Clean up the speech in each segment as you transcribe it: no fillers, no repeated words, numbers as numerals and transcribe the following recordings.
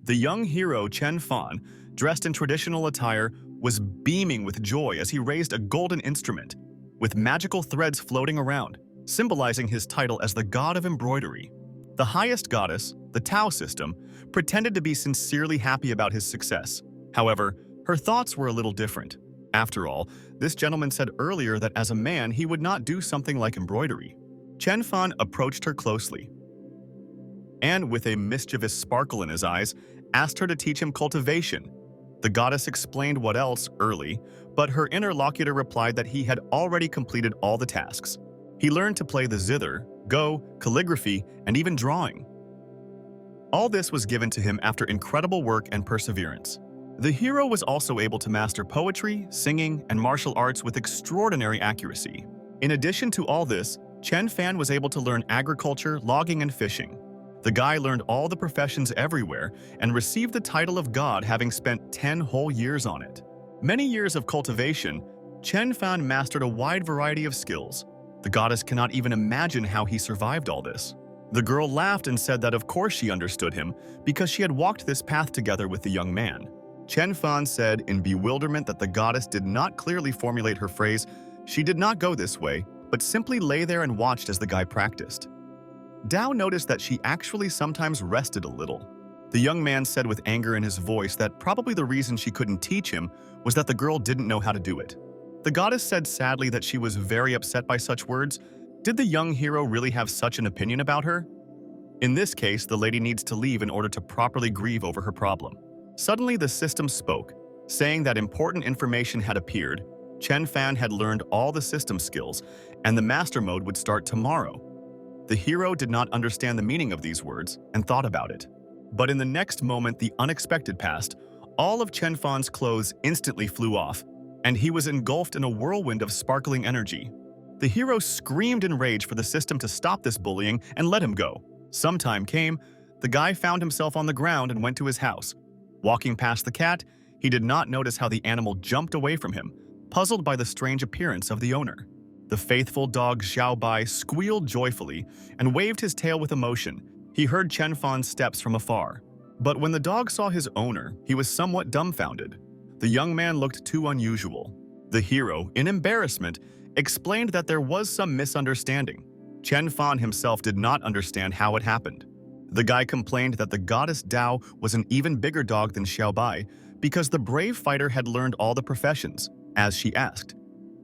The young hero Chen Fan, dressed in traditional attire, was beaming with joy as he raised a golden instrument, with magical threads floating around, symbolizing his title as the god of embroidery. The highest goddess, the Tao system, pretended to be sincerely happy about his success. However, her thoughts were a little different. After all, this gentleman said earlier that as a man he would not do something like embroidery. Chen Fan approached her closely, and with a mischievous sparkle in his eyes, asked her to teach him cultivation. The goddess explained what else early, but her interlocutor replied that he had already completed all the tasks. He learned to play the zither, go, calligraphy, and even drawing. All this was given to him after incredible work and perseverance. The hero was also able to master poetry, singing, and martial arts with extraordinary accuracy. In addition to all this, Chen Fan was able to learn agriculture, logging, and fishing. The guy learned all the professions everywhere and received the title of god, having spent 10 whole years on it. Many years of cultivation, Chen Fan mastered a wide variety of skills. The goddess cannot even imagine how he survived all this. The girl laughed and said that of course she understood him because she had walked this path together with the young man. Chen Fan said in bewilderment that the goddess did not clearly formulate her phrase. She did not go this way, but simply lay there and watched as the guy practiced. Dao noticed that she actually sometimes rested a little. The young man said with anger in his voice that probably the reason she couldn't teach him was that the girl didn't know how to do it. The goddess said sadly that she was very upset by such words. Did the young hero really have such an opinion about her? In this case, the lady needs to leave in order to properly grieve over her problem. Suddenly, the system spoke, saying that important information had appeared. Chen Fan had learned all the system skills, and the master mode would start tomorrow. The hero did not understand the meaning of these words and thought about it. But in the next moment, the unexpected passed. All of Chen Fan's clothes instantly flew off, and he was engulfed in a whirlwind of sparkling energy. The hero screamed in rage for the system to stop this bullying and let him go. Some time came, the guy found himself on the ground and went to his house. Walking past the cat, he did not notice how the animal jumped away from him, puzzled by the strange appearance of the owner. The faithful dog Xiaobai squealed joyfully and waved his tail with emotion. He heard Chen Fan's steps from afar. But when the dog saw his owner, he was somewhat dumbfounded. The young man looked too unusual. The hero, in embarrassment, explained that there was some misunderstanding. Chen Fan himself did not understand how it happened. The guy complained that the goddess Dao was an even bigger dog than Xiaobai because the brave fighter had learned all the professions, as she asked.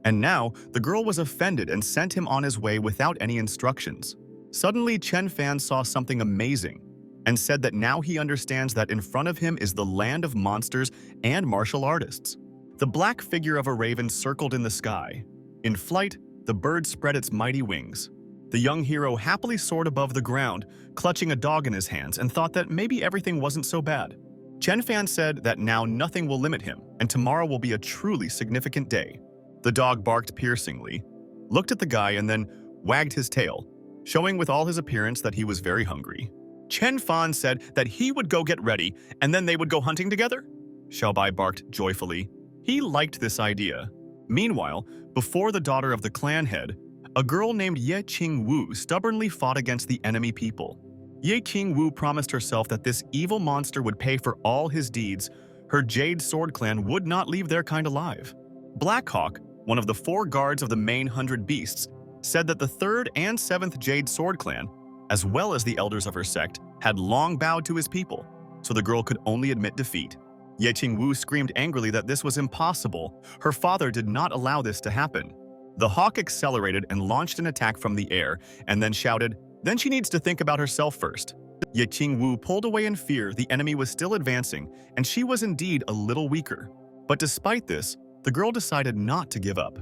And now, the girl was offended and sent him on his way without any instructions. Suddenly, Chen Fan saw something amazing and said that now he understands that in front of him is the land of monsters and martial artists. The black figure of a raven circled in the sky. In flight, the bird spread its mighty wings. The young hero happily soared above the ground, clutching a dog in his hands, and thought that maybe everything wasn't so bad. Chen Fan said that now nothing will limit him, and tomorrow will be a truly significant day. The dog barked piercingly, looked at the guy, and then wagged his tail, showing with all his appearance that he was very hungry. Chen Fan said that he would go get ready, and then they would go hunting together? Xiaobai barked joyfully. He liked this idea. Meanwhile, before the daughter of the clan head, a girl named Ye Qing Wu stubbornly fought against the enemy people. Ye Qing Wu promised herself that this evil monster would pay for all his deeds. Her Jade Sword clan would not leave their kind alive. Black Hawk, one of the 4 guards of the main 100 beasts, said that the 3rd and 7th Jade Sword clan, as well as the elders of her sect, had long bowed to his people, so the girl could only admit defeat. Ye Qing Wu screamed angrily that this was impossible. Her father did not allow this to happen. The hawk accelerated and launched an attack from the air, and then shouted, "Then she needs to think about herself first." Ye Qing Wu pulled away in fear. The enemy was still advancing, and she was indeed a little weaker. But despite this, the girl decided not to give up.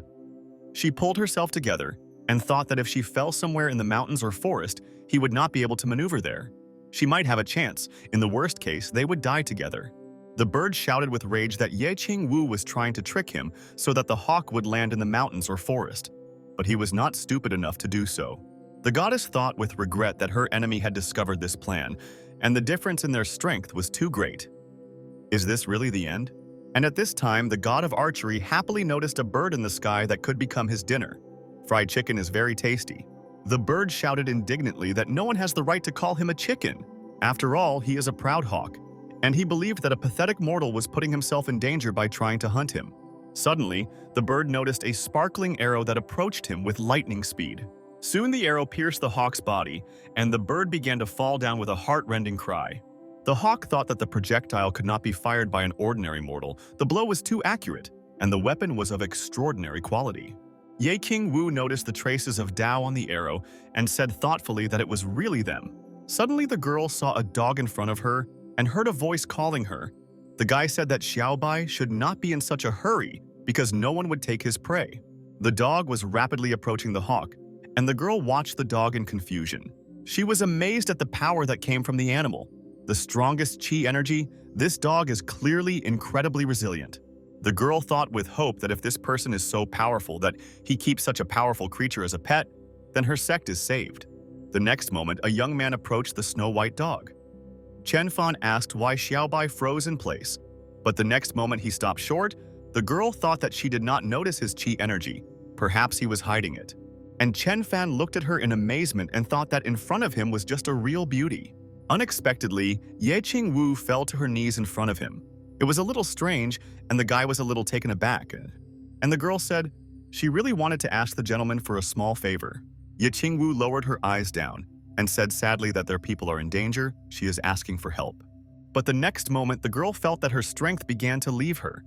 She pulled herself together and thought that if she fell somewhere in the mountains or forest, he would not be able to maneuver there. She might have a chance. In the worst case, they would die together. The bird shouted with rage that Ye Qing Wu was trying to trick him so that the hawk would land in the mountains or forest. But he was not stupid enough to do so. The goddess thought with regret that her enemy had discovered this plan, and the difference in their strength was too great. Is this really the end? And at this time, the god of archery happily noticed a bird in the sky that could become his dinner. Fried chicken is very tasty. The bird shouted indignantly that no one has the right to call him a chicken. After all, he is a proud hawk. and he believed that a pathetic mortal was putting himself in danger by trying to hunt him. Suddenly, the bird noticed a sparkling arrow that approached him with lightning speed. Soon the arrow pierced the hawk's body, and the bird began to fall down with a heart-rending cry. The hawk thought that the projectile could not be fired by an ordinary mortal. The blow was too accurate, and the weapon was of extraordinary quality. Ye Qing Wu noticed the traces of Tao on the arrow and said thoughtfully that it was really them. Suddenly the girl saw a dog in front of her and heard a voice calling her. The guy said that Xiaobai should not be in such a hurry because no one would take his prey. The dog was rapidly approaching the hawk, and the girl watched the dog in confusion. She was amazed at the power that came from the animal. The strongest qi energy, this dog is clearly incredibly resilient. The girl thought with hope that if this person is so powerful that he keeps such a powerful creature as a pet, then her sect is saved. The next moment, a young man approached the snow-white dog. Chen Fan asked why Xiaobai froze in place, but the next moment he stopped short. The girl thought that she did not notice his qi energy. Perhaps he was hiding it. And Chen Fan looked at her in amazement and thought that in front of him was just a real beauty. Unexpectedly, Ye Qing Wu fell to her knees in front of him. It was a little strange, and the guy was a little taken aback. And the girl said she really wanted to ask the gentleman for a small favor. Ye Qing Wu lowered her eyes down and said sadly that their people are in danger. She is asking for help. But the next moment, the girl felt that her strength began to leave her.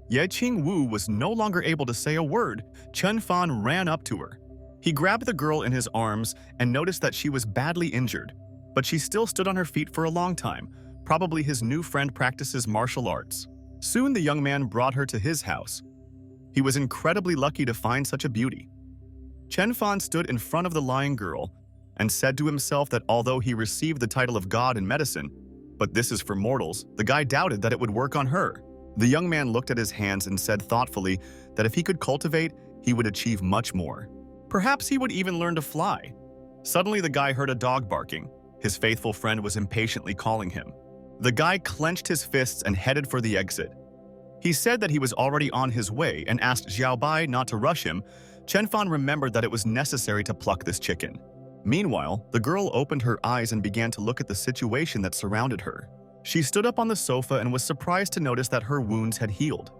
Ye Qing Wu was no longer able to say a word. Chen Fan ran up to her. He grabbed the girl in his arms and noticed that she was badly injured, but she still stood on her feet for a long time. Probably his new friend practices martial arts. Soon the young man brought her to his house. He was incredibly lucky to find such a beauty. Chen Fan stood in front of the lying girl and said to himself that although he received the title of God in medicine, but this is for mortals, the guy doubted that it would work on her. The young man looked at his hands and said thoughtfully that if he could cultivate, he would achieve much more. Perhaps he would even learn to fly. Suddenly the guy heard a dog barking. His faithful friend was impatiently calling him. The guy clenched his fists and headed for the exit. He said that he was already on his way and asked Xiaobai not to rush him. Chen Fan remembered that it was necessary to pluck this chicken. Meanwhile, the girl opened her eyes and began to look at the situation that surrounded her. She stood up on the sofa and was surprised to notice that her wounds had healed.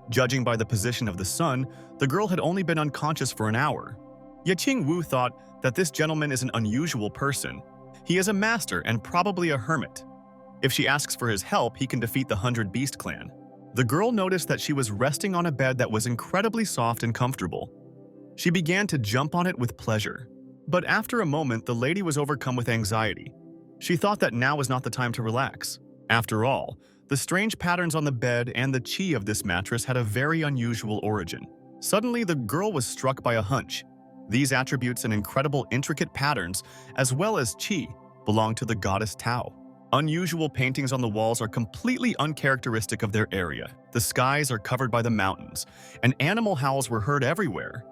Judging by the position of the sun, the girl had only been unconscious for an hour. Ye Qing Wu thought that this gentleman is an unusual person. He is a master and probably a hermit. If she asks for his help, he can defeat the 100 Beast clan. The girl noticed that she was resting on a bed that was incredibly soft and comfortable. She began to jump on it with pleasure. But after a moment, the lady was overcome with anxiety. She thought that now was not the time to relax. After all, the strange patterns on the bed and the qi of this mattress had a very unusual origin. Suddenly, the girl was struck by a hunch. These attributes and incredible intricate patterns, as well as qi, belong to the goddess Tao. Unusual paintings on the walls are completely uncharacteristic of their area. The skies are covered by the mountains, and animal howls were heard everywhere.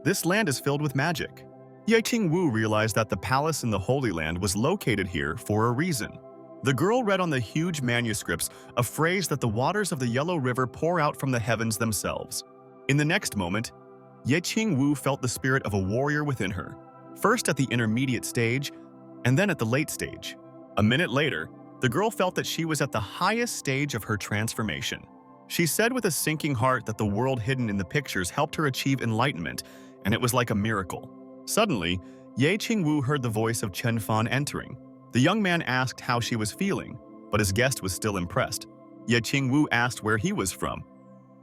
This land is filled with magic. Ye Qing Wu realized that the palace in the Holy Land was located here for a reason. The girl read on the huge manuscripts a phrase that the waters of the Yellow River pour out from the heavens themselves. In the next moment, Ye Qing Wu felt the spirit of a warrior within her, first at the intermediate stage, and then at the late stage. A minute later, the girl felt that she was at the highest stage of her transformation. She said with a sinking heart that the world hidden in the pictures helped her achieve enlightenment, and it was like a miracle. Suddenly, Ye Qing Wu heard the voice of Chen Fan entering. The young man asked how she was feeling, but his guest was still impressed. Ye Qing Wu asked where he was from.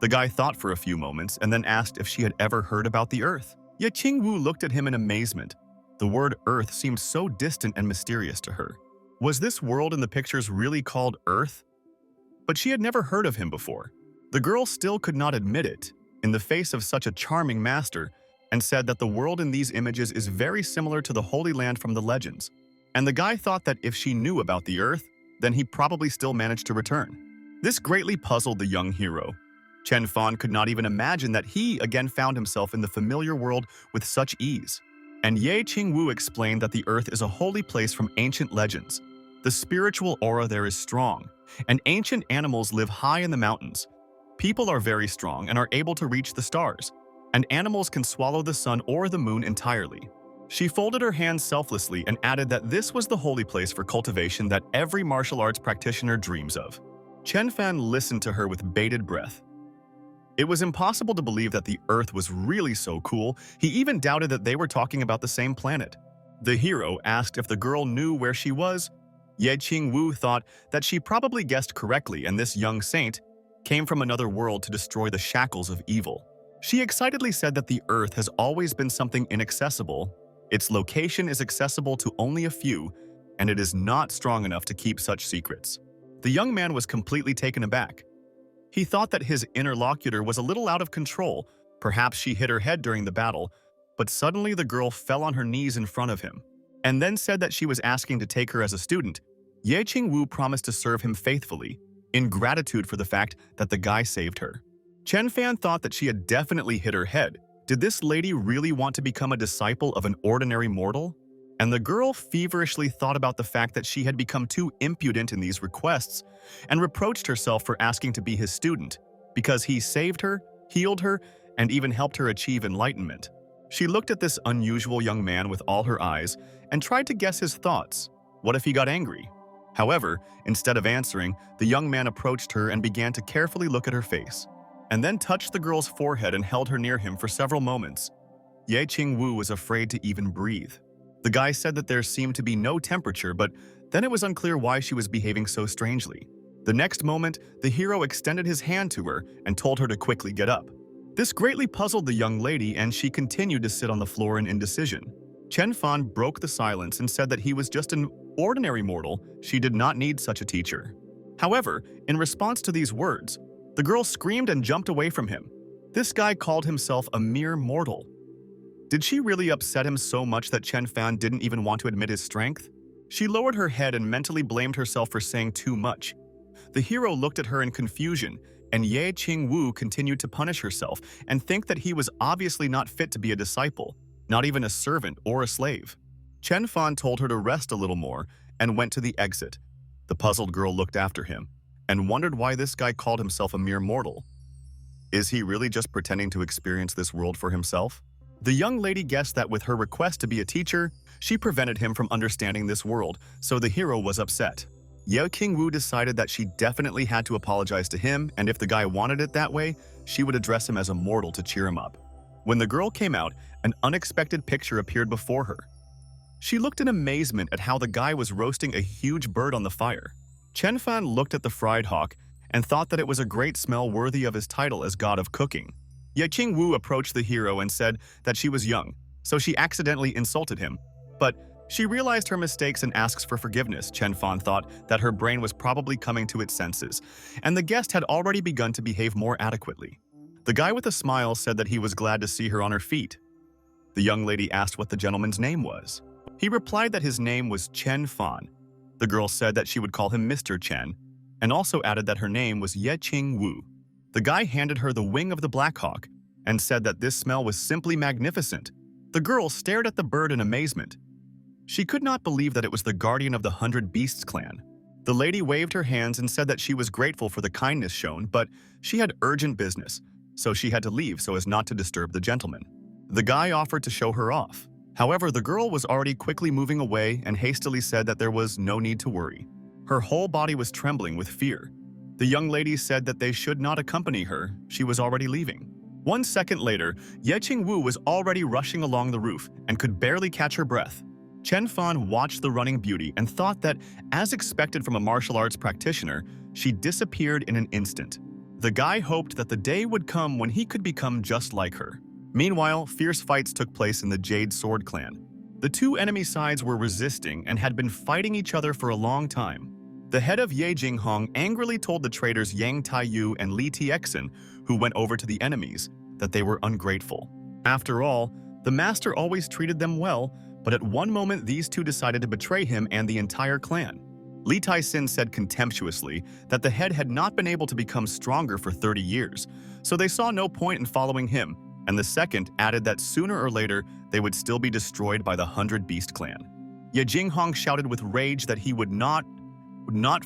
The guy thought for a few moments and then asked if she had ever heard about the Earth. Ye Qing Wu looked at him in amazement. The word Earth seemed so distant and mysterious to her. Was this world in the pictures really called Earth? But she had never heard of him before. The girl still could not admit it, in the face of such a charming master, and said that the world in these images is very similar to the Holy Land from the legends. And the guy thought that if she knew about the Earth, then he probably still managed to return. This greatly puzzled the young hero. Chen Fan could not even imagine that he again found himself in the familiar world with such ease. And Ye Qing Wu explained that the Earth is a holy place from ancient legends. The spiritual aura there is strong, and ancient animals live high in the mountains. People are very strong and are able to reach the stars, and animals can swallow the sun or the moon entirely. She folded her hands selflessly and added that this was the holy place for cultivation that every martial arts practitioner dreams of. Chen Fan listened to her with bated breath. It was impossible to believe that the Earth was really so cool. He even doubted that they were talking about the same planet. The hero asked if the girl knew where she was. Ye Qing Wu thought that she probably guessed correctly, and this young saint came from another world to destroy the shackles of evil. She excitedly said that the Earth has always been something inaccessible. Its location is accessible to only a few, and it is not strong enough to keep such secrets. The young man was completely taken aback. He thought that his interlocutor was a little out of control. Perhaps she hit her head during the battle, but suddenly the girl fell on her knees in front of him, and then said that she was asking to take her as a student. Ye Qing Wu promised to serve him faithfully, in gratitude for the fact that the guy saved her. Chen Fan thought that she had definitely hit her head. Did this lady really want to become a disciple of an ordinary mortal? And the girl feverishly thought about the fact that she had become too impudent in these requests and reproached herself for asking to be his student, because he saved her, healed her, and even helped her achieve enlightenment. She looked at this unusual young man with all her eyes and tried to guess his thoughts. What if he got angry? However, instead of answering, the young man approached her and began to carefully look at her face, and then touched the girl's forehead and held her near him for several moments. Ye Qing Wu was afraid to even breathe. The guy said that there seemed to be no temperature, but then it was unclear why she was behaving so strangely. The next moment, the hero extended his hand to her and told her to quickly get up. This greatly puzzled the young lady, and she continued to sit on the floor in indecision. Chen Fan broke the silence and said that he was just an ordinary mortal. She did not need such a teacher. However, in response to these words, the girl screamed and jumped away from him. This guy called himself a mere mortal. Did she really upset him so much that Chen Fan didn't even want to admit his strength? She lowered her head and mentally blamed herself for saying too much. The hero looked at her in confusion, and Ye Qing Wu continued to punish herself and think that he was obviously not fit to be a disciple, not even a servant or a slave. Chen Fan told her to rest a little more and went to the exit. The puzzled girl looked after him and wondered why this guy called himself a mere mortal. Is he really just pretending to experience this world for himself? The young lady guessed that with her request to be a teacher, she prevented him from understanding this world, so the hero was upset. Ye Qing Wu decided that she definitely had to apologize to him, and if the guy wanted it that way, she would address him as a mortal to cheer him up. When the girl came out, an unexpected picture appeared before her. She looked in amazement at how the guy was roasting a huge bird on the fire. Chen Fan looked at the fried hawk and thought that it was a great smell worthy of his title as god of cooking. Ye Qing Wu approached the hero and said that she was young, so she accidentally insulted him. But she realized her mistakes and asks for forgiveness. Chen Fan thought that her brain was probably coming to its senses, and the guest had already begun to behave more adequately. The guy with a smile said that he was glad to see her on her feet. The young lady asked what the gentleman's name was. He replied that his name was Chen Fan. The girl said that she would call him Mr. Chen, and also added that her name was Ye Qing Wu. The guy handed her the wing of the Black Hawk and said that this smell was simply magnificent. The girl stared at the bird in amazement. She could not believe that it was the guardian of the 100 Beasts clan. The lady waved her hands and said that she was grateful for the kindness shown, but she had urgent business, so she had to leave so as not to disturb the gentleman. The guy offered to show her off. However, the girl was already quickly moving away and hastily said that there was no need to worry. Her whole body was trembling with fear. The young lady said that they should not accompany her. She was already leaving. 1 second later, Ye Qing Wu was already rushing along the roof and could barely catch her breath. Chen Fan watched the running beauty and thought that, as expected from a martial arts practitioner, she disappeared in an instant. The guy hoped that the day would come when he could become just like her. Meanwhile, fierce fights took place in the Jade Sword clan. The two enemy sides were resisting and had been fighting each other for a long time. The head of Ye Jinghong angrily told the traitors Yang Taiyu and Li Tiexin, who went over to the enemies, that they were ungrateful. After all, the master always treated them well, but at one moment these two decided to betray him and the entire clan. Li Taisin said contemptuously that the head had not been able to become stronger for 30 years, so they saw no point in following him, and the second added that sooner or later they would still be destroyed by the 100 Beast clan. Ye Jinghong shouted with rage that he would not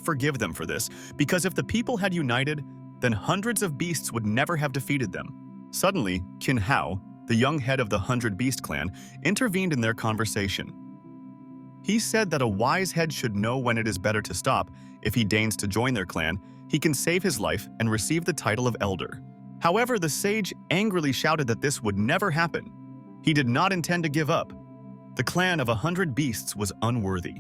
forgive them for this, because if the people had united, then hundreds of beasts would never have defeated them. Suddenly, Qin Hao, the young head of the 100 Beast clan, intervened in their conversation. He said that a wise head should know when it is better to stop. If he deigns to join their clan, he can save his life and receive the title of elder. However, the sage angrily shouted that this would never happen. He did not intend to give up. The clan of 100 Beasts was unworthy.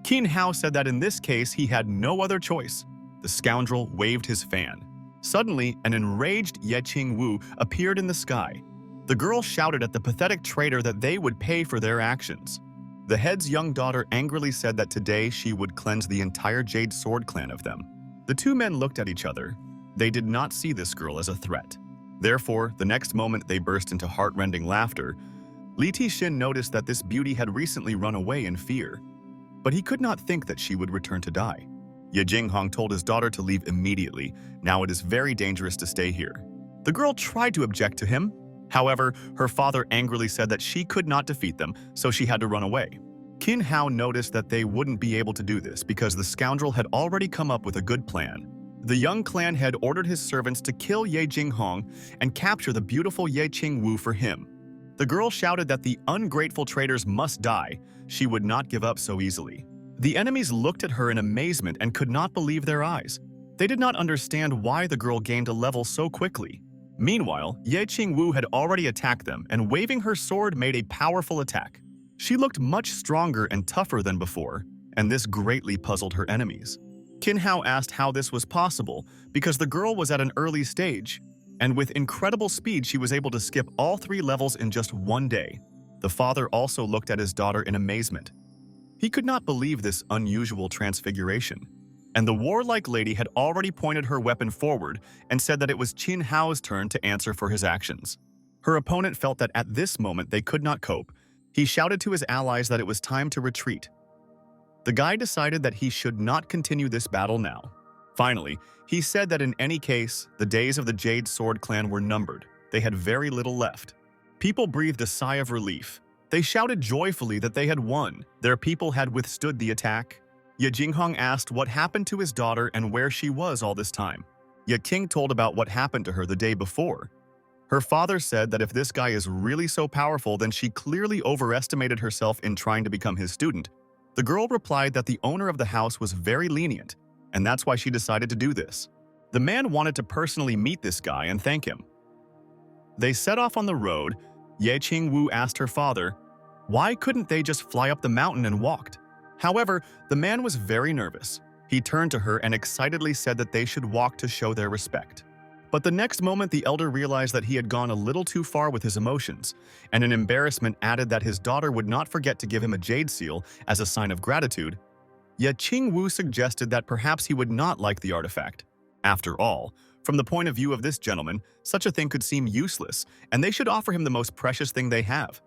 Qin Hao said that in this case he had no other choice. The scoundrel waved his fan. Suddenly, an enraged Ye Qing Wu appeared in the sky. The girl shouted at the pathetic traitor that they would pay for their actions. The head's young daughter angrily said that today she would cleanse the entire Jade Sword clan of them. The two men looked at each other. They did not see this girl as a threat. Therefore, the next moment they burst into heart-rending laughter. Li Tixin noticed that this beauty had recently run away in fear, but he could not think that she would return to die. Ye Jinghong told his daughter to leave immediately. Now it is very dangerous to stay here. The girl tried to object to him. However, her father angrily said that she could not defeat them, so she had to run away. Qin Hao noticed that they wouldn't be able to do this because the scoundrel had already come up with a good plan. The young clan head ordered his servants to kill Ye Jinghong and capture the beautiful Ye Qing Wu for him. The girl shouted that the ungrateful traitors must die. She would not give up so easily. The enemies looked at her in amazement and could not believe their eyes. They did not understand why the girl gained a level so quickly. Meanwhile, Ye Qing Wu had already attacked them and waving her sword made a powerful attack. She looked much stronger and tougher than before, and this greatly puzzled her enemies. Qin Hao asked how this was possible because the girl was at an early stage, and with incredible speed she was able to skip all 3 levels in just one day. The father also looked at his daughter in amazement. He could not believe this unusual transfiguration. And the warlike lady had already pointed her weapon forward and said that it was Qin Hao's turn to answer for his actions. Her opponent felt that at this moment they could not cope. He shouted to his allies that it was time to retreat. The guy decided that he should not continue this battle now. Finally, he said that in any case, the days of the Jade Sword clan were numbered. They had very little left. People breathed a sigh of relief. They shouted joyfully that they had won. Their people had withstood the attack. Ye Jinghong asked what happened to his daughter and where she was all this time. Ye Qing told about what happened to her the day before. Her father said that if this guy is really so powerful, then she clearly overestimated herself in trying to become his student. The girl replied that the owner of the house was very lenient, and that's why she decided to do this. The man wanted to personally meet this guy and thank him. They set off on the road. Ye Qing Wu asked her father, why couldn't they just fly up the mountain and walked? However, the man was very nervous. He turned to her and excitedly said that they should walk to show their respect. But the next moment the elder realized that he had gone a little too far with his emotions, and in embarrassment added that his daughter would not forget to give him a jade seal as a sign of gratitude. Ye Qing Wu suggested that perhaps he would not like the artifact. After all, from the point of view of this gentleman, such a thing could seem useless, and they should offer him the most precious thing they have.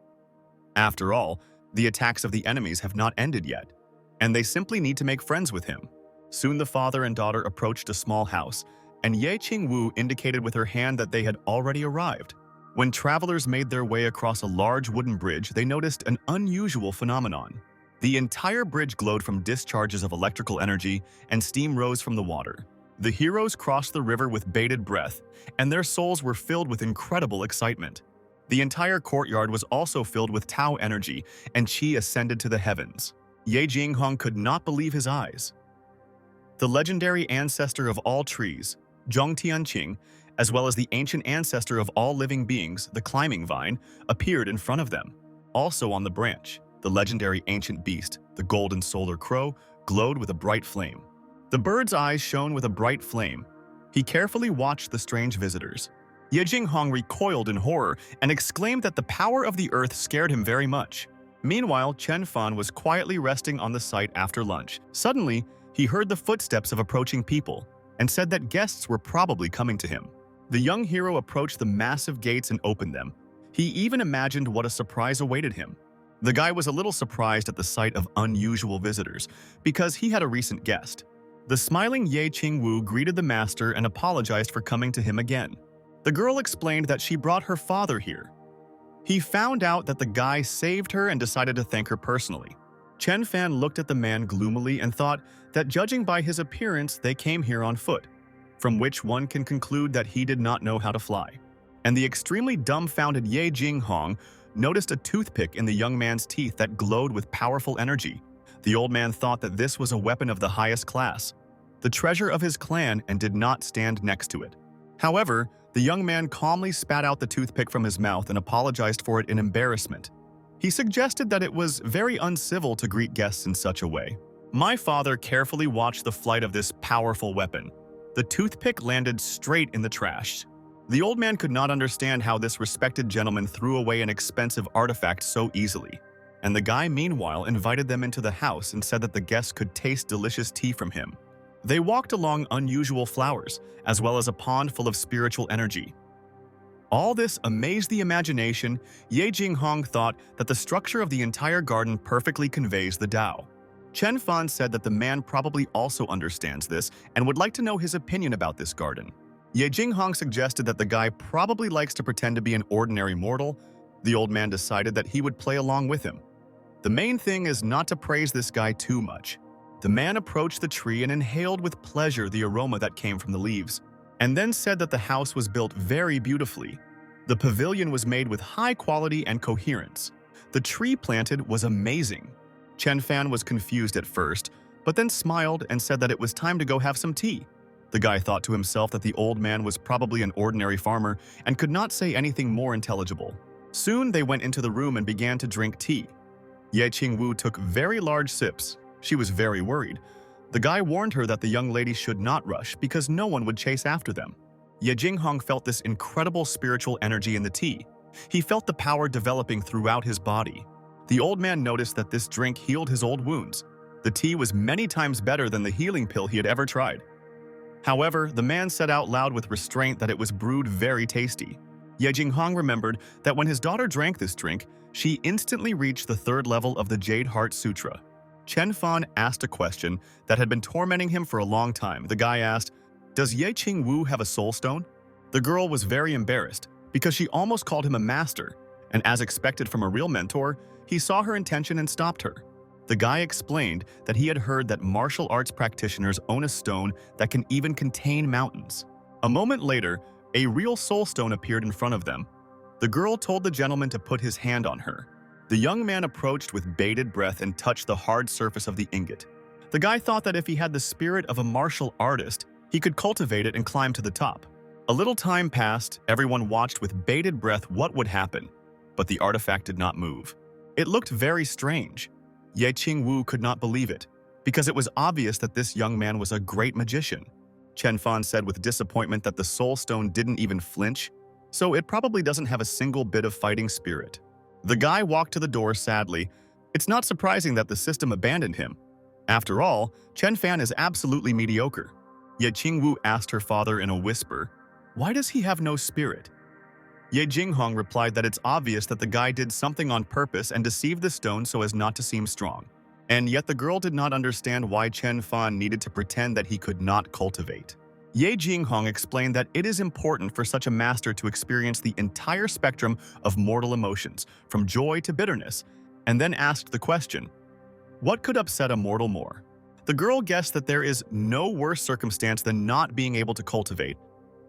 After all, the attacks of the enemies have not ended yet, and they simply need to make friends with him. Soon the father and daughter approached a small house, and Ye Qing Wu indicated with her hand that they had already arrived. When travelers made their way across a large wooden bridge, they noticed an unusual phenomenon. The entire bridge glowed from discharges of electrical energy, and steam rose from the water. The heroes crossed the river with bated breath, and their souls were filled with incredible excitement. The entire courtyard was also filled with Tao energy, and Qi ascended to the heavens. Ye Jinghong could not believe his eyes. The legendary ancestor of all trees, Zhong Tianqing, as well as the ancient ancestor of all living beings, the climbing vine, appeared in front of them. Also on the branch, the legendary ancient beast, the golden solar crow, glowed with a bright flame. The bird's eyes shone with a bright flame. He carefully watched the strange visitors. Ye Jinghong recoiled in horror and exclaimed that the power of the earth scared him very much. Meanwhile, Chen Fan was quietly resting on the site after lunch. Suddenly, he heard the footsteps of approaching people and said that guests were probably coming to him. The young hero approached the massive gates and opened them. He even imagined what a surprise awaited him. The guy was a little surprised at the sight of unusual visitors because he had a recent guest. The smiling Ye Qing Wu greeted the master and apologized for coming to him again. The girl explained that she brought her father here. He found out that the guy saved her and decided to thank her personally. Chen Fan looked at the man gloomily and thought that judging by his appearance, they came here on foot, from which one can conclude that he did not know how to fly. and the extremely dumbfounded Ye Qing noticed a toothpick in the young man's teeth that glowed with powerful energy. The old man thought that this was a weapon of the highest class, the treasure of his clan, and did not stand next to it. However, the young man calmly spat out the toothpick from his mouth and apologized for it in embarrassment. He suggested that it was very uncivil to greet guests in such a way. My father carefully watched the flight of this powerful weapon. The toothpick landed straight in the trash. The old man could not understand how this respected gentleman threw away an expensive artifact so easily. And the guy, meanwhile, invited them into the house and said that the guests could taste delicious tea from him. They walked along unusual flowers, as well as a pond full of spiritual energy. All this amazed the imagination. Ye Qing thought that the structure of the entire garden perfectly conveys the Tao. Chen Fan said that the man probably also understands this and would like to know his opinion about this garden. Ye Qing suggested that the guy probably likes to pretend to be an ordinary mortal. The old man decided that he would play along with him. The main thing is not to praise this guy too much. The man approached the tree and inhaled with pleasure the aroma that came from the leaves, and then said that the house was built very beautifully. The pavilion was made with high quality and coherence. The tree planted was amazing. Chen Fan was confused at first, but then smiled and said that it was time to go have some tea. The guy thought to himself that the old man was probably an ordinary farmer and could not say anything more intelligible. Soon they went into the room and began to drink tea. Ye Qing Wu took very large sips. She was very worried. The guy warned her that the young lady should not rush because no one would chase after them. Ye Qing felt this incredible spiritual energy in the tea. He felt the power developing throughout his body. The old man noticed that this drink healed his old wounds. The tea was many times better than the healing pill he had ever tried. However, the man said out loud with restraint that it was brewed very tasty. Ye Qing remembered that when his daughter drank this drink, she instantly reached the third level of the Jade Heart Sutra. Chen Fan asked a question that had been tormenting him for a long time. The guy asked, "Does Ye Qing Wu have a soul stone?" The girl was very embarrassed because she almost called him a master, and as expected from a real mentor, he saw her intention and stopped her. The guy explained that he had heard that martial arts practitioners own a stone that can even contain mountains. A moment later, a real soul stone appeared in front of them. The girl told the gentleman to put his hand on her. The young man approached with bated breath and touched the hard surface of the ingot. The guy thought that if he had the spirit of a martial artist, he could cultivate it and climb to the top. A little time passed. Everyone watched with bated breath what would happen, but the artifact did not move. It looked very strange. Ye Qing Wu could not believe it, because it was obvious that this young man was a great magician. Chen Fan said with disappointment that the soul stone didn't even flinch, so it probably doesn't have a single bit of fighting spirit. The guy walked to the door sadly. It's not surprising that the system abandoned him. After all, Chen Fan is absolutely mediocre. Ye Qing Wu asked her father in a whisper, "Why does he have no spirit?" Ye Qing replied that it's obvious that the guy did something on purpose and deceived the stone so as not to seem strong. And yet the girl did not understand why Chen Fan needed to pretend that he could not cultivate. Ye Qing explained that it is important for such a master to experience the entire spectrum of mortal emotions, from joy to bitterness, and then asked the question, what could upset a mortal more? The girl guessed that there is no worse circumstance than not being able to cultivate,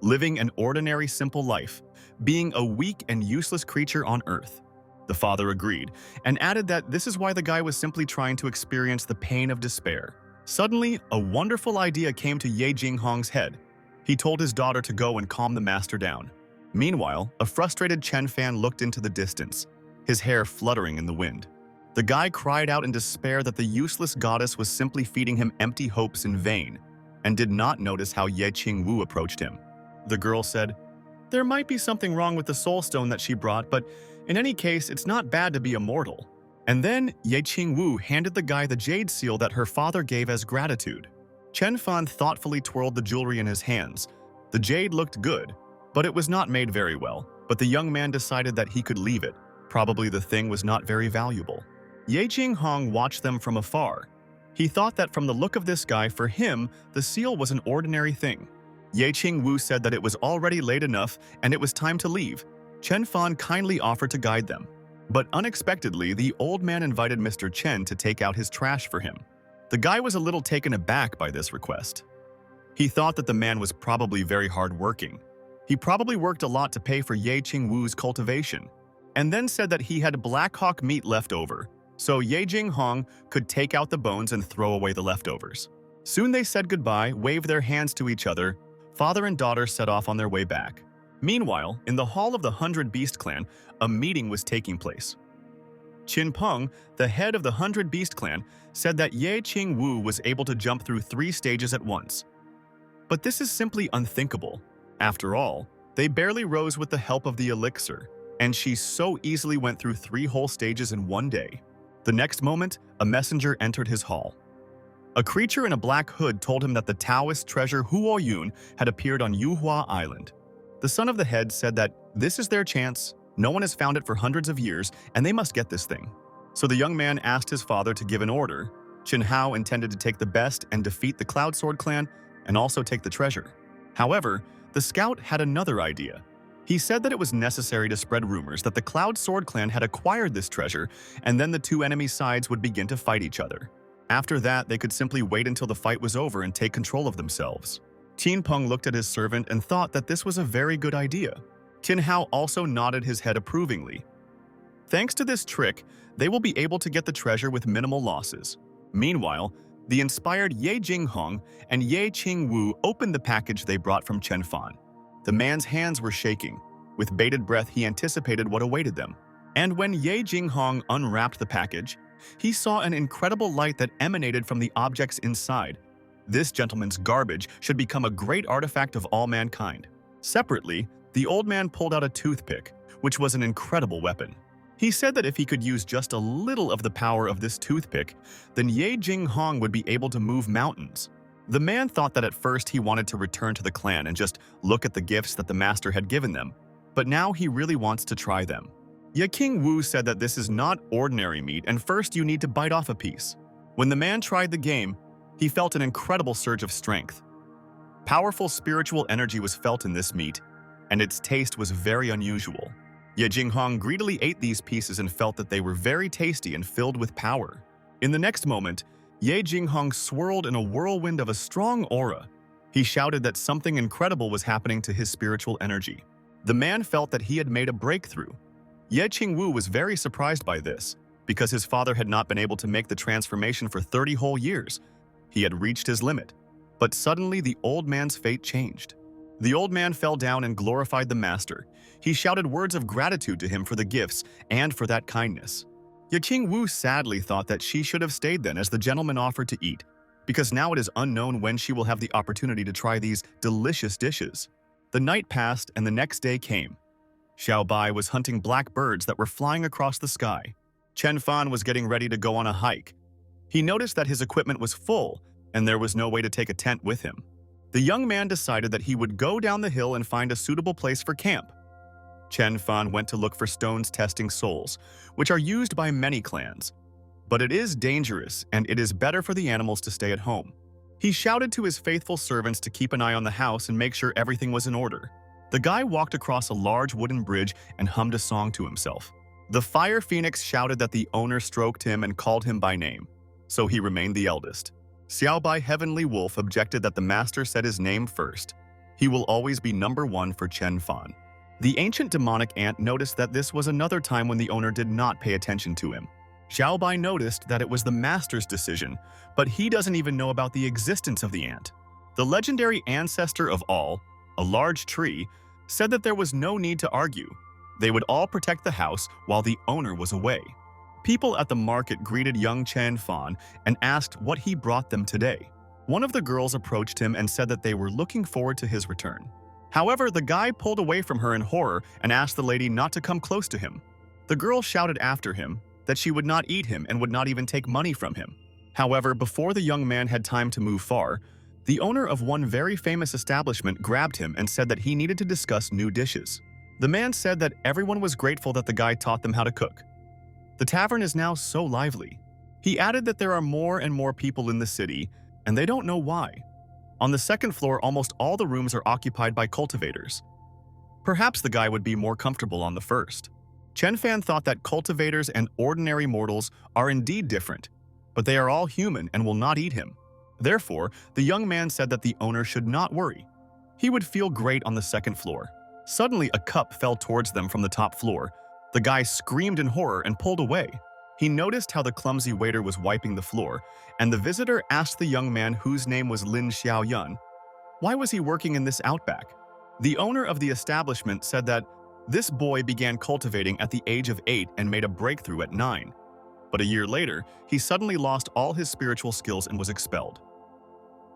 living an ordinary simple life, being a weak and useless creature on earth. The father agreed, and added that this is why the guy was simply trying to experience the pain of despair. Suddenly, a wonderful idea came to Ye Qing's head. He told his daughter to go and calm the master down. Meanwhile, a frustrated Chen Fan looked into the distance, his hair fluttering in the wind. The guy cried out in despair that the useless goddess was simply feeding him empty hopes in vain, and did not notice how Ye Qing Wu approached him. The girl said, "There might be something wrong with the soul stone that she brought, but in any case, it's not bad to be a mortal." And then Ye Qing Wu handed the guy the jade seal that her father gave as gratitude. Chen Fan thoughtfully twirled the jewelry in his hands. The jade looked good, but it was not made very well. But the young man decided that he could leave it. Probably the thing was not very valuable. Ye Qing watched them from afar. He thought that from the look of this guy, for him, the seal was an ordinary thing. Ye Qing Wu said that it was already late enough and it was time to leave. Chen Fan kindly offered to guide them. But unexpectedly, the old man invited Mr. Chen to take out his trash for him. The guy was a little taken aback by this request. He thought that the man was probably very hardworking. He probably worked a lot to pay for Ye Qing Wu's cultivation, and then said that he had Black Hawk meat left over, so Ye Jinghong could take out the bones and throw away the leftovers. Soon they said goodbye, waved their hands to each other. Father and daughter set off on their way back. Meanwhile, in the hall of the 100 Beast clan, a meeting was taking place. Qin Peng, the head of the 100 Beast clan, said that Ye Qing Wu was able to jump through 3 stages at once. But this is simply unthinkable. After all, they barely rose with the help of the elixir, and she so easily went through 3 whole stages in one day. The next moment, a messenger entered his hall. A creature in a black hood told him that the Taoist treasure Huo Yun had appeared on Yuhua Island. The son of the head said that this is their chance, no one has found it for hundreds of years, and they must get this thing. So the young man asked his father to give an order. Qin Hao intended to take the best and defeat the Cloud Sword clan, and also take the treasure. However, the scout had another idea. He said that it was necessary to spread rumors that the Cloud Sword clan had acquired this treasure, and then the 2 enemy sides would begin to fight each other. After that, they could simply wait until the fight was over and take control of themselves. Qin Peng looked at his servant and thought that this was a very good idea. Qin Hao also nodded his head approvingly. Thanks to this trick, they will be able to get the treasure with minimal losses. Meanwhile, the inspired Ye Jinghong and Ye Qing Wu opened the package they brought from Chen Fan. The man's hands were shaking. With bated breath, he anticipated what awaited them. And when Ye Jinghong unwrapped the package, he saw an incredible light that emanated from the objects inside. This gentleman's garbage should become a great artifact of all mankind. Separately, the old man pulled out a toothpick, which was an incredible weapon. He said that if he could use just a little of the power of this toothpick, then Ye Jinghong would be able to move mountains. The man thought that at first he wanted to return to the clan and just look at the gifts that the master had given them, but now he really wants to try them. Ye Qing Wu said that this is not ordinary meat and first you need to bite off a piece. When the man tried the game, he felt an incredible surge of strength. Powerful spiritual energy was felt in this meat, and its taste was very unusual. Ye Jinghong greedily ate these pieces and felt that they were very tasty and filled with power. In the next moment, Ye Jinghong swirled in a whirlwind of a strong aura. He shouted that something incredible was happening to his spiritual energy. The man felt that he had made a breakthrough. Ye Qing Wu was very surprised by this, because his father had not been able to make the transformation for 30 whole years. He had reached his limit. But suddenly the old man's fate changed. The old man fell down and glorified the master. He shouted words of gratitude to him for the gifts and for that kindness. Ye Qing Wu sadly thought that she should have stayed then as the gentleman offered to eat, because now it is unknown when she will have the opportunity to try these delicious dishes. The night passed and the next day came. Xiao Bai was hunting black birds that were flying across the sky. Chen Fan was getting ready to go on a hike. He noticed that his equipment was full and there was no way to take a tent with him. The young man decided that he would go down the hill and find a suitable place for camp. Chen Fan went to look for stones testing souls, which are used by many clans. But it is dangerous and it is better for the animals to stay at home. He shouted to his faithful servants to keep an eye on the house and make sure everything was in order. The guy walked across a large wooden bridge and hummed a song to himself. The fire phoenix shouted that the owner stroked him and called him by name, so he remained the eldest. Xiao Bai Heavenly Wolf objected that the master said his name first. He will always be number 1 for Chen Fan. The ancient demonic ant noticed that this was another time when the owner did not pay attention to him. Xiao Bai noticed that it was the master's decision, but he doesn't even know about the existence of the ant. The legendary ancestor of all, a large tree, said that there was no need to argue. They would all protect the house while the owner was away. People at the market greeted young Chen Fan and asked what he brought them today. One of the girls approached him and said that they were looking forward to his return. However, the guy pulled away from her in horror and asked the lady not to come close to him. The girl shouted after him that she would not eat him and would not even take money from him. However, before the young man had time to move far, the owner of one very famous establishment grabbed him and said that he needed to discuss new dishes. The man said that everyone was grateful that the guy taught them how to cook. The tavern is now so lively. He added that there are more and more people in the city, and they don't know why. On the second floor, almost all the rooms are occupied by cultivators. Perhaps the guy would be more comfortable on the first. Chen Fan thought that cultivators and ordinary mortals are indeed different, but they are all human and will not eat him. Therefore, the young man said that the owner should not worry. He would feel great on the second floor. Suddenly, a cup fell towards them from the top floor. The guy screamed in horror and pulled away. He noticed how the clumsy waiter was wiping the floor, and the visitor asked the young man, whose name was Lin Xiaoyun, why was he working in this outback? The owner of the establishment said that this boy began cultivating at the age of 8 and made a breakthrough at 9. But a year later, he suddenly lost all his spiritual skills and was expelled.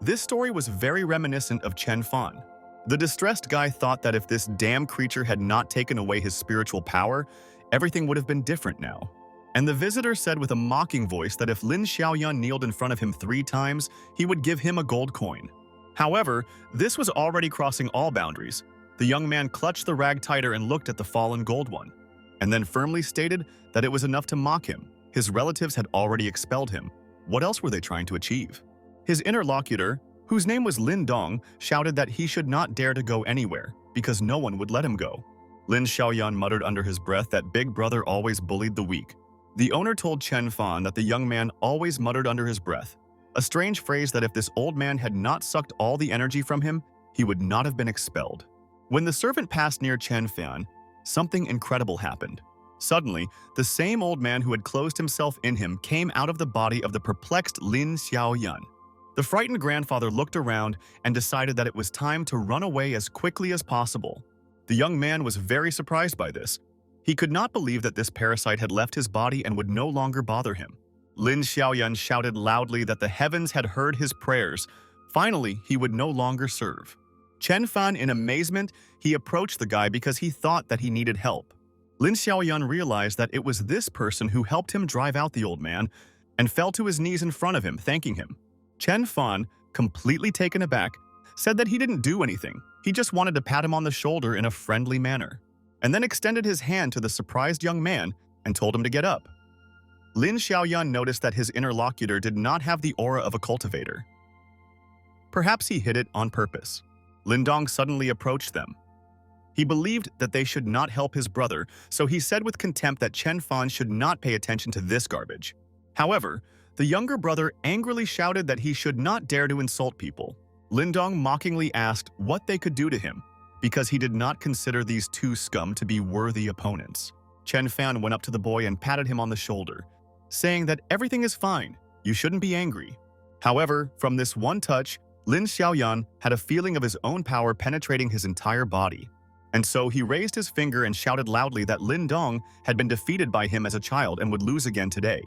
This story was very reminiscent of Chen Fan. The distressed guy thought that if this damn creature had not taken away his spiritual power, everything would have been different now. And the visitor said with a mocking voice that if Lin Xiaoyun kneeled in front of him 3 times, he would give him a gold coin. However, this was already crossing all boundaries. The young man clutched the rag tighter and looked at the fallen gold one, and then firmly stated that it was enough to mock him. His relatives had already expelled him. What else were they trying to achieve? His interlocutor, whose name was Lin Dong, shouted that he should not dare to go anywhere because no one would let him go. Lin Xiaoyun muttered under his breath that big brother always bullied the weak. The owner told Chen Fan that the young man always muttered under his breath, a strange phrase that if this old man had not sucked all the energy from him, he would not have been expelled. When the servant passed near Chen Fan, something incredible happened. Suddenly, the same old man who had closed himself in him came out of the body of the perplexed Lin Xiaoyun. The frightened grandfather looked around and decided that it was time to run away as quickly as possible. The young man was very surprised by this. He could not believe that this parasite had left his body and would no longer bother him. Lin Xiaoyun shouted loudly that the heavens had heard his prayers. Finally, he would no longer serve. Chen Fan, in amazement, he approached the guy because he thought that he needed help. Lin Xiaoyun realized that it was this person who helped him drive out the old man and fell to his knees in front of him, thanking him. Chen Fan, completely taken aback, said that he didn't do anything. He just wanted to pat him on the shoulder in a friendly manner, and then extended his hand to the surprised young man and told him to get up. Lin Xiaoyun noticed that his interlocutor did not have the aura of a cultivator. Perhaps he hid it on purpose. Lin Dong suddenly approached them. He believed that they should not help his brother, so he said with contempt that Chen Fan should not pay attention to this garbage. However, the younger brother angrily shouted that he should not dare to insult people. Lin Dong mockingly asked what they could do to him, because he did not consider these 2 scum to be worthy opponents. Chen Fan went up to the boy and patted him on the shoulder, saying that everything is fine, you shouldn't be angry. However, from this one touch, Lin Xiaoyun had a feeling of his own power penetrating his entire body. And so he raised his finger and shouted loudly that Lin Dong had been defeated by him as a child and would lose again today.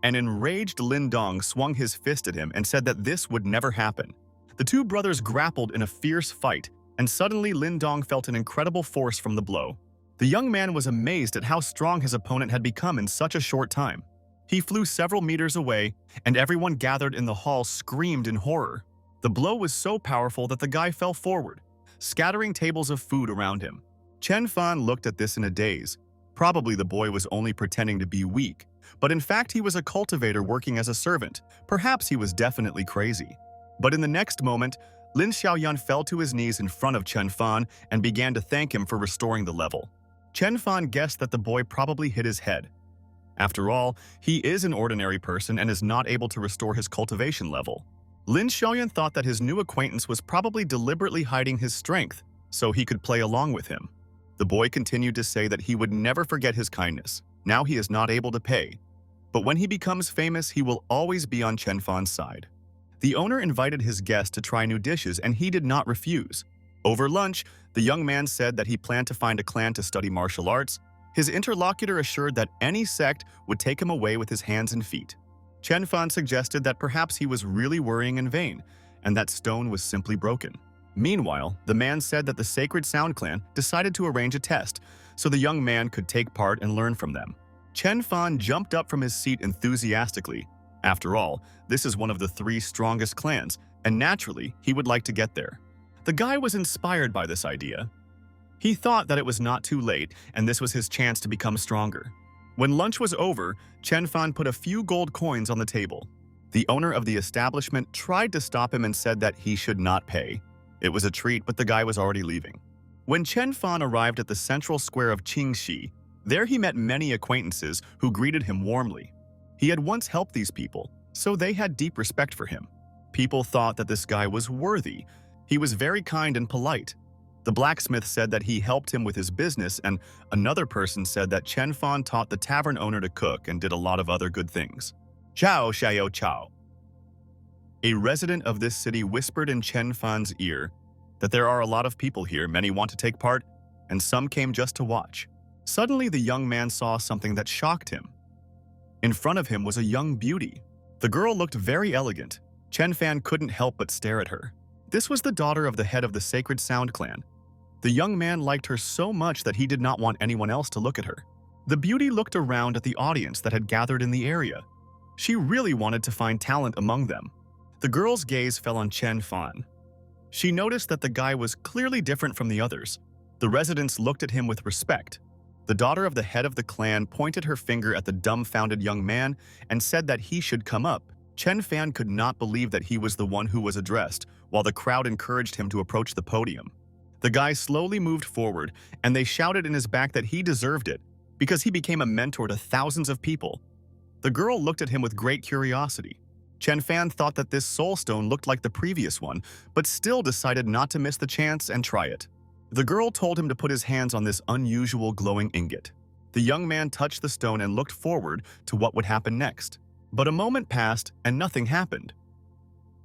An enraged Lin Dong swung his fist at him and said that this would never happen. The 2 brothers grappled in a fierce fight, and suddenly Lin Dong felt an incredible force from the blow. The young man was amazed at how strong his opponent had become in such a short time. He flew several meters away, and everyone gathered in the hall screamed in horror. The blow was so powerful that the guy fell forward, scattering tables of food around him. Chen Fan looked at this in a daze. Probably the boy was only pretending to be weak, but in fact he was a cultivator working as a servant. Perhaps he was definitely crazy. But in the next moment, Lin Xiaoyun fell to his knees in front of Chen Fan and began to thank him for restoring the level. Chen Fan guessed that the boy probably hit his head. After all, he is an ordinary person and is not able to restore his cultivation level. Lin Xiaoyun thought that his new acquaintance was probably deliberately hiding his strength so he could play along with him. The boy continued to say that he would never forget his kindness. Now he is not able to pay. But when he becomes famous, he will always be on Chen Fan's side. The owner invited his guest to try new dishes and he did not refuse. Over lunch, the young man said that he planned to find a clan to study martial arts. His interlocutor assured that any sect would take him away with his hands and feet. Chen Fan suggested that perhaps he was really worrying in vain, and that stone was simply broken. Meanwhile, the man said that the Sacred Sound Clan decided to arrange a test, so the young man could take part and learn from them. Chen Fan jumped up from his seat enthusiastically. After all, this is one of the 3 strongest clans, and naturally, he would like to get there. The guy was inspired by this idea. He thought that it was not too late, and this was his chance to become stronger. When lunch was over, Chen Fan put a few gold coins on the table. The owner of the establishment tried to stop him and said that he should not pay. It was a treat, but the guy was already leaving. When Chen Fan arrived at the central square of Qingxi, there he met many acquaintances who greeted him warmly. He had once helped these people, so they had deep respect for him. People thought that this guy was worthy. He was very kind and polite. The blacksmith said that he helped him with his business, and another person said that Chen Fan taught the tavern owner to cook and did a lot of other good things. Chao Xiao Chao. A resident of this city whispered in Chen Fan's ear that there are a lot of people here, many want to take part, and some came just to watch. Suddenly, the young man saw something that shocked him. In front of him was a young beauty. The girl looked very elegant. Chen Fan couldn't help but stare at her. This was the daughter of the head of the Sacred Sound clan. The young man liked her so much that he did not want anyone else to look at her. The beauty looked around at the audience that had gathered in the area. She really wanted to find talent among them. The girl's gaze fell on Chen Fan. She noticed that the guy was clearly different from the others. The residents looked at him with respect. The daughter of the head of the clan pointed her finger at the dumbfounded young man and said that he should come up. Chen Fan could not believe that he was the one who was addressed, while the crowd encouraged him to approach the podium. The guy slowly moved forward, and they shouted in his back that he deserved it, because he became a mentor to thousands of people. The girl looked at him with great curiosity. Chen Fan thought that this soul stone looked like the previous one, but still decided not to miss the chance and try it. The girl told him to put his hands on this unusual glowing ingot. The young man touched the stone and looked forward to what would happen next. But a moment passed and nothing happened.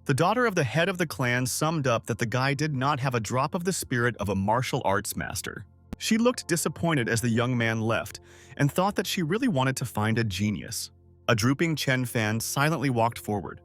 The daughter of the head of the clan summed up that the guy did not have a drop of the spirit of a martial arts master. She looked disappointed as the young man left and thought that she really wanted to find a genius. A drooping Chen Fan silently walked forward.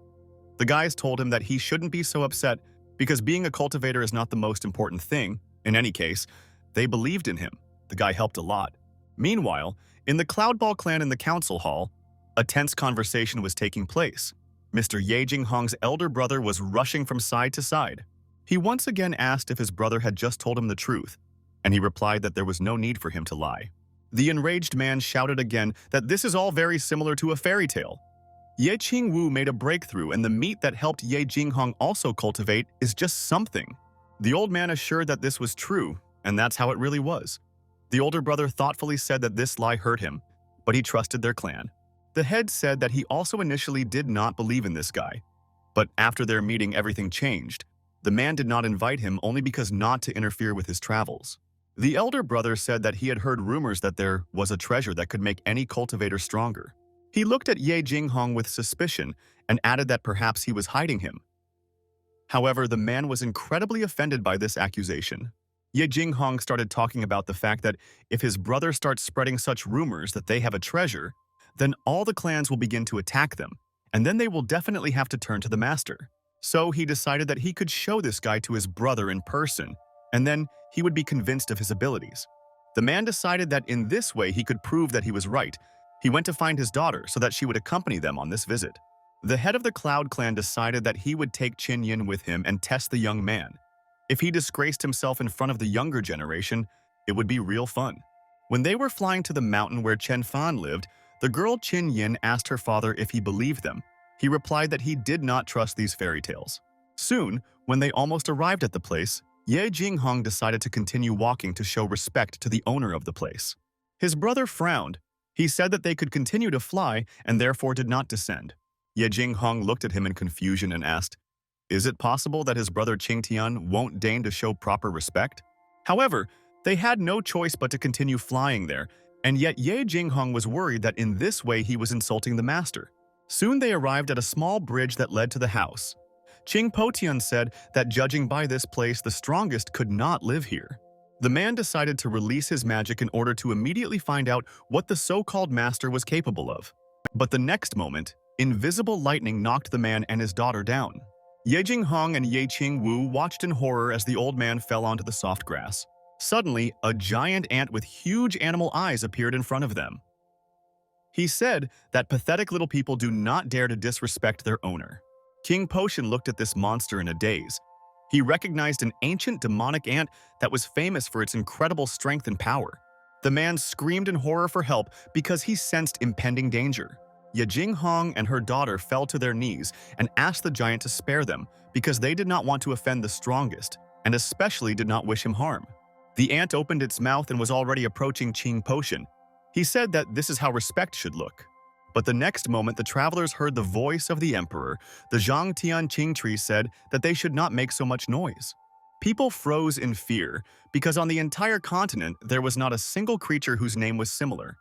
The guys told him that he shouldn't be so upset because being a cultivator is not the most important thing. In any case, they believed in him. The guy helped a lot. Meanwhile, in the Cloudball clan in the council hall, a tense conversation was taking place. Mr. Ye Qing Wu's elder brother was rushing from side to side. He once again asked if his brother had just told him the truth, and he replied that there was no need for him to lie. The enraged man shouted again that this is all very similar to a fairy tale. Ye Qing Wu made a breakthrough, and the meat that helped Ye Qing Wu also cultivate is just something. The old man assured that this was true, and that's how it really was. The older brother thoughtfully said that this lie hurt him, but he trusted their clan. The head said that he also initially did not believe in this guy, but after their meeting everything changed. The man did not invite him only because not to interfere with his travels. The elder brother said that he had heard rumors that there was a treasure that could make any cultivator stronger. He looked at Ye Qing Wu with suspicion and added that perhaps he was hiding him. However, the man was incredibly offended by this accusation. Ye Qing Wu started talking about the fact that if his brother starts spreading such rumors that they have a treasure, then all the clans will begin to attack them, and then they will definitely have to turn to the master. So he decided that he could show this guy to his brother in person, and then he would be convinced of his abilities. The man decided that in this way he could prove that he was right. He went to find his daughter so that she would accompany them on this visit. The head of the Cloud clan decided that he would take Qin Yin with him and test the young man. If he disgraced himself in front of the younger generation, it would be real fun. When they were flying to the mountain where Chen Fan lived, the girl Qin Yin asked her father if he believed them. He replied that he did not trust these fairy tales. Soon, when they almost arrived at the place, Ye Qing Wu decided to continue walking to show respect to the owner of the place. His brother frowned. He said that they could continue to fly and therefore did not descend. Ye Qing Wu looked at him in confusion and asked, "Is it possible that his brother Qing Tian won't deign to show proper respect?" However, they had no choice but to continue flying there, and yet Ye Qing Wu was worried that in this way he was insulting the master. Soon they arrived at a small bridge that led to the house. Qing Potian said that judging by this place, the strongest could not live here. The man decided to release his magic in order to immediately find out what the so-called master was capable of. But the next moment, invisible lightning knocked the man and his daughter down. Ye Qing Wu and Ye Qing Wu watched in horror as the old man fell onto the soft grass. Suddenly, a giant ant with huge animal eyes appeared in front of them. He said that pathetic little people do not dare to disrespect their owner. King Potion looked at this monster in a daze. He recognized an ancient demonic ant that was famous for its incredible strength and power. The man screamed in horror for help because he sensed impending danger. Ye Qing Wu and her daughter fell to their knees and asked the giant to spare them because they did not want to offend the strongest, and especially did not wish him harm. The ant opened its mouth and was already approaching Qing Potion. He said that this is how respect should look. But the next moment, the travelers heard the voice of the emperor. The Zhangtian Qing tree said that they should not make so much noise. People froze in fear because on the entire continent there was not a single creature whose name was similar.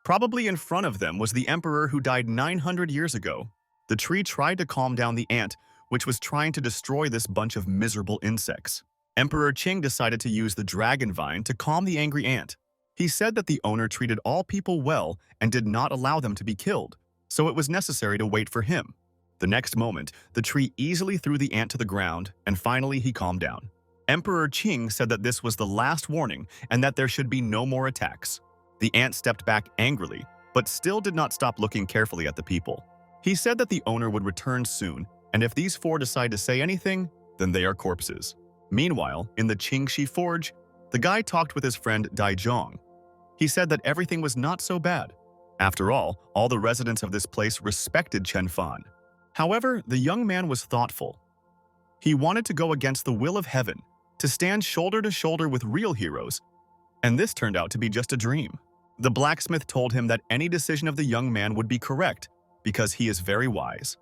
Probably in front of them was the emperor who died 900 years ago. The tree tried to calm down the ant, which was trying to destroy this bunch of miserable insects. Emperor Qing decided to use the dragon vine to calm the angry ant. He said that the owner treated all people well and did not allow them to be killed, so it was necessary to wait for him. The next moment, the tree easily threw the ant to the ground, and finally he calmed down. Emperor Qing said that this was the last warning and that there should be no more attacks. The ant stepped back angrily, but still did not stop looking carefully at the people. He said that the owner would return soon, and if these four decide to say anything, then they are corpses. Meanwhile, in the Qingxi Forge, the guy talked with his friend Dai Zhong. He said that everything was not so bad. After all the residents of this place respected Chen Fan. However, the young man was thoughtful. He wanted to go against the will of heaven, to stand shoulder to shoulder with real heroes, and this turned out to be just a dream. The blacksmith told him that any decision of the young man would be correct, because he is very wise.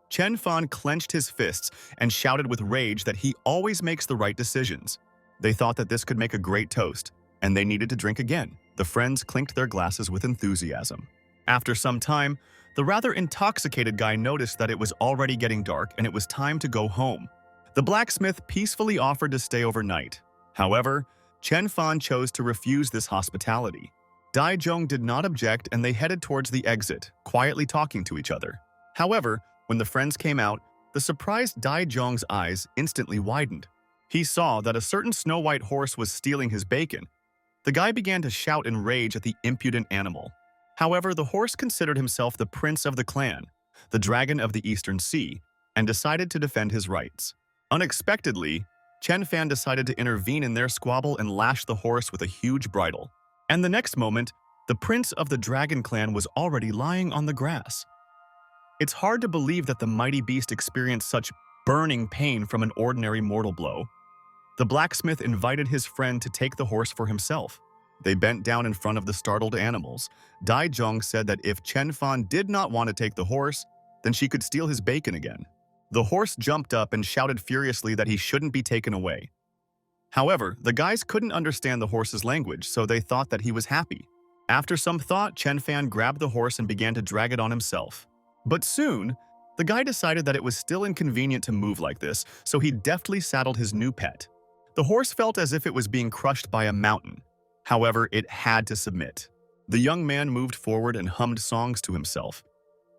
Chen Fan clenched his fists and shouted with rage that he always makes the right decisions. They thought that this could make a great toast, and they needed to drink again. The friends clinked their glasses with enthusiasm. After some time, the rather intoxicated guy noticed that it was already getting dark and it was time to go home. The blacksmith peacefully offered to stay overnight. However, Chen Fan chose to refuse this hospitality. Dai Zhong did not object and they headed towards the exit, quietly talking to each other. However, when the friends came out, the surprised Dai Zhong's eyes instantly widened. He saw that a certain snow-white horse was stealing his bacon. The guy began to shout in rage at the impudent animal. However, the horse considered himself the prince of the clan, the dragon of the Eastern Sea, and decided to defend his rights. Unexpectedly, Chen Fan decided to intervene in their squabble and lash the horse with a huge bridle. And the next moment, the prince of the dragon clan was already lying on the grass. It's hard to believe that the mighty beast experienced such burning pain from an ordinary mortal blow. The blacksmith invited his friend to take the horse for himself. They bent down in front of the startled animals. Dai Zhong said that if Chen Fan did not want to take the horse, then she could steal his bacon again. The horse jumped up and shouted furiously that he shouldn't be taken away. However, the guys couldn't understand the horse's language, so they thought that he was happy. After some thought, Chen Fan grabbed the horse and began to drag it on himself. But soon, the guy decided that it was still inconvenient to move like this, so he deftly saddled his new pet. The horse felt as if it was being crushed by a mountain. However, it had to submit. The young man moved forward and hummed songs to himself.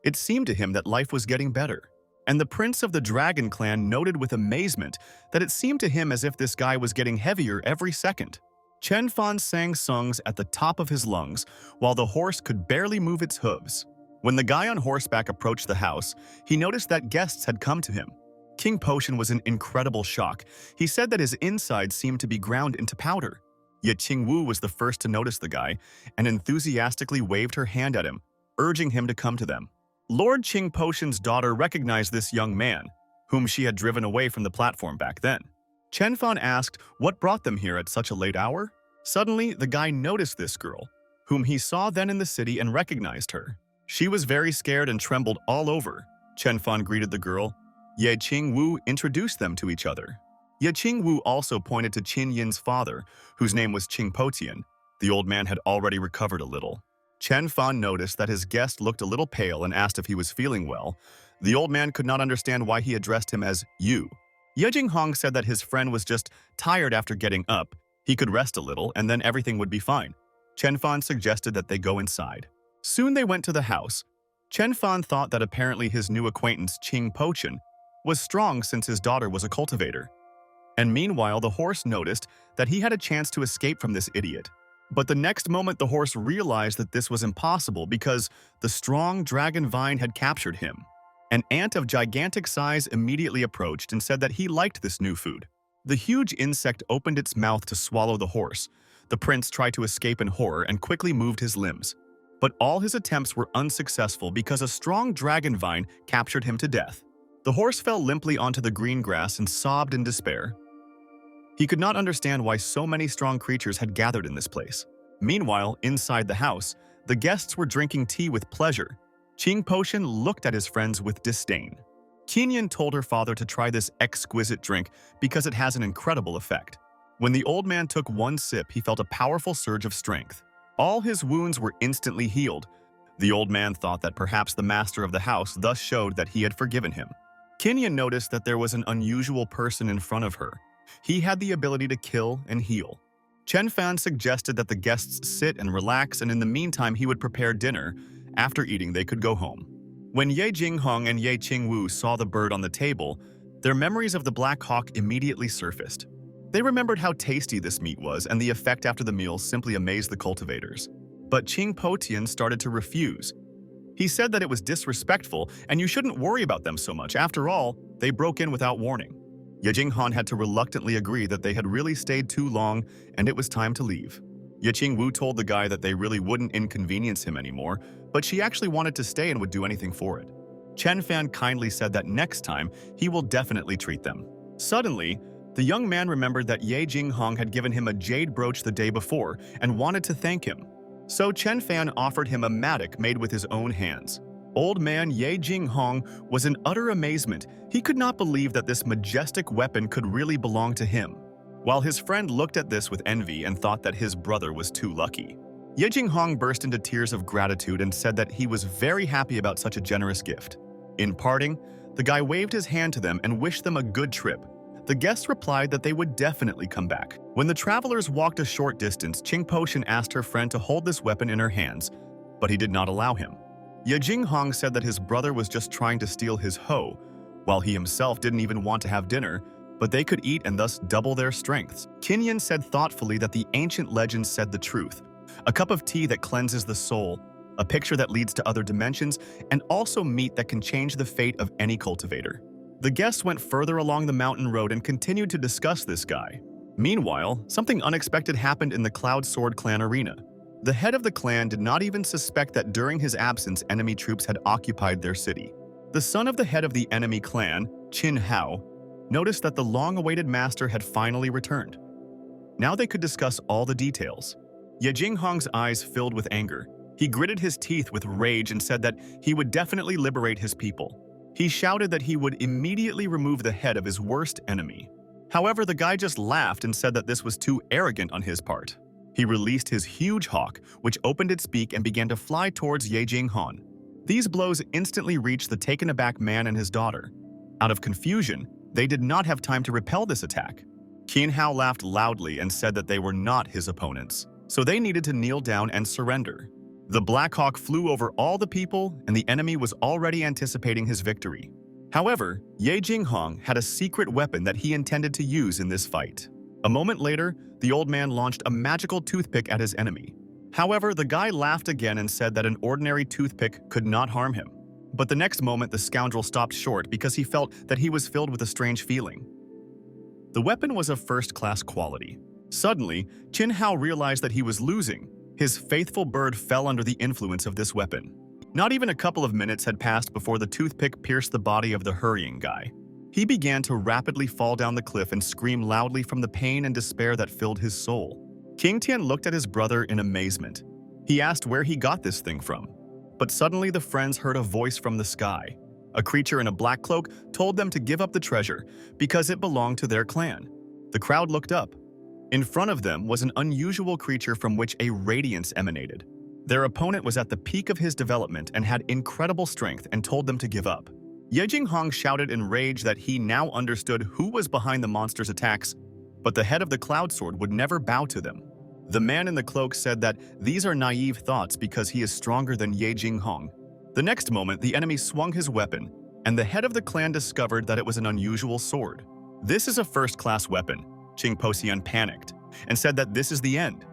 It seemed to him that life was getting better. And the prince of the dragon clan noted with amazement that it seemed to him as if this guy was getting heavier every second. Chen Fan sang songs at the top of his lungs, while the horse could barely move its hooves. When the guy on horseback approached the house, he noticed that guests had come to him. King Potion was in incredible shock. He said that his insides seemed to be ground into powder. Ye Qing Wu was the first to notice the guy and enthusiastically waved her hand at him, urging him to come to them. Lord Qing Potion's daughter recognized this young man, whom she had driven away from the platform back then. Chen Fan asked what brought them here at such a late hour. Suddenly, the guy noticed this girl, whom he saw then in the city and recognized her. She was very scared and trembled all over. Chen Fan greeted the girl. Ye Qing Wu introduced them to each other. Ye Qing Wu also pointed to Qin Yin's father, whose name was Qing Potian. The old man had already recovered a little. Chen Fan noticed that his guest looked a little pale and asked if he was feeling well. The old man could not understand why he addressed him as you. Ye Jinghong said that his friend was just tired after getting up. He could rest a little and then everything would be fine. Chen Fan suggested that they go inside. Soon they went to the house. Chen Fan thought that apparently his new acquaintance Qing Pochen was strong since his daughter was a cultivator. And meanwhile, the horse noticed that he had a chance to escape from this idiot. But the next moment the horse realized that this was impossible because the strong dragon vine had captured him. An ant of gigantic size immediately approached and said that he liked this new food. The huge insect opened its mouth to swallow the horse. The prince tried to escape in horror and quickly moved his limbs. But all his attempts were unsuccessful because a strong dragon vine captured him to death. The horse fell limply onto the green grass and sobbed in despair. He could not understand why so many strong creatures had gathered in this place. Meanwhile, inside the house, the guests were drinking tea with pleasure. Qing Potion looked at his friends with disdain. Qin told her father to try this exquisite drink because it has an incredible effect. When the old man took one sip, he felt a powerful surge of strength. All his wounds were instantly healed. The old man thought that perhaps the master of the house thus showed that he had forgiven him. Qin noticed that there was an unusual person in front of her. He had the ability to kill and heal. Chen Fan suggested that the guests sit and relax, and in the meantime he would prepare dinner. After eating, they could go home. When Ye Qing and Ye Qing Wu saw the bird on the table, their memories of the black hawk immediately surfaced. They remembered how tasty this meat was, and the effect after the meal simply amazed the cultivators. But Qing Potian started to refuse. He said that it was disrespectful, and you shouldn't worry about them so much. After all, they broke in without warning. Ye Qing had to reluctantly agree that they had really stayed too long, and it was time to leave. Ye Qing Wu told the guy that they really wouldn't inconvenience him anymore, but she actually wanted to stay and would do anything for it. Chen Fan kindly said that next time, he will definitely treat them. Suddenly, the young man remembered that Ye Qing had given him a jade brooch the day before and wanted to thank him. So Chen Fan offered him a mattock made with his own hands. Old man Ye Qing was in utter amazement. He could not believe that this majestic weapon could really belong to him, while his friend looked at this with envy and thought that his brother was too lucky. Ye Qing burst into tears of gratitude and said that he was very happy about such a generous gift. In parting, the guy waved his hand to them and wished them a good trip. The guests replied that they would definitely come back. When the travelers walked a short distance, Qing Potian asked her friend to hold this weapon in her hands, but he did not allow him. Ye Qing said that his brother was just trying to steal his hoe, while he himself didn't even want to have dinner, but they could eat and thus double their strengths. Qin said thoughtfully that the ancient legends said the truth. A cup of tea that cleanses the soul, a picture that leads to other dimensions, and also meat that can change the fate of any cultivator. The guests went further along the mountain road and continued to discuss this guy. Meanwhile, something unexpected happened in the Cloud Sword clan arena. The head of the clan did not even suspect that during his absence, enemy troops had occupied their city. The son of the head of the enemy clan, Qin Hao, noticed that the long-awaited master had finally returned. Now they could discuss all the details. Ye Qing's eyes filled with anger. He gritted his teeth with rage and said that he would definitely liberate his people. He shouted that he would immediately remove the head of his worst enemy. However, the guy just laughed and said that this was too arrogant on his part. He released his huge hawk, which opened its beak and began to fly towards Ye Qing. These blows instantly reached the taken-aback man and his daughter. Out of confusion, they did not have time to repel this attack. Qin Hao laughed loudly and said that they were not his opponents, so they needed to kneel down and surrender. The Black Hawk flew over all the people, and the enemy was already anticipating his victory. However, Ye Qing had a secret weapon that he intended to use in this fight. A moment later, the old man launched a magical toothpick at his enemy. However, the guy laughed again and said that an ordinary toothpick could not harm him. But the next moment, the scoundrel stopped short because he felt that he was filled with a strange feeling. The weapon was of first-class quality. Suddenly, Qin Hao realized that he was losing. His faithful bird fell under the influence of this weapon. Not even a couple of minutes had passed before the toothpick pierced the body of the hurrying guy. He began to rapidly fall down the cliff and scream loudly from the pain and despair that filled his soul. King Tian looked at his brother in amazement. He asked where he got this thing from. But suddenly the friends heard a voice from the sky. A creature in a black cloak told them to give up the treasure because it belonged to their clan. The crowd looked up. In front of them was an unusual creature from which a radiance emanated. Their opponent was at the peak of his development and had incredible strength and told them to give up. Ye Qing shouted in rage that he now understood who was behind the monster's attacks, but the head of the Cloud Sword would never bow to them. The man in the cloak said that these are naive thoughts because he is stronger than Ye Qing. The next moment, the enemy swung his weapon, and the head of the clan discovered that it was an unusual sword. This is a first-class weapon. Qing Potian panicked and said that this is the end.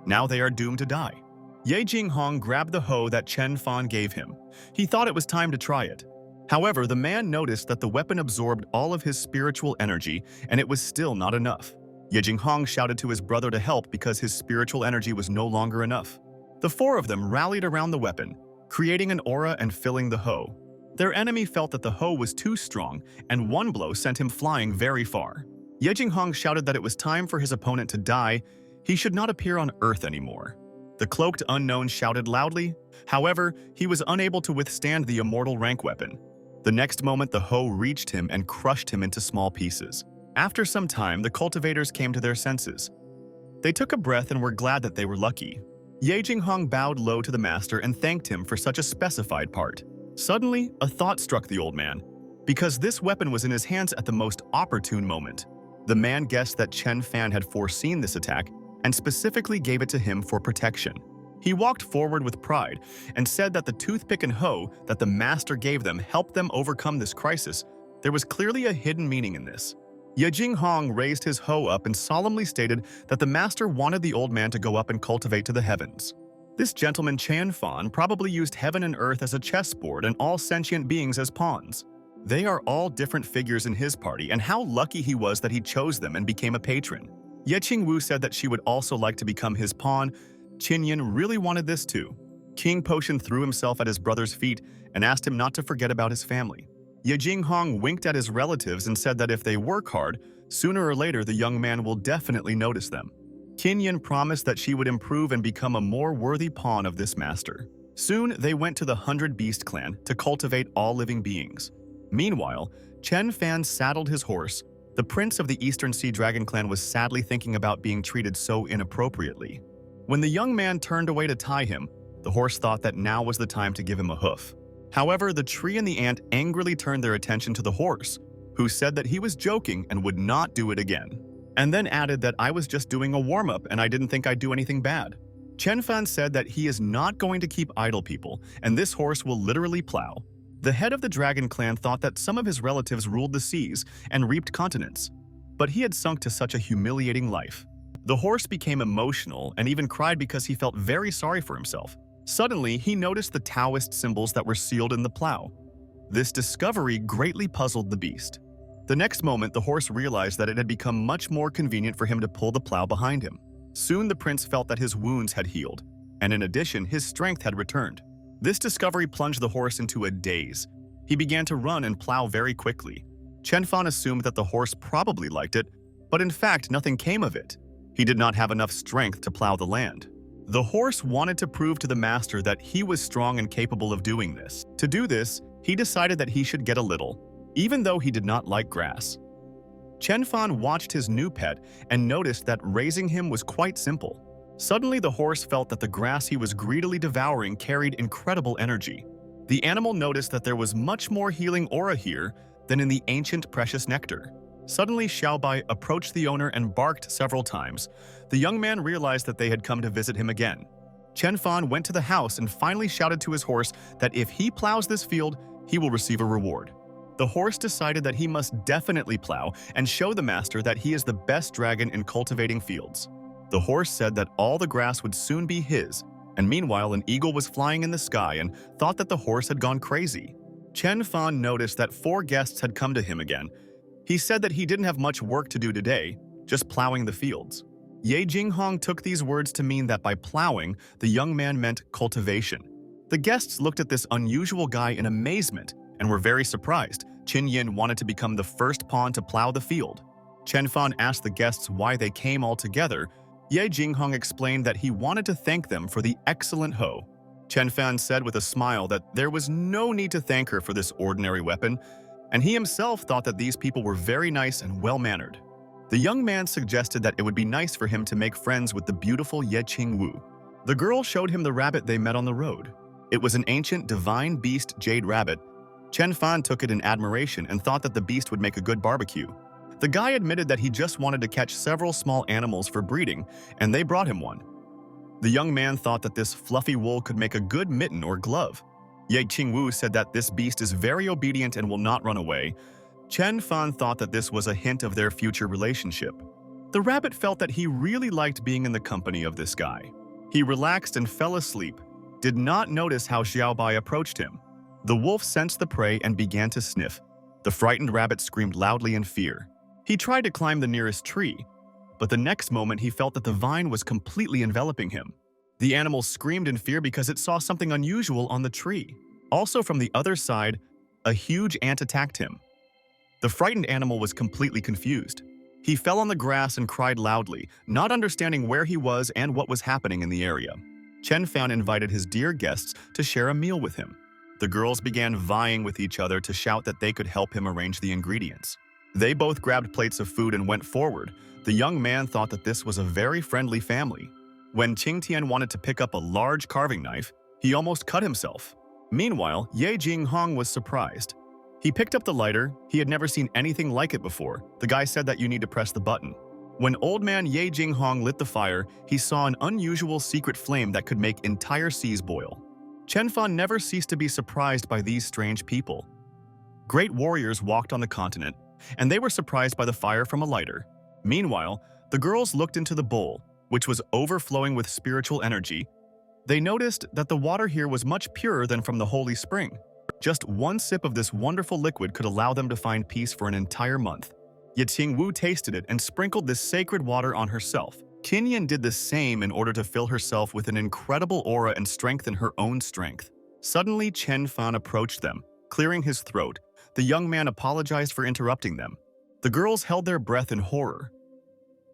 Now they are doomed to die. Ye Qing grabbed the hoe that Chen Fan gave him. He thought it was time to try it. However, the man noticed that the weapon absorbed all of his spiritual energy, and it was still not enough. Ye Qing shouted to his brother to help because his spiritual energy was no longer enough. The four of them rallied around the weapon, creating an aura and filling the hoe. Their enemy felt that the hoe was too strong, and one blow sent him flying very far. Ye Qing shouted that it was time for his opponent to die. He should not appear on Earth anymore. The cloaked unknown shouted loudly. However, he was unable to withstand the immortal rank weapon. The next moment, the hoe reached him and crushed him into small pieces. After some time, the cultivators came to their senses. They took a breath and were glad that they were lucky. Ye Qing bowed low to the master and thanked him for such a specified part. Suddenly, a thought struck the old man. Because this weapon was in his hands at the most opportune moment. The man guessed that Chen Fan had foreseen this attack and specifically gave it to him for protection. He walked forward with pride and said that the toothpick and hoe that the master gave them helped them overcome this crisis. There was clearly a hidden meaning in this. Ye Qing raised his hoe up and solemnly stated that the master wanted the old man to go up and cultivate to the heavens. This gentleman Chen Fan probably used heaven and earth as a chessboard and all sentient beings as pawns. They are all different figures in his party, and how lucky he was that he chose them and became a patron. Ye Qing Wu said that she would also like to become his pawn. Qin Yin really wanted this too. King Potion threw himself at his brother's feet and asked him not to forget about his family. Ye Qing winked at his relatives and said that if they work hard, sooner or later the young man will definitely notice them. Qin Yin promised that she would improve and become a more worthy pawn of this master. Soon they went to the 100 Beast clan to cultivate all living beings. Meanwhile, Chen Fan saddled his horse. The prince of the Eastern Sea Dragon clan was sadly thinking about being treated so inappropriately. When the young man turned away to tie him, the horse thought that now was the time to give him a hoof. However, the tree and the ant angrily turned their attention to the horse, who said that he was joking and would not do it again, and then added that I was just doing a warm-up and I didn't think I'd do anything bad. Chen Fan said that he is not going to keep idle people, and this horse will literally plow. The head of the dragon clan thought that some of his relatives ruled the seas and reaped continents, but he had sunk to such a humiliating life. The horse became emotional and even cried because he felt very sorry for himself. Suddenly, he noticed the Taoist symbols that were sealed in the plow. This discovery greatly puzzled the beast. The next moment, the horse realized that it had become much more convenient for him to pull the plow behind him. Soon, the prince felt that his wounds had healed, and in addition, his strength had returned. This discovery plunged the horse into a daze. He began to run and plow very quickly. Chen Fan assumed that the horse probably liked it, but in fact, nothing came of it. He did not have enough strength to plow the land. The horse wanted to prove to the master that he was strong and capable of doing this. To do this, he decided that he should get a little, even though he did not like grass. Chen Fan watched his new pet and noticed that raising him was quite simple. Suddenly, the horse felt that the grass he was greedily devouring carried incredible energy. The animal noticed that there was much more healing aura here than in the ancient precious nectar. Suddenly, Xiaobai approached the owner and barked several times. The young man realized that they had come to visit him again. Chen Fan went to the house and finally shouted to his horse that if he plows this field, he will receive a reward. The horse decided that he must definitely plow and show the master that he is the best dragon in cultivating fields. The horse said that all the grass would soon be his, and meanwhile an eagle was flying in the sky and thought that the horse had gone crazy. Chen Fan noticed that 4 guests had come to him again. He said that he didn't have much work to do today, just plowing the fields. Ye Qing took these words to mean that by plowing, the young man meant cultivation. The guests looked at this unusual guy in amazement and were very surprised. Qin Yin wanted to become the first pawn to plow the field. Chen Fan asked the guests why they came all together. Ye Qing explained that he wanted to thank them for the excellent hoe. Chen Fan said with a smile that there was no need to thank her for this ordinary weapon, and he himself thought that these people were very nice and well-mannered. The young man suggested that it would be nice for him to make friends with the beautiful Ye Qing Wu. The girl showed him the rabbit they met on the road. It was an ancient divine beast jade rabbit. Chen Fan took it in admiration and thought that the beast would make a good barbecue. The guy admitted that he just wanted to catch several small animals for breeding, and they brought him one. The young man thought that this fluffy wool could make a good mitten or glove. Ye Qing Wu said that this beast is very obedient and will not run away. Chen Fan thought that this was a hint of their future relationship. The rabbit felt that he really liked being in the company of this guy. He relaxed and fell asleep, did not notice how Xiaobai approached him. The wolf sensed the prey and began to sniff. The frightened rabbit screamed loudly in fear. He tried to climb the nearest tree, but the next moment he felt that the vine was completely enveloping him. The animal screamed in fear because it saw something unusual on the tree. Also from the other side, a huge ant attacked him. The frightened animal was completely confused. He fell on the grass and cried loudly, not understanding where he was and what was happening in the area. Chen Fan invited his dear guests to share a meal with him. The girls began vying with each other to shout that they could help him arrange the ingredients. They both grabbed plates of food and went forward. The young man thought that this was a very friendly family. When Qingtian wanted to pick up a large carving knife, he almost cut himself. Meanwhile, Ye Qing was surprised. He picked up the lighter. He had never seen anything like it before. The guy said that you need to press the button. When old man Ye Qing lit the fire, he saw an unusual secret flame that could make entire seas boil. Chen Fan never ceased to be surprised by these strange people. Great warriors walked on the continent, and they were surprised by the fire from a lighter. Meanwhile, the girls looked into the bowl, which was overflowing with spiritual energy. They noticed that the water here was much purer than from the holy spring. Just one sip of this wonderful liquid could allow them to find peace for an entire month. Ye Qing Wu tasted it and sprinkled this sacred water on herself. Qin Yin did the same in order to fill herself with an incredible aura and strengthen her own strength. Suddenly, Chen Fan approached them, clearing his throat. The young man apologized for interrupting them. The girls held their breath in horror.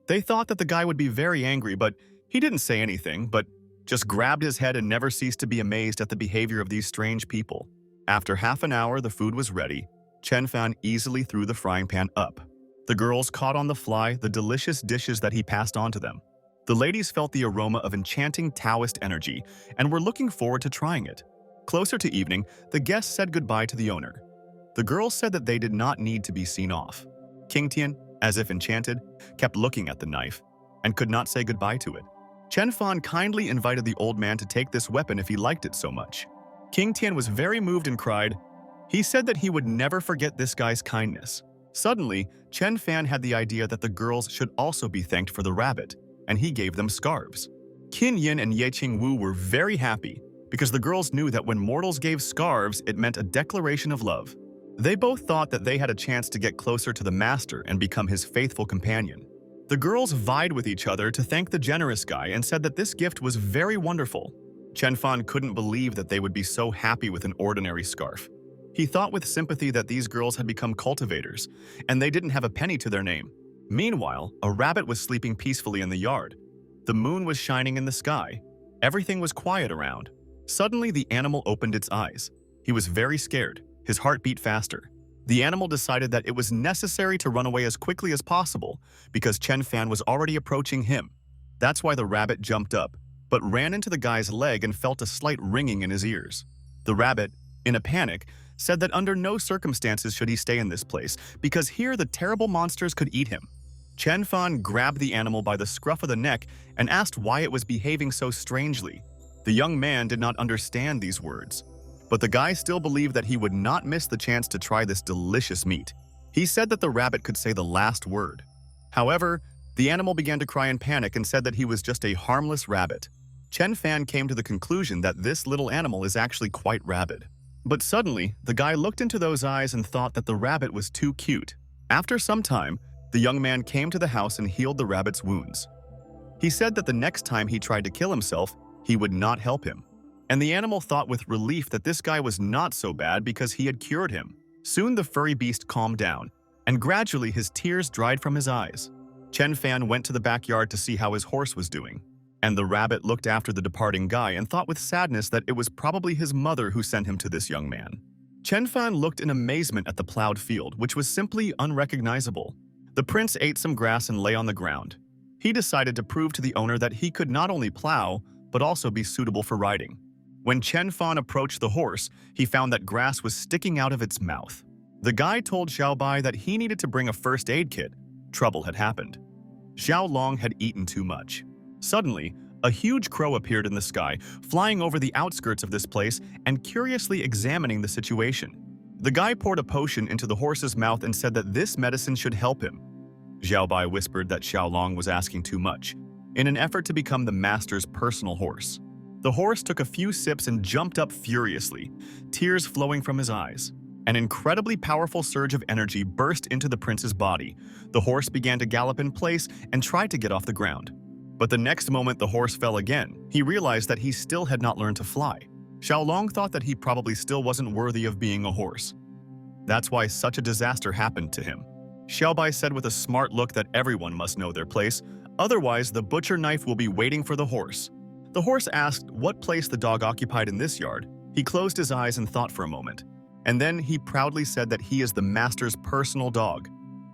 They thought that the guy would be very angry, but he didn't say anything, but just grabbed his head and never ceased to be amazed at the behavior of these strange people. After half an hour, the food was ready. Chen Fan easily threw the frying pan up. The girls caught on the fly the delicious dishes that he passed on to them. The ladies felt the aroma of enchanting Taoist energy and were looking forward to trying it. Closer to evening, the guests said goodbye to the owner. The girls said that they did not need to be seen off. Qingtian, as if enchanted, kept looking at the knife and could not say goodbye to it. Chen Fan kindly invited the old man to take this weapon if he liked it so much. Qingtian was very moved and cried. He said that he would never forget this guy's kindness. Suddenly, Chen Fan had the idea that the girls should also be thanked for the rabbit, and he gave them scarves. Qin Yin and Ye Qing Wu were very happy because the girls knew that when mortals gave scarves, it meant a declaration of love. They both thought that they had a chance to get closer to the master and become his faithful companion. The girls vied with each other to thank the generous guy and said that this gift was very wonderful. Chen Fan couldn't believe that they would be so happy with an ordinary scarf. He thought with sympathy that these girls had become cultivators, and they didn't have a penny to their name. Meanwhile, a rabbit was sleeping peacefully in the yard. The moon was shining in the sky. Everything was quiet around. Suddenly, the animal opened its eyes. He was very scared. His heart beat faster. The animal decided that it was necessary to run away as quickly as possible because Chen Fan was already approaching him. That's why the rabbit jumped up, but ran into the guy's leg and felt a slight ringing in his ears. The rabbit, in a panic, said that under no circumstances should he stay in this place because here the terrible monsters could eat him. Chen Fan grabbed the animal by the scruff of the neck and asked why it was behaving so strangely. The young man did not understand these words, but the guy still believed that he would not miss the chance to try this delicious meat. He said that the rabbit could say the last word. However, the animal began to cry in panic and said that he was just a harmless rabbit. Chen Fan came to the conclusion that this little animal is actually quite rabid. But suddenly, the guy looked into those eyes and thought that the rabbit was too cute. After some time, the young man came to the house and healed the rabbit's wounds. He said that the next time he tried to kill himself, he would not help him. And the animal thought with relief that this guy was not so bad because he had cured him. Soon the furry beast calmed down, and gradually his tears dried from his eyes. Chen Fan went to the backyard to see how his horse was doing. And the rabbit looked after the departing guy and thought with sadness that it was probably his mother who sent him to this young man. Chen Fan looked in amazement at the plowed field, which was simply unrecognizable. The prince ate some grass and lay on the ground. He decided to prove to the owner that he could not only plow, but also be suitable for riding. When Chen Fan approached the horse, he found that grass was sticking out of its mouth. The guy told Xiao Bai that he needed to bring a first aid kit. Trouble had happened. Xiao Long had eaten too much. Suddenly, a huge crow appeared in the sky, flying over the outskirts of this place and curiously examining the situation. The guy poured a potion into the horse's mouth and said that this medicine should help him. Xiao Bai whispered that Xiao Long was asking too much, in an effort to become the master's personal horse. The horse took a few sips and jumped up furiously, tears flowing from his eyes. An incredibly powerful surge of energy burst into the prince's body. The horse began to gallop in place and tried to get off the ground. But the next moment the horse fell again. He realized that he still had not learned to fly. Xiao Long thought that he probably still wasn't worthy of being a horse. That's why such a disaster happened to him. Xiao Bai said with a smart look that everyone must know their place, otherwise the butcher knife will be waiting for the horse. The horse asked what place the dog occupied in this yard. He closed his eyes and thought for a moment, and then he proudly said that he is the master's personal dog.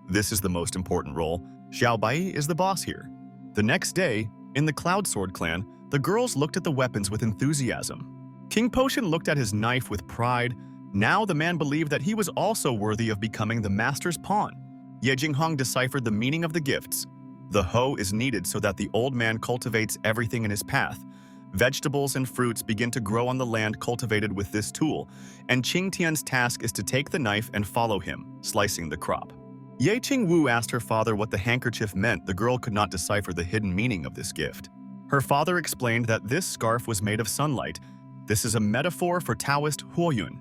This is the most important role. Xiao Bai is the boss here. The next day, in the Cloud Sword clan, the girls looked at the weapons with enthusiasm. King Potion looked at his knife with pride. Now the man believed that he was also worthy of becoming the master's pawn. Ye Jinghong deciphered the meaning of the gifts. The hoe is needed so that the old man cultivates everything in his path. Vegetables and fruits begin to grow on the land cultivated with this tool, and Qing Tian's task is to take the knife and follow him, slicing the crop. Ye Qing Wu asked her father what the handkerchief meant. The girl could not decipher the hidden meaning of this gift. Her father explained that this scarf was made of sunlight. This is a metaphor for Taoist Huoyun.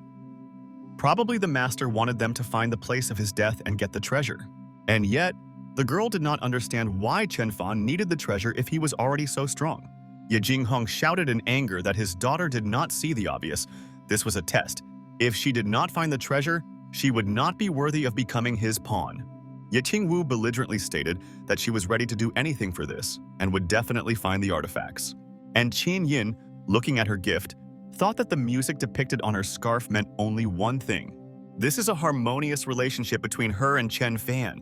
Probably the master wanted them to find the place of his death and get the treasure. And yet, the girl did not understand why Chen Fan needed the treasure if he was already so strong. Ye Jinghong shouted in anger that his daughter did not see the obvious. This was a test. If she did not find the treasure, she would not be worthy of becoming his pawn. Ye Qing Wu belligerently stated that she was ready to do anything for this and would definitely find the artifacts. And Qin Yin, looking at her gift, thought that the music depicted on her scarf meant only one thing. This is a harmonious relationship between her and Chen Fan.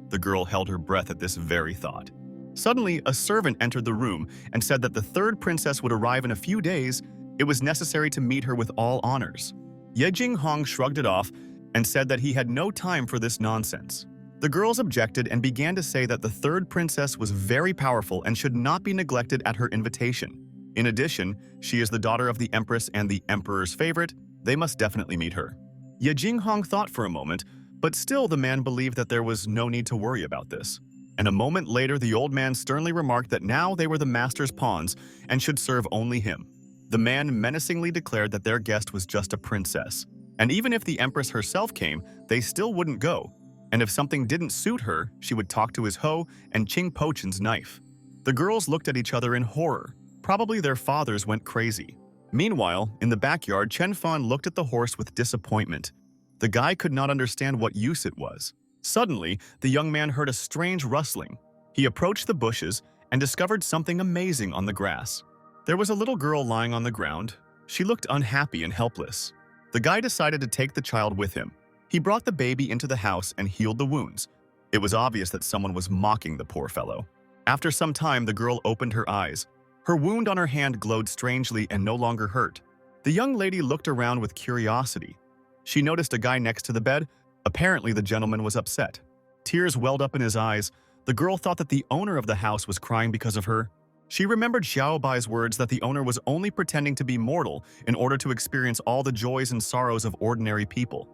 The girl held her breath at this very thought. Suddenly, a servant entered the room and said that the third princess would arrive in a few days. It was necessary to meet her with all honors. Ye Jinghong shrugged it off and said that he had no time for this nonsense. The girls objected and began to say that the third princess was very powerful and should not be neglected at her invitation. In addition, she is the daughter of the empress and the emperor's favorite. They must definitely meet her. Ye Jinghong thought for a moment, but still the man believed that there was no need to worry about this. And a moment later, the old man sternly remarked that now they were the master's pawns and should serve only him. The man menacingly declared that their guest was just a princess. And even if the empress herself came, they still wouldn't go. And if something didn't suit her, she would talk to his hoe and Qing Pochen's knife. The girls looked at each other in horror. Probably their fathers went crazy. Meanwhile, in the backyard, Chen Fan looked at the horse with disappointment. The guy could not understand what use it was. Suddenly, the young man heard a strange rustling. He approached the bushes and discovered something amazing on the grass. There was a little girl lying on the ground. She looked unhappy and helpless. The guy decided to take the child with him. He brought the baby into the house and healed the wounds. It was obvious that someone was mocking the poor fellow. After some time, the girl opened her eyes. Her wound on her hand glowed strangely and no longer hurt. The young lady looked around with curiosity. She noticed a guy next to the bed. Apparently, the gentleman was upset. Tears welled up in his eyes. The girl thought that the owner of the house was crying because of her. She remembered Xiao Bai's words that the owner was only pretending to be mortal in order to experience all the joys and sorrows of ordinary people.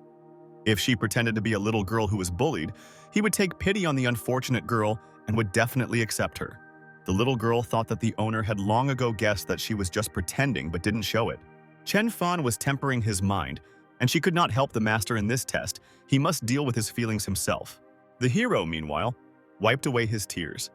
If she pretended to be a little girl who was bullied, he would take pity on the unfortunate girl and would definitely accept her. The little girl thought that the owner had long ago guessed that she was just pretending but didn't show it. Chen Fan was tempering his mind, and she could not help the master in this test. He must deal with his feelings himself. The hero, meanwhile, wiped away his tears.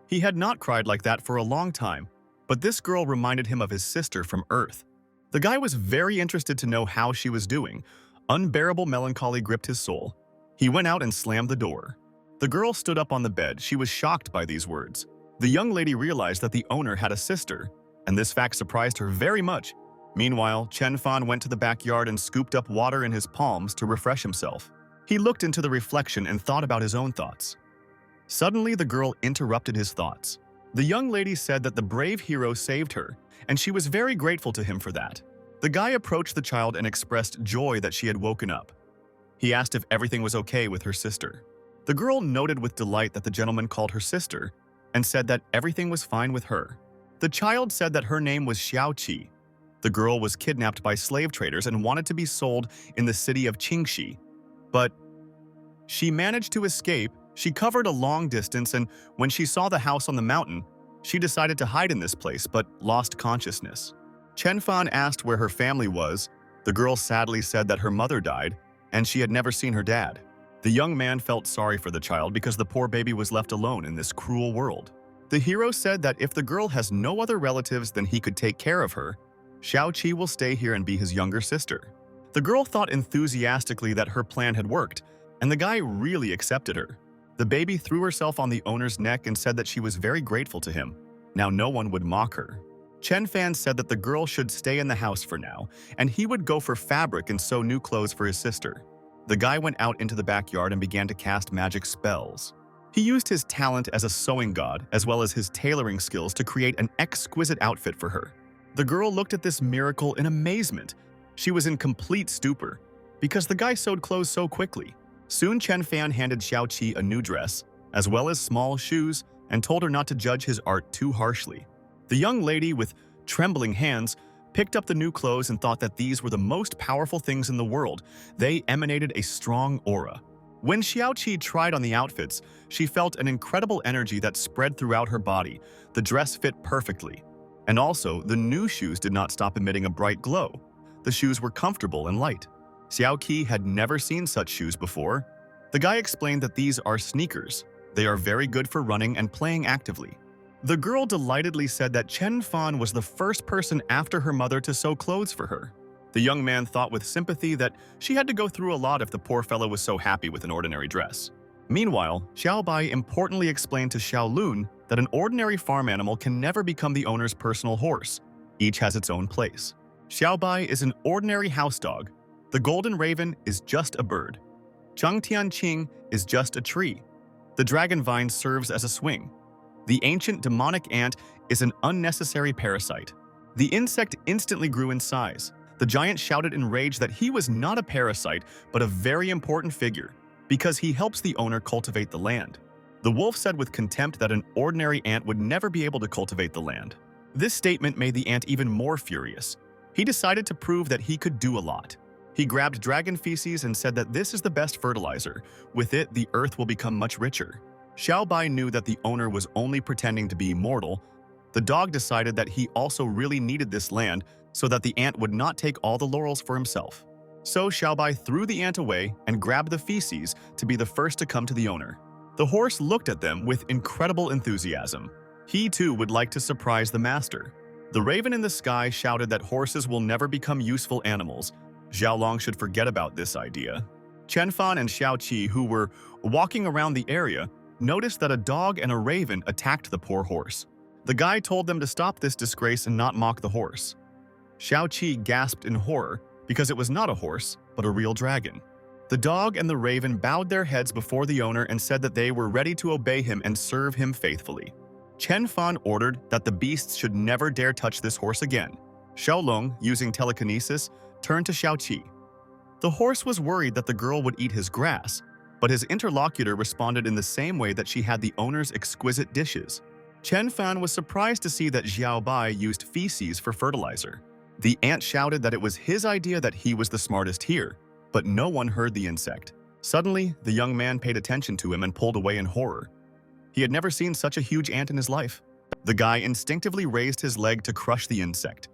He had not cried like that for a long time, but this girl reminded him of his sister from Earth. The guy was very interested to know how she was doing. Unbearable melancholy gripped his soul. He went out and slammed the door. The girl stood up on the bed. She was shocked by these words. The young lady realized that the owner had a sister, and this fact surprised her very much. Meanwhile, Chen Fan went to the backyard and scooped up water in his palms to refresh himself. He looked into the reflection and thought about his own thoughts. Suddenly, the girl interrupted his thoughts. The young lady said that the brave hero saved her, and she was very grateful to him for that. The guy approached the child and expressed joy that she had woken up. He asked if everything was okay with her sister. The girl noted with delight that the gentleman called her sister and said that everything was fine with her. The child said that her name was Xiao Qi. The girl was kidnapped by slave traders and wanted to be sold in the city of Qingxi. But she managed to escape. She covered a long distance, and when she saw the house on the mountain, she decided to hide in this place but lost consciousness. Chen Fan asked where her family was. The girl sadly said that her mother died, and she had never seen her dad. The young man felt sorry for the child because the poor baby was left alone in this cruel world. The hero said that if the girl has no other relatives, then he could take care of her. Xiao Qi will stay here and be his younger sister. The girl thought enthusiastically that her plan had worked, and the guy really accepted her. The baby threw herself on the owner's neck and said that she was very grateful to him. Now no one would mock her. Chen Fan said that the girl should stay in the house for now, and he would go for fabric and sew new clothes for his sister. The guy went out into the backyard and began to cast magic spells. He used his talent as a sewing god, as well as his tailoring skills, to create an exquisite outfit for her. The girl looked at this miracle in amazement. She was in complete stupor, because the guy sewed clothes so quickly. Soon Chen Fan handed Xiaoqi a new dress, as well as small shoes, and told her not to judge his art too harshly. The young lady, with trembling hands, picked up the new clothes and thought that these were the most powerful things in the world. They emanated a strong aura. When Xiaoqi tried on the outfits, she felt an incredible energy that spread throughout her body. The dress fit perfectly. And also, the new shoes did not stop emitting a bright glow. The shoes were comfortable and light. Xiaoqi had never seen such shoes before. The guy explained that these are sneakers. They are very good for running and playing actively. The girl delightedly said that Chen Fan was the first person after her mother to sew clothes for her. The young man thought with sympathy that she had to go through a lot if the poor fellow was so happy with an ordinary dress. Meanwhile, Xiaobai importantly explained to Xiaolun that an ordinary farm animal can never become the owner's personal horse. Each has its own place. Xiaobai is an ordinary house dog. The golden raven is just a bird. Zhangtianqing is just a tree. The dragon vine serves as a swing. The ancient demonic ant is an unnecessary parasite. The insect instantly grew in size. The giant shouted in rage that he was not a parasite, but a very important figure, because he helps the owner cultivate the land. The wolf said with contempt that an ordinary ant would never be able to cultivate the land. This statement made the ant even more furious. He decided to prove that he could do a lot. He grabbed dragon feces and said that this is the best fertilizer. With it, the earth will become much richer. Xiaobai knew that the owner was only pretending to be mortal. The dog decided that he also really needed this land so that the ant would not take all the laurels for himself. So Xiaobai threw the ant away and grabbed the feces to be the first to come to the owner. The horse looked at them with incredible enthusiasm. He too would like to surprise the master. The raven in the sky shouted that horses will never become useful animals. Xiaolong should forget about this idea. Chen Fan and Xiaoqi, who were walking around the area, noticed that a dog and a raven attacked the poor horse. The guy told them to stop this disgrace and not mock the horse. Xiaoqi gasped in horror because it was not a horse, but a real dragon. The dog and the raven bowed their heads before the owner and said that they were ready to obey him and serve him faithfully. Chen Fan ordered that the beasts should never dare touch this horse again. Xiaolong, using telekinesis, turned to Xiaoqi. The horse was worried that the girl would eat his grass, but his interlocutor responded in the same way that she had the owner's exquisite dishes. Chen Fan was surprised to see that Xiaobai used feces for fertilizer. The ant shouted that it was his idea that he was the smartest here, but no one heard the insect. Suddenly, the young man paid attention to him and pulled away in horror. He had never seen such a huge ant in his life. The guy instinctively raised his leg to crush the insect.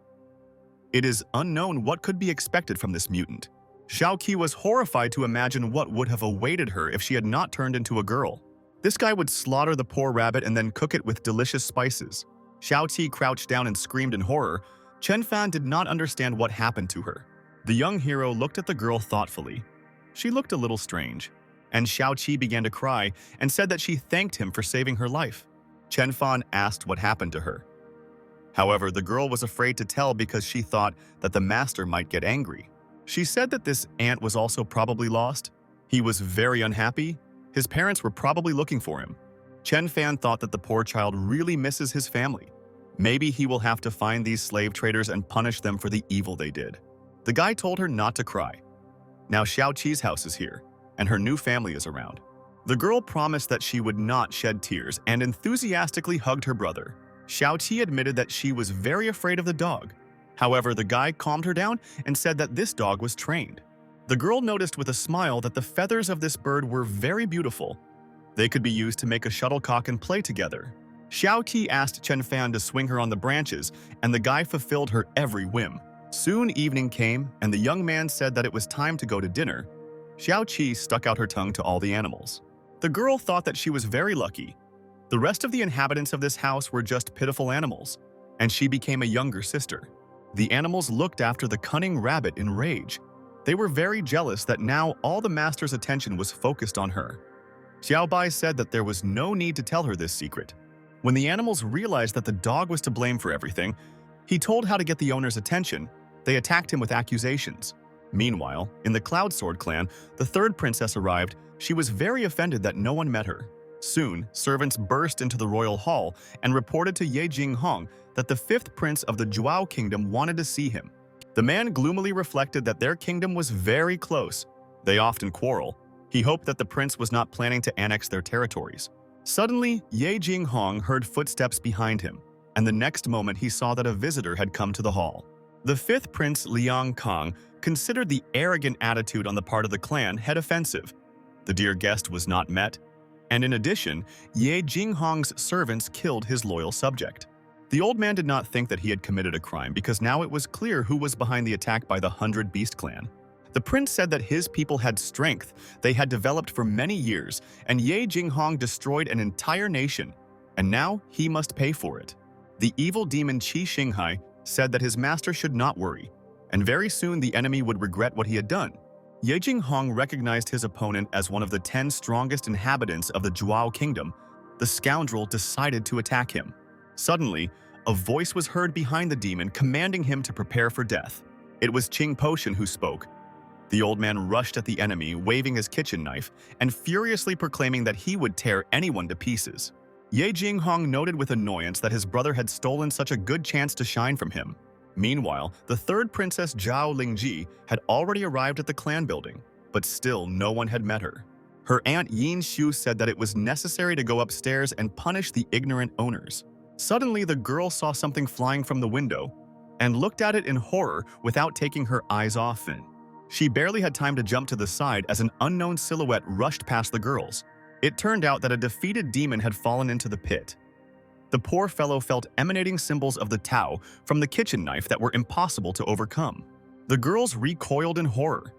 It is unknown what could be expected from this mutant. Xiaoqi was horrified to imagine what would have awaited her if she had not turned into a girl. This guy would slaughter the poor rabbit and then cook it with delicious spices. Xiaoqi crouched down and screamed in horror. Chen Fan did not understand what happened to her. The young hero looked at the girl thoughtfully. She looked a little strange, and Xiaoqi began to cry and said that she thanked him for saving her life. Chen Fan asked what happened to her. However, the girl was afraid to tell because she thought that the master might get angry. She said that this ant was also probably lost. He was very unhappy. His parents were probably looking for him. Chen Fan thought that the poor child really misses his family. Maybe he will have to find these slave traders and punish them for the evil they did. The guy told her not to cry. Now Xiaoqi's house is here, and her new family is around. The girl promised that she would not shed tears and enthusiastically hugged her brother. Xiaoqi admitted that she was very afraid of the dog. However, the guy calmed her down and said that this dog was trained. The girl noticed with a smile that the feathers of this bird were very beautiful. They could be used to make a shuttlecock and play together. Xiaoqi asked Chen Fan to swing her on the branches, and the guy fulfilled her every whim. Soon evening came, and the young man said that it was time to go to dinner. Xiaoqi stuck out her tongue to all the animals. The girl thought that she was very lucky. The rest of the inhabitants of this house were just pitiful animals, and she became a younger sister. The animals looked after the cunning rabbit in rage. They were very jealous that now all the master's attention was focused on her. Xiaobai said that there was no need to tell her this secret. When the animals realized that the dog was to blame for everything, He told how to get the owner's attention. They attacked him with accusations. Meanwhile, in the Cloud Sword clan, the third princess arrived. She was very offended that no one met her. Soon, servants burst into the royal hall and reported to Ye Qing Wu that the fifth prince of the Zhuao kingdom wanted to see him. The man gloomily reflected that their kingdom was very close. They often quarrel. He hoped that the prince was not planning to annex their territories. Suddenly, Ye Qing Wu heard footsteps behind him, and the next moment he saw that a visitor had come to the hall. The fifth prince, Liang Kong, considered the arrogant attitude on the part of the clan head offensive. The dear guest was not met, and in addition, Ye Qing Wu's servants killed his loyal subject. The old man did not think that he had committed a crime because now it was clear who was behind the attack by the 100 Beast clan. The prince said that his people had strength they had developed for many years, and Ye Qing Wu destroyed an entire nation, and now he must pay for it. The evil demon Qi Xinghai said that his master should not worry, and very soon the enemy would regret what he had done. Ye Qing Wu recognized his opponent as one of the 10 strongest inhabitants of the Zhuao kingdom. The scoundrel decided to attack him. Suddenly, a voice was heard behind the demon commanding him to prepare for death. It was Qing Potion who spoke. The old man rushed at the enemy, waving his kitchen knife and furiously proclaiming that he would tear anyone to pieces. Ye Qing Wu noted with annoyance that his brother had stolen such a good chance to shine from him. Meanwhile, the third princess Zhao Lingji had already arrived at the clan building, but still no one had met her. Her aunt Yin Shu said that it was necessary to go upstairs and punish the ignorant owners. Suddenly, the girl saw something flying from the window and looked at it in horror without taking her eyes off it. She barely had time to jump to the side as an unknown silhouette rushed past the girls. It turned out that a defeated demon had fallen into the pit. The poor fellow felt emanating symbols of the Tao from the kitchen knife that were impossible to overcome. The girls recoiled in horror.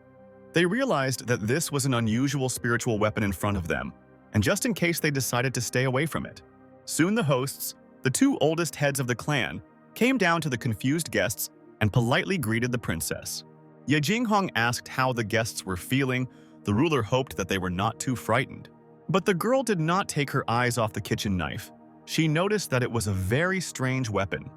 They realized that this was an unusual spiritual weapon in front of them, and just in case they decided to stay away from it. Soon the hosts, the 2 oldest heads of the clan, came down to the confused guests and politely greeted the princess. Ye Qing Wu asked how the guests were feeling. The ruler hoped that they were not too frightened. But the girl did not take her eyes off the kitchen knife. She noticed that it was a very strange weapon.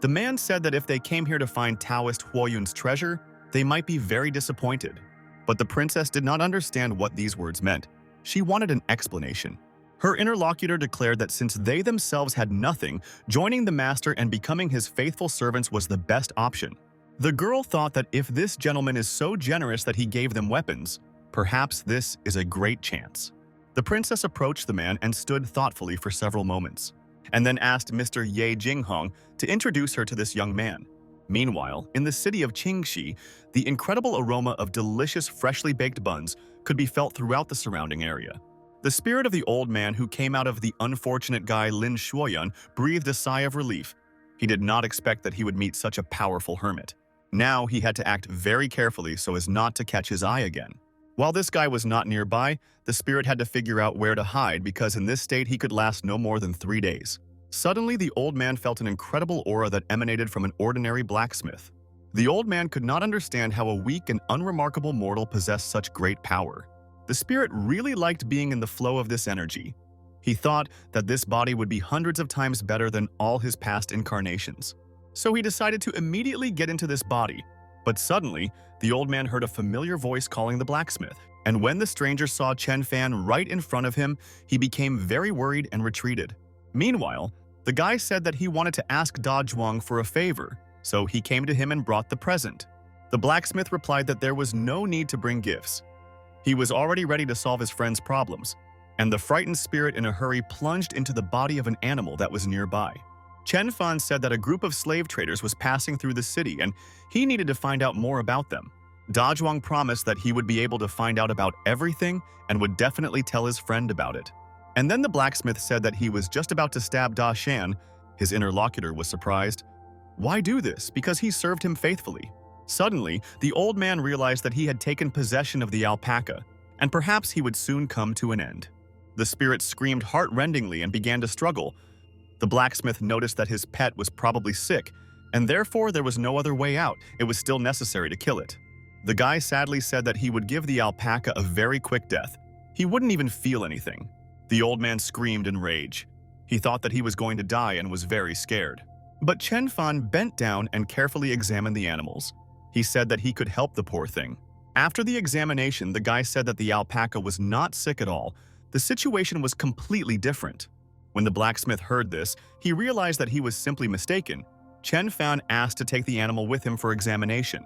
The man said that if they came here to find Taoist Huoyun's treasure, they might be very disappointed. But the princess did not understand what these words meant. She wanted an explanation. Her interlocutor declared that since they themselves had nothing, joining the master and becoming his faithful servants was the best option. The girl thought that if this gentleman is so generous that he gave them weapons, perhaps this is a great chance. The princess approached the man and stood thoughtfully for several moments, and then asked Mr. Ye Qing Wu to introduce her to this young man. Meanwhile, in the city of Qingxi, the incredible aroma of delicious freshly baked buns could be felt throughout the surrounding area. The spirit of the old man who came out of the unfortunate guy Lin Shuoyun breathed a sigh of relief. He did not expect that he would meet such a powerful hermit. Now he had to act very carefully so as not to catch his eye again. While this guy was not nearby, the spirit had to figure out where to hide because in this state he could last no more than 3 days. Suddenly, the old man felt an incredible aura that emanated from an ordinary blacksmith. The old man could not understand how a weak and unremarkable mortal possessed such great power. The spirit really liked being in the flow of this energy. He thought that this body would be hundreds of times better than all his past incarnations. So he decided to immediately get into this body. But suddenly, the old man heard a familiar voice calling the blacksmith. And when the stranger saw Chen Fan right in front of him, he became very worried and retreated. Meanwhile, the guy said that he wanted to ask Da Zhuang for a favor, so he came to him and brought the present. The blacksmith replied that there was no need to bring gifts. He was already ready to solve his friend's problems, and the frightened spirit in a hurry plunged into the body of an animal that was nearby. Chen Fan said that a group of slave traders was passing through the city and he needed to find out more about them. Da Zhuang promised that he would be able to find out about everything and would definitely tell his friend about it. And then the blacksmith said that he was just about to stab Da Shan. His interlocutor was surprised. Why do this? Because he served him faithfully. Suddenly, the old man realized that he had taken possession of the alpaca, and perhaps he would soon come to an end. The spirit screamed heart-rendingly and began to struggle. The blacksmith noticed that his pet was probably sick, and therefore there was no other way out. It was still necessary to kill it. The guy sadly said that he would give the alpaca a very quick death. He wouldn't even feel anything. The old man screamed in rage. He thought that he was going to die and was very scared. But Chen Fan bent down and carefully examined the animals. He said that he could help the poor thing. After the examination, the guy said that the alpaca was not sick at all. The situation was completely different. When the blacksmith heard this, he realized that he was simply mistaken. Chen Fan asked to take the animal with him for examination.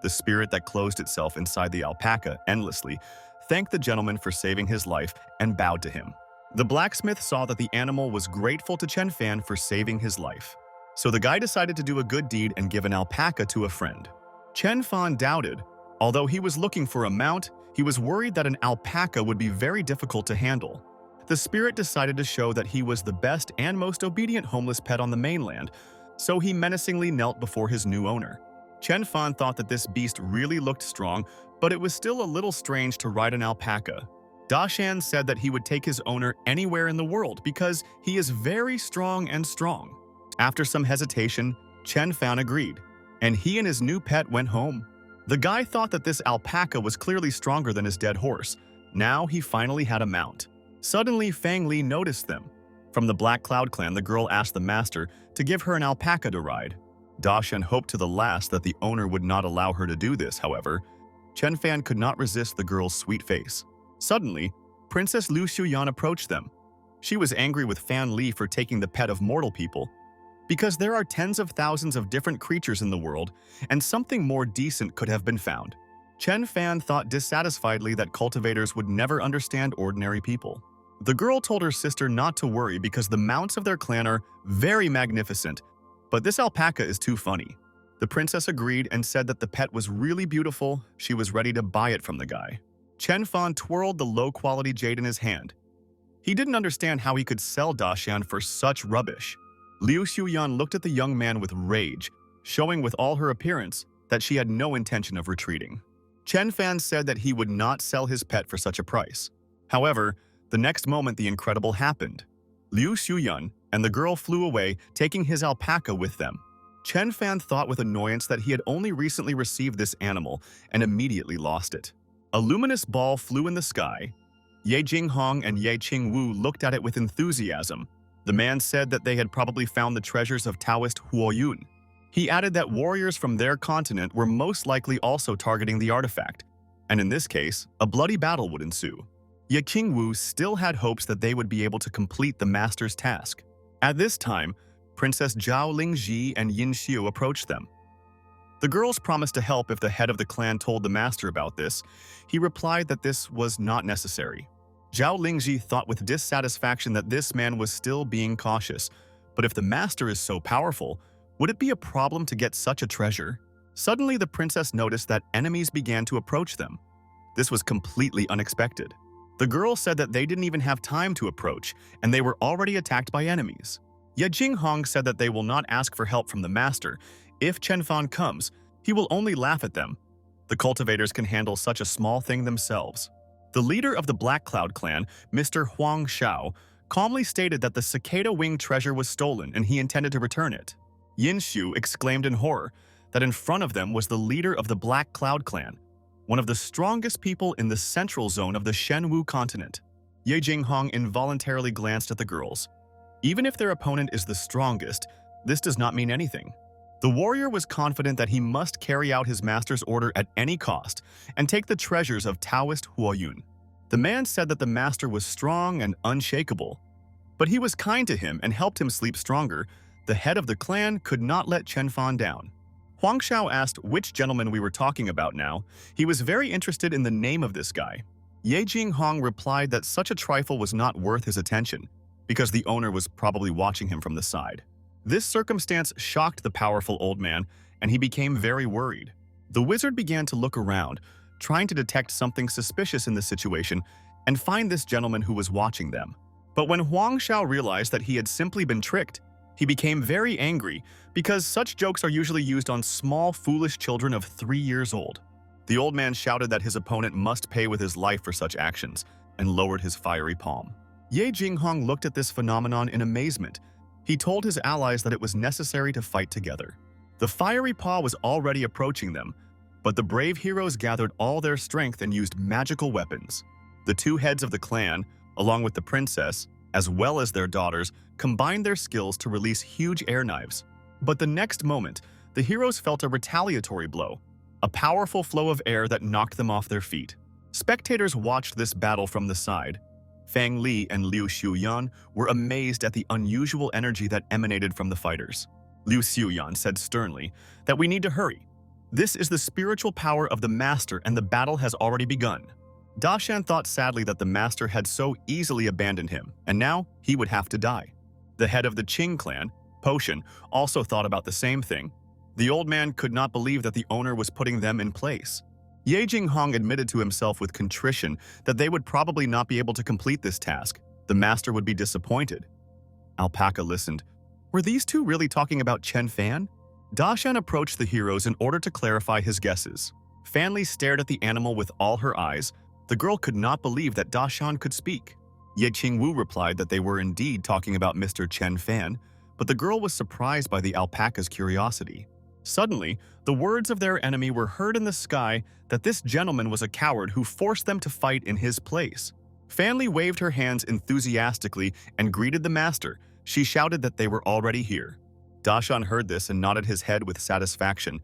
The spirit that closed itself inside the alpaca endlessly thanked the gentleman for saving his life and bowed to him. The blacksmith saw that the animal was grateful to Chen Fan for saving his life. So the guy decided to do a good deed and give an alpaca to a friend. Chen Fan doubted. Although he was looking for a mount, he was worried that an alpaca would be very difficult to handle. The spirit decided to show that he was the best and most obedient homeless pet on the mainland, so he menacingly knelt before his new owner. Chen Fan thought that this beast really looked strong, but it was still a little strange to ride an alpaca. Dashan said that he would take his owner anywhere in the world because he is very strong and strong. After some hesitation, Chen Fan agreed, and he and his new pet went home. The guy thought that this alpaca was clearly stronger than his dead horse. Now he finally had a mount. Suddenly, Fang Li noticed them. From the Black Cloud clan, the girl asked the master to give her an alpaca to ride. Dashan hoped to the last that the owner would not allow her to do this, however. Chen Fan could not resist the girl's sweet face. Suddenly, Princess Liu Xuyan approached them. She was angry with Fan Li for taking the pet of mortal people. Because there are tens of thousands of different creatures in the world, and something more decent could have been found. Chen Fan thought dissatisfiedly that cultivators would never understand ordinary people. The girl told her sister not to worry because the mounts of their clan are very magnificent, but this alpaca is too funny. The princess agreed and said that the pet was really beautiful. She was ready to buy it from the guy. Chen Fan twirled the low-quality jade in his hand. He didn't understand how he could sell Dashan for such rubbish. Liu Xuyan looked at the young man with rage, showing with all her appearance that she had no intention of retreating. Chen Fan said that he would not sell his pet for such a price. However, the next moment the incredible happened. Liu Xuyan and the girl flew away, taking his alpaca with them. Chen Fan thought with annoyance that he had only recently received this animal and immediately lost it. A luminous ball flew in the sky. Ye Qing and Ye Qing Wu looked at it with enthusiasm. The man said that they had probably found the treasures of Taoist Huoyun. He added that warriors from their continent were most likely also targeting the artifact, and in this case, a bloody battle would ensue. Ye Qing Wu still had hopes that they would be able to complete the master's task. At this time, Princess Zhao Lingji and Yin Xiu approached them. The girls promised to help if the head of the clan told the master about this. He replied that this was not necessary. Zhao Lingji thought with dissatisfaction that this man was still being cautious. But if the master is so powerful, would it be a problem to get such a treasure? Suddenly, the princess noticed that enemies began to approach them. This was completely unexpected. The girl said that they didn't even have time to approach, and they were already attacked by enemies. Ye Qing said that they will not ask for help from the master. If Chen Fan comes, he will only laugh at them. The cultivators can handle such a small thing themselves. The leader of the Black Cloud clan, Mr. Huang Shao, calmly stated that the cicada wing treasure was stolen and he intended to return it. Yin Xiu exclaimed in horror that in front of them was the leader of the Black Cloud clan, one of the strongest people in the central zone of the Shenwu continent. Ye Qing involuntarily glanced at the girls. Even if their opponent is the strongest, this does not mean anything. The warrior was confident that he must carry out his master's order at any cost and take the treasures of Taoist Huoyun. The man said that the master was strong and unshakable, but he was kind to him and helped him sleep stronger. The head of the clan could not let Chen Fan down. Huang Shao asked which gentleman we were talking about now. He was very interested in the name of this guy. Ye Qing replied that such a trifle was not worth his attention, because the owner was probably watching him from the side. This circumstance shocked the powerful old man, and he became very worried. The wizard began to look around, trying to detect something suspicious in the situation and find this gentleman who was watching them. But when Huang Shao realized that he had simply been tricked, he became very angry because such jokes are usually used on small, foolish children of 3 years old. The old man shouted that his opponent must pay with his life for such actions and lowered his fiery palm. Ye Qing looked at this phenomenon in amazement. He told his allies that it was necessary to fight together. The fiery paw was already approaching them, but the brave heroes gathered all their strength and used magical weapons. The two heads of the clan, along with the princess, as well as their daughters, combined their skills to release huge air knives. But the next moment, the heroes felt a retaliatory blow, a powerful flow of air that knocked them off their feet. Spectators watched this battle from the side. Fang Li and Liu Xiuyan were amazed at the unusual energy that emanated from the fighters. Liu Xiuyan said sternly that we need to hurry. This is the spiritual power of the master and the battle has already begun. Da Shan thought sadly that the master had so easily abandoned him, and now he would have to die. The head of the Qing clan, Potion, also thought about the same thing. The old man could not believe that the owner was putting them in place. Ye Qing Hong admitted to himself with contrition that they would probably not be able to complete this task. The master would be disappointed. Alpaca listened. Were these two really talking about Chen Fan? Da Shan approached the heroes in order to clarify his guesses. Fan Li stared at the animal with all her eyes. The girl could not believe that Da Shan could speak. Ye Qing Wu replied that they were indeed talking about Mr. Chen Fan, but the girl was surprised by the alpaca's curiosity. Suddenly, the words of their enemy were heard in the sky that this gentleman was a coward who forced them to fight in his place. Fan Li waved her hands enthusiastically and greeted the master. She shouted that they were already here. Da Shan heard this and nodded his head with satisfaction.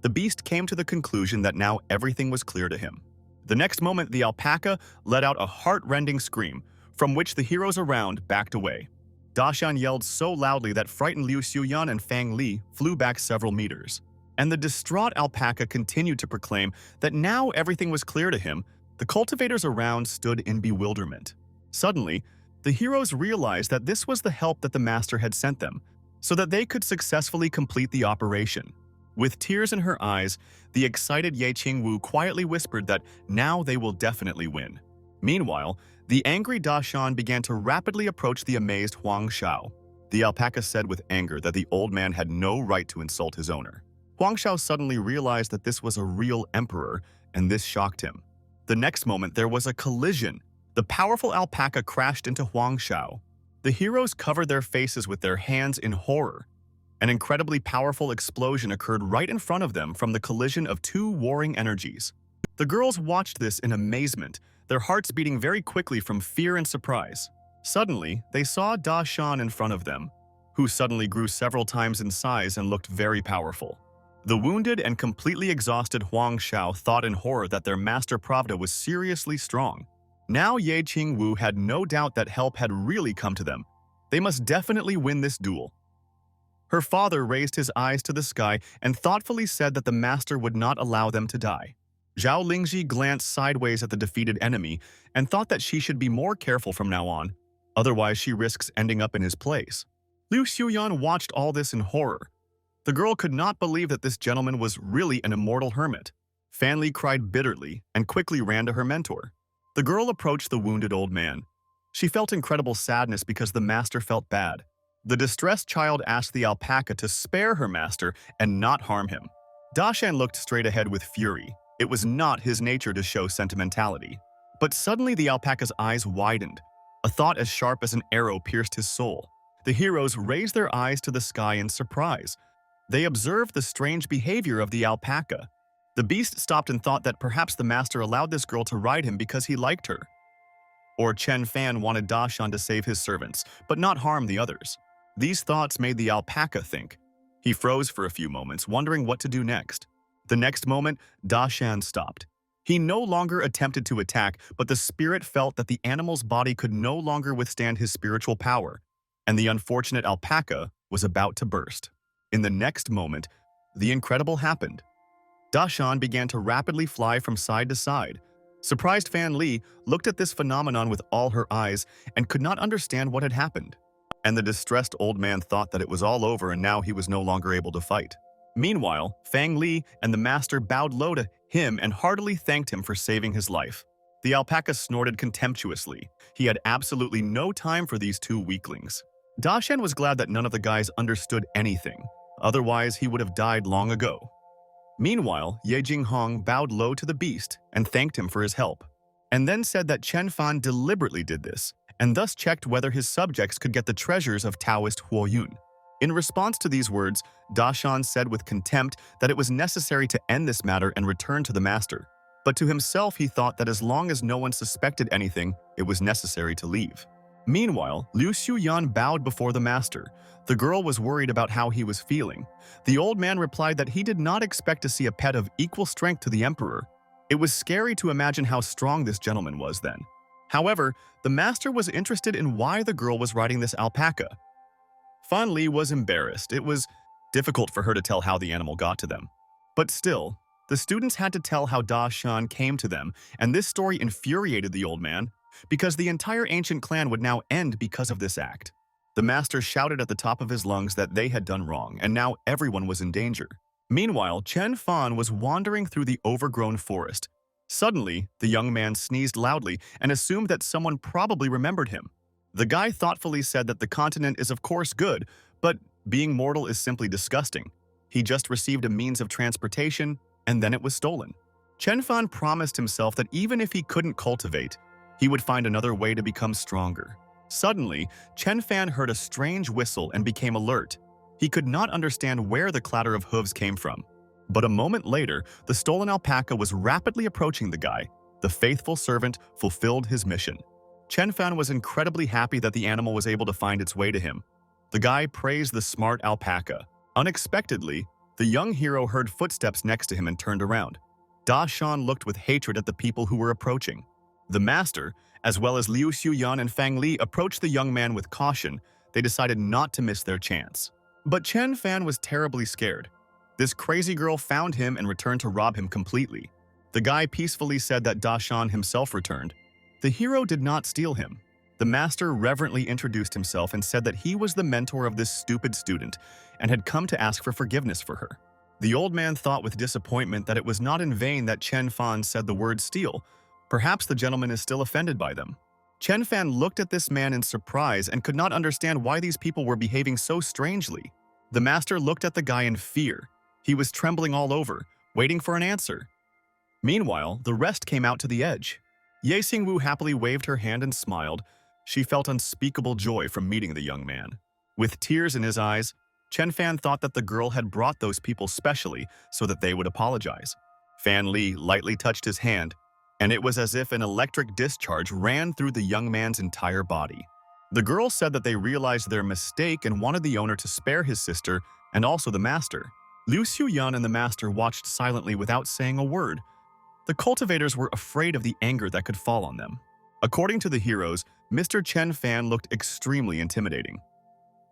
The beast came to the conclusion that now everything was clear to him. The next moment, the alpaca let out a heart-rending scream, from which the heroes around backed away. Da Shan yelled so loudly that frightened Liu Xiuyan and Fang Li flew back several meters. And the distraught alpaca continued to proclaim that now everything was clear to him. The cultivators around stood in bewilderment. Suddenly, the heroes realized that this was the help that the master had sent them, so that they could successfully complete the operation. With tears in her eyes, the excited Ye Qing Wu quietly whispered that now they will definitely win. Meanwhile, the angry Da Shan began to rapidly approach the amazed Huang Shao. The alpaca said with anger that the old man had no right to insult his owner. Huang Shao suddenly realized that this was a real emperor, and this shocked him. The next moment, there was a collision. The powerful alpaca crashed into Huang Shao. The heroes covered their faces with their hands in horror. An incredibly powerful explosion occurred right in front of them from the collision of two warring energies. The girls watched this in amazement, their hearts beating very quickly from fear and surprise. Suddenly, they saw Da Shan in front of them, who suddenly grew several times in size and looked very powerful. The wounded and completely exhausted Huang Shao thought in horror that their master Pravda was seriously strong. Now Ye Qing Wu had no doubt that help had really come to them. They must definitely win this duel. Her father raised his eyes to the sky and thoughtfully said that the master would not allow them to die. Zhao Lingji glanced sideways at the defeated enemy and thought that she should be more careful from now on, otherwise she risks ending up in his place. Liu Xiuyan watched all this in horror. The girl could not believe that this gentleman was really an immortal hermit. Fan Li cried bitterly and quickly ran to her mentor. The girl approached the wounded old man. She felt incredible sadness because the master felt bad. The distressed child asked the alpaca to spare her master and not harm him. Da Shan looked straight ahead with fury. It was not his nature to show sentimentality. But suddenly the alpaca's eyes widened. A thought as sharp as an arrow pierced his soul. The heroes raised their eyes to the sky in surprise. They observed the strange behavior of the alpaca. The beast stopped and thought that perhaps the master allowed this girl to ride him because he liked her. Or Chen Fan wanted Da Shan to save his servants, but not harm the others. These thoughts made the alpaca think. He froze for a few moments, wondering what to do next. The next moment, Da Shan stopped. He no longer attempted to attack, but the spirit felt that the animal's body could no longer withstand his spiritual power, and the unfortunate alpaca was about to burst. In the next moment, the incredible happened. Da Shan began to rapidly fly from side to side. Surprised Fan Li looked at this phenomenon with all her eyes and could not understand what had happened. And the distressed old man thought that it was all over and now he was no longer able to fight. Meanwhile, Fang Li and the master bowed low to him and heartily thanked him for saving his life. The alpaca snorted contemptuously. He had absolutely no time for these two weaklings. Da Shan was glad that none of the guys understood anything. Otherwise, he would have died long ago. Meanwhile, Ye Qing Hong bowed low to the beast and thanked him for his help, and then said that Chen Fan deliberately did this, and thus checked whether his subjects could get the treasures of Taoist Huoyun. In response to these words, Da Shan said with contempt that it was necessary to end this matter and return to the master. But to himself he thought that as long as no one suspected anything, it was necessary to leave. Meanwhile, Liu Xiuyan bowed before the master. The girl was worried about how he was feeling. The old man replied that he did not expect to see a pet of equal strength to the emperor. It was scary to imagine how strong this gentleman was then. However, the master was interested in why the girl was riding this alpaca. Fan Li was embarrassed. It was difficult for her to tell how the animal got to them. But still, the students had to tell how Da Shan came to them, and this story infuriated the old man, because the entire ancient clan would now end because of this act. The master shouted at the top of his lungs that they had done wrong, and now everyone was in danger. Meanwhile, Chen Fan was wandering through the overgrown forest. Suddenly, the young man sneezed loudly and assumed that someone probably remembered him. The guy thoughtfully said that the continent is of course good, but being mortal is simply disgusting. He just received a means of transportation, and then it was stolen. Chen Fan promised himself that even if he couldn't cultivate, he would find another way to become stronger. Suddenly, Chen Fan heard a strange whistle and became alert. He could not understand where the clatter of hooves came from. But a moment later, the stolen alpaca was rapidly approaching the guy. The faithful servant fulfilled his mission. Chen Fan was incredibly happy that the animal was able to find its way to him. The guy praised the smart alpaca. Unexpectedly, the young hero heard footsteps next to him and turned around. Da Shan looked with hatred at the people who were approaching. The master, as well as Liu Xiuyan and Fang Li, approached the young man with caution. They decided not to miss their chance. But Chen Fan was terribly scared. This crazy girl found him and returned to rob him completely. The guy peacefully said that Da Shan himself returned. The hero did not steal him. The master reverently introduced himself and said that he was the mentor of this stupid student and had come to ask for forgiveness for her. The old man thought with disappointment that it was not in vain that Chen Fan said the word steal. Perhaps the gentleman is still offended by them. Chen Fan looked at this man in surprise and could not understand why these people were behaving so strangely. The master looked at the guy in fear. He was trembling all over, waiting for an answer. Meanwhile, the rest came out to the edge. Ye Qing Wu happily waved her hand and smiled. She felt unspeakable joy from meeting the young man. With tears in his eyes, Chen Fan thought that the girl had brought those people specially so that they would apologize. Fan Li lightly touched his hand, and it was as if an electric discharge ran through the young man's entire body. The girl said that they realized their mistake and wanted the owner to spare his sister and also the master. Liu Xiuyan and the master watched silently without saying a word. The cultivators were afraid of the anger that could fall on them. According to the heroes, Mr. Chen Fan looked extremely intimidating.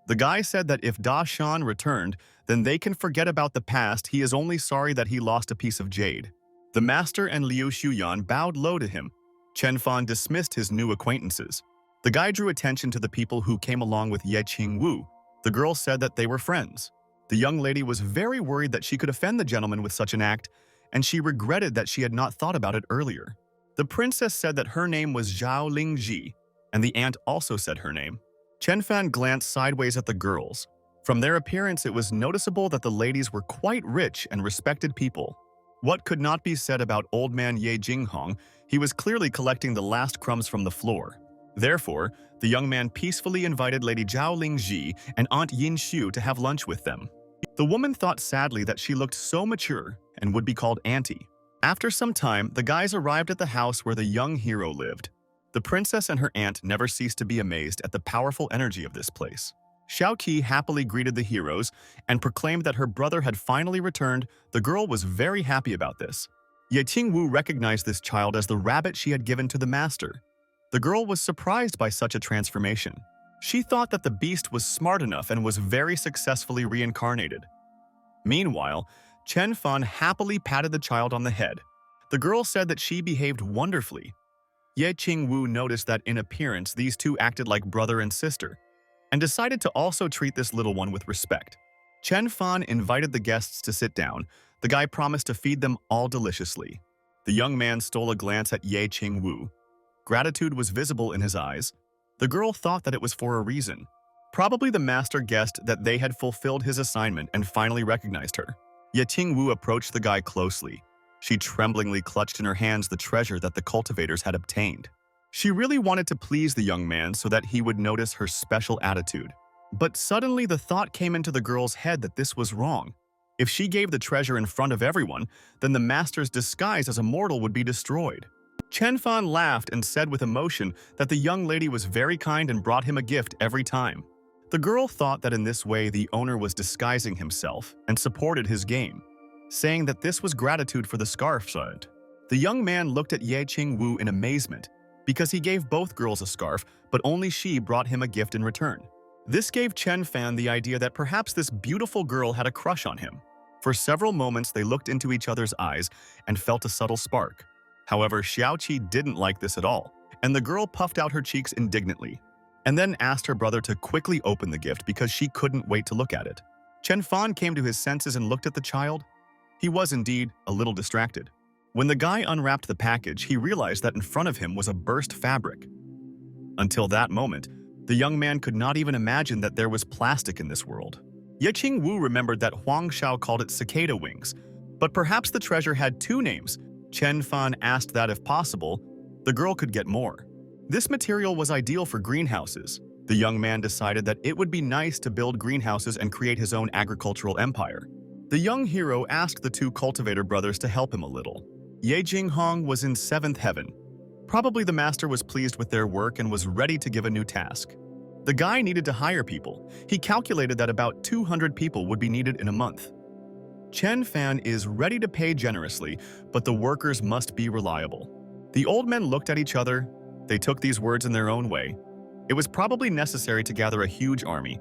The guy said that if Da Shan returned, then they can forget about the past. He is only sorry that he lost a piece of jade. The master and Liu Xiuyan bowed low to him. Chen Fan dismissed his new acquaintances. The guy drew attention to the people who came along with Ye Qing Wu. The girl said that they were friends. The young lady was very worried that she could offend the gentleman with such an act, and she regretted that she had not thought about it earlier. The princess said that her name was Zhao Lingji, and the aunt also said her name. Chen Fan glanced sideways at the girls. From their appearance, it was noticeable that the ladies were quite rich and respected people. What could not be said about old man Ye Jinghong? He was clearly collecting the last crumbs from the floor. Therefore, the young man peacefully invited Lady Zhao Lingji and Aunt Yin Xu to have lunch with them. The woman thought sadly that she looked so mature and would be called auntie. After some time, the guys arrived at the house where the young hero lived. The princess and her aunt never ceased to be amazed at the powerful energy of this place. Xiao Qi happily greeted the heroes and proclaimed that her brother had finally returned. The girl was very happy about this. Ye Qing Wu recognized this child as the rabbit she had given to the master. The girl was surprised by such a transformation. She thought that the beast was smart enough and was very successfully reincarnated. Meanwhile, Chen Fan happily patted the child on the head. The girl said that she behaved wonderfully. Ye Qing Wu noticed that in appearance these two acted like brother and sister, and decided to also treat this little one with respect. Chen Fan invited the guests to sit down. The guy promised to feed them all deliciously. The young man stole a glance at Ye Qing Wu. Gratitude was visible in his eyes. The girl thought that it was for a reason. Probably the master guessed that they had fulfilled his assignment and finally recognized her. Ye Qing Wu approached the guy closely. She tremblingly clutched in her hands the treasure that the cultivators had obtained. She really wanted to please the young man so that he would notice her special attitude. But suddenly the thought came into the girl's head that this was wrong. If she gave the treasure in front of everyone, then the master's disguise as a mortal would be destroyed. Chen Fan laughed and said with emotion that the young lady was very kind and brought him a gift every time. The girl thought that in this way the owner was disguising himself and supported his game, saying that this was gratitude for the scarf side. The young man looked at Ye Qing Wu in amazement because he gave both girls a scarf, but only she brought him a gift in return. This gave Chen Fan the idea that perhaps this beautiful girl had a crush on him. For several moments they looked into each other's eyes and felt a subtle spark. However, Xiaoqi didn't like this at all, and the girl puffed out her cheeks indignantly, and then asked her brother to quickly open the gift because she couldn't wait to look at it. Chen Fan came to his senses and looked at the child. He was indeed a little distracted. When the guy unwrapped the package, he realized that in front of him was a burst fabric. Until that moment, the young man could not even imagine that there was plastic in this world. Ye Qing Wu remembered that Huang Xiao called it cicada wings, but perhaps the treasure had two names. Chen Fan asked that if possible, the girl could get more. This material was ideal for greenhouses. The young man decided that it would be nice to build greenhouses and create his own agricultural empire. The young hero asked the two cultivator brothers to help him a little. Ye Jinghong was in seventh heaven. Probably the master was pleased with their work and was ready to give a new task. The guy needed to hire people. He calculated that about 200 people would be needed in a month. Chen Fan is ready to pay generously, but the workers must be reliable. The old men looked at each other. They took these words in their own way. It was probably necessary to gather a huge army,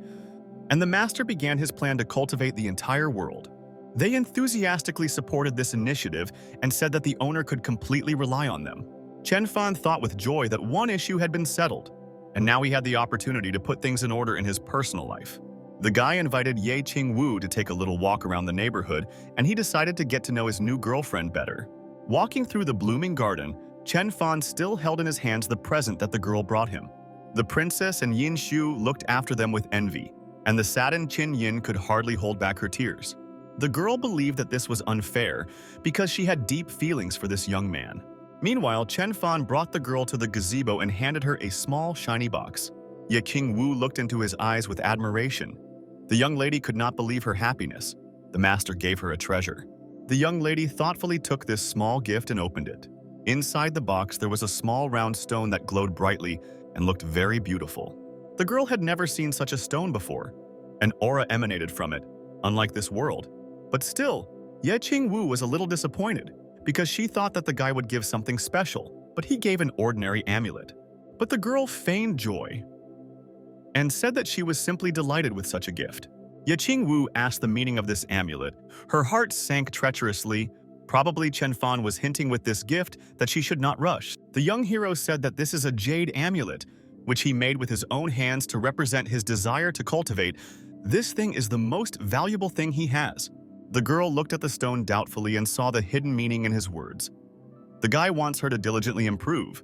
and the master began his plan to cultivate the entire world. They enthusiastically supported this initiative and said that the owner could completely rely on them. Chen Fan thought with joy that one issue had been settled, and now he had the opportunity to put things in order in his personal life. The guy invited Ye Qing Wu to take a little walk around the neighborhood, and he decided to get to know his new girlfriend better. Walking through the blooming garden, Chen Fan still held in his hands the present that the girl brought him. The princess and Yin Shu looked after them with envy, and the saddened Qin Yin could hardly hold back her tears. The girl believed that this was unfair because she had deep feelings for this young man. Meanwhile, Chen Fan brought the girl to the gazebo and handed her a small, shiny box. Ye Qing Wu looked into his eyes with admiration. The young lady could not believe her happiness. The master gave her a treasure. The young lady thoughtfully took this small gift and opened it. Inside the box, there was a small round stone that glowed brightly and looked very beautiful. The girl had never seen such a stone before. An aura emanated from it, unlike this world. But still, Ye Qing Wu was a little disappointed because she thought that the guy would give something special, but he gave an ordinary amulet. But the girl feigned joy and said that she was simply delighted with such a gift. Ye Qing Wu asked the meaning of this amulet. Her heart sank treacherously. Probably Chen Fan was hinting with this gift that she should not rush. The young hero said that this is a jade amulet, which he made with his own hands to represent his desire to cultivate. This thing is the most valuable thing he has. The girl looked at the stone doubtfully and saw the hidden meaning in his words. The guy wants her to diligently improve,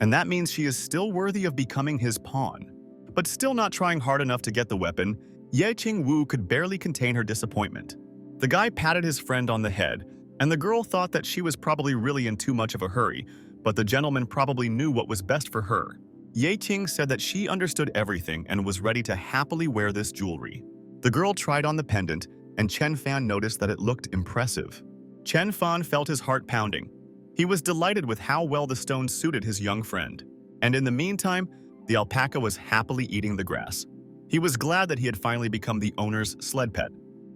and that means she is still worthy of becoming his pawn. But still not trying hard enough to get the weapon, Ye Qing Wu could barely contain her disappointment. The guy patted his friend on the head, and the girl thought that she was probably really in too much of a hurry, but the gentleman probably knew what was best for her. Ye Qing said that she understood everything and was ready to happily wear this jewelry. The girl tried on the pendant, and Chen Fan noticed that it looked impressive. Chen Fan felt his heart pounding. He was delighted with how well the stone suited his young friend. And in the meantime, the alpaca was happily eating the grass. He was glad that he had finally become the owner's sled pet.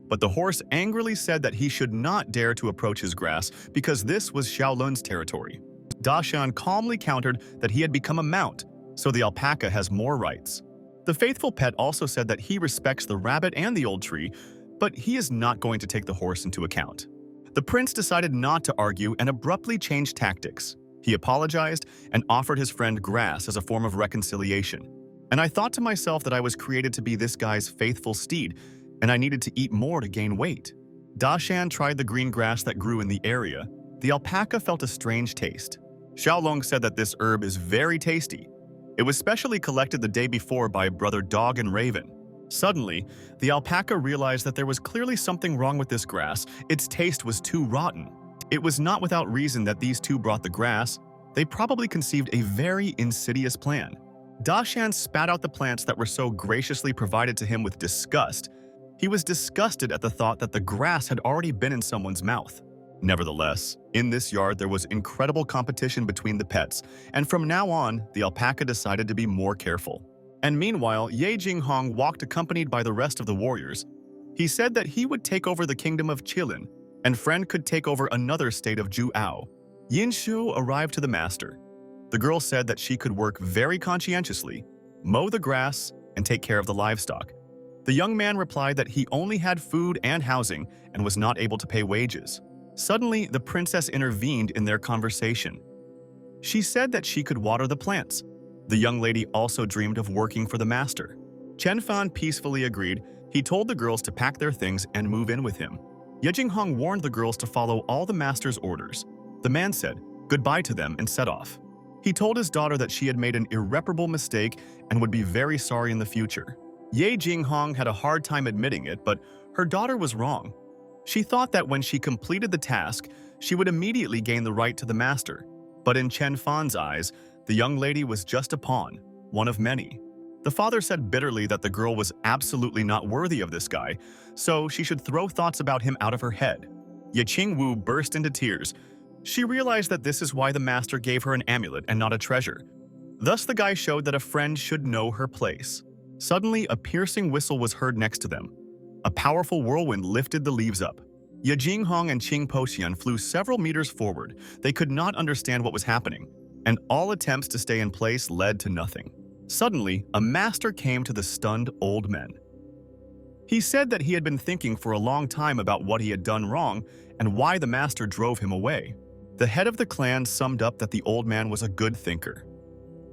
But the horse angrily said that he should not dare to approach his grass because this was Xiaolun's territory. Dashan calmly countered that he had become a mount, so the alpaca has more rights. The faithful pet also said that he respects the rabbit and the old tree, but he is not going to take the horse into account. The prince decided not to argue and abruptly changed tactics. He apologized and offered his friend grass as a form of reconciliation. And I thought to myself that I was created to be this guy's faithful steed, and I needed to eat more to gain weight. Dashan tried the green grass that grew in the area. The alpaca felt a strange taste. Xiaolong said that this herb is very tasty. It was specially collected the day before by brother Dog and Raven. Suddenly, the alpaca realized that there was clearly something wrong with this grass. Its taste was too rotten. It was not without reason that these two brought the grass. They probably conceived a very insidious plan. Dashan spat out the plants that were so graciously provided to him with disgust. He was disgusted at the thought that the grass had already been in someone's mouth. Nevertheless, In this yard, there was incredible competition between the pets, and from now on, the alpaca decided to be more careful. And meanwhile, Ye Qing walked accompanied by the rest of the warriors. He said that he would take over the kingdom of Qilin, and Friend could take over another state of Juao. Yinshu arrived to the master. The girl said that she could work very conscientiously, mow the grass, and take care of the livestock. The young man replied that he only had food and housing and was not able to pay wages. Suddenly, the princess intervened in their conversation. She said that she could water the plants. The young lady also dreamed of working for the master. Chen Fan peacefully agreed. He told the girls to pack their things and move in with him. Ye Qing warned the girls to follow all the master's orders. The man said goodbye to them and set off. He told his daughter that she had made an irreparable mistake and would be very sorry in the future. Ye Qing had a hard time admitting it, but her daughter was wrong. She thought that when she completed the task, she would immediately gain the right to the master. But in Chen Fan's eyes, the young lady was just a pawn, one of many. The father said bitterly that the girl was absolutely not worthy of this guy, so she should throw thoughts about him out of her head. Ye Qing Wu burst into tears. She realized that this is why the master gave her an amulet and not a treasure. Thus the guy showed that a friend should know her place. Suddenly, a piercing whistle was heard next to them. A powerful whirlwind lifted the leaves up. Ye Qing and Qing Poxian flew several meters forward. They could not understand what was happening, and all attempts to stay in place led to nothing. Suddenly, a master came to the stunned old men. He said that he had been thinking for a long time about what he had done wrong and why the master drove him away. The head of the clan summed up that the old man was a good thinker.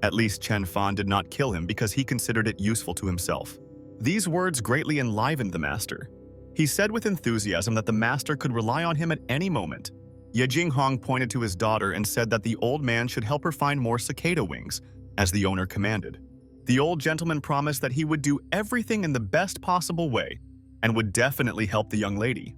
At least Chen Fan did not kill him because he considered it useful to himself. These words greatly enlivened the master. He said with enthusiasm that the master could rely on him at any moment. Ye Qing pointed to his daughter and said that the old man should help her find more cicada wings, as the owner commanded. The old gentleman promised that he would do everything in the best possible way and would definitely help the young lady.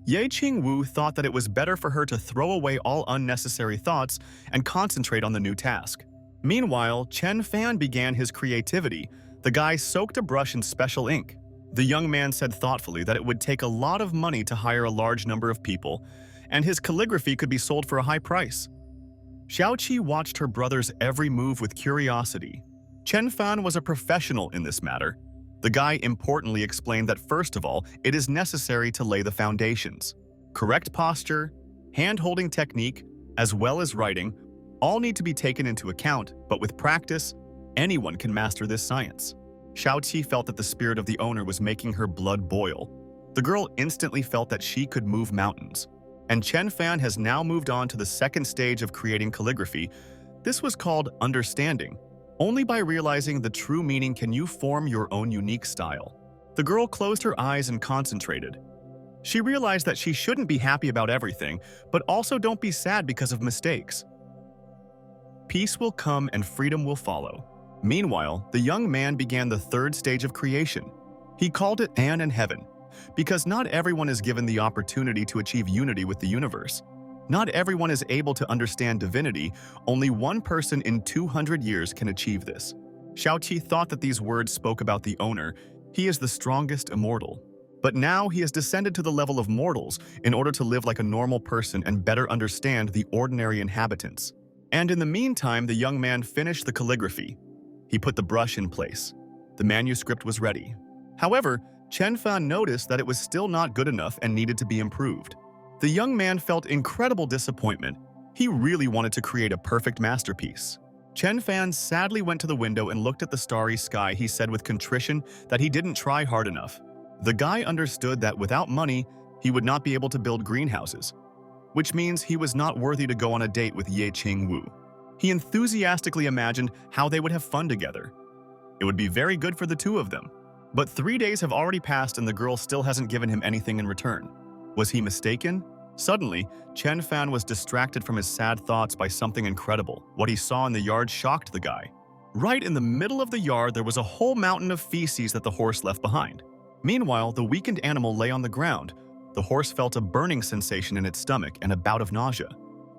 Ye Qing Wu thought that it was better for her to throw away all unnecessary thoughts and concentrate on the new task. Meanwhile, Chen Fan began his creativity. The guy soaked a brush in special ink. The young man said thoughtfully that it would take a lot of money to hire a large number of people, and his calligraphy could be sold for a high price. Xiaoqi watched her brother's every move with curiosity. Chen Fan was a professional in this matter. The guy importantly explained that first of all, it is necessary to lay the foundations. Correct posture, hand-holding technique, as well as writing, all need to be taken into account, but with practice, anyone can master this science. Xiaoqi felt that the spirit of the owner was making her blood boil. The girl instantly felt that she could move mountains. And Chen Fan has now moved on to the second stage of creating calligraphy. This was called understanding. Only by realizing the true meaning can you form your own unique style. The girl closed her eyes and concentrated. She realized that she shouldn't be happy about everything, but also don't be sad because of mistakes. Peace will come and freedom will follow. Meanwhile, the young man began the third stage of creation. He called it An and Heaven, because not everyone is given the opportunity to achieve unity with the universe. Not everyone is able to understand divinity. Only one person in 200 years can achieve this. Xiaoqi thought that these words spoke about the owner. He is the strongest immortal. But now he has descended to the level of mortals in order to live like a normal person and better understand the ordinary inhabitants. And in the meantime, the young man finished the calligraphy. He put the brush in place. The manuscript was ready. However, Chen Fan noticed that it was still not good enough and needed to be improved. The young man felt incredible disappointment. He really wanted to create a perfect masterpiece. Chen Fan sadly went to the window and looked at the starry sky. He said with contrition that he didn't try hard enough. The guy understood that without money, he would not be able to build greenhouses, which means he was not worthy to go on a date with Ye Qing Wu. He enthusiastically imagined how they would have fun together. It would be very good for the two of them. But 3 days have already passed and the girl still hasn't given him anything in return. Was he mistaken? Suddenly, Chen Fan was distracted from his sad thoughts by something incredible. What he saw in the yard shocked the guy. Right in the middle of the yard, there was a whole mountain of feces that the horse left behind. Meanwhile, the weakened animal lay on the ground. The horse felt a burning sensation in its stomach and a bout of nausea.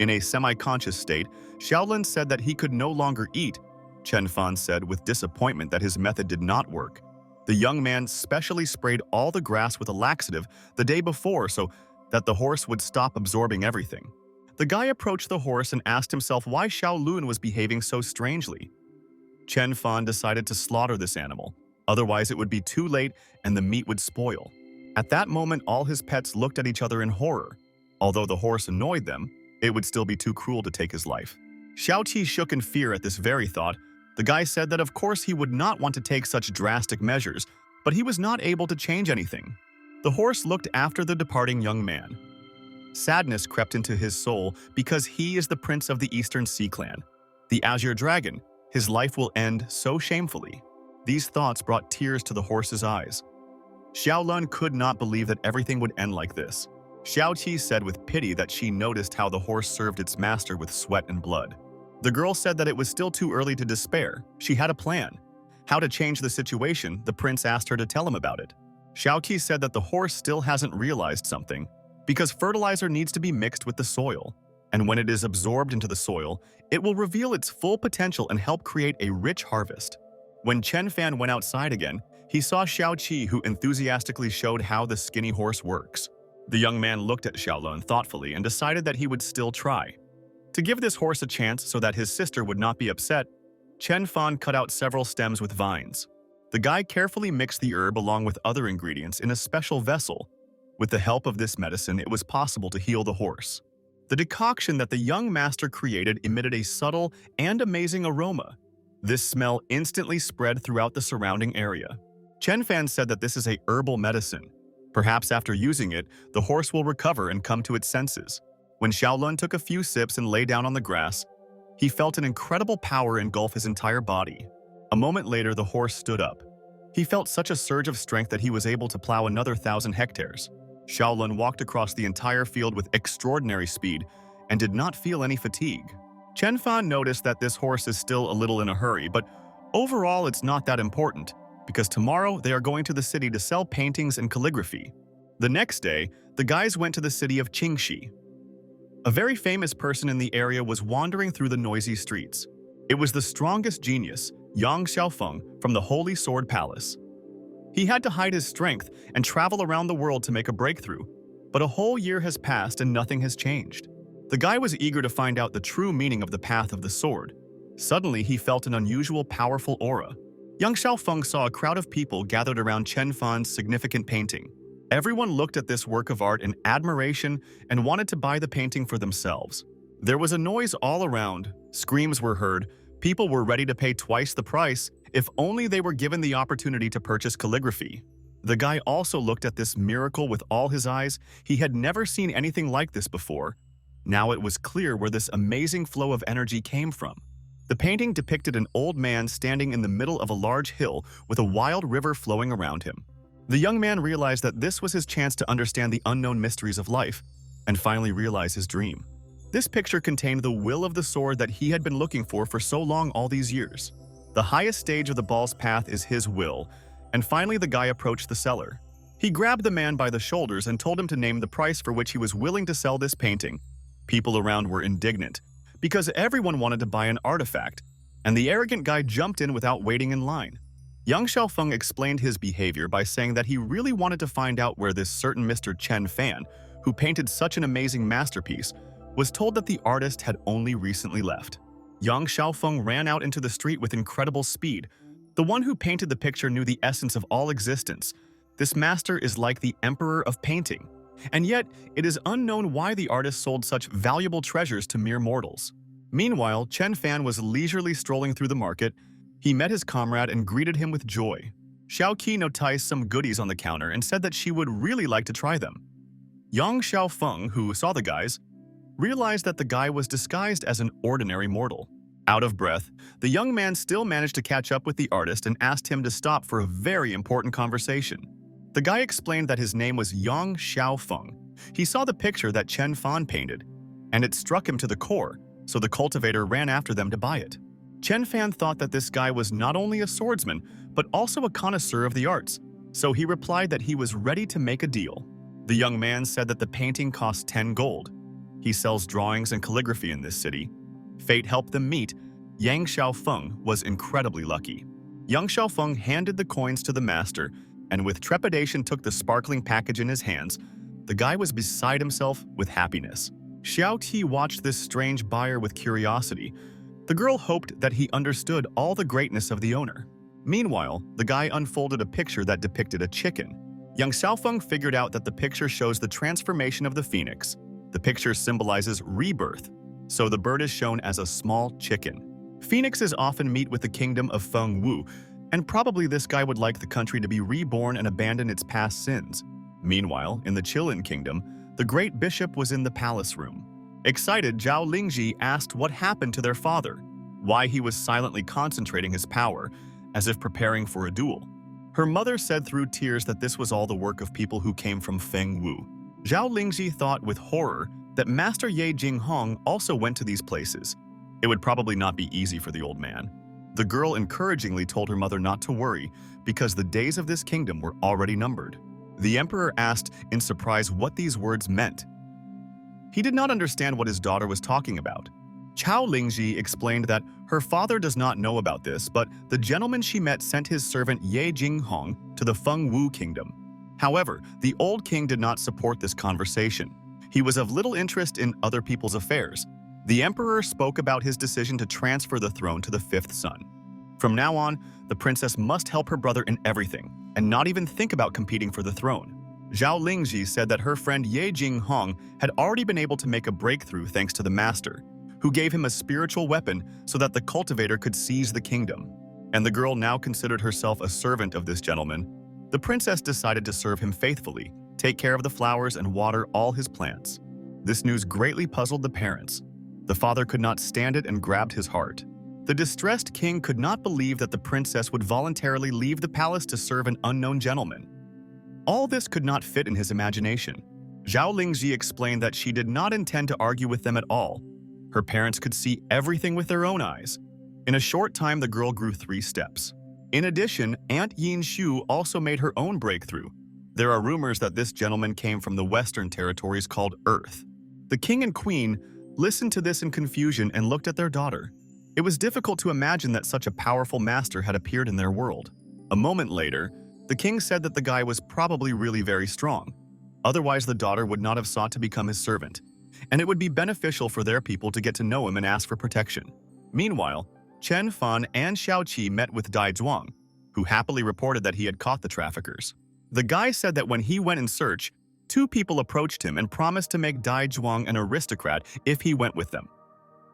In a semi-conscious state, Xiaolin said that he could no longer eat. Chen Fan said with disappointment that his method did not work. The young man specially sprayed all the grass with a laxative the day before so that the horse would stop absorbing everything. The guy approached the horse and asked himself why Xiao Lun was behaving so strangely. Chen Fan decided to slaughter this animal, otherwise it would be too late and the meat would spoil. At that moment, all his pets looked at each other in horror. Although the horse annoyed them, it would still be too cruel to take his life. Xiao Qi shook in fear at this very thought. The guy said that of course he would not want to take such drastic measures, but he was not able to change anything. The horse looked after the departing young man. Sadness crept into his soul because he is the prince of the Eastern Sea Clan, the Azure Dragon. His life will end so shamefully. These thoughts brought tears to the horse's eyes. Xiao Lun could not believe that everything would end like this. Xiao Qi said with pity that she noticed how the horse served its master with sweat and blood. The girl said that it was still too early to despair. She had a plan. How to change the situation, the prince asked her to tell him about it. Xiao Qi said that the horse still hasn't realized something, because fertilizer needs to be mixed with the soil, and when it is absorbed into the soil, it will reveal its full potential and help create a rich harvest. When Chen Fan went outside again, he saw Xiao Qi, who enthusiastically showed how the skinny horse works. The young man looked at Xiao Lun thoughtfully and decided that he would still try. To give this horse a chance so that his sister would not be upset, Chen Fan cut out several stems with vines. The guy carefully mixed the herb along with other ingredients in a special vessel. With the help of this medicine, it was possible to heal the horse. The decoction that the young master created emitted a subtle and amazing aroma. This smell instantly spread throughout the surrounding area. Chen Fan said that this is a herbal medicine. Perhaps after using it, the horse will recover and come to its senses. When Xiao Lun took a few sips and lay down on the grass, he felt an incredible power engulf his entire body. A moment later, the horse stood up. He felt such a surge of strength that he was able to plow another 1,000 hectares. Xiao Lun walked across the entire field with extraordinary speed and did not feel any fatigue. Chen Fan noticed that this horse is still a little in a hurry, but overall it's not that important, because tomorrow they are going to the city to sell paintings and calligraphy. The next day, the guys went to the city of Qingxi. A very famous person in the area was wandering through the noisy streets. It was the strongest genius, Yang Xiaofeng, from the Holy Sword Palace. He had to hide his strength and travel around the world to make a breakthrough, but a whole year has passed and nothing has changed. The guy was eager to find out the true meaning of the path of the sword. Suddenly, he felt an unusual, powerful aura. Yang Xiaofeng saw a crowd of people gathered around Chen Fan's significant painting. Everyone looked at this work of art in admiration and wanted to buy the painting for themselves. There was a noise all around. Screams were heard. People were ready to pay twice the price if only they were given the opportunity to purchase calligraphy. The guy also looked at this miracle with all his eyes. He had never seen anything like this before. Now it was clear where this amazing flow of energy came from. The painting depicted an old man standing in the middle of a large hill with a wild river flowing around him. The young man realized that this was his chance to understand the unknown mysteries of life and finally realize his dream. This picture contained the will of the sword that he had been looking for so long all these years. The highest stage of the ball's path is his will, and finally the guy approached the seller. He grabbed the man by the shoulders and told him to name the price for which he was willing to sell this painting. People around were indignant, because everyone wanted to buy an artifact, and the arrogant guy jumped in without waiting in line. Yang Xiaofeng explained his behavior by saying that he really wanted to find out where this certain Mr. Chen Fan, who painted such an amazing masterpiece, was told that the artist had only recently left. Yang Xiaofeng ran out into the street with incredible speed. The one who painted the picture knew the essence of all existence. This master is like the emperor of painting. And yet, it is unknown why the artist sold such valuable treasures to mere mortals. Meanwhile, Chen Fan was leisurely strolling through the market. He met his comrade and greeted him with joy. Xiao Qi noticed some goodies on the counter and said that she would really like to try them. Yang Xiaofeng, who saw the guys, realized that the guy was disguised as an ordinary mortal. Out of breath, the young man still managed to catch up with the artist and asked him to stop for a very important conversation. The guy explained that his name was Yang Xiaofeng. He saw the picture that Chen Fan painted, and it struck him to the core, so the cultivator ran after them to buy it. Chen Fan thought that this guy was not only a swordsman, but also a connoisseur of the arts, so he replied that he was ready to make a deal. The young man said that the painting cost 10 gold. He sells drawings and calligraphy in this city. Fate helped them meet. Yang Xiaofeng was incredibly lucky. Yang Xiaofeng handed the coins to the master, and with trepidation took the sparkling package in his hands. The guy was beside himself with happiness. Xiao Qi watched this strange buyer with curiosity. The girl hoped that he understood all the greatness of the owner. Meanwhile, the guy unfolded a picture that depicted a chicken. Young Xiaofeng figured out that the picture shows the transformation of the phoenix. The picture symbolizes rebirth, so the bird is shown as a small chicken. Phoenixes often meet with the kingdom of Feng Wu, and probably this guy would like the country to be reborn and abandon its past sins. Meanwhile, in the Qilin kingdom, the great bishop was in the palace room. Excited, Zhao Lingji asked what happened to their father, why he was silently concentrating his power, as if preparing for a duel. Her mother said through tears that this was all the work of people who came from Feng Wu. Zhao Lingji thought with horror that Master Ye Qing also went to these places. It would probably not be easy for the old man. The girl encouragingly told her mother not to worry because the days of this kingdom were already numbered. The emperor asked in surprise what these words meant. He did not understand what his daughter was talking about. Zhao Lingji explained that her father does not know about this, but the gentleman she met sent his servant Ye Qing to the Feng Wu kingdom. However, the old king did not support this conversation. He was of little interest in other people's affairs. The emperor spoke about his decision to transfer the throne to the fifth son. From now on, the princess must help her brother in everything, and not even think about competing for the throne. Zhao Lingji said that her friend Ye Qing had already been able to make a breakthrough thanks to the master, who gave him a spiritual weapon so that the cultivator could seize the kingdom. And the girl now considered herself a servant of this gentleman. The princess decided to serve him faithfully, take care of the flowers and water all his plants. This news greatly puzzled the parents. The father could not stand it and grabbed his heart. The distressed king could not believe that the princess would voluntarily leave the palace to serve an unknown gentleman. All this could not fit in his imagination. Zhao Lingji explained that she did not intend to argue with them at all. Her parents could see everything with their own eyes. In a short time, the girl grew 3 steps. In addition, Aunt Yin Shu also made her own breakthrough. There are rumors that this gentleman came from the western territories called Earth. The king and queen listened to this in confusion and looked at their daughter. It was difficult to imagine that such a powerful master had appeared in their world. A moment later, the king said that the guy was probably really very strong. Otherwise, the daughter would not have sought to become his servant, and it would be beneficial for their people to get to know him and ask for protection. Meanwhile, Chen Fan and Xiao Qi met with Dai Zhuang, who happily reported that he had caught the traffickers. The guy said that when he went in search, 2 people approached him and promised to make Dai Zhuang an aristocrat if he went with them.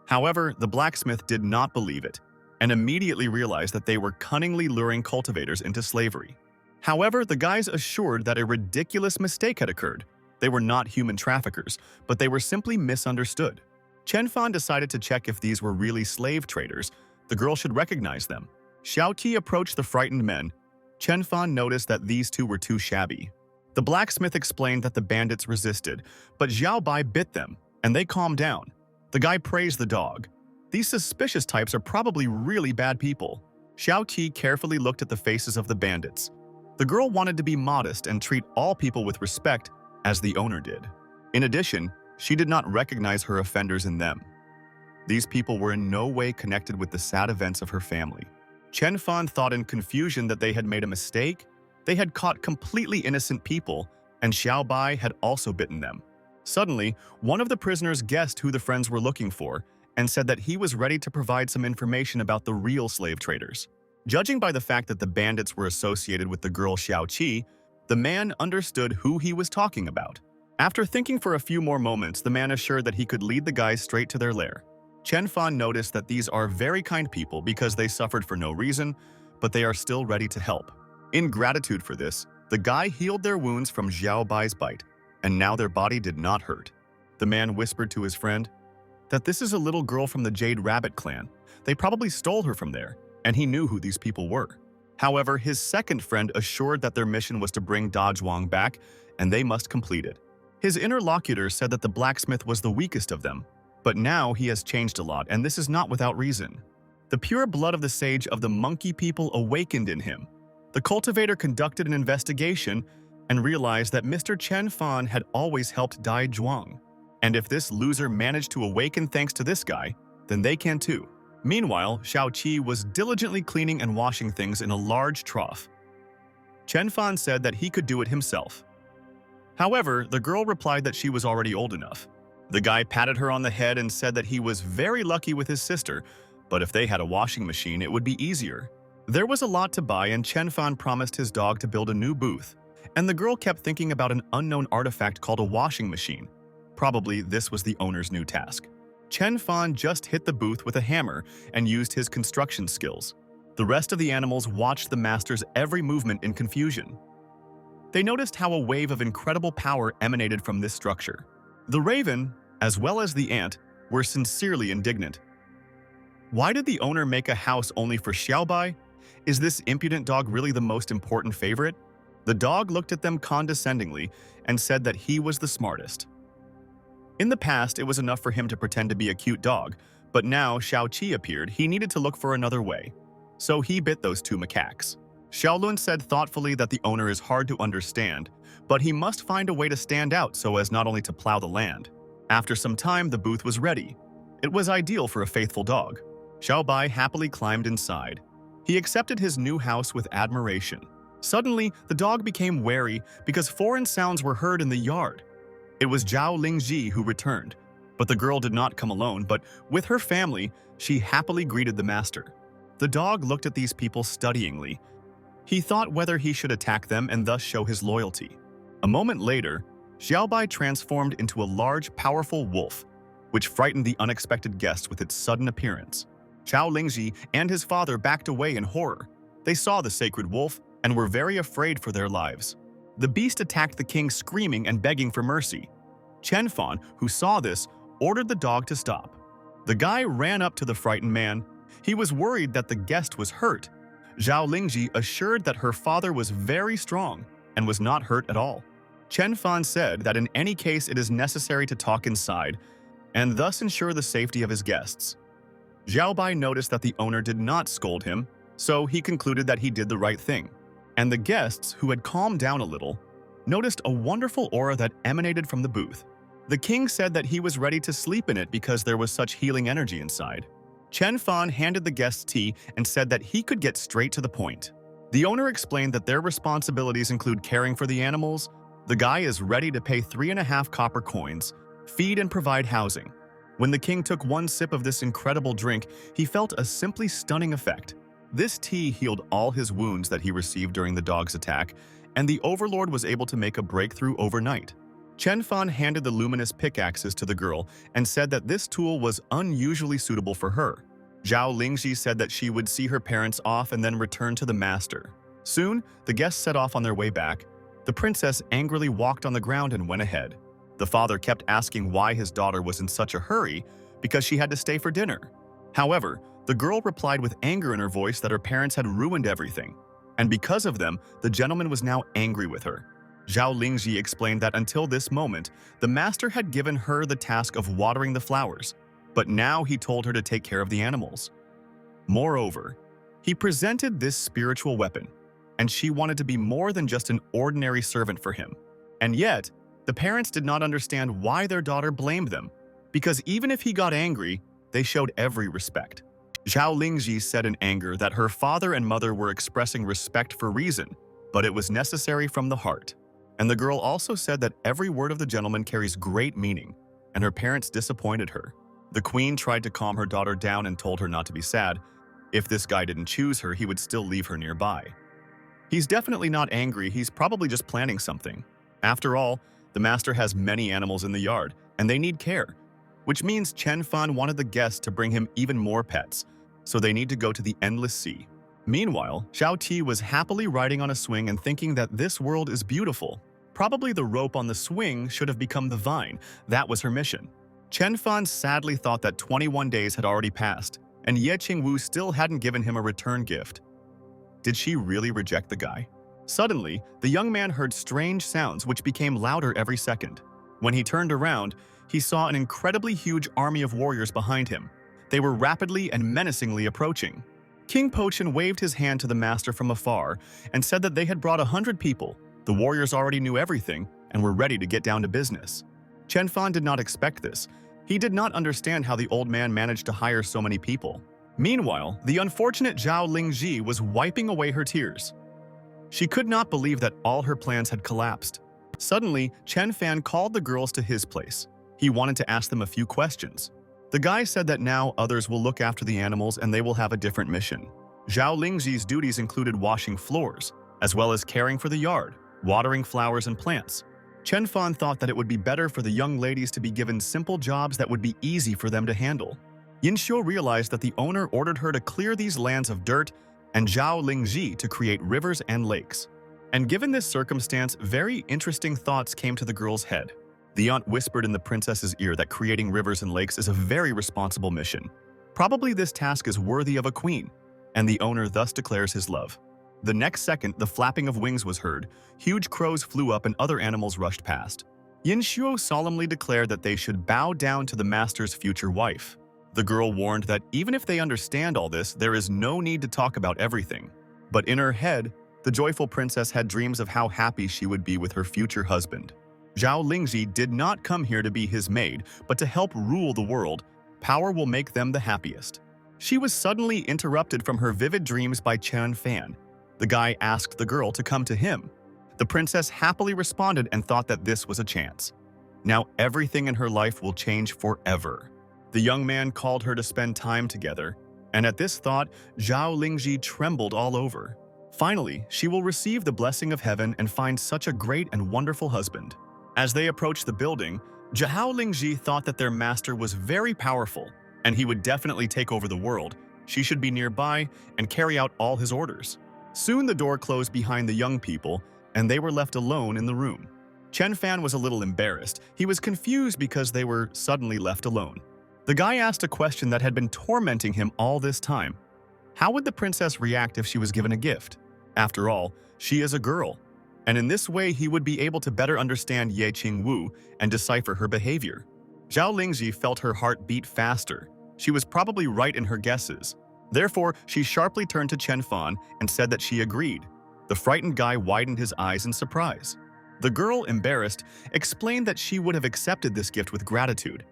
However, the blacksmith did not believe it and immediately realized that they were cunningly luring cultivators into slavery. However, the guys assured that a ridiculous mistake had occurred. They were not human traffickers, but they were simply misunderstood. Chen Fan decided to check if these were really slave traders. The girl should recognize them. Xiao Qi approached the frightened men. Chen Fan noticed that these 2 were too shabby. The blacksmith explained that the bandits resisted, but Xiao Bai bit them, and they calmed down. The guy praised the dog. These suspicious types are probably really bad people. Xiao Qi carefully looked at the faces of the bandits. The girl wanted to be modest and treat all people with respect, as the owner did. In addition, she did not recognize her offenders in them. These people were in no way connected with the sad events of her family. Chen Fan thought in confusion that they had made a mistake. They had caught completely innocent people, and Xiao Bai had also bitten them. Suddenly, one of the prisoners guessed who the friends were looking for and said that he was ready to provide some information about the real slave traders. Judging by the fact that the bandits were associated with the girl Xiao Qi, the man understood who he was talking about. After thinking for a few more moments, the man assured that he could lead the guys straight to their lair. Chen Fan noticed that these are very kind people because they suffered for no reason, but they are still ready to help. In gratitude for this, the guy healed their wounds from Xiao Bai's bite, and now their body did not hurt. The man whispered to his friend that this is a little girl from the Jade Rabbit clan. They probably stole her from there, and he knew who these people were. However, his second friend assured that their mission was to bring Da Zhuang back, and they must complete it. His interlocutor said that the blacksmith was the weakest of them, but now he has changed a lot, and this is not without reason. The pure blood of the sage of the monkey people awakened in him. The cultivator conducted an investigation and realized that Mr. Chen Fan had always helped Dai Zhuang. And if this loser managed to awaken thanks to this guy, then they can too. Meanwhile, Xiao Qi was diligently cleaning and washing things in a large trough. Chen Fan said that he could do it himself. However, the girl replied that she was already old enough. The guy patted her on the head and said that he was very lucky with his sister, but if they had a washing machine, it would be easier. There was a lot to buy, and Chen Fan promised his dog to build a new booth, and the girl kept thinking about an unknown artifact called a washing machine. Probably this was the owner's new task. Chen Fan just hit the booth with a hammer and used his construction skills. The rest of the animals watched the master's every movement in confusion. They noticed how a wave of incredible power emanated from this structure. The raven, as well as the ant, were sincerely indignant. Why did the owner make a house only for Xiaobai? Is this impudent dog really the most important favorite? The dog looked at them condescendingly and said that he was the smartest. In the past, it was enough for him to pretend to be a cute dog, but now Xiao Qi appeared, he needed to look for another way. So he bit those two macaques. Xiaolun said thoughtfully that the owner is hard to understand, but he must find a way to stand out so as not only to plow the land. After some time, the booth was ready. It was ideal for a faithful dog. Xiaobai happily climbed inside. He accepted his new house with admiration. Suddenly, the dog became wary because foreign sounds were heard in the yard. It was Zhao Lingji who returned, but the girl did not come alone, but with her family, she happily greeted the master. The dog looked at these people studyingly. He thought whether he should attack them and thus show his loyalty. A moment later, Xiaobai transformed into a large, powerful wolf, which frightened the unexpected guests with its sudden appearance. Zhao Lingji and his father backed away in horror. They saw the sacred wolf and were very afraid for their lives. The beast attacked the king, screaming and begging for mercy. Chen Fan, who saw this, ordered the dog to stop. The guy ran up to the frightened man. He was worried that the guest was hurt. Zhao Lingji assured that her father was very strong and was not hurt at all. Chen Fan said that in any case it is necessary to talk inside and thus ensure the safety of his guests. Xiaobai noticed that the owner did not scold him, so he concluded that he did the right thing. And the guests, who had calmed down a little, noticed a wonderful aura that emanated from the booth. The king said that he was ready to sleep in it because there was such healing energy inside. Chen Fan handed the guests tea and said that he could get straight to the point. The owner explained that their responsibilities include caring for the animals. The guy is ready to pay 3.5 copper coins, feed and provide housing. When the king took one sip of this incredible drink, he felt a simply stunning effect. This tea healed all his wounds that he received during the dog's attack, and the overlord was able to make a breakthrough overnight. Chen Fan handed the luminous pickaxes to the girl and said that this tool was unusually suitable for her. Zhao Lingji said that she would see her parents off and then return to the master. Soon, the guests set off on their way back. The princess angrily walked on the ground and went ahead. The father kept asking why his daughter was in such a hurry because she had to stay for dinner. However, the girl replied with anger in her voice that her parents had ruined everything, and because of them, the gentleman was now angry with her. Zhao Lingji explained that until this moment, the master had given her the task of watering the flowers, but now he told her to take care of the animals. Moreover, he presented this spiritual weapon, and she wanted to be more than just an ordinary servant for him. And yet, the parents did not understand why their daughter blamed them, because even if he got angry, they showed every respect. Zhao Lingji said in anger that her father and mother were expressing respect for reason, but it was necessary from the heart. And the girl also said that every word of the gentleman carries great meaning, and her parents disappointed her. The queen tried to calm her daughter down and told her not to be sad. If this guy didn't choose her, he would still leave her nearby. He's definitely not angry, he's probably just planning something. After all, the master has many animals in the yard, and they need care, which means Chen Fan wanted the guests to bring him even more pets, so they need to go to the endless sea. Meanwhile, Xiao Qi was happily riding on a swing and thinking that this world is beautiful. Probably the rope on the swing should have become the vine. That was her mission. Chen Fan sadly thought that 21 days had already passed, and Ye Qing Wu still hadn't given him a return gift. Did she really reject the guy? Suddenly, the young man heard strange sounds which became louder every second. When he turned around, he saw an incredibly huge army of warriors behind him. They were rapidly and menacingly approaching. King Pochen waved his hand to the master from afar and said that they had brought 100 people. The warriors already knew everything and were ready to get down to business. Chen Fan did not expect this. He did not understand how the old man managed to hire so many people. Meanwhile, the unfortunate Zhao Lingji was wiping away her tears. She could not believe that all her plans had collapsed. Suddenly, Chen Fan called the girls to his place. He wanted to ask them a few questions. The guy said that now others will look after the animals and they will have a different mission. Zhao Lingji's duties included washing floors, as well as caring for the yard, watering flowers and plants. Chen Fan thought that it would be better for the young ladies to be given simple jobs that would be easy for them to handle. Yin Xiu realized that the owner ordered her to clear these lands of dirt and Zhao Lingji to create rivers and lakes. And given this circumstance, very interesting thoughts came to the girl's head. The aunt whispered in the princess's ear that creating rivers and lakes is a very responsible mission. Probably this task is worthy of a queen, and the owner thus declares his love. The next second, the flapping of wings was heard, huge crows flew up and other animals rushed past. Yin Xiu solemnly declared that they should bow down to the master's future wife. The girl warned that even if they understand all this, there is no need to talk about everything. But in her head, the joyful princess had dreams of how happy she would be with her future husband. Zhao Lingji did not come here to be his maid, but to help rule the world. Power will make them the happiest. She was suddenly interrupted from her vivid dreams by Chen Fan. The guy asked the girl to come to him. The princess happily responded and thought that this was a chance. Now everything in her life will change forever. The young man called her to spend time together, and at this thought, Zhao Lingji trembled all over. Finally, she will receive the blessing of heaven and find such a great and wonderful husband. As they approached the building, Zhao Lingji thought that their master was very powerful, and he would definitely take over the world. She should be nearby and carry out all his orders. Soon the door closed behind the young people, and they were left alone in the room. Chen Fan was a little embarrassed. He was confused because they were suddenly left alone. The guy asked a question that had been tormenting him all this time. How would the princess react if she was given a gift? After all, she is a girl. And in this way, he would be able to better understand Ye Qing Wu and decipher her behavior. Zhao Lingji felt her heart beat faster. She was probably right in her guesses. Therefore, she sharply turned to Chen Fan and said that she agreed. The frightened guy widened his eyes in surprise. The girl, embarrassed, explained that she would have accepted this gift with gratitude.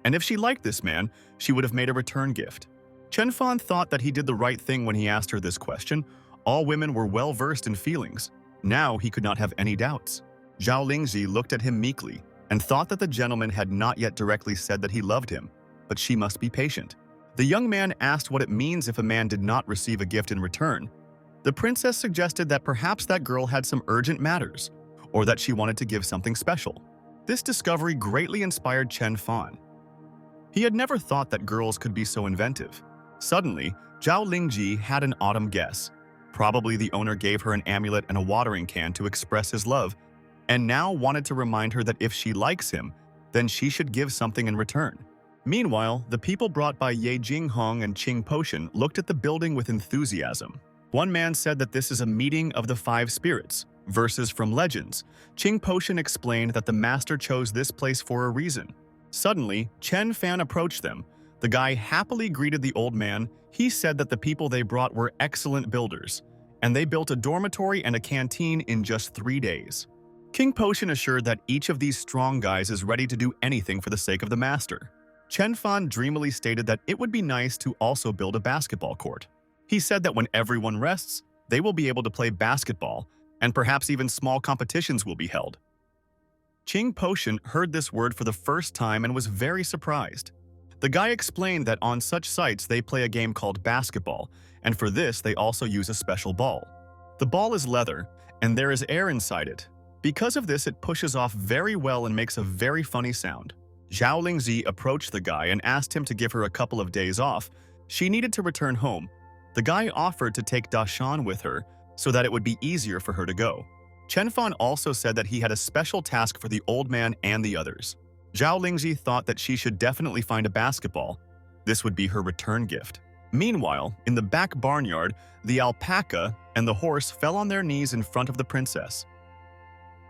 And if she liked this man, she would have made a return gift. Chen Fan thought that he did the right thing when he asked her this question. All women were well versed in feelings. Now he could not have any doubts. Zhao Lingji looked at him meekly and thought that the gentleman had not yet directly said that he loved him, but she must be patient. The young man asked what it means if a man did not receive a gift in return. The princess suggested that perhaps that girl had some urgent matters, or that she wanted to give something special. This discovery greatly inspired Chen Fan. He had never thought that girls could be so inventive. Suddenly, Zhao Lingji had an autumn guess. Probably the owner gave her an amulet and a watering can to express his love, and now wanted to remind her that if she likes him, then she should give something in return. Meanwhile, the people brought by Ye Jinghong and Qing Potion looked at the building with enthusiasm. One man said that this is a meeting of the 5 spirits, verses from legends. Qing Potion explained that the master chose this place for a reason. Suddenly, Chen Fan approached them. The guy happily greeted the old man. He said that the people they brought were excellent builders, and they built a dormitory and a canteen in just 3 days. King Potion assured that each of these strong guys is ready to do anything for the sake of the master. Chen Fan dreamily stated that it would be nice to also build a basketball court. He said that when everyone rests, they will be able to play basketball, and perhaps even small competitions will be held. Qing Potion heard this word for the first time and was very surprised. The guy explained that on such sites they play a game called basketball, and for this they also use a special ball. The ball is leather, and there is air inside it. Because of this, it pushes off very well and makes a very funny sound. Zhao Lingzi approached the guy and asked him to give her a couple of days off. She needed to return home. The guy offered to take Dashan with her so that it would be easier for her to go. Chen Fan also said that he had a special task for the old man and the others. Zhao Lingji thought that she should definitely find a basketball. This would be her return gift. Meanwhile, in the back barnyard, the alpaca and the horse fell on their knees in front of the princess.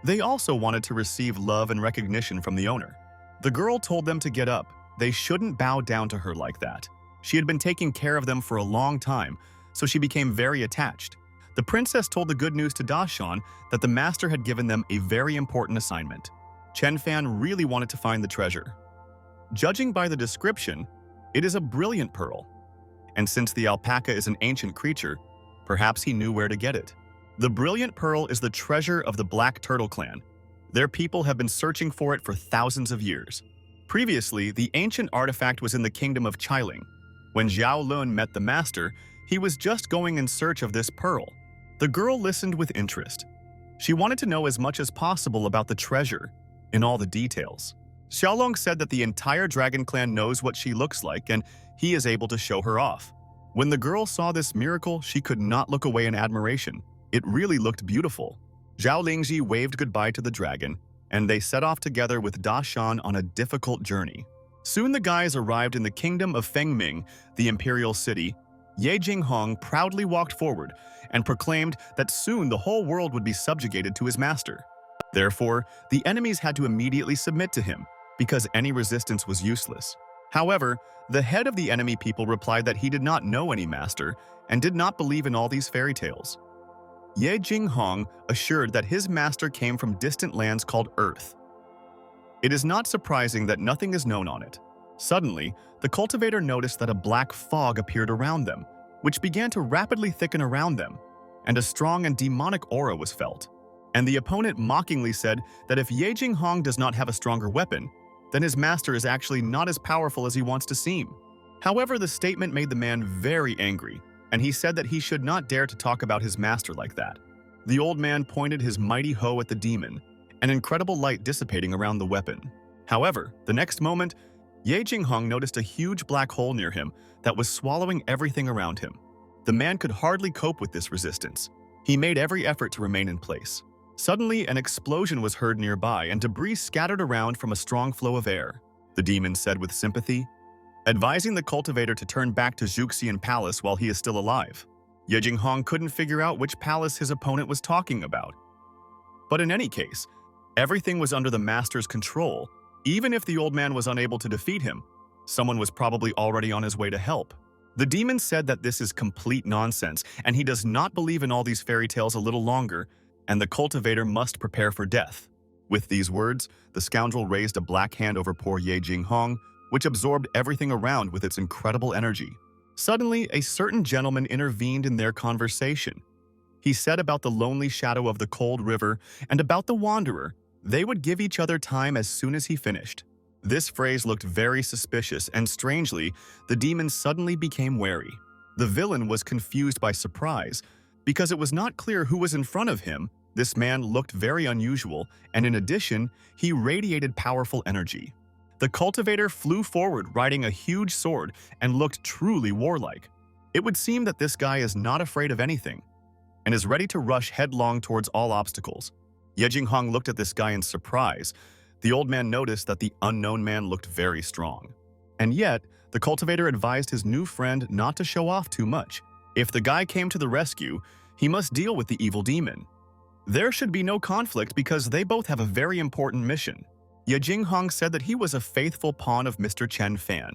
They also wanted to receive love and recognition from the owner. The girl told them to get up. They shouldn't bow down to her like that. She had been taking care of them for a long time, so she became very attached. The princess told the good news to Dashan that the master had given them a very important assignment. Chen Fan really wanted to find the treasure. Judging by the description, it is a brilliant pearl. And since the alpaca is an ancient creature, perhaps he knew where to get it. The brilliant pearl is the treasure of the Black Turtle clan. Their people have been searching for it for thousands of years. Previously, the ancient artifact was in the kingdom of Qiling. When Zhao Lun met the master, he was just going in search of this pearl. The girl listened with interest. She wanted to know as much as possible about the treasure, in all the details. Xiaolong said that the entire dragon clan knows what she looks like and he is able to show her off. When the girl saw this miracle, she could not look away in admiration. It really looked beautiful. Zhao Lingji waved goodbye to the dragon, and they set off together with Da Shan on a difficult journey. Soon the guys arrived in the kingdom of Fengming, the imperial city. Ye Qing proudly walked forward and proclaimed that soon the whole world would be subjugated to his master. Therefore, the enemies had to immediately submit to him, because any resistance was useless. However, the head of the enemy people replied that he did not know any master and did not believe in all these fairy tales. Ye Qing assured that his master came from distant lands called Earth. It is not surprising that nothing is known on it. Suddenly, the cultivator noticed that a black fog appeared around them, which began to rapidly thicken around them, and a strong and demonic aura was felt. And the opponent mockingly said that if Ye Qing does not have a stronger weapon, then his master is actually not as powerful as he wants to seem. However, the statement made the man very angry, and he said that he should not dare to talk about his master like that. The old man pointed his mighty hoe at the demon, an incredible light dissipating around the weapon. However, the next moment, Ye Qing noticed a huge black hole near him that was swallowing everything around him. The man could hardly cope with this resistance. He made every effort to remain in place. Suddenly, an explosion was heard nearby and debris scattered around from a strong flow of air. The demon said with sympathy, advising the cultivator to turn back to Zhuxian Palace while he is still alive. Ye Qing couldn't figure out which palace his opponent was talking about. But in any case, everything was under the master's control. Even if the old man was unable to defeat him, someone was probably already on his way to help. The demon said that this is complete nonsense, and he does not believe in all these fairy tales a little longer, and the cultivator must prepare for death. With these words, the scoundrel raised a black hand over poor Ye Qing, which absorbed everything around with its incredible energy. Suddenly, a certain gentleman intervened in their conversation. He said about the lonely shadow of the cold river and about the wanderer. They would give each other time as soon as he finished. This phrase looked very suspicious, and strangely, the demon suddenly became wary. The villain was confused by surprise. Because it was not clear who was in front of him, this man looked very unusual, and in addition, he radiated powerful energy. The cultivator flew forward riding a huge sword and looked truly warlike. It would seem that this guy is not afraid of anything and is ready to rush headlong towards all obstacles. Ye Qing looked at this guy in surprise. The old man noticed that the unknown man looked very strong. And yet, the cultivator advised his new friend not to show off too much. If the guy came to the rescue, he must deal with the evil demon. There should be no conflict because they both have a very important mission. Ye Qing said that he was a faithful pawn of Mr. Chen Fan.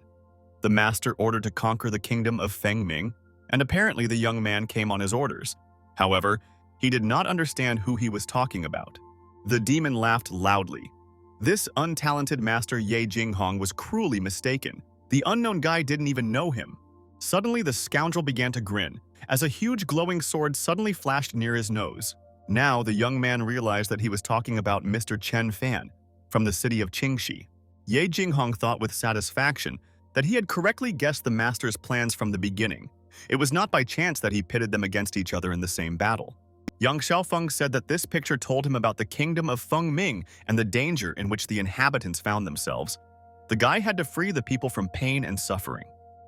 The master ordered to conquer the kingdom of Fengming, and apparently the young man came on his orders. However, he did not understand who he was talking about. The demon laughed loudly. This untalented master Ye Qing was cruelly mistaken. The unknown guy didn't even know him. Suddenly, the scoundrel began to grin, as a huge glowing sword suddenly flashed near his nose. Now, the young man realized that he was talking about Mr. Chen Fan, from the city of Qingxi. Ye Qing thought with satisfaction that he had correctly guessed the master's plans from the beginning. It was not by chance that he pitted them against each other in the same battle. Yang Xiaofeng said that this picture told him about the kingdom of Fengming and the danger in which the inhabitants found themselves. The guy had to free the people from pain and suffering.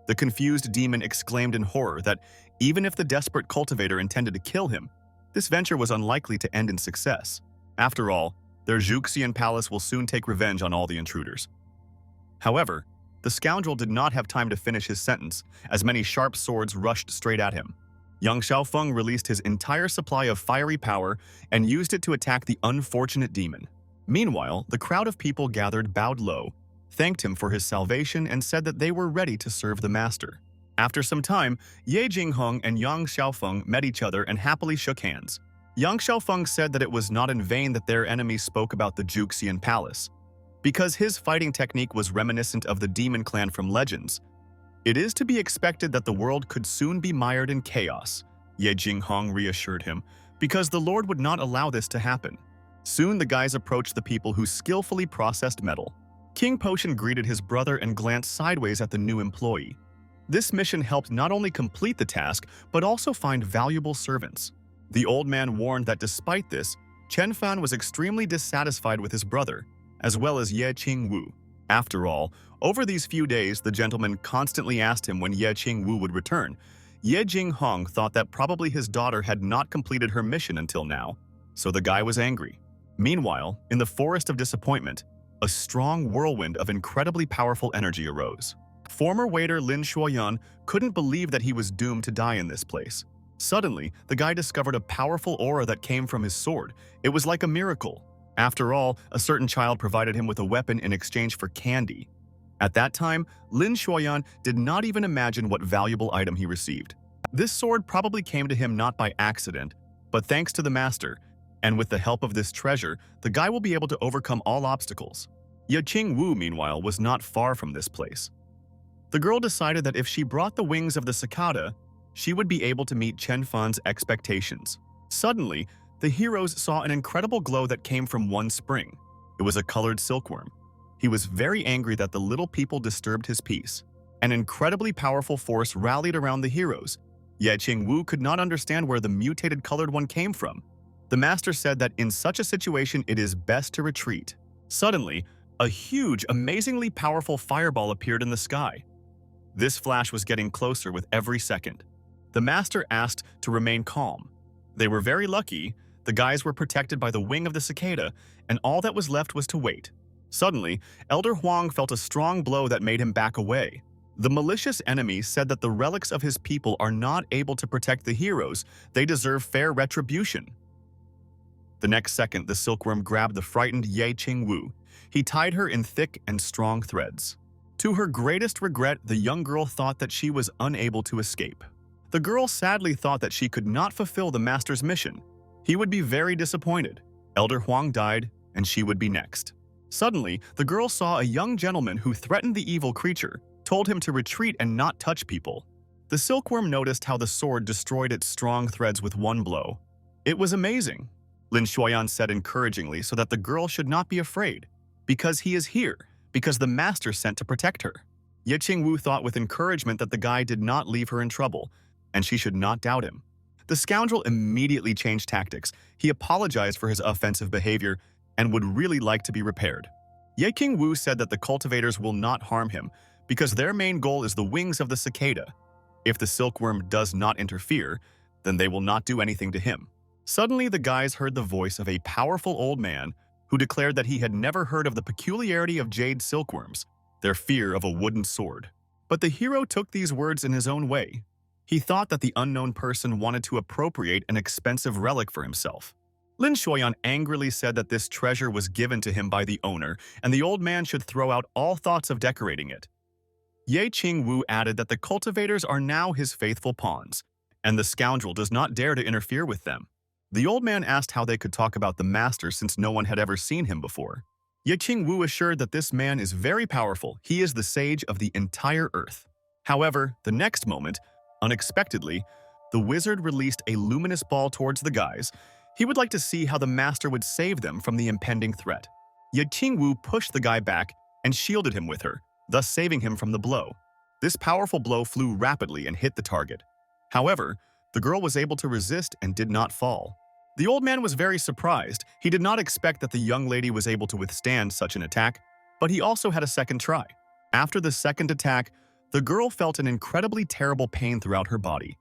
The confused demon exclaimed in horror that even if the desperate cultivator intended to kill him, this venture was unlikely to end in success. After all, their Zhuxian palace will soon take revenge on all the intruders. However, the scoundrel did not have time to finish his sentence, as many sharp swords rushed straight at him. Yang Xiaofeng released his entire supply of fiery power and used it to attack the unfortunate demon. Meanwhile, the crowd of people gathered bowed low, thanked him for his salvation, and said that they were ready to serve the master. After some time, Ye Qing and Yang Xiaofeng met each other and happily shook hands. Yang Xiaofeng said that it was not in vain that their enemies spoke about the Zhuxian palace. Because his fighting technique was reminiscent of the demon clan from legends, it is to be expected that the world could soon be mired in chaos, Ye Qing reassured him, because the Lord would not allow this to happen. Soon the guys approached the people who skillfully processed metal. King Potion greeted his brother and glanced sideways at the new employee. This mission helped not only complete the task, but also find valuable servants. The old man warned that despite this, Chen Fan was extremely dissatisfied with his brother, as well as Ye Qing Wu. After all, over these few days, the gentleman constantly asked him when Ye Qing Wu would return. Ye Jing Hong thought that probably his daughter had not completed her mission until now, so the guy was angry. Meanwhile, in the Forest of Disappointment, a strong whirlwind of incredibly powerful energy arose. Former waiter Lin Shuoyan couldn't believe that he was doomed to die in this place. Suddenly, the guy discovered a powerful aura that came from his sword. It was like a miracle. After all, a certain child provided him with a weapon in exchange for candy. At that time, Lin Shuoyan did not even imagine what valuable item he received. This sword probably came to him not by accident, but thanks to the master, and with the help of this treasure, the guy will be able to overcome all obstacles. Ye Qing Wu, meanwhile, was not far from this place. The girl decided that if she brought the wings of the cicada, she would be able to meet Chen Fan's expectations. Suddenly, the heroes saw an incredible glow that came from one spring. It was a colored silkworm. He was very angry that the little people disturbed his peace. An incredibly powerful force rallied around the heroes. Ye Qing Wu could not understand where the mutated colored one came from. The master said that in such a situation it is best to retreat. Suddenly, a huge, amazingly powerful fireball appeared in the sky. This flash was getting closer with every second. The master asked to remain calm. They were very lucky. The guys were protected by the wing of the cicada, and all that was left was to wait. Suddenly, Elder Huang felt a strong blow that made him back away. The malicious enemy said that the relics of his people are not able to protect the heroes. They deserve fair retribution. The next second, the silkworm grabbed the frightened Ye Qing Wu. He tied her in thick and strong threads. To her greatest regret, the young girl thought that she was unable to escape. The girl sadly thought that she could not fulfill the master's mission. He would be very disappointed. Elder Huang died, and she would be next. Suddenly, the girl saw a young gentleman who threatened the evil creature, told him to retreat and not touch people. The silkworm noticed how the sword destroyed its strong threads with one blow. It was amazing, Lin Shuoyan said encouragingly so that the girl should not be afraid. Because he is here, because the master sent to protect her. Ye Qing Wu thought with encouragement that the guy did not leave her in trouble, and she should not doubt him. The scoundrel immediately changed tactics. He apologized for his offensive behavior and would really like to be repaired. Ye Qing Wu said that the cultivators will not harm him because their main goal is the wings of the cicada. If the silkworm does not interfere, then they will not do anything to him. Suddenly, the guys heard the voice of a powerful old man who declared that he had never heard of the peculiarity of jade silkworms, their fear of a wooden sword. But the hero took these words in his own way. He thought that the unknown person wanted to appropriate an expensive relic for himself. Lin Shuoyan angrily said that this treasure was given to him by the owner, and the old man should throw out all thoughts of decorating it. Ye Qing Wu added that the cultivators are now his faithful pawns, and the scoundrel does not dare to interfere with them. The old man asked how they could talk about the master since no one had ever seen him before. Ye Qing Wu assured that this man is very powerful. He is the sage of the entire earth. However, the next moment, unexpectedly, the wizard released a luminous ball towards the guys. He would like to see how the master would save them from the impending threat. Ye Qing Wu pushed the guy back and shielded him with her, thus saving him from the blow. This powerful blow flew rapidly and hit the target. However, the girl was able to resist and did not fall. The old man was very surprised. He did not expect that the young lady was able to withstand such an attack, but he also had a second try. After the second attack, the girl felt an incredibly terrible pain throughout her body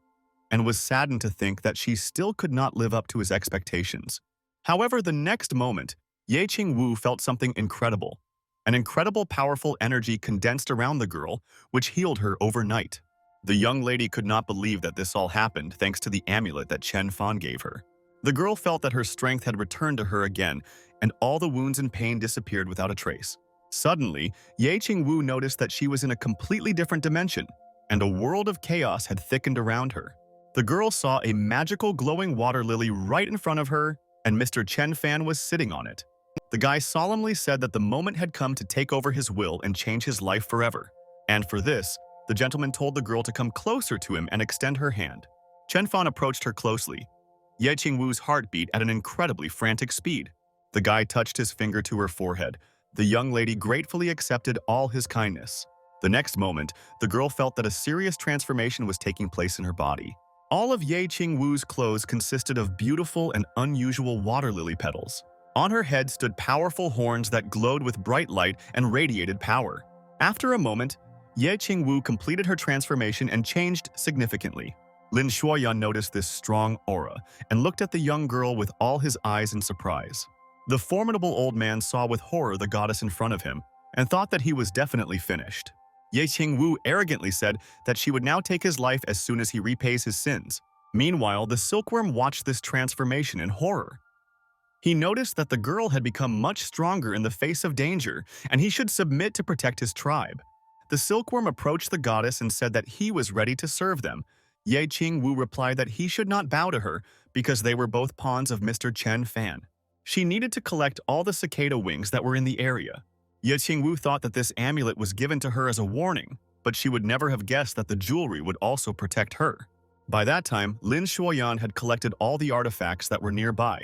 and was saddened to think that she still could not live up to his expectations. However, the next moment, Ye Qing Wu felt something incredible. An incredible powerful energy condensed around the girl, which healed her overnight. The young lady could not believe that this all happened thanks to the amulet that Chen Fan gave her. The girl felt that her strength had returned to her again, and all the wounds and pain disappeared without a trace. Suddenly, Ye Qing Wu noticed that she was in a completely different dimension, and a world of chaos had thickened around her. The girl saw a magical glowing water lily right in front of her, and Mr. Chen Fan was sitting on it. The guy solemnly said that the moment had come to take over his will and change his life forever. And for this, the gentleman told the girl to come closer to him and extend her hand. Chen Fan approached her closely. Ye Qing Wu's heart beat at an incredibly frantic speed. The guy touched his finger to her forehead, The young lady gratefully accepted all his kindness. The next moment, the girl felt that a serious transformation was taking place in her body. All of Ye Qing Wu's clothes consisted of beautiful and unusual water lily petals. On her head stood powerful horns that glowed with bright light and radiated power. After a moment, Ye Qing Wu completed her transformation and changed significantly. Lin Shuoyan noticed this strong aura and looked at the young girl with all his eyes in surprise. The formidable old man saw with horror the goddess in front of him and thought that he was definitely finished. Ye Qing Wu arrogantly said that she would now take his life as soon as he repays his sins. Meanwhile, the silkworm watched this transformation in horror. He noticed that the girl had become much stronger in the face of danger, and he should submit to protect his tribe. The silkworm approached the goddess and said that he was ready to serve them. Ye Qing Wu replied that he should not bow to her because they were both pawns of Mr. Chen Fan. She needed to collect all the cicada wings that were in the area. Ye Qing Wu thought that this amulet was given to her as a warning, but she would never have guessed that the jewelry would also protect her. By that time, Lin Shuoyan had collected all the artifacts that were nearby.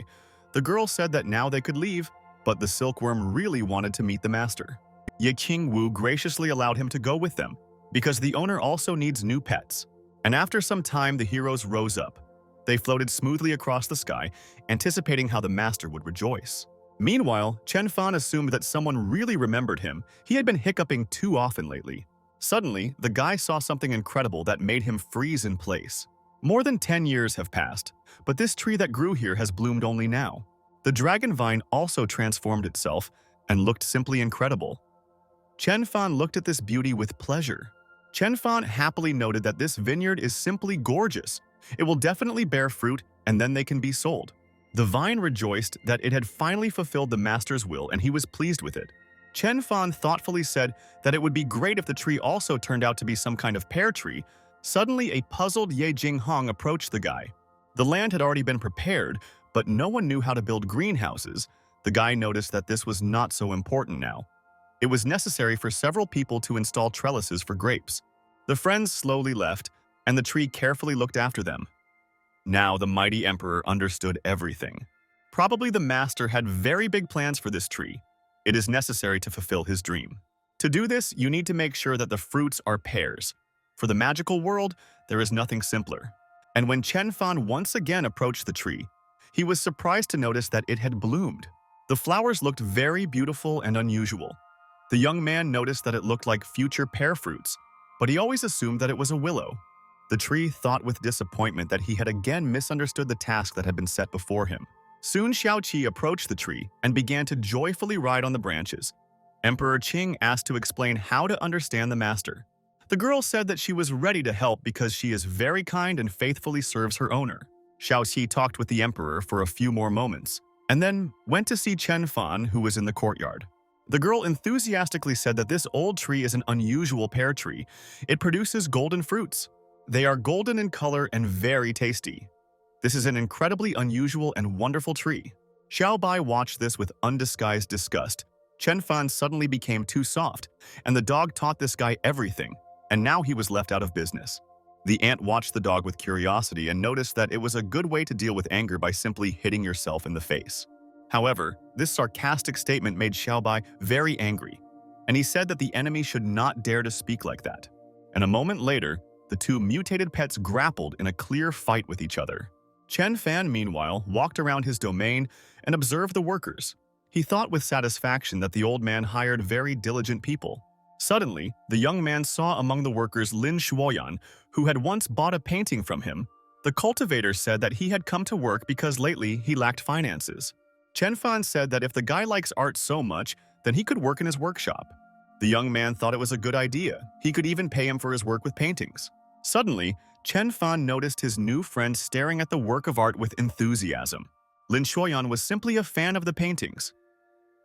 The girl said that now they could leave, but the silkworm really wanted to meet the master. Ye Qing Wu graciously allowed him to go with them, because the owner also needs new pets. And after some time, the heroes rose up. They floated smoothly across the sky, anticipating how the master would rejoice. Meanwhile, Chen Fan assumed that someone really remembered him. He had been hiccuping too often lately. Suddenly, the guy saw something incredible that made him freeze in place. More than 10 years have passed, but this tree that grew here has bloomed only now. The dragon vine also transformed itself and looked simply incredible. Chen Fan looked at this beauty with pleasure. Chen Fan happily noted that this vineyard is simply gorgeous. It will definitely bear fruit, and then they can be sold. The vine rejoiced that it had finally fulfilled the master's will, and he was pleased with it. Chen Fan thoughtfully said that it would be great if the tree also turned out to be some kind of pear tree. Suddenly, a puzzled Ye Jinghong approached the guy. The land had already been prepared, but no one knew how to build greenhouses. The guy noticed that this was not so important now. It was necessary for several people to install trellises for grapes. The friends slowly left, and the tree carefully looked after them. Now the mighty emperor understood everything. Probably the master had very big plans for this tree. It is necessary to fulfill his dream. To do this, you need to make sure that the fruits are pears. For the magical world, there is nothing simpler. And when Chen Fan once again approached the tree, he was surprised to notice that it had bloomed. The flowers looked very beautiful and unusual. The young man noticed that it looked like future pear fruits, but he always assumed that it was a willow. The tree thought with disappointment that he had again misunderstood the task that had been set before him. Soon Xiaoqi approached the tree and began to joyfully ride on the branches. Emperor Qing asked to explain how to understand the master. The girl said that she was ready to help because she is very kind and faithfully serves her owner. Xiaoqi talked with the emperor for a few more moments, and then went to see Chen Fan, who was in the courtyard. The girl enthusiastically said that this old tree is an unusual pear tree. It produces golden fruits. They are golden in color and very tasty. This is an incredibly unusual and wonderful tree. Xiao Bai watched this with undisguised disgust. Chen Fan suddenly became too soft, and the dog taught this guy everything, and now he was left out of business. The ant watched the dog with curiosity and noticed that it was a good way to deal with anger by simply hitting yourself in the face. However, this sarcastic statement made Xiao Bai very angry, and he said that the enemy should not dare to speak like that. And a moment later, the two mutated pets grappled in a clear fight with each other. Chen Fan, meanwhile, walked around his domain and observed the workers. He thought with satisfaction that the old man hired very diligent people. Suddenly, the young man saw among the workers Lin Shuoyan, who had once bought a painting from him. The cultivator said that he had come to work because lately he lacked finances. Chen Fan said that if the guy likes art so much, then he could work in his workshop. The young man thought it was a good idea. He could even pay him for his work with paintings. Suddenly, Chen Fan noticed his new friend staring at the work of art with enthusiasm. Lin Shuoyan was simply a fan of the paintings.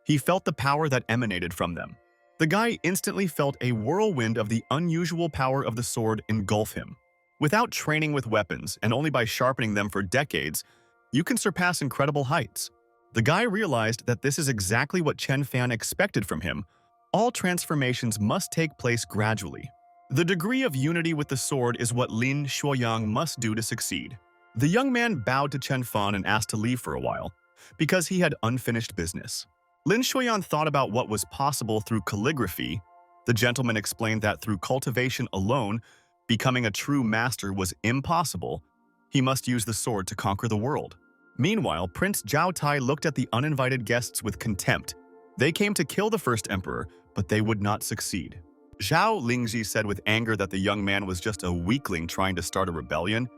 He felt the power that emanated from them. The guy instantly felt a whirlwind of the unusual power of the sword engulf him. Without training with weapons and only by sharpening them for decades, you can surpass incredible heights. The guy realized that this is exactly what Chen Fan expected from him. All transformations must take place gradually. The degree of unity with the sword is what Lin Shuoyang must do to succeed. The young man bowed to Chen Fan and asked to leave for a while, because he had unfinished business. Lin Shuyan thought about what was possible through calligraphy. The gentleman explained that through cultivation alone, becoming a true master was impossible. He must use the sword to conquer the world. Meanwhile, Prince Zhao Tai looked at the uninvited guests with contempt. They came to kill the first emperor, but they would not succeed. Zhao Lingji said with anger that the young man was just a weakling trying to start a rebellion.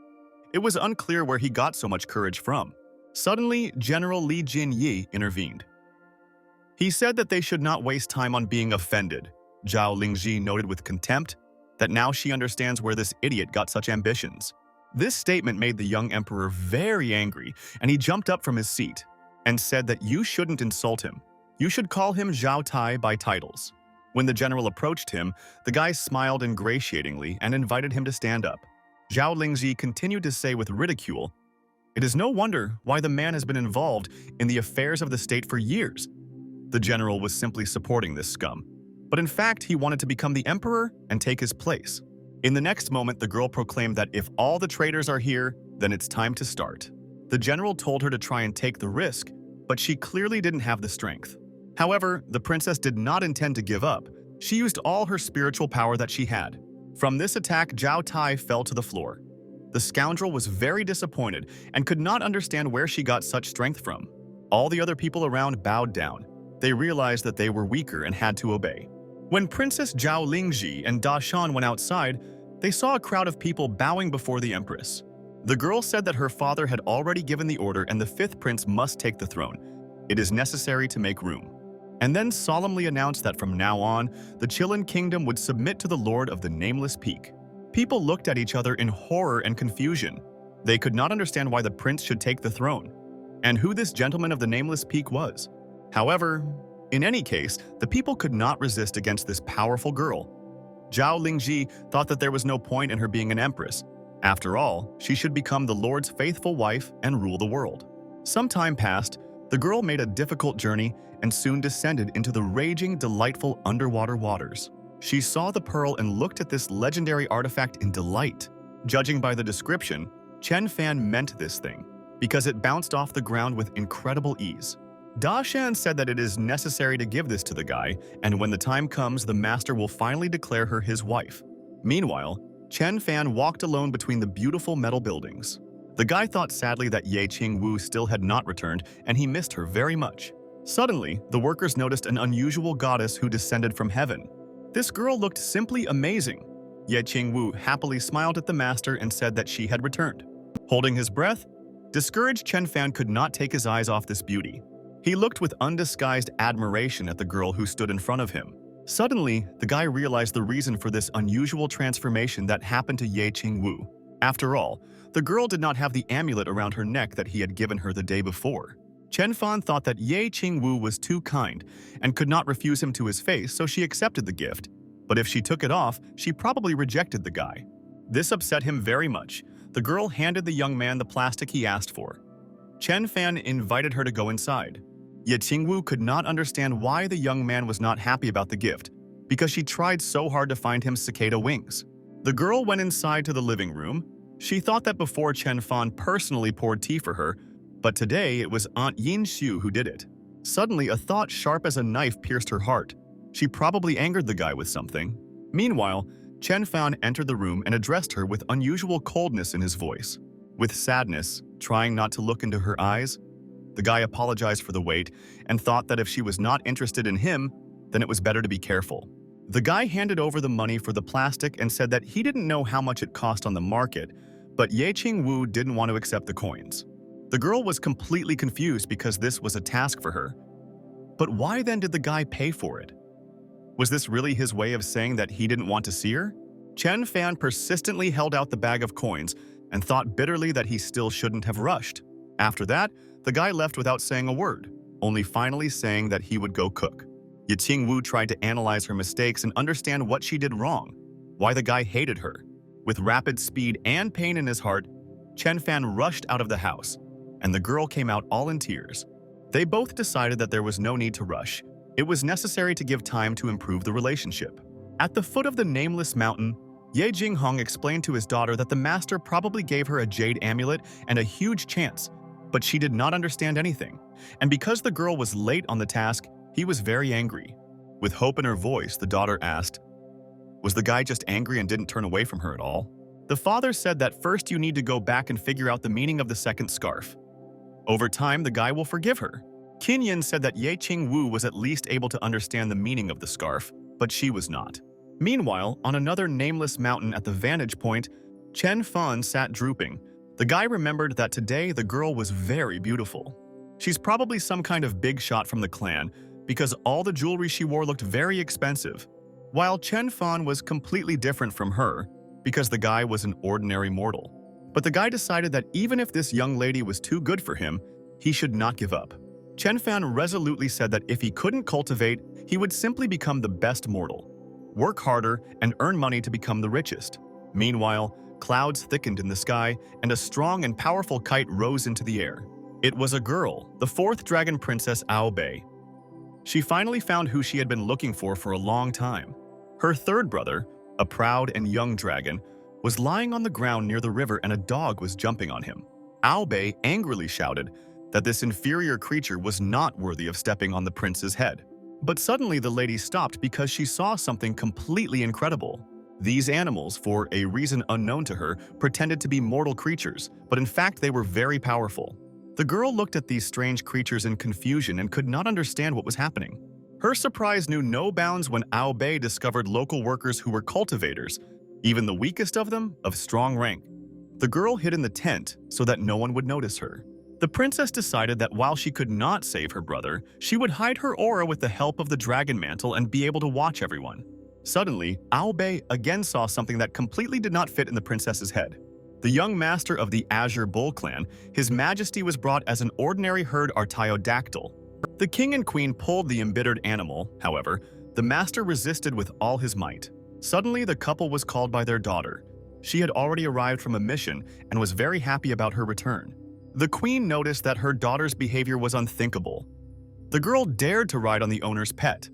It was unclear where he got so much courage from. Suddenly, General Li Jinyi intervened. He said that they should not waste time on being offended. Zhao Lingji noted with contempt that now she understands where this idiot got such ambitions. This statement made the young emperor very angry, and he jumped up from his seat and said that you shouldn't insult him. You should call him Zhao Tai by titles. When the general approached him, the guy smiled ingratiatingly and invited him to stand up. Zhao Lingji continued to say with ridicule, "It is no wonder why the man has been involved in the affairs of the state for years." The general was simply supporting this scum, but in fact he wanted to become the emperor and take his place. In the next moment, the girl proclaimed that if all the traitors are here, then it's time to start. The general told her to try and take the risk, but she clearly didn't have the strength. However, the princess did not intend to give up. She used all her spiritual power that she had. From this attack, Zhao Tai fell to the floor. The scoundrel was very disappointed and could not understand where she got such strength from. All the other people around bowed down. They realized that they were weaker and had to obey. When Princess Zhao Lingji and Da Shan went outside, they saw a crowd of people bowing before the empress. The girl said that her father had already given the order and the fifth prince must take the throne. It is necessary to make room. And then solemnly announced that from now on, the Qilin kingdom would submit to the lord of the Nameless Peak. People looked at each other in horror and confusion. They could not understand why the prince should take the throne, and who this gentleman of the Nameless Peak was. However, in any case, the people could not resist against this powerful girl. Zhao Lingji thought that there was no point in her being an empress. After all, she should become the Lord's faithful wife and rule the world. Some time passed, the girl made a difficult journey and soon descended into the raging, delightful underwater waters. She saw the pearl and looked at this legendary artifact in delight. Judging by the description, Chen Fan meant this thing, because it bounced off the ground with incredible ease. Da Shan said that it is necessary to give this to the guy, and when the time comes, the master will finally declare her his wife. Meanwhile, Chen Fan walked alone between the beautiful metal buildings. The guy thought sadly that Ye Qing Wu still had not returned, and he missed her very much. Suddenly, the workers noticed an unusual goddess who descended from heaven. This girl looked simply amazing. Ye Qing Wu happily smiled at the master and said that she had returned. Holding his breath, discouraged Chen Fan could not take his eyes off this beauty. He looked with undisguised admiration at the girl who stood in front of him. Suddenly, the guy realized the reason for this unusual transformation that happened to Ye Qing Wu. After all, the girl did not have the amulet around her neck that he had given her the day before. Chen Fan thought that Ye Qing Wu was too kind and could not refuse him to his face, so she accepted the gift. But if she took it off, she probably rejected the guy. This upset him very much. The girl handed the young man the plastic he asked for. Chen Fan invited her to go inside. Ye Qing Wu could not understand why the young man was not happy about the gift, because she tried so hard to find him cicada wings. The girl went inside to the living room. She thought that before Chen Fan personally poured tea for her, but today it was Aunt Yin Xiu who did it. Suddenly, a thought sharp as a knife pierced her heart. She probably angered the guy with something. Meanwhile, Chen Fan entered the room and addressed her with unusual coldness in his voice. With sadness, trying not to look into her eyes, the guy apologized for the wait and thought that if she was not interested in him, then it was better to be careful. The guy handed over the money for the plastic and said that he didn't know how much it cost on the market, but Ye Qing Wu didn't want to accept the coins. The girl was completely confused because this was a task for her. But why then did the guy pay for it? Was this really his way of saying that he didn't want to see her? Chen Fan persistently held out the bag of coins and thought bitterly that he still shouldn't have rushed. After that, the guy left without saying a word, only finally saying that he would go cook. Ye Qing Wu tried to analyze her mistakes and understand what she did wrong, why the guy hated her. With rapid speed and pain in his heart, Chen Fan rushed out of the house, and the girl came out all in tears. They both decided that there was no need to rush. It was necessary to give time to improve the relationship. At the foot of the nameless mountain, Ye Jinghong explained to his daughter that the master probably gave her a jade amulet and a huge chance. but she did not understand anything. And because the girl was late on the task, he was very angry. With hope in her voice, the daughter asked, "Was the guy just angry and didn't turn away from her at all?" The father said that first you need to go back and figure out the meaning of the second scarf. Over time, the guy will forgive her. Kinyan said that Ye Qing Wu was at least able to understand the meaning of the scarf, but she was not. Meanwhile, on another nameless mountain at the vantage point, Chen Fan sat drooping. The guy remembered that today the girl was very beautiful. She's probably some kind of big shot from the clan, because all the jewelry she wore looked very expensive, while Chen Fan was completely different from her, because the guy was an ordinary mortal. But the guy decided that even if this young lady was too good for him, he should not give up. Chen Fan resolutely said that if he couldn't cultivate, he would simply become the best mortal, work harder, and earn money to become the richest. Meanwhile, clouds thickened in the sky, and a strong and powerful kite rose into the air. It was a girl, the fourth dragon princess Aobei. She finally found who she had been looking for a long time. Her third brother, a proud and young dragon, was lying on the ground near the river and a dog was jumping on him. Aobei angrily shouted that this inferior creature was not worthy of stepping on the prince's head. But suddenly the lady stopped because she saw something completely incredible. These animals, for a reason unknown to her, pretended to be mortal creatures, but in fact they were very powerful. The girl looked at these strange creatures in confusion and could not understand what was happening. Her surprise knew no bounds when Aobei discovered local workers who were cultivators, even the weakest of them of strong rank. The girl hid in the tent so that no one would notice her. The princess decided that while she could not save her brother, she would hide her aura with the help of the dragon mantle and be able to watch everyone. Suddenly, Aobei again saw something that completely did not fit in the princess's head. The young master of the Azure Bull clan, His Majesty was brought as an ordinary herd artiodactyl. The king and queen pulled the embittered animal, however, the master resisted with all his might. Suddenly, the couple was called by their daughter. She had already arrived from a mission and was very happy about her return. The queen noticed that her daughter's behavior was unthinkable. The girl dared to ride on the owner's pet.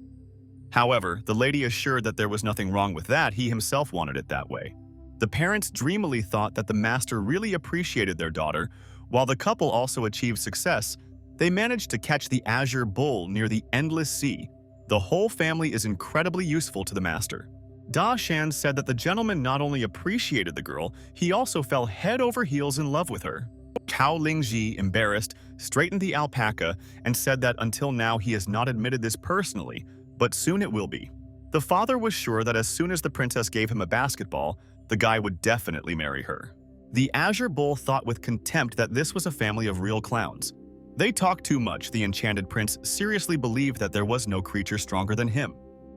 However, the lady assured that there was nothing wrong with that, he himself wanted it that way. The parents dreamily thought that the master really appreciated their daughter. While the couple also achieved success, they managed to catch the Azure Bull near the Endless Sea. The whole family is incredibly useful to the master. Da Shan said that the gentleman not only appreciated the girl, he also fell head over heels in love with her. Cao Lingji, embarrassed, straightened the alpaca and said that until now he has not admitted this personally, but soon it will be. The father was sure that as soon as the princess gave him a basketball, the guy would definitely marry her. The Azure Bull thought with contempt that this was a family of real clowns. They talked too much. The enchanted prince seriously believed that there was no creature stronger than him.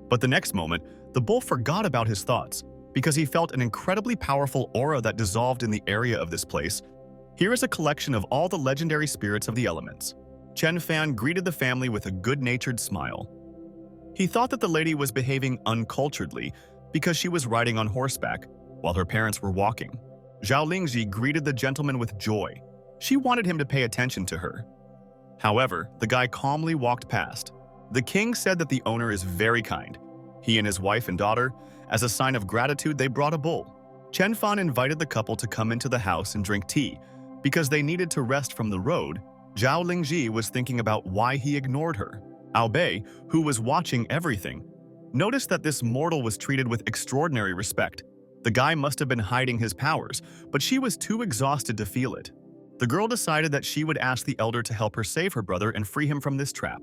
But the next moment, the bull forgot about his thoughts because he felt an incredibly powerful aura that dissolved in the area of this place. Here is a collection of all the legendary spirits of the elements. Chen Fan greeted the family with a good-natured smile. He thought that the lady was behaving unculturedly because she was riding on horseback while her parents were walking. Zhao Lingji greeted the gentleman with joy. She wanted him to pay attention to her. However, the guy calmly walked past. The king said that the owner is very kind. He and his wife and daughter, as a sign of gratitude, they brought a bull. Chen Fan invited the couple to come into the house and drink tea. Because they needed to rest from the road, Zhao Lingji was thinking about why he ignored her. Aobei, who was watching everything, noticed that this mortal was treated with extraordinary respect. The guy must have been hiding his powers, but she was too exhausted to feel it. The girl decided that she would ask the elder to help her save her brother and free him from this trap.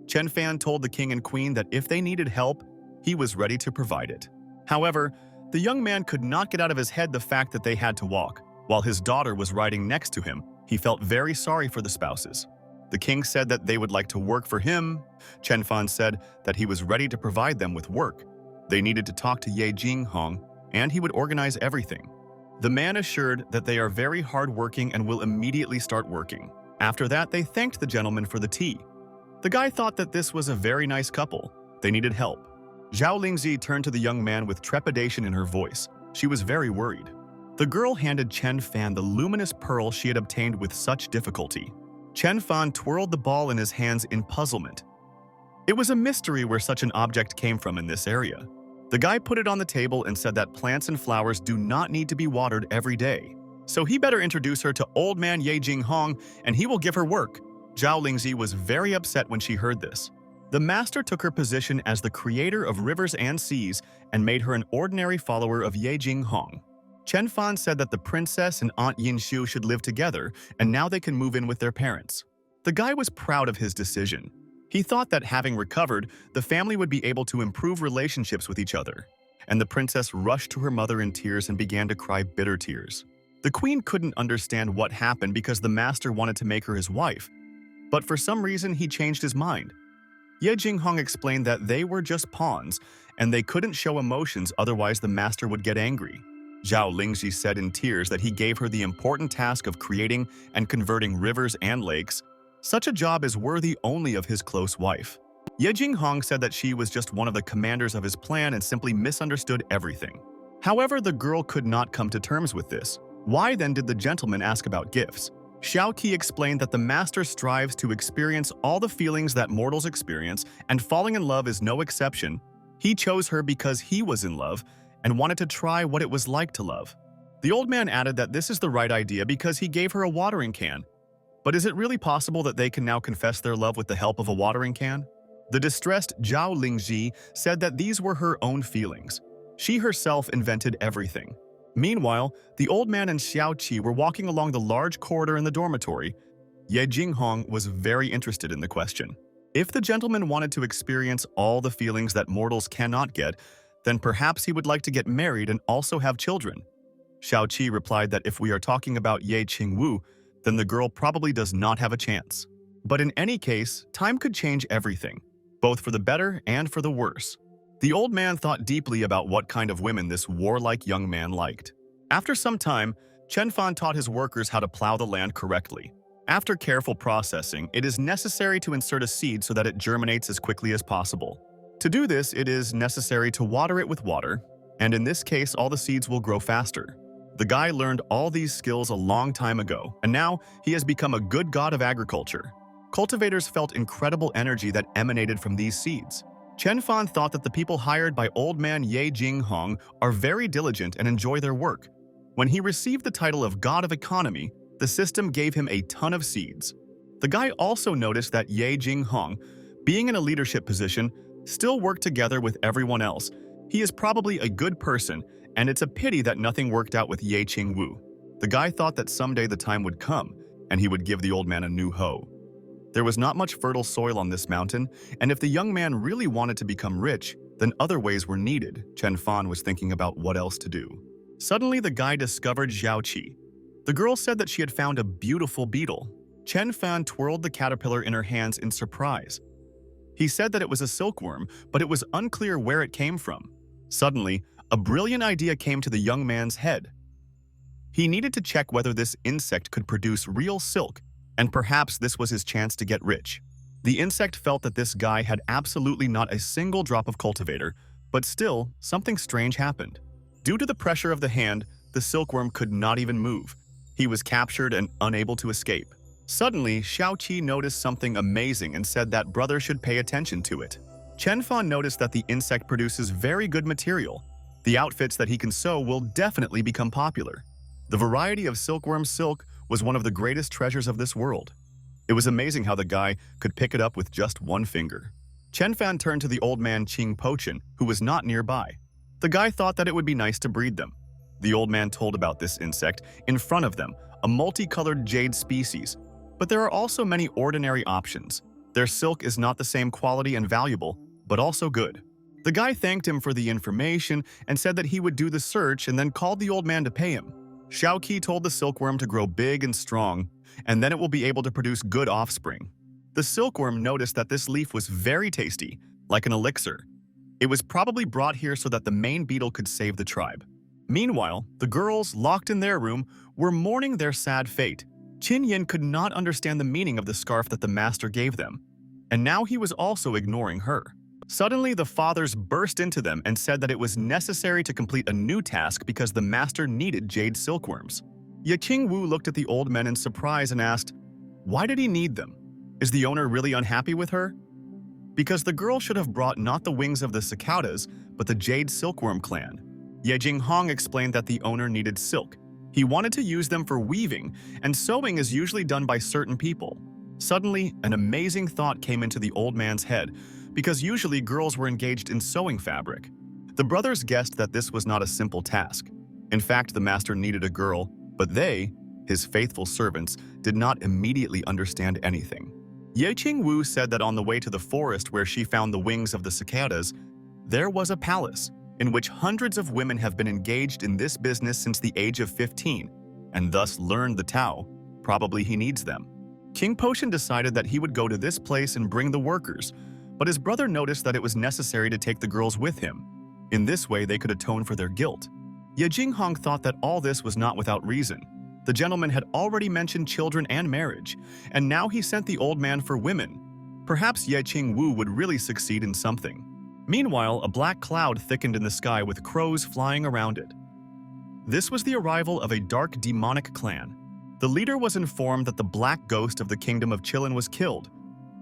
Chen Fan told the king and queen that if they needed help, he was ready to provide it. However, the young man could not get out of his head the fact that they had to walk. While his daughter was riding next to him, he felt very sorry for the spouses. The king said that they would like to work for him. Chen Fan said that he was ready to provide them with work. They needed to talk to Ye Qing Wu, and he would organize everything. The man assured that they are very hardworking and will immediately start working. After that, they thanked the gentleman for the tea. The guy thought that this was a very nice couple. They needed help. Zhao Lingzi turned to the young man with trepidation in her voice. She was very worried. The girl handed Chen Fan the luminous pearl she had obtained with such difficulty. Chen Fan twirled the ball in his hands in puzzlement. It was a mystery where such an object came from in this area. The guy put it on the table and said that plants and flowers do not need to be watered every day. so he better introduce her to old man Ye Qing Hong and he will give her work. Zhao Lingzi was very upset when she heard this. The master took her position as the creator of rivers and seas and made her an ordinary follower of Ye Qing Hong. Chen Fan said that the princess and Aunt Yin Shu should live together, and now they can move in with their parents. The guy was proud of his decision. He thought that having recovered, the family would be able to improve relationships with each other. And the princess rushed to her mother in tears and began to cry bitter tears. The queen couldn't understand what happened because the master wanted to make her his wife. But for some reason, he changed his mind. Ye Qing Hong explained that they were just pawns, and they couldn't show emotions otherwise the master would get angry. Zhao Lingzi said in tears that he gave her the important task of creating and converting rivers and lakes. Such a job is worthy only of his close wife. Ye Qing Hong said that she was just one of the commanders of his plan and simply misunderstood everything. However, the girl could not come to terms with this. Why then did the gentleman ask about gifts? Xiao Qi explained that the master strives to experience all the feelings that mortals experience, and falling in love is no exception. He chose her because he was in love and wanted to try what it was like to love. The old man added that this is the right idea because he gave her a watering can. But is it really possible that they can now confess their love with the help of a watering can? The distressed Zhao Lingzi said that these were her own feelings. She herself invented everything. Meanwhile, the old man and Xiao Qi were walking along the large corridor in the dormitory. Ye Qing Hong was very interested in the question. If the gentleman wanted to experience all the feelings that mortals cannot get, then perhaps he would like to get married and also have children. Xiao Qi replied that if we are talking about Ye Qing Wu, then the girl probably does not have a chance. But in any case, time could change everything, both for the better and for the worse. The old man thought deeply about what kind of women this warlike young man liked. After some time, Chen Fan taught his workers how to plow the land correctly. After careful processing, it is necessary to insert a seed so that it germinates as quickly as possible. To do this, it is necessary to water it with water, and in this case, all the seeds will grow faster. The guy learned all these skills a long time ago, and now he has become a good god of agriculture. Cultivators felt incredible energy that emanated from these seeds. Chen Fan thought that the people hired by old man Ye Qing Hong are very diligent and enjoy their work. When he received the title of God of Economy, the system gave him a ton of seeds. The guy also noticed that Ye Qing Hong, being in a leadership position, still worked together with everyone else. He is probably a good person, and it's a pity that nothing worked out with Ye Qing Wu. The guy thought that someday the time would come, and he would give the old man a new hoe. There was not much fertile soil on this mountain, and if the young man really wanted to become rich, then other ways were needed. Chen Fan was thinking about what else to do. Suddenly, the guy discovered Xiao Qi. The girl said that she had found a beautiful beetle. Chen Fan twirled the caterpillar in her hands in surprise. He said that it was a silkworm, but it was unclear where it came from. Suddenly, a brilliant idea came to the young man's head. He needed to check whether this insect could produce real silk, and perhaps this was his chance to get rich. The insect felt that this guy had absolutely not a single drop of cultivator, but still, something strange happened. Due to the pressure of the hand, the silkworm could not even move. He was captured and unable to escape. Suddenly, Xiao Qi noticed something amazing and said that brother should pay attention to it. Chen Fan noticed that the insect produces very good material. The outfits that he can sew will definitely become popular. The variety of silkworm silk was one of the greatest treasures of this world. It was amazing how the guy could pick it up with just one finger. Chen Fan turned to the old man Qing Pochen, who was not nearby. The guy thought that it would be nice to breed them. The old man told about this insect in front of them, a multicolored jade species. But there are also many ordinary options. Their silk is not the same quality and valuable, but also good. The guy thanked him for the information and said that he would do the search and then called the old man to pay him. Xiao Qi told the silkworm to grow big and strong, and then it will be able to produce good offspring. The silkworm noticed that this leaf was very tasty, like an elixir. It was probably brought here so that the main beetle could save the tribe. Meanwhile, the girls, locked in their room, were mourning their sad fate. Qin Yin could not understand the meaning of the scarf that the master gave them, and now he was also ignoring her. Suddenly, the fathers burst into them and said that it was necessary to complete a new task because the master needed jade silkworms. Ye Qing Wu looked at the old men in surprise and asked, "Why did he need them? Is the owner really unhappy with her?" Because the girl should have brought not the wings of the cicadas, but the jade silkworm clan. Ye Qing Hong explained that the owner needed silk. He wanted to use them for weaving, and sewing is usually done by certain people. Suddenly, an amazing thought came into the old man's head, because usually girls were engaged in sewing fabric. The brothers guessed that this was not a simple task. In fact, the master needed a girl, but they, his faithful servants, did not immediately understand anything. Ye Qing Wu said that on the way to the forest where she found the wings of the cicadas, there was a palace in which hundreds of women have been engaged in this business since the age of 15, and thus learned the Tao. Probably he needs them. King Potion decided that he would go to this place and bring the workers, but his brother noticed that it was necessary to take the girls with him. In this way, they could atone for their guilt. Ye Jinghong thought that all this was not without reason. The gentleman had already mentioned children and marriage, and now he sent the old man for women. Perhaps Ye Qing Wu would really succeed in something. Meanwhile, a black cloud thickened in the sky with crows flying around it. This was the arrival of a dark demonic clan. The leader was informed that the black ghost of the kingdom of Qilin was killed,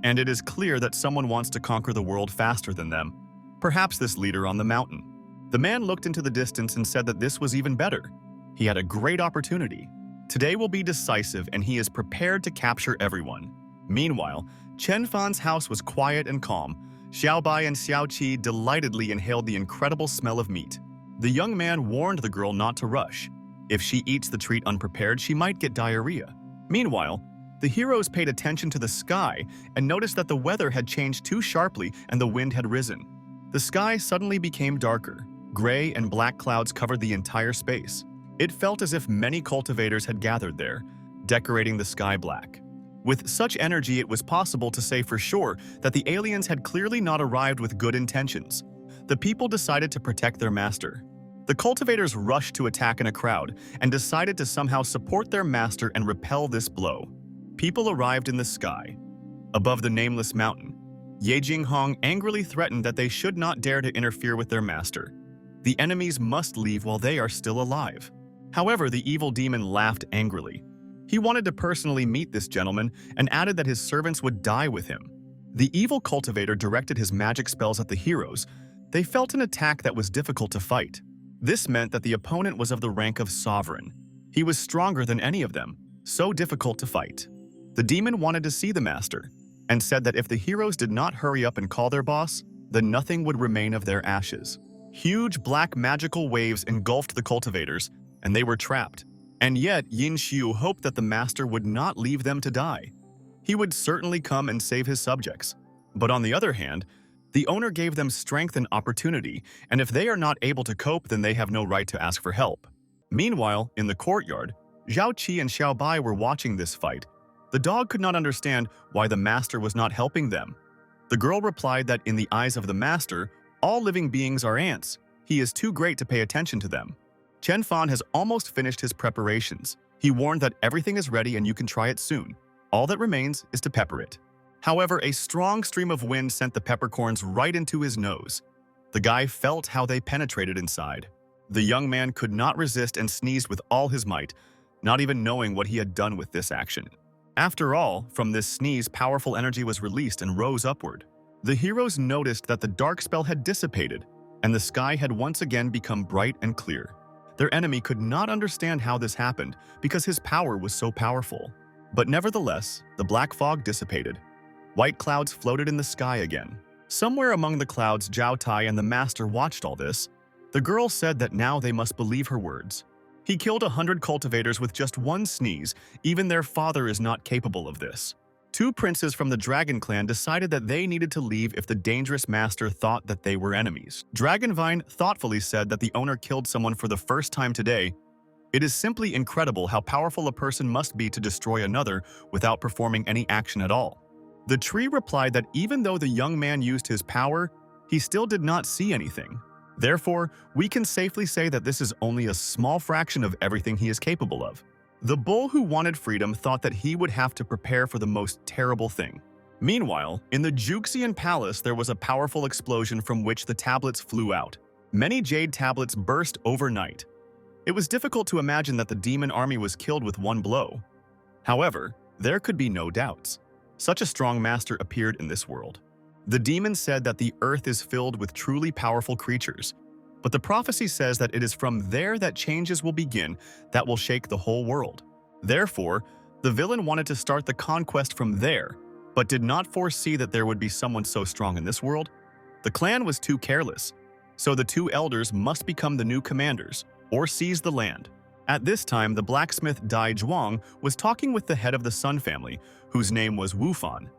and it is clear that someone wants to conquer the world faster than them. Perhaps this leader on the mountain. The man looked into the distance and said that this was even better. He had a great opportunity. Today will be decisive, and he is prepared to capture everyone. Meanwhile, Chen Fan's house was quiet and calm. Xiaobai and Xiaoqi delightedly inhaled the incredible smell of meat. The young man warned the girl not to rush. If she eats the treat unprepared, she might get diarrhea. Meanwhile, the heroes paid attention to the sky and noticed that the weather had changed too sharply and the wind had risen. The sky suddenly became darker. Gray and black clouds covered the entire space. It felt as if many cultivators had gathered there, decorating the sky black. With such energy, it was possible to say for sure that the aliens had clearly not arrived with good intentions. The people decided to protect their master. The cultivators rushed to attack in a crowd and decided to somehow support their master and repel this blow. People arrived in the sky. Above the nameless mountain, Ye Jinghong angrily threatened that they should not dare to interfere with their master. The enemies must leave while they are still alive. However, the evil demon laughed angrily. He wanted to personally meet this gentleman and added that his servants would die with him. The evil cultivator directed his magic spells at the heroes. They felt an attack that was difficult to fight. This meant that the opponent was of the rank of sovereign. He was stronger than any of them, so difficult to fight. The demon wanted to see the master, and said that if the heroes did not hurry up and call their boss, then nothing would remain of their ashes. Huge black magical waves engulfed the cultivators, and they were trapped. And yet, Yin Xiu hoped that the master would not leave them to die. He would certainly come and save his subjects. But on the other hand, the owner gave them strength and opportunity, and if they are not able to cope, then they have no right to ask for help. Meanwhile, in the courtyard, Zhao Qi and Xiao Bai were watching this fight. The dog could not understand why the master was not helping them. The girl replied that in the eyes of the master, all living beings are ants. He is too great to pay attention to them. Chen Fan has almost finished his preparations. He warned that everything is ready and you can try it soon. All that remains is to pepper it. However, a strong stream of wind sent the peppercorns right into his nose. The guy felt how they penetrated inside. The young man could not resist and sneezed with all his might, not even knowing what he had done with this action. After all, from this sneeze, powerful energy was released and rose upward. The heroes noticed that the dark spell had dissipated, and the sky had once again become bright and clear. Their enemy could not understand how this happened because his power was so powerful. But nevertheless, the black fog dissipated. White clouds floated in the sky again. Somewhere among the clouds, Zhao Tai and the master watched all this. The girl said that now they must believe her words. He killed 100 cultivators with just one sneeze. Even their father is not capable of this. 2 princes from the Dragon clan decided that they needed to leave if the dangerous master thought that they were enemies. Dragonvine thoughtfully said that the owner killed someone for the first time today. It is simply incredible how powerful a person must be to destroy another without performing any action at all. The tree replied that even though the young man used his power, he still did not see anything. Therefore, we can safely say that this is only a small fraction of everything he is capable of. The bull who wanted freedom thought that he would have to prepare for the most terrible thing. Meanwhile, in the Juxian palace there was a powerful explosion from which the tablets flew out. Many jade tablets burst overnight. It was difficult to imagine that the demon army was killed with one blow. However, there could be no doubts. Such a strong master appeared in this world. The demon said that the earth is filled with truly powerful creatures. But the prophecy says that it is from there that changes will begin that will shake the whole world. Therefore, the villain wanted to start the conquest from there, but did not foresee that there would be someone so strong in this world. The clan was too careless, so the two elders must become the new commanders, or seize the land. At this time, the blacksmith Dai Zhuang was talking with the head of the Sun family, whose name was Wu Fan.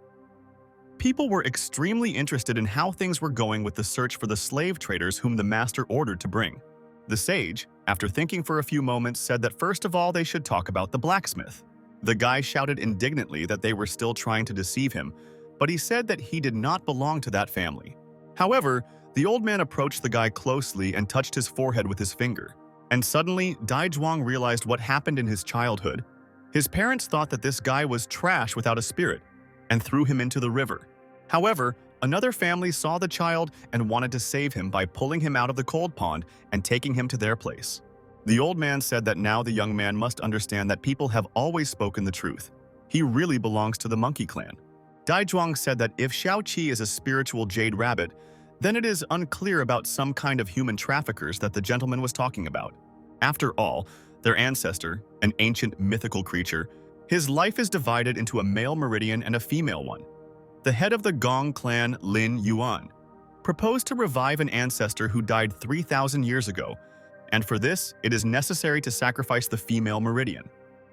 People were extremely interested in how things were going with the search for the slave traders whom the master ordered to bring. The sage, after thinking for a few moments, said that first of all they should talk about the blacksmith. The guy shouted indignantly that they were still trying to deceive him, but he said that he did not belong to that family. However, the old man approached the guy closely and touched his forehead with his finger. And suddenly, Dai Zhuang realized what happened in his childhood. His parents thought that this guy was trash without a spirit and threw him into the river. However, another family saw the child and wanted to save him by pulling him out of the cold pond and taking him to their place. The old man said that now the young man must understand that people have always spoken the truth. He really belongs to the monkey clan. Dai Zhuang said that if Xiao Qi is a spiritual jade rabbit, then it is unclear about some kind of human traffickers that the gentleman was talking about. After all, their ancestor, an ancient mythical creature, his life is divided into a male meridian and a female one. The head of the Gong clan, Lin Yuan, proposed to revive an ancestor who died 3,000 years ago, and for this, it is necessary to sacrifice the female meridian.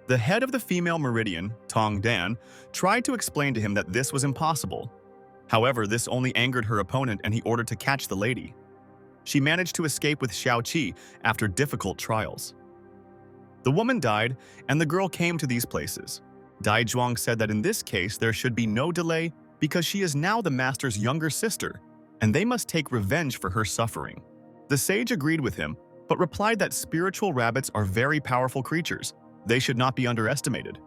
The head of the female meridian, Tong Dan, tried to explain to him that this was impossible. However, this only angered her opponent and he ordered to catch the lady. She managed to escape with Xiao Qi after difficult trials. The woman died, and the girl came to these places. Dai Zhuang said that in this case there should be no delay because she is now the master's younger sister, and they must take revenge for her suffering. The sage agreed with him, but replied that spiritual rabbits are very powerful creatures. They should not be underestimated.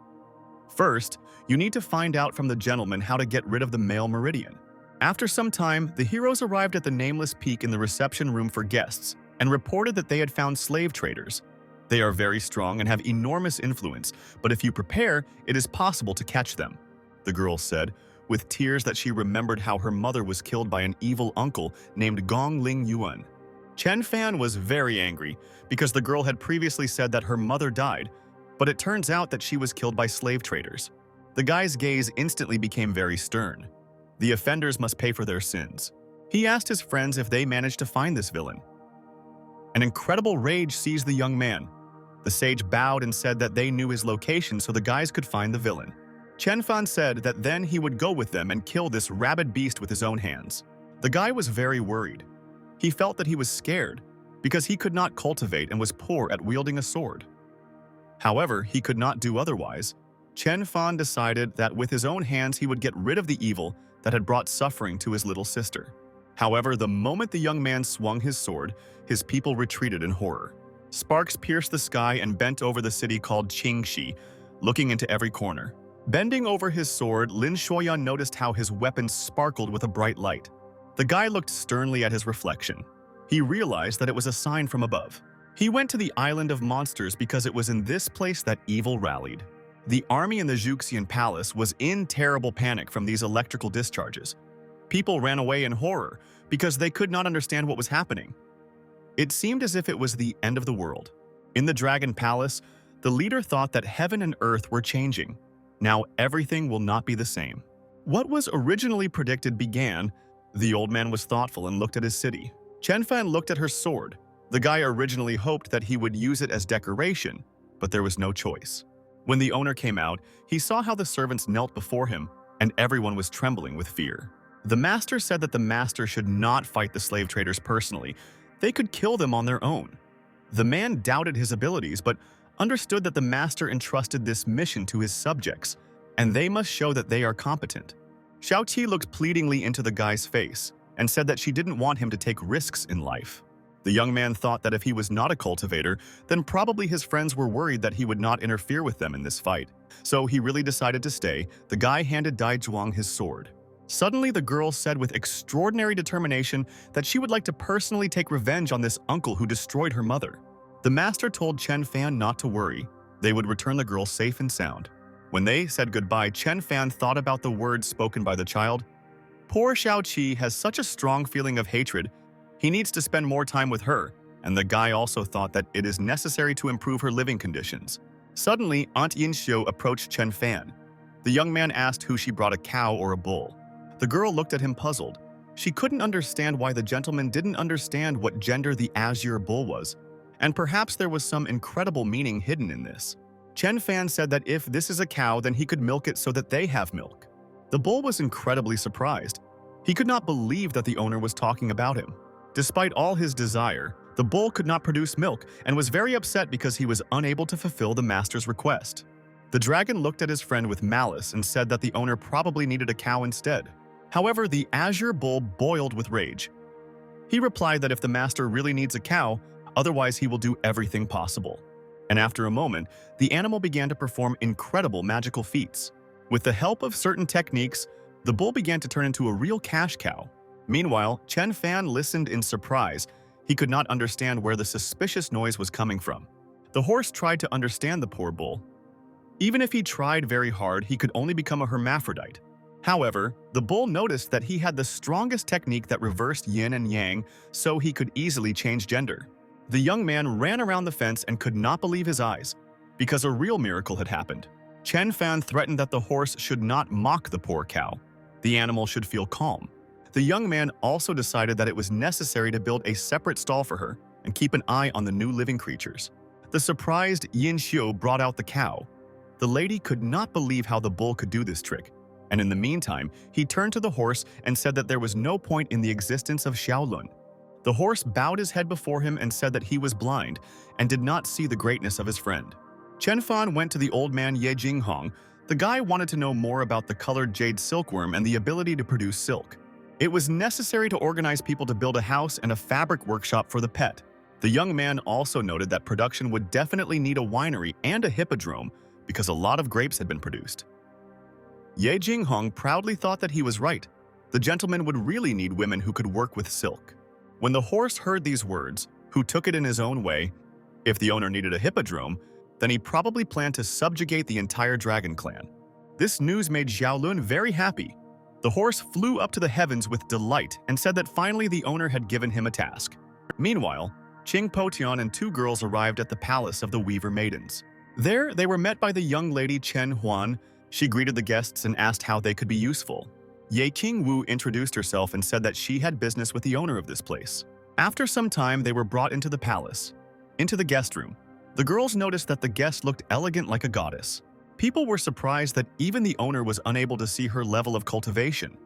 First, you need to find out from the gentleman how to get rid of the male meridian. After some time, the heroes arrived at the nameless peak in the reception room for guests and reported that they had found slave traders. They are very strong and have enormous influence, but if you prepare, it is possible to catch them, the girl said, with tears that she remembered how her mother was killed by an evil uncle named Gong Ling Yuan. Chen Fan was very angry because the girl had previously said that her mother died, but it turns out that she was killed by slave traders. The guy's gaze instantly became very stern. The offenders must pay for their sins. He asked his friends if they managed to find this villain. An incredible rage seized the young man. The sage bowed and said that they knew his location so the guys could find the villain. Chen Fan said that then he would go with them and kill this rabid beast with his own hands. The guy was very worried. He felt that he was scared because he could not cultivate and was poor at wielding a sword. However, he could not do otherwise. Chen Fan decided that with his own hands he would get rid of the evil that had brought suffering to his little sister. However, the moment the young man swung his sword, his people retreated in horror. Sparks pierced the sky and bent over the city called Qingxi, looking into every corner. Bending over his sword, Lin Shuoyan noticed how his weapon sparkled with a bright light. The guy looked sternly at his reflection. He realized that it was a sign from above. He went to the island of monsters because it was in this place that evil rallied. The army in the Zhuxian palace was in terrible panic from these electrical discharges. People ran away in horror because they could not understand what was happening. It seemed as if it was the end of the world. In the Dragon Palace, the leader thought that heaven and earth were changing. Now everything will not be the same. What was originally predicted began. The old man was thoughtful and looked at his city. Chen Fan looked at her sword. The guy originally hoped that he would use it as decoration, but there was no choice. When the owner came out, he saw how the servants knelt before him, and everyone was trembling with fear. The master said that the master should not fight the slave traders personally. They could kill them on their own. The man doubted his abilities, but understood that the master entrusted this mission to his subjects, and they must show that they are competent. Xiao Qi looked pleadingly into the guy's face and said that she didn't want him to take risks in life. The young man thought that if he was not a cultivator, then probably his friends were worried that he would not interfere with them in this fight. So he really decided to stay. The guy handed Dai Zhuang his sword. Suddenly, the girl said with extraordinary determination that she would like to personally take revenge on this uncle who destroyed her mother. The master told Chen Fan not to worry. They would return the girl safe and sound. When they said goodbye, Chen Fan thought about the words spoken by the child. Poor Xiao Qi has such a strong feeling of hatred. He needs to spend more time with her, and the guy also thought that it is necessary to improve her living conditions. Suddenly, Aunt Yin-xiu approached Chen Fan. The young man asked who she brought, a cow or a bull. The girl looked at him puzzled. She couldn't understand why the gentleman didn't understand what gender the azure bull was, and perhaps there was some incredible meaning hidden in this. Chen Fan said that if this is a cow, then he could milk it so that they have milk. The bull was incredibly surprised. He could not believe that the owner was talking about him. Despite all his desire, the bull could not produce milk and was very upset because he was unable to fulfill the master's request. The dragon looked at his friend with malice and said that the owner probably needed a cow instead. However, the azure bull boiled with rage. He replied that if the master really needs a cow, otherwise he will do everything possible. And after a moment, the animal began to perform incredible magical feats. With the help of certain techniques, the bull began to turn into a real cash cow. Meanwhile, Chen Fan listened in surprise. He could not understand where the suspicious noise was coming from. The horse tried to understand the poor bull. Even if he tried very hard, he could only become a hermaphrodite. However, the bull noticed that he had the strongest technique that reversed yin and yang, so he could easily change gender. The young man ran around the fence and could not believe his eyes, because a real miracle had happened. Chen Fan threatened that the horse should not mock the poor cow. The animal should feel calm. The young man also decided that it was necessary to build a separate stall for her and keep an eye on the new living creatures. The surprised Yin-xiu brought out the cow. The lady could not believe how the bull could do this trick, and in the meantime, he turned to the horse and said that there was no point in the existence of Xiaolun. The horse bowed his head before him and said that he was blind and did not see the greatness of his friend. Chen Fan went to the old man Ye Qing Wu. The guy wanted to know more about the colored jade silkworm and the ability to produce silk. It was necessary to organize people to build a house and a fabric workshop for the pet. The young man also noted that production would definitely need a winery and a hippodrome because a lot of grapes had been produced. Ye Qing Wu proudly thought that he was right. The gentleman would really need women who could work with silk. When the horse heard these words, who took it in his own way, if the owner needed a hippodrome, then he probably planned to subjugate the entire dragon clan. This news made Xiaolun very happy. The horse flew up to the heavens with delight and said that finally the owner had given him a task. Meanwhile, Qing Potian and two girls arrived at the palace of the Weaver Maidens. There, they were met by the young lady Chen Huan. She greeted the guests and asked how they could be useful. Ye Qing Wu introduced herself and said that she had business with the owner of this place. After some time, they were brought into the palace, into the guest room. The girls noticed that the guest looked elegant like a goddess. People were surprised that even the owner was unable to see her level of cultivation.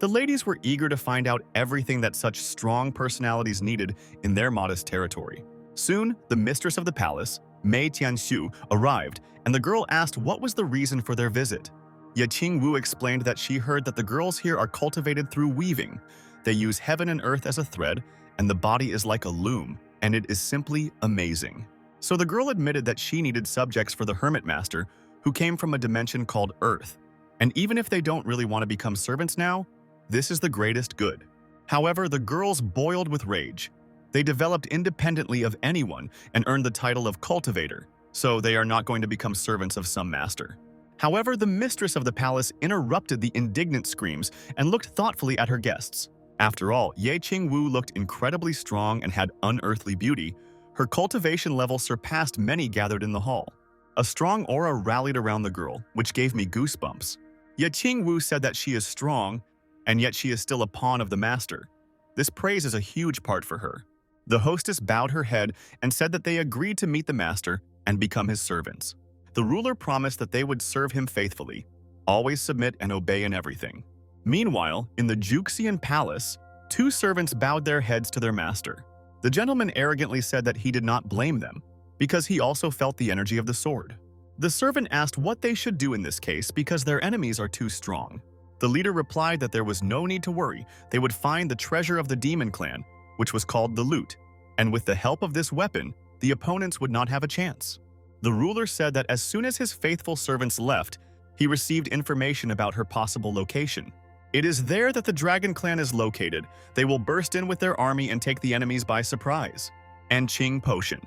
The ladies were eager to find out everything that such strong personalities needed in their modest territory. Soon, the mistress of the palace, Mei Tianxiu, arrived, and the girl asked what was the reason for their visit. Ye Qing Wu explained that she heard that the girls here are cultivated through weaving. They use heaven and earth as a thread, and the body is like a loom, and it is simply amazing. So the girl admitted that she needed subjects for the Hermit Master, who came from a dimension called Earth. And even if they don't really want to become servants now, this is the greatest good. However, the girls boiled with rage. They developed independently of anyone and earned the title of cultivator, so they are not going to become servants of some master. However, the mistress of the palace interrupted the indignant screams and looked thoughtfully at her guests. After all, Ye Qing Wu looked incredibly strong and had unearthly beauty. Her cultivation level surpassed many gathered in the hall. A strong aura rallied around the girl, which gave me goosebumps. Ye Qing Wu said that she is strong, and yet she is still a pawn of the master. This praise is a huge part for her. The hostess bowed her head and said that they agreed to meet the master and become his servants. The ruler promised that they would serve him faithfully, always submit and obey in everything. Meanwhile, in the Juxian palace, two servants bowed their heads to their master. The gentleman arrogantly said that he did not blame them, because he also felt the energy of the sword. The servant asked what they should do in this case because their enemies are too strong. The leader replied that there was no need to worry. They would find the treasure of the demon clan, which was called the lute, and with the help of this weapon, the opponents would not have a chance. The ruler said that as soon as his faithful servants left, he received information about her possible location. It is there that the Dragon Clan is located. They will burst in with their army and take the enemies by surprise. And Qing Potion.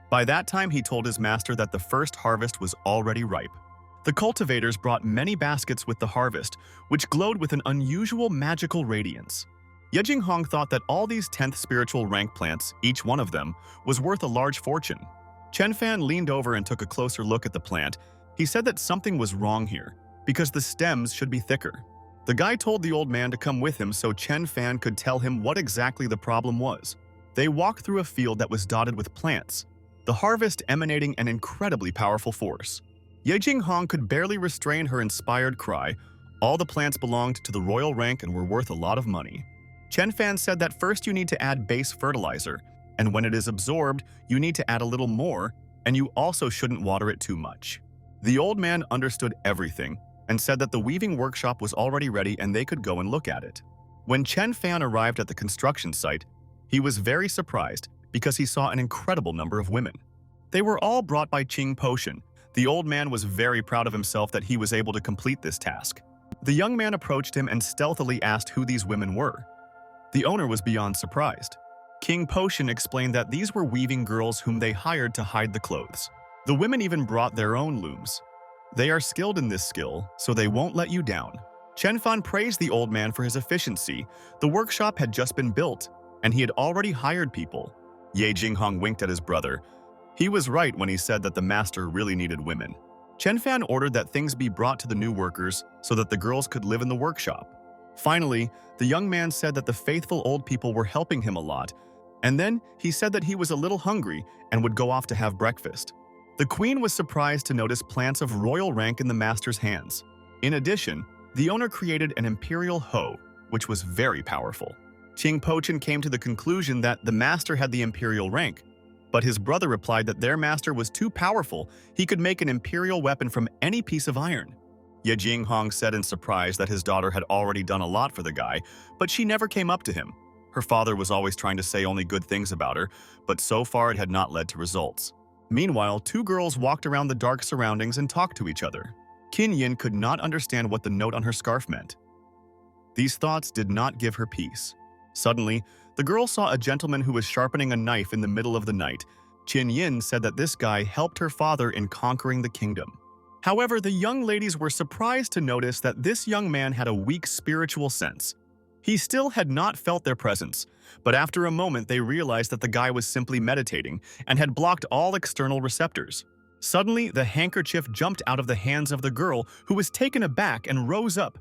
By that time, he told his master that the first harvest was already ripe. The cultivators brought many baskets with the harvest, which glowed with an unusual magical radiance. Ye Qing thought that all these 10th spiritual rank plants, each one of them, was worth a large fortune. Chen Fan leaned over and took a closer look at the plant. He said that something was wrong here, because the stems should be thicker. The guy told the old man to come with him so Chen Fan could tell him what exactly the problem was. They walked through a field that was dotted with plants, the harvest emanating an incredibly powerful force. Ye Qing could barely restrain her inspired cry. All the plants belonged to the royal rank and were worth a lot of money. Chen Fan said that first you need to add base fertilizer, and when it is absorbed, you need to add a little more, and you also shouldn't water it too much. The old man understood everything and said that the weaving workshop was already ready and they could go and look at it. When Chen Fan arrived at the construction site, he was very surprised because he saw an incredible number of women. They were all brought by Qing Potion. The old man was very proud of himself that he was able to complete this task. The young man approached him and stealthily asked who these women were. The owner was beyond surprised. King Potion explained that these were weaving girls whom they hired to hide the clothes. The women even brought their own looms. They are skilled in this skill, so they won't let you down. Chen Fan praised the old man for his efficiency. The workshop had just been built, and he had already hired people. Ye Qing winked at his brother. He was right when he said that the master really needed women. Chen Fan ordered that things be brought to the new workers so that the girls could live in the workshop. Finally, the young man said that the faithful old people were helping him a lot, and then he said that he was a little hungry and would go off to have breakfast. The queen was surprised to notice plants of royal rank in the master's hands. In addition, the owner created an imperial hoe, which was very powerful. Qing Pochen came to the conclusion that the master had the imperial rank, but his brother replied that their master was too powerful, he could make an imperial weapon from any piece of iron. Ye Qing said in surprise that his daughter had already done a lot for the guy, but she never came up to him. Her father was always trying to say only good things about her, but so far it had not led to results. Meanwhile, two girls walked around the dark surroundings and talked to each other. Qin Yin could not understand what the note on her scarf meant. These thoughts did not give her peace. Suddenly, the girl saw a gentleman who was sharpening a knife in the middle of the night. Qin Yin said that this guy helped her father in conquering the kingdom. However, the young ladies were surprised to notice that this young man had a weak spiritual sense. He still had not felt their presence, but after a moment they realized that the guy was simply meditating and had blocked all external receptors. Suddenly, the handkerchief jumped out of the hands of the girl, who was taken aback and rose up.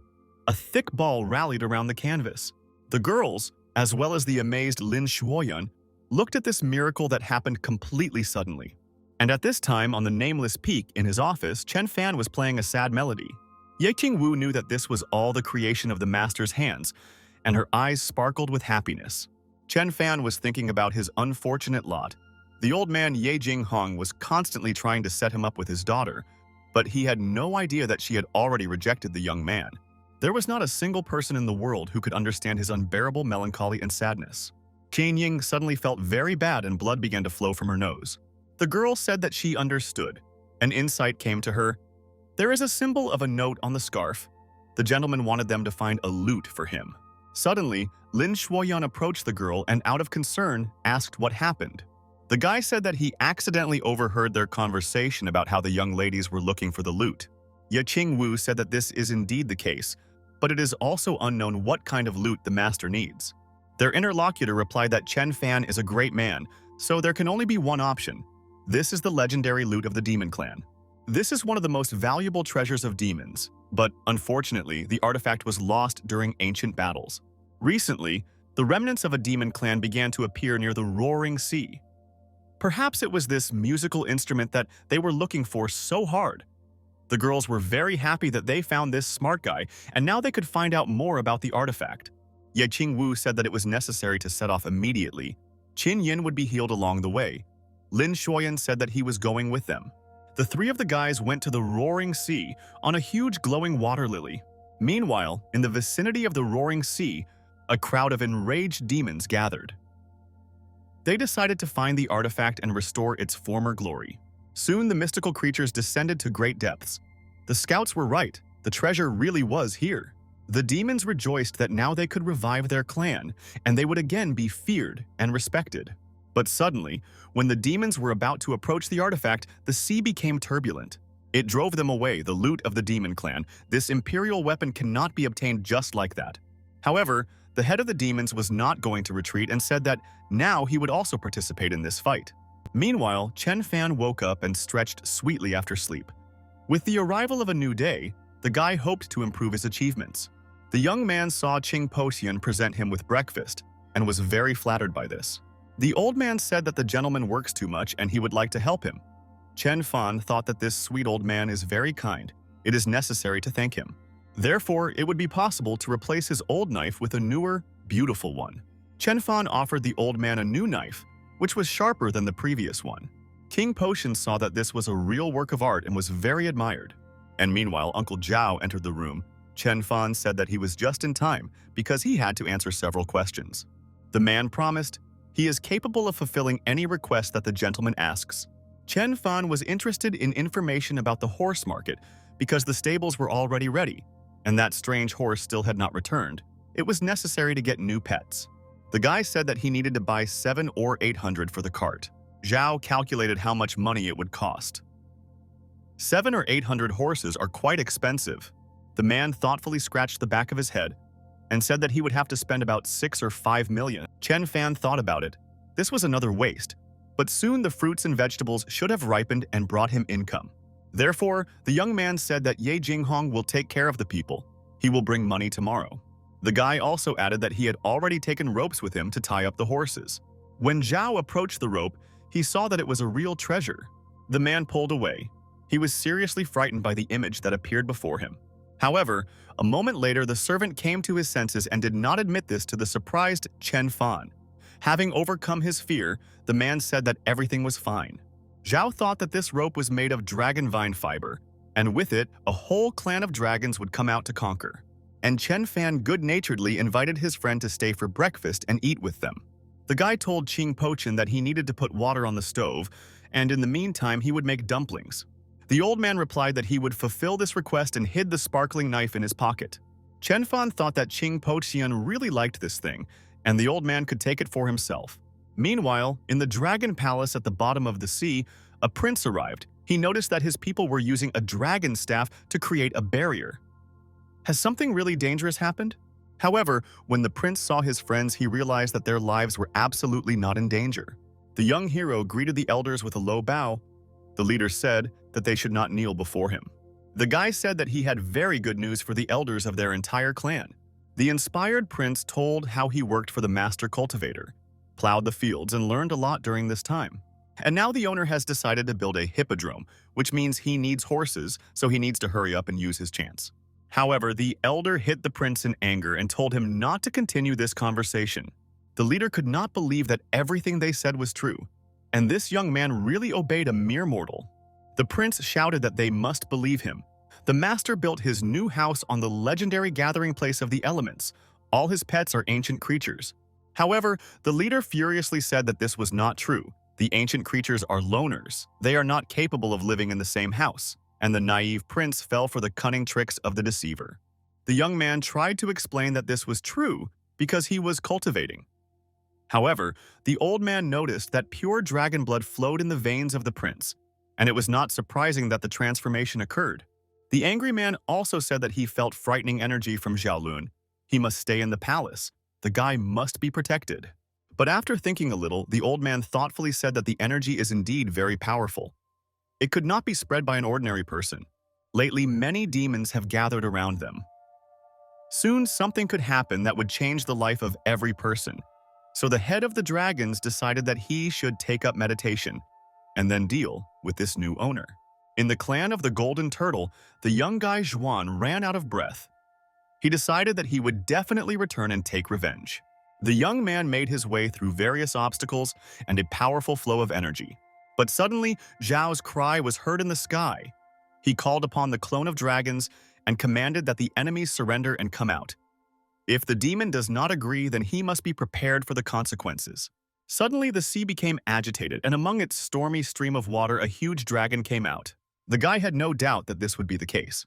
A thick ball rallied around the canvas. The girls, as well as the amazed Lin Shuoyun, looked at this miracle that happened completely suddenly. And at this time, on the nameless peak in his office, Chen Fan was playing a sad melody. Ye Qing Wu knew that this was all the creation of the master's hands, and her eyes sparkled with happiness. Chen Fan was thinking about his unfortunate lot. The old man Ye Qing was constantly trying to set him up with his daughter, but he had no idea that she had already rejected the young man. There was not a single person in the world who could understand his unbearable melancholy and sadness. Qin Ying suddenly felt very bad and blood began to flow from her nose. The girl said that she understood. An insight came to her. There is a symbol of a note on the scarf. The gentleman wanted them to find a lute for him. Suddenly, Lin Shuoyan approached the girl and, out of concern, asked what happened. The guy said that he accidentally overheard their conversation about how the young ladies were looking for the lute. Ye Qing Wu said that this is indeed the case, but it is also unknown what kind of lute the master needs. Their interlocutor replied that Chen Fan is a great man, so there can only be one option. This is the legendary lute of the demon clan. This is one of the most valuable treasures of demons, but unfortunately, the artifact was lost during ancient battles. Recently, the remnants of a demon clan began to appear near the roaring sea. Perhaps it was this musical instrument that they were looking for so hard. The girls were very happy that they found this smart guy, and now they could find out more about the artifact. Ye Qing Wu said that it was necessary to set off immediately. Qin Yin would be healed along the way. Lin Shuoyan said that he was going with them. The three of the guys went to the roaring sea on a huge glowing water lily. Meanwhile, in the vicinity of the roaring sea, a crowd of enraged demons gathered. They decided to find the artifact and restore its former glory. Soon the mystical creatures descended to great depths. The scouts were right, the treasure really was here. The demons rejoiced that now they could revive their clan, and they would again be feared and respected. But suddenly, when the demons were about to approach the artifact, the sea became turbulent. It drove them away, the loot of the demon clan. This imperial weapon cannot be obtained just like that. However, the head of the demons was not going to retreat and said that now he would also participate in this fight. Meanwhile, Chen Fan woke up and stretched sweetly after sleep. With the arrival of a new day, the guy hoped to improve his achievements. The young man saw Qing Potian present him with breakfast and was very flattered by this. The old man said that the gentleman works too much and he would like to help him. Chen Fan thought that this sweet old man is very kind. It is necessary to thank him. Therefore, it would be possible to replace his old knife with a newer, beautiful one. Chen Fan offered the old man a new knife, which was sharper than the previous one. King Potian saw that this was a real work of art and was very admired. And meanwhile, Uncle Zhao entered the room. Chen Fan said that he was just in time because he had to answer several questions. The man promised he is capable of fulfilling any request that the gentleman asks. Chen Fan was interested in information about the horse market because the stables were already ready, and that strange horse still had not returned. It was necessary to get new pets. The guy said that he needed to buy 700 or 800 for the cart. Zhao calculated how much money it would cost. 700 or 800 horses are quite expensive. The man thoughtfully scratched the back of his head and said that he would have to spend about 6 or 5 million. Chen Fan thought about it. This was another waste, but soon the fruits and vegetables should have ripened and brought him income. Therefore, the young man said that Ye Qing Wu will take care of the people. He will bring money tomorrow. The guy also added that he had already taken ropes with him to tie up the horses. When Zhao approached the rope, he saw that it was a real treasure. The man pulled away. He was seriously frightened by the image that appeared before him. However, a moment later, the servant came to his senses and did not admit this to the surprised Chen Fan. Having overcome his fear, the man said that everything was fine. Zhao thought that this rope was made of dragon vine fiber, and with it, a whole clan of dragons would come out to conquer. And Chen Fan good-naturedly invited his friend to stay for breakfast and eat with them. The guy told Qing Potian that he needed to put water on the stove, and in the meantime he would make dumplings. The old man replied that he would fulfill this request and hid the sparkling knife in his pocket. Chen Fan thought that Qing Potian really liked this thing, and the old man could take it for himself. Meanwhile, in the dragon palace at the bottom of the sea, a prince arrived. He noticed that his people were using a dragon staff to create a barrier. Has something really dangerous happened? However, when the prince saw his friends, he realized that their lives were absolutely not in danger. The young hero greeted the elders with a low bow. The leader said that they should not kneel before him. The guy said that he had very good news for the elders of their entire clan. The inspired prince told how he worked for the master cultivator, plowed the fields, and learned a lot during this time. And now the owner has decided to build a hippodrome, which means he needs horses, so he needs to hurry up and use his chance. However, the elder hit the prince in anger and told him not to continue this conversation. The leader could not believe that everything they said was true, and this young man really obeyed a mere mortal. The prince shouted that they must believe him. The master built his new house on the legendary gathering place of the elements. All his pets are ancient creatures. However, the leader furiously said that this was not true. The ancient creatures are loners. They are not capable of living in the same house. And the naive prince fell for the cunning tricks of the deceiver. The young man tried to explain that this was true because he was cultivating. However, the old man noticed that pure dragon blood flowed in the veins of the prince, and it was not surprising that the transformation occurred. The angry man also said that he felt frightening energy from Xiaolun. He must stay in the palace. The guy must be protected. But after thinking a little, the old man thoughtfully said that the energy is indeed very powerful. It could not be spread by an ordinary person. Lately, many demons have gathered around them. Soon, something could happen that would change the life of every person. So the head of the dragons decided that he should take up meditation and then deal with this new owner. In the clan of the Golden Turtle, the young guy Zhuan ran out of breath. He decided that he would definitely return and take revenge. The young man made his way through various obstacles and a powerful flow of energy. But suddenly, Zhao's cry was heard in the sky. He called upon the clone of dragons and commanded that the enemies surrender and come out. If the demon does not agree, then he must be prepared for the consequences. Suddenly, the sea became agitated, and among its stormy stream of water, a huge dragon came out. The guy had no doubt that this would be the case.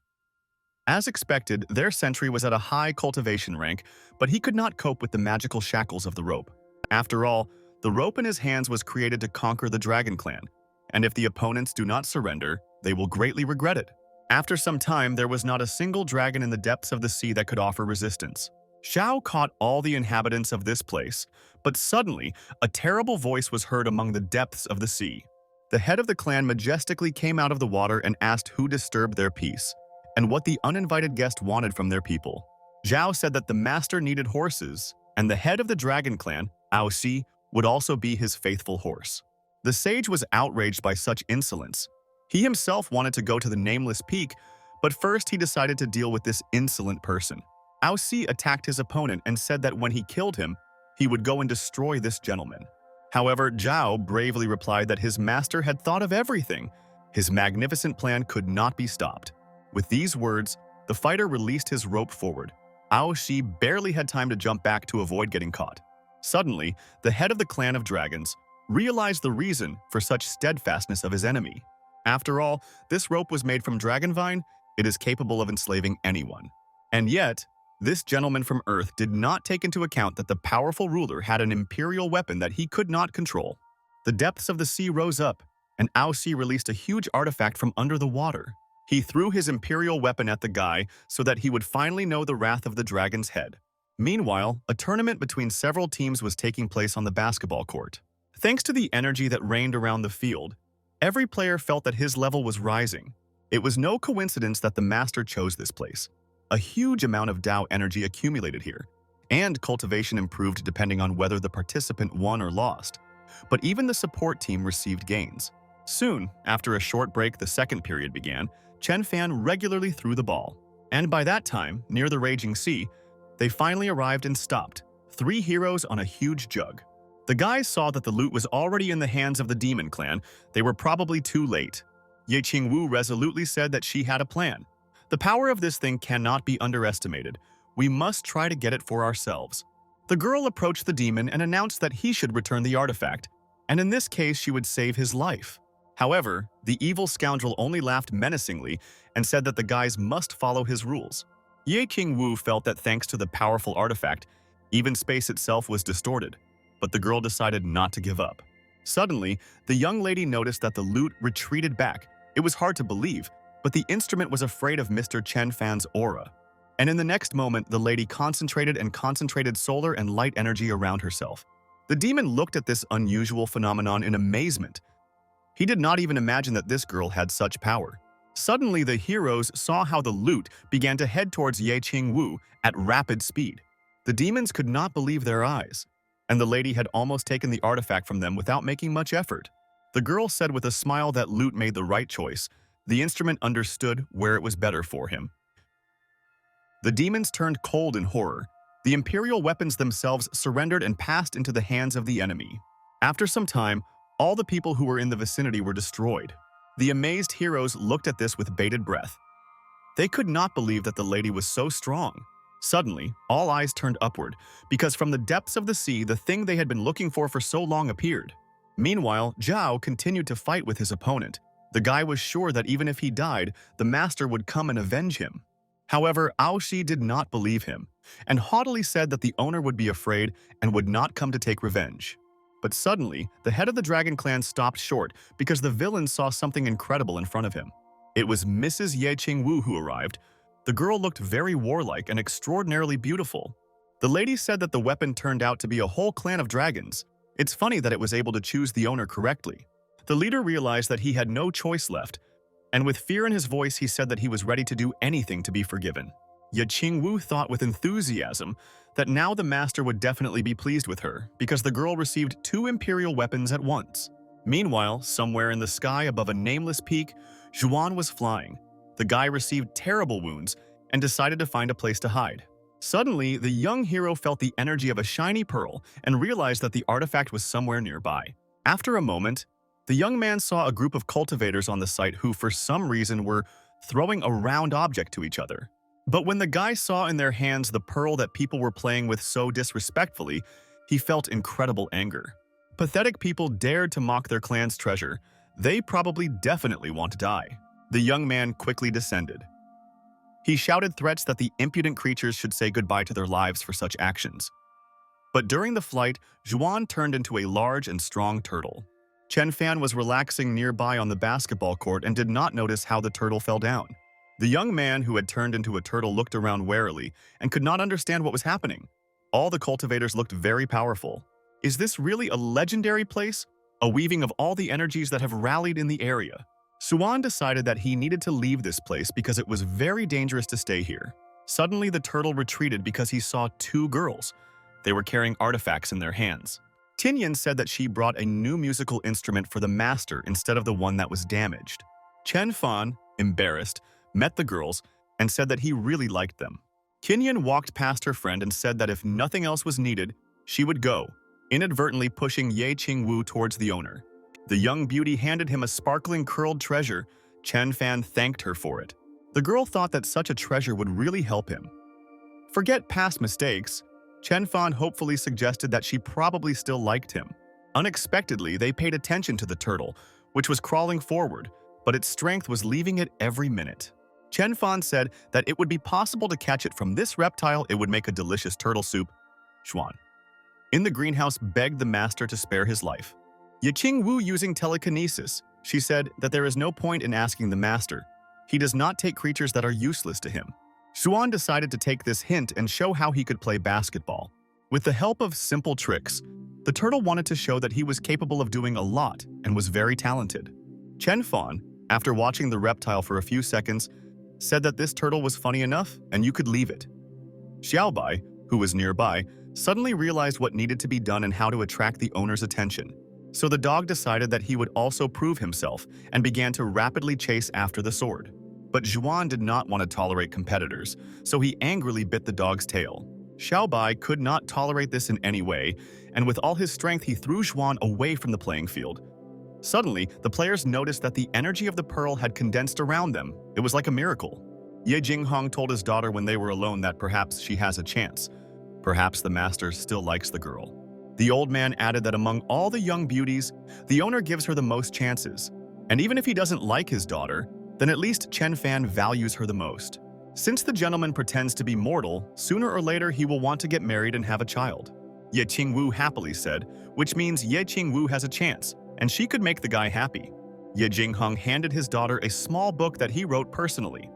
As expected, their sentry was at a high cultivation rank, but he could not cope with the magical shackles of the rope. After all, the rope in his hands was created to conquer the dragon clan, and if the opponents do not surrender, they will greatly regret it. After some time, there was not a single dragon in the depths of the sea that could offer resistance. Zhao caught all the inhabitants of this place, but suddenly a terrible voice was heard among the depths of the sea. The head of the clan majestically came out of the water and asked who disturbed their peace, and what the uninvited guest wanted from their people. Zhao said that the master needed horses, and the head of the dragon clan, Aoxi, would also be his faithful horse. The sage was outraged by such insolence. He himself wanted to go to the nameless peak, but first he decided to deal with this insolent person. Aoxi attacked his opponent and said that when he killed him, he would go and destroy this gentleman. However, Zhao bravely replied that his master had thought of everything. His magnificent plan could not be stopped. With these words, the fighter released his rope forward. Aoxi barely had time to jump back to avoid getting caught. Suddenly, the head of the clan of dragons realized the reason for such steadfastness of his enemy. After all, this rope was made from dragon vine. It is capable of enslaving anyone. And yet, this gentleman from Earth did not take into account that the powerful ruler had an imperial weapon that he could not control. The depths of the sea rose up, and Aoxi released a huge artifact from under the water. He threw his imperial weapon at the guy so that he would finally know the wrath of the dragon's head. Meanwhile, a tournament between several teams was taking place on the basketball court. Thanks to the energy that reigned around the field, every player felt that his level was rising. It was no coincidence that the master chose this place. A huge amount of Dao energy accumulated here, and cultivation improved depending on whether the participant won or lost. But even the support team received gains. Soon, after a short break, the second period began. Chen Fan regularly threw the ball, and by that time, near the raging sea, they finally arrived and stopped. 3 heroes on a huge jug. The guys saw that the loot was already in the hands of the demon clan. They were probably too late. Ye Qing Wu resolutely said that she had a plan. The power of this thing cannot be underestimated. We must try to get it for ourselves. The girl approached the demon and announced that he should return the artifact, and in this case she would save his life. However, the evil scoundrel only laughed menacingly and said that the guys must follow his rules. Ye Qing Wu felt that thanks to the powerful artifact, even space itself was distorted, but the girl decided not to give up. Suddenly, the young lady noticed that the loot retreated back. It was hard to believe, but the instrument was afraid of Mr. Chen Fan's aura. And in the next moment, the lady concentrated solar and light energy around herself. The demon looked at this unusual phenomenon in amazement. He did not even imagine that this girl had such power. Suddenly, the heroes saw how the loot began to head towards Ye Qing Wu at rapid speed. The demons could not believe their eyes, and the lady had almost taken the artifact from them without making much effort. The girl said with a smile that loot made the right choice. The instrument understood where it was better for him. The demons turned cold in horror. The imperial weapons themselves surrendered and passed into the hands of the enemy. After some time, all the people who were in the vicinity were destroyed. The amazed heroes looked at this with bated breath. They could not believe that the lady was so strong. Suddenly, all eyes turned upward, because from the depths of the sea, the thing they had been looking for so long appeared. Meanwhile, Zhao continued to fight with his opponent. The guy was sure that even if he died, the master would come and avenge him. However, Aoxi did not believe him, and haughtily said that the owner would be afraid and would not come to take revenge. But suddenly, the head of the dragon clan stopped short because the villain saw something incredible in front of him. It was Mrs. Ye Qing Wu who arrived. The girl looked very warlike and extraordinarily beautiful. The lady said that the weapon turned out to be a whole clan of dragons. It's funny that it was able to choose the owner correctly. The leader realized that he had no choice left, and with fear in his voice, he said that he was ready to do anything to be forgiven. Ye Qing Wu thought with enthusiasm that now the master would definitely be pleased with her because the girl received 2 imperial weapons at once. Meanwhile, somewhere in the sky above a nameless peak, Zhuan was flying. The guy received terrible wounds and decided to find a place to hide. Suddenly, the young hero felt the energy of a shiny pearl and realized that the artifact was somewhere nearby. After a moment, the young man saw a group of cultivators on the site who, for some reason, were throwing a round object to each other. But when the guy saw in their hands the pearl that people were playing with so disrespectfully, he felt incredible anger. Pathetic people dared to mock their clan's treasure. They probably definitely want to die. The young man quickly descended. He shouted threats that the impudent creatures should say goodbye to their lives for such actions. But during the flight, Zhuan turned into a large and strong turtle. Chen Fan was relaxing nearby on the basketball court and did not notice how the turtle fell down. The young man who had turned into a turtle looked around warily and could not understand what was happening. All the cultivators looked very powerful. Is this really a legendary place? A weaving of all the energies that have rallied in the area. Suan decided that he needed to leave this place because it was very dangerous to stay here. Suddenly, the turtle retreated because he saw two girls. They were carrying artifacts in their hands. Tinian said that she brought a new musical instrument for the master instead of the one that was damaged. Chen Fan, embarrassed, met the girls and said that he really liked them. Tinian walked past her friend and said that if nothing else was needed, she would go, inadvertently pushing Ye Qing Wu towards the owner. The young beauty handed him a sparkling curled treasure. Chen Fan thanked her for it. The girl thought that such a treasure would really help him. Forget past mistakes. Chen Fan hopefully suggested that she probably still liked him. Unexpectedly, they paid attention to the turtle, which was crawling forward, but its strength was leaving it every minute. Chen Fan said that it would be possible to catch it from this reptile. It would make a delicious turtle soup. Xuan, in the greenhouse, begged the master to spare his life. Ye Qing Wu using telekinesis, she said that there is no point in asking the master. He does not take creatures that are useless to him. Xuan decided to take this hint and show how he could play basketball. With the help of simple tricks, the turtle wanted to show that he was capable of doing a lot and was very talented. Chen Fan, after watching the reptile for a few seconds, said that this turtle was funny enough and you could leave it. Xiaobai, who was nearby, suddenly realized what needed to be done and how to attract the owner's attention. So the dog decided that he would also prove himself and began to rapidly chase after the sword. But Zhuan did not want to tolerate competitors, so he angrily bit the dog's tail. Xiaobai could not tolerate this in any way, and with all his strength he threw Zhuan away from the playing field. Suddenly, the players noticed that the energy of the pearl had condensed around them. It was like a miracle. Ye Jinghong told his daughter when they were alone that perhaps she has a chance. Perhaps the master still likes the girl. The old man added that among all the young beauties, the owner gives her the most chances. And even if he doesn't like his daughter, then at least Chen Fan values her the most. Since the gentleman pretends to be mortal, sooner or later he will want to get married and have a child. Ye Qing Wu happily said, which means Ye Qing Wu has a chance, and she could make the guy happy. Ye Jinghong handed his daughter a small book that he wrote personally.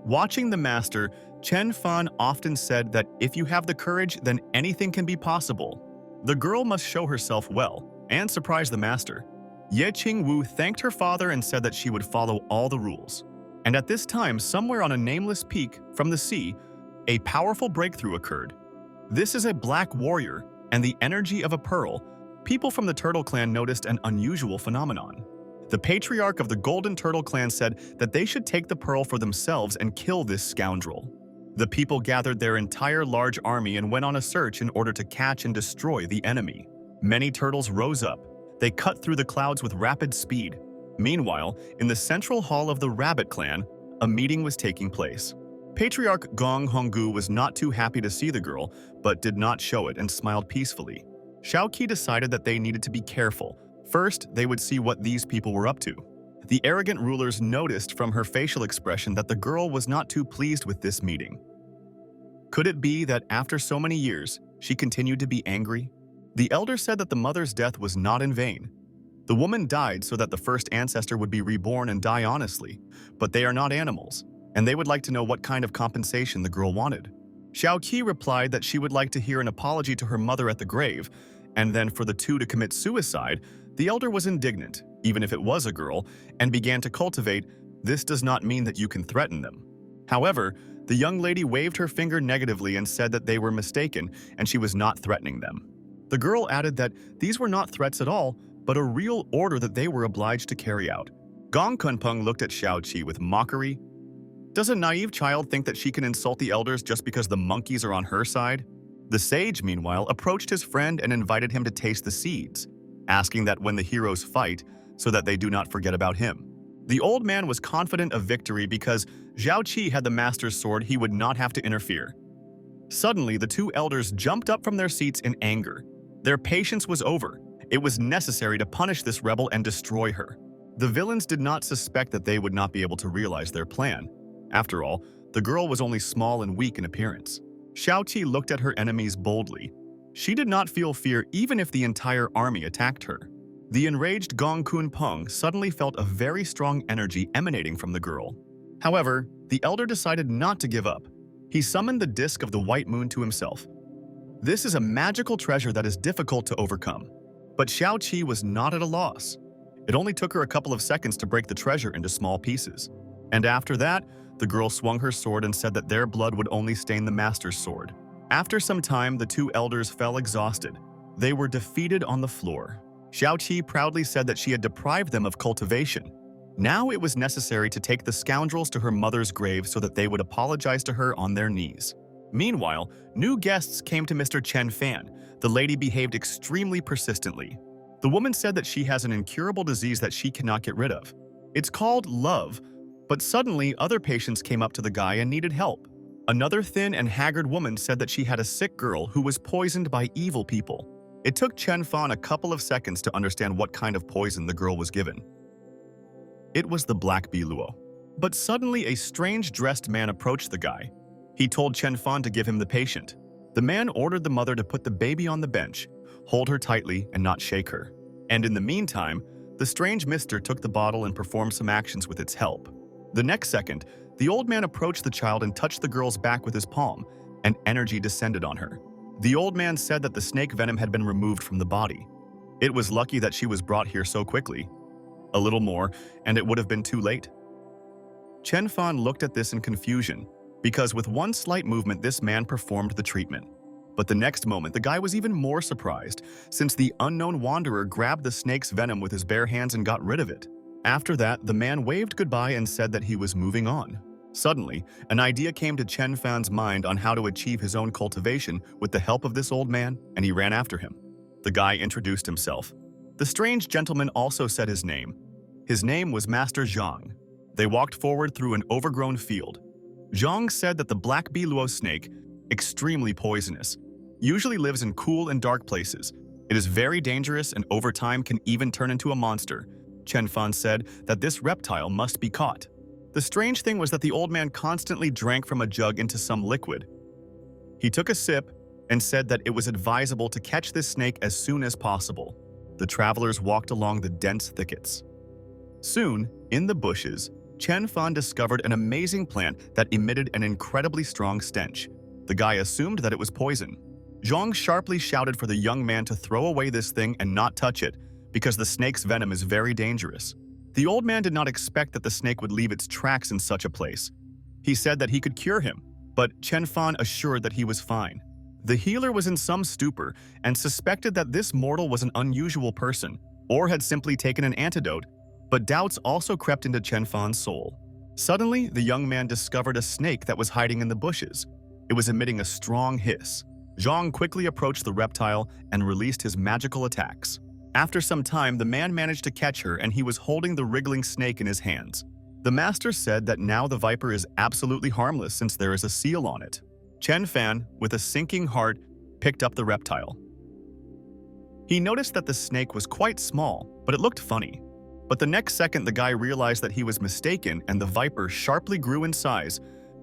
Watching the master, Chen Fan often said that if you have the courage, then anything can be possible. The girl must show herself well and surprise the master. Ye Qing Wu thanked her father and said that she would follow all the rules. And at this time, somewhere on a nameless peak from the sea, a powerful breakthrough occurred. This is a black warrior and the energy of a pearl. People from the Turtle Clan noticed an unusual phenomenon. The patriarch of the Golden Turtle Clan said that they should take the pearl for themselves and kill this scoundrel. The people gathered their entire large army and went on a search in order to catch and destroy the enemy. Many turtles rose up. They cut through the clouds with rapid speed. Meanwhile, in the central hall of the Rabbit Clan, a meeting was taking place. Patriarch Gong Honggu was not too happy to see the girl, but did not show it and smiled peacefully. Shaoqi decided that they needed to be careful. First, they would see what these people were up to. The arrogant rulers noticed from her facial expression that the girl was not too pleased with this meeting. Could it be that after so many years, she continued to be angry? The elder said that the mother's death was not in vain. The woman died so that the first ancestor would be reborn and die honestly, but they are not animals, and they would like to know what kind of compensation the girl wanted. Xiaoqi replied that she would like to hear an apology to her mother at the grave, and then for the two to commit suicide. The elder was indignant, even if it was a girl, and began to cultivate, "This does not mean that you can threaten them." However, the young lady waved her finger negatively and said that they were mistaken and she was not threatening them. The girl added that these were not threats at all, but a real order that they were obliged to carry out. Gong Kunpeng looked at Xiaoqi with mockery. Does a naive child think that she can insult the elders just because the monkeys are on her side? The sage, meanwhile, approached his friend and invited him to taste the seeds, asking that when the heroes fight, so that they do not forget about him. The old man was confident of victory because Zhao Qi had the master's sword. He would not have to interfere. Suddenly, the two elders jumped up from their seats in anger. Their patience was over. It was necessary to punish this rebel and destroy her. The villains did not suspect that they would not be able to realize their plan. After all, the girl was only small and weak in appearance. Xiaoqi looked at her enemies boldly. She did not feel fear even if the entire army attacked her. The enraged Gong Kunpeng suddenly felt a very strong energy emanating from the girl. However, the elder decided not to give up. He summoned the disk of the white moon to himself. This is a magical treasure that is difficult to overcome. But Xiao Qi was not at a loss. It only took her a couple of seconds to break the treasure into small pieces. And after that, the girl swung her sword and said that their blood would only stain the master's sword. After some time, the two elders fell exhausted. They were defeated on the floor. Xiao Qi proudly said that she had deprived them of cultivation. Now it was necessary to take the scoundrels to her mother's grave so that they would apologize to her on their knees. Meanwhile, new guests came to Mr. Chen Fan. The lady behaved extremely persistently. The woman said that she has an incurable disease that she cannot get rid of. It's called love, but suddenly other patients came up to the guy and needed help. Another thin and haggard woman said that she had a sick girl who was poisoned by evil people. It took Chen Fan a couple of seconds to understand what kind of poison the girl was given. It was the black biluo. But suddenly a strange dressed man approached the guy. He told Chen Fan to give him the patient. The man ordered the mother to put the baby on the bench, hold her tightly and not shake her. And in the meantime, the strange mister took the bottle and performed some actions with its help. The next second, the old man approached the child and touched the girl's back with his palm, and energy descended on her. The old man said that the snake venom had been removed from the body. It was lucky that she was brought here so quickly. A little more, and it would have been too late. Chen Fan looked at this in confusion, because with one slight movement this man performed the treatment. But the next moment the guy was even more surprised, since the unknown wanderer grabbed the snake's venom with his bare hands and got rid of it. After that, the man waved goodbye and said that he was moving on. Suddenly, an idea came to Chen Fan's mind on how to achieve his own cultivation with the help of this old man, and he ran after him. The guy introduced himself. The strange gentleman also said his name. His name was Master Zhang. They walked forward through an overgrown field. Zhang said that the black biluo snake, extremely poisonous, usually lives in cool and dark places. It is very dangerous and over time can even turn into a monster. Chen Fan said that this reptile must be caught. The strange thing was that the old man constantly drank from a jug into some liquid. He took a sip and said that it was advisable to catch this snake as soon as possible. The travelers walked along the dense thickets. Soon, in the bushes, Chen Fan discovered an amazing plant that emitted an incredibly strong stench. The guy assumed that it was poison. Zhang sharply shouted for the young man to throw away this thing and not touch it, because the snake's venom is very dangerous. The old man did not expect that the snake would leave its tracks in such a place. He said that he could cure him, but Chen Fan assured that he was fine. The healer was in some stupor and suspected that this mortal was an unusual person, or had simply taken an antidote, but doubts also crept into Chen Fan's soul. Suddenly, the young man discovered a snake that was hiding in the bushes. It was emitting a strong hiss. Zhang quickly approached the reptile and released his magical attacks. After some time, the man managed to catch her and he was holding the wriggling snake in his hands. The master said that now the viper is absolutely harmless since there is a seal on it. Chen Fan, with a sinking heart, picked up the reptile. He noticed that the snake was quite small, but it looked funny. But the next second the guy realized that he was mistaken and the viper sharply grew in size.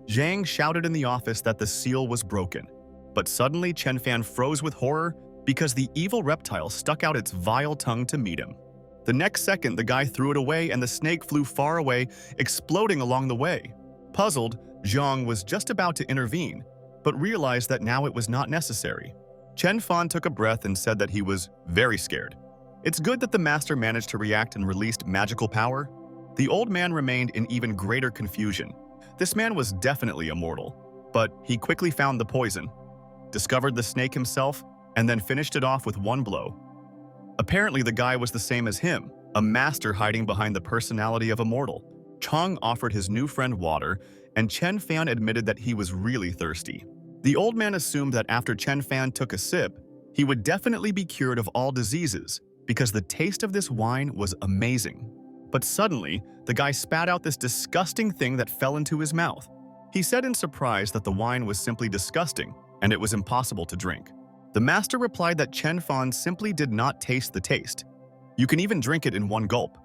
Zhang shouted in the office that the seal was broken. But suddenly Chen Fan froze with horror because the evil reptile stuck out its vile tongue to meet him. The next second the guy threw it away and the snake flew far away, exploding along the way. Puzzled, Zhang was just about to intervene, but realized that now it was not necessary. Chen Fan took a breath and said that he was very scared. It's good that the master managed to react and released magical power. The old man remained in even greater confusion. This man was definitely immortal, but he quickly found the poison, discovered the snake himself, and then finished it off with one blow. Apparently the guy was the same as him, a master hiding behind the personality of a mortal. Chang offered his new friend water, and Chen Fan admitted that he was really thirsty. The old man assumed that after Chen Fan took a sip, he would definitely be cured of all diseases, because the taste of this wine was amazing. But suddenly, the guy spat out this disgusting thing that fell into his mouth. He said in surprise that the wine was simply disgusting, and it was impossible to drink. The master replied that Chen Fan simply did not taste the taste. You can even drink it in one gulp.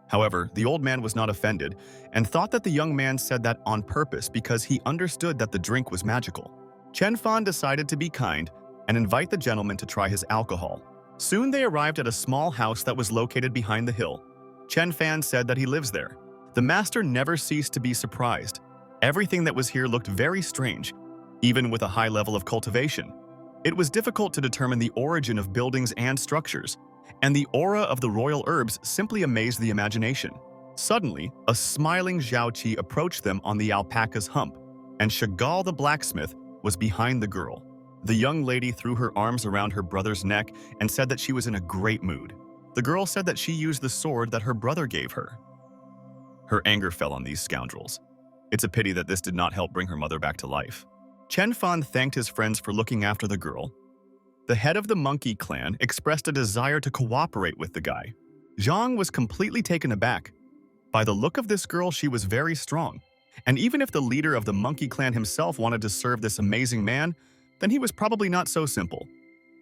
However, the old man was not offended, and thought that the young man said that on purpose because he understood that the drink was magical. Chen Fan decided to be kind and invite the gentleman to try his alcohol. Soon they arrived at a small house that was located behind the hill. Chen Fan said that he lives there. The master never ceased to be surprised. Everything that was here looked very strange, even with a high level of cultivation. It was difficult to determine the origin of buildings and structures, and the aura of the royal herbs simply amazed the imagination. Suddenly, a smiling Zhao approached them on the alpaca's hump, and Chagall the blacksmith was behind the girl. The young lady threw her arms around her brother's neck and said that she was in a great mood. The girl said that she used the sword that her brother gave her. Her anger fell on these scoundrels. It's a pity that this did not help bring her mother back to life. Chen Fan thanked his friends for looking after the girl. The head of the monkey clan expressed a desire to cooperate with the guy. Zhang was completely taken aback. By the look of this girl, she was very strong. And even if the leader of the monkey clan himself wanted to serve this amazing man, then he was probably not so simple.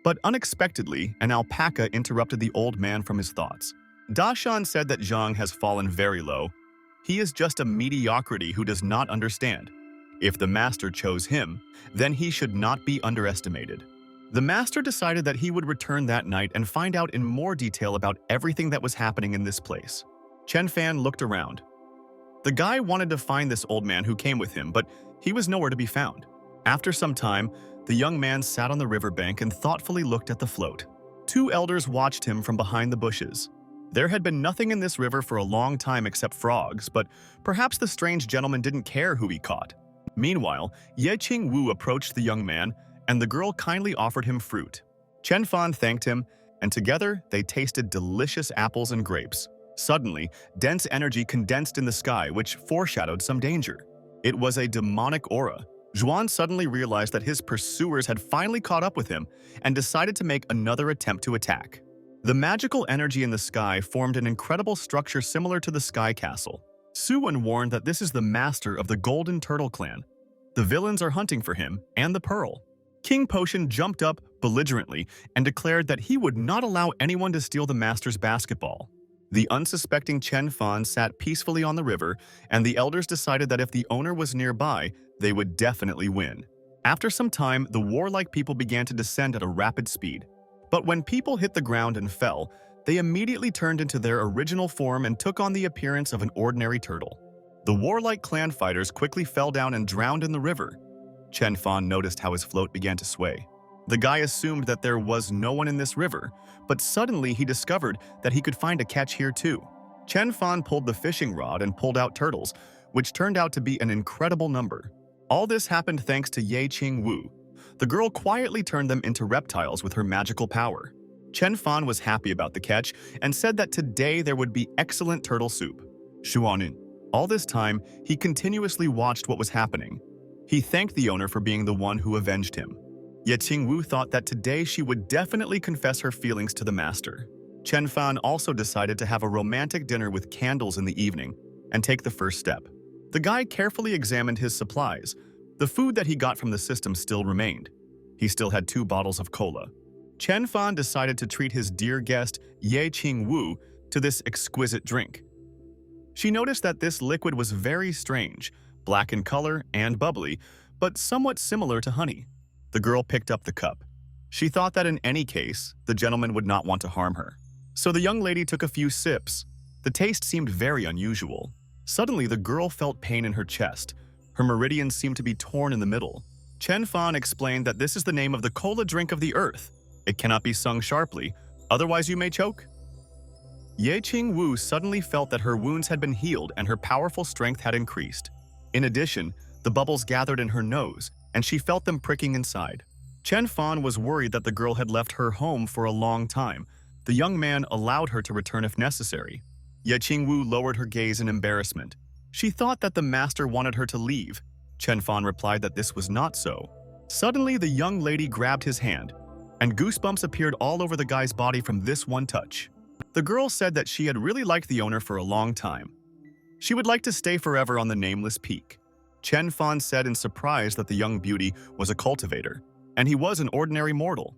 But unexpectedly, an alpaca interrupted the old man from his thoughts. Dashan said that Zhang has fallen very low. He is just a mediocrity who does not understand. If the master chose him, then he should not be underestimated. The master decided that he would return that night and find out in more detail about everything that was happening in this place. Chen Fan looked around. The guy wanted to find this old man who came with him, but he was nowhere to be found. After some time, the young man sat on the riverbank and thoughtfully looked at the float. Two elders watched him from behind the bushes. There had been nothing in this river for a long time except frogs, but perhaps the strange gentleman didn't care who he caught. Meanwhile, Ye Qing Wu approached the young man, and the girl kindly offered him fruit. Chen Fan thanked him, and together they tasted delicious apples and grapes. Suddenly, dense energy condensed in the sky, which foreshadowed some danger. It was a demonic aura. Zhuan suddenly realized that his pursuers had finally caught up with him and decided to make another attempt to attack. The magical energy in the sky formed an incredible structure similar to the Sky Castle. Suwen warned that this is the master of the Golden Turtle Clan. The villains are hunting for him and the pearl. King Potion jumped up belligerently and declared that he would not allow anyone to steal the master's basketball. The unsuspecting Chen Fan sat peacefully on the river, and the elders decided that if the owner was nearby, they would definitely win. After some time, the warlike people began to descend at a rapid speed. But when people hit the ground and fell, they immediately turned into their original form and took on the appearance of an ordinary turtle. The warlike clan fighters quickly fell down and drowned in the river. Chen Fan noticed how his float began to sway. The guy assumed that there was no one in this river, but suddenly he discovered that he could find a catch here too. Chen Fan pulled the fishing rod and pulled out turtles, which turned out to be an incredible number. All this happened thanks to Ye Qing Wu. The girl quietly turned them into reptiles with her magical power. Chen Fan was happy about the catch and said that today there would be excellent turtle soup. Shuanin. All this time, he continuously watched what was happening. He thanked the owner for being the one who avenged him. Ye Qing Wu thought that today she would definitely confess her feelings to the master. Chen Fan also decided to have a romantic dinner with candles in the evening and take the first step. The guy carefully examined his supplies. The food that he got from the system still remained. He still had 2 bottles of cola. Chen Fan decided to treat his dear guest, Ye Qing Wu, to this exquisite drink. She noticed that this liquid was very strange, black in color and bubbly, but somewhat similar to honey. The girl picked up the cup. She thought that in any case, the gentleman would not want to harm her. So the young lady took a few sips. The taste seemed very unusual. Suddenly, the girl felt pain in her chest. Her meridians seemed to be torn in the middle. Chen Fan explained that this is the name of the cola drink of the earth. It cannot be sung sharply, otherwise you may choke. Ye Qing Wu suddenly felt that her wounds had been healed and her powerful strength had increased. In addition, the bubbles gathered in her nose, and she felt them pricking inside. Chen Fan was worried that the girl had left her home for a long time. The young man allowed her to return if necessary. Ye Qing Wu lowered her gaze in embarrassment. She thought that the master wanted her to leave. Chen Fan replied that this was not so. Suddenly, the young lady grabbed his hand, and goosebumps appeared all over the guy's body from this one touch. The girl said that she had really liked the owner for a long time. She would like to stay forever on the nameless peak. Chen Fan said in surprise that the young beauty was a cultivator, and he was an ordinary mortal.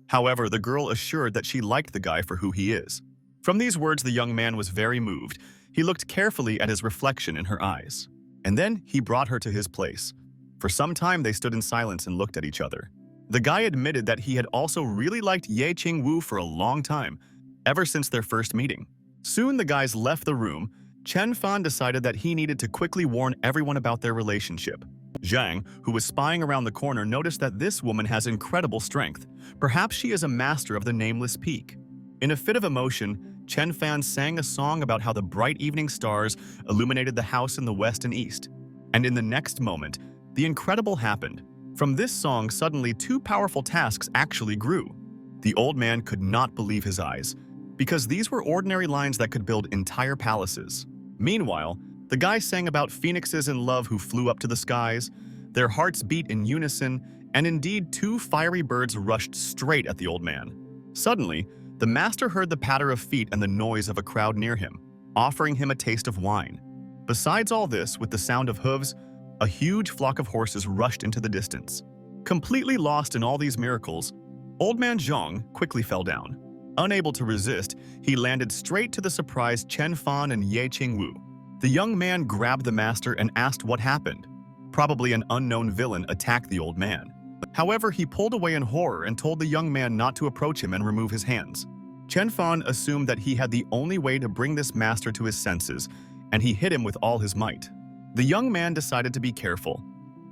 However, the girl assured that she liked the guy for who he is. From these words, the young man was very moved. He looked carefully at his reflection in her eyes. And then he brought her to his place. For some time, they stood in silence and looked at each other. The guy admitted that he had also really liked Ye Qing Wu for a long time, ever since their first meeting. Soon the guys left the room, Chen Fan decided that he needed to quickly warn everyone about their relationship. Zhang, who was spying around the corner, noticed that this woman has incredible strength. Perhaps she is a master of the Nameless Peak. In a fit of emotion, Chen Fan sang a song about how the bright evening stars illuminated the house in the west and east. And in the next moment, the incredible happened. From this song, suddenly two powerful tasks actually grew. The old man could not believe his eyes, because these were ordinary lines that could build entire palaces. Meanwhile, the guy sang about phoenixes in love who flew up to the skies. Their hearts beat in unison, and indeed two fiery birds rushed straight at the old man. Suddenly, the master heard the patter of feet and the noise of a crowd near him, offering him a taste of wine. Besides all this, with the sound of hooves, a huge flock of horses rushed into the distance. Completely lost in all these miracles, Old Man Zhong quickly fell down. Unable to resist, he landed straight to the surprised Chen Fan and Ye Qing Wu. The young man grabbed the master and asked what happened. Probably an unknown villain attacked the old man. However, he pulled away in horror and told the young man not to approach him and remove his hands. Chen Fan assumed that he had the only way to bring this master to his senses, and he hit him with all his might. The young man decided to be careful.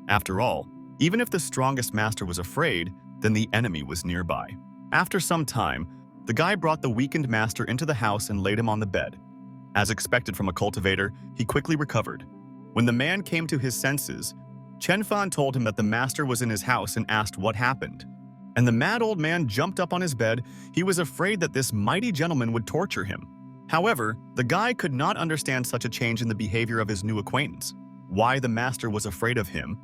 After all, even if the strongest master was afraid, then the enemy was nearby. After some time, the guy brought the weakened master into the house and laid him on the bed. As expected from a cultivator, he quickly recovered. When the man came to his senses, Chen Fan told him that the master was in his house and asked what happened. And the mad old man jumped up on his bed. He was afraid that this mighty gentleman would torture him. However, the guy could not understand such a change in the behavior of his new acquaintance. Why the master was afraid of him?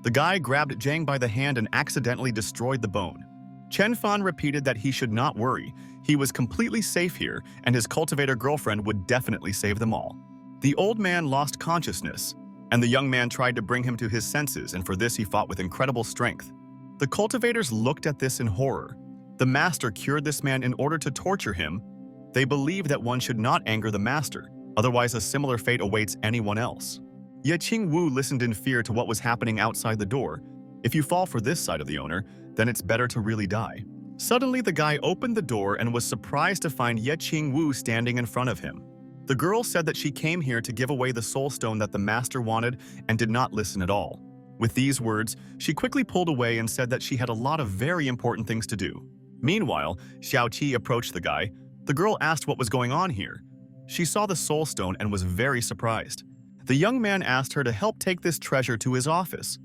The guy grabbed Zhang by the hand and accidentally destroyed the bone. Chen Fan repeated that he should not worry. He was completely safe here, and his cultivator girlfriend would definitely save them all. The old man lost consciousness, and the young man tried to bring him to his senses, and for this he fought with incredible strength. The cultivators looked at this in horror. The master cured this man in order to torture him. They believed that one should not anger the master, otherwise a similar fate awaits anyone else. Ye Qing Wu listened in fear to what was happening outside the door. If you fall for this side of the owner, then it's better to really die. Suddenly, the guy opened the door and was surprised to find Ye Qing Wu standing in front of him. The girl said that she came here to give away the soul stone that the master wanted and did not listen at all. With these words, she quickly pulled away and said that she had a lot of very important things to do. Meanwhile, Xiao Qi approached the guy. The girl asked what was going on here. She saw the soul stone and was very surprised. The young man asked her to help take this treasure to his office.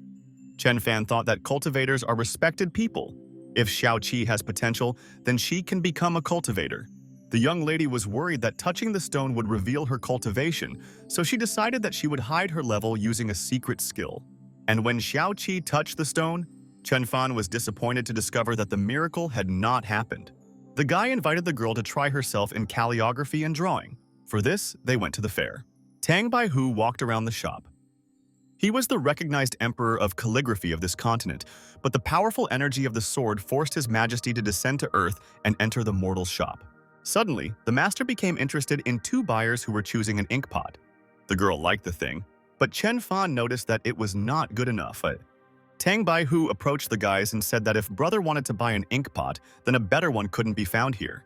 Chen Fan thought that cultivators are respected people. If Xiao Qi has potential, then she can become a cultivator. The young lady was worried that touching the stone would reveal her cultivation, so she decided that she would hide her level using a secret skill. And when Xiao Qi touched the stone, Chen Fan was disappointed to discover that the miracle had not happened. The guy invited the girl to try herself in calligraphy and drawing. For this, they went to the fair. Tang Baihu walked around the shop. He was the recognized emperor of calligraphy of this continent, but the powerful energy of the sword forced his majesty to descend to earth and enter the mortal's shop. Suddenly, the master became interested in two buyers who were choosing an ink pot. The girl liked the thing, but Chen Fan noticed that it was not good enough. Tang Baihu approached the guys and said that if brother wanted to buy an ink pot, then a better one couldn't be found here.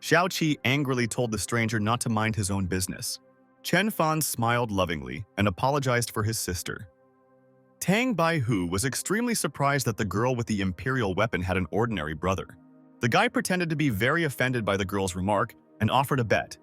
Xiao Qi angrily told the stranger not to mind his own business. Chen Fan smiled lovingly and apologized for his sister. Tang Baihu was extremely surprised that the girl with the imperial weapon had an ordinary brother. The guy pretended to be very offended by the girl's remark and offered a bet.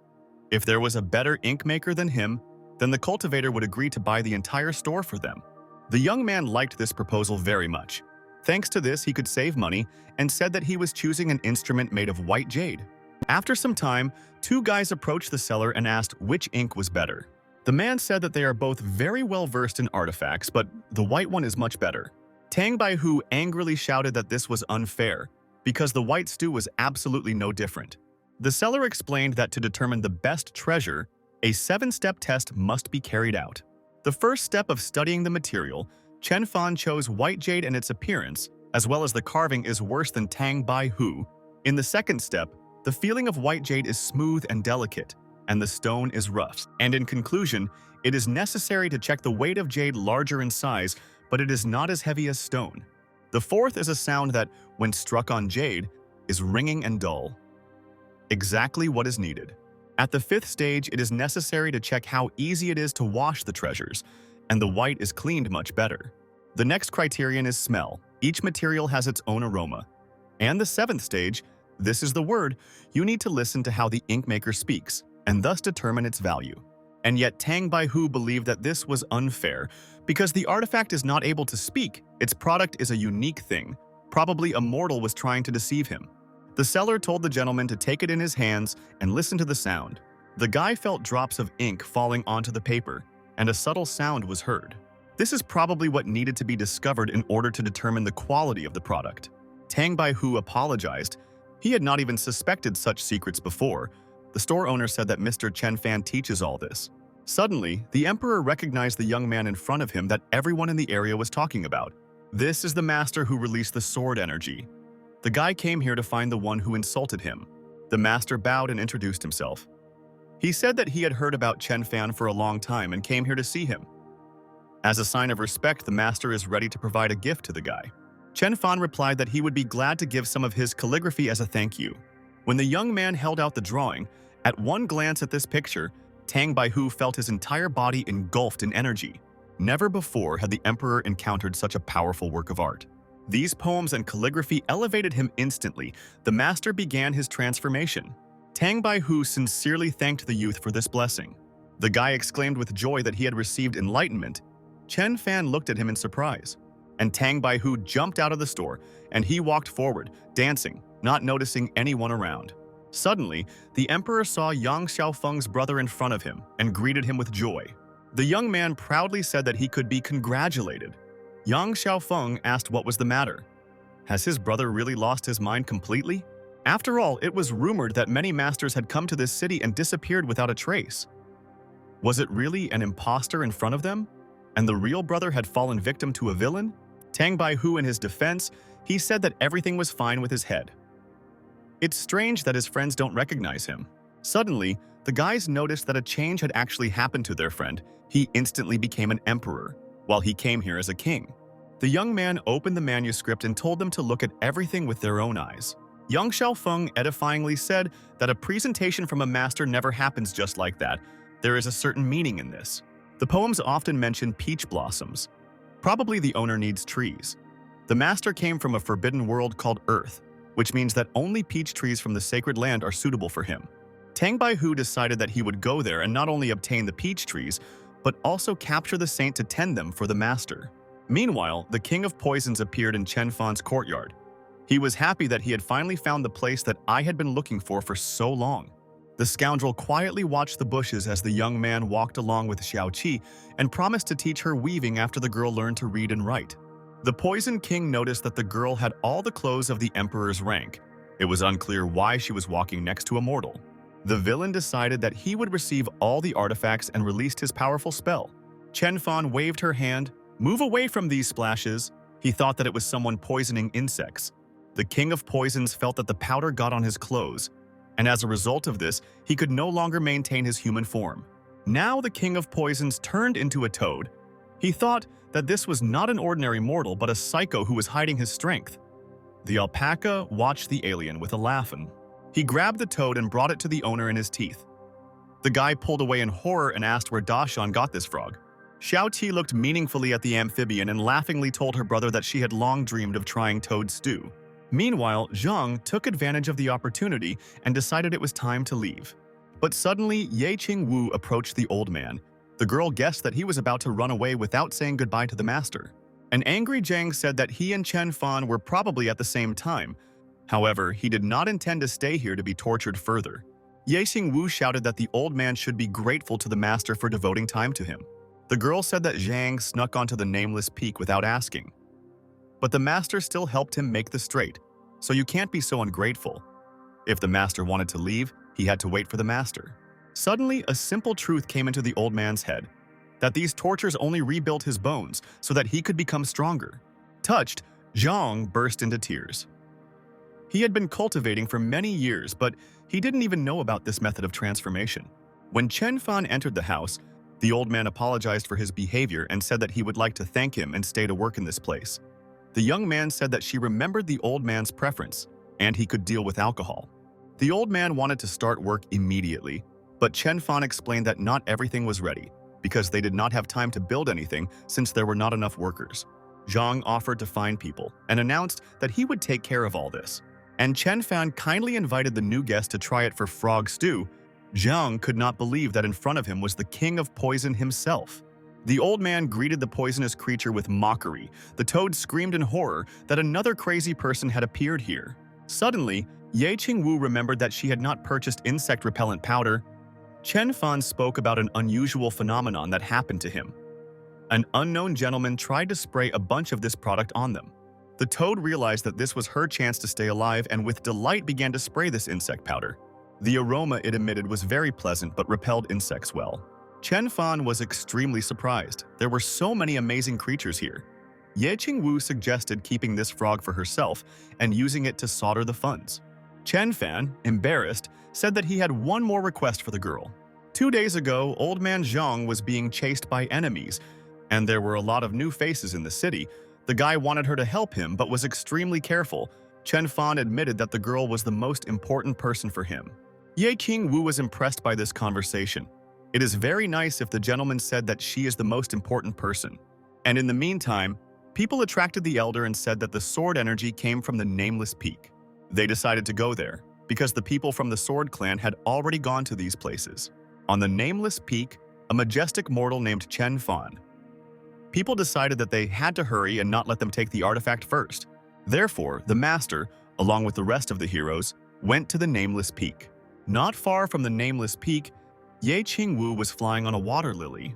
If there was a better ink maker than him, then the cultivator would agree to buy the entire store for them. The young man liked this proposal very much. Thanks to this, he could save money and said that he was choosing an instrument made of white jade. After some time, two guys approached the seller and asked which ink was better. The man said that they are both very well versed in artifacts, but the white one is much better. Tang Baihu angrily shouted that this was unfair, because the white stew was absolutely no different. The seller explained that to determine the best treasure, a 7-step test must be carried out. The first step of studying the material, Chen Fan chose white jade and its appearance, as well as the carving is worse than Tang Baihu. In the second step, the feeling of white jade is smooth and delicate, and the stone is rough. And in conclusion, it is necessary to check the weight of jade larger in size, but it is not as heavy as stone. The fourth is a sound that, when struck on jade, is ringing and dull. Exactly what is needed. At the fifth stage, it is necessary to check how easy it is to wash the treasures, and the white is cleaned much better. The next criterion is smell. Each material has its own aroma. And the seventh stage, this is the word, you need to listen to how the ink maker speaks, and thus determine its value. And yet Tang Baihu believed that this was unfair, because the artifact is not able to speak, its product is a unique thing. Probably a mortal was trying to deceive him. The seller told the gentleman to take it in his hands and listen to the sound. The guy felt drops of ink falling onto the paper, and a subtle sound was heard. This is probably what needed to be discovered in order to determine the quality of the product. Tang Baihu apologized. He had not even suspected such secrets before. The store owner said that Mr. Chen Fan teaches all this. Suddenly, the emperor recognized the young man in front of him that everyone in the area was talking about. This is the master who released the sword energy. The guy came here to find the one who insulted him. The master bowed and introduced himself. He said that he had heard about Chen Fan for a long time and came here to see him. As a sign of respect, the master is ready to provide a gift to the guy. Chen Fan replied that he would be glad to give some of his calligraphy as a thank you. When the young man held out the drawing, at one glance at this picture, Tang Baihu felt his entire body engulfed in energy. Never before had the emperor encountered such a powerful work of art. These poems and calligraphy elevated him instantly. The master began his transformation. Tang Baihu sincerely thanked the youth for this blessing. The guy exclaimed with joy that he had received enlightenment. Chen Fan looked at him in surprise, and Tang Baihu jumped out of the store, and he walked forward, dancing, not noticing anyone around. Suddenly, the emperor saw Yang Xiaofeng's brother in front of him and greeted him with joy. The young man proudly said that he could be congratulated. Yang Xiaofeng asked what was the matter. Has his brother really lost his mind completely? After all, it was rumored that many masters had come to this city and disappeared without a trace. Was it really an imposter in front of them? And the real brother had fallen victim to a villain? Tang Baihu, in his defense, he said that everything was fine with his head. It's strange that his friends don't recognize him. Suddenly, the guys noticed that a change had actually happened to their friend. He instantly became an emperor, while he came here as a king. The young man opened the manuscript and told them to look at everything with their own eyes. Yang Xiaofeng edifyingly said that a presentation from a master never happens just like that. There is a certain meaning in this. The poems often mention peach blossoms. Probably the owner needs trees. The master came from a forbidden world called Earth, which means that only peach trees from the sacred land are suitable for him. Tang Baihu decided that he would go there and not only obtain the peach trees, but also capture the saint to tend them for the master. Meanwhile, the king of poisons appeared in Chen Fan's courtyard. He was happy that he had finally found the place that I had been looking for so long. The scoundrel quietly watched the bushes as the young man walked along with Xiao Qi and promised to teach her weaving after the girl learned to read and write. The Poison King noticed that the girl had all the clothes of the emperor's rank. It was unclear why she was walking next to a mortal. The villain decided that he would receive all the artifacts and released his powerful spell. Chen Fan waved her hand. Move away from these splashes. He thought that it was someone poisoning insects. The king of poisons felt that the powder got on his clothes, and as a result of this, he could no longer maintain his human form. Now the king of poisons turned into a toad. He thought that this was not an ordinary mortal, but a psycho who was hiding his strength. The alpaca watched the alien with a laugh. He grabbed the toad and brought it to the owner in his teeth. The guy pulled away in horror and asked where Dashan got this frog. Xiao Qi looked meaningfully at the amphibian and laughingly told her brother that she had long dreamed of trying toad stew. Meanwhile, Zhang took advantage of the opportunity and decided it was time to leave. But suddenly, Ye Qing Wu approached the old man. The girl guessed that he was about to run away without saying goodbye to the master. An angry Zhang said that he and Chen Fan were probably at the same time. However, he did not intend to stay here to be tortured further. Ye Qing Wu shouted that the old man should be grateful to the master for devoting time to him. The girl said that Zhang snuck onto the nameless peak without asking. But the master still helped him make the straight, so you can't be so ungrateful. If the master wanted to leave, he had to wait for the master. Suddenly, a simple truth came into the old man's head, that these tortures only rebuilt his bones so that he could become stronger. Touched, Zhang burst into tears. He had been cultivating for many years, but he didn't even know about this method of transformation. When Chen Fan entered the house, the old man apologized for his behavior and said that he would like to thank him and stay to work in this place. The young man said that she remembered the old man's preference, and he could deal with alcohol. The old man wanted to start work immediately. But Chen Fan explained that not everything was ready, because they did not have time to build anything since there were not enough workers. Zhang offered to find people and announced that he would take care of all this. And Chen Fan kindly invited the new guest to try it for frog stew. Zhang could not believe that in front of him was the king of poison himself. The old man greeted the poisonous creature with mockery. The toad screamed in horror that another crazy person had appeared here. Suddenly, Ye Qing Wu remembered that she had not purchased insect repellent powder. Chen Fan spoke about an unusual phenomenon that happened to him. An unknown gentleman tried to spray a bunch of this product on them. The toad realized that this was her chance to stay alive and with delight began to spray this insect powder. The aroma it emitted was very pleasant but repelled insects well. Chen Fan was extremely surprised. There were so many amazing creatures here. Ye Qing Wu suggested keeping this frog for herself and using it to solder the funds. Chen Fan, embarrassed, said that he had one more request for the girl. 2 days ago, old man Zhang was being chased by enemies, and there were a lot of new faces in the city. The guy wanted her to help him but was extremely careful. Chen Fan admitted that the girl was the most important person for him. Ye Qing Wu was impressed by this conversation. It is very nice if the gentleman said that she is the most important person. And in the meantime, people attracted the elder and said that the sword energy came from the Nameless Peak. They decided to go there, because the people from the Sword Clan had already gone to these places. On the Nameless Peak, a majestic mortal named Chen Fan. People decided that they had to hurry and not let them take the artifact first. Therefore, the master, along with the rest of the heroes, went to the Nameless Peak. Not far from the Nameless Peak, Ye Qing Wu was flying on a water lily.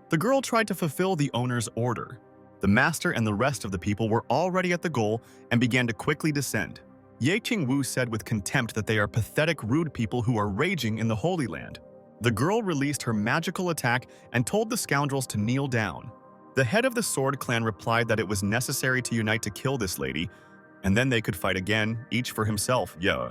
The girl tried to fulfill the owner's order. The master and the rest of the people were already at the goal and began to quickly descend. Ye Qing Wu said with contempt that they are pathetic, rude people who are raging in the Holy Land. The girl released her magical attack and told the scoundrels to kneel down. The head of the Sword Clan replied that it was necessary to unite to kill this lady, and then they could fight again, each for himself, yeah.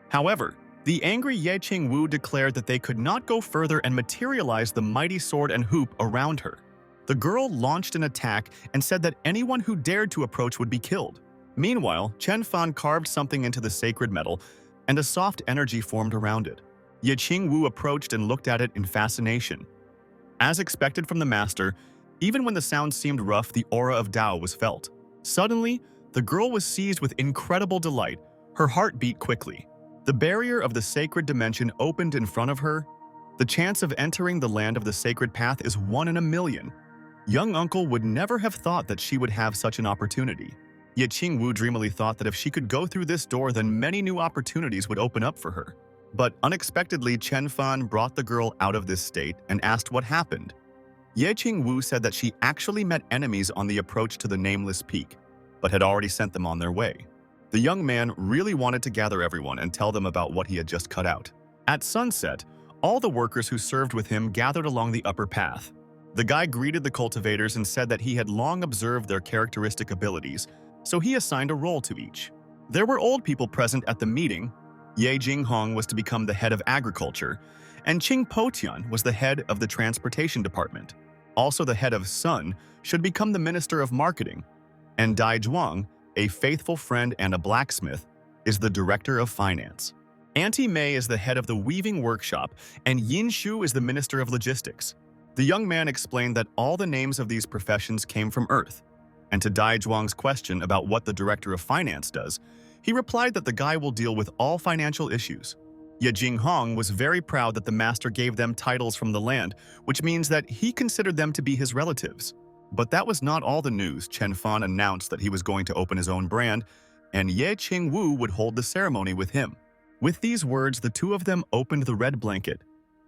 However, the angry Ye Qing Wu declared that they could not go further and materialize the mighty sword and hoop around her. The girl launched an attack and said that anyone who dared to approach would be killed. Meanwhile, Chen Fan carved something into the sacred metal, and a soft energy formed around it. Ye Qing Wu approached and looked at it in fascination. As expected from the master, even when the sound seemed rough, the aura of Tao was felt. Suddenly, the girl was seized with incredible delight. Her heart beat quickly. The barrier of the sacred dimension opened in front of her. The chance of entering the land of the sacred path is 1 in a million. Young uncle would never have thought that she would have such an opportunity. Ye Qing Wu dreamily thought that if she could go through this door, then many new opportunities would open up for her. But unexpectedly, Chen Fan brought the girl out of this state and asked what happened. Ye Qing Wu said that she actually met enemies on the approach to the Nameless Peak, but had already sent them on their way. The young man really wanted to gather everyone and tell them about what he had just cut out. At sunset, all the workers who served with him gathered along the upper path. The guy greeted the cultivators and said that he had long observed their characteristic abilities, so he assigned a role to each. There were old people present at the meeting. Ye Jinghong was to become the head of agriculture, and Qing Potian was the head of the transportation department. Also, the head of Sun should become the minister of marketing, and Dai Zhuang, a faithful friend and a blacksmith, is the director of finance. Auntie Mei is the head of the weaving workshop, and Yin Shu is the minister of logistics. The young man explained that all the names of these professions came from Earth, and to Dai Zhuang's question about what the director of finance does, he replied that the guy will deal with all financial issues. Ye Jinghong was very proud that the master gave them titles from the land, which means that he considered them to be his relatives. But that was not all the news. Chen Fan announced that he was going to open his own brand, and Ye Qing Wu would hold the ceremony with him. With these words, the two of them opened the red blanket,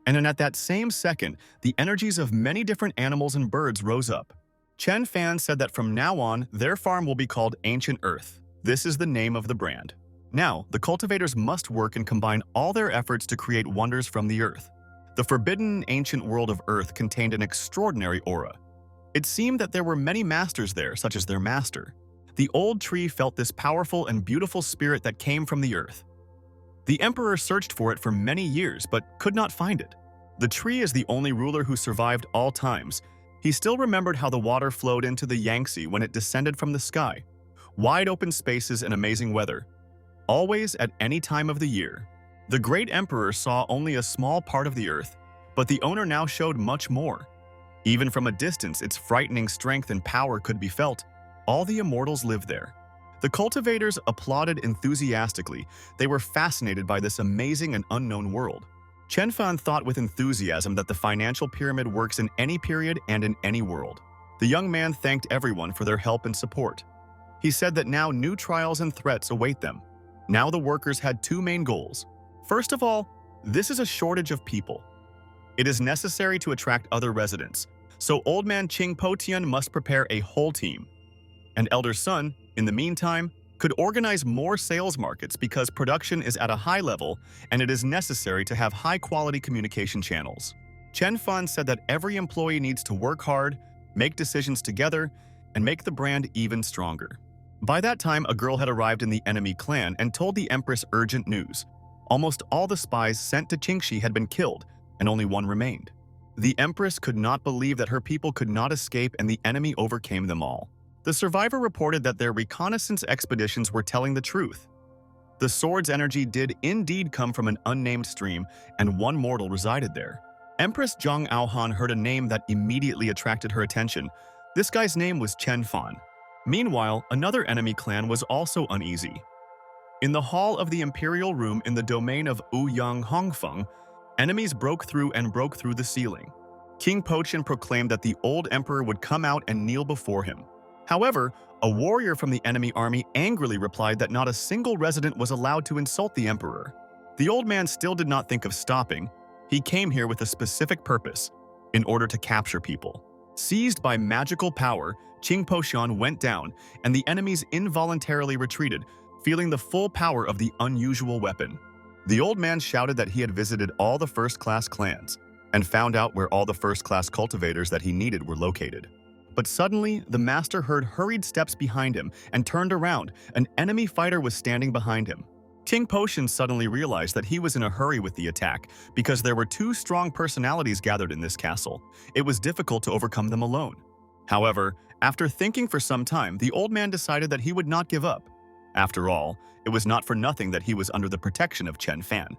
and then at that same second, the energies of many different animals and birds rose up. Chen Fan said that from now on, their farm will be called Ancient Earth. This is the name of the brand. Now, the cultivators must work and combine all their efforts to create wonders from the earth. The forbidden ancient world of Earth contained an extraordinary aura. It seemed that there were many masters there, such as their master. The old tree felt this powerful and beautiful spirit that came from the earth. The emperor searched for it for many years, but could not find it. The tree is the only ruler who survived all times. He still remembered how the water flowed into the Yangtze when it descended from the sky. Wide open spaces and amazing weather. Always at any time of the year. The great emperor saw only a small part of the earth, but the owner now showed much more. Even from a distance, its frightening strength and power could be felt. All the immortals lived there. The cultivators applauded enthusiastically. They were fascinated by this amazing and unknown world. Chen Fan thought with enthusiasm that the financial pyramid works in any period and in any world. The young man thanked everyone for their help and support. He said that now new trials and threats await them. Now the workers had two main goals. First of all, this is a shortage of people. It is necessary to attract other residents, so old man Qing Potian must prepare a whole team. And elder son, in the meantime, could organize more sales markets because production is at a high level and it is necessary to have high-quality communication channels. Chen Fan said that every employee needs to work hard, make decisions together, and make the brand even stronger. By that time, a girl had arrived in the enemy clan and told the empress urgent news. Almost all the spies sent to Qingxi had been killed, and only one remained. The empress could not believe that her people could not escape and the enemy overcame them all. The survivor reported that their reconnaissance expeditions were telling the truth. The sword's energy did indeed come from an unnamed stream, and one mortal resided there. Empress Zhang Aohan heard a name that immediately attracted her attention. This guy's name was Chen Fan. Meanwhile, another enemy clan was also uneasy. In the hall of the imperial room in the domain of Ouyang Hongfeng, enemies broke through the ceiling. King Potian proclaimed that the old emperor would come out and kneel before him. However, a warrior from the enemy army angrily replied that not a single resident was allowed to insult the emperor. The old man still did not think of stopping. He came here with a specific purpose, in order to capture people. Seized by magical power, Qing Potian went down, and the enemies involuntarily retreated, feeling the full power of the unusual weapon. The old man shouted that he had visited all the first-class clans, and found out where all the first-class cultivators that he needed were located. But suddenly, the master heard hurried steps behind him and turned around. An enemy fighter was standing behind him. King Potian suddenly realized that he was in a hurry with the attack because there were two strong personalities gathered in this castle. It was difficult to overcome them alone. However, after thinking for some time, the old man decided that he would not give up. After all, it was not for nothing that he was under the protection of Chen Fan.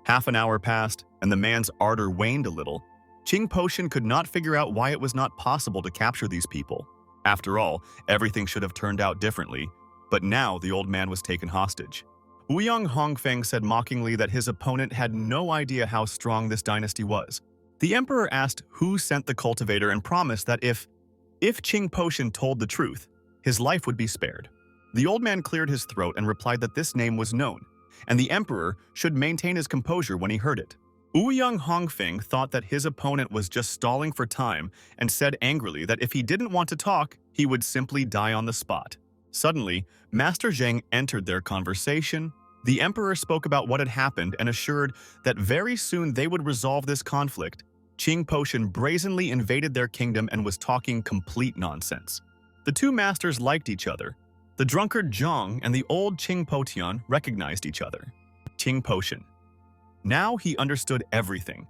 Half an hour passed, and the man's ardor waned a little. Qing Potian could not figure out why it was not possible to capture these people. After all, everything should have turned out differently, but now the old man was taken hostage. Ouyang Hongfeng said mockingly that his opponent had no idea how strong this dynasty was. The emperor asked who sent the cultivator and promised that if Qing Potian told the truth, his life would be spared. The old man cleared his throat and replied that this name was known, and the emperor should maintain his composure when he heard it. Ouyang Hongfeng thought that his opponent was just stalling for time and said angrily that if he didn't want to talk, he would simply die on the spot. Suddenly, Master Zheng entered their conversation. The emperor spoke about what had happened and assured that very soon they would resolve this conflict. Qing Potian brazenly invaded their kingdom and was talking complete nonsense. The two masters liked each other. The drunkard Zhang and the old Qing Potian recognized each other. Qing Potian. Now he understood everything.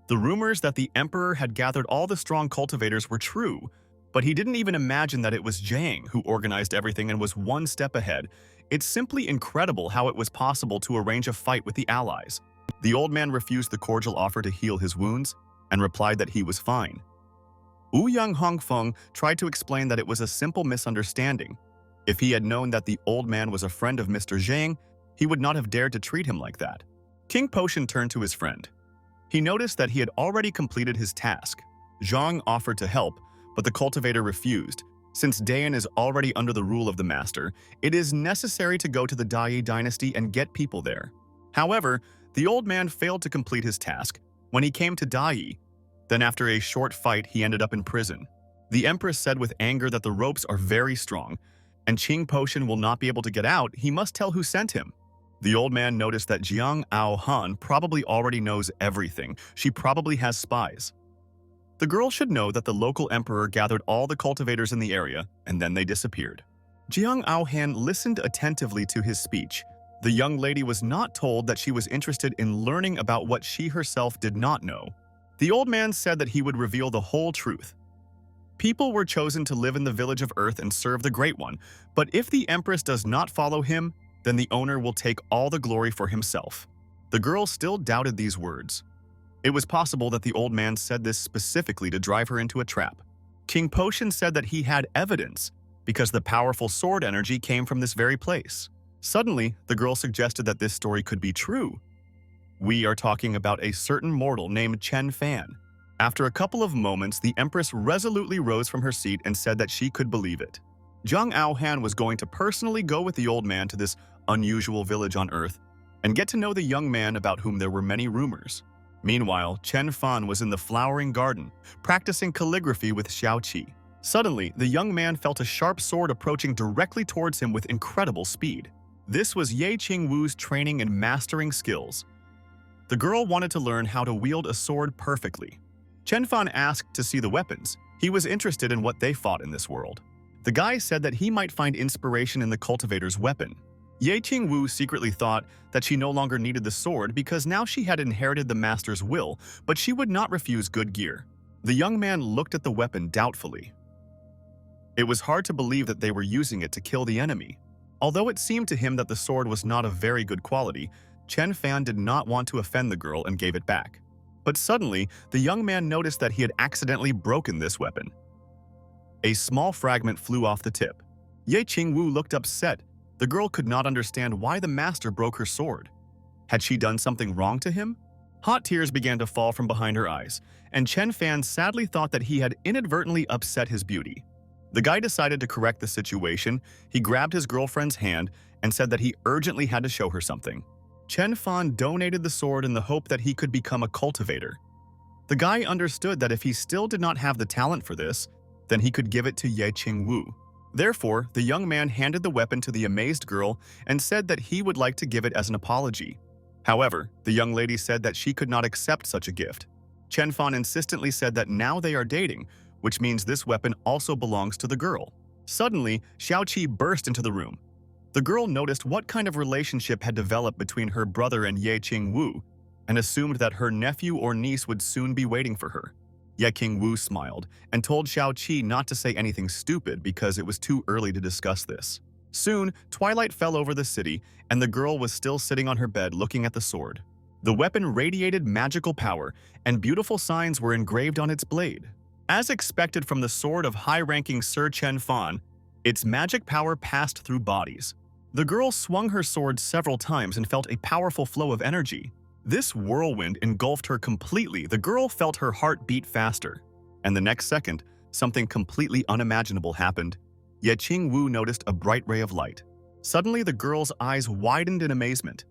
The rumors that the emperor had gathered all the strong cultivators were true, but he didn't even imagine that it was Zhang who organized everything and was one step ahead. It's simply incredible how it was possible to arrange a fight with the allies. The old man refused the cordial offer to heal his wounds and replied that he was fine. Ouyang Hongfeng tried to explain that it was a simple misunderstanding. If he had known that the old man was a friend of Mr. Zhang, he would not have dared to treat him like that. King Potian turned to his friend. He noticed that he had already completed his task. Zhang offered to help, but the cultivator refused. Since Dayan is already under the rule of the master, it is necessary to go to the Dai dynasty and get people there. However, the old man failed to complete his task when he came to Dai. Then after a short fight, he ended up in prison. The empress said with anger that the ropes are very strong, and Qing Potian will not be able to get out. He must tell who sent him. The old man noticed that Jiang Aohan probably already knows everything. She probably has spies. The girl should know that the local emperor gathered all the cultivators in the area, and then they disappeared. Jiang Aohan listened attentively to his speech. The young lady was not told that she was interested in learning about what she herself did not know. The old man said that he would reveal the whole truth. People were chosen to live in the village of Earth and serve the Great One, but if the empress does not follow him, then the owner will take all the glory for himself. The girl still doubted these words. It was possible that the old man said this specifically to drive her into a trap. King Potion said that he had evidence because the powerful sword energy came from this very place. Suddenly, the girl suggested that this story could be true. We are talking about a certain mortal named Chen Fan. After a couple of moments, the empress resolutely rose from her seat and said that she could believe it. Zhang Aohan was going to personally go with the old man to this unusual village on Earth and get to know the young man about whom there were many rumors. Meanwhile, Chen Fan was in the flowering garden, practicing calligraphy with Xiaoqi. Suddenly, the young man felt a sharp sword approaching directly towards him with incredible speed. This was Ye Qing Wu's training in mastering skills. The girl wanted to learn how to wield a sword perfectly. Chen Fan asked to see the weapons. He was interested in what they fought in this world. The guy said that he might find inspiration in the cultivator's weapon. Ye Qing Wu secretly thought that she no longer needed the sword because now she had inherited the master's will, but she would not refuse good gear. The young man looked at the weapon doubtfully. It was hard to believe that they were using it to kill the enemy. Although it seemed to him that the sword was not of very good quality, Chen Fan did not want to offend the girl and gave it back. But suddenly, the young man noticed that he had accidentally broken this weapon. A small fragment flew off the tip. Ye Qing Wu looked upset. The girl could not understand why the master broke her sword. Had she done something wrong to him? Hot tears began to fall from behind her eyes, and Chen Fan sadly thought that he had inadvertently upset his beauty. The guy decided to correct the situation. He grabbed his girlfriend's hand and said that he urgently had to show her something. Chen Fan donated the sword in the hope that he could become a cultivator. The guy understood that if he still did not have the talent for this, then he could give it to Ye Qing Wu. Therefore, the young man handed the weapon to the amazed girl and said that he would like to give it as an apology. However, the young lady said that she could not accept such a gift. Chen Fan insistently said that now they are dating, which means this weapon also belongs to the girl. Suddenly, Xiaoqi burst into the room. The girl noticed what kind of relationship had developed between her brother and Ye Qing Wu and assumed that her nephew or niece would soon be waiting for her. Ye Qing Wu smiled and told Xiaoqi not to say anything stupid because it was too early to discuss this. Soon, twilight fell over the city, and the girl was still sitting on her bed looking at the sword. The weapon radiated magical power, and beautiful signs were engraved on its blade. As expected from the sword of high-ranking Sir Chen Fan, its magic power passed through bodies. The girl swung her sword several times and felt a powerful flow of energy. This whirlwind engulfed her completely. The girl felt her heart beat faster. And the next second, something completely unimaginable happened. Ye Qing Wu noticed a bright ray of light. Suddenly, the girl's eyes widened in amazement.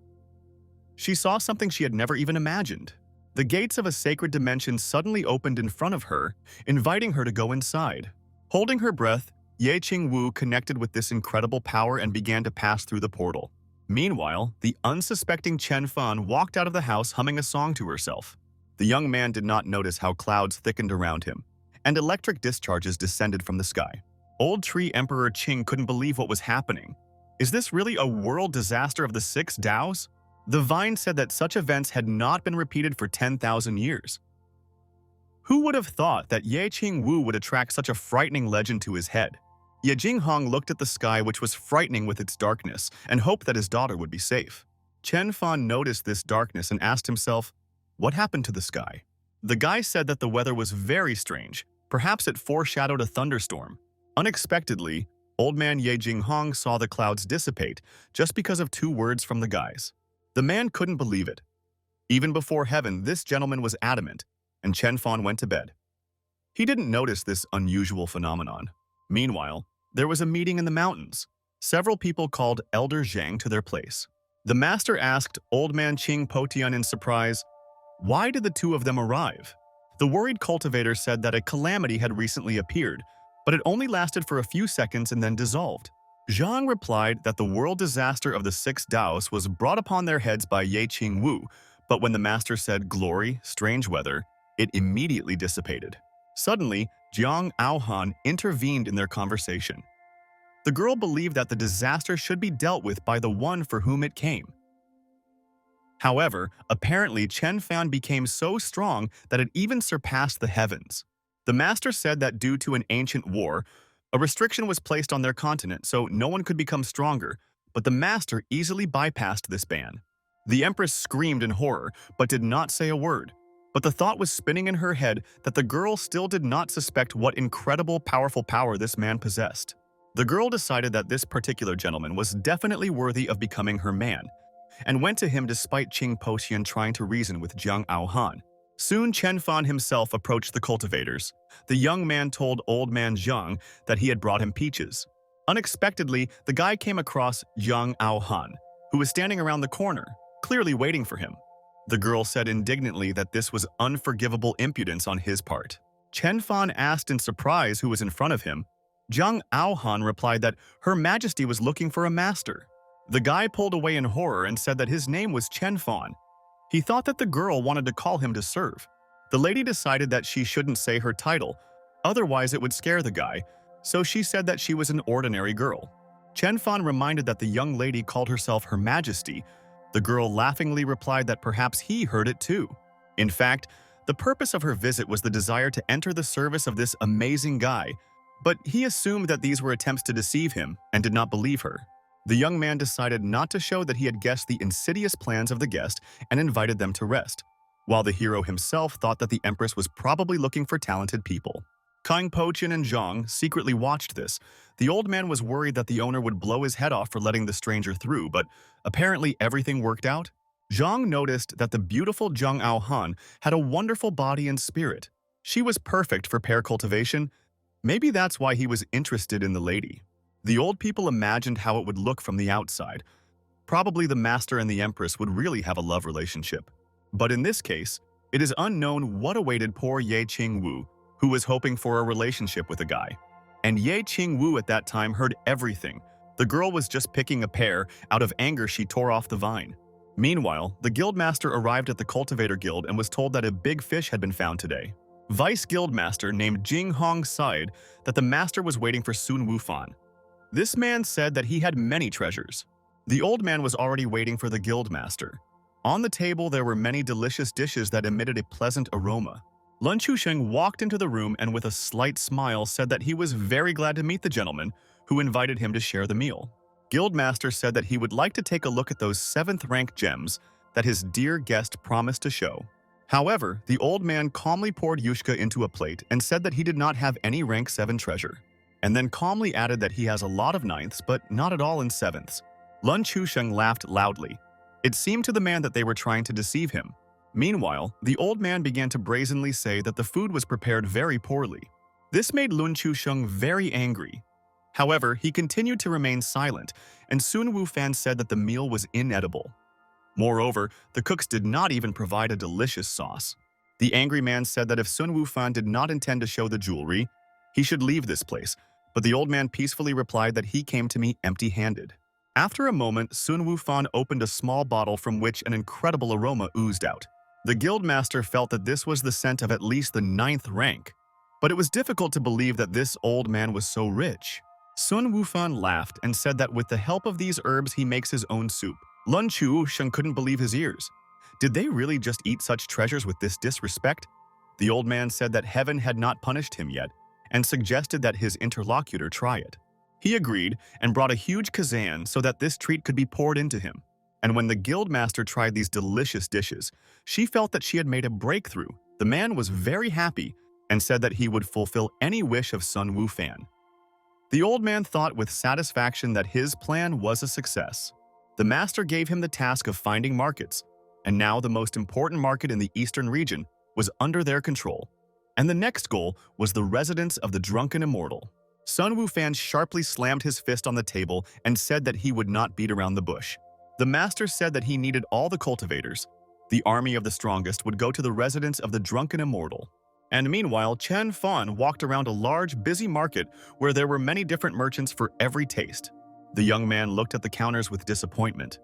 She saw something she had never even imagined. The gates of a sacred dimension suddenly opened in front of her, inviting her to go inside. Holding her breath, Ye Qing Wu connected with this incredible power and began to pass through the portal. Meanwhile, the unsuspecting Chen Fan walked out of the house humming a song to herself. The young man did not notice how clouds thickened around him, and electric discharges descended from the sky. Old Tree Emperor Qing couldn't believe what was happening. Is this really a world disaster of the 6 Daos? The Vine said that such events had not been repeated for 10,000 years. Who would have thought that Ye Qing Wu would attract such a frightening legend to his head? Ye Jinghong looked at the sky, which was frightening with its darkness, and hoped that his daughter would be safe. Chen Fan noticed this darkness and asked himself, what happened to the sky? The guy said that the weather was very strange. Perhaps it foreshadowed a thunderstorm. Unexpectedly, old man Ye Jinghong saw the clouds dissipate just because of 2 words from the guys. The man couldn't believe it. Even before heaven, this gentleman was adamant, and Chen Fan went to bed. He didn't notice this unusual phenomenon. Meanwhile, there was a meeting in the mountains. Several people called Elder Zhang to their place. The master asked Old Man Qing Potian in surprise, why did the 2 of them arrive? The worried cultivator said that a calamity had recently appeared, but it only lasted for a few seconds and then dissolved. Zhang replied that the world disaster of the 6 Daos was brought upon their heads by Ye Qing Wu, but when the master said glory, strange weather, it immediately dissipated. Suddenly, Zhang Aohan intervened in their conversation. The girl believed that the disaster should be dealt with by the one for whom it came. However, apparently Chen Fan became so strong that it even surpassed the heavens. The master said that due to an ancient war, a restriction was placed on their continent so no one could become stronger, but the master easily bypassed this ban. The empress screamed in horror, but did not say a word. But the thought was spinning in her head that the girl still did not suspect what incredible, powerful power this man possessed. The girl decided that this particular gentleman was definitely worthy of becoming her man, and went to him despite Qing Poxian trying to reason with Jiang Aohan. Soon Chen Fan himself approached the cultivators. The young man told old man Jiang that he had brought him peaches. Unexpectedly, the guy came across Jiang Aohan, who was standing around the corner, clearly waiting for him. The girl said indignantly that this was unforgivable impudence on his part. Chen Fan asked in surprise who was in front of him. Jiang Aohan replied that Her Majesty was looking for a master. The guy pulled away in horror and said that his name was Chen Fan. He thought that the girl wanted to call him to serve. The lady decided that she shouldn't say her title, otherwise it would scare the guy, so she said that she was an ordinary girl. Chen Fan reminded that the young lady called herself Her Majesty. The girl laughingly replied that perhaps he heard it too. In fact, the purpose of her visit was the desire to enter the service of this amazing guy, but he assumed that these were attempts to deceive him and did not believe her. The young man decided not to show that he had guessed the insidious plans of the guest and invited them to rest, while the hero himself thought that the empress was probably looking for talented people. Qing Poqian and Zhang secretly watched this. The old man was worried that the owner would blow his head off for letting the stranger through, but apparently everything worked out. Zhang noticed that the beautiful Jiang Aohan had a wonderful body and spirit. She was perfect for pear cultivation. Maybe that's why he was interested in the lady. The old people imagined how it would look from the outside. Probably the master and the empress would really have a love relationship. But in this case, it is unknown what awaited poor Ye Qing Wu, who was hoping for a relationship with a guy. And Ye Qing Wu at that time heard everything. The girl was just picking a pear. Out of anger, she tore off the vine. Meanwhile, the guildmaster arrived at the cultivator guild and was told that a big fish had been found today. Vice guildmaster named Jing Hong sighed that the master was waiting for Sun Wufan. This man said that he had many treasures. The old man was already waiting for the guildmaster. On the table there were many delicious dishes that emitted a pleasant aroma. Lun Chusheng walked into the room and with a slight smile said that he was very glad to meet the gentleman who invited him to share the meal. Guildmaster said that he would like to take a look at those 7th-rank gems that his dear guest promised to show. However, the old man calmly poured Yushka into a plate and said that he did not have any rank 7 treasure, and then calmly added that he has a lot of 9ths but not at all in 7ths. Lun Chusheng laughed loudly. It seemed to the man that they were trying to deceive him. Meanwhile, the old man began to brazenly say that the food was prepared very poorly. This made Lun Chusheng very angry. However, he continued to remain silent, and Sun Wufan said that the meal was inedible. Moreover, the cooks did not even provide a delicious sauce. The angry man said that if Sun Wufan did not intend to show the jewelry, he should leave this place, but the old man peacefully replied that he came to me empty-handed. After a moment, Sun Wufan opened a small bottle from which an incredible aroma oozed out. The guildmaster felt that this was the scent of at least the 9th rank, but it was difficult to believe that this old man was so rich. Sun Wufan laughed and said that with the help of these herbs he makes his own soup. Lun Chusheng couldn't believe his ears. Did they really just eat such treasures with this disrespect? The old man said that heaven had not punished him yet, and suggested that his interlocutor try it. He agreed and brought a huge kazan so that this treat could be poured into him. And when the guildmaster tried these delicious dishes, she felt that she had made a breakthrough. The man was very happy and said that he would fulfill any wish of Sun Wufan. The old man thought with satisfaction that his plan was a success. The master gave him the task of finding markets, and now the most important market in the eastern region was under their control. And the next goal was the residence of the drunken immortal. Sun Wufan sharply slammed his fist on the table and said that he would not beat around the bush. The master said that he needed all the cultivators. The army of the strongest would go to the residence of the drunken immortal. And meanwhile, Chen Fan walked around a large, busy market where there were many different merchants for every taste. The young man looked at the counters with disappointment.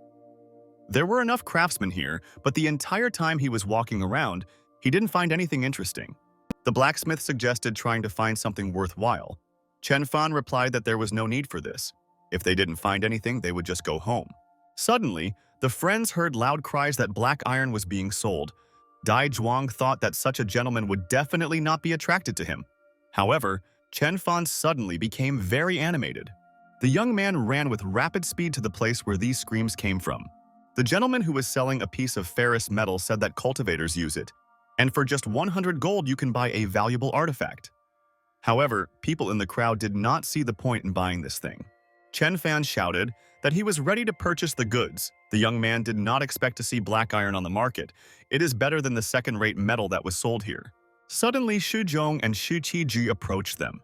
There were enough craftsmen here, but the entire time he was walking around, he didn't find anything interesting. The blacksmith suggested trying to find something worthwhile. Chen Fan replied that there was no need for this. If they didn't find anything, they would just go home. Suddenly, the friends heard loud cries that black iron was being sold. Dai Zhuang thought that such a gentleman would definitely not be attracted to him. However, Chen Fan suddenly became very animated. The young man ran with rapid speed to the place where these screams came from. The gentleman who was selling a piece of ferrous metal said that cultivators use it, and for just 100 gold you can buy a valuable artifact. However, people in the crowd did not see the point in buying this thing. Chen Fan shouted that he was ready to purchase the goods. The young man did not expect to see black iron on the market. It is better than the second-rate metal that was sold here. Suddenly, Xu Zhong and Xu Qiji approached them.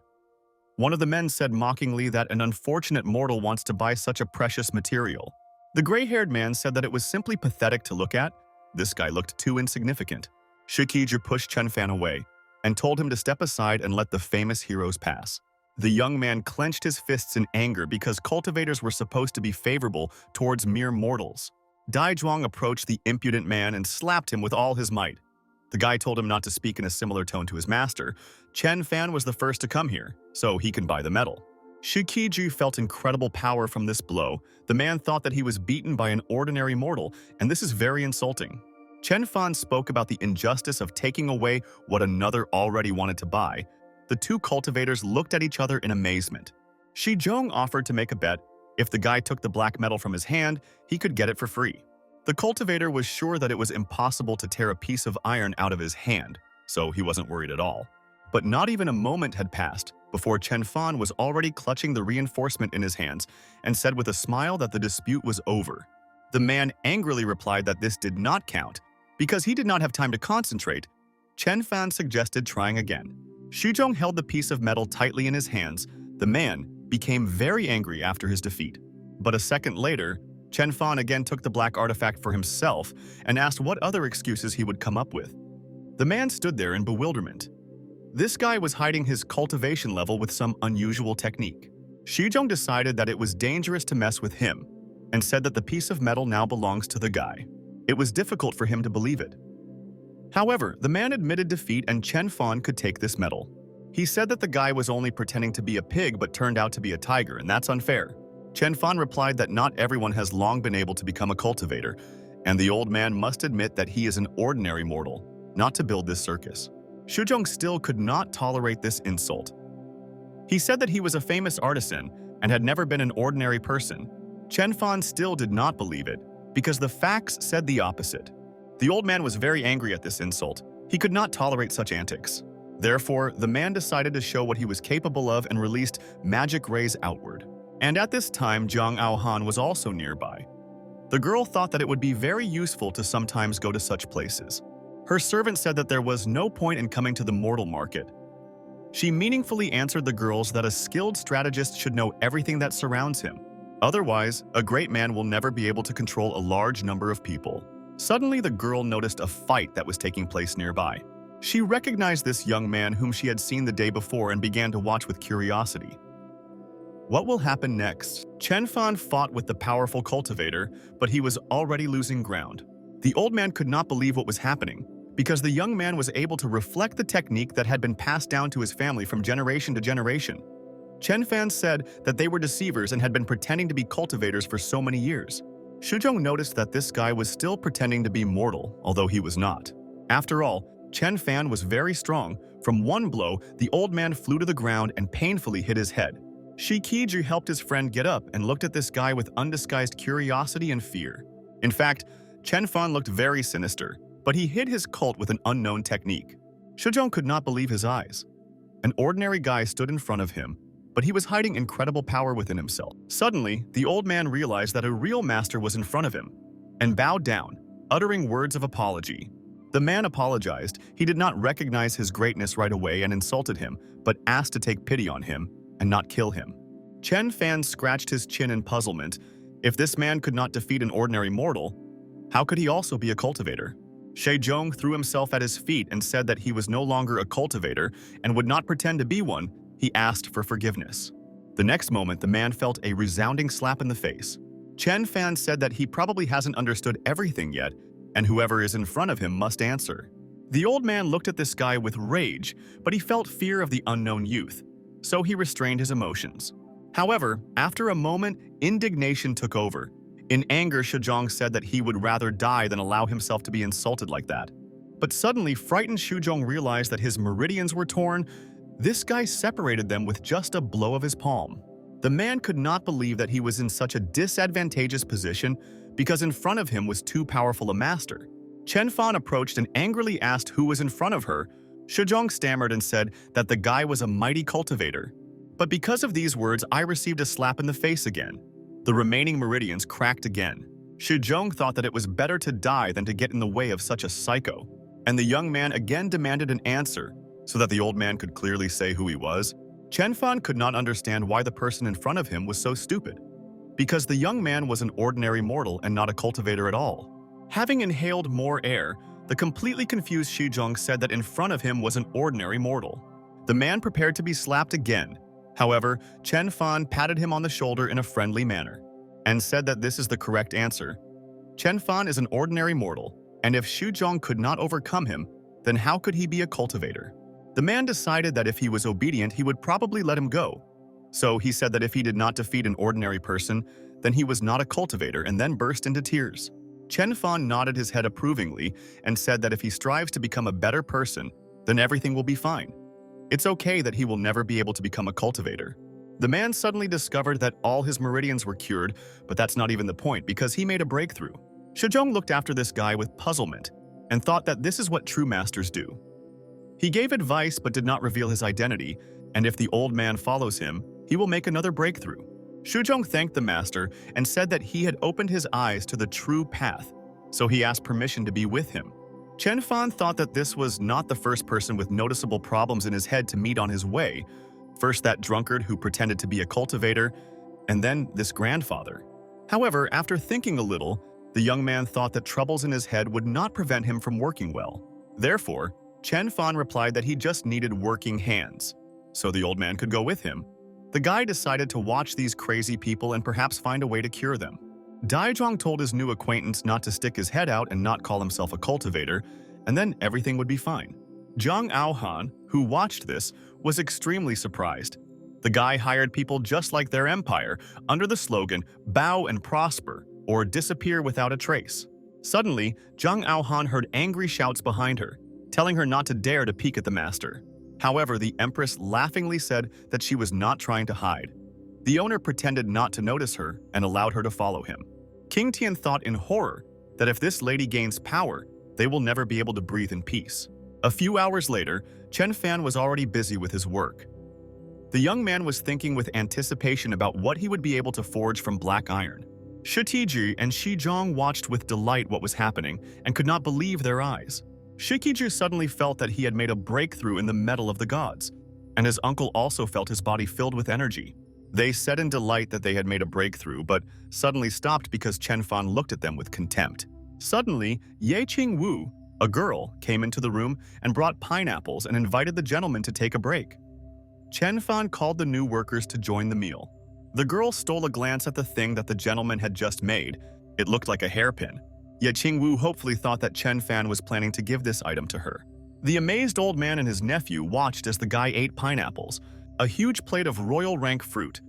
One of the men said mockingly that an unfortunate mortal wants to buy such a precious material. The gray-haired man said that it was simply pathetic to look at. This guy looked too insignificant. Xu Qiji pushed Chen Fan away and told him to step aside and let the famous heroes pass. The young man clenched his fists in anger because cultivators were supposed to be favorable towards mere mortals. Dai Zhuang approached the impudent man and slapped him with all his might. The guy told him not to speak in a similar tone to his master. Chen Fan was the first to come here, so he can buy the metal. Xu Qiji felt incredible power from this blow. The man thought that he was beaten by an ordinary mortal, and this is very insulting. Chen Fan spoke about the injustice of taking away what another already wanted to buy. The two cultivators looked at each other in amazement. Xu Zhong offered to make a bet. If the guy took the black metal from his hand, he could get it for free. The cultivator was sure that it was impossible to tear a piece of iron out of his hand, so he wasn't worried at all. But not even a moment had passed before Chen Fan was already clutching the reinforcement in his hands and said with a smile that the dispute was over. The man angrily replied that this did not count because he did not have time to concentrate. Chen Fan suggested trying again. Xu Zhong held the piece of metal tightly in his hands. The man became very angry after his defeat. But a second later, Chen Fan again took the black artifact for himself and asked what other excuses he would come up with. The man stood there in bewilderment. This guy was hiding his cultivation level with some unusual technique. Xu Zhong decided that it was dangerous to mess with him and said that the piece of metal now belongs to the guy. It was difficult for him to believe it. However, the man admitted defeat and Chen Fan could take this metal. He said that the guy was only pretending to be a pig but turned out to be a tiger, and that's unfair. Chen Fan replied that not everyone has long been able to become a cultivator, and the old man must admit that he is an ordinary mortal, not to build this circus. Xu Zhong still could not tolerate this insult. He said that he was a famous artisan and had never been an ordinary person. Chen Fan still did not believe it, because the facts said the opposite. The old man was very angry at this insult. He could not tolerate such antics. Therefore, the man decided to show what he was capable of and released magic rays outward. And at this time, Jiang Aohan was also nearby. The girl thought that it would be very useful to sometimes go to such places. Her servant said that there was no point in coming to the mortal market. She meaningfully answered the girls that a skilled strategist should know everything that surrounds him. Otherwise, a great man will never be able to control a large number of people. Suddenly, the girl noticed a fight that was taking place nearby. She recognized this young man whom she had seen the day before and began to watch with curiosity. What will happen next? Chen Fan fought with the powerful cultivator, but he was already losing ground. The old man could not believe what was happening, because the young man was able to reflect the technique that had been passed down to his family from generation to generation. Chen Fan said that they were deceivers and had been pretending to be cultivators for so many years. Xu Zhong noticed that this guy was still pretending to be mortal, although he was not. After all, Chen Fan was very strong. From one blow, the old man flew to the ground and painfully hit his head. Xu Qiji helped his friend get up and looked at this guy with undisguised curiosity and fear. In fact, Chen Fan looked very sinister, but he hid his cult with an unknown technique. Xu Zhong could not believe his eyes. An ordinary guy stood in front of him, but he was hiding incredible power within himself. Suddenly, the old man realized that a real master was in front of him and bowed down, uttering words of apology. The man apologized. He did not recognize his greatness right away and insulted him, but asked to take pity on him and not kill him. Chen Fan scratched his chin in puzzlement. If this man could not defeat an ordinary mortal, how could he also be a cultivator? Xu Zhong threw himself at his feet and said that he was no longer a cultivator and would not pretend to be one. He asked for forgiveness. The next moment, the man felt a resounding slap in the face. Chen Fan said that he probably hasn't understood everything yet, and whoever is in front of him must answer. The old man looked at this guy with rage, but he felt fear of the unknown youth, so he restrained his emotions. However, after a moment, indignation took over. In anger, Xu Zhong said that he would rather die than allow himself to be insulted like that. But suddenly, frightened Xu Zhong realized that his meridians were torn. This guy separated them with just a blow of his palm. The man could not believe that he was in such a disadvantageous position because in front of him was too powerful a master. Chen Fan approached and angrily asked who was in front of her. Shizhong stammered and said that the guy was a mighty cultivator. But because of these words, I received a slap in the face again. The remaining meridians cracked again. Shizhong thought that it was better to die than to get in the way of such a psycho. And the young man again demanded an answer, so that the old man could clearly say who he was. Chen Fan could not understand why the person in front of him was so stupid. Because the young man was an ordinary mortal and not a cultivator at all. Having inhaled more air, the completely confused Shizhong said that in front of him was an ordinary mortal. The man prepared to be slapped again. However, Chen Fan patted him on the shoulder in a friendly manner and said that this is the correct answer. Chen Fan is an ordinary mortal, and if Shizhong could not overcome him, then how could he be a cultivator? The man decided that if he was obedient, he would probably let him go. So he said that if he did not defeat an ordinary person, then he was not a cultivator, and then burst into tears. Chen Fan nodded his head approvingly and said that if he strives to become a better person, then everything will be fine. It's okay that he will never be able to become a cultivator. The man suddenly discovered that all his meridians were cured, but that's not even the point because he made a breakthrough. Shizhong looked after this guy with puzzlement and thought that this is what true masters do. He gave advice but did not reveal his identity, and if the old man follows him, he will make another breakthrough. Shizhong thanked the master and said that he had opened his eyes to the true path, so he asked permission to be with him. Chen Fan thought that this was not the first person with noticeable problems in his head to meet on his way. First that drunkard who pretended to be a cultivator, and then this grandfather. However, after thinking a little, the young man thought that troubles in his head would not prevent him from working well. Therefore, Chen Fan replied that he just needed working hands, so the old man could go with him. The guy decided to watch these crazy people and perhaps find a way to cure them. Daizhuang told his new acquaintance not to stick his head out and not call himself a cultivator, and then everything would be fine. Zhang Aohan, who watched this, was extremely surprised. The guy hired people just like their empire, under the slogan, "Bow and prosper," or disappear without a trace. Suddenly, Zhang Aohan heard angry shouts behind her, telling her not to dare to peek at the master. However, the empress laughingly said that she was not trying to hide. The owner pretended not to notice her and allowed her to follow him. King Tian thought in horror that if this lady gains power, they will never be able to breathe in peace. A few hours later, Chen Fan was already busy with his work. The young man was thinking with anticipation about what he would be able to forge from black iron. Shitiji and Shizhong watched with delight what was happening and could not believe their eyes. Shikiju suddenly felt that he had made a breakthrough in the metal of the gods, and his uncle also felt his body filled with energy. They said in delight that they had made a breakthrough, but suddenly stopped because Chen Fan looked at them with contempt. Suddenly, Ye Qing Wu, a girl, came into the room and brought pineapples and invited the gentleman to take a break. Chen Fan called the new workers to join the meal. The girl stole a glance at the thing that the gentleman had just made. It looked like a hairpin. Ye Qing Wu hopefully thought that Chen Fan was planning to give this item to her. The amazed old man and his nephew watched as the guy ate pineapples, a huge plate of royal rank fruit.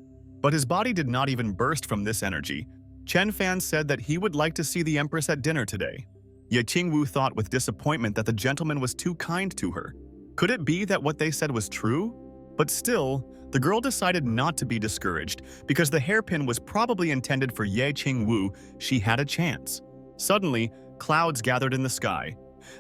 But his body did not even burst from this energy. Chen Fan said that he would like to see the empress at dinner today. Ye Qing Wu thought with disappointment that the gentleman was too kind to her. Could it be that what they said was true? But still, the girl decided not to be discouraged because the hairpin was probably intended for Ye Qing Wu. She had a chance. Suddenly, clouds gathered in the sky.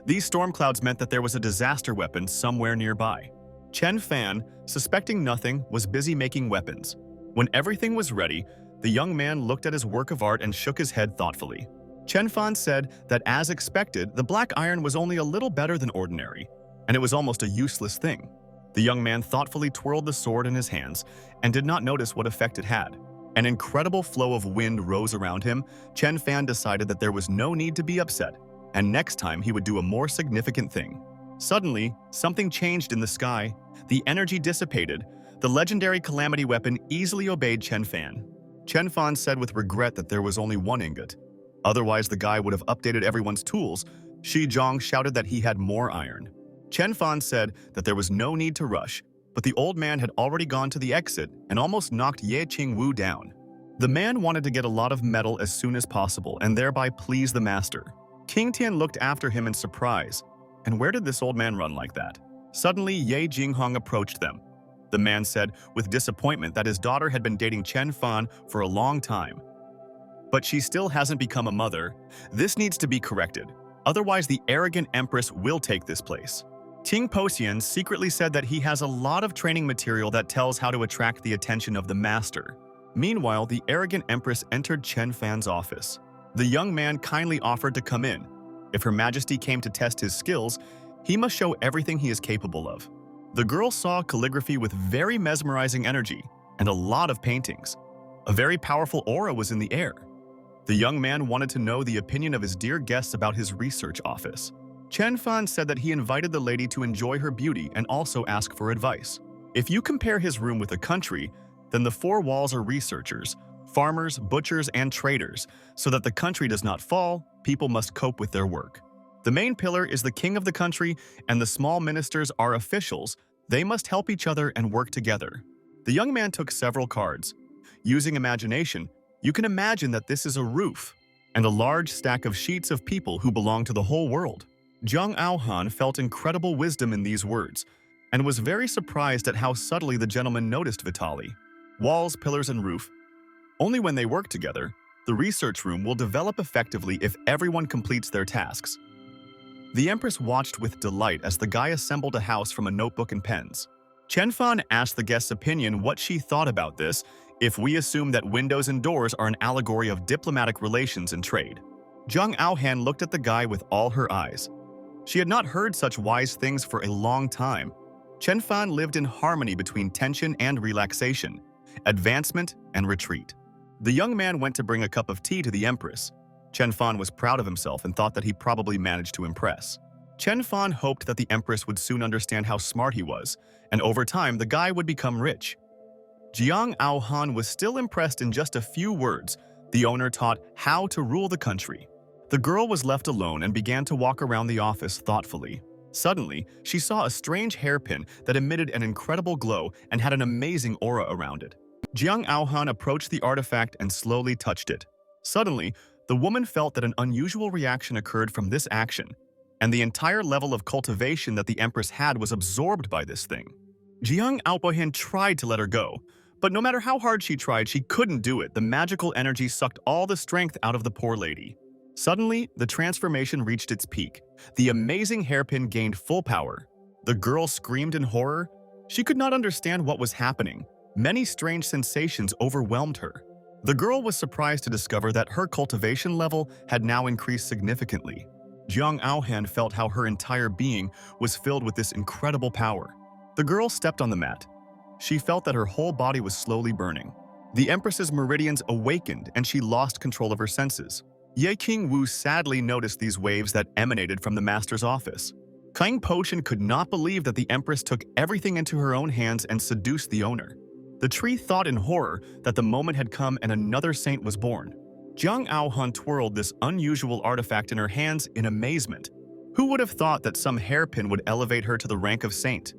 These storm clouds meant that there was a disaster weapon somewhere nearby. Chen Fan, suspecting nothing, was busy making weapons. When everything was ready, the young man looked at his work of art and shook his head thoughtfully. Chen Fan said that as expected, the black iron was only a little better than ordinary, and it was almost a useless thing. The young man thoughtfully twirled the sword in his hands and did not notice what effect it had. An incredible flow of wind rose around him. Chen Fan decided that there was no need to be upset, and next time he would do a more significant thing. Suddenly, something changed in the sky. The energy dissipated. The legendary calamity weapon easily obeyed Chen Fan. Chen Fan said with regret that there was only one ingot. Otherwise, the guy would have updated everyone's tools. Shizhong shouted that he had more iron. Chen Fan said that there was no need to rush, but the old man had already gone to the exit and almost knocked Ye Qing Wu down. The man wanted to get a lot of metal as soon as possible and thereby please the master. King Tian looked after him in surprise. And where did this old man run like that? Suddenly, Ye Jinghong approached them. The man said with disappointment that his daughter had been dating Chen Fan for a long time. But she still hasn't become a mother. This needs to be corrected. Otherwise, the arrogant empress will take this place. Ting Posian secretly said that he has a lot of training material that tells how to attract the attention of the master. Meanwhile, the arrogant empress entered Chen Fan's office. The young man kindly offered to come in. If Her Majesty came to test his skills, he must show everything he is capable of. The girl saw calligraphy with very mesmerizing energy and a lot of paintings. A very powerful aura was in the air. The young man wanted to know the opinion of his dear guests about his research office. Chen Fan said that he invited the lady to enjoy her beauty and also ask for advice. If you compare his room with a country, then the four walls are researchers, farmers, butchers, and traders, so that the country does not fall, people must cope with their work. The main pillar is the king of the country, and the small ministers are officials. They must help each other and work together. The young man took several cards. Using imagination, you can imagine that this is a roof and a large stack of sheets of people who belong to the whole world. Jiang Aohan felt incredible wisdom in these words and was very surprised at how subtly the gentleman noticed Vitali. Walls, pillars, and roof. Only when they work together, the research room will develop effectively if everyone completes their tasks. The empress watched with delight as the guy assembled a house from a notebook and pens. Chen Fan asked the guest's opinion what she thought about this if we assume that windows and doors are an allegory of diplomatic relations and trade. Jiang Aohan looked at the guy with all her eyes. She had not heard such wise things for a long time. Chen Fan lived in harmony between tension and relaxation, advancement and retreat. The young man went to bring a cup of tea to the empress. Chen Fan was proud of himself and thought that he probably managed to impress. Chen Fan hoped that the empress would soon understand how smart he was, and over time the guy would become rich. Jiang Aohan was still impressed in just a few words. The owner taught how to rule the country. The girl was left alone and began to walk around the office thoughtfully. Suddenly, she saw a strange hairpin that emitted an incredible glow and had an amazing aura around it. Jiang Aohan approached the artifact and slowly touched it. Suddenly, the woman felt that an unusual reaction occurred from this action, and the entire level of cultivation that the empress had was absorbed by this thing. Jiang Aohan tried to let her go, but no matter how hard she tried, she couldn't do it. The magical energy sucked all the strength out of the poor lady. Suddenly, the transformation reached its peak. The amazing hairpin gained full power. The girl screamed in horror. She could not understand what was happening. Many strange sensations overwhelmed her. The girl was surprised to discover that her cultivation level had now increased significantly. Jiang Aohan felt how her entire being was filled with this incredible power. The girl stepped on the mat. She felt that her whole body was slowly burning. The empress's meridians awakened and she lost control of her senses. Ye Qing Wu sadly noticed these waves that emanated from the master's office. King Pochen could not believe that the empress took everything into her own hands and seduced the owner. The tree thought in horror that the moment had come and another saint was born. Jiang Aohan twirled this unusual artifact in her hands in amazement. Who would have thought that some hairpin would elevate her to the rank of saint?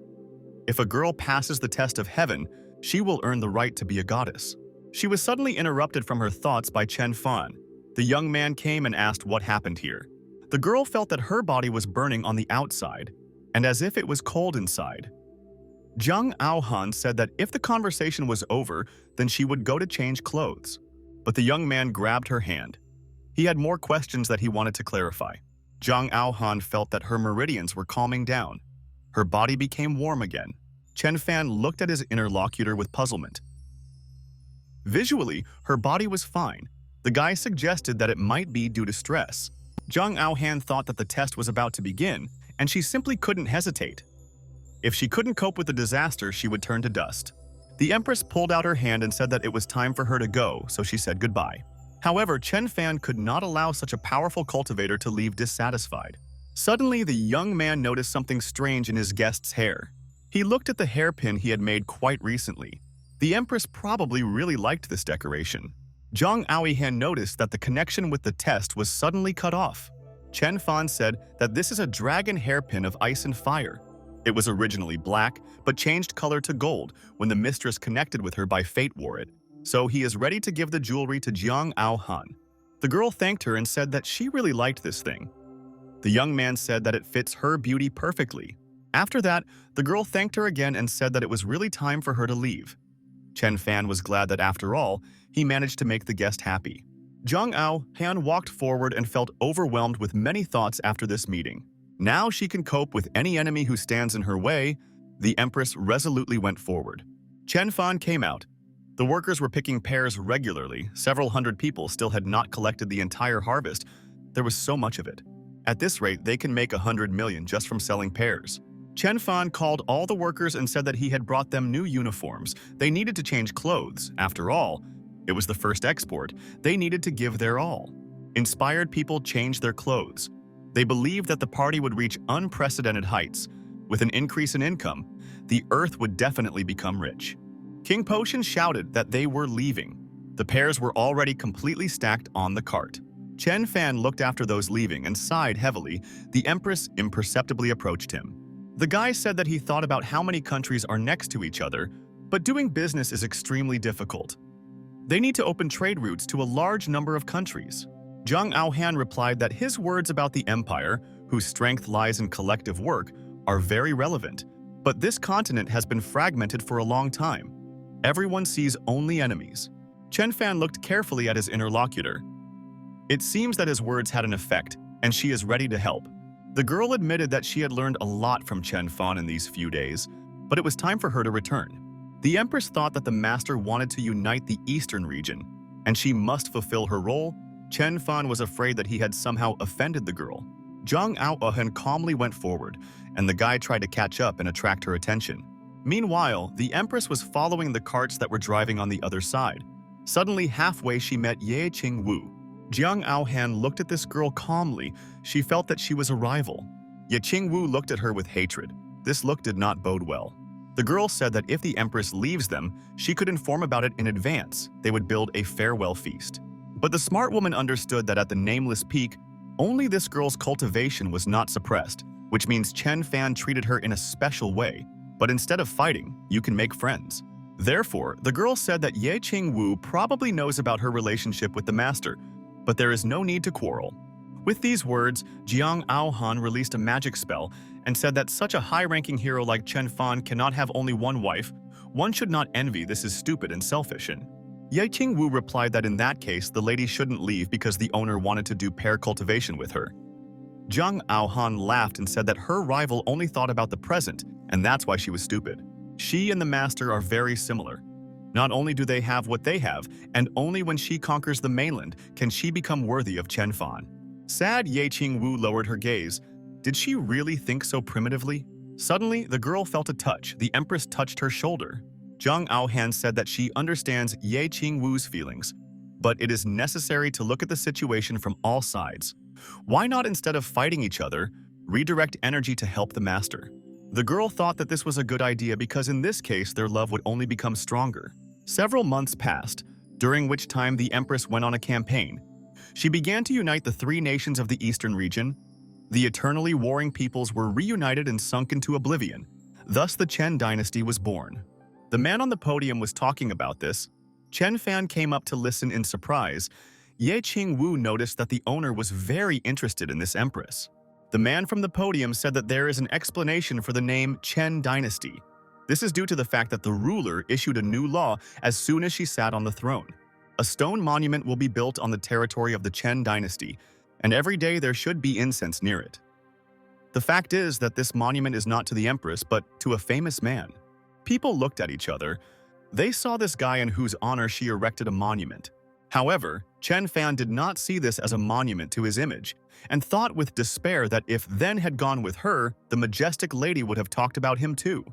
If a girl passes the test of heaven, she will earn the right to be a goddess. She was suddenly interrupted from her thoughts by Chen Fan. The young man came and asked what happened here. The girl felt that her body was burning on the outside, and as if it was cold inside. Jiang Aohan said that if the conversation was over, then she would go to change clothes. But the young man grabbed her hand. He had more questions that he wanted to clarify. Jiang Aohan felt that her meridians were calming down. Her body became warm again. Chen Fan looked at his interlocutor with puzzlement. Visually, her body was fine. The guy suggested that it might be due to stress. Jiang Aohan thought that the test was about to begin, and she simply couldn't hesitate. If she couldn't cope with the disaster, she would turn to dust. The empress pulled out her hand and said that it was time for her to go, so she said goodbye. However, Chen Fan could not allow such a powerful cultivator to leave dissatisfied. Suddenly, the young man noticed something strange in his guest's hair. He looked at the hairpin he had made quite recently. The empress probably really liked this decoration. Jiang Aohan noticed that the connection with the test was suddenly cut off. Chen Fan said that this is a dragon hairpin of ice and fire. It was originally black, but changed color to gold when the mistress connected with her by fate wore it. So he is ready to give the jewelry to Jiang Aohan. The girl thanked her and said that she really liked this thing. The young man said that it fits her beauty perfectly. After that, the girl thanked her again and said that it was really time for her to leave. Chen Fan was glad that after all, he managed to make the guest happy. Zhang Han walked forward and felt overwhelmed with many thoughts after this meeting. Now she can cope with any enemy who stands in her way. The empress resolutely went forward. Chen Fan came out. The workers were picking pears regularly. Several hundred people still had not collected the entire harvest. There was so much of it. At this rate, they can make 100 million just from selling pears. Chen Fan called all the workers and said that he had brought them new uniforms. They needed to change clothes. After all, it was the first export. They needed to give their all. Inspired people changed their clothes. They believed that the party would reach unprecedented heights. With an increase in income, the earth would definitely become rich. King Potion shouted that they were leaving. The pears were already completely stacked on the cart. Chen Fan looked after those leaving and sighed heavily. The empress imperceptibly approached him. The guy said that he thought about how many countries are next to each other, but doing business is extremely difficult. They need to open trade routes to a large number of countries. Zhang Han replied that his words about the empire, whose strength lies in collective work, are very relevant, but this continent has been fragmented for a long time. Everyone sees only enemies. Chen Fan looked carefully at his interlocutor. It seems that his words had an effect, and she is ready to help. The girl admitted that she had learned a lot from Chen Fan in these few days, but it was time for her to return. The empress thought that the master wanted to unite the eastern region, and she must fulfill her role. Chen Fan was afraid that he had somehow offended the girl. Zhang Han calmly went forward, and the guy tried to catch up and attract her attention. Meanwhile, the empress was following the carts that were driving on the other side. Suddenly, halfway, she met Ye Qing Wu. Zhang Han looked at this girl calmly. She felt that she was a rival. Ye Qing Wu looked at her with hatred. This look did not bode well. The girl said that if the empress leaves them, she could inform about it in advance. They would build a farewell feast. But the smart woman understood that at the nameless peak, only this girl's cultivation was not suppressed, which means Chen Fan treated her in a special way. But instead of fighting, you can make friends. Therefore, the girl said that Ye Qing Wu probably knows about her relationship with the master, but there is no need to quarrel. With these words, Zhang Han released a magic spell and said that such a high-ranking hero like Chen Fan cannot have only one wife. One should not envy, this is stupid and selfish. Ye Qing Wu replied that in that case, the lady shouldn't leave because the owner wanted to do pear cultivation with her. Zhang Han laughed and said that her rival only thought about the present, and that's why she was stupid. She and the master are very similar. Not only do they have what they have, and only when she conquers the mainland can she become worthy of Chen Fan. Sad Ye Qing Wu lowered her gaze. Did she really think so primitively? Suddenly, the girl felt a touch. The empress touched her shoulder. Zhang Han said that she understands Ye Qing Wu's feelings, but it is necessary to look at the situation from all sides. Why not, instead of fighting each other, redirect energy to help the master? The girl thought that this was a good idea because in this case, their love would only become stronger. Several months passed, during which time the empress went on a campaign. She began to unite the three nations of the eastern region. The eternally warring peoples were reunited and sunk into oblivion. Thus the Chen dynasty was born. The man on the podium was talking about this. Chen Fan came up to listen in surprise. Ye Qing Wu noticed that the owner was very interested in this empress. The man from the podium said that there is an explanation for the name Chen dynasty. This is due to the fact that the ruler issued a new law as soon as she sat on the throne. A stone monument will be built on the territory of the Chen dynasty, and every day there should be incense near it. The fact is that this monument is not to the empress, but to a famous man. People looked at each other. They saw this guy in whose honor she erected a monument. However, Chen Fan did not see this as a monument to his image, and thought with despair that if Then had gone with her, the majestic lady would have talked about him too.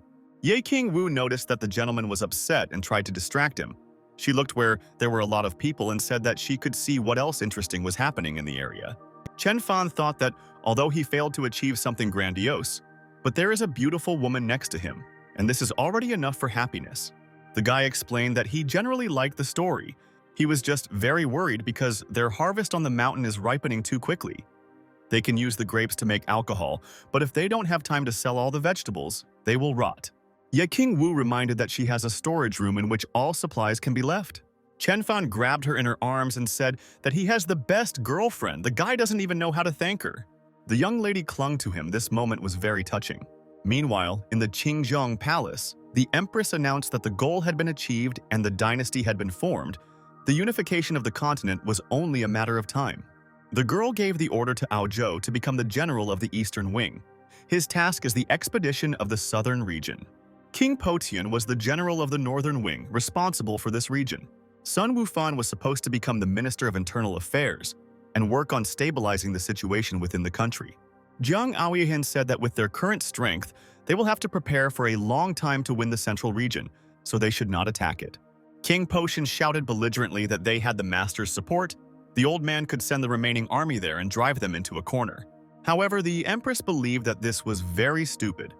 Ye Qing Wu noticed that the gentleman was upset and tried to distract him. She looked where there were a lot of people and said that she could see what else interesting was happening in the area. Chen Fan thought that although he failed to achieve something grandiose, but there is a beautiful woman next to him, and this is already enough for happiness. The guy explained that he generally liked the story. He was just very worried because their harvest on the mountain is ripening too quickly. They can use the grapes to make alcohol, but if they don't have time to sell all the vegetables, they will rot. Ye Qing Wu reminded that she has a storage room in which all supplies can be left. Chen Fan grabbed her in her arms and said that he has the best girlfriend. The guy doesn't even know how to thank her. The young lady clung to him. This moment was very touching. Meanwhile, in the Qingzhong palace, the empress announced that the goal had been achieved and the dynasty had been formed. The unification of the continent was only a matter of time. The girl gave the order to Ao Zhou to become the general of the Eastern Wing. His task is the expedition of the southern region. King Potian was the general of the Northern Wing, responsible for this region. Sun Wufan was supposed to become the Minister of Internal Affairs and work on stabilizing the situation within the country. Jiang Aoyihan said that with their current strength, they will have to prepare for a long time to win the central region, so they should not attack it. King Potian shouted belligerently that they had the master's support. The old man could send the remaining army there and drive them into a corner. However, the empress believed that this was very stupid.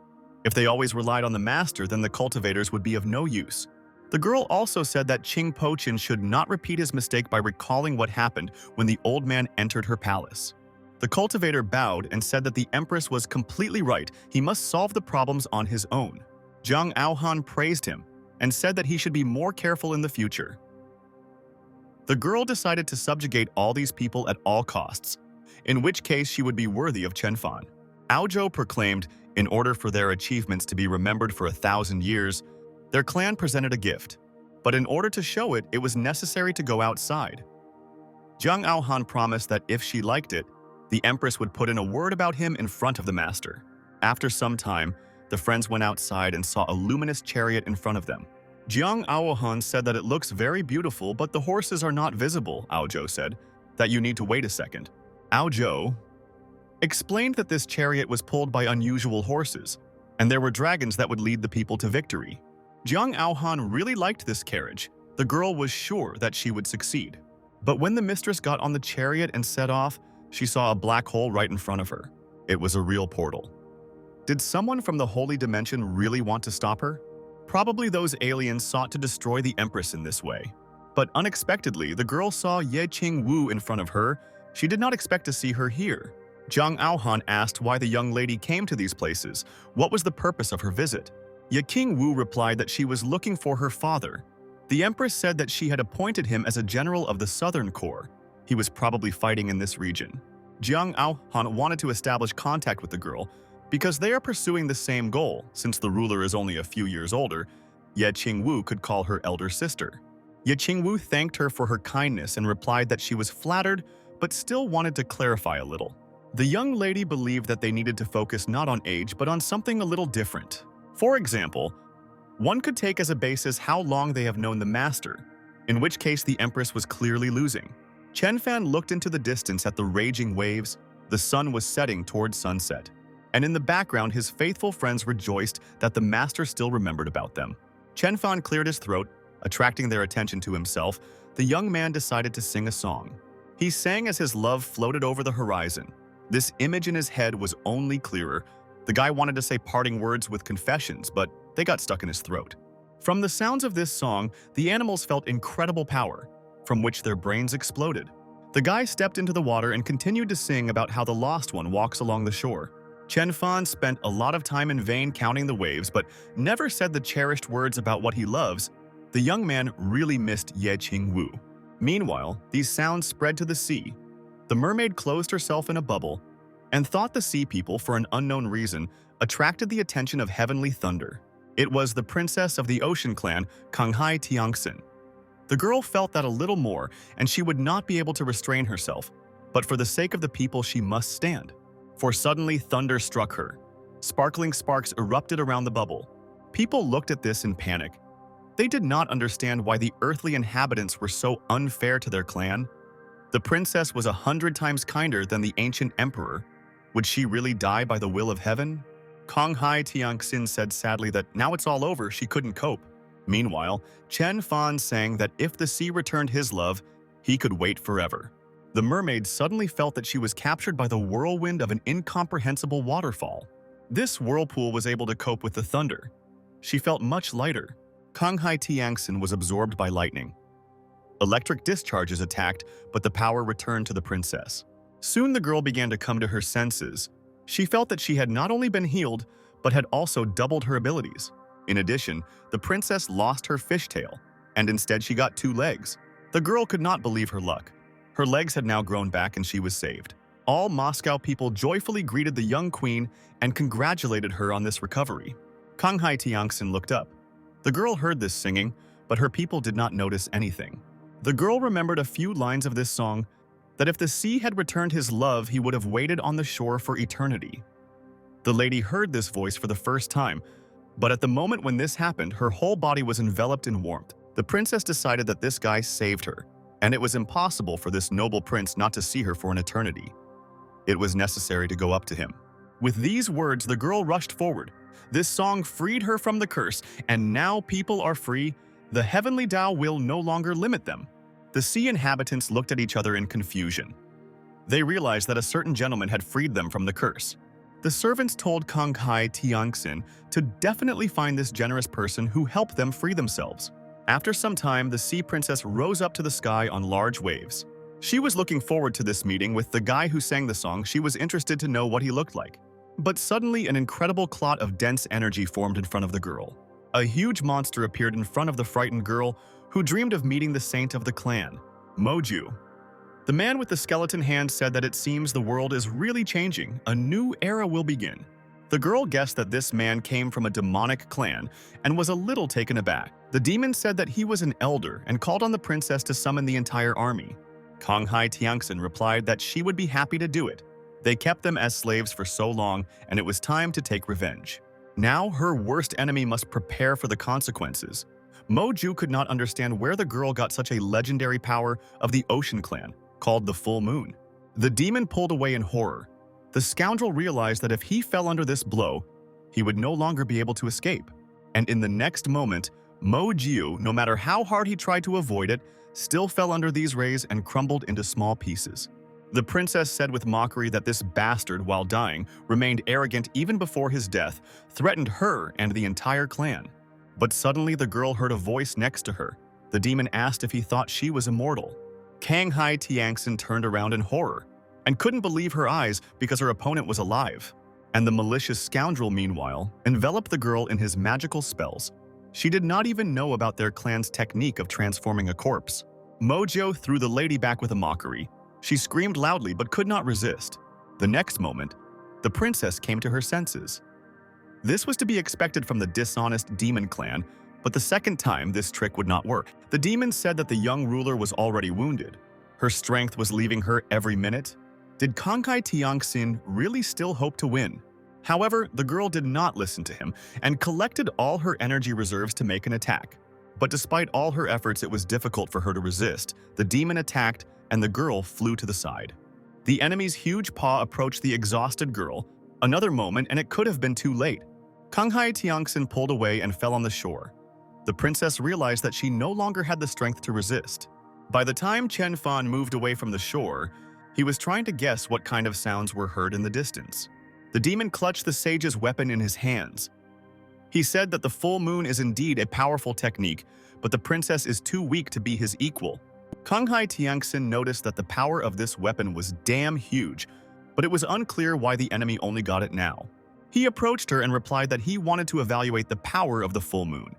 If they always relied on the master, then the cultivators would be of no use. The girl also said that King Potian should not repeat his mistake by recalling what happened when the old man entered her palace. The cultivator bowed and said that the empress was completely right. He must solve the problems on his own. Jiang Aohan praised him and said that he should be more careful in the future. The girl decided to subjugate all these people at all costs, in which case she would be worthy of Chen Fan. Ao Zhou proclaimed, in order for their achievements to be remembered for 1,000 years, their clan presented a gift. But in order to show it, it was necessary to go outside. Jiang Aohan promised that if she liked it, the empress would put in a word about him in front of the master. After some time, the friends went outside and saw a luminous chariot in front of them. Jiang Aohan said that it looks very beautiful, but the horses are not visible. Ao Zhou said that you need to wait a second. Ao Zhou explained that this chariot was pulled by unusual horses, and there were dragons that would lead the people to victory. Jiang Aohan really liked this carriage. The girl was sure that she would succeed. But when the mistress got on the chariot and set off, she saw a black hole right in front of her. It was a real portal. Did someone from the holy dimension really want to stop her? Probably those aliens sought to destroy the empress in this way. But unexpectedly, the girl saw Ye Qing Wu in front of her. She did not expect to see her here. Jiang Aohan asked why the young lady came to these places. What was the purpose of her visit? Ye Qing Wu replied that she was looking for her father. The empress said that she had appointed him as a general of the Southern Corps. He was probably fighting in this region. Jiang Aohan wanted to establish contact with the girl because they are pursuing the same goal. Since the ruler is only a few years older, Ye Qing Wu could call her elder sister. Ye Qing Wu thanked her for her kindness and replied that she was flattered but still wanted to clarify a little. The young lady believed that they needed to focus not on age but on something a little different. For example, one could take as a basis how long they have known the master, in which case the empress was clearly losing. Chen Fan looked into the distance at the raging waves. The sun was setting towards sunset, and in the background his faithful friends rejoiced that the master still remembered about them. Chen Fan cleared his throat, attracting their attention to himself. The young man decided to sing a song. He sang as his love floated over the horizon. This image in his head was only clearer. The guy wanted to say parting words with confessions, but they got stuck in his throat. From the sounds of this song, the animals felt incredible power, from which their brains exploded. The guy stepped into the water and continued to sing about how the lost one walks along the shore. Chen Fan spent a lot of time in vain counting the waves, but never said the cherished words about what he loves. The young man really missed Ye Qing Wu. Meanwhile, these sounds spread to the sea. The mermaid closed herself in a bubble and thought the sea people, for an unknown reason, attracted the attention of heavenly thunder. It was the princess of the ocean clan, Conghai Tiangxin. The girl felt that a little more, and she would not be able to restrain herself, but for the sake of the people she must stand. For suddenly thunder struck her. Sparkling sparks erupted around the bubble. People looked at this in panic. They did not understand why the earthly inhabitants were so unfair to their clan. The princess was 100 times kinder than the ancient emperor. Would she really die by the will of heaven? Conghai Tiangxin said sadly that now it's all over, she couldn't cope. Meanwhile, Chen Fan sang that if the sea returned his love, he could wait forever. The mermaid suddenly felt that she was captured by the whirlwind of an incomprehensible waterfall. This whirlpool was able to cope with the thunder. She felt much lighter. Conghai Tiangxin was absorbed by lightning. Electric discharges attacked, but the power returned to the princess. Soon the girl began to come to her senses. She felt that she had not only been healed, but had also doubled her abilities. In addition, the princess lost her fishtail, and instead she got 2 legs. The girl could not believe her luck. Her legs had now grown back and she was saved. All Moscow people joyfully greeted the young queen and congratulated her on this recovery. Conghai Tiangxin looked up. The girl heard this singing, but her people did not notice anything. The girl remembered a few lines of this song, that if the sea had returned his love, he would have waited on the shore for eternity. The lady heard this voice for the first time, but at the moment when this happened, her whole body was enveloped in warmth. The princess decided that this guy saved her, and it was impossible for this noble prince not to see her for an eternity. It was necessary to go up to him. With these words, the girl rushed forward. This song freed her from the curse, and now people are free. The heavenly Tao will no longer limit them. The sea inhabitants looked at each other in confusion. They realized that a certain gentleman had freed them from the curse. The servants told Conghai Tiangxin to definitely find this generous person who helped them free themselves. After some time, the sea princess rose up to the sky on large waves. She was looking forward to this meeting with the guy who sang the song. She was interested to know what he looked like. But suddenly, an incredible clot of dense energy formed in front of the girl. A huge monster appeared in front of the frightened girl, who dreamed of meeting the saint of the clan, Moju. The man with the skeleton hand said that it seems the world is really changing. A new era will begin. The girl guessed that this man came from a demonic clan and was a little taken aback. The demon said that he was an elder and called on the princess to summon the entire army. Conghai Tiangxin replied that she would be happy to do it. They kept them as slaves for so long, and it was time to take revenge. Now her worst enemy must prepare for the consequences. Moju could not understand where the girl got such a legendary power of the Ocean Clan, called the Full Moon. The demon pulled away in horror. The scoundrel realized that if he fell under this blow, he would no longer be able to escape. And in the next moment, Moju, no matter how hard he tried to avoid it, still fell under these rays and crumbled into small pieces. The princess said with mockery that this bastard, while dying, remained arrogant even before his death, threatened her and the entire clan. But suddenly the girl heard a voice next to her. The demon asked if he thought she was immortal. Conghai Tiangxin turned around in horror and couldn't believe her eyes because her opponent was alive. And the malicious scoundrel, meanwhile, enveloped the girl in his magical spells. She did not even know about their clan's technique of transforming a corpse. Mojo threw the lady back with a mockery. She screamed loudly but could not resist. The next moment, the princess came to her senses. This was to be expected from the dishonest demon clan, but the second time this trick would not work. The demon said that the young ruler was already wounded. Her strength was leaving her every minute. Did Conghai Tiangxin really still hope to win? However, the girl did not listen to him and collected all her energy reserves to make an attack. But despite all her efforts, it was difficult for her to resist. The demon attacked, and the girl flew to the side. The enemy's huge paw approached the exhausted girl. Another moment, and it could have been too late. Conghai Tiangxin pulled away and fell on the shore. The princess realized that she no longer had the strength to resist. By the time Chen Fan moved away from the shore, he was trying to guess what kind of sounds were heard in the distance. The demon clutched the sage's weapon in his hands. He said that the full moon is indeed a powerful technique, but the princess is too weak to be his equal. Conghai Tiangxin noticed that the power of this weapon was damn huge, but it was unclear why the enemy only got it now. He approached her and replied that he wanted to evaluate the power of the full moon.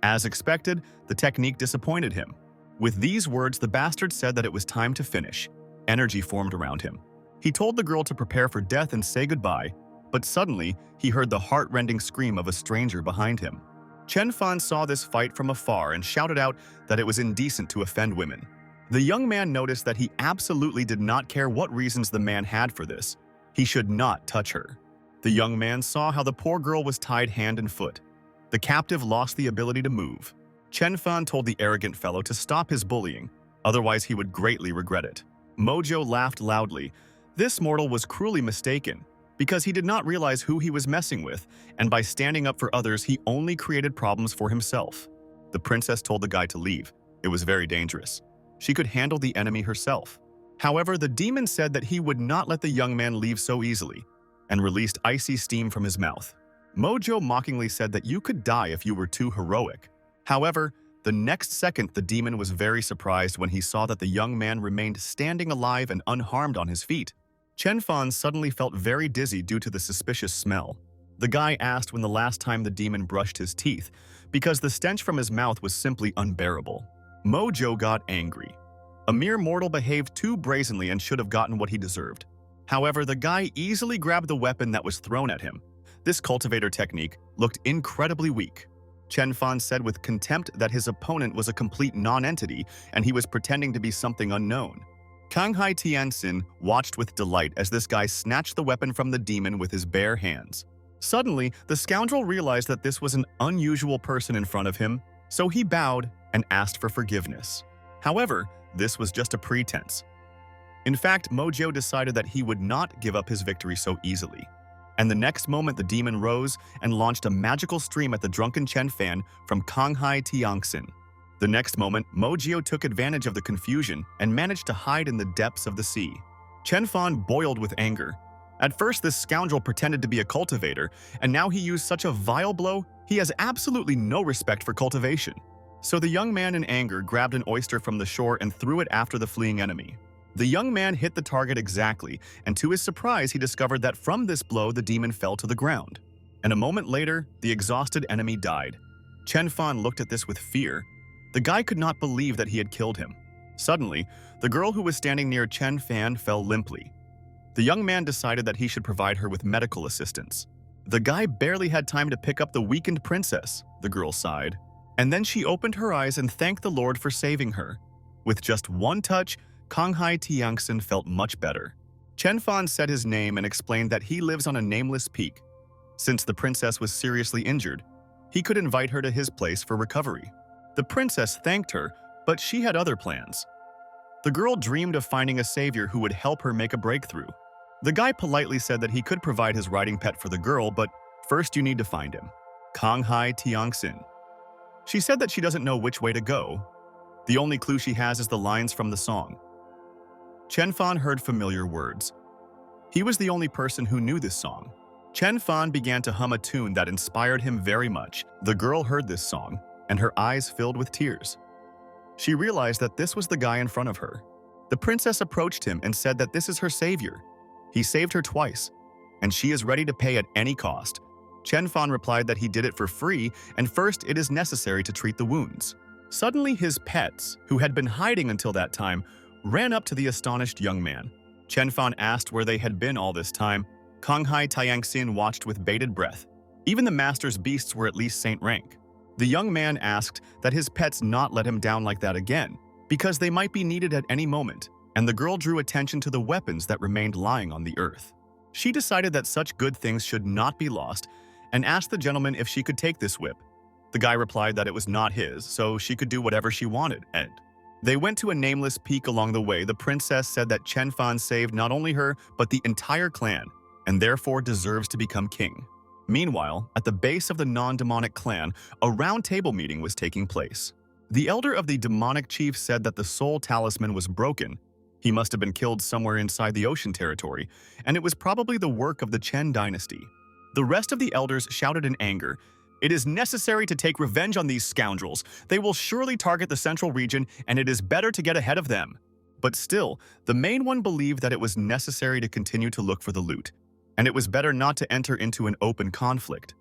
As expected, the technique disappointed him. With these words, the bastard said that it was time to finish. Energy formed around him. He told the girl to prepare for death and say goodbye, but suddenly he heard the heart-rending scream of a stranger behind him. Chen Fan saw this fight from afar and shouted out that it was indecent to offend women. The young man noticed that he absolutely did not care what reasons the man had for this. He should not touch her. The young man saw how the poor girl was tied hand and foot. The captive lost the ability to move. Chen Fan told the arrogant fellow to stop his bullying, otherwise he would greatly regret it. Mojo laughed loudly. This mortal was cruelly mistaken, because he did not realize who he was messing with, and by standing up for others, he only created problems for himself. The princess told the guy to leave. It was very dangerous. She could handle the enemy herself. However, the demon said that he would not let the young man leave so easily, and released icy steam from his mouth. Mojo mockingly said that you could die if you were too heroic. However, the next second the demon was very surprised when he saw that the young man remained standing alive and unharmed on his feet. Chen Fan suddenly felt very dizzy due to the suspicious smell. The guy asked when the last time the demon brushed his teeth, because the stench from his mouth was simply unbearable. Mojo got angry. A mere mortal behaved too brazenly and should have gotten what he deserved. However, the guy easily grabbed the weapon that was thrown at him. This cultivator technique looked incredibly weak. Chen Fan said with contempt that his opponent was a complete non-entity and he was pretending to be something unknown. Canghai Tianxin watched with delight as this guy snatched the weapon from the demon with his bare hands. Suddenly, the scoundrel realized that this was an unusual person in front of him, so he bowed and asked for forgiveness. However, this was just a pretense. In fact, Mojo decided that he would not give up his victory so easily. And the next moment, the demon rose and launched a magical stream at the drunken Chen Fan from Canghai Tianxin. The next moment, Mojo took advantage of the confusion and managed to hide in the depths of the sea. Chen Fan boiled with anger. At first, this scoundrel pretended to be a cultivator, and now he used such a vile blow, he has absolutely no respect for cultivation. So the young man in anger grabbed an oyster from the shore and threw it after the fleeing enemy. The young man hit the target exactly, and to his surprise, he discovered that from this blow, the demon fell to the ground. And a moment later, the exhausted enemy died. Chen Fan looked at this with fear. The guy could not believe that he had killed him. Suddenly, the girl who was standing near Chen Fan fell limply. The young man decided that he should provide her with medical assistance. The guy barely had time to pick up the weakened princess, the girl sighed. And then she opened her eyes and thanked the Lord for saving her. With just one touch, Canghai Tianxin felt much better. Chen Fan said his name and explained that he lives on a nameless peak. Since the princess was seriously injured, he could invite her to his place for recovery. The princess thanked her, but she had other plans. The girl dreamed of finding a savior who would help her make a breakthrough. The guy politely said that he could provide his riding pet for the girl, but first you need to find him. Canghai Tianxin. She said that she doesn't know which way to go. The only clue she has is the lines from the song. Chen Fan heard familiar words. He was the only person who knew this song. Chen Fan began to hum a tune that inspired him very much. The girl heard this song, and her eyes filled with tears. She realized that this was the guy in front of her. The princess approached him and said that this is her savior. He saved her twice, and she is ready to pay at any cost. Chen Fan replied that he did it for free, and first it is necessary to treat the wounds. Suddenly his pets, who had been hiding until that time, ran up to the astonished young man. Chen Fan asked where they had been all this time. Canghai Tianxin watched with bated breath. Even the master's beasts were at least saint rank. The young man asked that his pets not let him down like that again, because they might be needed at any moment, and the girl drew attention to the weapons that remained lying on the earth. She decided that such good things should not be lost, and asked the gentleman if she could take this whip. The guy replied that it was not his, so she could do whatever she wanted, and they went to a nameless peak along the way. The princess said that Chen Fan saved not only her, but the entire clan, and therefore deserves to become king. Meanwhile, at the base of the non-demonic clan, a round-table meeting was taking place. The elder of the demonic chief said that the soul talisman was broken. He must have been killed somewhere inside the ocean territory, and it was probably the work of the Chen dynasty. The rest of the elders shouted in anger, "It is necessary to take revenge on these scoundrels. They will surely target the central region, and it is better to get ahead of them." But still, the main one believed that it was necessary to continue to look for the loot, and it was better not to enter into an open conflict.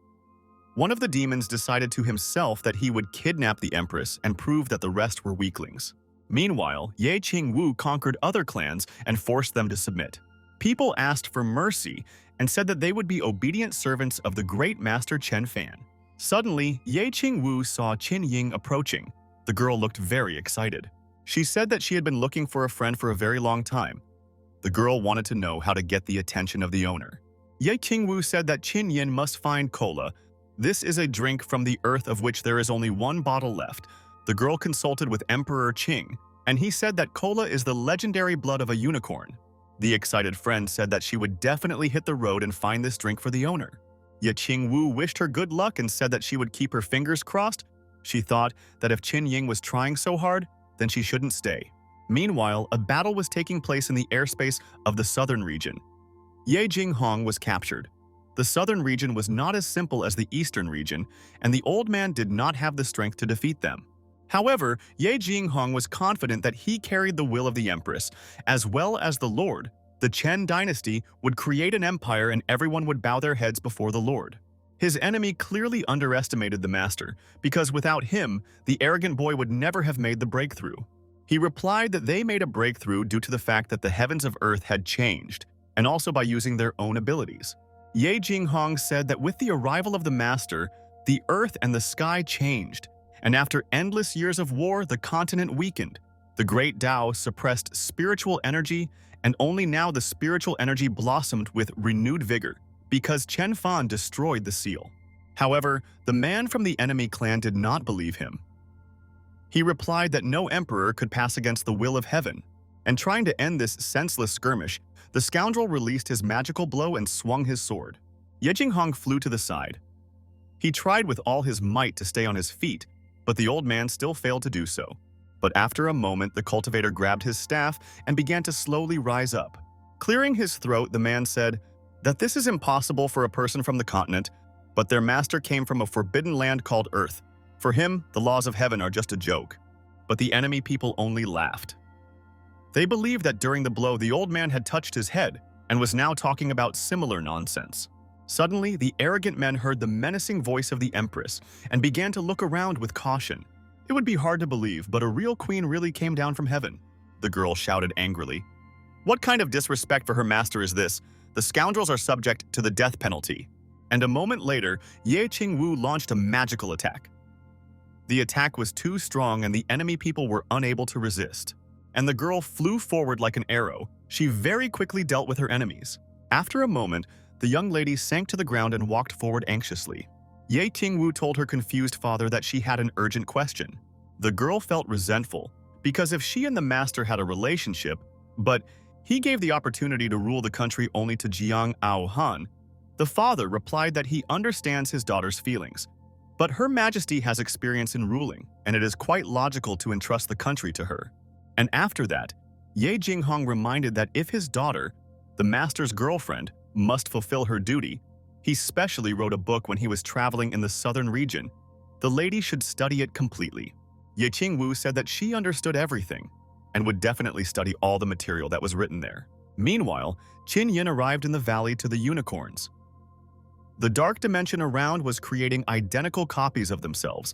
One of the demons decided to himself that he would kidnap the empress and prove that the rest were weaklings. Meanwhile, Ye Qing Wu conquered other clans and forced them to submit. People asked for mercy and said that they would be obedient servants of the great master Chen Fan. Suddenly, Ye Qing Wu saw Qin Ying approaching. The girl looked very excited. She said that she had been looking for a friend for a very long time. The girl wanted to know how to get the attention of the owner. Ye Qing Wu said that Qin Yin must find cola. This is a drink from the earth of which there is only one bottle left. The girl consulted with Emperor Qing, and he said that cola is the legendary blood of a unicorn. The excited friend said that she would definitely hit the road and find this drink for the owner. Ye Qing Wu wished her good luck and said that she would keep her fingers crossed. She thought that if Qin Ying was trying so hard, then she shouldn't stay. Meanwhile, a battle was taking place in the airspace of the southern region. Ye Jinghong was captured. The southern region was not as simple as the eastern region, and the old man did not have the strength to defeat them. However, Ye Jinghong was confident that he carried the will of the empress, as well as the lord. The Chen dynasty would create an empire and everyone would bow their heads before the lord. His enemy clearly underestimated the master, because without him, the arrogant boy would never have made the breakthrough. He replied that they made a breakthrough due to the fact that the heavens of earth had changed, and also by using their own abilities. Ye Jinghong said that with the arrival of the master, The earth and the sky changed, and after endless years of war, the continent weakened. The great Tao suppressed spiritual energy, and only now the spiritual energy blossomed with renewed vigor, because Chen Fan destroyed the seal. However, the man from the enemy clan did not believe him. He replied that no emperor could pass against the will of heaven, and trying to end this senseless skirmish, the scoundrel released his magical blow and swung his sword. Ye Qing flew to the side. He tried with all his might to stay on his feet, but the old man still failed to do so. But after a moment, the cultivator grabbed his staff and began to slowly rise up. Clearing his throat, the man said that this is impossible for a person from the continent, but their master came from a forbidden land called Earth. For him, the laws of heaven are just a joke. But the enemy people only laughed. They believed that during the blow, the old man had touched his head and was now talking about similar nonsense. Suddenly, the arrogant men heard the menacing voice of the empress and began to look around with caution. It would be hard to believe, but a real queen really came down from heaven, the girl shouted angrily. What kind of disrespect for her master is this? The scoundrels are subject to the death penalty. And a moment later, Ye Qing Wu launched a magical attack. The attack was too strong and the enemy people were unable to resist. And the girl flew forward like an arrow. She very quickly dealt with her enemies. After a moment, the young lady sank to the ground and walked forward anxiously. Ye Qing Wu told her confused father that she had an urgent question. The girl felt resentful, because if she and the master had a relationship, but he gave the opportunity to rule the country only to Jiang Ao Han, the father replied that he understands his daughter's feelings. But Her Majesty has experience in ruling, and it is quite logical to entrust the country to her. And after that, Ye Qing reminded that if his daughter, the master's girlfriend, must fulfill her duty, he specially wrote a book when he was traveling in the southern region. The lady should study it completely. Ye Qing Wu said that she understood everything and would definitely study all the material that was written there. Meanwhile, Qin Yin arrived in the valley to the unicorns. The dark dimension around was creating identical copies of themselves,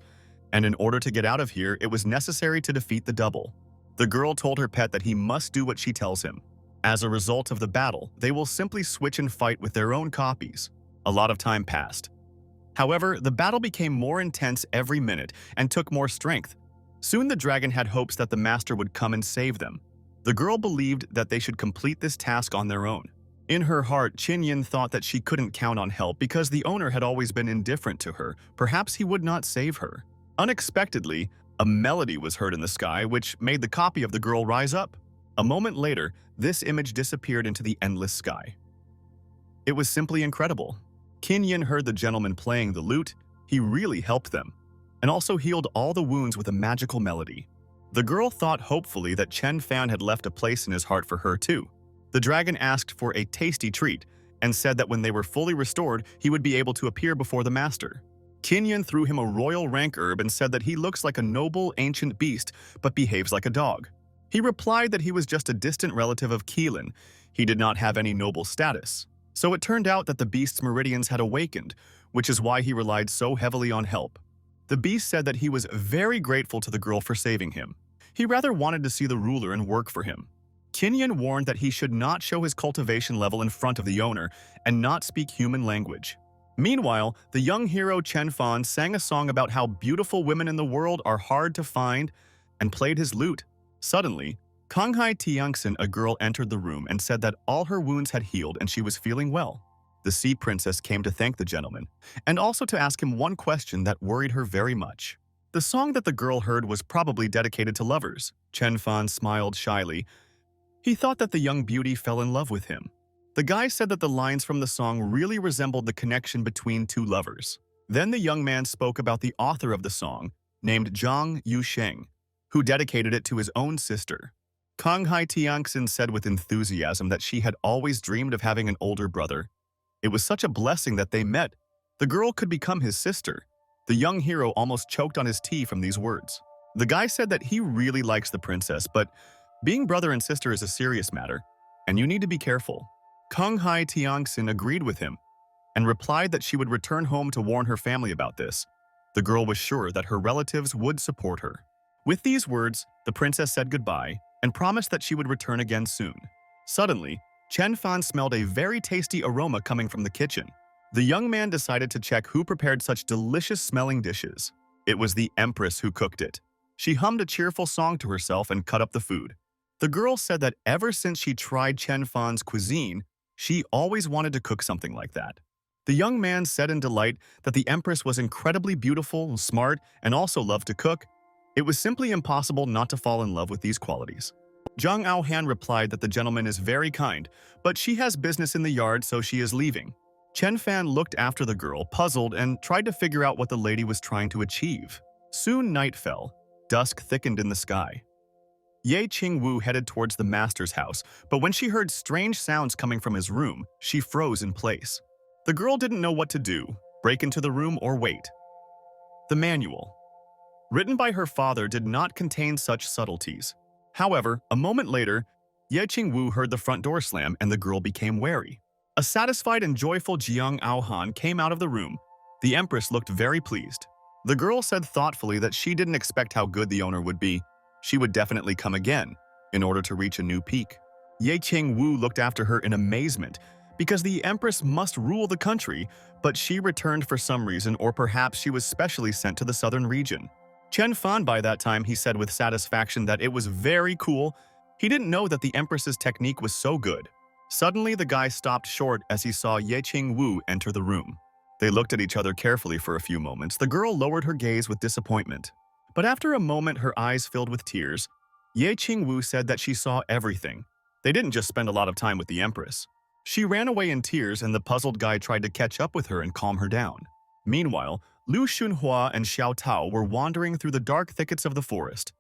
and in order to get out of here, it was necessary to defeat the double. The girl told her pet that he must do what she tells him. As a result of the battle, they will simply switch and fight with their own copies. A lot of time passed. However, the battle became more intense every minute and took more strength. Soon the dragon had hopes that the master would come and save them. The girl believed that they should complete this task on their own. In her heart, Qin Yin thought that she couldn't count on help because the owner had always been indifferent to her. Perhaps he would not save her. Unexpectedly, a melody was heard in the sky, which made the copy of the girl rise up. A moment later, this image disappeared into the endless sky. It was simply incredible. Qin Yin heard the gentleman playing the lute. He really helped them, and also healed all the wounds with a magical melody. The girl thought hopefully that Chen Fan had left a place in his heart for her too. The dragon asked for a tasty treat and said that when they were fully restored, he would be able to appear before the master. Qin Yin threw him a royal rank herb and said that he looks like a noble ancient beast but behaves like a dog. He replied that he was just a distant relative of Keelan. He did not have any noble status. So it turned out that the beast's meridians had awakened, which is why he relied so heavily on help. The beast said that he was very grateful to the girl for saving him. He rather wanted to see the ruler and work for him. Qin Yin warned that he should not show his cultivation level in front of the owner and not speak human language. Meanwhile, the young hero Chen Fan sang a song about how beautiful women in the world are hard to find and played his lute. Suddenly, Konghai Tiangxin, a girl, entered the room and said that all her wounds had healed and she was feeling well. The sea princess came to thank the gentleman and also to ask him one question that worried her very much. The song that the girl heard was probably dedicated to lovers. Chen Fan smiled shyly. He thought that the young beauty fell in love with him. The guy said that the lines from the song really resembled the connection between two lovers. Then the young man spoke about the author of the song, named Zhang Yusheng, who dedicated it to his own sister. Konghai Tiangxin said with enthusiasm that she had always dreamed of having an older brother. It was such a blessing that they met. The girl could become his sister. The young hero almost choked on his tea from these words. The guy said that he really likes the princess, but being brother and sister is a serious matter, and you need to be careful. Konghai Tiangxin agreed with him and replied that she would return home to warn her family about this. The girl was sure that her relatives would support her. With these words, the princess said goodbye and promised that she would return again soon. Suddenly, Chen Fan smelled a very tasty aroma coming from the kitchen. The young man decided to check who prepared such delicious-smelling dishes. It was the empress who cooked it. She hummed a cheerful song to herself and cut up the food. The girl said that ever since she tried Chen Fan's cuisine, she always wanted to cook something like that. The young man said in delight that the empress was incredibly beautiful, smart, and also loved to cook. It was simply impossible not to fall in love with these qualities. Zhang Aohan replied that the gentleman is very kind, but she has business in the yard, so she is leaving. Chen Fan looked after the girl, puzzled, and tried to figure out what the lady was trying to achieve. Soon night fell. Dusk thickened in the sky. Ye Qing Wu headed towards the master's house, but when she heard strange sounds coming from his room, she froze in place. The girl didn't know what to do, break into the room or wait. The manual, written by her father, did not contain such subtleties. However, a moment later, Ye Qing Wu heard the front door slam and the girl became wary. A satisfied and joyful Jiang Aohan came out of the room. The empress looked very pleased. The girl said thoughtfully that she didn't expect how good the owner would be. She would definitely come again, in order to reach a new peak. Ye Qing Wu looked after her in amazement, because the empress must rule the country, but she returned for some reason, or perhaps she was specially sent to the southern region. Chen Fan, by that time, he said with satisfaction that it was very cool. He didn't know that the empress's technique was so good. Suddenly, the guy stopped short as he saw Ye Qing Wu enter the room. They looked at each other carefully for a few moments. The girl lowered her gaze with disappointment. But after a moment, her eyes filled with tears. Ye Qing Wu said that she saw everything. They didn't just spend a lot of time with the empress. She ran away in tears, and the puzzled guy tried to catch up with her and calm her down. Meanwhile, Liu Xunhua and Xiao Tao were wandering through the dark thickets of the forest.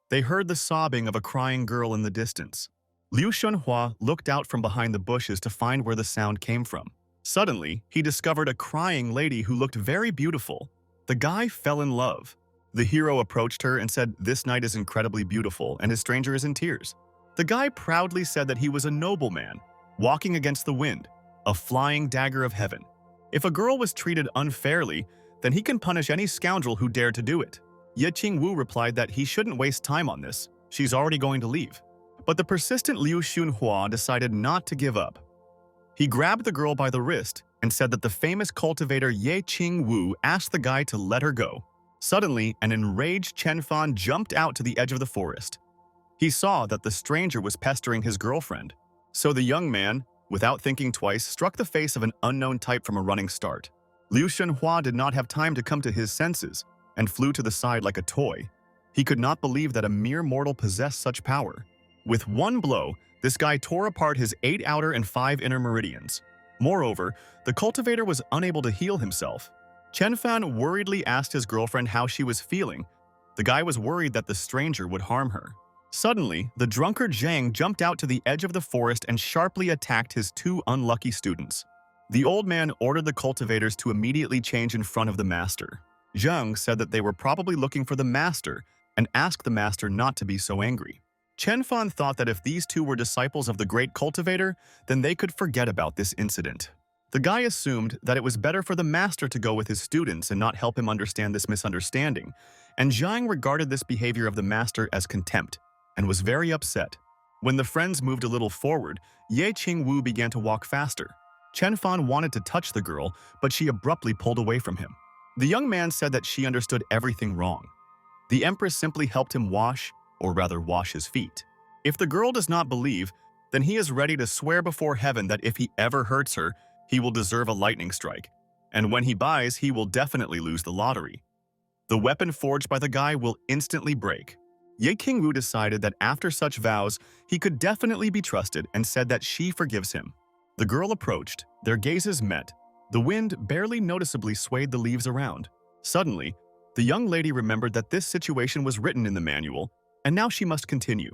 They heard the sobbing of a crying girl in the distance. Liu Xunhua looked out from behind the bushes to find where the sound came from. Suddenly, he discovered a crying lady who looked very beautiful. The guy fell in love. The hero approached her and said, "This night is incredibly beautiful," and his stranger is in tears. The guy proudly said that he was a nobleman, walking against the wind, a flying dagger of heaven. If a girl was treated unfairly, then he can punish any scoundrel who dared to do it. Ye Qing Wu replied that he shouldn't waste time on this. She's already going to leave. But the persistent Liu Xunhua decided not to give up. He grabbed the girl by the wrist and said that the famous cultivator Ye Qing Wu asked the guy to let her go. Suddenly, an enraged Chen Fan jumped out to the edge of the forest. He saw that the stranger was pestering his girlfriend. So the young man, without thinking twice, struck the face of an unknown type from a running start. Liu Xunhua did not have time to come to his senses and flew to the side like a toy. He could not believe that a mere mortal possessed such power. With one blow, this guy tore apart his 8 outer and 5 inner meridians. Moreover, the cultivator was unable to heal himself. Chen Fan worriedly asked his girlfriend how she was feeling. The guy was worried that the stranger would harm her. Suddenly, the drunkard Zhang jumped out to the edge of the forest and sharply attacked his 2 unlucky students. The old man ordered the cultivators to immediately change in front of the master. Zhang said that they were probably looking for the master and asked the master not to be so angry. Chen Fan thought that if these 2 were disciples of the great cultivator, then they could forget about this incident. The guy assumed that it was better for the master to go with his students and not help him understand this misunderstanding, and Zhang regarded this behavior of the master as contempt and was very upset. When the friends moved a little forward, Ye Qing Wu began to walk faster. Chen Fan wanted to touch the girl, but she abruptly pulled away from him. The young man said that she understood everything wrong. The empress simply helped him wash his feet. If the girl does not believe, then he is ready to swear before heaven that if he ever hurts her, he will deserve a lightning strike. And when he buys, he will definitely lose the lottery. The weapon forged by the guy will instantly break. Ye Qing Wu decided that after such vows, he could definitely be trusted and said that she forgives him. The girl approached, their gazes met. The wind barely noticeably swayed the leaves around. Suddenly, the young lady remembered that this situation was written in the manual, and now she must continue.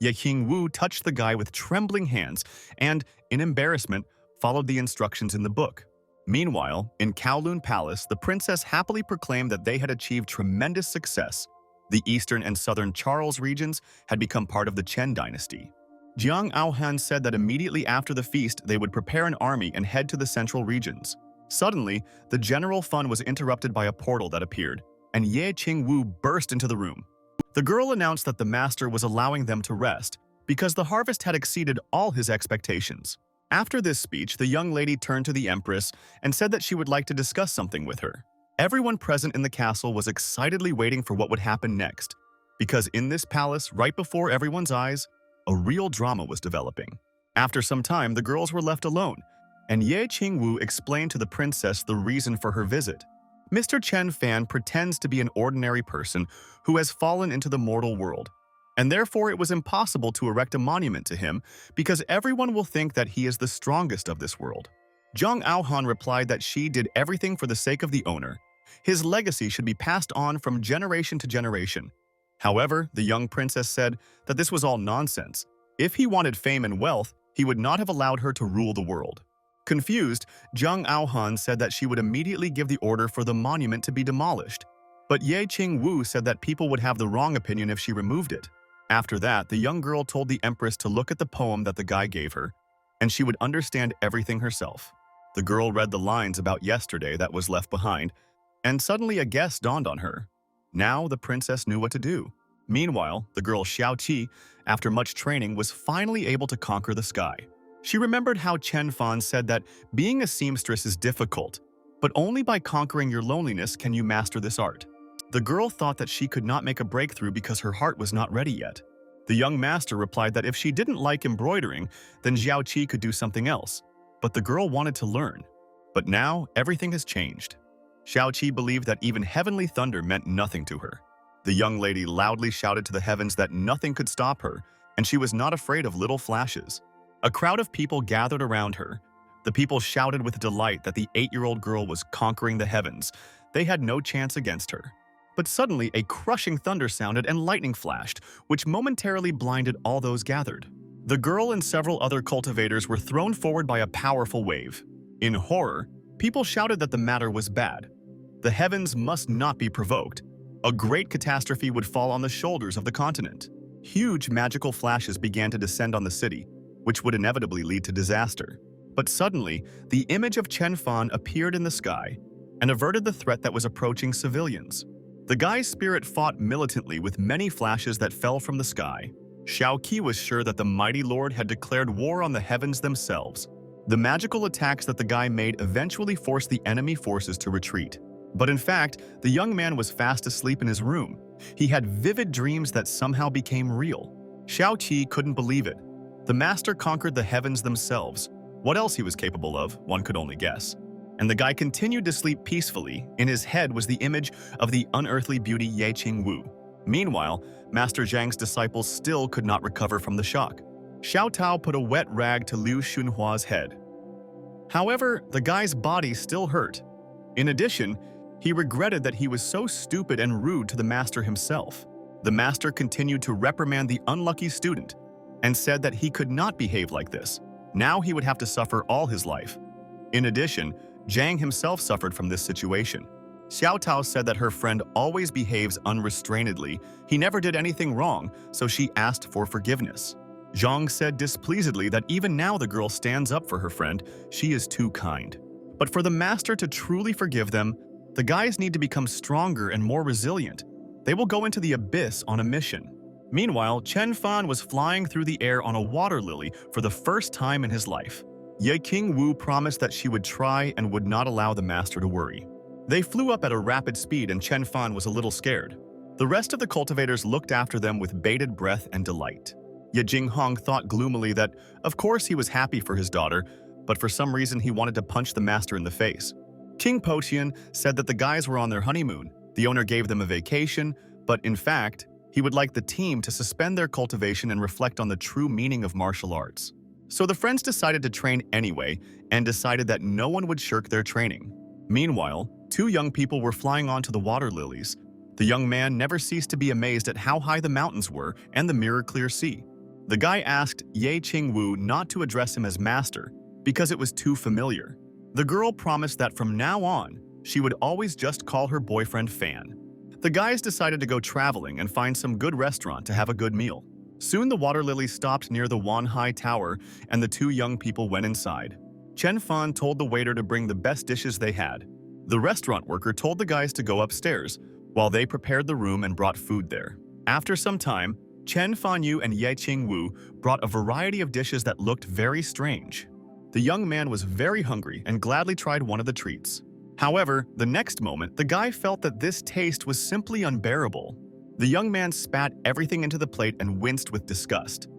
Ye Qing Wu touched the guy with trembling hands and, in embarrassment, followed the instructions in the book. Meanwhile, in Kowloon Palace, the princess happily proclaimed that they had achieved tremendous success. The eastern and southern Charles regions had become part of the Chen dynasty. Jiang Aohan said that immediately after the feast, they would prepare an army and head to the central regions. Suddenly, the general fun was interrupted by a portal that appeared, and Ye Qing Wu burst into the room. The girl announced that the master was allowing them to rest because the harvest had exceeded all his expectations. After this speech, the young lady turned to the empress and said that she would like to discuss something with her. Everyone present in the castle was excitedly waiting for what would happen next, because in this palace, right before everyone's eyes, a real drama was developing. After some time, the girls were left alone, and Ye Qing Wu explained to the princess the reason for her visit. Mr. Chen Fan pretends to be an ordinary person who has fallen into the mortal world, and therefore it was impossible to erect a monument to him because everyone will think that he is the strongest of this world. Zhang Aohan replied that she did everything for the sake of the owner. His legacy should be passed on from generation to generation. However, the young princess said that this was all nonsense. If he wanted fame and wealth, he would not have allowed her to rule the world. Confused, Zhang Aohan said that she would immediately give the order for the monument to be demolished. But Ye Qing Wu said that people would have the wrong opinion if she removed it. After that, the young girl told the empress to look at the poem that the guy gave her, and she would understand everything herself. The girl read the lines about yesterday that was left behind, and suddenly a guess dawned on her. Now the princess knew what to do. Meanwhile, the girl Xiao Qi, after much training, was finally able to conquer the sky. She remembered how Chen Fan said that being a seamstress is difficult, but only by conquering your loneliness can you master this art. The girl thought that she could not make a breakthrough because her heart was not ready yet. The young master replied that if she didn't like embroidering, then Xiao Qi could do something else. But the girl wanted to learn. But now, everything has changed. Xiao Qi believed that even heavenly thunder meant nothing to her. The young lady loudly shouted to the heavens that nothing could stop her, and she was not afraid of little flashes. A crowd of people gathered around her. The people shouted with delight that the 8-year-old girl was conquering the heavens. They had no chance against her. But suddenly, a crushing thunder sounded and lightning flashed, which momentarily blinded all those gathered. The girl and several other cultivators were thrown forward by a powerful wave. In horror, people shouted that the matter was bad. The heavens must not be provoked. A great catastrophe would fall on the shoulders of the continent. Huge magical flashes began to descend on the city, which would inevitably lead to disaster. But suddenly, the image of Chen Fan appeared in the sky and averted the threat that was approaching civilians. The guy's spirit fought militantly with many flashes that fell from the sky. Xiao Qi was sure that the mighty lord had declared war on the heavens themselves. The magical attacks that the guy made eventually forced the enemy forces to retreat. But in fact, the young man was fast asleep in his room. He had vivid dreams that somehow became real. Xiao Qi couldn't believe it. The master conquered the heavens themselves. What else he was capable of, one could only guess. And the guy continued to sleep peacefully. In his head was the image of the unearthly beauty Ye Qing Wu. Meanwhile, Master Zhang's disciples still could not recover from the shock. Xiao Tao put a wet rag to Liu Xunhua's head. However, the guy's body still hurt. In addition, he regretted that he was so stupid and rude to the master himself. The master continued to reprimand the unlucky student and said that he could not behave like this. Now he would have to suffer all his life. In addition, Zhang himself suffered from this situation. Xiao Tao said that her friend always behaves unrestrainedly. He never did anything wrong, so she asked for forgiveness. Zhang said displeasedly that even now the girl stands up for her friend. She is too kind. But for the master to truly forgive them, the guys need to become stronger and more resilient. They will go into the abyss on a mission. Meanwhile, Chen Fan was flying through the air on a water lily for the first time in his life. Ye Qing Wu promised that she would try and would not allow the master to worry. They flew up at a rapid speed and Chen Fan was a little scared. The rest of the cultivators looked after them with bated breath and delight. Ye Jinghong thought gloomily that, of course, he was happy for his daughter, but for some reason he wanted to punch the master in the face. King Potian said that the guys were on their honeymoon. The owner gave them a vacation, but in fact, he would like the team to suspend their cultivation and reflect on the true meaning of martial arts. So the friends decided to train anyway and decided that no one would shirk their training. Meanwhile, 2 young people were flying onto the water lilies. The young man never ceased to be amazed at how high the mountains were and the mirror-clear sea. The guy asked Ye Qing Wu not to address him as master because it was too familiar. The girl promised that from now on, she would always just call her boyfriend Fan. The guys decided to go traveling and find some good restaurant to have a good meal. Soon the water lily stopped near the Wanhai Tower and the 2 young people went inside. Chen Fan told the waiter to bring the best dishes they had. The restaurant worker told the guys to go upstairs while they prepared the room and brought food there. After some time, Chen Fanyu and Ye Qing Wu brought a variety of dishes that looked very strange. The young man was very hungry and gladly tried one of the treats. However, the next moment, the guy felt that this taste was simply unbearable. The young man spat everything into the plate and winced with disgust.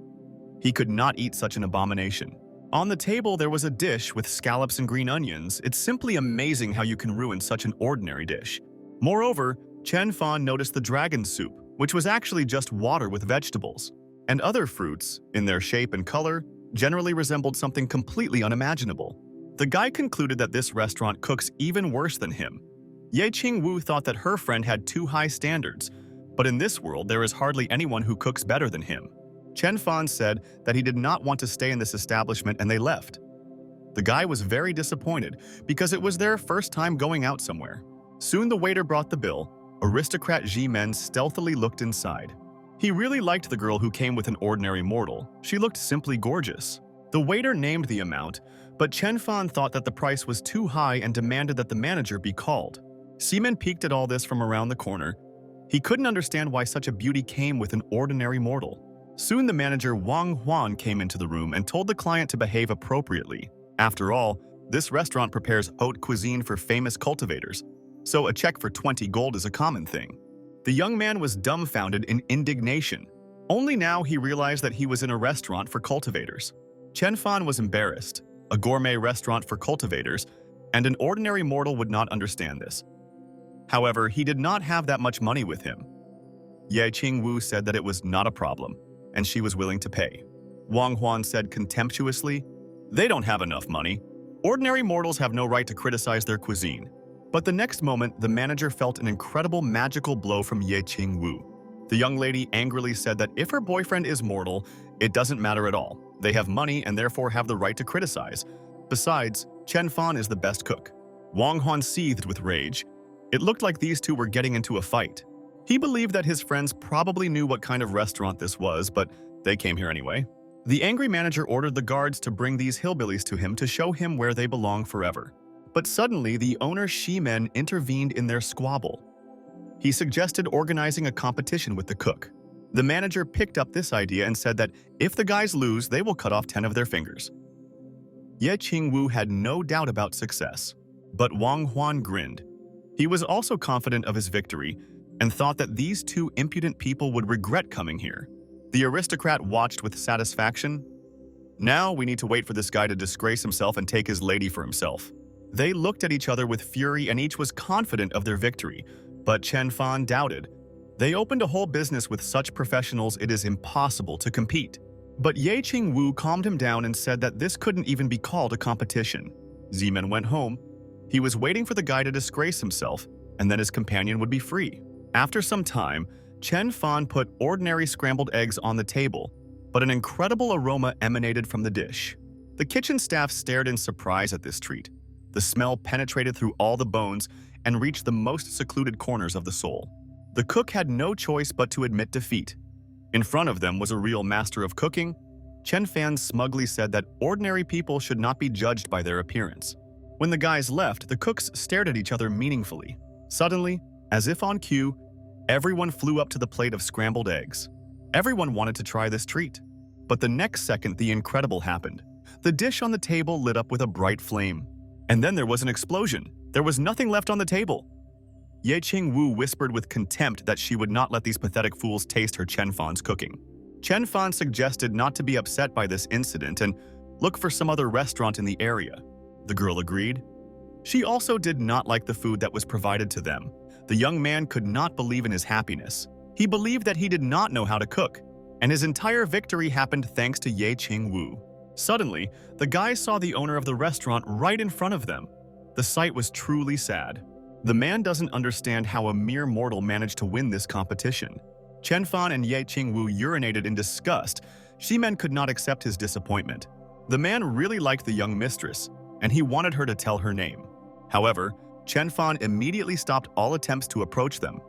He could not eat such an abomination. On the table, there was a dish with scallops and green onions. It's simply amazing how you can ruin such an ordinary dish. Moreover, Chen Fan noticed the dragon soup, which was actually just water with vegetables, and other fruits, in their shape and color, generally resembled something completely unimaginable. The guy concluded that this restaurant cooks even worse than him. Ye Qing Wu thought that her friend had too high standards, but in this world there is hardly anyone who cooks better than him. Chen Fan said that he did not want to stay in this establishment and they left. The guy was very disappointed because it was their first time going out somewhere. Soon the waiter brought the bill. Aristocrat Ji Men stealthily looked inside. He really liked the girl who came with an ordinary mortal. She looked simply gorgeous. The waiter named the amount, but Chen Fan thought that the price was too high and demanded that the manager be called. Seaman peeked at all this from around the corner. He couldn't understand why such a beauty came with an ordinary mortal. Soon the manager Wang Huan came into the room and told the client to behave appropriately. After all, this restaurant prepares haute cuisine for famous cultivators, so a check for 20 gold is a common thing. The young man was dumbfounded in indignation. Only now he realized that he was in a restaurant for cultivators. Chen Fan was embarrassed. A gourmet restaurant for cultivators, and an ordinary mortal would not understand this. However, he did not have that much money with him. Ye Qing Wu said that it was not a problem, and she was willing to pay. Wang Huan said contemptuously, "They don't have enough money. Ordinary mortals have no right to criticize their cuisine." But the next moment, the manager felt an incredible magical blow from Ye Qing Wu. The young lady angrily said that if her boyfriend is mortal, it doesn't matter at all. They have money and therefore have the right to criticize. Besides, Chen Fan is the best cook. Wang Huan seethed with rage. It looked like these two were getting into a fight. He believed that his friends probably knew what kind of restaurant this was, but they came here anyway. The angry manager ordered the guards to bring these hillbillies to him to show him where they belong forever. But suddenly, the owner Shi Men intervened in their squabble. He suggested organizing a competition with the cook. The manager picked up this idea and said that if the guys lose, they will cut off 10 of their fingers. Ye Qing Wu had no doubt about success, but Wang Huan grinned. He was also confident of his victory and thought that these two impudent people would regret coming here. The aristocrat watched with satisfaction. Now we need to wait for this guy to disgrace himself and take his lady for himself. They looked at each other with fury and each was confident of their victory, but Chen Fan doubted. They opened a whole business with such professionals it is impossible to compete. But Ye Qing Wu calmed him down and said that this couldn't even be called a competition. Zeman went home. He was waiting for the guy to disgrace himself, and then his companion would be free. After some time, Chen Fan put ordinary scrambled eggs on the table, but an incredible aroma emanated from the dish. The kitchen staff stared in surprise at this treat. The smell penetrated through all the bones and reached the most secluded corners of the soul. The cook had no choice but to admit defeat. In front of them was a real master of cooking. Chen Fan smugly said that ordinary people should not be judged by their appearance. When the guys left, the cooks stared at each other meaningfully. Suddenly, as if on cue, everyone flew up to the plate of scrambled eggs. Everyone wanted to try this treat. But the next second, the incredible happened. The dish on the table lit up with a bright flame. And then there was an explosion. There was nothing left on the table. Ye Qing Wu whispered with contempt that she would not let these pathetic fools taste her Chen Fan's cooking. Chen Fan suggested not to be upset by this incident and look for some other restaurant in the area. The girl agreed. She also did not like the food that was provided to them. The young man could not believe in his happiness. He believed that he did not know how to cook, and his entire victory happened thanks to Ye Qing Wu. Suddenly, the guys saw the owner of the restaurant right in front of them. The sight was truly sad. The man doesn't understand how a mere mortal managed to win this competition. Chen Fan and Ye Qing Wu urinated in disgust. Shi Men could not accept his disappointment. The man really liked the young mistress, and he wanted her to tell her name. However, Chen Fan immediately stopped all attempts to approach them.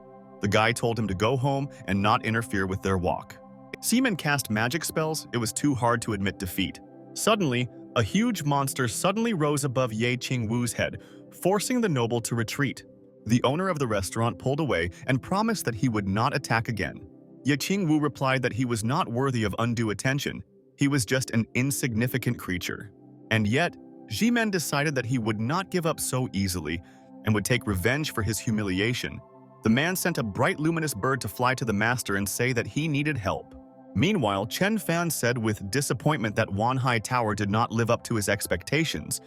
The guy told him to go home and not interfere with their walk. Seaman cast magic spells. It was too hard to admit defeat. Suddenly, a huge monster suddenly rose above Ye Qing Wu's head, forcing the noble to retreat. The owner of the restaurant pulled away and promised that he would not attack again. Ye Qing Wu replied that he was not worthy of undue attention. He was just an insignificant creature. And yet, Ximen decided that he would not give up so easily and would take revenge for his humiliation. The man sent a bright luminous bird to fly to the master and say that he needed help. Meanwhile, Chen Fan said with disappointment that Wanhai Tower did not live up to his expectations.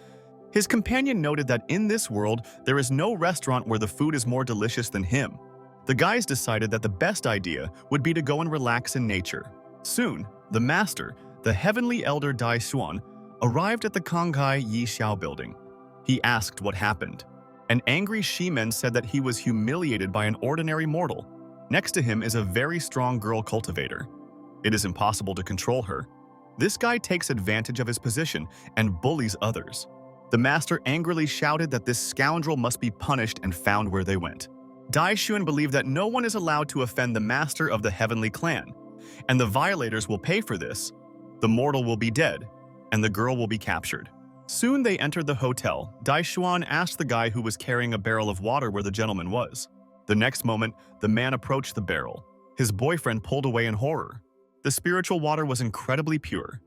His companion noted that in this world, there is no restaurant where the food is more delicious than him. The guys decided that the best idea would be to go and relax in nature. Soon, the master, the heavenly elder Dai Xuan, arrived at the Konghai Yi Xiao building. He asked what happened. An angry Ximen said that he was humiliated by an ordinary mortal. Next to him is a very strong girl cultivator. It is impossible to control her. This guy takes advantage of his position and bullies others. The master angrily shouted that this scoundrel must be punished and found where they went. Dai Xuan believed that no one is allowed to offend the master of the heavenly clan, and the violators will pay for this. The mortal will be dead, and the girl will be captured. Soon they entered the hotel. Dai Xuan asked the guy who was carrying a barrel of water where the gentleman was. The next moment, the man approached the barrel. His boyfriend pulled away in horror. The spiritual water was incredibly pure.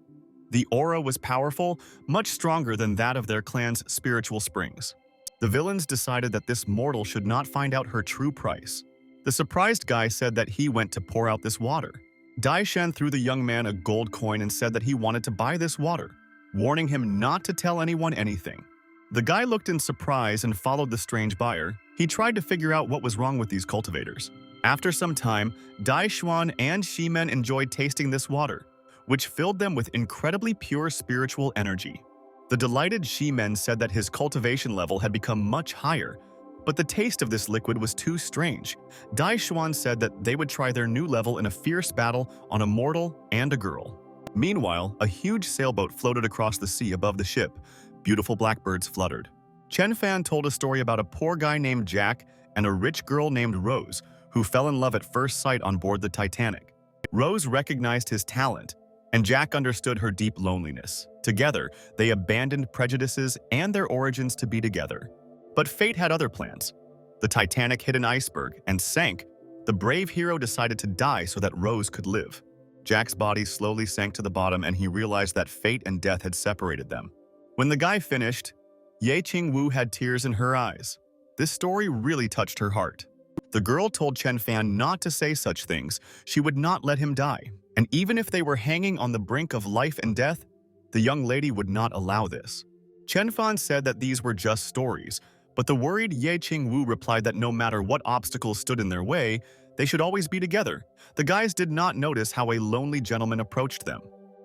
The aura was powerful, much stronger than that of their clan's spiritual springs. The villains decided that this mortal should not find out her true price. The surprised guy said that he went to pour out this water. Dai Shen threw the young man a gold coin and said that he wanted to buy this water, warning him not to tell anyone anything. The guy looked in surprise and followed the strange buyer. He tried to figure out what was wrong with these cultivators. After some time, Dai Xuan and Ximen enjoyed tasting this water, which filled them with incredibly pure spiritual energy. The delighted Ximen said that his cultivation level had become much higher, but the taste of this liquid was too strange. Dai Xuan said that they would try their new level in a fierce battle on a mortal and a girl. Meanwhile, a huge sailboat floated across the sea above the ship. Beautiful blackbirds fluttered. Chen Fan told a story about a poor guy named Jack and a rich girl named Rose, who fell in love at first sight on board the Titanic. Rose recognized his talent, and Jack understood her deep loneliness. Together, they abandoned prejudices and their origins to be together. But fate had other plans. The Titanic hit an iceberg and sank. The brave hero decided to die so that Rose could live. Jack's body slowly sank to the bottom and he realized that fate and death had separated them. When the guy finished, Ye Qing Wu had tears in her eyes. This story really touched her heart. The girl told Chen Fan not to say such things. She would not let him die. And even if they were hanging on the brink of life and death, the young lady would not allow this. Chen Fan said that these were just stories, but the worried Ye Qing Wu replied that no matter what obstacles stood in their way, they should always be together. The guys did not notice how a lonely gentleman approached them.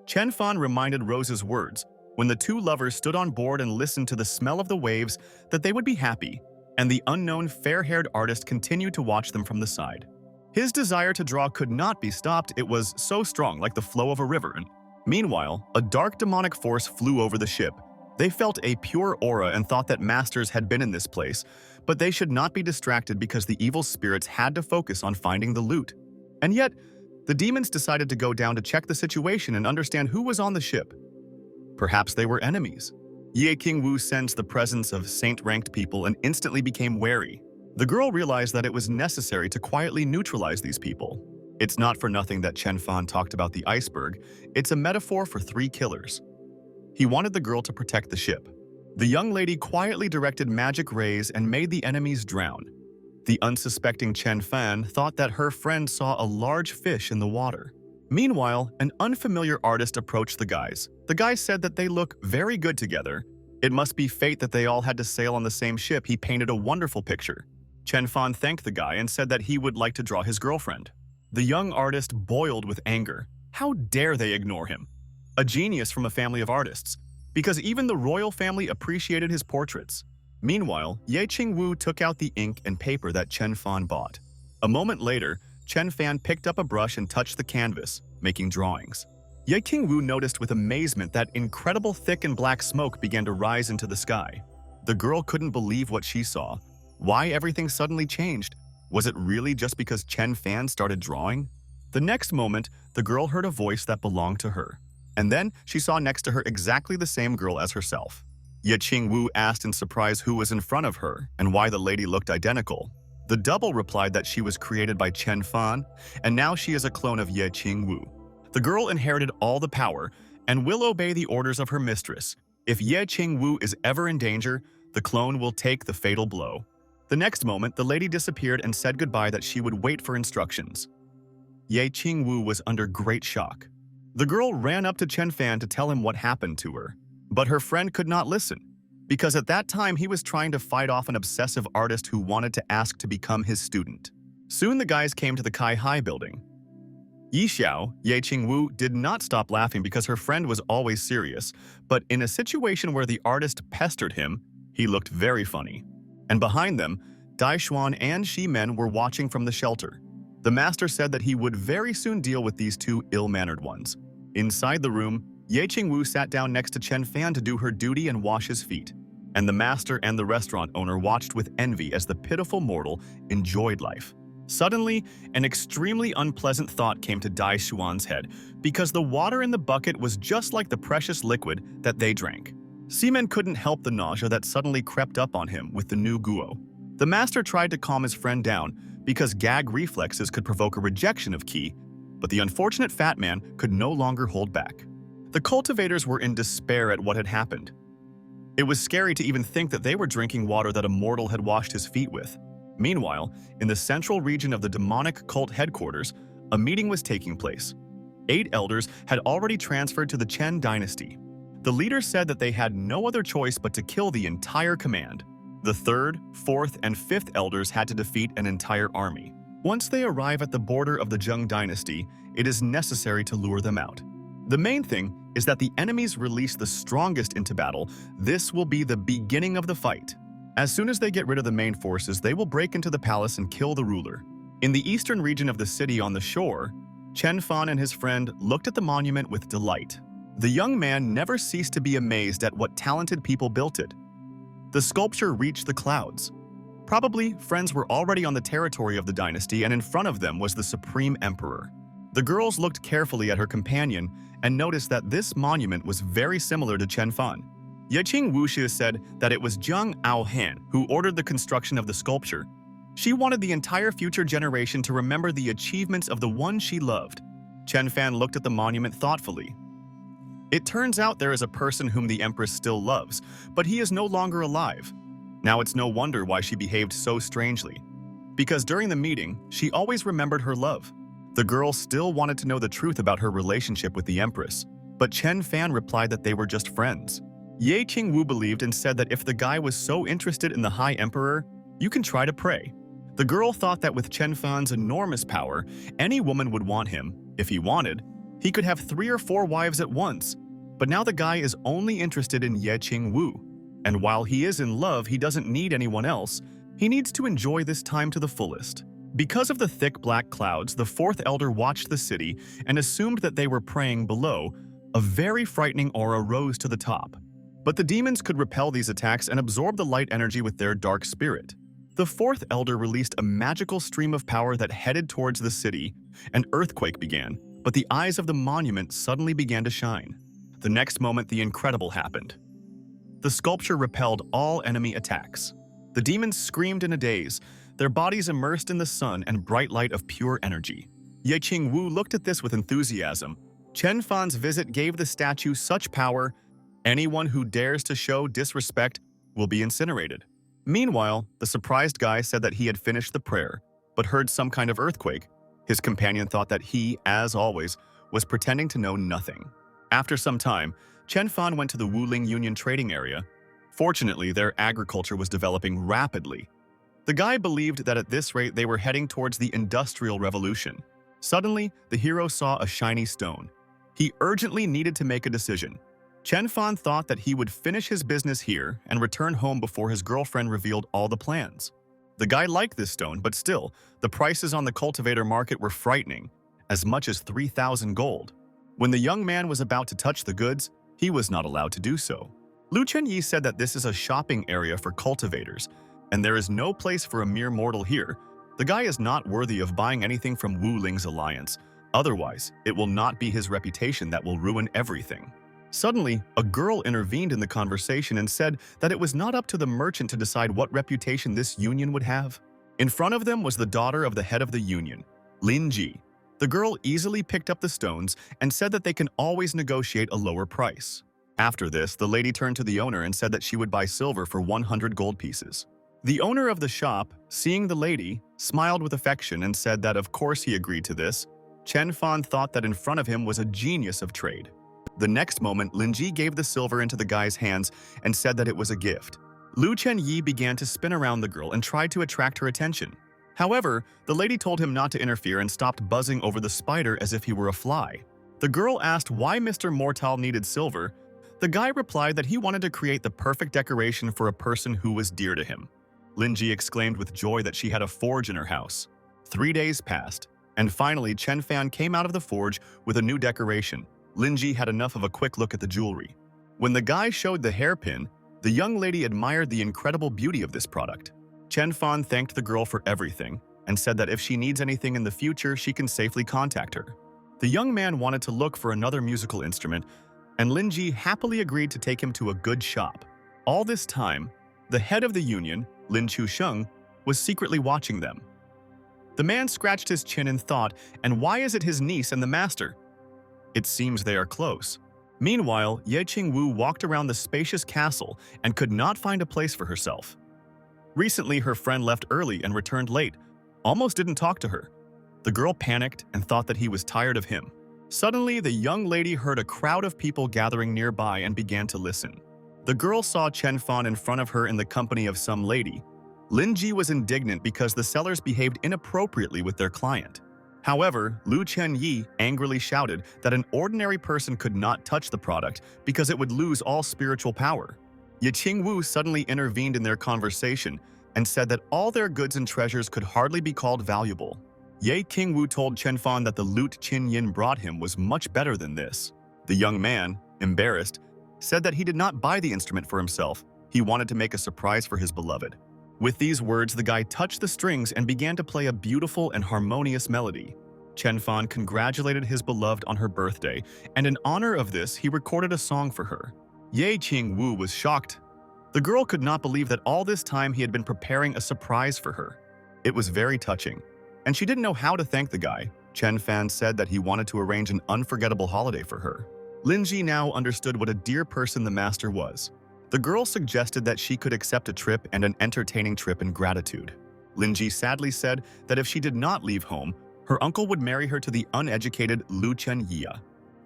Chen Fan reminded Rose's words, when the two lovers stood on board and listened to the smell of the waves, that they would be happy, and the unknown fair-haired artist continued to watch them from the side. His desire to draw could not be stopped. It was so strong, like the flow of a river. Meanwhile, a dark demonic force flew over the ship. They felt a pure aura and thought that masters had been in this place, but they should not be distracted because the evil spirits had to focus on finding the loot. And yet, the demons decided to go down to check the situation and understand who was on the ship. Perhaps they were enemies. Ye Qing Wu sensed the presence of saint-ranked people and instantly became wary. The girl realized that it was necessary to quietly neutralize these people. It's not for nothing that Chen Fan talked about the iceberg. It's a metaphor for 3 killers. He wanted the girl to protect the ship. The young lady quietly directed magic rays and made the enemies drown. The unsuspecting Chen Fan thought that her friend saw a large fish in the water. Meanwhile, an unfamiliar artist approached the guys. The guys said that they look very good together. It must be fate that they all had to sail on the same ship. He painted a wonderful picture. Chen Fan thanked the guy and said that he would like to draw his girlfriend. The young artist boiled with anger. How dare they ignore him? A genius from a family of artists, because even the royal family appreciated his portraits. Meanwhile, Ye Qing Wu took out the ink and paper that Chen Fan bought. A moment later, Chen Fan picked up a brush and touched the canvas, making drawings. Ye Qing Wu noticed with amazement that incredible thick and black smoke began to rise into the sky. The girl couldn't believe what she saw. Why everything suddenly changed? Was it really just because Chen Fan started drawing? The next moment, the girl heard a voice that belonged to her. And then she saw next to her exactly the same girl as herself. Ye Qing Wu asked in surprise who was in front of her and why the lady looked identical. The double replied that she was created by Chen Fan, and now she is a clone of Ye Qing Wu. The girl inherited all the power and will obey the orders of her mistress. If Ye Qing Wu is ever in danger, the clone will take the fatal blow. The next moment, the lady disappeared and said goodbye that she would wait for instructions. Ye Qing Wu was under great shock. The girl ran up to Chen Fan to tell him what happened to her. But her friend could not listen, because at that time he was trying to fight off an obsessive artist who wanted to ask to become his student. Soon the guys came to the Kai Hai building. Ye Qing Wu, did not stop laughing because her friend was always serious, but in a situation where the artist pestered him, he looked very funny. And behind them, Dai Xuan and Shi Men were watching from the shelter. The master said that he would very soon deal with these two ill-mannered ones. Inside the room, Ye Qing Wu sat down next to Chen Fan to do her duty and wash his feet. And the master and the restaurant owner watched with envy as the pitiful mortal enjoyed life. Suddenly, an extremely unpleasant thought came to Dai Xuan's head, because the water in the bucket was just like the precious liquid that they drank. Seaman couldn't help the nausea that suddenly crept up on him with the new guo. The master tried to calm his friend down, because gag reflexes could provoke a rejection of qi, but the unfortunate fat man could no longer hold back. The cultivators were in despair at what had happened. It was scary to even think that they were drinking water that a mortal had washed his feet with. Meanwhile, in the central region of the demonic cult headquarters, a meeting was taking place. 8 elders had already transferred to the Chen dynasty. The leaders said that they had no other choice but to kill the entire command. The 3rd, 4th, and 5th elders had to defeat an entire army. Once they arrive at the border of the Zheng dynasty, it is necessary to lure them out. The main thing is that the enemies release the strongest into battle. This will be the beginning of the fight. As soon as they get rid of the main forces, they will break into the palace and kill the ruler. In the eastern region of the city on the shore, Chen Fan and his friend looked at the monument with delight. The young man never ceased to be amazed at what talented people built it. The sculpture reached the clouds. Probably, friends were already on the territory of the dynasty, and in front of them was the supreme emperor. The girls looked carefully at her companion and noticed that this monument was very similar to Chen Fan. Ye Qing Wu said that it was Zheng Aohan who ordered the construction of the sculpture. She wanted the entire future generation to remember the achievements of the one she loved. Chen Fan looked at the monument thoughtfully. It turns out there is a person whom the empress still loves, but he is no longer alive. Now it's no wonder why she behaved so strangely. Because during the meeting, she always remembered her love. The girl still wanted to know the truth about her relationship with the empress, but Chen Fan replied that they were just friends. Ye Qing Wu believed and said that if the guy was so interested in the High Emperor, you can try to pray. The girl thought that with Chen Fan's enormous power, any woman would want him. If he wanted, he could have 3 or 4 wives at once. But now the guy is only interested in Ye Qing Wu. And while he is in love, he doesn't need anyone else. He needs to enjoy this time to the fullest. Because of the thick black clouds, the 4th elder watched the city and assumed that they were praying below. A very frightening aura rose to the top. But the demons could repel these attacks and absorb the light energy with their dark spirit. The 4th elder released a magical stream of power that headed towards the city. An earthquake began, but the eyes of the monument suddenly began to shine. The next moment, the incredible happened. The sculpture repelled all enemy attacks. The demons screamed in a daze, their bodies immersed in the sun and bright light of pure energy. Ye Qing Wu looked at this with enthusiasm. Chen Fan's visit gave the statue such power, anyone who dares to show disrespect will be incinerated. Meanwhile, the surprised guy said that he had finished the prayer, but heard some kind of earthquake. His companion thought that he, as always, was pretending to know nothing. After some time, Chen Fan went to the Wuling Union trading area. Fortunately, their agriculture was developing rapidly. The guy believed that at this rate they were heading towards the Industrial Revolution. Suddenly, the hero saw a shiny stone. He urgently needed to make a decision. Chen Fan thought that he would finish his business here and return home before his girlfriend revealed all the plans. The guy liked this stone, but still, the prices on the cultivator market were frightening, as much as 3,000 gold. When the young man was about to touch the goods, he was not allowed to do so. Lu Chenyi said that this is a shopping area for cultivators, and there is no place for a mere mortal here. The guy is not worthy of buying anything from Wu Ling's alliance. Otherwise, it will not be his reputation that will ruin everything. Suddenly, a girl intervened in the conversation and said that it was not up to the merchant to decide what reputation this union would have. In front of them was the daughter of the head of the union, Lin Ji. The girl easily picked up the stones and said that they can always negotiate a lower price. After this, the lady turned to the owner and said that she would buy silver for 100 gold pieces. The owner of the shop, seeing the lady, smiled with affection and said that of course he agreed to this. Chen Fan thought that in front of him was a genius of trade. The next moment, Lin Ji gave the silver into the guy's hands and said that it was a gift. Lu Chenyi began to spin around the girl and tried to attract her attention. However, the lady told him not to interfere and stopped buzzing over the spider as if he were a fly. The girl asked why Mr. Mortal needed silver. The guy replied that he wanted to create the perfect decoration for a person who was dear to him. Lin Ji exclaimed with joy that she had a forge in her house. 3 days passed, and finally Chen Fan came out of the forge with a new decoration. Lin Ji had enough of a quick look at the jewelry. When the guy showed the hairpin, the young lady admired the incredible beauty of this product. Chen Fan thanked the girl for everything and said that if she needs anything in the future, she can safely contact her. The young man wanted to look for another musical instrument, and Lin Ji happily agreed to take him to a good shop. All this time, the head of the union, Lin Chusheng, was secretly watching them. The man scratched his chin and thought, and why is it his niece and the master? It seems they are close. Meanwhile, Ye Qing Wu walked around the spacious castle and could not find a place for herself. Recently, her friend left early and returned late, almost didn't talk to her. The girl panicked and thought that he was tired of him. Suddenly, the young lady heard a crowd of people gathering nearby and began to listen. The girl saw Chen Fan in front of her in the company of some lady. Lin Ji was indignant because the sellers behaved inappropriately with their client. However, Lu Chenyi angrily shouted that an ordinary person could not touch the product because it would lose all spiritual power. Ye Qing Wu suddenly intervened in their conversation and said that all their goods and treasures could hardly be called valuable. Ye Qing Wu told Chen Fan that the loot Qin Yin brought him was much better than this. The young man, embarrassed, said that he did not buy the instrument for himself. He wanted to make a surprise for his beloved. With these words, the guy touched the strings and began to play a beautiful and harmonious melody. Chen Fan congratulated his beloved on her birthday, and in honor of this, he recorded a song for her. Ye Qing Wu was shocked. The girl could not believe that all this time he had been preparing a surprise for her. It was very touching, and she didn't know how to thank the guy. Chen Fan said that he wanted to arrange an unforgettable holiday for her. Lin Ji now understood what a dear person the master was. The girl suggested that she could accept a trip and an entertaining trip in gratitude. Lin Ji sadly said that if she did not leave home, her uncle would marry her to the uneducated Lu Chenyi.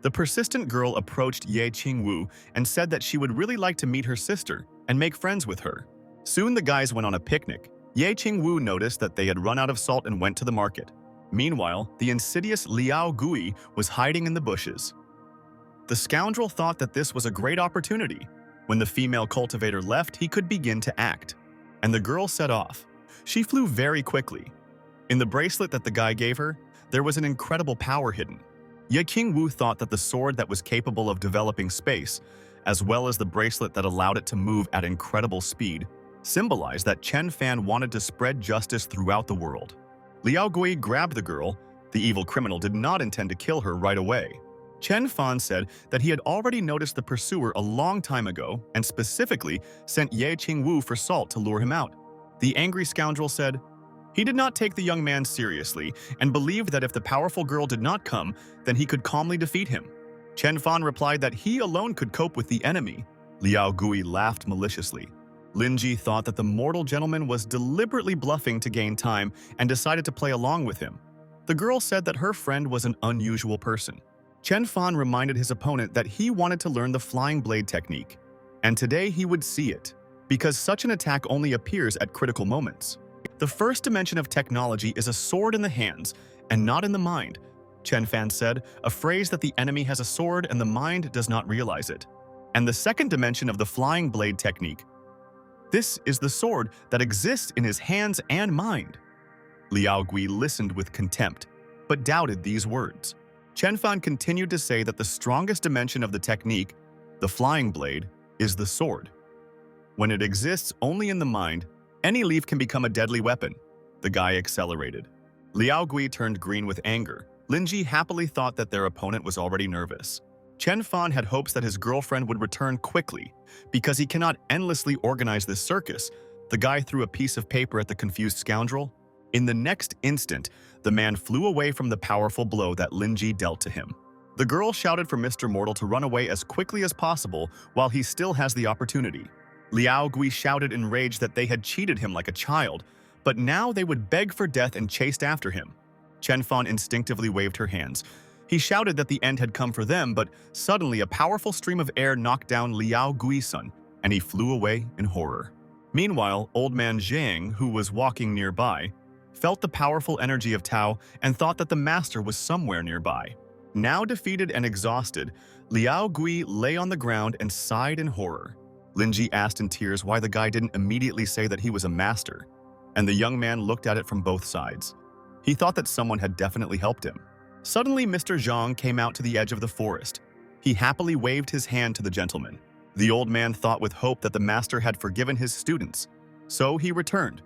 The persistent girl approached Ye Qing Wu and said that she would really like to meet her sister and make friends with her. Soon the guys went on a picnic. Ye Qing Wu noticed that they had run out of salt and went to the market. Meanwhile, the insidious Liao Gui was hiding in the bushes. The scoundrel thought that this was a great opportunity. When the female cultivator left, he could begin to act. And the girl set off. She flew very quickly. In the bracelet that the guy gave her, there was an incredible power hidden. Ye Qing Wu thought that the sword that was capable of developing space, as well as the bracelet that allowed it to move at incredible speed, symbolized that Chen Fan wanted to spread justice throughout the world. Liao Gui grabbed the girl. The evil criminal did not intend to kill her right away. Chen Fan said that he had already noticed the pursuer a long time ago and specifically sent Ye Qing Wu for salt to lure him out. The angry scoundrel said he did not take the young man seriously and believed that if the powerful girl did not come, then he could calmly defeat him. Chen Fan replied that he alone could cope with the enemy. Liao Gui laughed maliciously. Lin Ji thought that the mortal gentleman was deliberately bluffing to gain time and decided to play along with him. The girl said that her friend was an unusual person. Chen Fan reminded his opponent that he wanted to learn the flying blade technique, and today he would see it, because such an attack only appears at critical moments. The first dimension of technology is a sword in the hands and not in the mind, Chen Fan said, a phrase that the enemy has a sword and the mind does not realize it. And the second dimension of the flying blade technique. This is the sword that exists in his hands and mind. Liao Gui listened with contempt, but doubted these words. Chen Fan continued to say that the strongest dimension of the technique, the flying blade, is the sword. When it exists only in the mind, any leaf can become a deadly weapon. The guy accelerated. Liao Gui turned green with anger. Lin Ji happily thought that their opponent was already nervous. Chen Fan had hopes that his girlfriend would return quickly. Because he cannot endlessly organize this circus, the guy threw a piece of paper at the confused scoundrel. In the next instant, the man flew away from the powerful blow that Lin Ji dealt to him. The girl shouted for Mr. Mortal to run away as quickly as possible while he still has the opportunity. Liao Gui shouted in rage that they had cheated him like a child, but now they would beg for death and chased after him. Chen Fan instinctively waved her hands. He shouted that the end had come for them, but suddenly a powerful stream of air knocked down Liao Guisun, and he flew away in horror. Meanwhile, old man Zhang, who was walking nearby, felt the powerful energy of Tao and thought that the master was somewhere nearby. Now defeated and exhausted, Liao Gui lay on the ground and sighed in horror. Linji asked in tears why the guy didn't immediately say that he was a master, and the young man looked at it from both sides. He thought that someone had definitely helped him. Suddenly, Mr. Zhang came out to the edge of the forest. He happily waved his hand to the gentleman. The old man thought with hope that the master had forgiven his students, so he returned,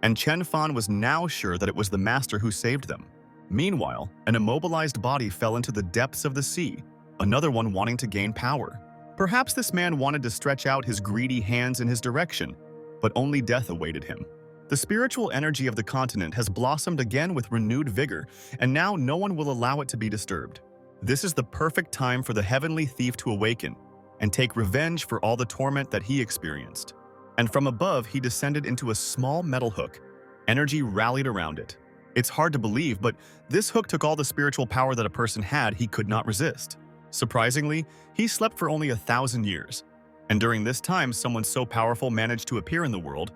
and Chen Fan was now sure that it was the master who saved them. Meanwhile, an immobilized body fell into the depths of the sea, another one wanting to gain power. Perhaps this man wanted to stretch out his greedy hands in his direction, but only death awaited him. The spiritual energy of the continent has blossomed again with renewed vigor, and now no one will allow it to be disturbed. This is the perfect time for the heavenly thief to awaken and take revenge for all the torment that he experienced. And from above, he descended into a small metal hook. Energy rallied around it. It's hard to believe, but this hook took all the spiritual power that a person had he could not resist. Surprisingly, he slept for only 1,000 years, and during this time someone so powerful managed to appear in the world.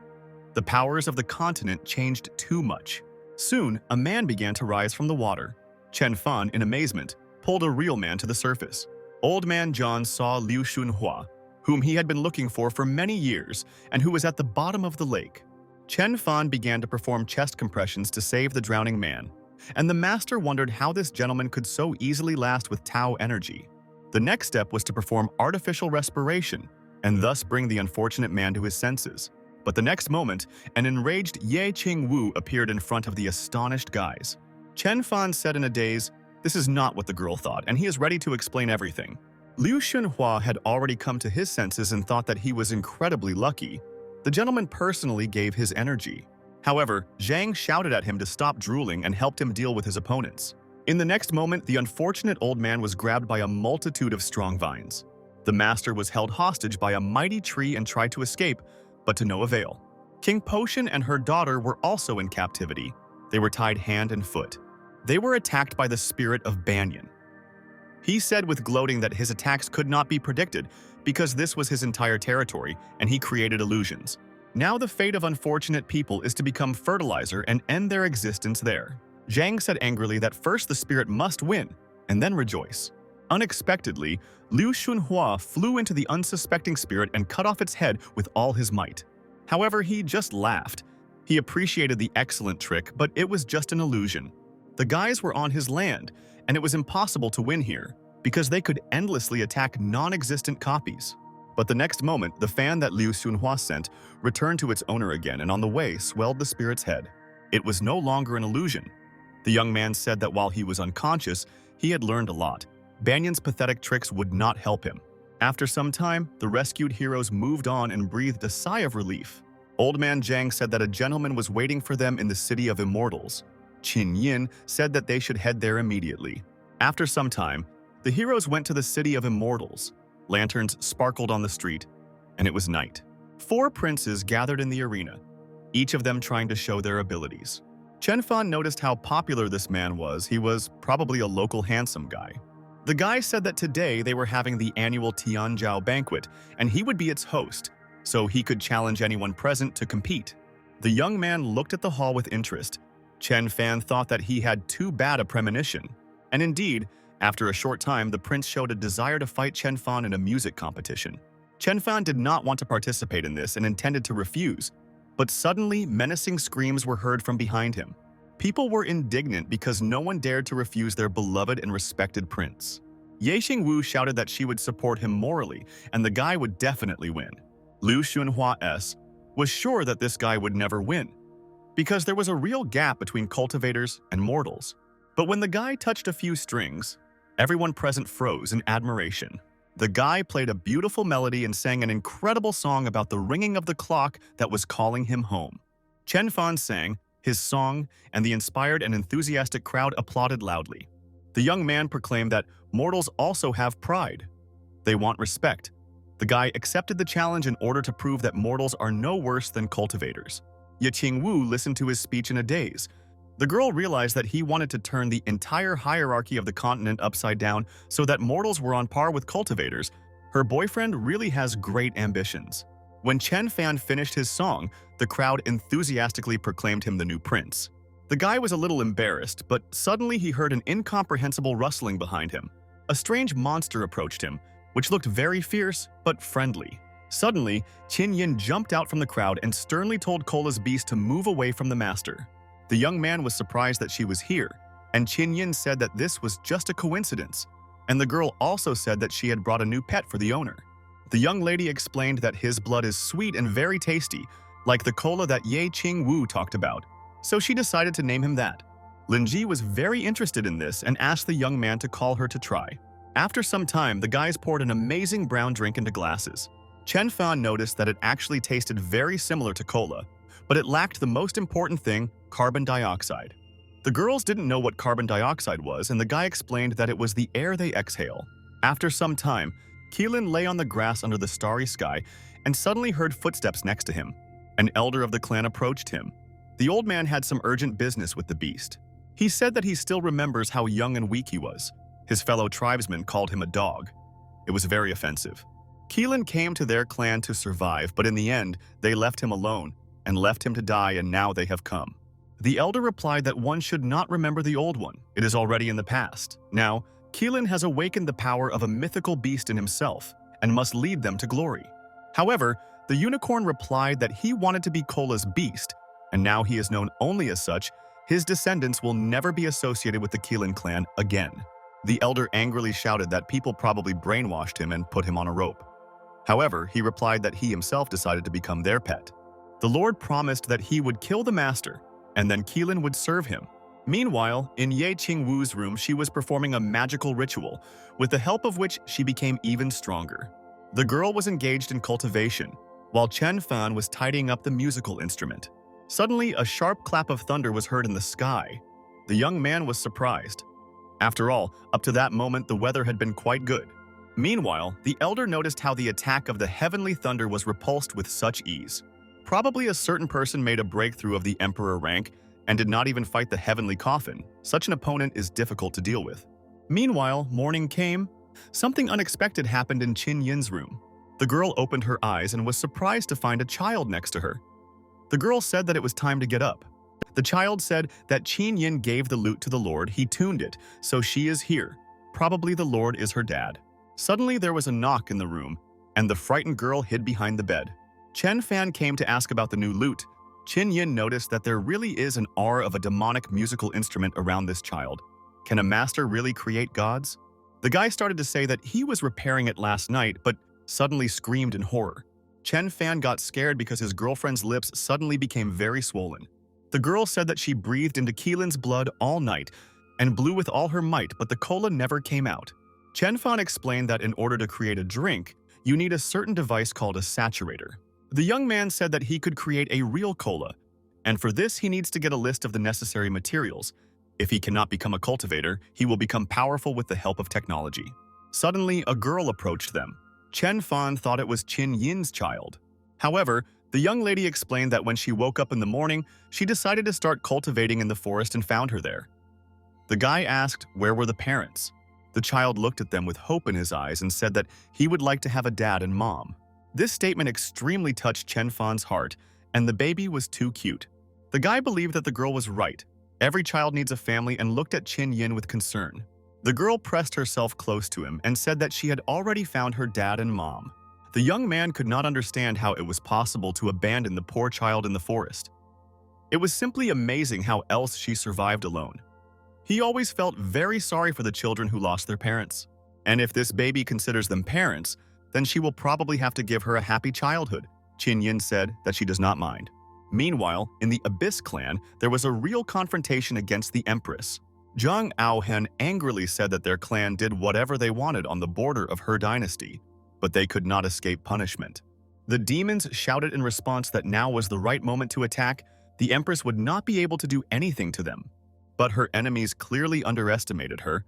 The powers of the continent changed too much. Soon, a man began to rise from the water. Chen Fan, in amazement, pulled a real man to the surface. Old man John saw Liu Xunhua, whom he had been looking for many years and who was at the bottom of the lake. Chen Fan began to perform chest compressions to save the drowning man, and the master wondered how this gentleman could so easily last with Tao energy. The next step was to perform artificial respiration and thus bring the unfortunate man to his senses. But the next moment, an enraged Ye Qing Wu appeared in front of the astonished guys. Chen Fan said in a daze, "This is not what the girl thought, and he is ready to explain everything." Liu Xunhua had already come to his senses and thought that he was incredibly lucky. The gentleman personally gave his energy. However, Zhang shouted at him to stop drooling and helped him deal with his opponents. In the next moment, the unfortunate old man was grabbed by a multitude of strong vines. The master was held hostage by a mighty tree and tried to escape, but to no avail. King Potion and her daughter were also in captivity. They were tied hand and foot. They were attacked by the spirit of Banyan. He said with gloating that his attacks could not be predicted because this was his entire territory and he created illusions. Now the fate of unfortunate people is to become fertilizer and end their existence there. Zhang said angrily that first the spirit must win and then rejoice. Unexpectedly, Liu Xunhua flew into the unsuspecting spirit and cut off its head with all his might. However, he just laughed. He appreciated the excellent trick, but it was just an illusion. The guys were on his land, and it was impossible to win here because they could endlessly attack non-existent copies. But the next moment, the fan that Liu Xunhua sent returned to its owner again and on the way swelled the spirit's head. It was no longer an illusion. The young man said that while he was unconscious, he had learned a lot. Banyan's pathetic tricks would not help him. After some time, the rescued heroes moved on and breathed a sigh of relief. Old man Zhang said that a gentleman was waiting for them in the city of immortals. Qin Yin said that they should head there immediately. After some time, the heroes went to the city of immortals. Lanterns sparkled on the street, and it was night. 4 princes gathered in the arena, each of them trying to show their abilities. Chen Fan noticed how popular this man was. He was probably a local handsome guy. The guy said that today they were having the annual Tianzhao banquet, and he would be its host, so he could challenge anyone present to compete. The young man looked at the hall with interest. Chen Fan thought that he had too bad a premonition. And indeed, after a short time, the prince showed a desire to fight Chen Fan in a music competition. Chen Fan did not want to participate in this and intended to refuse, but suddenly menacing screams were heard from behind him. People were indignant because no one dared to refuse their beloved and respected prince. Ye Qing Wu shouted that she would support him morally, and the guy would definitely win. Liu Xunhua was sure that this guy would never win, because there was a real gap between cultivators and mortals. But when the guy touched a few strings, everyone present froze in admiration. The guy played a beautiful melody and sang an incredible song about the ringing of the clock that was calling him home. Chen Fan sang his song, and the inspired and enthusiastic crowd applauded loudly. The young man proclaimed that mortals also have pride. They want respect. The guy accepted the challenge in order to prove that mortals are no worse than cultivators. Ye Qing Wu listened to his speech in a daze. The girl realized that he wanted to turn the entire hierarchy of the continent upside down so that mortals were on par with cultivators. Her boyfriend really has great ambitions. When Chen Fan finished his song, the crowd enthusiastically proclaimed him the new prince. The guy was a little embarrassed, but suddenly he heard an incomprehensible rustling behind him. A strange monster approached him, which looked very fierce but friendly. Suddenly, Qin Yin jumped out from the crowd and sternly told Cola's beast to move away from the master. The young man was surprised that she was here, and Qin Yin said that this was just a coincidence. And the girl also said that she had brought a new pet for the owner. The young lady explained that his blood is sweet and very tasty, like the cola that Ye Qing Wu talked about. So she decided to name him that. Lin Ji was very interested in this and asked the young man to call her to try. After some time, the guys poured an amazing brown drink into glasses. Chen Fan noticed that it actually tasted very similar to cola, but it lacked the most important thing, carbon dioxide. The girls didn't know what carbon dioxide was, and the guy explained that it was the air they exhale. After some time, Keelan lay on the grass under the starry sky and suddenly heard footsteps next to him. An elder of the clan approached him. The old man had some urgent business with the beast. He said that he still remembers how young and weak he was. His fellow tribesmen called him a dog. It was very offensive. Keelan came to their clan to survive, but in the end, they left him alone and left him to die, and now they have come. The elder replied that one should not remember the old one. It is already in the past. Now, Keelan has awakened the power of a mythical beast in himself and must lead them to glory. However, the unicorn replied that he wanted to be Cola's beast, and now he is known only as such. His descendants will never be associated with the Keelan clan again. The elder angrily shouted that people probably brainwashed him and put him on a rope. However, he replied that he himself decided to become their pet. The Lord promised that he would kill the master, and then Keelan would serve him. Meanwhile, in Ye Qing Wu's room, she was performing a magical ritual, with the help of which she became even stronger. The girl was engaged in cultivation, while Chen Fan was tidying up the musical instrument. Suddenly, a sharp clap of thunder was heard in the sky. The young man was surprised. After all, up to that moment, the weather had been quite good. Meanwhile, the elder noticed how the attack of the heavenly thunder was repulsed with such ease. Probably a certain person made a breakthrough of the emperor rank and did not even fight the heavenly coffin. Such an opponent is difficult to deal with. Meanwhile, morning came. Something unexpected happened in Qin Yin's room. The girl opened her eyes and was surprised to find a child next to her. The girl said that it was time to get up. The child said that Qin Yin gave the lute to the Lord, he tuned it, so she is here. Probably the Lord is her dad. Suddenly there was a knock in the room, and the frightened girl hid behind the bed. Chen Fan came to ask about the new lute. Qin Yin noticed that there really is an aura of a demonic musical instrument around this child. Can a master really create gods? The guy started to say that he was repairing it last night, but suddenly screamed in horror. Chen Fan got scared because his girlfriend's lips suddenly became very swollen. The girl said that she breathed into Keelan's blood all night and blew with all her might, but the cola never came out. Chen Fan explained that in order to create a drink, you need a certain device called a saturator. The young man said that he could create a real cola, and for this he needs to get a list of the necessary materials. If he cannot become a cultivator, he will become powerful with the help of technology. Suddenly, a girl approached them. Chen Fan thought it was Qin Yin's child. However, the young lady explained that when she woke up in the morning, she decided to start cultivating in the forest and found her there. The guy asked where were the parents. The child looked at them with hope in his eyes and said that he would like to have a dad and mom. This statement extremely touched Chen Fan's heart, and the baby was too cute. The guy believed that the girl was right. Every child needs a family, and looked at Qin Yin with concern. The girl pressed herself close to him and said that she had already found her dad and mom. The young man could not understand how it was possible to abandon the poor child in the forest. It was simply amazing how else she survived alone. He always felt very sorry for the children who lost their parents. And if this baby considers them parents, then she will probably have to give her a happy childhood. Qin Yin said that she does not mind. Meanwhile, in the Abyss clan, there was a real confrontation against the empress. Zhang Aohen angrily said that their clan did whatever they wanted on the border of her dynasty, but they could not escape punishment. The demons shouted in response that now was the right moment to attack. The empress would not be able to do anything to them. But her enemies clearly underestimated her.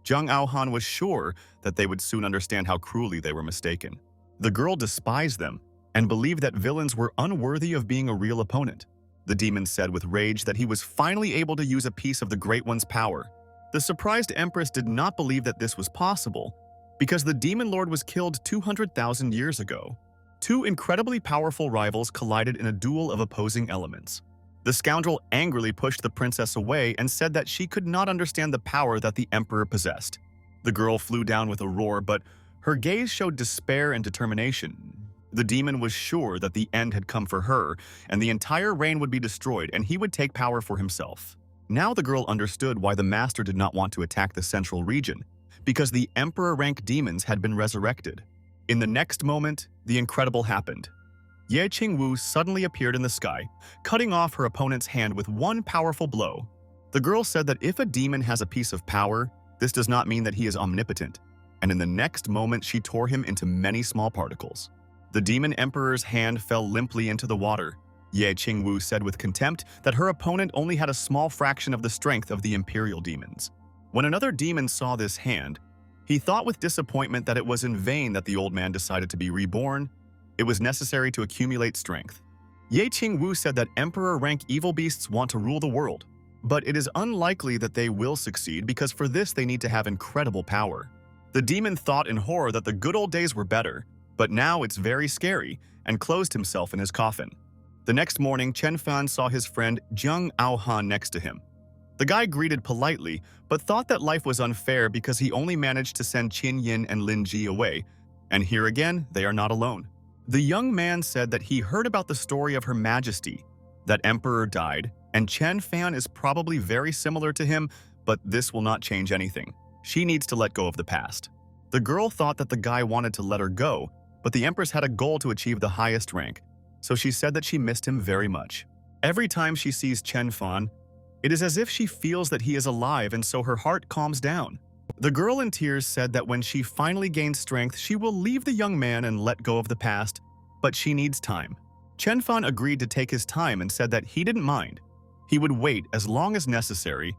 Zhang Aohan was sure that they would soon understand how cruelly they were mistaken. The girl despised them and believed that villains were unworthy of being a real opponent. The demon said with rage that he was finally able to use a piece of the Great One's power. The surprised empress did not believe that this was possible because the demon lord was killed 200,000 years ago. Two incredibly powerful rivals collided in a duel of opposing elements. The scoundrel angrily pushed the princess away and said that she could not understand the power that the emperor possessed. The girl flew down with a roar, but her gaze showed despair and determination. The demon was sure that the end had come for her, and the entire reign would be destroyed, and he would take power for himself. Now the girl understood why the master did not want to attack the central region, because the emperor-rank demons had been resurrected. In the next moment, the incredible happened. Ye Qing Wu suddenly appeared in the sky, cutting off her opponent's hand with one powerful blow. The girl said that if a demon has a piece of power, this does not mean that he is omnipotent, and in the next moment she tore him into many small particles. The demon emperor's hand fell limply into the water. Ye Qing Wu said with contempt that her opponent only had a small fraction of the strength of the imperial demons. When another demon saw this hand, he thought with disappointment that it was in vain that the old man decided to be reborn. It was necessary to accumulate strength. Ye Qing Wu said that emperor-rank evil beasts want to rule the world, but it is unlikely that they will succeed because for this they need to have incredible power. The demon thought in horror that the good old days were better, but now it's very scary, and closed himself in his coffin. The next morning, Chen Fan saw his friend Zhang Aohan next to him. The guy greeted politely, but thought that life was unfair because he only managed to send Qin Yin and Lin Ji away, and here again, they are not alone. The young man said that he heard about the story of Her Majesty, that Emperor died, and Chen Fan is probably very similar to him, but this will not change anything. She needs to let go of the past. The girl thought that the guy wanted to let her go, but the Empress had a goal to achieve the highest rank, so she said that she missed him very much. Every time she sees Chen Fan, it is as if she feels that he is alive, and so her heart calms down. The girl in tears said that when she finally gains strength, she will leave the young man and let go of the past, but she needs time. Chen Fan agreed to take his time and said that he didn't mind. He would wait as long as necessary,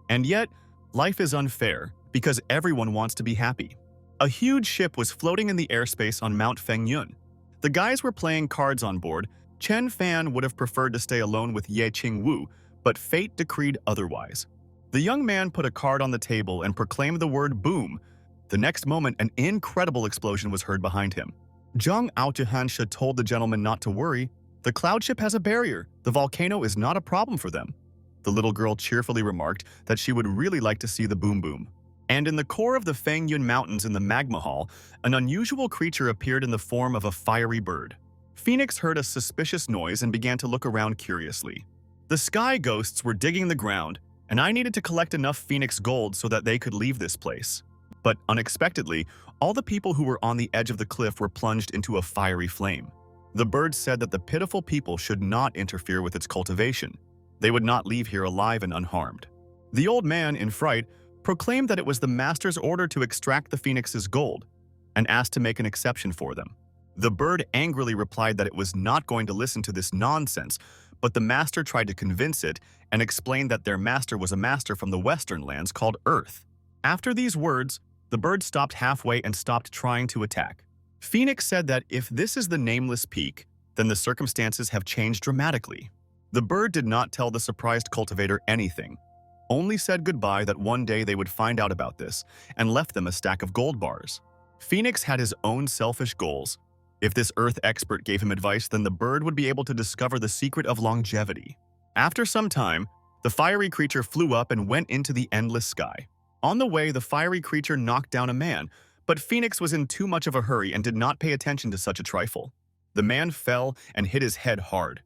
and yet, life is unfair because everyone wants to be happy. A huge ship was floating in the airspace on Mount Fengyun. The guys were playing cards on board. Chen Fan would have preferred to stay alone with Ye Qing Wu, but fate decreed otherwise. The young man put a card on the table and proclaimed the word boom. The next moment, an incredible explosion was heard behind him. Zhang Aohan told the gentleman not to worry. The cloud ship has a barrier. The volcano is not a problem for them. The little girl cheerfully remarked that she would really like to see the boom boom. And in the core of the Fengyun Mountains in the magma hall, an unusual creature appeared in the form of a fiery bird. Phoenix heard a suspicious noise and began to look around curiously. The sky ghosts were digging the ground, and I needed to collect enough Phoenix gold so that they could leave this place. But unexpectedly, all the people who were on the edge of the cliff were plunged into a fiery flame. The bird said that the pitiful people should not interfere with its cultivation. They would not leave here alive and unharmed. The old man, in fright, proclaimed that it was the master's order to extract the phoenix's gold, and asked to make an exception for them. The bird angrily replied that it was not going to listen to this nonsense, but the master tried to convince it and explained that their master was a master from the western lands called Earth. After these words, the bird stopped halfway and stopped trying to attack. Phoenix said that if this is the nameless peak, then the circumstances have changed dramatically. The bird did not tell the surprised cultivator anything, only said goodbye that one day they would find out about this, and left them a stack of gold bars. Phoenix had his own selfish goals. If this Earth expert gave him advice, then the bird would be able to discover the secret of longevity. After some time, the fiery creature flew up and went into the endless sky. On the way, the fiery creature knocked down a man, but Phoenix was in too much of a hurry and did not pay attention to such a trifle. The man fell and hit his head hard.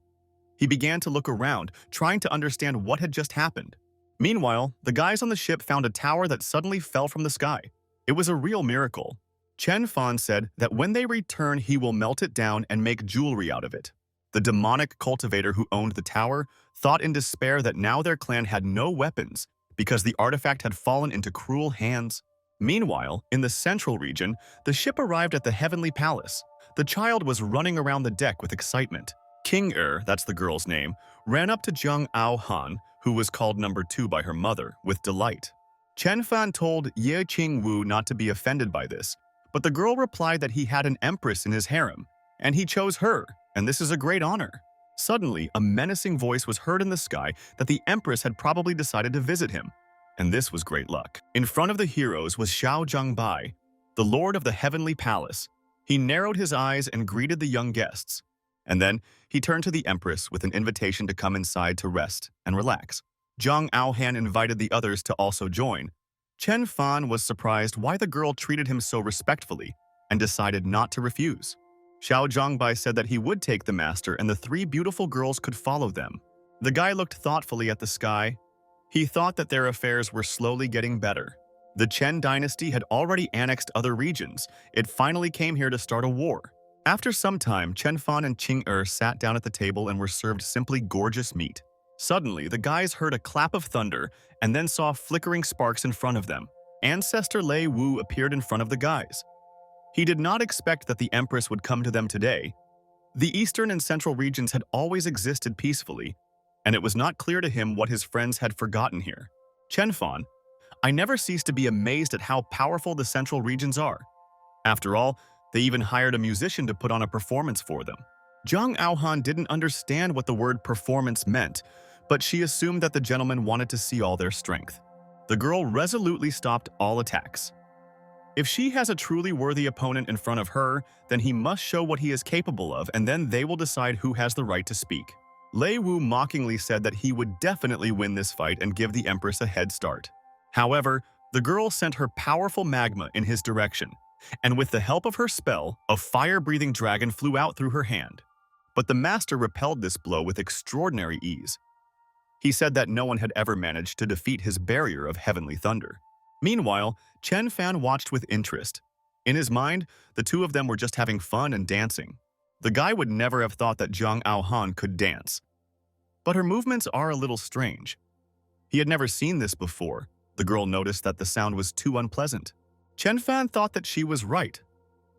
He began to look around, trying to understand what had just happened. Meanwhile, the guys on the ship found a tower that suddenly fell from the sky. It was a real miracle. Chen Fan said that when they return, he will melt it down and make jewelry out of it. The demonic cultivator who owned the tower thought in despair that now their clan had no weapons because the artifact had fallen into cruel hands. Meanwhile, in the central region, the ship arrived at the Heavenly Palace. The child was running around the deck with excitement. King that's the girl's name, ran up to Zhang Aohan, who was called number 2 by her mother, with delight. Chen Fan told Ye Qing Wu not to be offended by this, but the girl replied that he had an empress in his harem, and he chose her, and this is a great honor. Suddenly, a menacing voice was heard in the sky that the empress had probably decided to visit him, and this was great luck. In front of the heroes was Xiao Zhangbai, the lord of the heavenly palace. He narrowed his eyes and greeted the young guests, and then he turned to the empress with an invitation to come inside to rest and relax. Zhang Aohan invited the others to also join. Chen Fan was surprised why the girl treated him so respectfully and decided not to refuse. Xiao Zhangbai said that he would take the master and the three beautiful girls could follow them. The guy looked thoughtfully at the sky. He thought that their affairs were slowly getting better. The Chen dynasty had already annexed other regions. It finally came here to start a war. After some time, Chen Fan and Qing Er sat down at the table and were served simply gorgeous meat. Suddenly, the guys heard a clap of thunder and then saw flickering sparks in front of them. Ancestor Lei Wu appeared in front of the guys. He did not expect that the empress would come to them today. The eastern and central regions had always existed peacefully, and it was not clear to him what his friends had forgotten here. Chen Fan, I never cease to be amazed at how powerful the central regions are. After all, they even hired a musician to put on a performance for them. Zhang Aohan didn't understand what the word performance meant, but she assumed that the gentleman wanted to see all their strength. The girl resolutely stopped all attacks. If she has a truly worthy opponent in front of her, then he must show what he is capable of, and then they will decide who has the right to speak. Lei Wu mockingly said that he would definitely win this fight and give the empress a head start. However, the girl sent her powerful magma in his direction, and with the help of her spell, a fire-breathing dragon flew out through her hand. But the master repelled this blow with extraordinary ease. He said that no one had ever managed to defeat his barrier of heavenly thunder. Meanwhile, Chen Fan watched with interest. In his mind, the two of them were just having fun and dancing. The guy would never have thought that Zhang Aohan could dance. But her movements are a little strange. He had never seen this before. The girl noticed that the sound was too unpleasant. Chen Fan thought that she was right.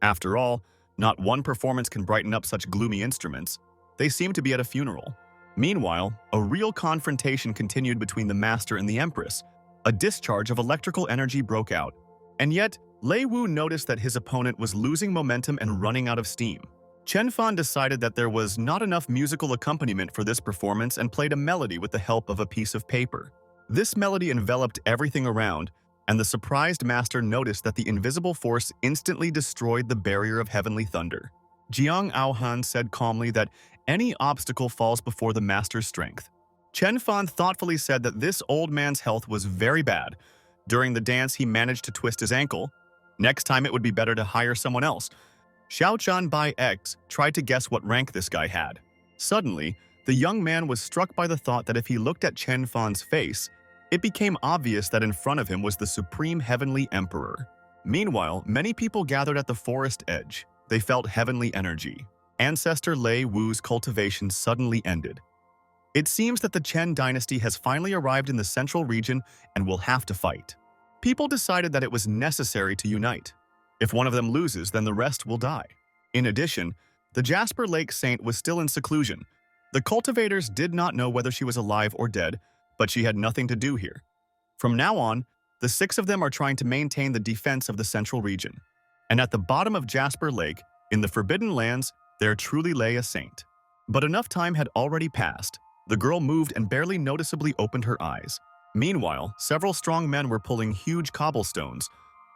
After all, not one performance can brighten up such gloomy instruments. They seemed to be at a funeral. Meanwhile, a real confrontation continued between the master and the empress. A discharge of electrical energy broke out. And yet, Lei Wu noticed that his opponent was losing momentum and running out of steam. Chen Fan decided that there was not enough musical accompaniment for this performance and played a melody with the help of a piece of paper. This melody enveloped everything around, and the surprised master noticed that the invisible force instantly destroyed the barrier of heavenly thunder. Zhang Aohan said calmly that any obstacle falls before the master's strength. Chen Fan thoughtfully said that this old man's health was very bad. During the dance, he managed to twist his ankle. Next time, it would be better to hire someone else. Xiao Zhanbai X tried to guess what rank this guy had. Suddenly, the young man was struck by the thought that if he looked at Chen Fan's face, it became obvious that in front of him was the supreme heavenly emperor. Meanwhile, many people gathered at the forest edge. They felt heavenly energy. Ancestor Lei Wu's cultivation suddenly ended. It seems that the Chen dynasty has finally arrived in the central region and will have to fight. People decided that it was necessary to unite. If one of them loses, then the rest will die. In addition, the Jasper Lake Saint was still in seclusion. The cultivators did not know whether she was alive or dead, but she had nothing to do here. From now on, the 6 of them are trying to maintain the defense of the central region. And at the bottom of Jasper Lake, in the Forbidden Lands, there truly lay a saint. But enough time had already passed. The girl moved and barely noticeably opened her eyes. Meanwhile, several strong men were pulling huge cobblestones.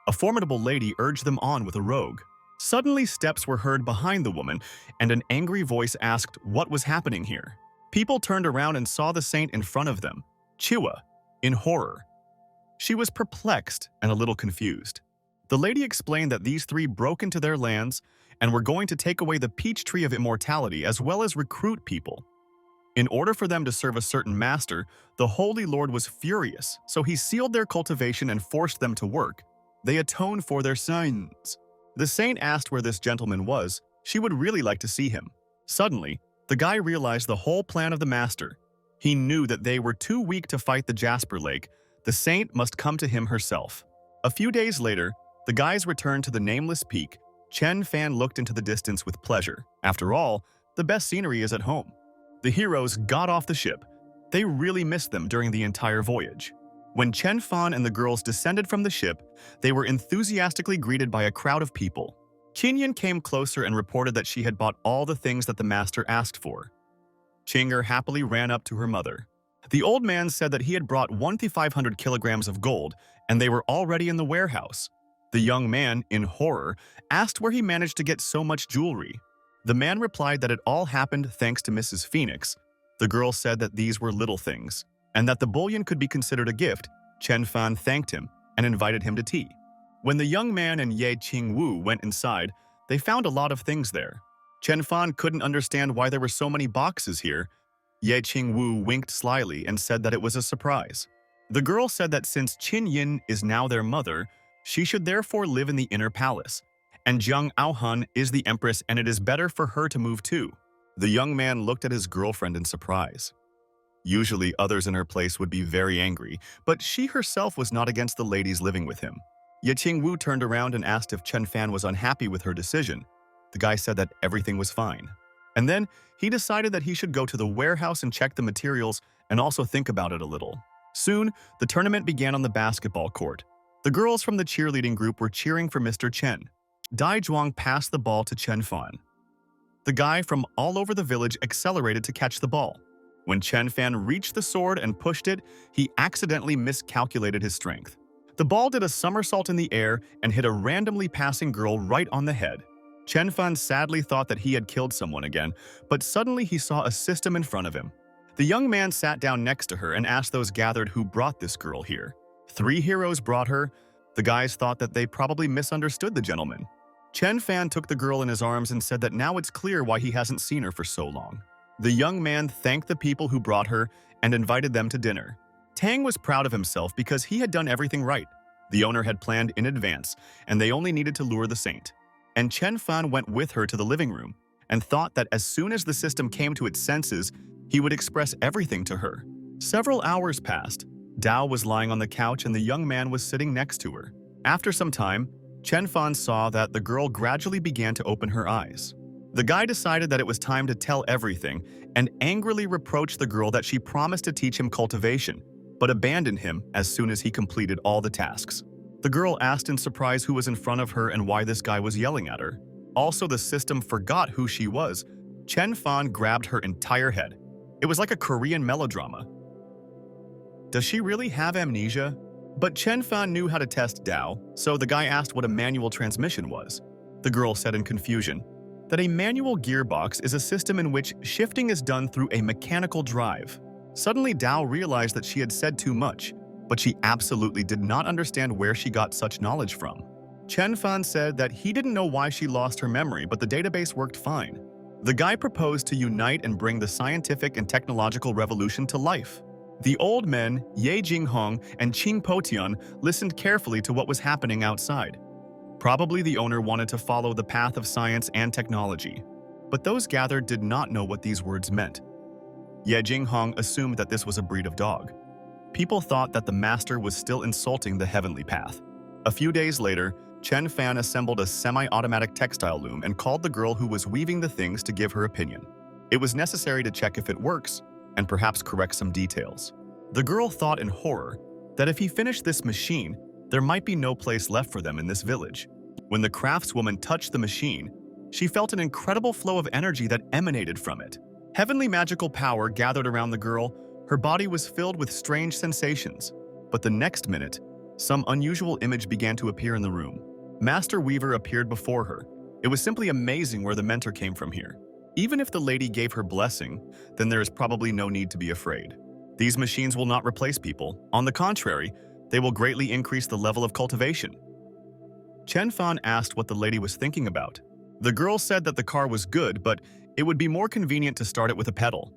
A formidable lady urged them on with a rogue. Suddenly, steps were heard behind the woman, and an angry voice asked what was happening here. People turned around and saw the saint in front of them, Chiwa, in horror. She was perplexed and a little confused. The lady explained that these 3 broke into their lands and were going to take away the peach tree of immortality as well as recruit people. In order for them to serve a certain master, the Holy Lord was furious, so he sealed their cultivation and forced them to work. They atoned for their sins. The saint asked where this gentleman was. She would really like to see him. Suddenly, the guy realized the whole plan of the master. He knew that they were too weak to fight the Jasper Lake. The saint must come to him herself. A few days later, the guys returned to the nameless peak. Chen Fan looked into the distance with pleasure. After all, the best scenery is at home. The heroes got off the ship. They really missed them during the entire voyage. When Chen Fan and the girls descended from the ship, they were enthusiastically greeted by a crowd of people. Qinyan came closer and reported that she had bought all the things that the master asked for. Qinger happily ran up to her mother. The old man said that he had brought 1,500 kilograms of gold, and they were already in the warehouse. The young man, in horror, asked where he managed to get so much jewelry. The man replied that it all happened thanks to Mrs. Phoenix. The girl said that these were little things, and that the bullion could be considered a gift. Chen Fan thanked him and invited him to tea. When the young man and Ye Qing Wu went inside, they found a lot of things there. Chen Fan couldn't understand why there were so many boxes here. Ye Qing Wu winked slyly and said that it was a surprise. The girl said that since Qin Yin is now their mother, she should therefore live in the inner palace, and Jiang Aohan is the empress and it is better for her to move too. The young man looked at his girlfriend in surprise. Usually others in her place would be very angry, but she herself was not against the ladies living with him. Ye Qing Wu turned around and asked if Chen Fan was unhappy with her decision. The guy said that everything was fine. And then he decided that he should go to the warehouse and check the materials and also think about it a little. Soon, the tournament began on the basketball court. The girls from the cheerleading group were cheering for Mr. Chen. Dai Zhuang passed the ball to Chen Fan. The guy from all over the village accelerated to catch the ball. When Chen Fan reached the sword and pushed it, he accidentally miscalculated his strength. The ball did a somersault in the air and hit a randomly passing girl right on the head. Chen Fan sadly thought that he had killed someone again, but suddenly he saw a system in front of him. The young man sat down next to her and asked those gathered who brought this girl here. 3 heroes brought her. The guys thought that they probably misunderstood the gentleman. Chen Fan took the girl in his arms and said that now it's clear why he hasn't seen her for so long. The young man thanked the people who brought her and invited them to dinner. Tang was proud of himself because he had done everything right. The owner had planned in advance, and they only needed to lure the saint. And Chen Fan went with her to the living room and thought that as soon as the system came to its senses, he would express everything to her. Several hours passed. Dao was lying on the couch and the young man was sitting next to her. After some time, Chen Fan saw that the girl gradually began to open her eyes. The guy decided that it was time to tell everything and angrily reproached the girl that she promised to teach him cultivation, but abandoned him as soon as he completed all the tasks. The girl asked in surprise who was in front of her and why this guy was yelling at her. Also, the system forgot who she was. Chen Fan grabbed her entire head. It was like a Korean melodrama. Does she really have amnesia? But Chen Fan knew how to test Dao, so the guy asked what a manual transmission was. The girl said in confusion that a manual gearbox is a system in which shifting is done through a mechanical drive. Suddenly, Dao realized that she had said too much, but she absolutely did not understand where she got such knowledge from. Chen Fan said that he didn't know why she lost her memory, but the database worked fine. The guy proposed to unite and bring the scientific and technological revolution to life. The old men, Ye Jinghong and Qing Potian, listened carefully to what was happening outside. Probably the owner wanted to follow the path of science and technology, but those gathered did not know what these words meant. Ye Jinghong assumed that this was a breed of dog. People thought that the master was still insulting the heavenly path. A few days later, Chen Fan assembled a semi-automatic textile loom and called the girl who was weaving the things to give her opinion. It was necessary to check if it works and perhaps correct some details. The girl thought in horror that if he finished this machine, there might be no place left for them in this village. When the craftswoman touched the machine, she felt an incredible flow of energy that emanated from it. Heavenly magical power gathered around the girl. Her body was filled with strange sensations. But the next minute, some unusual image began to appear in the room. Master Weaver appeared before her. It was simply amazing where the mentor came from here. Even if the lady gave her blessing, then there is probably no need to be afraid. These machines will not replace people. On the contrary, they will greatly increase the level of cultivation. Chen Fan asked what the lady was thinking about. The girl said that the car was good, but it would be more convenient to start it with a pedal.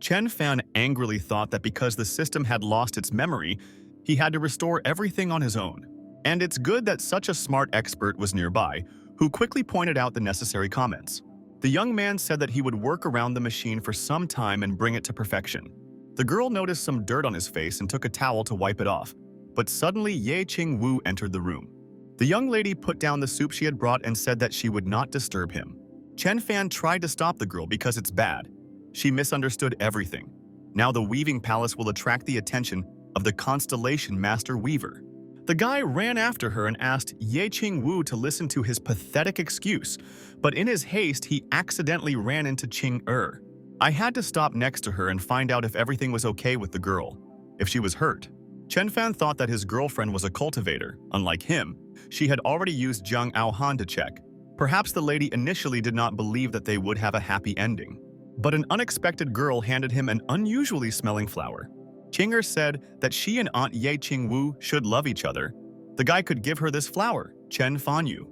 Chen Fan angrily thought that because the system had lost its memory, he had to restore everything on his own. And it's good that such a smart expert was nearby, who quickly pointed out the necessary comments. The young man said that he would work around the machine for some time and bring it to perfection. The girl noticed some dirt on his face and took a towel to wipe it off. But suddenly Ye Qing Wu entered the room. The young lady put down the soup she had brought and said that she would not disturb him. Chen Fan tried to stop the girl because it's bad. She misunderstood everything. Now the weaving palace will attract the attention of the constellation Master Weaver. The guy ran after her and asked Ye Qing Wu to listen to his pathetic excuse, but in his haste, he accidentally ran into Qing Er. I had to stop next to her and find out if everything was okay with the girl, if she was hurt. Chen Fan thought that his girlfriend was a cultivator. Unlike him, she had already used Jiang Aohan to check. Perhaps the lady initially did not believe that they would have a happy ending. But an unexpected girl handed him an unusually smelling flower. Qinger said that she and Aunt Ye Qing Wu should love each other. The guy could give her this flower, Chen Fan Yu.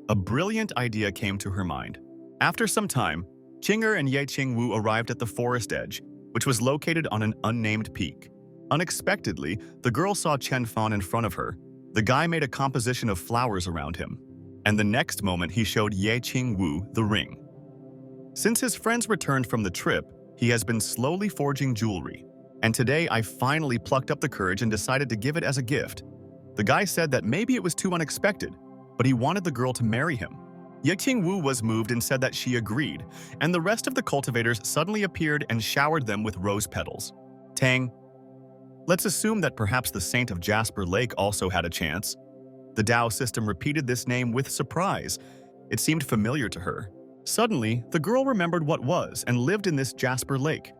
A brilliant idea came to her mind. After some time, Qinger and Ye Qing Wu arrived at the forest edge, which was located on an unnamed peak. Unexpectedly, the girl saw Chen Fan in front of her. The guy made a composition of flowers around him, and the next moment he showed Ye Qing Wu the ring. Since his friends returned from the trip, he has been slowly forging jewelry, and today I finally plucked up the courage and decided to give it as a gift. The guy said that maybe it was too unexpected, but he wanted the girl to marry him. Ye Qing Wu was moved and said that she agreed, and the rest of the cultivators suddenly appeared and showered them with rose petals. Tang. Let's assume that perhaps the Saint of Jasper Lake also had a chance. The Tao system repeated this name with surprise. It seemed familiar to her. Suddenly, the girl remembered what was and lived in this Jasper Lake.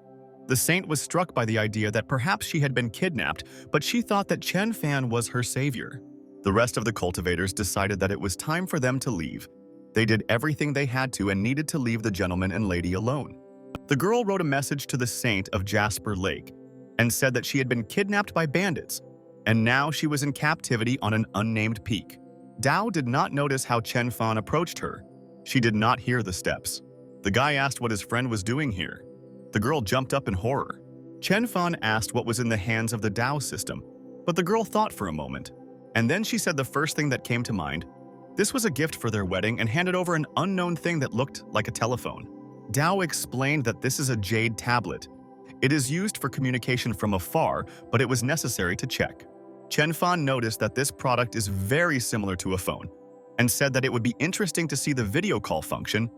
The saint was struck by the idea that perhaps she had been kidnapped, but she thought that Chen Fan was her savior. The rest of the cultivators decided that it was time for them to leave. They did everything they had to and needed to leave the gentleman and lady alone. The girl wrote a message to the Saint of Jasper Lake and said that she had been kidnapped by bandits, and now she was in captivity on an unnamed peak. Dao did not notice how Chen Fan approached her. She did not hear the steps. The guy asked what his friend was doing here. The girl jumped up in horror. Chen Fan asked what was in the hands of the Dao system, but the girl thought for a moment. And then she said the first thing that came to mind. This was a gift for their wedding and handed over an unknown thing that looked like a telephone. Dao explained that this is a jade tablet. It is used for communication from afar, but it was necessary to check. Chen Fan noticed that this product is very similar to a phone and said that it would be interesting to see the video call function,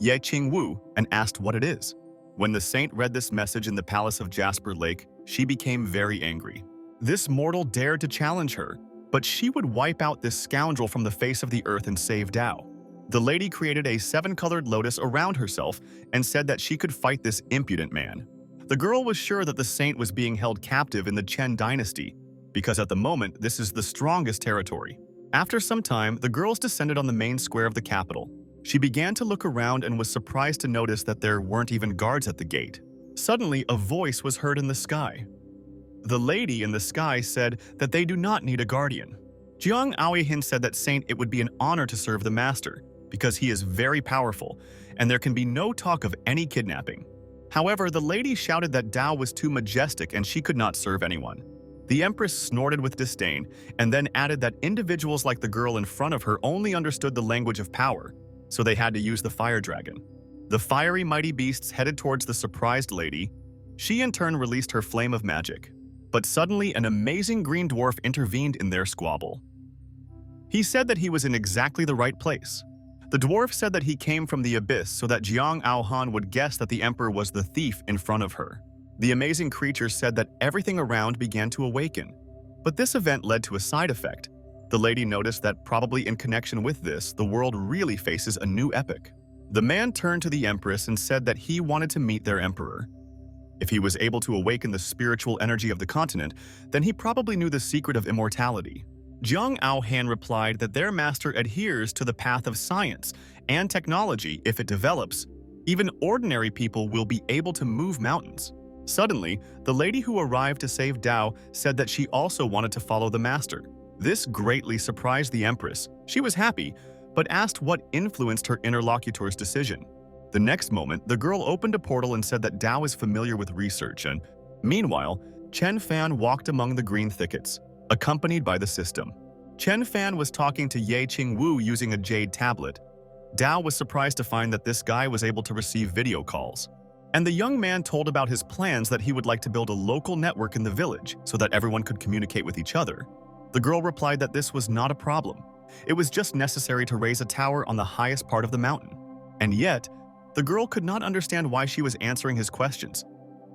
Ye Qing Wu, and asked what it is. When the saint read this message in the palace of Jasper Lake, she became very angry. This mortal dared to challenge her, but she would wipe out this scoundrel from the face of the earth and save Dao. The lady created a 7-colored lotus around herself and said that she could fight this impudent man. The girl was sure that the saint was being held captive in the Chen dynasty, because at the moment this is the strongest territory. After some time, the girls descended on the main square of the capital. She began to look around and was surprised to notice that there weren't even guards at the gate. Suddenly, a voice was heard in the sky. The lady in the sky said that they do not need a guardian. Jiang Aoihin said that Saint it would be an honor to serve the master, because he is very powerful, and there can be no talk of any kidnapping. However, the lady shouted that Dao was too majestic and she could not serve anyone. The empress snorted with disdain and then added that individuals like the girl in front of her only understood the language of power, so they had to use the fire dragon. The fiery mighty beasts headed towards the surprised lady. She in turn released her flame of magic. But suddenly an amazing green dwarf intervened in their squabble. He said that he was in exactly the right place. The dwarf said that he came from the abyss so that Jiang Aohan would guess that the emperor was the thief in front of her. The amazing creature said that everything around began to awaken. But this event led to a side effect. The lady noticed that probably in connection with this, the world really faces a new epoch. The man turned to the empress and said that he wanted to meet their emperor. If he was able to awaken the spiritual energy of the continent, then he probably knew the secret of immortality. Jiang Aohan replied that their master adheres to the path of science and technology. If it develops, even ordinary people will be able to move mountains. Suddenly, the lady who arrived to save Dao said that she also wanted to follow the master. This greatly surprised the empress. She was happy, but asked what influenced her interlocutor's decision. The next moment, the girl opened a portal and said that Dao is familiar with research, and meanwhile, Chen Fan walked among the green thickets, accompanied by the system. Chen Fan was talking to Ye Qing Wu using a jade tablet. Dao was surprised to find that this guy was able to receive video calls. And the young man told about his plans that he would like to build a local network in the village so that everyone could communicate with each other. The girl replied that this was not a problem. It was just necessary to raise a tower on the highest part of the mountain. And yet, the girl could not understand why she was answering his questions.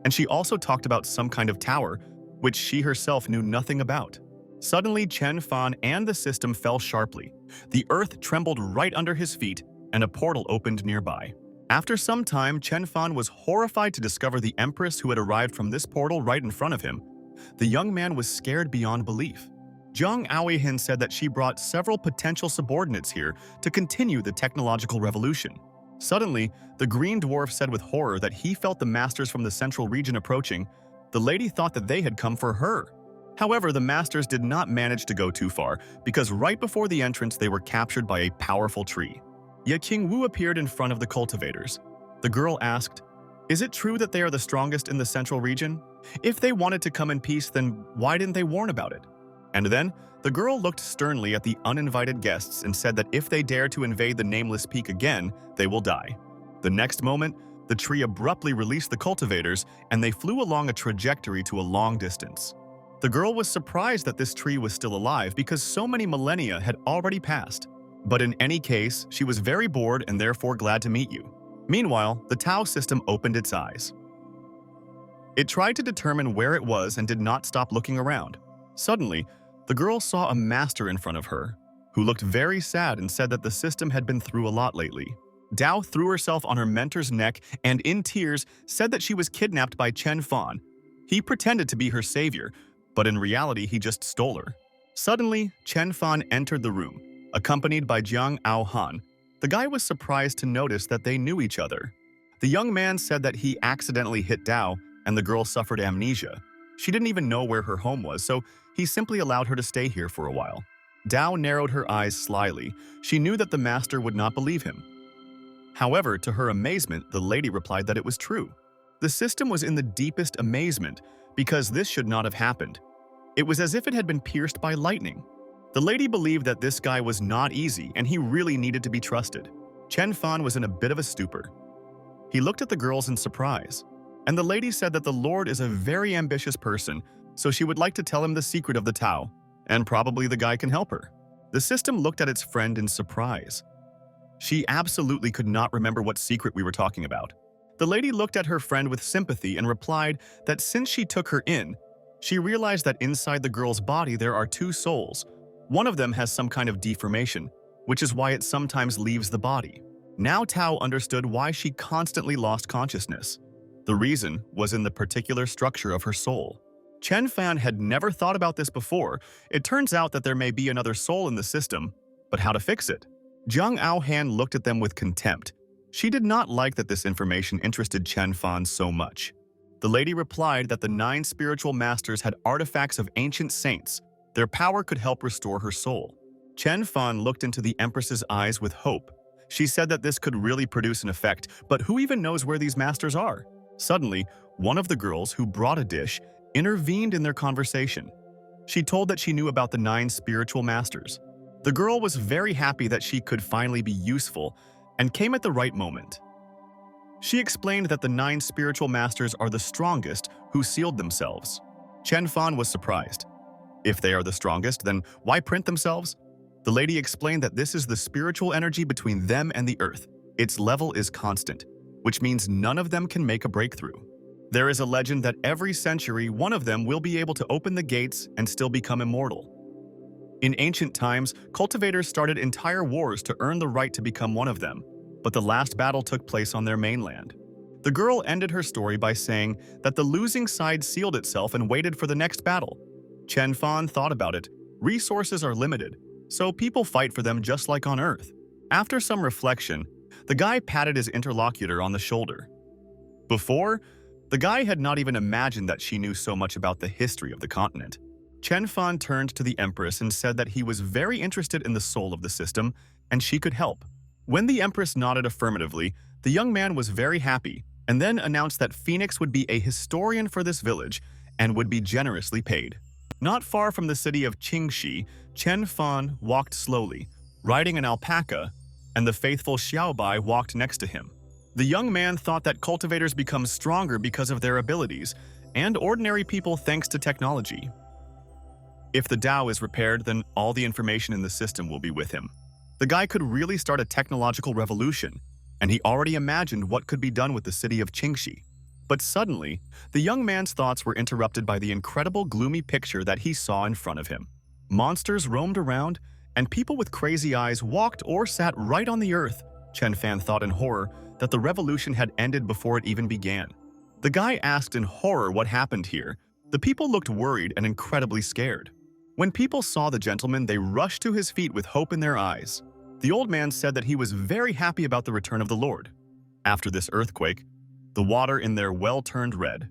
And she also talked about some kind of tower, which she herself knew nothing about. Suddenly, Chen Fan and the system fell sharply. The earth trembled right under his feet, and a portal opened nearby. After some time, Chen Fan was horrified to discover the empress who had arrived from this portal right in front of him. The young man was scared beyond belief. Zhang Aoihin said that she brought several potential subordinates here to continue the technological revolution. Suddenly, the green dwarf said with horror that he felt the masters from the central region approaching. The lady thought that they had come for her. However, the masters did not manage to go too far, because right before the entrance they were captured by a powerful tree. Ye Qing Wu appeared in front of the cultivators. The girl asked, "Is it true that they are the strongest in the central region? If they wanted to come in peace, then why didn't they warn about it?" And then, the girl looked sternly at the uninvited guests and said that if they dare to invade the nameless peak again, they will die. The next moment, the tree abruptly released the cultivators, and they flew along a trajectory to a long distance. The girl was surprised that this tree was still alive because so many millennia had already passed. But in any case, she was very bored and therefore glad to meet you. Meanwhile, the Tao system opened its eyes. It tried to determine where it was and did not stop looking around. Suddenly, the girl saw a master in front of her, who looked very sad and said that the system had been through a lot lately. Dao threw herself on her mentor's neck and, in tears, said that she was kidnapped by Chen Fan. He pretended to be her savior, but in reality he just stole her. Suddenly, Chen Fan entered the room, accompanied by Jiang Aohan. The guy was surprised to notice that they knew each other. The young man said that he accidentally hit Dao, and the girl suffered amnesia. She didn't even know where her home was, so he simply allowed her to stay here for a while. Dao narrowed her eyes slyly. She knew that the master would not believe him. However, to her amazement, the lady replied that it was true. The system was in the deepest amazement, because this should not have happened. It was as if it had been pierced by lightning. The lady believed that this guy was not easy and he really needed to be trusted. Chen Fan was in a bit of a stupor. He looked at the girls in surprise, and the lady said that the Lord is a very ambitious person, so she would like to tell him the secret of the Tao, and probably the guy can help her. The system looked at its friend in surprise. She absolutely could not remember what secret we were talking about. The lady looked at her friend with sympathy and replied that since she took her in, she realized that inside the girl's body there are two souls. One of them has some kind of deformation, which is why it sometimes leaves the body. Now Tao understood why she constantly lost consciousness. The reason was in the particular structure of her soul. Chen Fan had never thought about this before. It turns out that there may be another soul in the system, but how to fix it? Zhang Aohan looked at them with contempt. She did not like that this information interested Chen Fan so much. The lady replied that the 9 spiritual masters had artifacts of ancient saints. Their power could help restore her soul. Chen Fan looked into the Empress's eyes with hope. She said that this could really produce an effect, but who even knows where these masters are? Suddenly, one of the girls who brought a dish intervened in their conversation. She told that she knew about the 9 spiritual masters. The girl was very happy that she could finally be useful and came at the right moment. She explained that the 9 spiritual masters are the strongest who sealed themselves. Chen Fan was surprised. If they are the strongest, then why print themselves? The lady explained that this is the spiritual energy between them and the earth. Its level is constant, which means none of them can make a breakthrough. There is a legend that every century one of them will be able to open the gates and still become immortal. In ancient times, cultivators started entire wars to earn the right to become one of them, but the last battle took place on their mainland. The girl ended her story by saying that the losing side sealed itself and waited for the next battle. Chen Fan thought about it. Resources are limited, so people fight for them just like on Earth. After some reflection, the guy patted his interlocutor on the shoulder. Before, the guy had not even imagined that she knew so much about the history of the continent. Chen Fan turned to the Empress and said that he was very interested in the soul of the system and she could help. When the Empress nodded affirmatively, the young man was very happy and then announced that Phoenix would be a historian for this village and would be generously paid. Not far from the city of Qingxi, Chen Fan walked slowly, riding an alpaca, and the faithful Xiaobai walked next to him. The young man thought that cultivators become stronger because of their abilities, and ordinary people thanks to technology. If the Tao is repaired, then all the information in the system will be with him. The guy could really start a technological revolution, and he already imagined what could be done with the city of Qingxi. But suddenly, the young man's thoughts were interrupted by the incredible gloomy picture that he saw in front of him. Monsters roamed around, and people with crazy eyes walked or sat right on the earth. Chen Fan thought in horror that the revolution had ended before it even began. The guy asked in horror what happened here. The people looked worried and incredibly scared. When people saw the gentleman, they rushed to his feet with hope in their eyes. The old man said that he was very happy about the return of the Lord. After this earthquake, the water in their well turned red.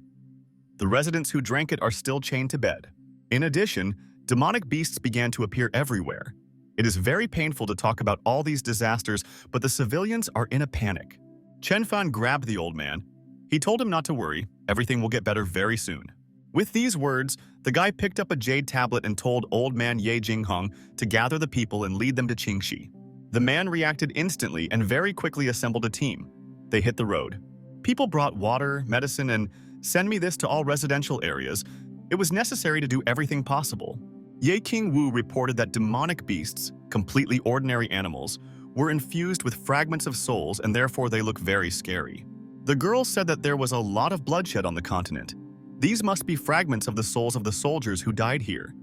The residents who drank it are still chained to bed. In addition, demonic beasts began to appear everywhere. It is very painful to talk about all these disasters, but the civilians are in a panic. Chen Fan grabbed the old man. He told him not to worry, everything will get better very soon. With these words, the guy picked up a jade tablet and told old man Ye Qing Wu to gather the people and lead them to Qingxi. The man reacted instantly and very quickly assembled a team. They hit the road. People brought water, medicine, and send me this to all residential areas. It was necessary to do everything possible. Ye Qing Wu reported that demonic beasts, completely ordinary animals, were infused with fragments of souls and therefore they look very scary. The girl said that there was a lot of bloodshed on the continent. These must be fragments of the souls of the soldiers who died here.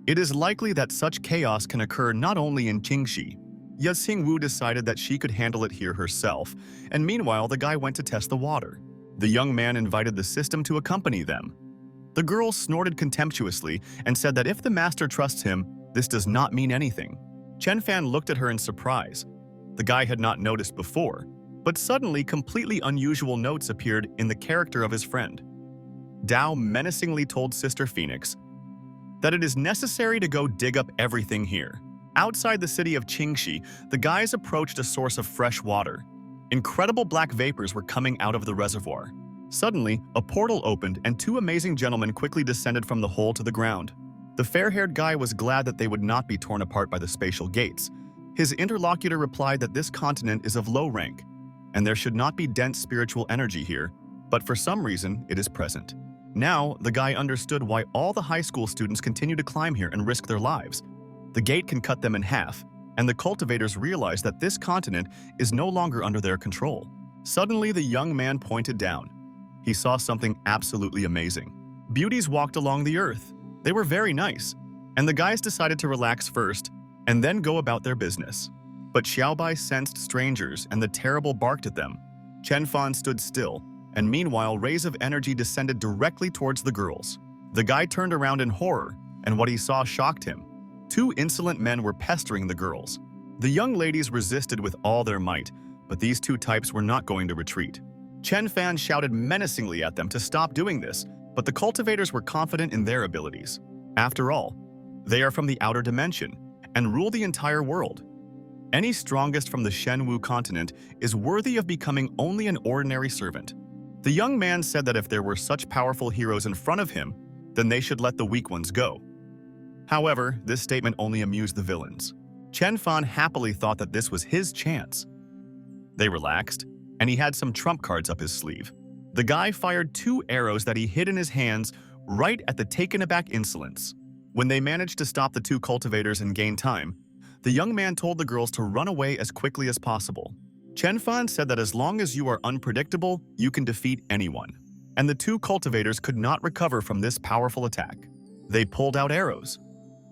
It is likely that such chaos can occur not only in Qingxi. Ye Qing Wu decided that she could handle it here herself, and meanwhile the guy went to test the water. The young man invited the system to accompany them. The girl snorted contemptuously and said that if the master trusts him, this does not mean anything. Chen Fan looked at her in surprise. The guy had not noticed before, but suddenly completely unusual notes appeared in the character of his friend. Dao menacingly told Sister Phoenix that it is necessary to go dig up everything here. Outside the city of Qingxi, the guys approached a source of fresh water. Incredible black vapors were coming out of the reservoir. Suddenly, a portal opened and two amazing gentlemen quickly descended from the hole to the ground. The fair-haired guy was glad that they would not be torn apart by the spatial gates. His interlocutor replied that this continent is of low rank, and there should not be dense spiritual energy here, but for some reason, it is present. Now, the guy understood why all the high school students continue to climb here and risk their lives. The gate can cut them in half, and the cultivators realized that this continent is no longer under their control. Suddenly, the young man pointed down. He saw something absolutely amazing. Beauties walked along the earth. They were very nice, and the guys decided to relax first and then go about their business. But Xiaobai sensed strangers and the terrible barked at them. Chen Fan stood still, and meanwhile rays of energy descended directly towards the girls. The guy turned around in horror, and what he saw shocked him. Two insolent men were pestering the girls. The young ladies resisted with all their might, but these two types were not going to retreat. Chen Fan shouted menacingly at them to stop doing this, but the cultivators were confident in their abilities. After all, they are from the outer dimension and rule the entire world. Any strongest from the Shenwu continent is worthy of becoming only an ordinary servant. The young man said that if there were such powerful heroes in front of him, then they should let the weak ones go. However, this statement only amused the villains. Chen Fan happily thought that this was his chance. They relaxed, and he had some trump cards up his sleeve. The guy fired two arrows that he hid in his hands right at the taken-aback insolence. When they managed to stop the two cultivators and gain time, the young man told the girls to run away as quickly as possible. Chen Fan said that as long as you are unpredictable, you can defeat anyone. And the two cultivators could not recover from this powerful attack. They pulled out arrows.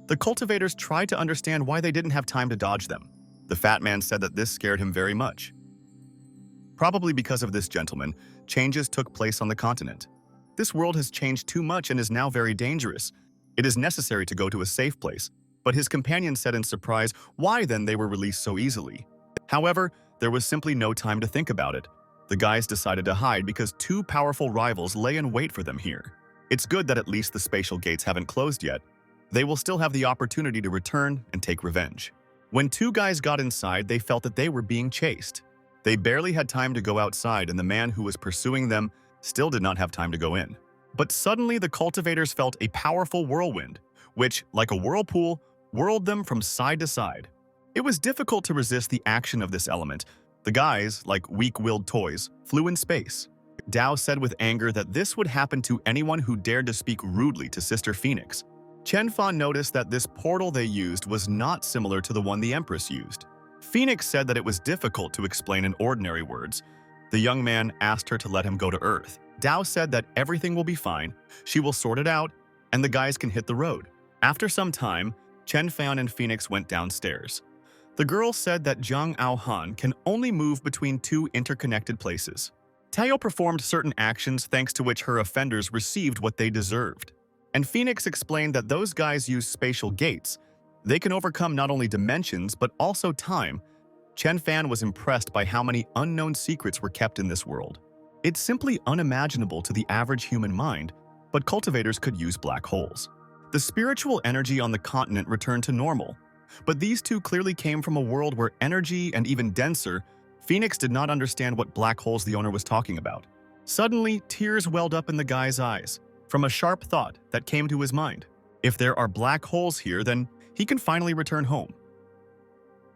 The cultivators tried to understand why they didn't have time to dodge them. The fat man said that this scared him very much. Probably because of this gentleman, changes took place on the continent. This world has changed too much and is now very dangerous. It is necessary to go to a safe place. But his companion said in surprise, why then they were released so easily. However, there was simply no time to think about it. The guys decided to hide because two powerful rivals lay in wait for them here. It's good that at least the spatial gates haven't closed yet. They will still have the opportunity to return and take revenge. When two guys got inside, they felt that they were being chased. They barely had time to go outside, and the man who was pursuing them still did not have time to go in. But suddenly the cultivators felt a powerful whirlwind, which, like a whirlpool, whirled them from side to side. It was difficult to resist the action of this element. The guys, like weak-willed toys, flew in space. Dao said with anger that this would happen to anyone who dared to speak rudely to Sister Phoenix. Chen Fan noticed that this portal they used was not similar to the one the Empress used. Phoenix said that it was difficult to explain in ordinary words. The young man asked her to let him go to Earth. Dao said that everything will be fine, she will sort it out, and the guys can hit the road. After some time, Chen Fan and Phoenix went downstairs. The girl said that Zhang Aohan can only move between two interconnected places. Tao performed certain actions thanks to which her offenders received what they deserved. And Phoenix explained that those guys use spatial gates. They can overcome not only dimensions, but also time. Chen Fan was impressed by how many unknown secrets were kept in this world. It's simply unimaginable to the average human mind, but cultivators could use black holes. The spiritual energy on the continent returned to normal, but these two clearly came from a world where energy and even denser. Phoenix did not understand what black holes the owner was talking about. Suddenly, tears welled up in the guy's eyes from a sharp thought that came to his mind. If there are black holes here, then he can finally return home.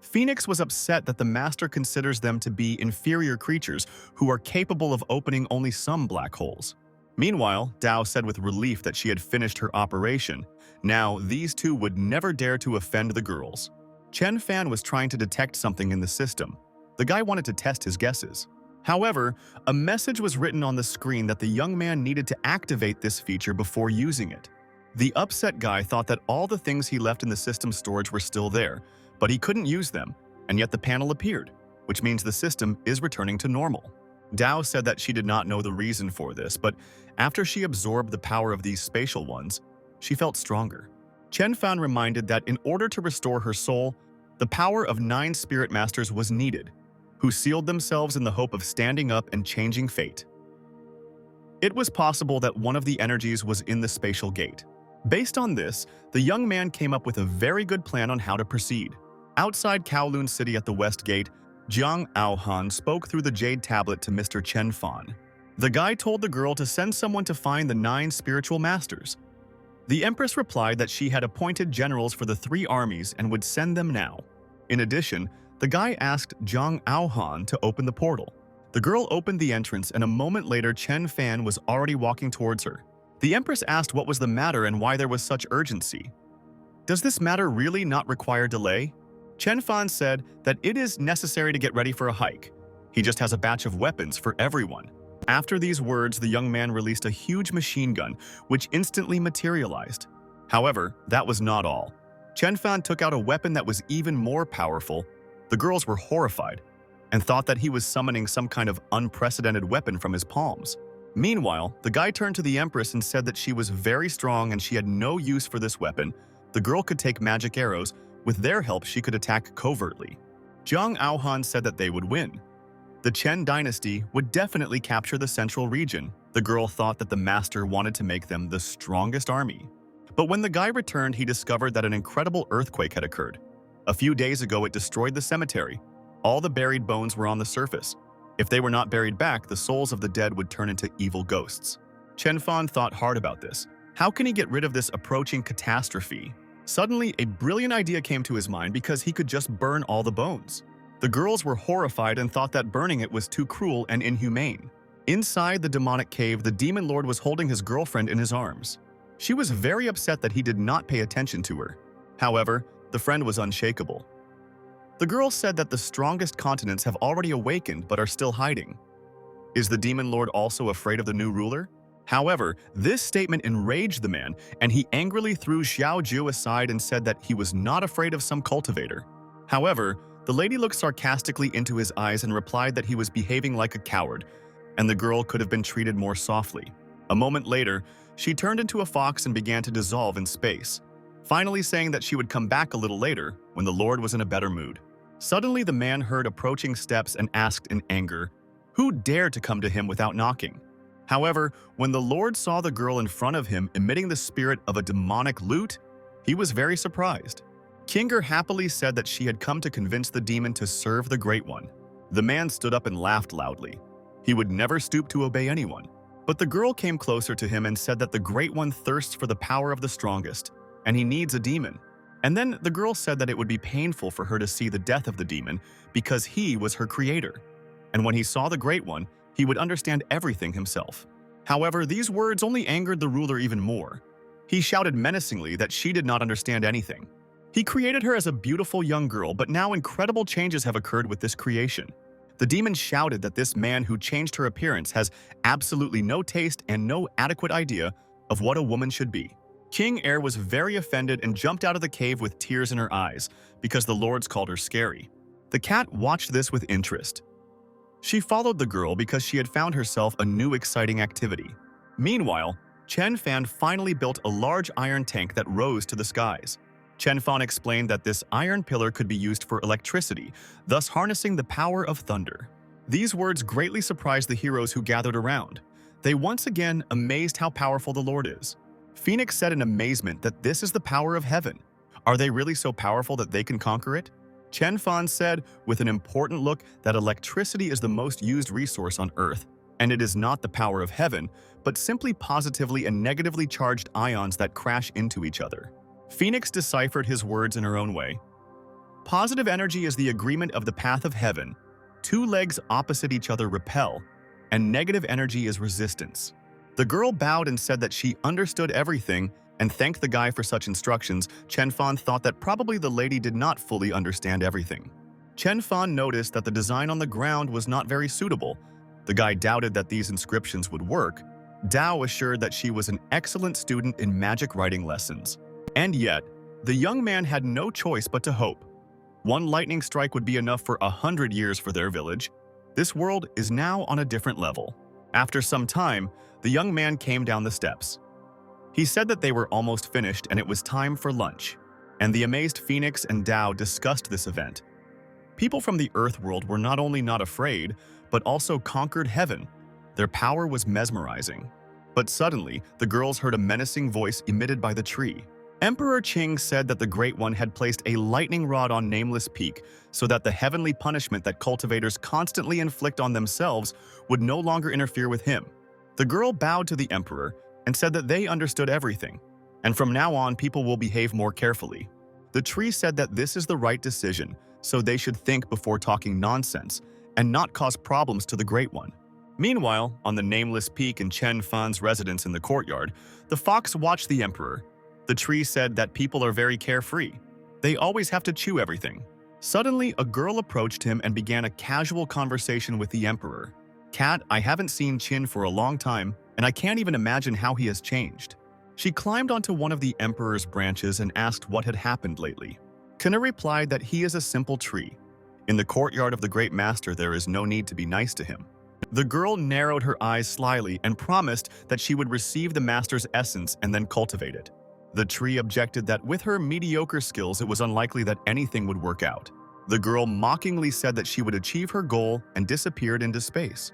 Phoenix was upset that the master considers them to be inferior creatures who are capable of opening only some black holes. Meanwhile, Dao said with relief that she had finished her operation. Now, these two would never dare to offend the girls. Chen Fan was trying to detect something in the system. The guy wanted to test his guesses. However, a message was written on the screen that the young man needed to activate this feature before using it. The upset guy thought that all the things he left in the system storage were still there, but he couldn't use them, and yet the panel appeared, which means the system is returning to normal. Dao said that she did not know the reason for this, but after she absorbed the power of these spatial ones, she felt stronger. Chen Fan reminded that in order to restore her soul, the power of 9 spirit masters was needed, who sealed themselves in the hope of standing up and changing fate. It was possible that one of the energies was in the spatial gate. Based on this, the young man came up with a very good plan on how to proceed. Outside Kowloon City at the West Gate, Zhang Aohan spoke through the jade tablet to Mr. Chen Fan. The guy told the girl to send someone to find the 9 spiritual masters. The empress replied that she had appointed generals for the 3 armies and would send them now. In addition, the guy asked Zhang Aohan to open the portal. The girl opened the entrance, and a moment later Chen Fan was already walking towards her. The empress asked what was the matter and why there was such urgency. Does this matter really not require delay? Chen Fan said that it is necessary to get ready for a hike. He just has a batch of weapons for everyone. After these words, the young man released a huge machine gun, which instantly materialized. However, that was not all. Chen Fan took out a weapon that was even more powerful. The girls were horrified and thought that he was summoning some kind of unprecedented weapon from his palms. Meanwhile, the guy turned to the empress and said that she was very strong and she had no use for this weapon. The girl could take magic arrows. With their help, she could attack covertly. Zhang Aohan said that they would win. The Chen dynasty would definitely capture the central region. The girl thought that the master wanted to make them the strongest army. But when the guy returned, he discovered that an incredible earthquake had occurred. A few days ago, it destroyed the cemetery. All the buried bones were on the surface. If they were not buried back, the souls of the dead would turn into evil ghosts. Chen Fan thought hard about this. How can he get rid of this approaching catastrophe? Suddenly, a brilliant idea came to his mind because he could just burn all the bones. The girls were horrified and thought that burning it was too cruel and inhumane. Inside the demonic cave, the demon lord was holding his girlfriend in his arms. She was very upset that he did not pay attention to her. However, the friend was unshakable. The girl said that the strongest continents have already awakened but are still hiding. Is the demon lord also afraid of the new ruler? However, this statement enraged the man, and he angrily threw Xiao Ju aside and said that he was not afraid of some cultivator. However, the lady looked sarcastically into his eyes and replied that he was behaving like a coward, and the girl could have been treated more softly. A moment later, she turned into a fox and began to dissolve in space, finally saying that she would come back a little later when the Lord was in a better mood. Suddenly, the man heard approaching steps and asked in anger, who dared to come to him without knocking? However, when the Lord saw the girl in front of him emitting the spirit of a demonic lute, he was very surprised. Kinger happily said that she had come to convince the demon to serve the Great One. The man stood up and laughed loudly. He would never stoop to obey anyone. But the girl came closer to him and said that the Great One thirsts for the power of the strongest, and he needs a demon. And then the girl said that it would be painful for her to see the death of the demon because he was her creator. And when he saw the Great One, he would understand everything himself. However, these words only angered the ruler even more. He shouted menacingly that she did not understand anything. He created her as a beautiful young girl, but now incredible changes have occurred with this creation. The demon shouted that this man who changed her appearance has absolutely no taste and no adequate idea of what a woman should be. King Air was very offended and jumped out of the cave with tears in her eyes because the lords called her scary. The cat watched this with interest. She followed the girl because she had found herself a new exciting activity. Meanwhile, Chen Fan finally built a large iron tank that rose to the skies. Chen Fan explained that this iron pillar could be used for electricity, thus harnessing the power of thunder. These words greatly surprised the heroes who gathered around. They once again amazed how powerful the Lord is. Phoenix said in amazement that this is the power of heaven. Are they really so powerful that they can conquer it? Chen Fan said with an important look that electricity is the most used resource on Earth, and it is not the power of heaven, but simply positively and negatively charged ions that crash into each other. Phoenix deciphered his words in her own way. Positive energy is the agreement of the path of heaven. Two legs opposite each other repel, and negative energy is resistance. The girl bowed and said that she understood everything and thanked the guy for such instructions. Chen Fan thought that probably the lady did not fully understand everything. Chen Fan noticed that the design on the ground was not very suitable. The guy doubted that these inscriptions would work. Dao assured that she was an excellent student in magic writing lessons. And yet, the young man had no choice but to hope. One lightning strike would be enough for 100 years for their village. This world is now on a different level. After some time, the young man came down the steps. He said that they were almost finished and it was time for lunch. And the amazed Phoenix and Dao discussed this event. People from the Earth world were not only not afraid, but also conquered heaven. Their power was mesmerizing. But suddenly, the girls heard a menacing voice emitted by the tree. Emperor Qing said that the Great One had placed a lightning rod on Nameless Peak so that the heavenly punishment that cultivators constantly inflict on themselves would no longer interfere with him. The girl bowed to the emperor and said that they understood everything, and from now on people will behave more carefully. The tree said that this is the right decision, so they should think before talking nonsense and not cause problems to the Great One. Meanwhile, on the Nameless Peak in Chen Fan's residence in the courtyard, the fox watched the emperor. The tree said that people are very carefree. They always have to chew everything. Suddenly, a girl approached him and began a casual conversation with the emperor. Cat, I haven't seen Qin for a long time, and I can't even imagine how he has changed. She climbed onto one of the emperor's branches and asked what had happened lately. Kana replied that he is a simple tree. In the courtyard of the great master, there is no need to be nice to him. The girl narrowed her eyes slyly and promised that she would receive the master's essence and then cultivate it. The tree objected that with her mediocre skills, it was unlikely that anything would work out. The girl mockingly said that she would achieve her goal and disappeared into space.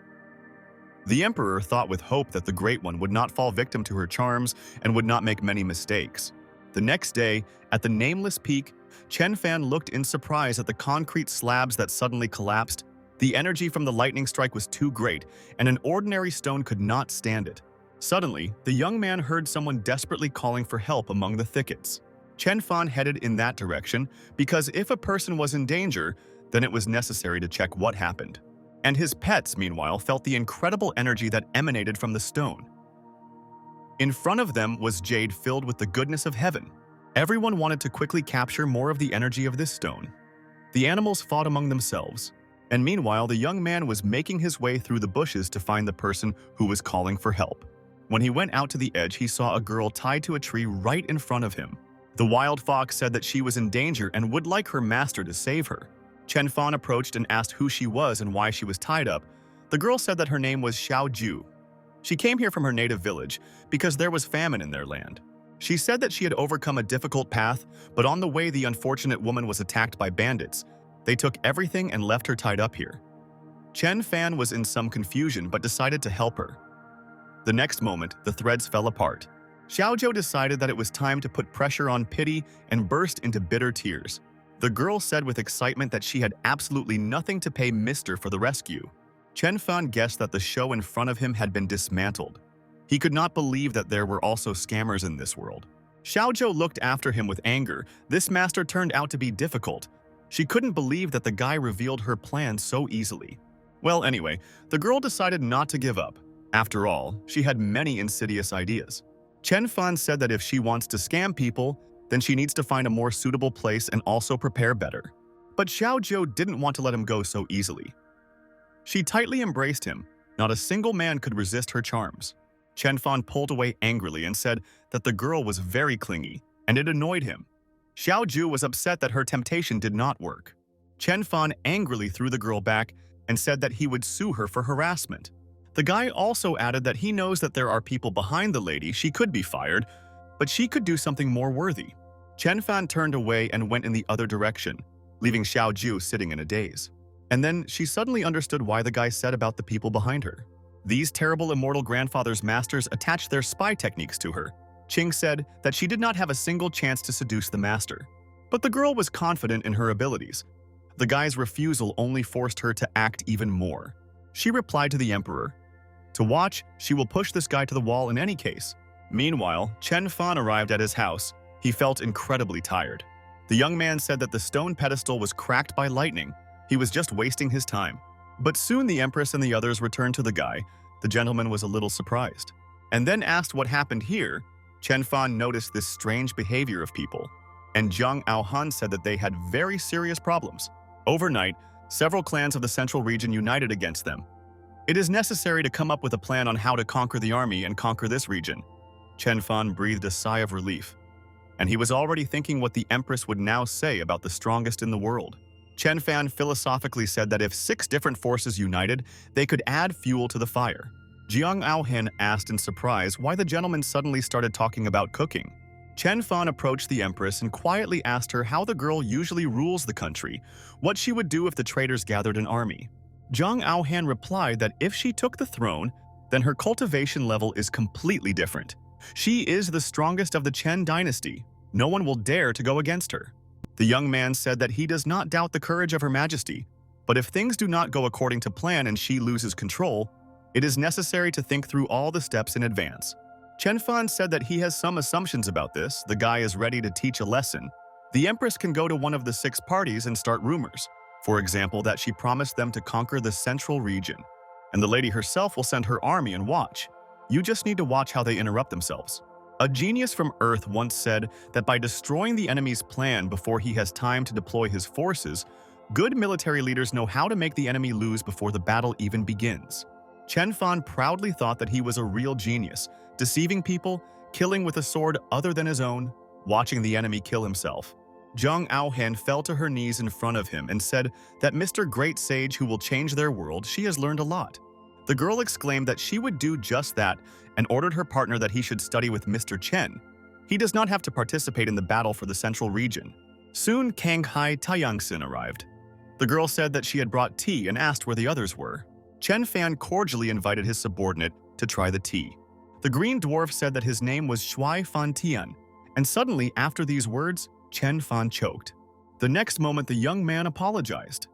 The emperor thought with hope that the Great One would not fall victim to her charms and would not make many mistakes. The next day, at the Nameless Peak, Chen Fan looked in surprise at the concrete slabs that suddenly collapsed. The energy from the lightning strike was too great, and an ordinary stone could not stand it. Suddenly, the young man heard someone desperately calling for help among the thickets. Chen Fan headed in that direction because if a person was in danger, then it was necessary to check what happened. And his pets, meanwhile, felt the incredible energy that emanated from the stone. In front of them was jade filled with the goodness of heaven. Everyone wanted to quickly capture more of the energy of this stone. The animals fought among themselves, and meanwhile the young man was making his way through the bushes to find the person who was calling for help. When he went out to the edge, he saw a girl tied to a tree right in front of him. The wild fox said that she was in danger and would like her master to save her. Chen Fan approached and asked who she was and why she was tied up. The girl said that her name was Xiao Ju. She came here from her native village because there was famine in their land. She said that she had overcome a difficult path, but on the way the unfortunate woman was attacked by bandits. They took everything and left her tied up here. Chen Fan was in some confusion but decided to help her. The next moment, the threads fell apart. Xiaozhou decided that it was time to put pressure on pity and burst into bitter tears. The girl said with excitement that she had absolutely nothing to pay Mister for the rescue. Chen Fan guessed that the show in front of him had been dismantled. He could not believe that there were also scammers in this world. Xiaozhou looked after him with anger. This master turned out to be difficult. She couldn't believe that the guy revealed her plan so easily. Well, anyway, the girl decided not to give up. After all, she had many insidious ideas. Chen Fan said that if she wants to scam people, then she needs to find a more suitable place and also prepare better. But Xiaozhou didn't want to let him go so easily. She tightly embraced him. Not a single man could resist her charms. Chen Fan pulled away angrily and said that the girl was very clingy, and it annoyed him. Xiao Ju was upset that her temptation did not work. Chen Fan angrily threw the girl back and said that he would sue her for harassment. The guy also added that he knows that there are people behind the lady, she could be fired, but she could do something more worthy. Chen Fan turned away and went in the other direction, leaving Xiao Ju sitting in a daze. And then she suddenly understood why the guy said about the people behind her. These terrible immortal grandfather's masters attached their spy techniques to her. Qing said that she did not have a single chance to seduce the master. But the girl was confident in her abilities. The guy's refusal only forced her to act even more. She replied to the emperor, "To watch, she will push this guy to the wall in any case." Meanwhile, Chen Fan arrived at his house. He felt incredibly tired. The young man said that the stone pedestal was cracked by lightning. He was just wasting his time. But soon the empress and the others returned to the guy. The gentleman was a little surprised, and then asked what happened here. Chen Fan noticed this strange behavior of people, and Zhang Aohan said that they had very serious problems. Overnight, several clans of the central region united against them. It is necessary to come up with a plan on how to conquer the army and conquer this region. Chen Fan breathed a sigh of relief, and he was already thinking what the empress would now say about the strongest in the world. Chen Fan philosophically said that if 6 different forces united, they could add fuel to the fire. Jiang Aohan asked in surprise why the gentleman suddenly started talking about cooking. Chen Fan approached the empress and quietly asked her how the girl usually rules the country, what she would do if the traitors gathered an army. Jiang Aohan replied that if she took the throne, then her cultivation level is completely different. She is the strongest of the Chen dynasty. No one will dare to go against her. The young man said that he does not doubt the courage of Her Majesty, but if things do not go according to plan and she loses control, it is necessary to think through all the steps in advance. Chen Fan said that he has some assumptions about this. The guy is ready to teach a lesson. The empress can go to one of the 6 parties and start rumors. For example, that she promised them to conquer the central region, and the lady herself will send her army and watch. You just need to watch how they interrupt themselves. A genius from Earth once said that by destroying the enemy's plan before he has time to deploy his forces, good military leaders know how to make the enemy lose before the battle even begins. Chen Fan proudly thought that he was a real genius, deceiving people, killing with a sword other than his own, watching the enemy kill himself. Zhang Aohan fell to her knees in front of him and said that Mr. Great Sage who will change their world, she has learned a lot. The girl exclaimed that she would do just that and ordered her partner that he should study with Mr. Chen. He does not have to participate in the battle for the central region. Soon Canghai Taiyangxin arrived. The girl said that she had brought tea and asked where the others were. Chen Fan cordially invited his subordinate to try the tea. The green dwarf said that his name was Shui Fan Tian, and suddenly after these words, Chen Fan choked. The next moment the young man apologized.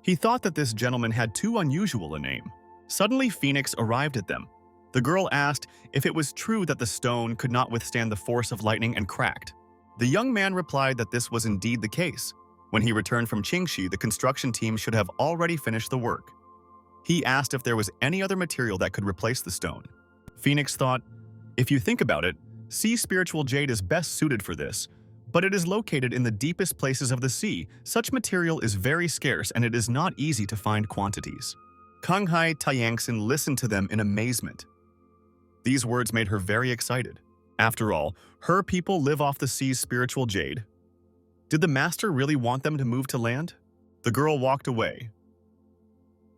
He thought that this gentleman had too unusual a name. Suddenly Phoenix arrived at them. The girl asked if it was true that the stone could not withstand the force of lightning and cracked. The young man replied that this was indeed the case. When he returned from Qingxi, the construction team should have already finished the work. He asked if there was any other material that could replace the stone. Phoenix thought, if you think about it, sea spiritual jade is best suited for this, but it is located in the deepest places of the sea. Such material is very scarce and it is not easy to find quantities. Canghai Taiyangxin listened to them in amazement. These words made her very excited. After all, her people live off the sea's spiritual jade. Did the master really want them to move to land? The girl walked away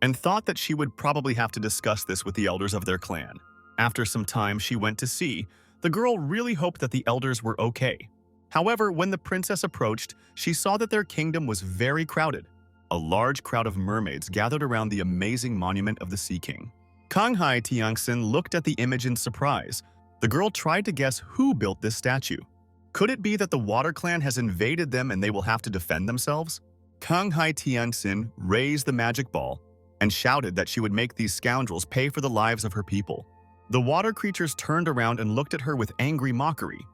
and thought that she would probably have to discuss this with the elders of their clan. After some time, she went to see. The girl really hoped that the elders were okay. However, when the princess approached, she saw that their kingdom was very crowded. A large crowd of mermaids gathered around the amazing monument of the Sea King. Canghai Taiyangxin looked at the image in surprise. The girl tried to guess who built this statue. Could it be that the Water Clan has invaded them and they will have to defend themselves? Canghai Taiyangxin raised the magic ball and shouted that she would make these scoundrels pay for the lives of her people. The water creatures turned around and looked at her with angry mockery.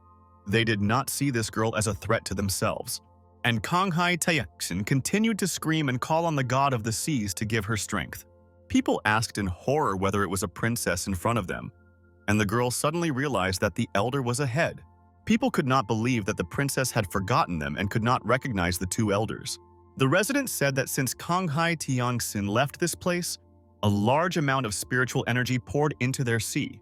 They did not see this girl as a threat to themselves. And Canghai Taiyangxin continued to scream and call on the god of the seas to give her strength. People asked in horror whether it was a princess in front of them, and the girl suddenly realized that the elder was ahead. People could not believe that the princess had forgotten them and could not recognize the 2 elders. The residents said that since Canghai Taiyangxin left this place, A large amount of spiritual energy poured into their sea.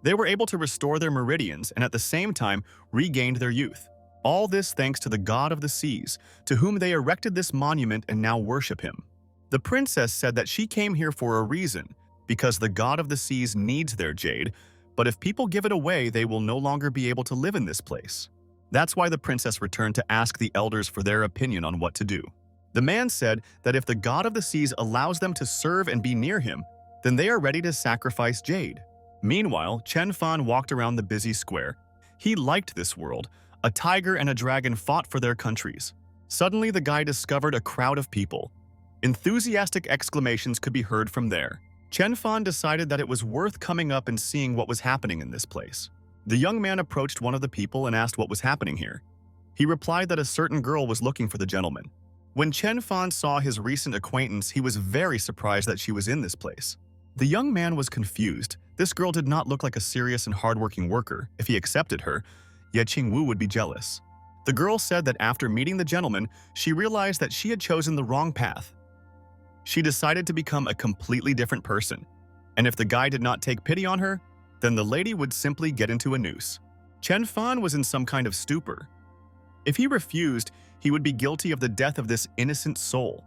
They were able to restore their meridians and at the same time regained their youth. All this thanks to the god of the seas, to whom they erected this monument and now worship him. The princess said that she came here for a reason, because the god of the seas needs their jade, but if people give it away, they will no longer be able to live in this place. That's why the princess returned to ask the elders for their opinion on what to do. The man said that if the god of the seas allows them to serve and be near him, then they are ready to sacrifice jade. Meanwhile, Chen Fan walked around the busy square. He liked this world. A tiger and a dragon fought for their countries. Suddenly, the guy discovered a crowd of people. Enthusiastic exclamations could be heard from there. Chen Fan decided that it was worth coming up and seeing what was happening in this place. The young man approached one of the people and asked what was happening here. He replied that a certain girl was looking for the gentleman. When Chen Fan saw his recent acquaintance, he was very surprised that she was in this place. The young man was confused. This girl did not look like a serious and hardworking worker. If he accepted her, Ye Qing Wu would be jealous. The girl said that after meeting the gentleman, she realized that she had chosen the wrong path. She decided to become a completely different person, and if the guy did not take pity on her, then the lady would simply get into a noose. Chen Fan was in some kind of stupor. If he refused, he would be guilty of the death of this innocent soul.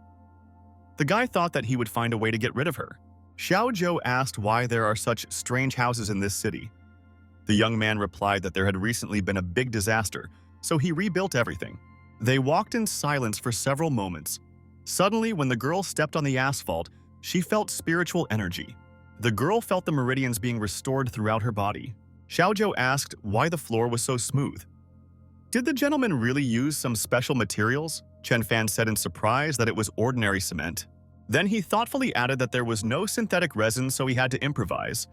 The guy thought that he would find a way to get rid of her. Xiao Zhou asked why there are such strange houses in this city. The young man replied that there had recently been a big disaster, so he rebuilt everything. They walked in silence for several moments. Suddenly, when the girl stepped on the asphalt, she felt spiritual energy. The girl felt the meridians being restored throughout her body. Xiao Zhou asked why the floor was so smooth. Did the gentleman really use some special materials? Chen Fan said in surprise that it was ordinary cement. Then he thoughtfully added that there was no synthetic resin, so he had to improvise.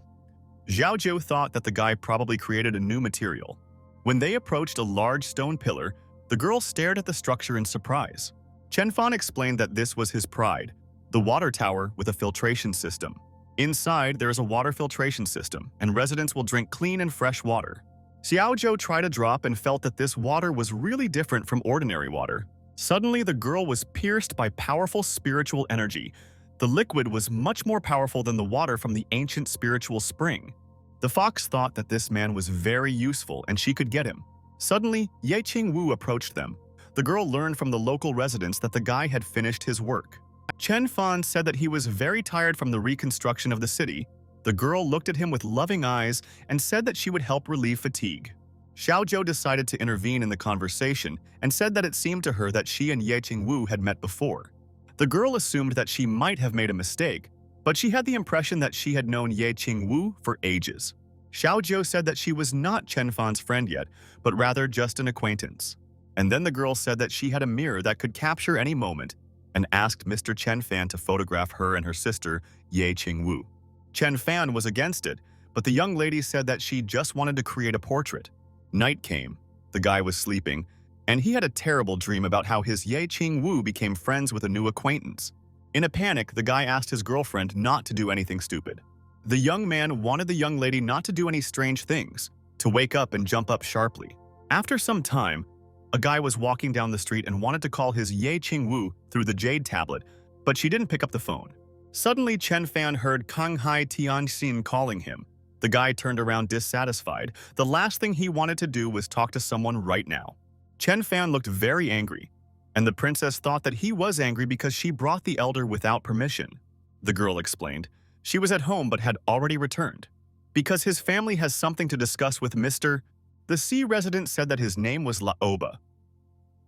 Xiao Zhou thought that the guy probably created a new material. When they approached a large stone pillar, the girl stared at the structure in surprise. Chen Fan explained that this was his pride, the water tower with a filtration system. Inside, there is a water filtration system, and residents will drink clean and fresh water. Xiao Zhou tried a drop and felt that this water was really different from ordinary water. Suddenly, the girl was pierced by powerful spiritual energy. The liquid was much more powerful than the water from the ancient spiritual spring. The fox thought that this man was very useful and she could get him. Suddenly, Ye Qing Wu approached them. The girl learned from the local residents that the guy had finished his work. Chen Fan said that he was very tired from the reconstruction of the city. The girl looked at him with loving eyes and said that she would help relieve fatigue. Xiao Zhou decided to intervene in the conversation and said that it seemed to her that she and Ye Qing Wu had met before. The girl assumed that she might have made a mistake, but she had the impression that she had known Ye Qing Wu for ages. Xiao Zhou said that she was not Chen Fan's friend yet, but rather just an acquaintance. And then the girl said that she had a mirror that could capture any moment and asked Mr. Chen Fan to photograph her and her sister, Ye Qing Wu. Chen Fan was against it, but the young lady said that she just wanted to create a portrait. Night came, the guy was sleeping, and he had a terrible dream about how his Ye Qing Wu became friends with a new acquaintance. In a panic, the guy asked his girlfriend not to do anything stupid. The young man wanted the young lady not to do any strange things, to wake up and jump up sharply. After some time, a guy was walking down the street and wanted to call his Ye Qing Wu through the jade tablet, but she didn't pick up the phone. Suddenly, Chen Fan heard Kang Hai Tianxin calling him. The guy turned around dissatisfied. The last thing he wanted to do was talk to someone right now. Chen Fan looked very angry, and the princess thought that he was angry because she brought the elder without permission. The girl explained. She was at home but had already returned. Because his family has something to discuss with Mr. The sea resident said that his name was Laoba.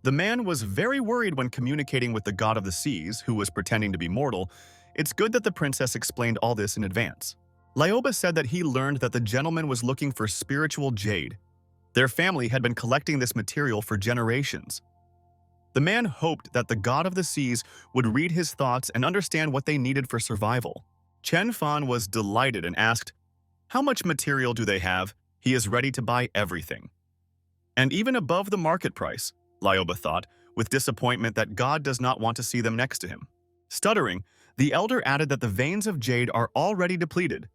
The man was very worried when communicating with the god of the seas, who was pretending to be mortal. It's good that the princess explained all this in advance. Laoba said that he learned that the gentleman was looking for spiritual jade. Their family had been collecting this material for generations. The man hoped that the god of the seas would read his thoughts and understand what they needed for survival. Chen Fan was delighted and asked, "How much material do they have? He is ready to buy everything." And even above the market price, Laoba thought, with disappointment that God does not want to see them next to him. Stuttering, the elder added that the veins of jade are already depleted.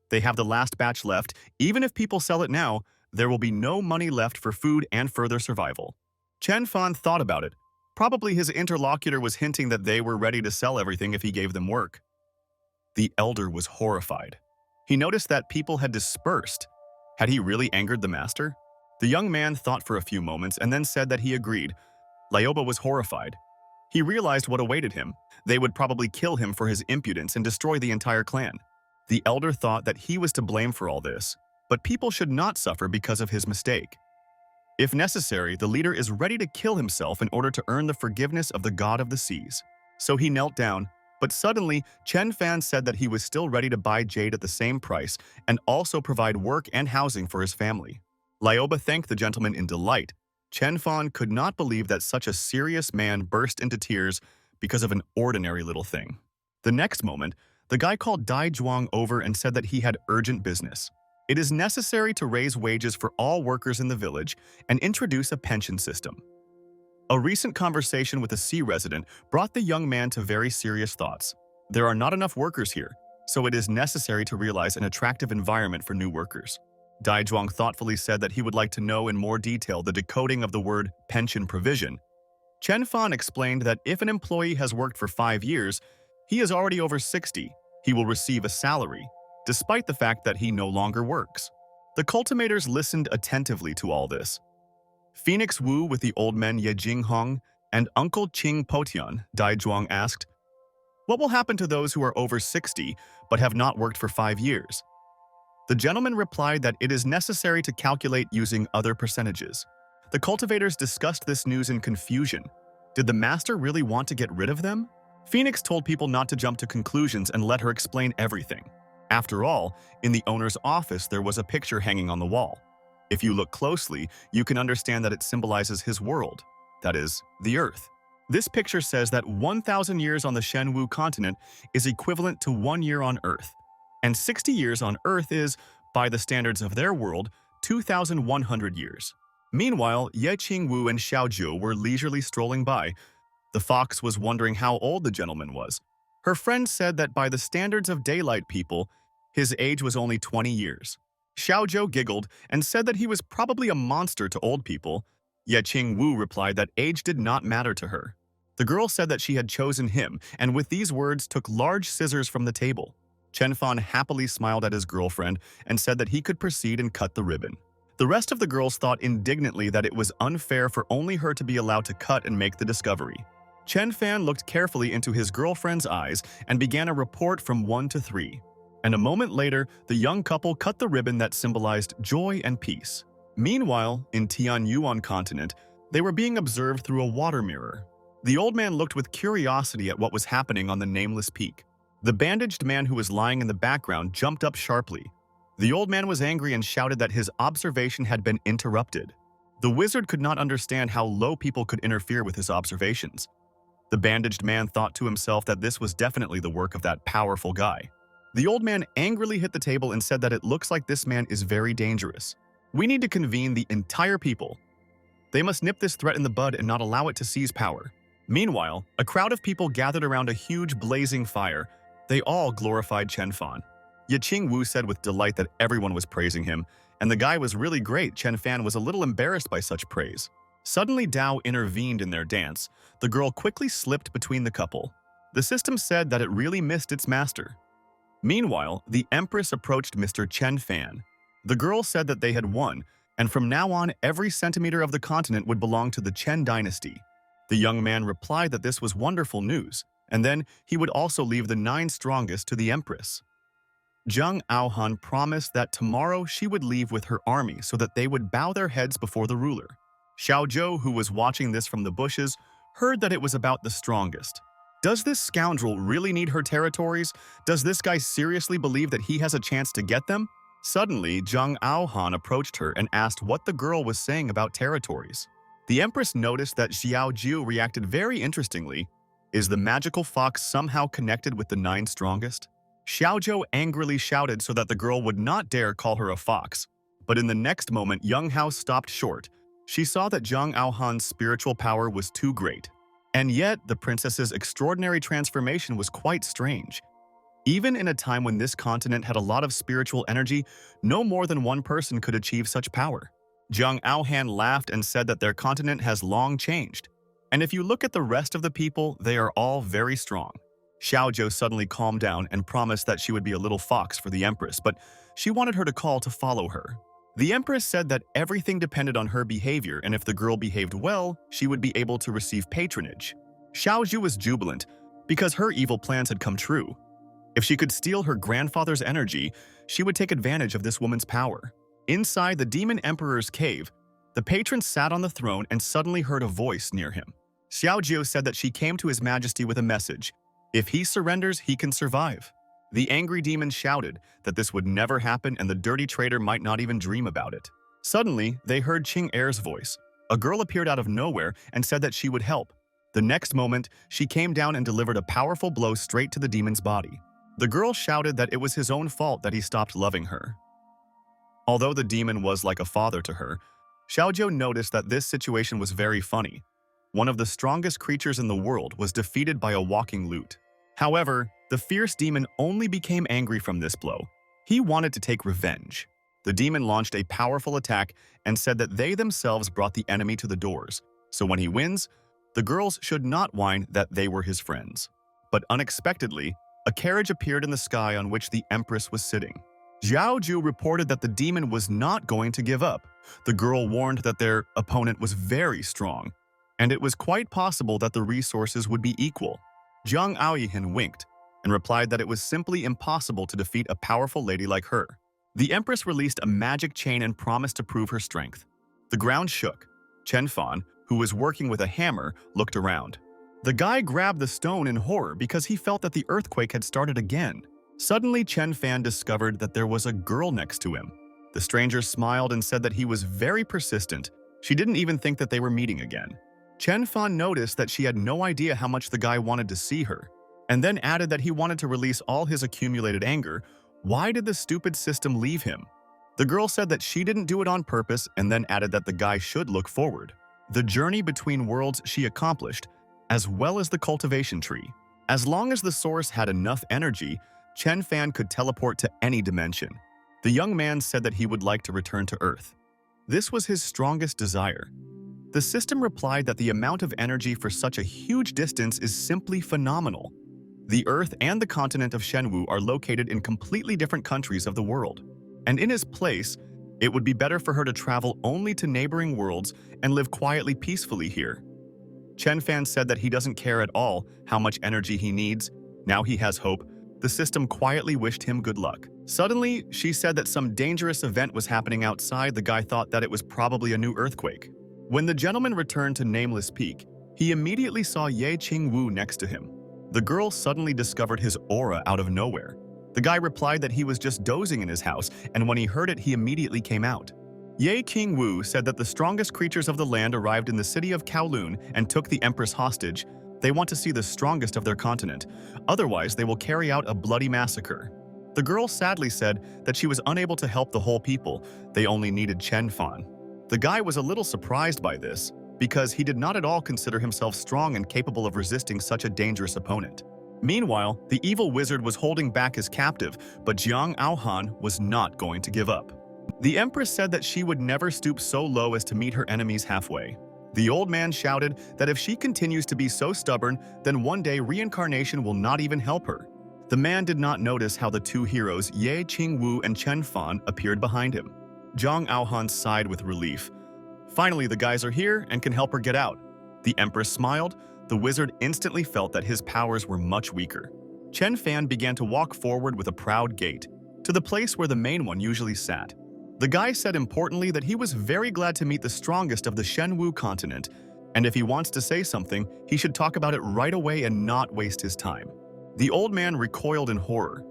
They have the last batch left. Even if people sell it now, there will be no money left for food and further survival. Chen Fan thought about it. Probably his interlocutor was hinting that they were ready to sell everything if he gave them work. The elder was horrified. He noticed that people had dispersed. Had he really angered the master? The young man thought for a few moments and then said that he agreed. Lioba was horrified. He realized what awaited him. They would probably kill him for his impudence and destroy the entire clan. The elder thought that he was to blame for all this, but people should not suffer because of his mistake. If necessary, the leader is ready to kill himself in order to earn the forgiveness of the god of the seas. So he knelt down, but suddenly Chen Fan said that he was still ready to buy jade at the same price and also provide work and housing for his family. Lioba thanked the gentleman in delight. Chen Fan could not believe that such a serious man burst into tears because of an ordinary little thing. The next moment, the guy called Dai Zhuang over and said that he had urgent business. It is necessary to raise wages for all workers in the village and introduce a pension system. A recent conversation with a sea resident brought the young man to very serious thoughts. There are not enough workers here, so it is necessary to realize an attractive environment for new workers. Dai Zhuang thoughtfully said that he would like to know in more detail the decoding of the word pension provision. Chen Fan explained that if an employee has worked for 5 years, he is already over 60, he will receive a salary, despite the fact that he no longer works. The cultivators listened attentively to all this. Phoenix Wu with the old men Ye Qing Wu and Uncle Qing Potian, Dai Zhuang asked, "What will happen to those who are over 60 but have not worked for 5 years?" The gentleman replied that it is necessary to calculate using other percentages. The cultivators discussed this news in confusion. Did the master really want to get rid of them? Phoenix told people not to jump to conclusions and let her explain everything. After all, in the owner's office there was a picture hanging on the wall. If you look closely, you can understand that it symbolizes his world, that is, the Earth. This picture says that 1,000 years on the Shenwu continent is equivalent to 1 year on Earth, and 60 years on Earth is, by the standards of their world, 2,100 years. Meanwhile, Ye Qing Wu and Xiaojiu were leisurely strolling by. The fox was wondering how old the gentleman was. Her friend said that by the standards of daylight people, his age was only 20 years. Xiaojiu giggled and said that he was probably a monster to old people. Ye Qing Wu replied that age did not matter to her. The girl said that she had chosen him, and with these words took large scissors from the table. Chen Fan happily smiled at his girlfriend and said that he could proceed and cut the ribbon. The rest of the girls thought indignantly that it was unfair for only her to be allowed to cut and make the discovery. Chen Fan looked carefully into his girlfriend's eyes and began a report from 1 to 3. And a moment later, the young couple cut the ribbon that symbolized joy and peace. Meanwhile, in Tianyuan continent, they were being observed through a water mirror. The old man looked with curiosity at what was happening on the nameless peak. The bandaged man who was lying in the background jumped up sharply. The old man was angry and shouted that his observation had been interrupted. The wizard could not understand how low people could interfere with his observations. The bandaged man thought to himself that this was definitely the work of that powerful guy. The old man angrily hit the table and said that it looks like this man is very dangerous. We need to convene the entire people. They must nip this threat in the bud and not allow it to seize power. Meanwhile, a crowd of people gathered around a huge blazing fire. They all glorified Chen Fan. Ye Qing Wu said with delight that everyone was praising him, and the guy was really great. Chen Fan was a little embarrassed by such praise. Suddenly Dao intervened in their dance. The girl quickly slipped between the couple. The system said that it really missed its master. Meanwhile, the empress approached Mr. Chen Fan. The girl said that they had won, and from now on every centimeter of the continent would belong to the Chen dynasty. The young man replied that this was wonderful news, and then he would also leave the 9 strongest to the empress. Zhang Aohan promised that tomorrow she would leave with her army so that they would bow their heads before the ruler. Xiaojiu, who was watching this from the bushes, heard that it was about the strongest. Does this scoundrel really need her territories? Does this guy seriously believe that he has a chance to get them? Suddenly, Zhang Aohan approached her and asked what the girl was saying about territories. The empress noticed that Xiaojiu reacted very interestingly. Is the magical fox somehow connected with the 9 strongest? Xiaojiu angrily shouted so that the girl would not dare call her a fox. But in the next moment, Young Hao stopped short. She saw that Zhang Aohan's spiritual power was too great. And yet, the princess's extraordinary transformation was quite strange. Even in a time when this continent had a lot of spiritual energy, no more than one person could achieve such power. Zhang Aohan laughed and said that their continent has long changed. And if you look at the rest of the people, they are all very strong. Xiaozhou suddenly calmed down and promised that she would be a little fox for the Empress, but she wanted her to call to follow her. The Empress said that everything depended on her behavior, and if the girl behaved well, she would be able to receive patronage. Xiaozhou was jubilant because her evil plans had come true. If she could steal her grandfather's energy, she would take advantage of this woman's power. Inside the demon emperor's cave, the patron sat on the throne and suddenly heard a voice near him. Xiaozhou said that she came to His Majesty with a message. If he surrenders, he can survive. The angry demon shouted that this would never happen and the dirty traitor might not even dream about it. Suddenly, they heard Qing Er's voice. A girl appeared out of nowhere and said that she would help. The next moment, she came down and delivered a powerful blow straight to the demon's body. The girl shouted that it was his own fault that he stopped loving her. Although the demon was like a father to her, Xiaozhou noticed that this situation was very funny. One of the strongest creatures in the world was defeated by a walking lute. However, the fierce demon only became angry from this blow. He wanted to take revenge. The demon launched a powerful attack and said that they themselves brought the enemy to the doors. So when he wins, the girls should not whine that they were his friends. But unexpectedly, a carriage appeared in the sky on which the Empress was sitting. Xiaozhou reported that the demon was not going to give up. The girl warned that their opponent was very strong, and it was quite possible that the resources would be equal. Zhang Aoyihan winked and replied that it was simply impossible to defeat a powerful lady like her. The Empress released a magic chain and promised to prove her strength. The ground shook. Chen Fan, who was working with a hammer, looked around. The guy grabbed the stone in horror because he felt that the earthquake had started again. Suddenly, Chen Fan discovered that there was a girl next to him. The stranger smiled and said that he was very persistent. She didn't even think that they were meeting again. Chen Fan noticed that she had no idea how much the guy wanted to see her, and then added that he wanted to release all his accumulated anger. Why did the stupid system leave him? The girl said that she didn't do it on purpose and then added that the guy should look forward. The journey between worlds she accomplished, as well as the cultivation tree. As long as the source had enough energy, Chen Fan could teleport to any dimension. The young man said that he would like to return to Earth. This was his strongest desire. The system replied that the amount of energy for such a huge distance is simply phenomenal. The Earth and the continent of Shenwu are located in completely different countries of the world. And in his place, it would be better for her to travel only to neighboring worlds and live quietly peacefully here. Chen Fan said that he doesn't care at all how much energy he needs. Now he has hope. The system quietly wished him good luck. Suddenly, she said that some dangerous event was happening outside. The guy thought that it was probably a new earthquake. When the gentleman returned to Nameless Peak, he immediately saw Ye Qing Wu next to him. The girl suddenly discovered his aura out of nowhere. The guy replied that he was just dozing in his house, and when he heard it, he immediately came out. Ye Qing Wu said that the strongest creatures of the land arrived in the city of Kowloon and took the Empress hostage. They want to see the strongest of their continent. Otherwise, they will carry out a bloody massacre. The girl sadly said that she was unable to help the whole people. They only needed Chen Fan. The guy was a little surprised by this, because he did not at all consider himself strong and capable of resisting such a dangerous opponent. Meanwhile, the evil wizard was holding back his captive, but Zhang Aohan was not going to give up. The Empress said that she would never stoop so low as to meet her enemies halfway. The old man shouted that if she continues to be so stubborn, then one day reincarnation will not even help her. The man did not notice how the two heroes, Ye Qing Wu and Chen Fan, appeared behind him. Zhang Aohan sighed with relief. Finally, the guys are here and can help her get out. The Empress smiled. The wizard instantly felt that his powers were much weaker. Chen Fan began to walk forward with a proud gait, to the place where the main one usually sat. The guy said importantly that he was very glad to meet the strongest of the Shenwu continent, and if he wants to say something, he should talk about it right away and not waste his time. The old man recoiled in horror.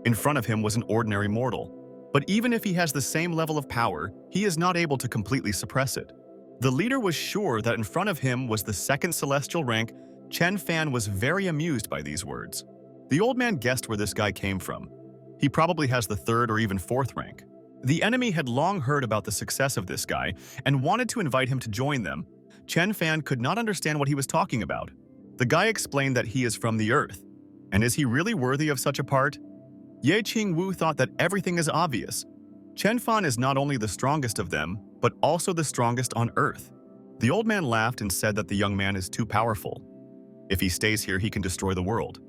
In front of him was an ordinary mortal. But even if he has the same level of power, he is not able to completely suppress it. The leader was sure that in front of him was the second celestial rank. Chen Fan was very amused by these words. The old man guessed where this guy came from. He probably has the third or even fourth rank. The enemy had long heard about the success of this guy and wanted to invite him to join them. Chen Fan could not understand what he was talking about. The guy explained that he is from the earth. And is he really worthy of such a part? Ye Qing Wu thought that everything is obvious. Chen Fan is not only the strongest of them, but also the strongest on Earth. The old man laughed and said that the young man is too powerful. If he stays here, he can destroy the world.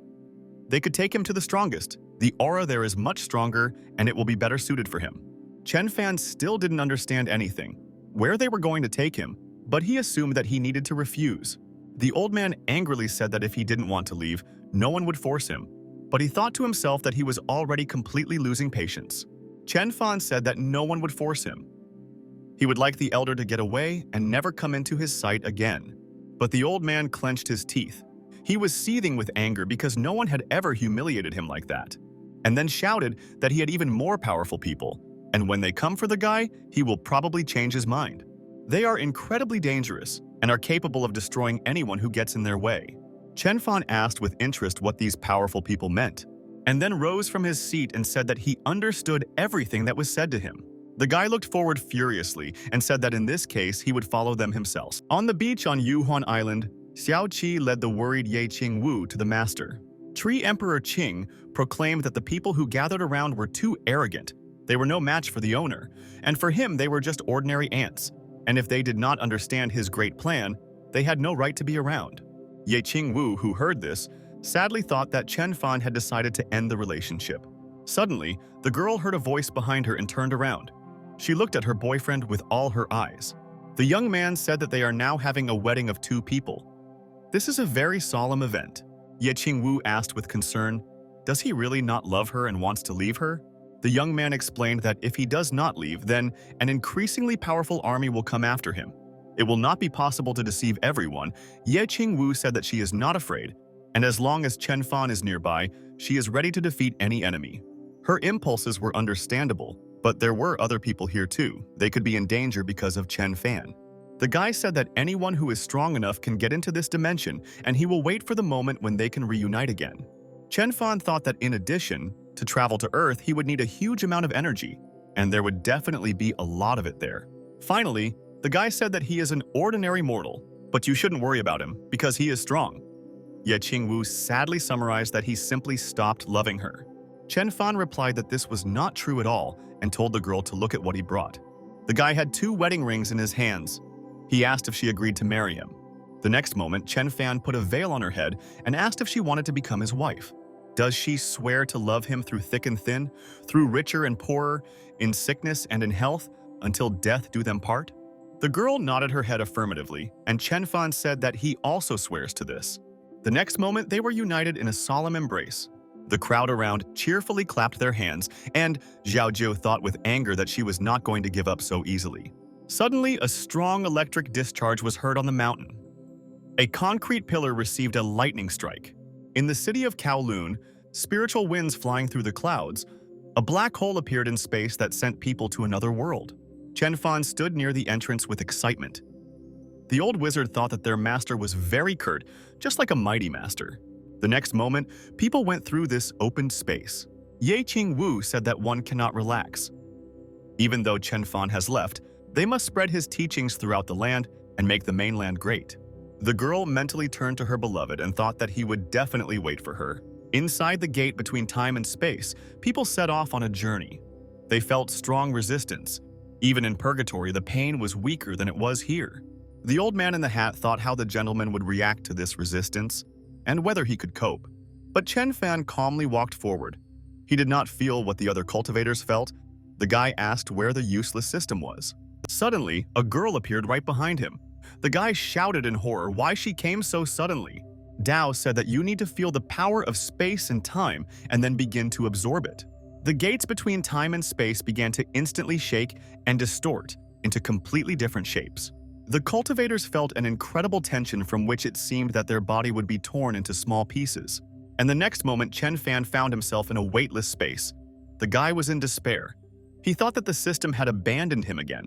They could take him to the strongest. The aura there is much stronger, and it will be better suited for him. Chen Fan still didn't understand anything, where they were going to take him, but he assumed that he needed to refuse. The old man angrily said that if he didn't want to leave, no one would force him, but he thought to himself that he was already completely losing patience. Chen Fan said that no one would force him. He would like the elder to get away and never come into his sight again. But the old man clenched his teeth. He was seething with anger because no one had ever humiliated him like that, and then shouted that he had even more powerful people, and when they come for the guy, he will probably change his mind. They are incredibly dangerous and are capable of destroying anyone who gets in their way. Chen Fan asked with interest what these powerful people meant, and then rose from his seat and said that he understood everything that was said to him. The guy looked forward furiously and said that in this case he would follow them himself. On the beach on Yuhuan Island, Xiao Qi led the worried Ye Qing Wu to the master. Tree Emperor Qing proclaimed that the people who gathered around were too arrogant. They were no match for the owner, and for him they were just ordinary ants, and if they did not understand his great plan, they had no right to be around. Ye Qing Wu, who heard this, sadly thought that Chen Fan had decided to end the relationship. Suddenly, the girl heard a voice behind her and turned around. She looked at her boyfriend with all her eyes. The young man said that they are now having a wedding of two people. This is a very solemn event. Ye Qing Wu asked with concern, does he really not love her and wants to leave her? The young man explained that if he does not leave, then an increasingly powerful army will come after him. It will not be possible to deceive everyone. Ye Qing Wu said that she is not afraid, and as long as Chen Fan is nearby, she is ready to defeat any enemy. Her impulses were understandable, but there were other people here too. They could be in danger because of Chen Fan. The guy said that anyone who is strong enough can get into this dimension, and he will wait for the moment when they can reunite again. Chen Fan thought that in addition, to travel to Earth, he would need a huge amount of energy, and there would definitely be a lot of it there. Finally, the guy said that he is an ordinary mortal, but you shouldn't worry about him because he is strong. Ye Qing Wu sadly summarized that he simply stopped loving her. Chen Fan replied that this was not true at all and told the girl to look at what he brought. The guy had 2 wedding rings in his hands. He asked if she agreed to marry him. The next moment, Chen Fan put a veil on her head and asked if she wanted to become his wife. Does she swear to love him through thick and thin, through richer and poorer, in sickness and in health, until death do them part? The girl nodded her head affirmatively, and Chen Fan said that he also swears to this. The next moment, they were united in a solemn embrace. The crowd around cheerfully clapped their hands, and Zhao Jiu thought with anger that she was not going to give up so easily. Suddenly, a strong electric discharge was heard on the mountain. A concrete pillar received a lightning strike. In the city of Kowloon, spiritual winds flying through the clouds, a black hole appeared in space that sent people to another world. Chen Fan stood near the entrance with excitement. The old wizard thought that their master was very curt, just like a mighty master. The next moment, people went through this opened space. Ye Qing Wu said that one cannot relax. Even though Chen Fan has left, they must spread his teachings throughout the land and make the mainland great. The girl mentally turned to her beloved and thought that he would definitely wait for her. Inside the gate between time and space, people set off on a journey. They felt strong resistance. Even in purgatory, the pain was weaker than it was here. The old man in the hat thought how the gentleman would react to this resistance and whether he could cope. But Chen Fan calmly walked forward. He did not feel what the other cultivators felt. The guy asked where the useless system was. Suddenly, a girl appeared right behind him. The guy shouted in horror why she came so suddenly. Dao said that you need to feel the power of space and time and then begin to absorb it. The gates between time and space began to instantly shake and distort into completely different shapes. The cultivators felt an incredible tension from which it seemed that their body would be torn into small pieces. And the next moment, Chen Fan found himself in a weightless space. The guy was in despair. He thought that the system had abandoned him again.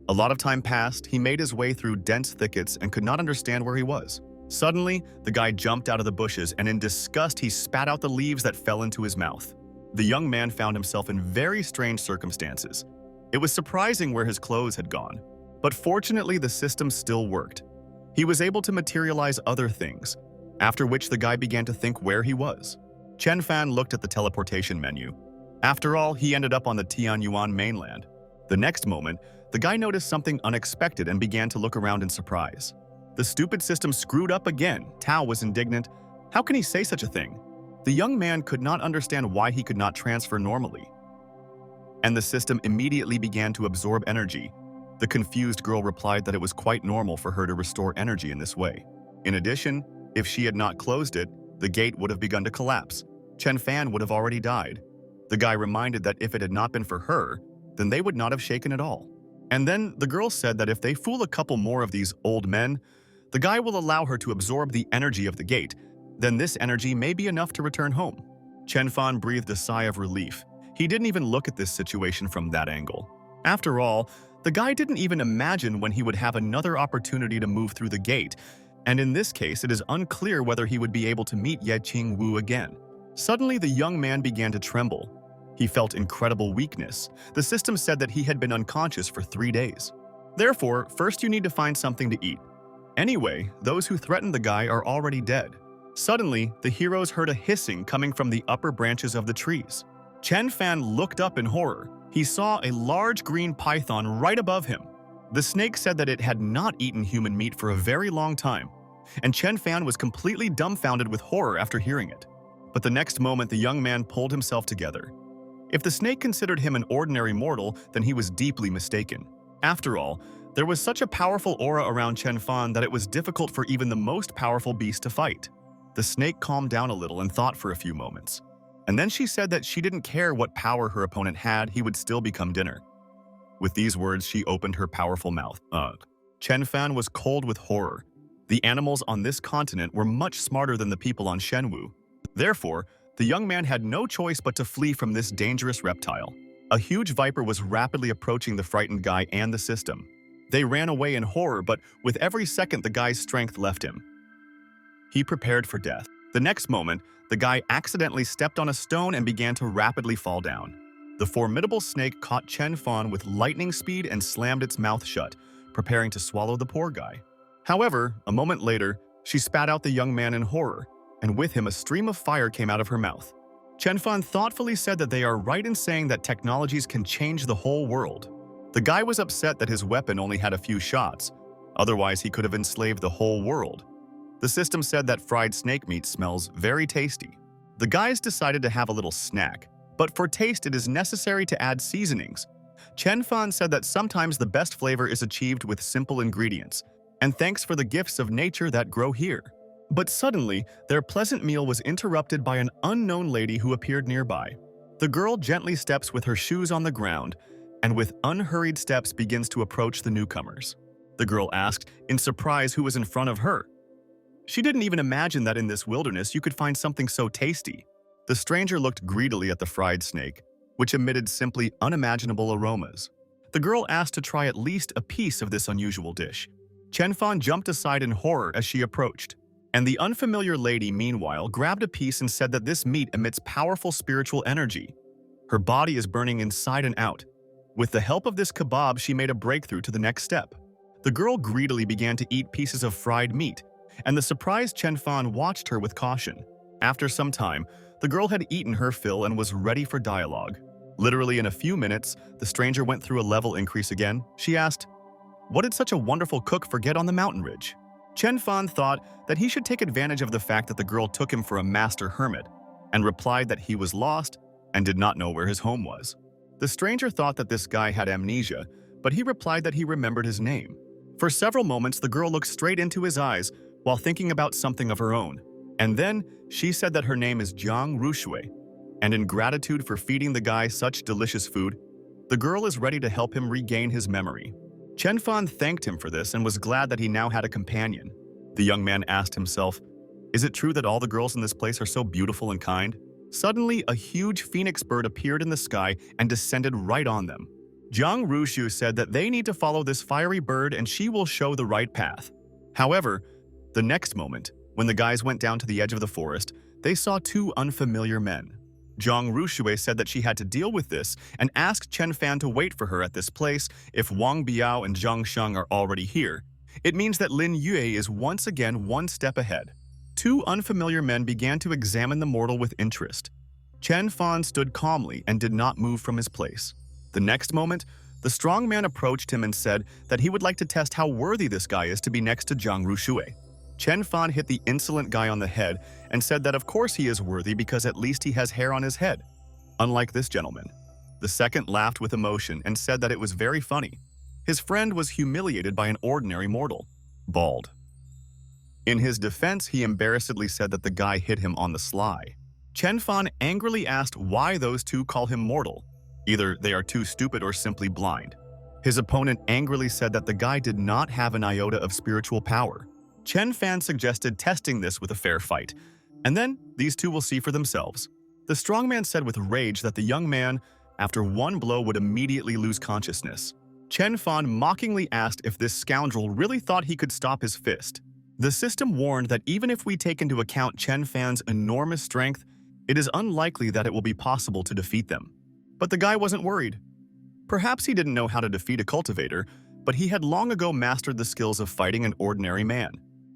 A lot of time passed, he made his way through dense thickets and could not understand where he was. Suddenly, the guy jumped out of the bushes and in disgust he spat out the leaves that fell into his mouth. The young man found himself in very strange circumstances. It was surprising where his clothes had gone. But fortunately, the system still worked. He was able to materialize other things, after which the guy began to think where he was. Chen Fan looked at the teleportation menu. After all, he ended up on the Tianyuan mainland. The next moment, the guy noticed something unexpected and began to look around in surprise. The stupid system screwed up again. Tao was indignant. How can he say such a thing? The young man could not understand why he could not transfer normally, and the system immediately began to absorb energy. The confused girl replied that it was quite normal for her to restore energy in this way. In addition, if she had not closed it, the gate would have begun to collapse. Chen Fan would have already died. The guy reminded that if it had not been for her, then they would not have shaken at all. And then the girl said that if they fool a couple more of these old men, the guy will allow her to absorb the energy of the gate. Then this energy may be enough to return home. Chen Fan breathed a sigh of relief. He didn't even look at this situation from that angle. After all, the guy didn't even imagine when he would have another opportunity to move through the gate, and in this case it is unclear whether he would be able to meet Ye Qing Wu again. Suddenly the young man began to tremble. He felt incredible weakness. The system said that he had been unconscious for 3 days. Therefore, first you need to find something to eat. Anyway, those who threatened the guy are already dead. Suddenly, the heroes heard a hissing coming from the upper branches of the trees. Chen Fan looked up in horror. He saw a large green python right above him. The snake said that it had not eaten human meat for a very long time, and Chen Fan was completely dumbfounded with horror after hearing it. But the next moment, the young man pulled himself together. If the snake considered him an ordinary mortal, then he was deeply mistaken. After all, there was such a powerful aura around Chen Fan that it was difficult for even the most powerful beast to fight. The snake calmed down a little and thought for a few moments. And then she said that she didn't care what power her opponent had, he would still become dinner. With these words, she opened her powerful mouth. Chen Fan was cold with horror. The animals on this continent were much smarter than the people on Shenwu. Therefore, the young man had no choice but to flee from this dangerous reptile. A huge viper was rapidly approaching the frightened guy and the system. They ran away in horror, but with every second the guy's strength left him. He prepared for death. The next moment, the guy accidentally stepped on a stone and began to rapidly fall down. The formidable snake caught Chen Fan with lightning speed and slammed its mouth shut, preparing to swallow the poor guy. However, a moment later, she spat out the young man in horror, and with him a stream of fire came out of her mouth. Chen Fan thoughtfully said that they are right in saying that technologies can change the whole world. The guy was upset that his weapon only had a few shots, otherwise he could have enslaved the whole world. The system said that fried snake meat smells very tasty. The guys decided to have a little snack, but for taste it is necessary to add seasonings. Chen Fan said that sometimes the best flavor is achieved with simple ingredients, and thanks for the gifts of nature that grow here. But suddenly, their pleasant meal was interrupted by an unknown lady who appeared nearby. The girl gently steps with her shoes on the ground, and with unhurried steps begins to approach the newcomers. The girl asked, in surprise, who was in front of her. She didn't even imagine that in this wilderness you could find something so tasty. The stranger looked greedily at the fried snake, which emitted simply unimaginable aromas. The girl asked to try at least a piece of this unusual dish. Chen Fan jumped aside in horror as she approached, and the unfamiliar lady, meanwhile, grabbed a piece and said that this meat emits powerful spiritual energy. Her body is burning inside and out. With the help of this kebab, she made a breakthrough to the next step. The girl greedily began to eat pieces of fried meat, and the surprised Chen Fan watched her with caution. After some time, the girl had eaten her fill and was ready for dialogue. Literally in a few minutes, the stranger went through a level increase again. She asked, "What did such a wonderful cook forget on the mountain ridge?" Chen Fan thought that he should take advantage of the fact that the girl took him for a master hermit, and replied that he was lost and did not know where his home was. The stranger thought that this guy had amnesia, but he replied that he remembered his name. For several moments, the girl looked straight into his eyes while thinking about something of her own. And then, she said that her name is Jiang Rushui, and in gratitude for feeding the guy such delicious food, the girl is ready to help him regain his memory. Chen Fan thanked him for this and was glad that he now had a companion. The young man asked himself, "Is it true that all the girls in this place are so beautiful and kind?" Suddenly, a huge phoenix bird appeared in the sky and descended right on them. Jiang Rushu said that they need to follow this fiery bird and she will show the right path. However, the next moment, when the guys went down to the edge of the forest, they saw two unfamiliar men. Jiang Rushue said that she had to deal with this and asked Chen Fan to wait for her at this place. If Wang Biao and Zhang Sheng are already here, it means that Lin Yue is once again one step ahead. Two unfamiliar men began to examine the mortal with interest. Chen Fan stood calmly and did not move from his place. The next moment, the strong man approached him and said that he would like to test how worthy this guy is to be next to Jiang Rushue. Chen Fan hit the insolent guy on the head and said that of course he is worthy because at least he has hair on his head, unlike this gentleman. The second laughed with emotion and said that it was very funny. His friend was humiliated by an ordinary mortal, bald. In his defense, he embarrassedly said that the guy hit him on the sly. Chen Fan angrily asked why those two call him mortal. Either they are too stupid or simply blind. His opponent angrily said that the guy did not have an iota of spiritual power. Chen Fan suggested testing this with a fair fight, and then these two will see for themselves. The strongman said with rage that the young man, after one blow, would immediately lose consciousness. Chen Fan mockingly asked if this scoundrel really thought he could stop his fist. The system warned that even if we take into account Chen Fan's enormous strength, it is unlikely that it will be possible to defeat them. But the guy wasn't worried. Perhaps he didn't know how to defeat a cultivator, but he had long ago mastered the skills of fighting an ordinary man.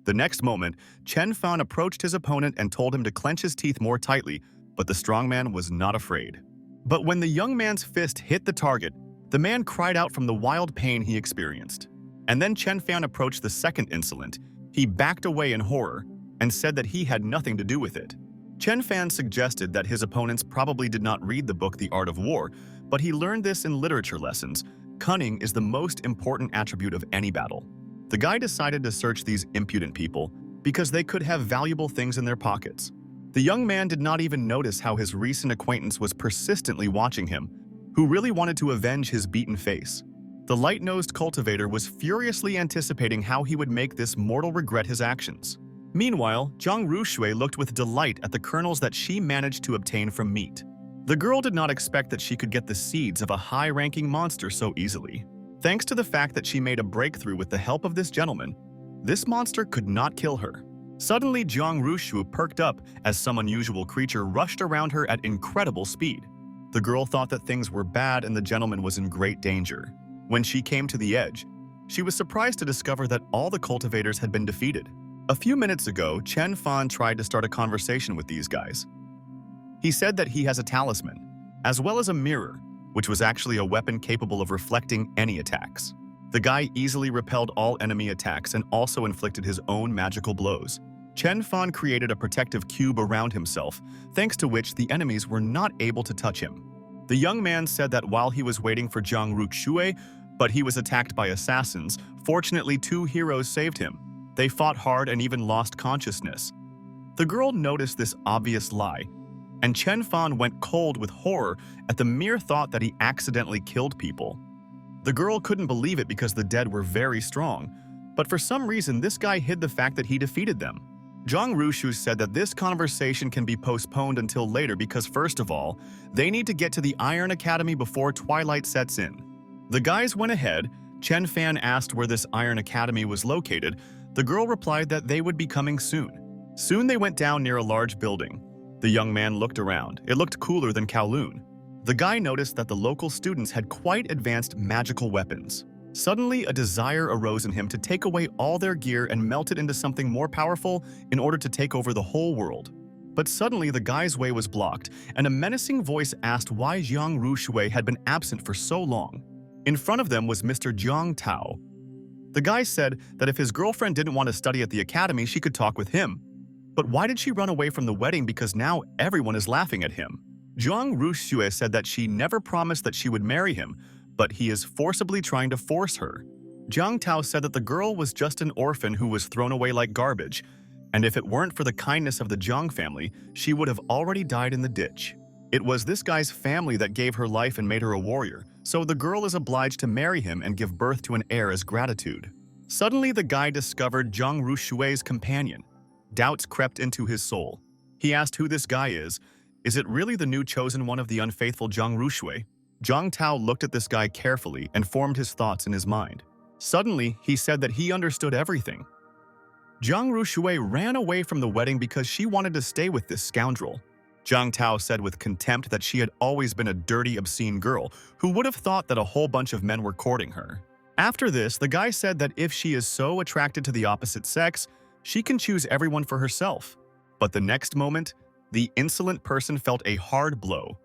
The next moment, Chen Fan approached his opponent and told him to clench his teeth more tightly, but the strongman was not afraid. But when the young man's fist hit the target, the man cried out from the wild pain he experienced. And then Chen Fan approached the second insolent. He backed away in horror and said that he had nothing to do with it. Chen Fan suggested that his opponents probably did not read the book The Art of War, but he learned this in literature lessons. Cunning is the most important attribute of any battle. The guy decided to search these impudent people because they could have valuable things in their pockets. The young man did not even notice how his recent acquaintance was persistently watching him, who really wanted to avenge his beaten face. The light-nosed cultivator was furiously anticipating how he would make this mortal regret his actions. Meanwhile, Zhang Rushui looked with delight at the kernels that she managed to obtain from meat. The girl did not expect that she could get the seeds of a high-ranking monster so easily. Thanks to the fact that she made a breakthrough with the help of this gentleman, this monster could not kill her. Suddenly, Zhang Rushui perked up as some unusual creature rushed around her at incredible speed. The girl thought that things were bad and the gentleman was in great danger. When she came to the edge, she was surprised to discover that all the cultivators had been defeated. A few minutes ago, Chen Fan tried to start a conversation with these guys. He said that he has a talisman, as well as a mirror, which was actually a weapon capable of reflecting any attacks. The guy easily repelled all enemy attacks and also inflicted his own magical blows. Chen Fan created a protective cube around himself, thanks to which the enemies were not able to touch him. The young man said that while he was waiting for Zhang Rushui, but he was attacked by assassins, fortunately 2 heroes saved him. They fought hard and even lost consciousness. The girl noticed this obvious lie, and Chen Fan went cold with horror at the mere thought that he accidentally killed people. The girl couldn't believe it because the dead were very strong, but for some reason this guy hid the fact that he defeated them. Zhang Rushui said that this conversation can be postponed until later because first of all, they need to get to the Iron Academy before twilight sets in. The guys went ahead. Chen Fan asked where this Iron Academy was located. The girl replied that they would be coming soon. Soon they went down near a large building. The young man looked around. It looked cooler than Kowloon. The guy noticed that the local students had quite advanced magical weapons. Suddenly, a desire arose in him to take away all their gear and melt it into something more powerful in order to take over the whole world. But suddenly, the guy's way was blocked, and a menacing voice asked why Zhang Rushui had been absent for so long. In front of them was Mr. Jiang Tao. The guy said that if his girlfriend didn't want to study at the academy, she could talk with him. But why did she run away from the wedding because now everyone is laughing at him? Zhang Rushui said that she never promised that she would marry him, but he is forcibly trying to force her. Jiang Tao said that the girl was just an orphan who was thrown away like garbage, and if it weren't for the kindness of the Jiang family, she would have already died in the ditch. It was this guy's family that gave her life and made her a warrior, so the girl is obliged to marry him and give birth to an heir as gratitude. Suddenly, the guy discovered Zhang Rushui's companion. Doubts crept into his soul. He asked who this guy is. Is it really the new chosen one of the unfaithful Zhang Rushui? Jiang Tao looked at this guy carefully and formed his thoughts in his mind. Suddenly, he said that he understood everything. Zhang Rushui ran away from the wedding because she wanted to stay with this scoundrel. Jiang Tao said with contempt that she had always been a dirty, obscene girl who would have thought that a whole bunch of men were courting her. After this, the guy said that if she is so attracted to the opposite sex, she can choose everyone for herself. But the next moment, the insolent person felt a hard blow.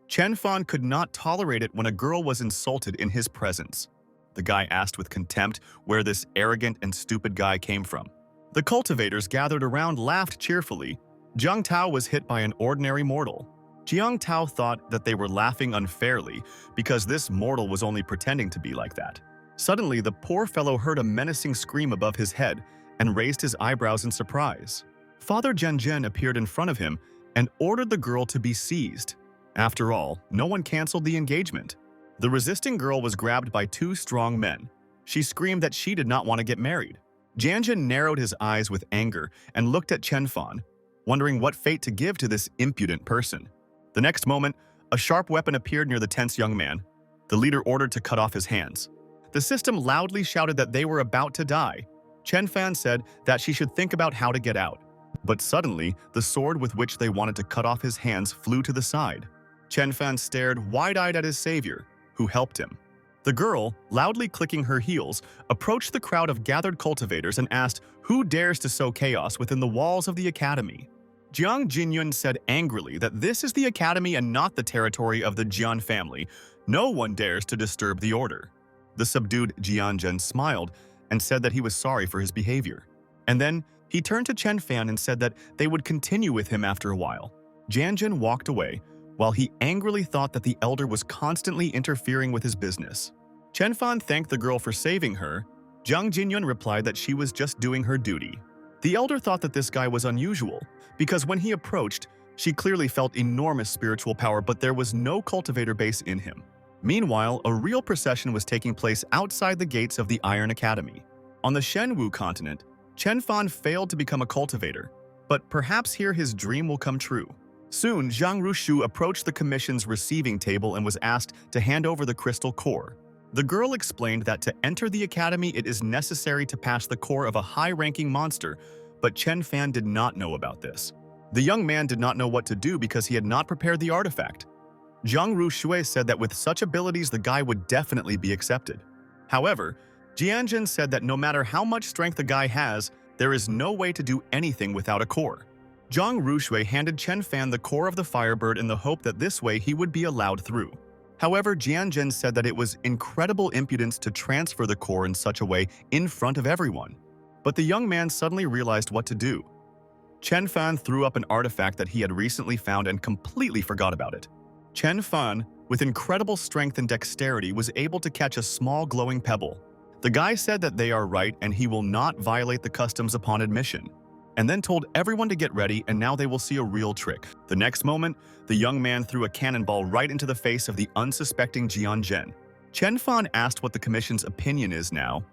Chen Fan could not tolerate it when a girl was insulted in his presence. The guy asked with contempt where this arrogant and stupid guy came from. The cultivators gathered around laughed cheerfully. Jiang Tao was hit by an ordinary mortal. Jiang Tao thought that they were laughing unfairly because this mortal was only pretending to be like that. Suddenly, the poor fellow heard a menacing scream above his head and raised his eyebrows in surprise. Father Zhen appeared in front of him and ordered the girl to be seized. After all, no one canceled the engagement. The resisting girl was grabbed by two strong men. She screamed that she did not want to get married. Jianjun narrowed his eyes with anger and looked at Chen Fan, wondering what fate to give to this impudent person. The next moment, a sharp weapon appeared near the tense young man. The leader ordered to cut off his hands. The system loudly shouted that they were about to die. Chen Fan said that she should think about how to get out. But suddenly, the sword with which they wanted to cut off his hands flew to the side. Chen Fan stared wide-eyed at his savior, who helped him. The girl, loudly clicking her heels, approached the crowd of gathered cultivators and asked who dares to sow chaos within the walls of the academy. Jiang Jinyun said angrily that this is the academy and not the territory of the Jian family. No one dares to disturb the order. The subdued Jianzhen smiled and said that he was sorry for his behavior. And then he turned to Chen Fan and said that they would continue with him after a while. Jianzhen walked away, while he angrily thought that the elder was constantly interfering with his business. Chen Fan thanked the girl for saving her. Jiang Jinyun replied that she was just doing her duty. The elder thought that this guy was unusual, because when he approached, she clearly felt enormous spiritual power, but there was no cultivator base in him. Meanwhile, a real procession was taking place outside the gates of the Iron Academy. On the Shenwu continent, Chen Fan failed to become a cultivator, but perhaps here his dream will come true. Soon, Zhang Rushu approached the commission's receiving table and was asked to hand over the crystal core. The girl explained that to enter the academy it is necessary to pass the core of a high-ranking monster, but Chen Fan did not know about this. The young man did not know what to do because he had not prepared the artifact. Zhang Rushui said that with such abilities the guy would definitely be accepted. However, Jianjin said that no matter how much strength the guy has, there is no way to do anything without a core. Zhang Rushui handed Chen Fan the core of the Firebird in the hope that this way he would be allowed through. However, Jianjin said that it was incredible impudence to transfer the core in such a way in front of everyone. But the young man suddenly realized what to do. Chen Fan threw up an artifact that he had recently found and completely forgot about it. Chen Fan, with incredible strength and dexterity, was able to catch a small glowing pebble. The guy said that they are right and he will not violate the customs upon admission, and then told everyone to get ready, and now they will see a real trick. The next moment, the young man threw a cannonball right into the face of the unsuspecting Jianzhen. Chen Fan asked what the commission's opinion is now.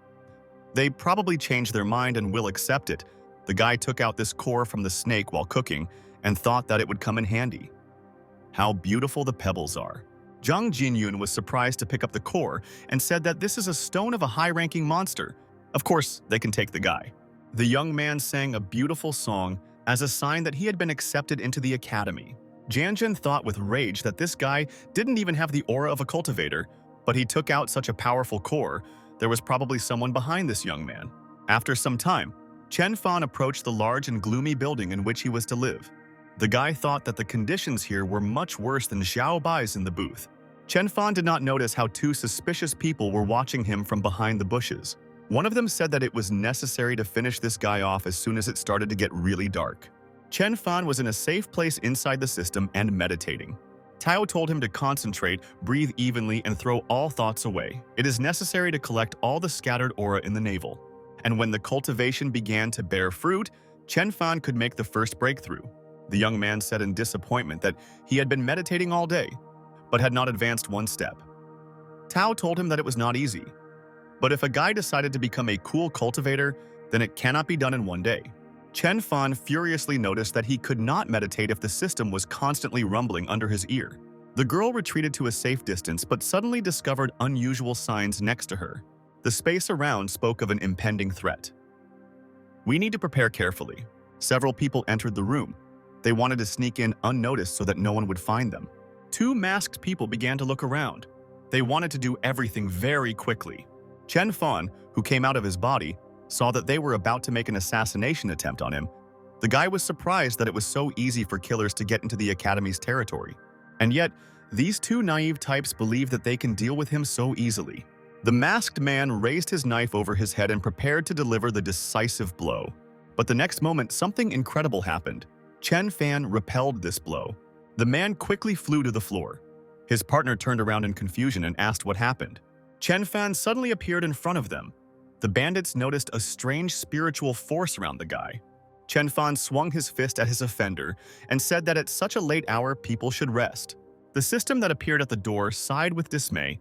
They probably changed their mind and will accept it. The guy took out this core from the snake while cooking and thought that it would come in handy. How beautiful the pebbles are. Zhang Jinyun was surprised to pick up the core and said that this is a stone of a high-ranking monster. Of course, they can take the guy. The young man sang a beautiful song as a sign that he had been accepted into the academy. Jianjin thought with rage that this guy didn't even have the aura of a cultivator, but he took out such a powerful core. There was probably someone behind this young man. After some time, Chen Fan approached the large and gloomy building in which he was to live. The guy thought that the conditions here were much worse than Xiao Bai's in the booth. Chen Fan did not notice how two suspicious people were watching him from behind the bushes. One of them said that it was necessary to finish this guy off as soon as it started to get really dark. Chen Fan was in a safe place inside the system and meditating. Tao told him to concentrate, breathe evenly, and throw all thoughts away. It is necessary to collect all the scattered aura in the navel. And when the cultivation began to bear fruit, Chen Fan could make the first breakthrough. The young man said in disappointment that he had been meditating all day, but had not advanced one step. Tao told him that it was not easy. But if a guy decided to become a cool cultivator, then it cannot be done in one day. Chen Fan furiously noticed that he could not meditate if the system was constantly rumbling under his ear. The girl retreated to a safe distance but suddenly discovered unusual signs next to her. The space around spoke of an impending threat. We need to prepare carefully. Several people entered the room. They wanted to sneak in unnoticed so that no one would find them. Two masked people began to look around. They wanted to do everything very quickly. Chen Fan, who came out of his body, saw that they were about to make an assassination attempt on him. The guy was surprised that it was so easy for killers to get into the academy's territory. And yet, these two naive types believe that they can deal with him so easily. The masked man raised his knife over his head and prepared to deliver the decisive blow. But the next moment, something incredible happened. Chen Fan repelled this blow. The man quickly flew to the floor. His partner turned around in confusion and asked what happened. Chen Fan suddenly appeared in front of them. The bandits noticed a strange spiritual force around the guy. Chen Fan swung his fist at his offender and said that at such a late hour, people should rest. The system that appeared at the door sighed with dismay.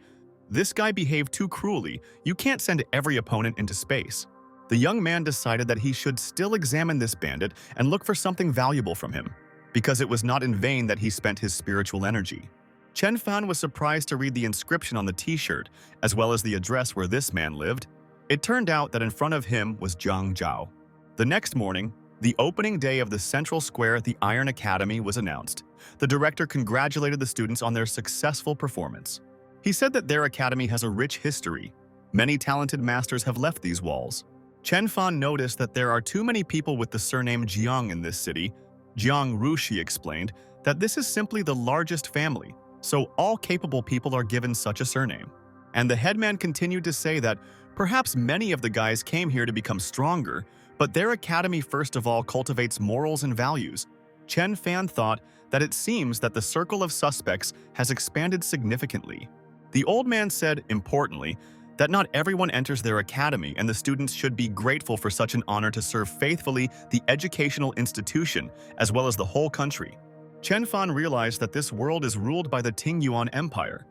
This guy behaved too cruelly. You can't send every opponent into space. The young man decided that he should still examine this bandit and look for something valuable from him, because it was not in vain that he spent his spiritual energy. Chen Fan was surprised to read the inscription on the t-shirt, as well as the address where this man lived. It turned out that in front of him was Zhang Zhao. The next morning, the opening day of the central square at the Iron Academy was announced. The director congratulated the students on their successful performance. He said that their academy has a rich history. Many talented masters have left these walls. Chen Fan noticed that there are too many people with the surname Jiang in this city. Jiang Rushi explained that this is simply the largest family, so all capable people are given such a surname. And the headman continued to say that perhaps many of the guys came here to become stronger, but their academy first of all cultivates morals and values. Chen Fan thought that it seems that the circle of suspects has expanded significantly. The old man said, importantly, that not everyone enters their academy and the students should be grateful for such an honor to serve faithfully the educational institution as well as the whole country. Chen Fan realized that this world is ruled by the Tingyuan Empire.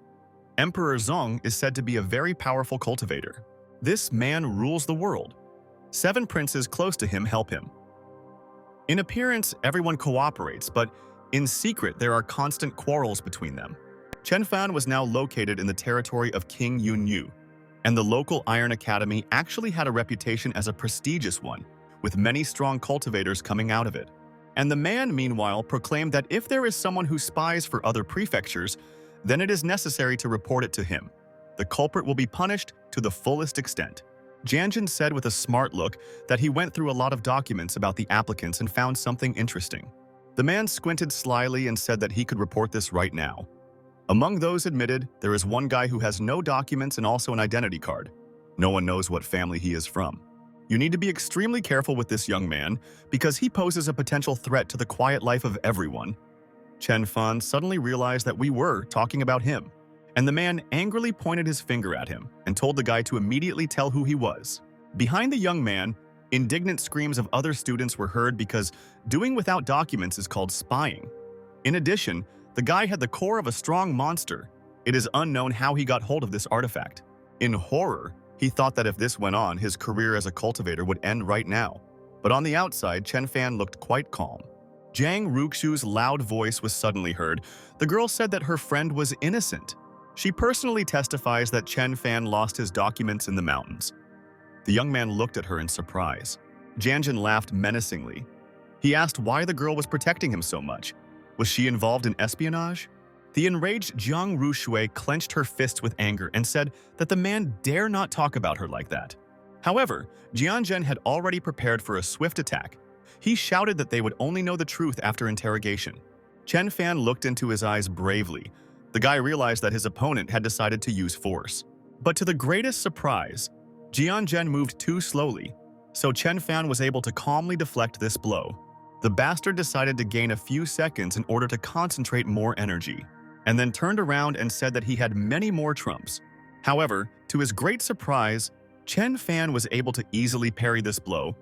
Emperor Zong is said to be a very powerful cultivator. This man rules the world. 7 princes close to him help him. In appearance, everyone cooperates, but in secret there are constant quarrels between them. Chen Fan was now located in the territory of King Yunyu, and the local Iron Academy actually had a reputation as a prestigious one, with many strong cultivators coming out of it. And the man, meanwhile, proclaimed that if there is someone who spies for other prefectures, then it is necessary to report it to him. The culprit will be punished to the fullest extent. Jianjin said with a smart look that he went through a lot of documents about the applicants and found something interesting. The man squinted slyly and said that he could report this right now. Among those admitted, there is one guy who has no documents and also an identity card. No one knows what family he is from. You need to be extremely careful with this young man because he poses a potential threat to the quiet life of everyone. Chen Fan suddenly realized that we were talking about him, and the man angrily pointed his finger at him and told the guy to immediately tell who he was. Behind the young man, indignant screams of other students were heard because doing without documents is called spying. In addition, the guy had the core of a strong monster. It is unknown how he got hold of this artifact. In horror, he thought that if this went on, his career as a cultivator would end right now. But on the outside, Chen Fan looked quite calm. Zhang Ruxu's loud voice was suddenly heard. The girl said that her friend was innocent. She personally testifies that Chen Fan lost his documents in the mountains. The young man looked at her in surprise. Jianjin laughed menacingly. He asked why the girl was protecting him so much. Was she involved in espionage? The enraged Jiang Rushui clenched her fists with anger and said that the man dare not talk about her like that. However, Jianzhen had already prepared for a swift attack. He shouted that they would only know the truth after interrogation. Chen Fan looked into his eyes bravely. The guy realized that his opponent had decided to use force. But to the greatest surprise, Jianzhen moved too slowly, so Chen Fan was able to calmly deflect this blow. The bastard decided to gain a few seconds in order to concentrate more energy, and then turned around and said that he had many more trumps. However, to his great surprise, Chen Fan was able to easily parry this blow.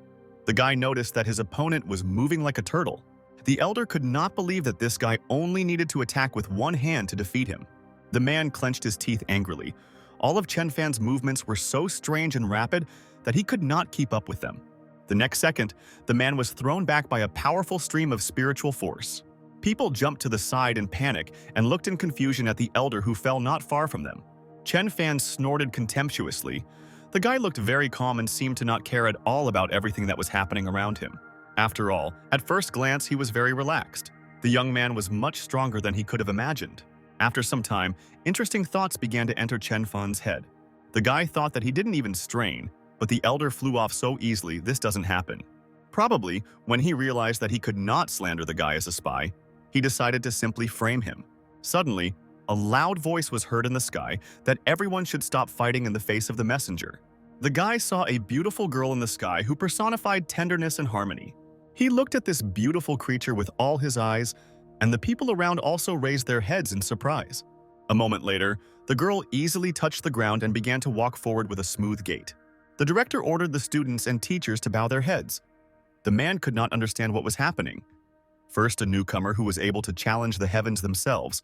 The guy noticed that his opponent was moving like a turtle. The elder could not believe that this guy only needed to attack with one hand to defeat him. The man clenched his teeth angrily. All of Chen Fan's movements were so strange and rapid that he could not keep up with them. The next second, the man was thrown back by a powerful stream of spiritual force. People jumped to the side in panic and looked in confusion at the elder who fell not far from them. Chen Fan snorted contemptuously. The guy looked very calm and seemed to not care at all about everything that was happening around him. After all, at first glance he was very relaxed. The young man was much stronger than he could have imagined. After some time, interesting thoughts began to enter Chen Fan's head. The guy thought that he didn't even strain, but the elder flew off so easily this doesn't happen. Probably, when he realized that he could not slander the guy as a spy, he decided to simply frame him. Suddenly, a loud voice was heard in the sky that everyone should stop fighting in the face of the messenger. The guy saw a beautiful girl in the sky who personified tenderness and harmony. He looked at this beautiful creature with all his eyes, and the people around also raised their heads in surprise. A moment later, the girl easily touched the ground and began to walk forward with a smooth gait. The director ordered the students and teachers to bow their heads. The man could not understand what was happening. First, a newcomer who was able to challenge the heavens themselves,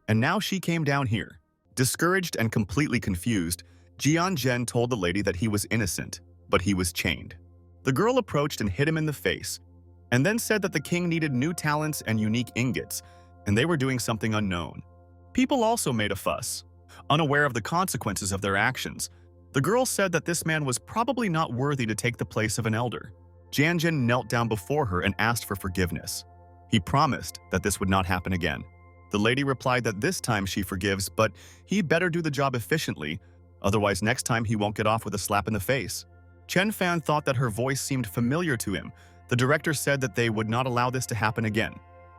and now she came down here. Discouraged and completely confused, Jian Zhen told the lady that he was innocent, but he was chained. The girl approached and hit him in the face, and then said that the king needed new talents and unique ingots, and they were doing something unknown. People also made a fuss, unaware of the consequences of their actions. The girl said that this man was probably not worthy to take the place of an elder. Jian Zhen knelt down before her and asked for forgiveness. He promised that this would not happen again. The lady replied that this time she forgives, but he better do the job efficiently, otherwise next time he won't get off with a slap in the face. Chen Fan thought that her voice seemed familiar to him. The director said that they would not allow this to happen again.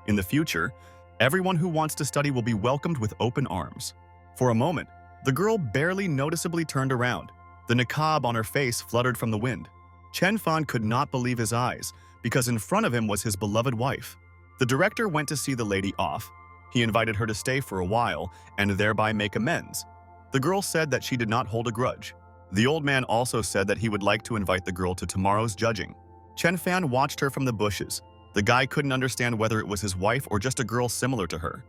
In the future, everyone who wants to study will be welcomed with open arms. For a moment, the girl barely noticeably turned around. The niqab on her face fluttered from the wind. Chen Fan could not believe his eyes, because in front of him was his beloved wife. The director went to see the lady off. He invited her to stay for a while and thereby make amends. The girl said that she did not hold a grudge. The old man also said that he would like to invite the girl to tomorrow's judging. Chen Fan watched her from the bushes. The guy couldn't understand whether it was his wife or just a girl similar to her.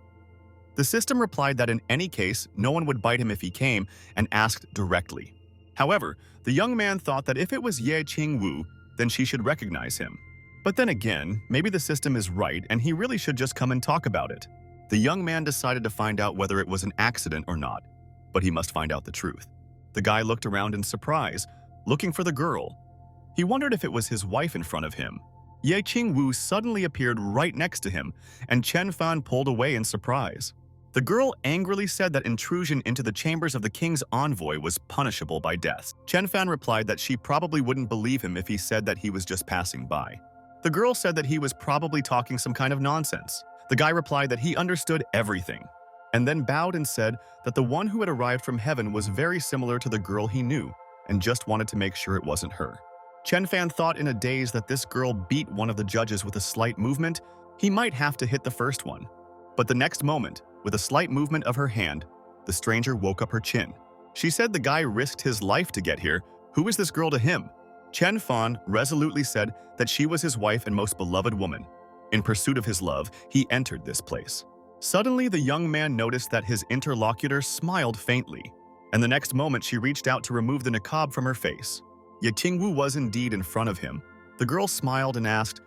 The system replied that in any case, no one would bite him if he came and asked directly. However, the young man thought that if it was Ye Qing Wu, then she should recognize him. But then again, maybe the system is right and he really should just come and talk about it. The young man decided to find out whether it was an accident or not, but he must find out the truth. The guy looked around in surprise, looking for the girl. He wondered if it was his wife in front of him. Ye Qing Wu suddenly appeared right next to him, and Chen Fan pulled away in surprise. The girl angrily said that intrusion into the chambers of the king's envoy was punishable by death. Chen Fan replied that she probably wouldn't believe him if he said that he was just passing by. The girl said that he was probably talking some kind of nonsense. The guy replied that he understood everything, and then bowed and said that the one who had arrived from heaven was very similar to the girl he knew, and just wanted to make sure it wasn't her. Chen Fan thought in a daze that this girl beat one of the judges with a slight movement. He might have to hit the first one. But the next moment, with a slight movement of her hand, the stranger woke up her chin. She said the guy risked his life to get here. Who is this girl to him? Chen Fan resolutely said that she was his wife and most beloved woman. In pursuit of his love, he entered this place. Suddenly, the young man noticed that his interlocutor smiled faintly, and the next moment she reached out to remove the niqab from her face. Ye Qing Wu was indeed in front of him. The girl smiled and asked,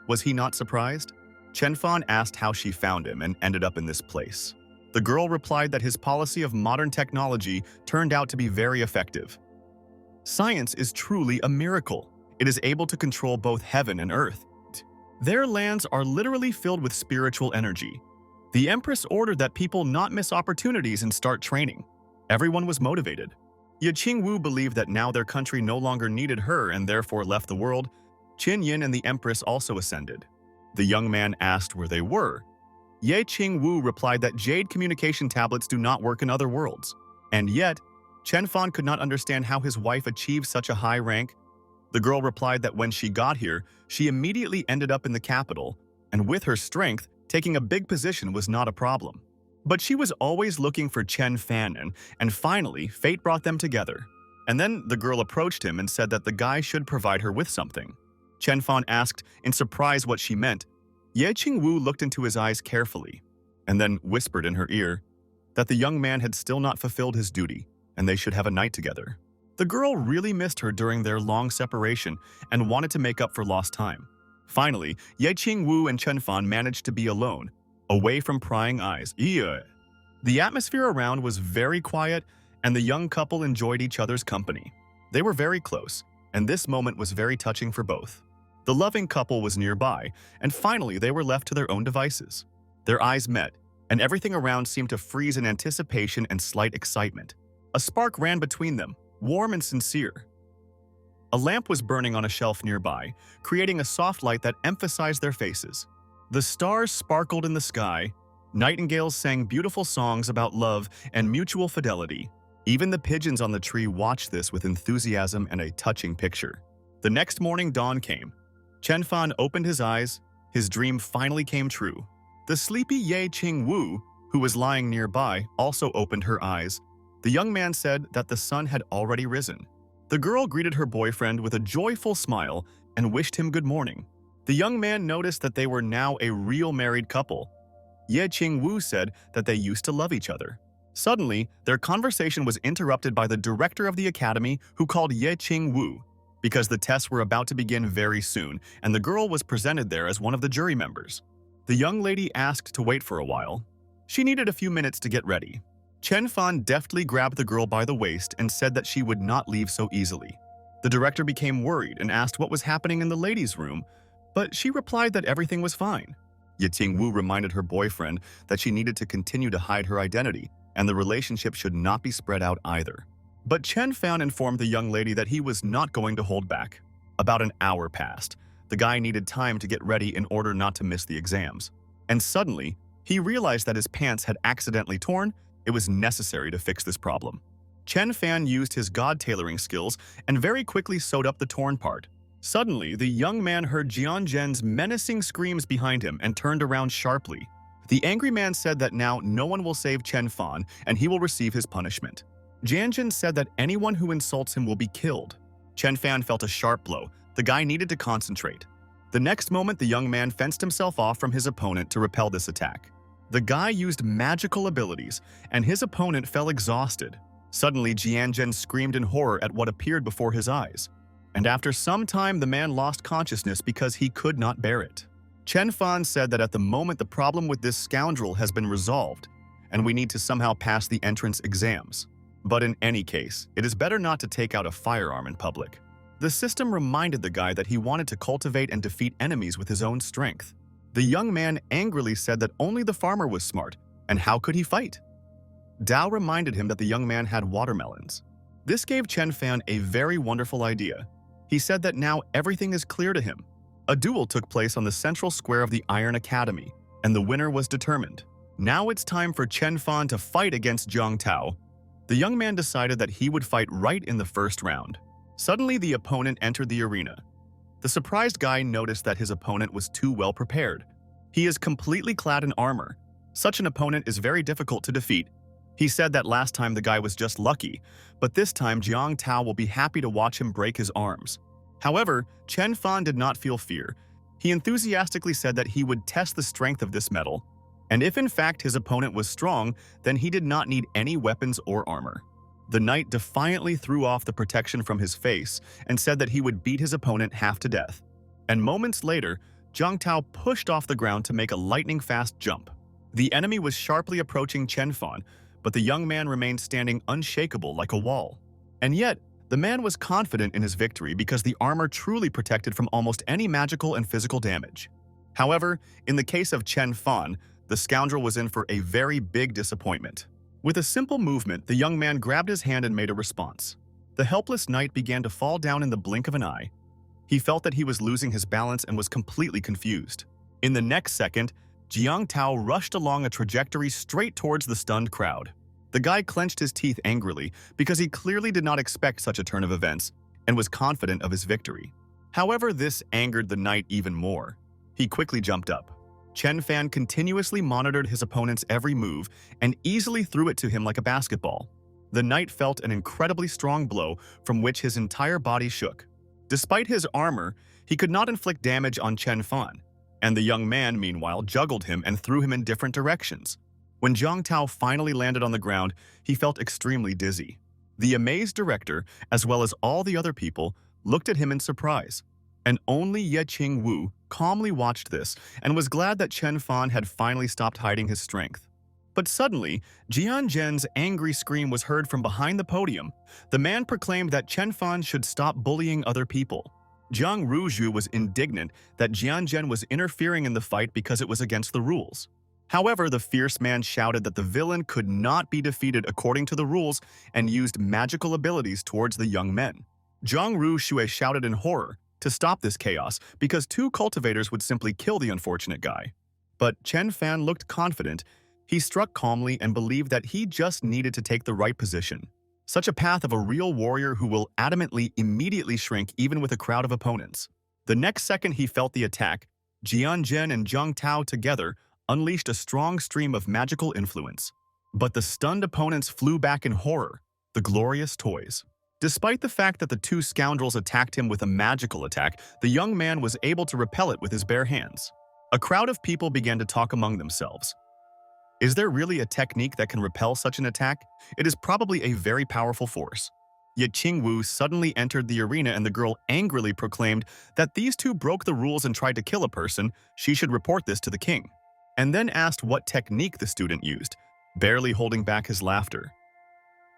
was he not surprised? Chen Fan asked how she found him and ended up in this place. The girl replied that his policy of modern technology turned out to be very effective. Science is truly a miracle. It is able to control both heaven and earth. Their lands are literally filled with spiritual energy. The empress ordered that people not miss opportunities and start training. Everyone was motivated. Ye Qing Wu believed that now their country no longer needed her and therefore left the world. Qin Yin and the empress also ascended. The young man asked where they were. Ye Qing Wu replied that jade communication tablets do not work in other worlds. And yet, Chen Fan could not understand how his wife achieved such a high rank. The girl replied that when she got here, she immediately ended up in the capital, and with her strength, taking a big position was not a problem. But she was always looking for Chen Fan, and finally, fate brought them together. And then the girl approached him and said that the guy should provide her with something. Chen Fan asked in surprise what she meant. Ye Qing Wu looked into his eyes carefully, and then whispered in her ear that the young man had still not fulfilled his duty, and they should have a night together. The girl really missed her during their long separation and wanted to make up for lost time. Finally, Ye Qing Wu and Chen Fan managed to be alone, away from prying eyes. The atmosphere around was very quiet, and the young couple enjoyed each other's company. They were very close, and this moment was very touching for both. The loving couple was nearby, and finally they were left to their own devices. Their eyes met, and everything around seemed to freeze in anticipation and slight excitement. A spark ran between them, warm and sincere. A lamp was burning on a shelf nearby, creating a soft light that emphasized their faces. The stars sparkled in the sky, nightingales sang beautiful songs about love and mutual fidelity. Even the pigeons on the tree watched this with enthusiasm and a touching picture. The next morning dawn came. Chen Fan opened his eyes. His dream finally came true. The sleepy Ye Qing Wu, who was lying nearby, also opened her eyes. The young man said that the sun had already risen. The girl greeted her boyfriend with a joyful smile and wished him good morning. The young man noticed that they were now a real married couple. Ye Qing Wu said that they used to love each other. Suddenly, their conversation was interrupted by the director of the academy, who called Ye Qing Wu, because the tests were about to begin very soon, and the girl was presented there as one of the jury members. The young lady asked to wait for a while. She needed a few minutes to get ready. Chen Fan deftly grabbed the girl by the waist and said that she would not leave so easily. The director became worried and asked what was happening in the ladies' room, but she replied that everything was fine. Ye Qing Wu reminded her boyfriend that she needed to continue to hide her identity, and the relationship should not be spread out either. But Chen Fan informed the young lady that he was not going to hold back. About an hour passed. The guy needed time to get ready in order not to miss the exams. And suddenly, he realized that his pants had accidentally torn. It was necessary to fix this problem. Chen Fan used his god tailoring skills and very quickly sewed up the torn part. Suddenly, the young man heard Jianzhen's menacing screams behind him and turned around sharply. The angry man said that now no one will save Chen Fan and he will receive his punishment. Jianzhen said that anyone who insults him will be killed. Chen Fan felt a sharp blow. The guy needed to concentrate. The next moment, the young man fenced himself off from his opponent to repel this attack. The guy used magical abilities, and his opponent fell exhausted. Suddenly, Jianzhen screamed in horror at what appeared before his eyes. And after some time, the man lost consciousness because he could not bear it. Chen Fan said that at the moment the problem with this scoundrel has been resolved, and we need to somehow pass the entrance exams. But in any case, it is better not to take out a firearm in public. The system reminded the guy that he wanted to cultivate and defeat enemies with his own strength. The young man angrily said that only the farmer was smart, and how could he fight? Dao reminded him that the young man had watermelons. This gave Chen Fan a very wonderful idea. He said that now everything is clear to him. A duel took place on the central square of the Iron Academy, and the winner was determined. Now it's time for Chen Fan to fight against Zhang Tao. The young man decided that he would fight right in the first round. Suddenly, the opponent entered the arena. The surprised guy noticed that his opponent was too well prepared. He is completely clad in armor. Such an opponent is very difficult to defeat. He said that last time the guy was just lucky, but this time Zhang Tao will be happy to watch him break his arms. However, Chen Fan did not feel fear. He enthusiastically said that he would test the strength of this metal, and if in fact his opponent was strong, then he did not need any weapons or armor. The knight defiantly threw off the protection from his face and said that he would beat his opponent half to death. And moments later, Zhang Tao pushed off the ground to make a lightning-fast jump. The enemy was sharply approaching Chen Fan, but the young man remained standing unshakable like a wall. And yet, the man was confident in his victory because the armor truly protected from almost any magical and physical damage. However, in the case of Chen Fan, the scoundrel was in for a very big disappointment. With a simple movement, the young man grabbed his hand and made a response. The helpless knight began to fall down in the blink of an eye. He felt that he was losing his balance and was completely confused. In the next second, Zhang Tao rushed along a trajectory straight towards the stunned crowd. The guy clenched his teeth angrily because he clearly did not expect such a turn of events and was confident of his victory. However, this angered the knight even more. He quickly jumped up. Chen Fan continuously monitored his opponent's every move and easily threw it to him like a basketball. The knight felt an incredibly strong blow from which his entire body shook. Despite his armor, he could not inflict damage on Chen Fan, and the young man, meanwhile, juggled him and threw him in different directions. When Zhang Tao finally landed on the ground, he felt extremely dizzy. The amazed director, as well as all the other people, looked at him in surprise. And only Ye Qing Wu calmly watched this and was glad that Chen Fan had finally stopped hiding his strength. But suddenly, Jianzhen's angry scream was heard from behind the podium. The man proclaimed that Chen Fan should stop bullying other people. Jiang Ruzhu was indignant that Jianzhen was interfering in the fight because it was against the rules. However, the fierce man shouted that the villain could not be defeated according to the rules and used magical abilities towards the young men. Zhang Ruzhu shouted in horror to stop this chaos because two cultivators would simply kill the unfortunate guy. But Chen Fan looked confident. He struck calmly and believed that he just needed to take the right position. Such a path of a real warrior who will adamantly immediately shrink even with a crowd of opponents. The next second he felt the attack, Jian Zhen and Zhang Tao together unleashed a strong stream of magical influence. But the stunned opponents flew back in horror, the glorious toys. Despite the fact that the two scoundrels attacked him with a magical attack, the young man was able to repel it with his bare hands. A crowd of people began to talk among themselves. Is there really a technique that can repel such an attack? It is probably a very powerful force. Ye Qing Wu suddenly entered the arena and the girl angrily proclaimed that these two broke the rules and tried to kill a person. She should report this to the king. And then asked what technique the student used, barely holding back his laughter.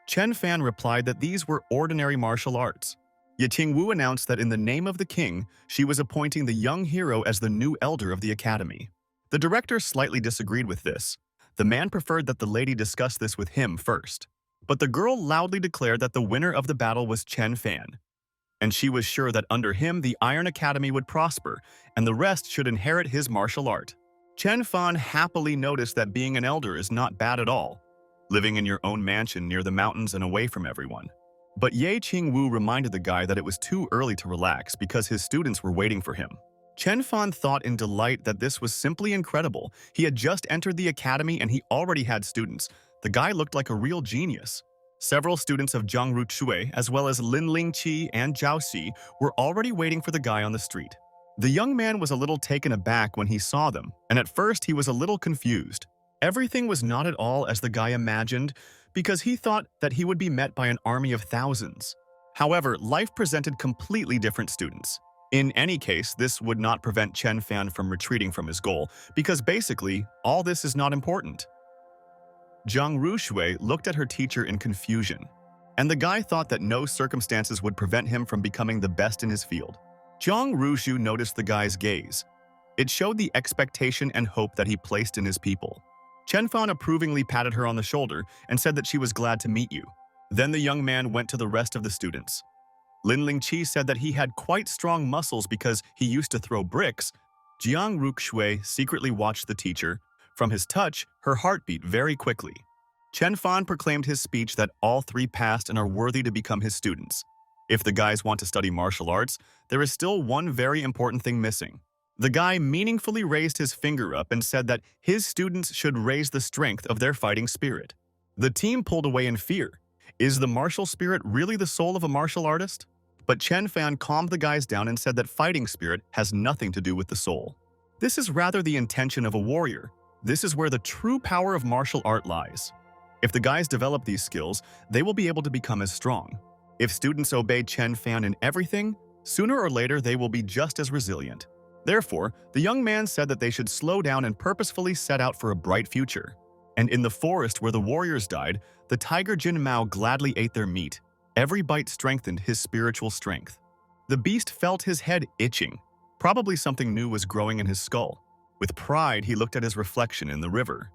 Chen Fan replied that these were ordinary martial arts. Ye Qing Wu announced that in the name of the king, she was appointing the young hero as the new elder of the academy. The director slightly disagreed with this. The man preferred that the lady discuss this with him first. But the girl loudly declared that the winner of the battle was Chen Fan. And she was sure that under him the Iron Academy would prosper, and the rest should inherit his martial art. Chen Fan happily noticed that being an elder is not bad at all, living in your own mansion near the mountains and away from everyone. But Ye Qing Wu reminded the guy that it was too early to relax because his students were waiting for him. Chen Fan thought in delight that this was simply incredible. He had just entered the academy and he already had students. The guy looked like a real genius. Several students of Zhang Ruchui, as well as Lin Lingqi and Zhao Xi, were already waiting for the guy on the street. The young man was a little taken aback when he saw them, and at first he was a little confused. Everything was not at all as the guy imagined, because he thought that he would be met by an army of thousands. However, life presented completely different students. In any case, this would not prevent Chen Fan from retreating from his goal, because basically, all this is not important. Zhang Rushui looked at her teacher in confusion, and the guy thought that no circumstances would prevent him from becoming the best in his field. Zhang Rushu noticed the guy's gaze. It showed the expectation and hope that he placed in his people. Chen Fan approvingly patted her on the shoulder and said that she was glad to meet you. Then the young man went to the rest of the students. Lin Lingqi said that he had quite strong muscles because he used to throw bricks. Jiang Ruxue secretly watched the teacher. From his touch, her heart beat very quickly. Chen Fan proclaimed his speech that all three passed and are worthy to become his students. If the guys want to study martial arts, there is still one very important thing missing. The guy meaningfully raised his finger up and said that his students should raise the strength of their fighting spirit. The team pulled away in fear. Is the martial spirit really the soul of a martial artist? But Chen Fan calmed the guys down and said that fighting spirit has nothing to do with the soul. This is rather the intention of a warrior. This is where the true power of martial art lies. If the guys develop these skills, they will be able to become as strong. If students obey Chen Fan in everything, sooner or later they will be just as resilient. Therefore, the young man said that they should slow down and purposefully set out for a bright future. And in the forest where the warriors died, the tiger Jin Mao gladly ate their meat. Every bite strengthened his spiritual strength. The beast felt his head itching. Probably something new was growing in his skull. With pride, he looked at his reflection in the river.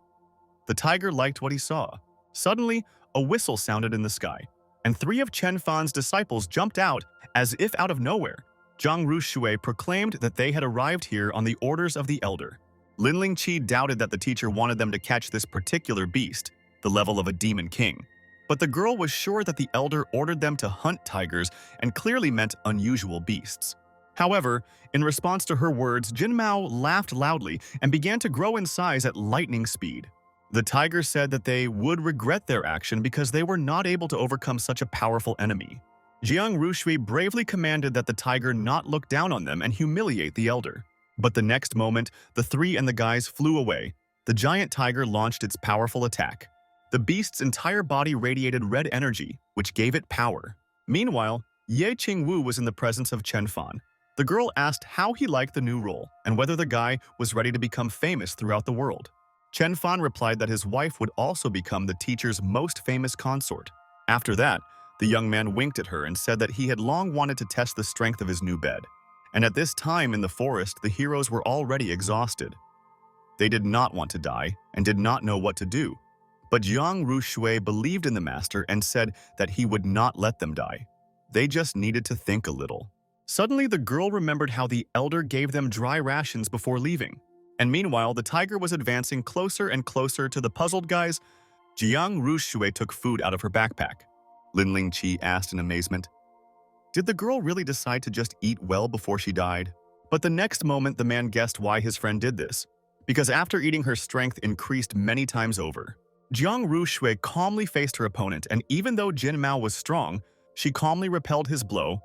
The tiger liked what he saw. Suddenly, a whistle sounded in the sky, and three of Chen Fan's disciples jumped out as if out of nowhere. Zhang Rushui proclaimed that they had arrived here on the orders of the elder. Lin Lingqi doubted that the teacher wanted them to catch this particular beast, the level of a demon king. But the girl was sure that the elder ordered them to hunt tigers and clearly meant unusual beasts. However, in response to her words, Jin Mao laughed loudly and began to grow in size at lightning speed. The tiger said that they would regret their action because they were not able to overcome such a powerful enemy. Jiang Rushui bravely commanded that the tiger not look down on them and humiliate the elder. But the next moment, the three and the guys flew away. The giant tiger launched its powerful attack. The beast's entire body radiated red energy, which gave it power. Meanwhile, Ye Qing Wu was in the presence of Chen Fan. The girl asked how he liked the new role and whether the guy was ready to become famous throughout the world. Chen Fan replied that his wife would also become the teacher's most famous consort. After that, the young man winked at her and said that he had long wanted to test the strength of his new bed. And at this time in the forest, the heroes were already exhausted. They did not want to die and did not know what to do. But Jiang Rushui believed in the master and said that he would not let them die. They just needed to think a little. Suddenly, the girl remembered how the elder gave them dry rations before leaving. And meanwhile, the tiger was advancing closer and closer to the puzzled guys. Jiang Rushui took food out of her backpack. Lin Qi asked in amazement. Did the girl really decide to just eat well before she died? But the next moment, the man guessed why his friend did this. Because after eating, her strength increased many times over. Jiang Rushui calmly faced her opponent, and even though Jin Mao was strong, she calmly repelled his blow.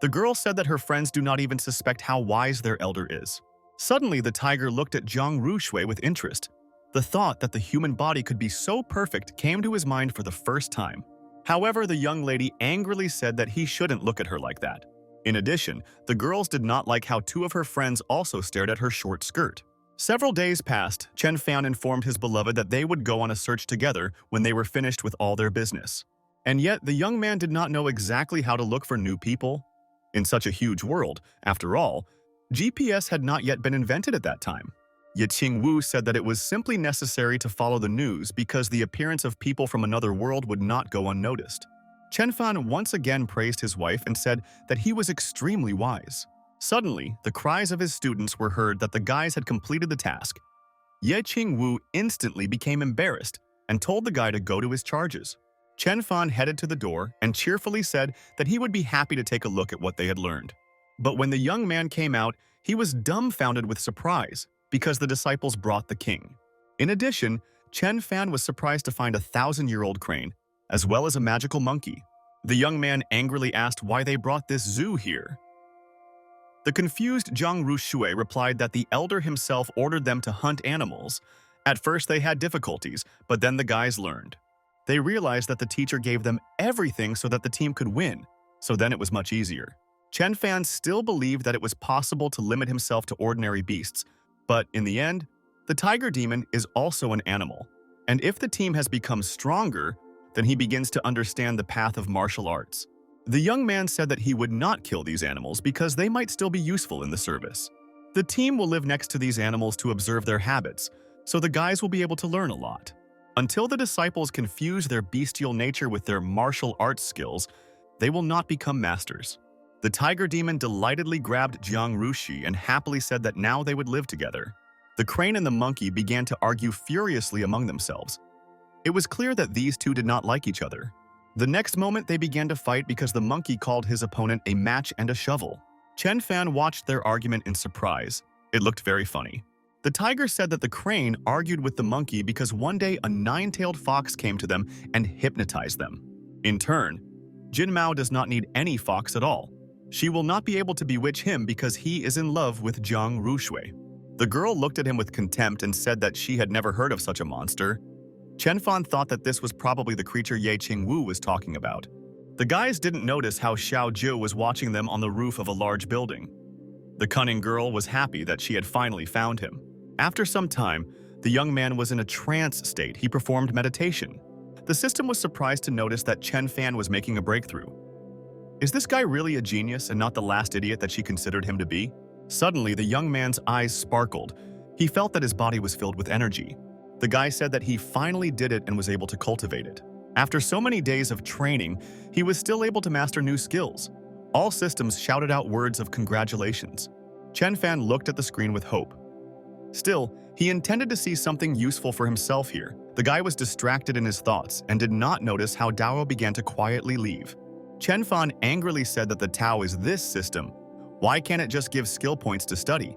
The girl said that her friends do not even suspect how wise their elder is. Suddenly, the tiger looked at Jiang Rushui with interest. The thought that the human body could be so perfect came to his mind for the first time. However, the young lady angrily said that he shouldn't look at her like that. In addition, the girls did not like how two of her friends also stared at her short skirt. Several days passed. Chen Fan informed his beloved that they would go on a search together when they were finished with all their business. And yet, the young man did not know exactly how to look for new people. In such a huge world, after all, GPS had not yet been invented at that time. Ye Qing Wu said that it was simply necessary to follow the news because the appearance of people from another world would not go unnoticed. Chen Fan once again praised his wife and said that he was extremely wise. Suddenly, the cries of his students were heard that the guys had completed the task. Ye Qing Wu instantly became embarrassed and told the guy to go to his charges. Chen Fan headed to the door and cheerfully said that he would be happy to take a look at what they had learned. But when the young man came out, he was dumbfounded with surprise because the disciples brought the king. In addition, Chen Fan was surprised to find a 1,000-year-old crane, as well as a magical monkey. The young man angrily asked why they brought this zoo here. The confused Jiang Rushui replied that the elder himself ordered them to hunt animals. At first they had difficulties, but then the guys learned. They realized that the teacher gave them everything so that the team could win, so then it was much easier. Chen Fan still believed that it was possible to limit himself to ordinary beasts, but in the end, the tiger demon is also an animal. And if the team has become stronger, then he begins to understand the path of martial arts. The young man said that he would not kill these animals because they might still be useful in the service. The team will live next to these animals to observe their habits, so the guys will be able to learn a lot. Until the disciples confuse their bestial nature with their martial arts skills, they will not become masters. The tiger demon delightedly grabbed Jiang Rushi and happily said that now they would live together. The crane and the monkey began to argue furiously among themselves. It was clear that these two did not like each other. The next moment they began to fight because the monkey called his opponent a match and a shovel. Chen Fan watched their argument in surprise. It looked very funny. The tiger said that the crane argued with the monkey because one day a nine-tailed fox came to them and hypnotized them. In turn, Jin Mao does not need any fox at all. She will not be able to bewitch him because he is in love with Jiang Rushui. The girl looked at him with contempt and said that she had never heard of such a monster. Chen Fan thought that this was probably the creature Ye Qing Wu was talking about. The guys didn't notice how Xiao Zhu was watching them on the roof of a large building. The cunning girl was happy that she had finally found him. After some time, the young man was in a trance state. He performed meditation. The system was surprised to notice that Chen Fan was making a breakthrough. Is this guy really a genius and not the last idiot that she considered him to be? Suddenly, the young man's eyes sparkled. He felt that his body was filled with energy. The guy said that he finally did it and was able to cultivate it. After so many days of training, he was still able to master new skills. All systems shouted out words of congratulations. Chen Fan looked at the screen with hope. Still, he intended to see something useful for himself here. The guy was distracted in his thoughts and did not notice how Dao began to quietly leave. Chen Fan angrily said that the Tao is this system. Why can't it just give skill points to study?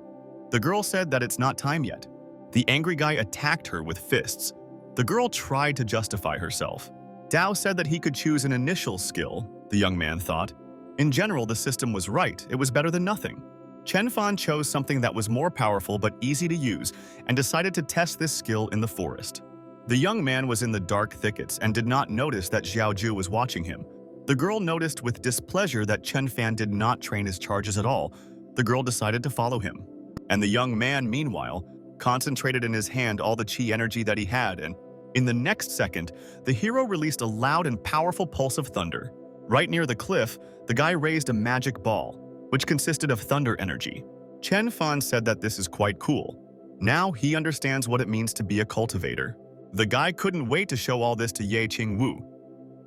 The girl said that it's not time yet. The angry guy attacked her with fists. The girl tried to justify herself. Dao said that he could choose an initial skill, the young man thought. In general, the system was right. It was better than nothing. Chen Fan chose something that was more powerful but easy to use and decided to test this skill in the forest. The young man was in the dark thickets and did not notice that Xiao Zhu was watching him. The girl noticed with displeasure that Chen Fan did not train his charges at all. The girl decided to follow him. And the young man, meanwhile, concentrated in his hand all the chi energy that he had, and in the next second, the hero released a loud and powerful pulse of thunder. Right near the cliff, the guy raised a magic ball, which consisted of thunder energy. Chen Fan said that this is quite cool. Now he understands what it means to be a cultivator. The guy couldn't wait to show all this to Ye Qing Wu.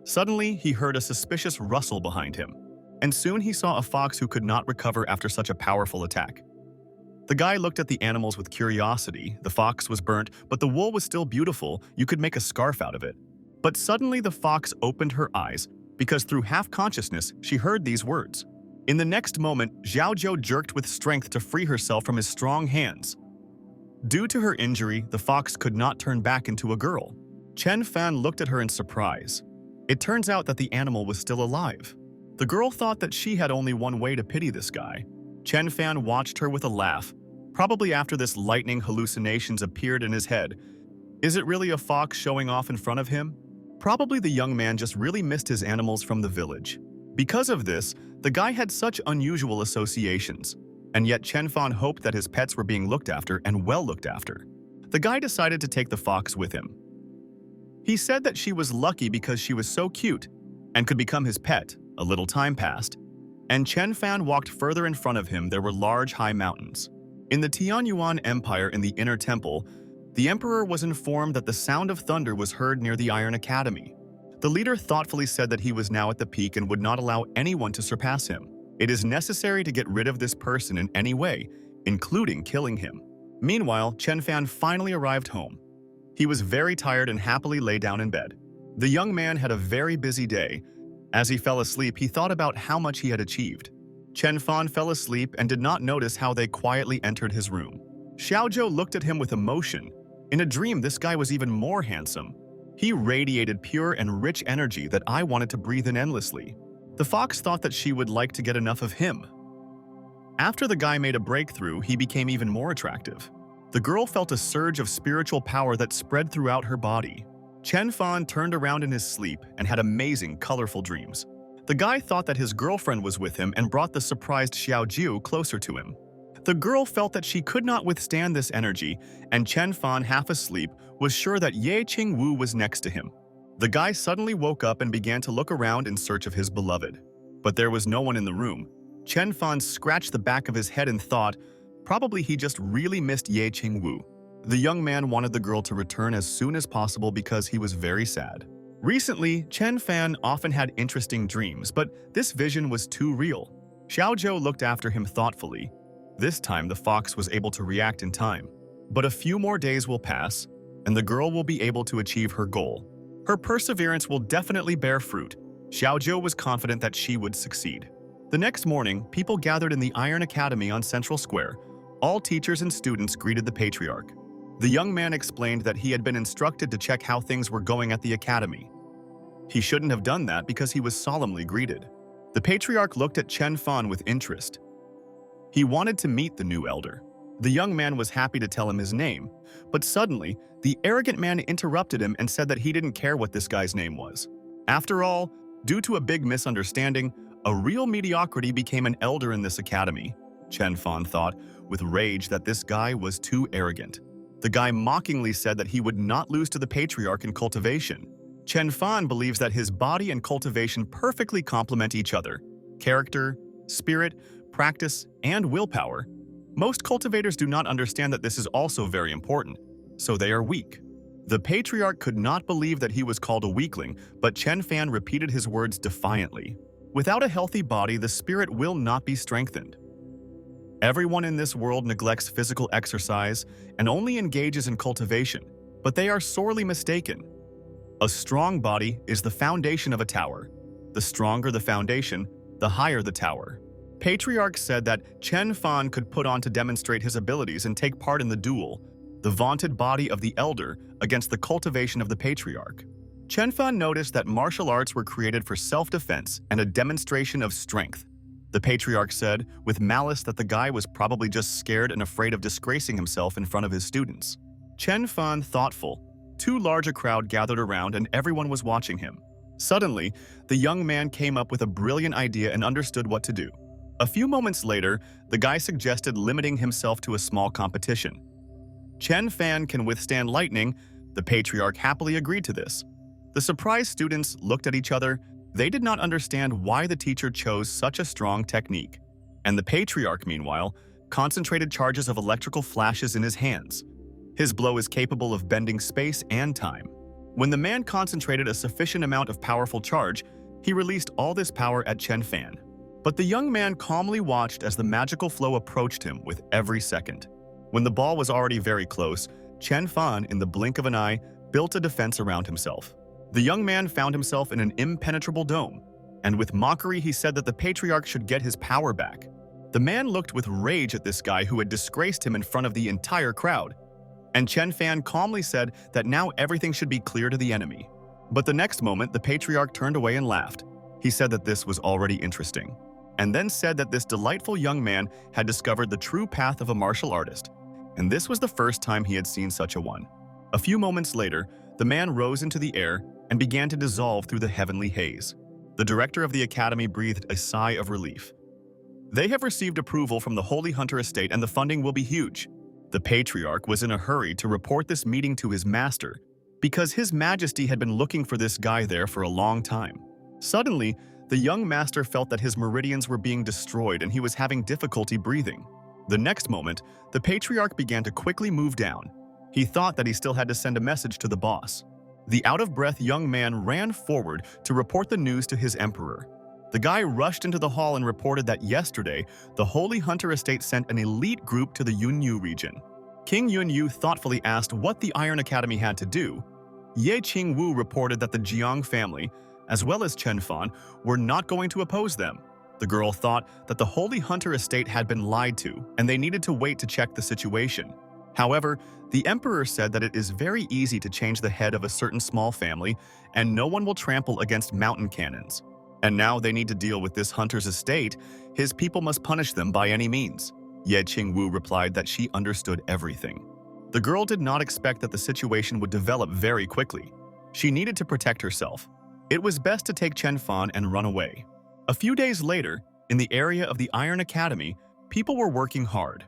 Suddenly, he heard a suspicious rustle behind him, and soon he saw a fox who could not recover after such a powerful attack. The guy looked at the animals with curiosity. The fox was burnt, but the wool was still beautiful. You could make a scarf out of it. But suddenly the fox opened her eyes, because through half-consciousness, she heard these words. In the next moment, Xiaozhou jerked with strength to free herself from his strong hands. Due to her injury, the fox could not turn back into a girl. Chen Fan looked at her in surprise. It turns out that the animal was still alive. The girl thought that she had only one way to pity this guy. Chen Fan watched her with a laugh, probably after this lightning hallucinations appeared in his head. Is it really a fox showing off in front of him? Probably the young man just really missed his animals from the village. Because of this, the guy had such unusual associations. And yet Chen Fan hoped that his pets were being looked after and well looked after. The guy decided to take the fox with him. He said that she was lucky because she was so cute and could become his pet. A little time passed, and Chen Fan walked further in front of him. There were large high mountains. In the Tianyuan Empire in the Inner Temple, the emperor was informed that the sound of thunder was heard near the Iron Academy. The leader thoughtfully said that he was now at the peak and would not allow anyone to surpass him. It is necessary to get rid of this person in any way, including killing him. Meanwhile, Chen Fan finally arrived home. He was very tired and happily lay down in bed. The young man had a very busy day. As he fell asleep, he thought about how much he had achieved. Chen Fan fell asleep and did not notice how they quietly entered his room. Xiaozhou looked at him with emotion. In a dream, this guy was even more handsome. He radiated pure and rich energy that I wanted to breathe in endlessly. The fox thought that she would like to get enough of him. After the guy made a breakthrough, he became even more attractive. The girl felt a surge of spiritual power that spread throughout her body. Chen Fan turned around in his sleep and had amazing, colorful dreams. The guy thought that his girlfriend was with him and brought the surprised Xiaozhou closer to him. The girl felt that she could not withstand this energy, and Chen Fan, half asleep, was sure that Ye Qing Wu was next to him. The guy suddenly woke up and began to look around in search of his beloved. But there was no one in the room. Chen Fan scratched the back of his head and thought, probably he just really missed Ye Qing Wu. The young man wanted the girl to return as soon as possible because he was very sad. Recently, Chen Fan often had interesting dreams, but this vision was too real. Xiaozhou looked after him thoughtfully. This time, the fox was able to react in time. But a few more days will pass, and the girl will be able to achieve her goal. Her perseverance will definitely bear fruit. Xiaozhou was confident that she would succeed. The next morning, people gathered in the Iron Academy on Central Square. All teachers and students greeted the patriarch. The young man explained that he had been instructed to check how things were going at the academy. He shouldn't have done that because he was solemnly greeted. The patriarch looked at Chen Fan with interest. He wanted to meet the new elder. The young man was happy to tell him his name, but suddenly, the arrogant man interrupted him and said that he didn't care what this guy's name was. After all, due to a big misunderstanding, a real mediocrity became an elder in this academy. Chen Fan thought, with rage, that this guy was too arrogant. The guy mockingly said that he would not lose to the patriarch in cultivation. Chen Fan believes that his body and cultivation perfectly complement each other. Character, spirit, practice, and willpower. Most cultivators do not understand that this is also very important, so they are weak. The patriarch could not believe that he was called a weakling, but Chen Fan repeated his words defiantly. Without a healthy body, the spirit will not be strengthened. Everyone in this world neglects physical exercise and only engages in cultivation, but they are sorely mistaken. A strong body is the foundation of a tower. The stronger the foundation, the higher the tower. Patriarch said that Chen Fan could put on to demonstrate his abilities and take part in the duel, the vaunted body of the elder against the cultivation of the patriarch. Chen Fan noticed that martial arts were created for self-defense and a demonstration of strength. The patriarch said, with malice, that the guy was probably just scared and afraid of disgracing himself in front of his students. Chen Fan, thoughtful. Too large a crowd gathered around and everyone was watching him. Suddenly, the young man came up with a brilliant idea and understood what to do. A few moments later, the guy suggested limiting himself to a small competition. Chen Fan can withstand lightning. The patriarch happily agreed to this. The surprised students looked at each other. They did not understand why the teacher chose such a strong technique. And the patriarch, meanwhile, concentrated charges of electrical flashes in his hands. His blow is capable of bending space and time. When the man concentrated a sufficient amount of powerful charge, he released all this power at Chen Fan. But the young man calmly watched as the magical flow approached him with every second. When the ball was already very close, Chen Fan, in the blink of an eye, built a defense around himself. The young man found himself in an impenetrable dome. and with mockery he said that the patriarch should get his power back. The man looked with rage at this guy who had disgraced him in front of the entire crowd, and Chen Fan calmly said that now everything should be clear to the enemy. But the next moment, the patriarch turned away and laughed. He said that this was already interesting, and then said that this delightful young man had discovered the true path of a martial artist, and this was the first time he had seen such a one. A few moments later, the man rose into the air and began to dissolve through the heavenly haze. The director of the academy breathed a sigh of relief. They have received approval from the Holy Hunter estate and the funding will be huge. The patriarch was in a hurry to report this meeting to his master because His Majesty had been looking for this guy there for a long time. Suddenly, the young master felt that his meridians were being destroyed and he was having difficulty breathing. The next moment, the patriarch began to quickly move down. He thought that he still had to send a message to the boss. The out-of-breath young man ran forward to report the news to his emperor. The guy rushed into the hall and reported that yesterday, the Holy Hunter estate sent an elite group to the Yunyu region. King Yunyu thoughtfully asked what the Iron Academy had to do. Ye Qing Wu reported that the Jiang family, as well as Chen Fan, were not going to oppose them. The girl thought that the Holy Hunter estate had been lied to, and they needed to wait to check the situation. However, the emperor said that it is very easy to change the head of a certain small family, and no one will trample against mountain cannons. And now they need to deal with this hunter's estate. His people must punish them by any means. Ye Qing Wu replied that she understood everything. The girl did not expect that the situation would develop very quickly. She needed to protect herself. It was best to take Chen Fan and run away. A few days later, in the area of the Iron Academy, people were working hard.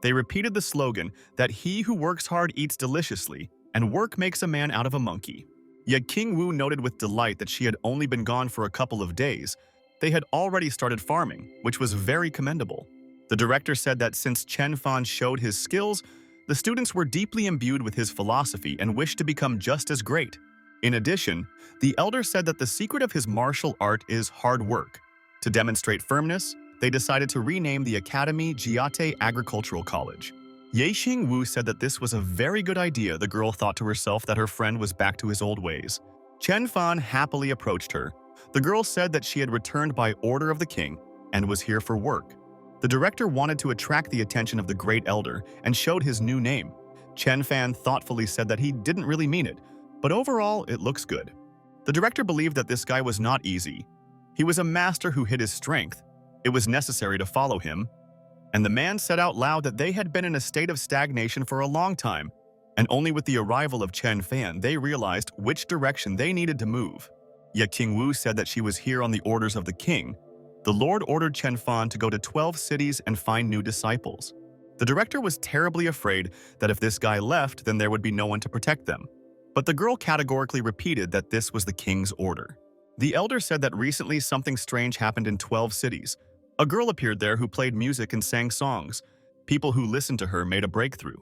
They repeated the slogan that he who works hard eats deliciously, and work makes a man out of a monkey. Ye Qing Wu noted with delight that she had only been gone for a couple of days. They had already started farming, which was very commendable. The director said that since Chen Fan showed his skills, the students were deeply imbued with his philosophy and wished to become just as great. In addition, the elder said that the secret of his martial art is hard work. To demonstrate firmness, they decided to rename the academy Jiate Agricultural College. Ye Qing Wu said that this was a very good idea. The girl thought to herself that her friend was back to his old ways. Chen Fan happily approached her. The girl said that she had returned by order of the king and was here for work. The director wanted to attract the attention of the great elder and showed his new name. Chen Fan thoughtfully said that he didn't really mean it, but overall it looks good. The director believed that this guy was not easy. He was a master who hid his strength. It was necessary to follow him. And the man said out loud that they had been in a state of stagnation for a long time, and only with the arrival of Chen Fan they realized which direction they needed to move. Ye Qing Wu said that she was here on the orders of the king. The Lord ordered Chen Fan to go to 12 cities and find new disciples. The director was terribly afraid that if this guy left, then there would be no one to protect them. But the girl categorically repeated that this was the king's order. The elder said that recently something strange happened in 12 cities. A girl appeared there who played music and sang songs. People who listened to her made a breakthrough.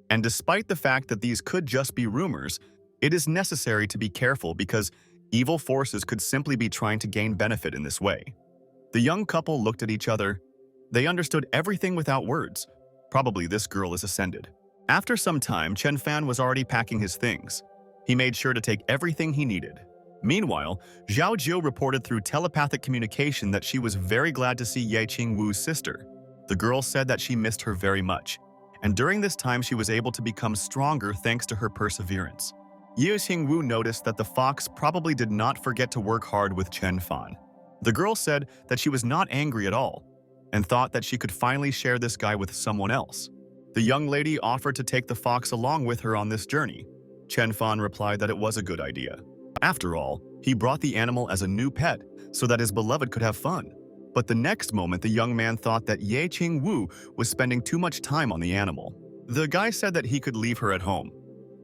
And despite the fact that these could just be rumors, it is necessary to be careful because evil forces could simply be trying to gain benefit in this way. The young couple looked at each other. They understood everything without words. Probably this girl is ascended. After some time, Chen Fan was already packing his things. He made sure to take everything he needed. Meanwhile, Zhao Jiu reported through telepathic communication that she was very glad to see Ye Qing Wu's sister. The girl said that she missed her very much, and during this time she was able to become stronger thanks to her perseverance. Ye Qing Wu noticed that the fox probably did not forget to work hard with Chen Fan. The girl said that she was not angry at all, and thought that she could finally share this guy with someone else. The young lady offered to take the fox along with her on this journey. Chen Fan replied that it was a good idea. After all, he brought the animal as a new pet so that his beloved could have fun. But the next moment, the young man thought that Ye Qing Wu was spending too much time on the animal. The guy said that he could leave her at home.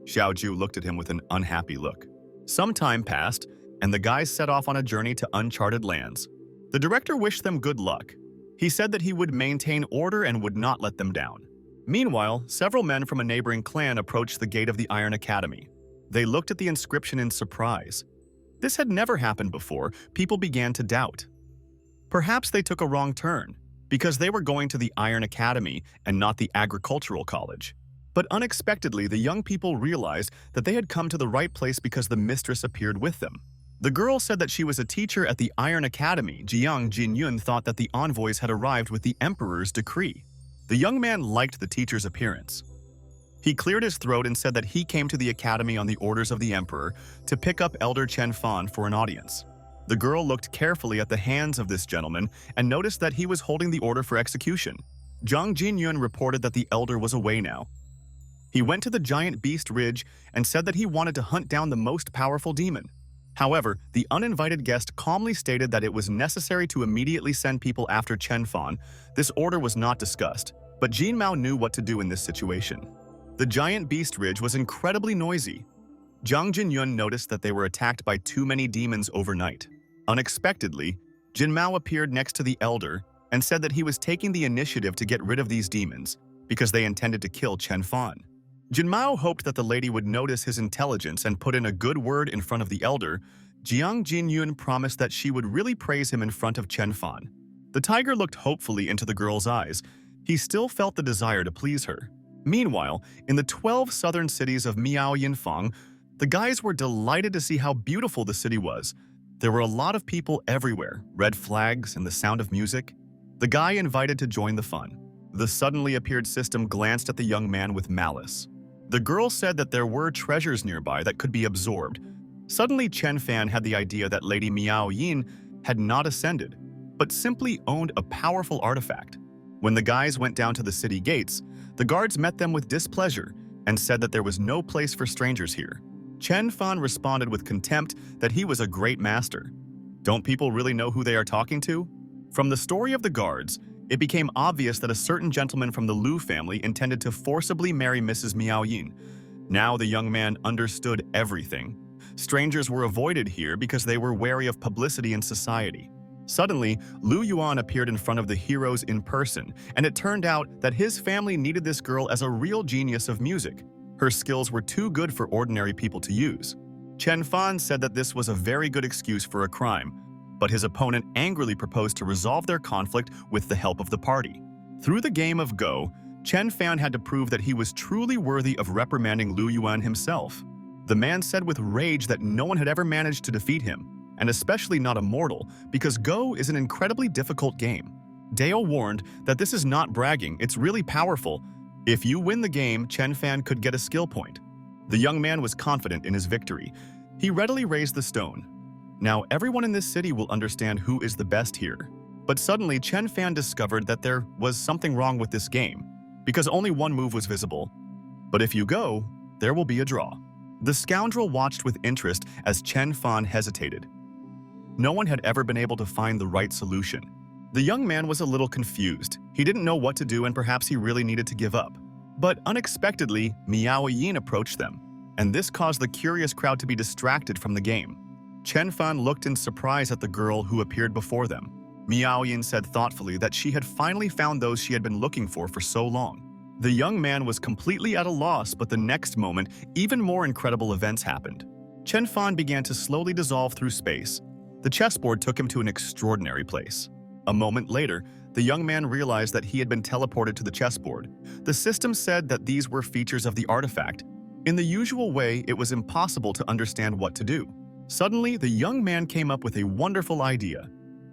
Xiao Ju looked at him with an unhappy look. Some time passed, and the guys set off on a journey to uncharted lands. The director wished them good luck. He said that he would maintain order and would not let them down. Meanwhile, several men from a neighboring clan approached the gate of the Iron Academy. They looked at the inscription in surprise. This had never happened before. People began to doubt. Perhaps they took a wrong turn, because they were going to the Iron Academy and not the Agricultural College. But unexpectedly, the young people realized that they had come to the right place because the mistress appeared with them. The girl said that she was a teacher at the Iron Academy. Jiang Jinyun thought that the envoys had arrived with the emperor's decree. The young man liked the teacher's appearance. He cleared his throat and said that he came to the academy on the orders of the emperor to pick up Elder Chen Fan for an audience. The girl looked carefully at the hands of this gentleman and noticed that he was holding the order for execution. Jiang Jinyun reported that the elder was away now. He went to the giant beast ridge and said that he wanted to hunt down the most powerful demon. However, the uninvited guest calmly stated that it was necessary to immediately send people after Chen Fan. This order was not discussed, but Jin Mao knew what to do in this situation. The giant beast ridge was incredibly noisy. Jiang Jinyun noticed that they were attacked by too many demons overnight. Unexpectedly, Jin Mao appeared next to the elder and said that he was taking the initiative to get rid of these demons because they intended to kill Chen Fan. Jin Mao hoped that the lady would notice his intelligence and put in a good word in front of the elder. Jiang Jinyun promised that she would really praise him in front of Chen Fan. The tiger looked hopefully into the girl's eyes. He still felt the desire to please her. Meanwhile, in the 12 southern cities of Miao Yinfang, the guys were delighted to see how beautiful the city was. There were a lot of people everywhere, red flags and the sound of music. The guy invited to join the fun. The suddenly appeared system glanced at the young man with malice. The girl said that there were treasures nearby that could be absorbed. Suddenly, Chen Fan had the idea that Lady Miao Yin had not ascended, but simply owned a powerful artifact. When the guys went down to the city gates, the guards met them with displeasure and said that there was no place for strangers here. Chen Fan responded with contempt that he was a great master. Don't people really know who they are talking to? From the story of the guards, it became obvious that a certain gentleman from the Lu family intended to forcibly marry Mrs. Miao Yin. Now the young man understood everything. Strangers were avoided here because they were wary of publicity in society. Suddenly, Lu Yuan appeared in front of the heroes in person, and it turned out that his family needed this girl as a real genius of music. Her skills were too good for ordinary people to use. Chen Fan said that this was a very good excuse for a crime, but his opponent angrily proposed to resolve their conflict with the help of the party. Through the game of Go, Chen Fan had to prove that he was truly worthy of reprimanding Lu Yuan himself. The man said with rage that no one had ever managed to defeat him, and especially not a mortal, because Go is an incredibly difficult game. Dale warned that this is not bragging, it's really powerful. If you win the game, Chen Fan could get a skill point. The young man was confident in his victory. He readily raised the stone. Now everyone in this city will understand who is the best here. But suddenly Chen Fan discovered that there was something wrong with this game, because only one move was visible. But if you go, there will be a draw. The scoundrel watched with interest as Chen Fan hesitated. No one had ever been able to find the right solution. The young man was a little confused. He didn't know what to do and perhaps he really needed to give up. But unexpectedly, Miao Yin approached them, and this caused the curious crowd to be distracted from the game. Chen Fan looked in surprise at the girl who appeared before them. Miao Yin said thoughtfully that she had finally found those she had been looking for so long. The young man was completely at a loss, but the next moment, even more incredible events happened. Chen Fan began to slowly dissolve through space. The chessboard took him to an extraordinary place. A moment later, the young man realized that he had been teleported to the chessboard. The system said that these were features of the artifact. In the usual way, it was impossible to understand what to do. Suddenly, the young man came up with a wonderful idea.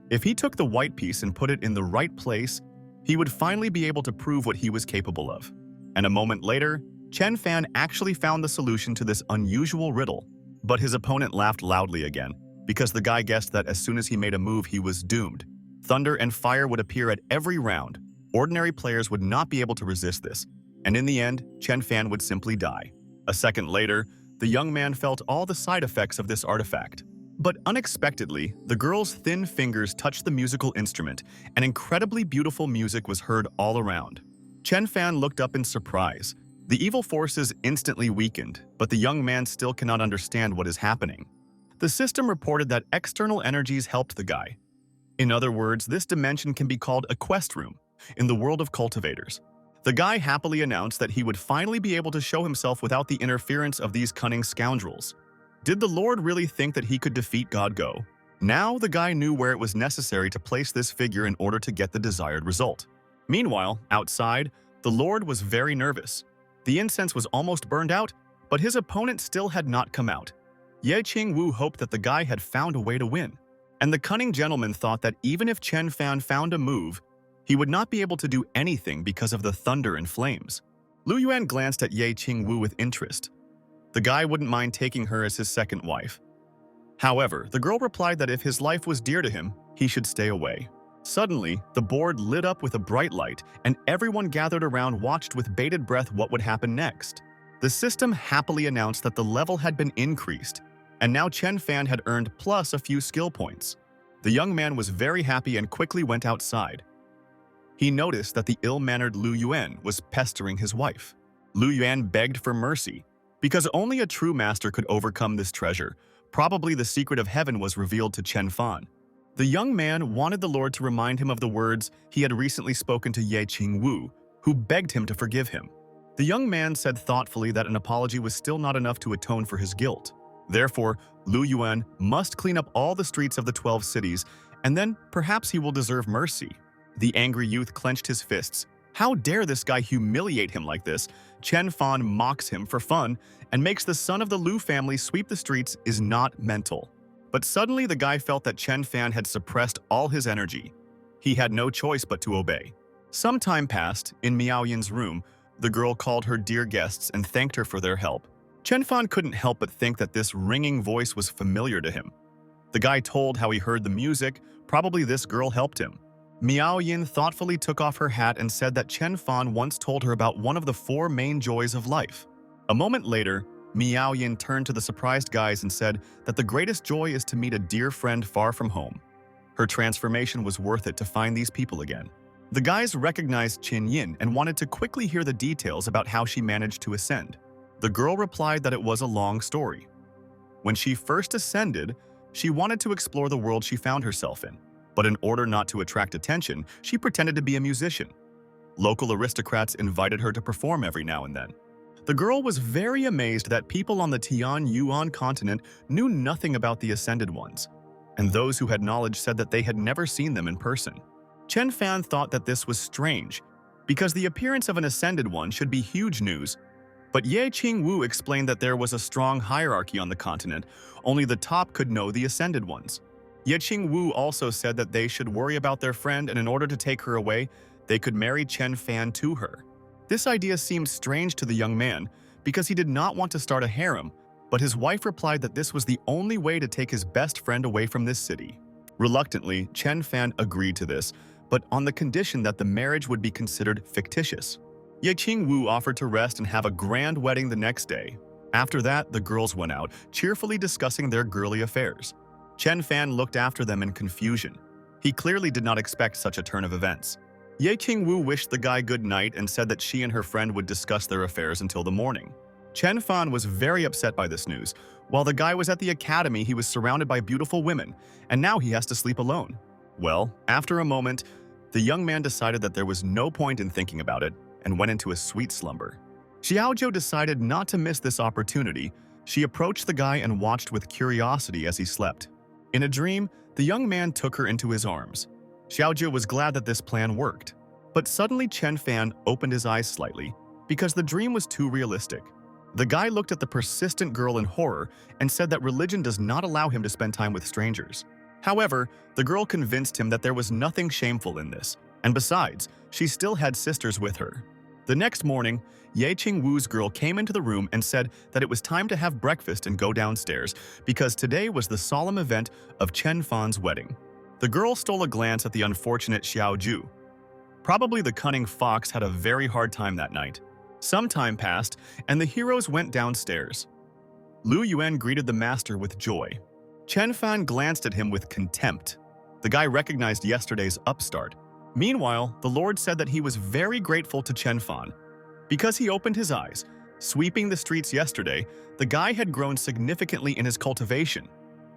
If he took the white piece and put it in the right place, he would finally be able to prove what he was capable of. And a moment later, Chen Fan actually found the solution to this unusual riddle. But his opponent laughed loudly again, because the guy guessed that as soon as he made a move, he was doomed. Thunder and fire would appear at every round. Ordinary players would not be able to resist this, and in the end, Chen Fan would simply die. A second later, the young man felt all the side effects of this artifact. But unexpectedly, the girl's thin fingers touched the musical instrument, and incredibly beautiful music was heard all around. Chen Fan looked up in surprise. The evil forces instantly weakened, but the young man still cannot understand what is happening. The system reported that external energies helped the guy. In other words, this dimension can be called a quest room in the world of cultivators. The guy happily announced that he would finally be able to show himself without the interference of these cunning scoundrels. Did the Lord really think that he could defeat God Go? Now the guy knew where it was necessary to place this figure in order to get the desired result. Meanwhile, outside, the Lord was very nervous. The incense was almost burned out, but his opponent still had not come out. Ye Qing Wu hoped that the guy had found a way to win, and the cunning gentleman thought that even if Chen Fan found a move, he would not be able to do anything because of the thunder and flames. Lu Yuan glanced at Ye Qing Wu with interest. The guy wouldn't mind taking her as his second wife. However, the girl replied that if his life was dear to him, he should stay away. Suddenly, the board lit up with a bright light, and everyone gathered around watched with bated breath what would happen next. The system happily announced that the level had been increased, and now Chen Fan had earned plus a few skill points. The young man was very happy and quickly went outside. He noticed that the ill-mannered Lu Yuan was pestering his wife. Lu Yuan begged for mercy, because only a true master could overcome this treasure. Probably the secret of heaven was revealed to Chen Fan. The young man wanted the Lord to remind him of the words he had recently spoken to Ye Qing Wu, who begged him to forgive him. The young man said thoughtfully that an apology was still not enough to atone for his guilt. Therefore, Lu Yuan must clean up all the streets of the 12 cities, and then perhaps he will deserve mercy. The angry youth clenched his fists. How dare this guy humiliate him like this? Chen Fan mocks him for fun and makes the son of the Lu family sweep the streets is not mental. But suddenly the guy felt that Chen Fan had suppressed all his energy. He had no choice but to obey. Some time passed. In Miao Yin's room, the girl called her dear guests and thanked her for their help. Chen Fan couldn't help but think that this ringing voice was familiar to him. The guy told how he heard the music. Probably this girl helped him. Miao Yin thoughtfully took off her hat and said that Chen Fan once told her about one of the 4 main joys of life. A moment later, Miao Yin turned to the surprised guys and said that the greatest joy is to meet a dear friend far from home. Her transformation was worth it to find these people again. The guys recognized Qin Yin and wanted to quickly hear the details about how she managed to ascend. The girl replied that it was a long story. When she first ascended, she wanted to explore the world she found herself in. But in order not to attract attention, she pretended to be a musician. Local aristocrats invited her to perform every now and then. The girl was very amazed that people on the Tian Yuan continent knew nothing about the Ascended Ones, and those who had knowledge said that they had never seen them in person. Chen Fan thought that this was strange, because the appearance of an Ascended One should be huge news. But Ye Qing Wu explained that there was a strong hierarchy on the continent, only the top could know the Ascended Ones. Ye Qing Wu also said that they should worry about their friend, and in order to take her away, they could marry Chen Fan to her. This idea seemed strange to the young man because he did not want to start a harem, but his wife replied that this was the only way to take his best friend away from this city. Reluctantly, Chen Fan agreed to this, but on the condition that the marriage would be considered fictitious. Ye Qing Wu offered to rest and have a grand wedding the next day. After that, the girls went out, cheerfully discussing their girly affairs. Chen Fan looked after them in confusion. He clearly did not expect such a turn of events. Ye Qing Wu wished the guy good night and said that she and her friend would discuss their affairs until the morning. Chen Fan was very upset by this news. While the guy was at the academy, he was surrounded by beautiful women, and now he has to sleep alone. Well, after a moment, the young man decided that there was no point in thinking about it and went into a sweet slumber. Xiaozhou decided not to miss this opportunity. She approached the guy and watched with curiosity as he slept. In a dream, the young man took her into his arms. Xiaozhou was glad that this plan worked. But suddenly Chen Fan opened his eyes slightly because the dream was too realistic. The guy looked at the persistent girl in horror and said that religion does not allow him to spend time with strangers. However, the girl convinced him that there was nothing shameful in this, and besides, she still had sisters with her. The next morning, Ye Qing Wu's girl came into the room and said that it was time to have breakfast and go downstairs because today was the solemn event of Chen Fan's wedding. The girl stole a glance at the unfortunate Xiaozhou. Probably the cunning fox had a very hard time that night. Some time passed, and the heroes went downstairs. Lu Yuan greeted the master with joy. Chen Fan glanced at him with contempt. The guy recognized yesterday's upstart. Meanwhile, the Lord said that he was very grateful to Chen Fan. Because he opened his eyes, sweeping the streets yesterday, the guy had grown significantly in his cultivation,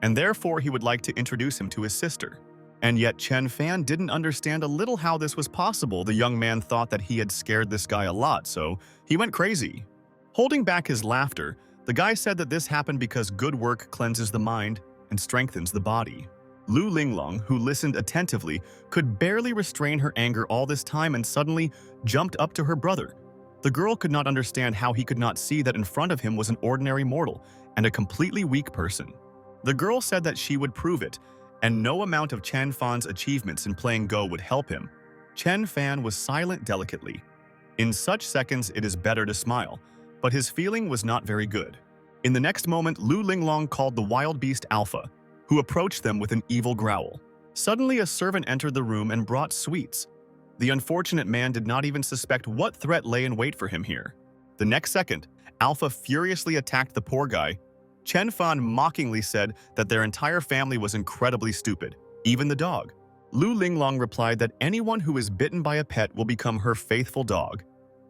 and therefore he would like to introduce him to his sister. And yet Chen Fan didn't understand a little how this was possible. The young man thought that he had scared this guy a lot, so he went crazy. Holding back his laughter, the guy said that this happened because good work cleanses the mind and strengthens the body. Lu Linglong, who listened attentively, could barely restrain her anger all this time and suddenly jumped up to her brother. The girl could not understand how he could not see that in front of him was an ordinary mortal and a completely weak person. The girl said that she would prove it, and no amount of Chen Fan's achievements in playing Go would help him. Chen Fan was silent delicately. In such seconds, it is better to smile, but his feeling was not very good. In the next moment, Lu Linglong called the wild beast Alpha, who approached them with an evil growl. Suddenly, a servant entered the room and brought sweets. The unfortunate man did not even suspect what threat lay in wait for him here. The next second, Alpha furiously attacked the poor guy. Chen Fan mockingly said that their entire family was incredibly stupid, even the dog. Lu Linglong replied that anyone who is bitten by a pet will become her faithful dog,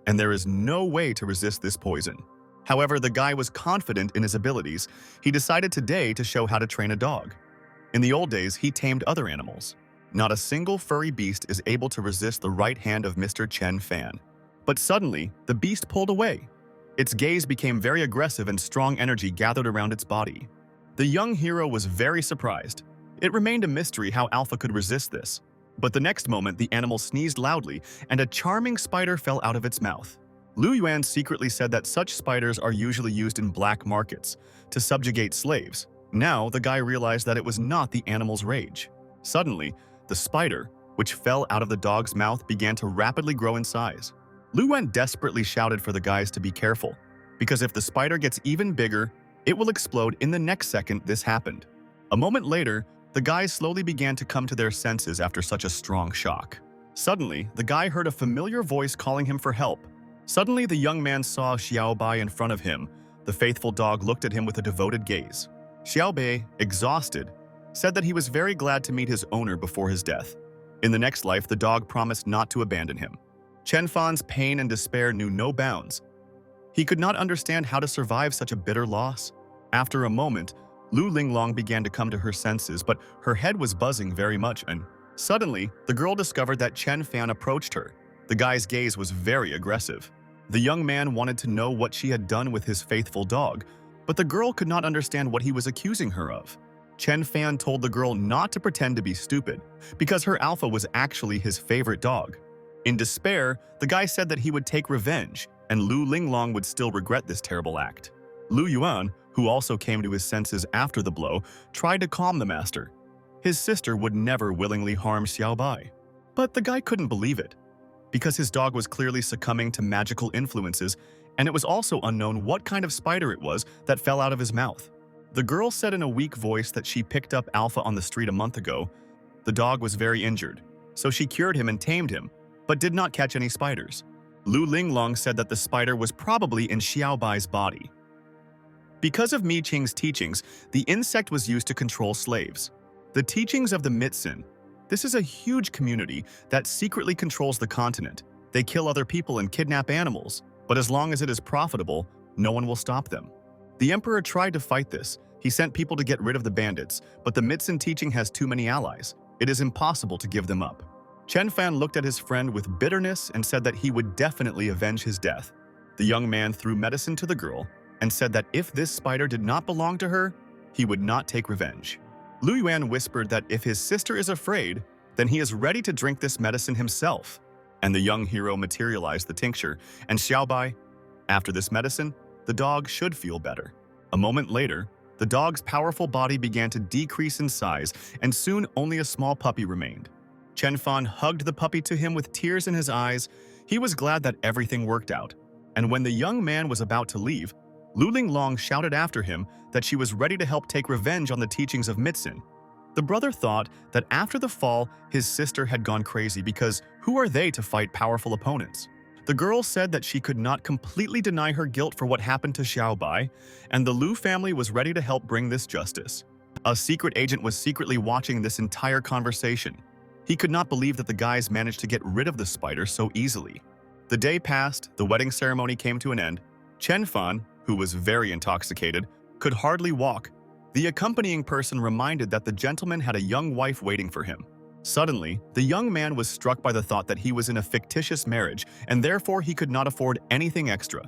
and there is no way to resist this poison. However, the guy was confident in his abilities. He decided today to show how to train a dog. In the old days, he tamed other animals. Not a single furry beast is able to resist the right hand of Mr. Chen Fan. But suddenly, the beast pulled away. Its gaze became very aggressive and strong energy gathered around its body. The young hero was very surprised. It remained a mystery how Alpha could resist this. But the next moment, the animal sneezed loudly, and a charming spider fell out of its mouth. Lu Yuan secretly said that such spiders are usually used in black markets to subjugate slaves. Now, the guy realized that it was not the animal's rage. Suddenly, the spider, which fell out of the dog's mouth, began to rapidly grow in size. Lu Yuan desperately shouted for the guys to be careful, because if the spider gets even bigger, it will explode in the next second this happened. A moment later, the guys slowly began to come to their senses after such a strong shock. Suddenly, the guy heard a familiar voice calling him for help. Suddenly, the young man saw Xiaobai in front of him. The faithful dog looked at him with a devoted gaze. Xiaobai, exhausted, said that he was very glad to meet his owner before his death. In the next life, the dog promised not to abandon him. Chen Fan's pain and despair knew no bounds. He could not understand how to survive such a bitter loss. After a moment, Lu Linglong began to come to her senses, but her head was buzzing very much, and suddenly, the girl discovered that Chen Fan approached her. The guy's gaze was very aggressive. The young man wanted to know what she had done with his faithful dog, but the girl could not understand what he was accusing her of. Chen Fan told the girl not to pretend to be stupid, because her Alpha was actually his favorite dog. In despair, the guy said that he would take revenge, and Lu Linglong would still regret this terrible act. Lu Yuan, who also came to his senses after the blow, tried to calm the master. His sister would never willingly harm Xiaobai. But the guy couldn't believe it, because his dog was clearly succumbing to magical influences, and it was also unknown what kind of spider it was that fell out of his mouth. The girl said in a weak voice that she picked up Alpha on the street a month ago. The dog was very injured, so she cured him and tamed him, but did not catch any spiders. Lu Linglong said that the spider was probably in Xiaobai's body. Because of Mi Qing's teachings, the insect was used to control slaves. The teachings of the Mitsun. This is a huge community that secretly controls the continent. They kill other people and kidnap animals, but as long as it is profitable, no one will stop them. The emperor tried to fight this. He sent people to get rid of the bandits, but the Mitsun teaching has too many allies. It is impossible to give them up. Chen Fan looked at his friend with bitterness and said that he would definitely avenge his death. The young man threw medicine to the girl and said that if this spider did not belong to her, he would not take revenge. Lu Yuan whispered that if his sister is afraid, then he is ready to drink this medicine himself. And the young hero materialized the tincture, and Xiaobai, after this medicine, the dog should feel better. A moment later, the dog's powerful body began to decrease in size, and soon only a small puppy remained. Chen Fan hugged the puppy to him with tears in his eyes. He was glad that everything worked out. And when the young man was about to leave, Lu Linglong shouted after him that she was ready to help take revenge on the teachings of Mitsun. The brother thought that after the fall, his sister had gone crazy because who are they to fight powerful opponents? The girl said that she could not completely deny her guilt for what happened to Xiaobai, and the Lu family was ready to help bring this justice. A secret agent was secretly watching this entire conversation. He could not believe that the guys managed to get rid of the spider so easily. The day passed, the wedding ceremony came to an end. Chen Fan, who was very intoxicated, could hardly walk. The accompanying person reminded that the gentleman had a young wife waiting for him. Suddenly, the young man was struck by the thought that he was in a fictitious marriage and therefore he could not afford anything extra.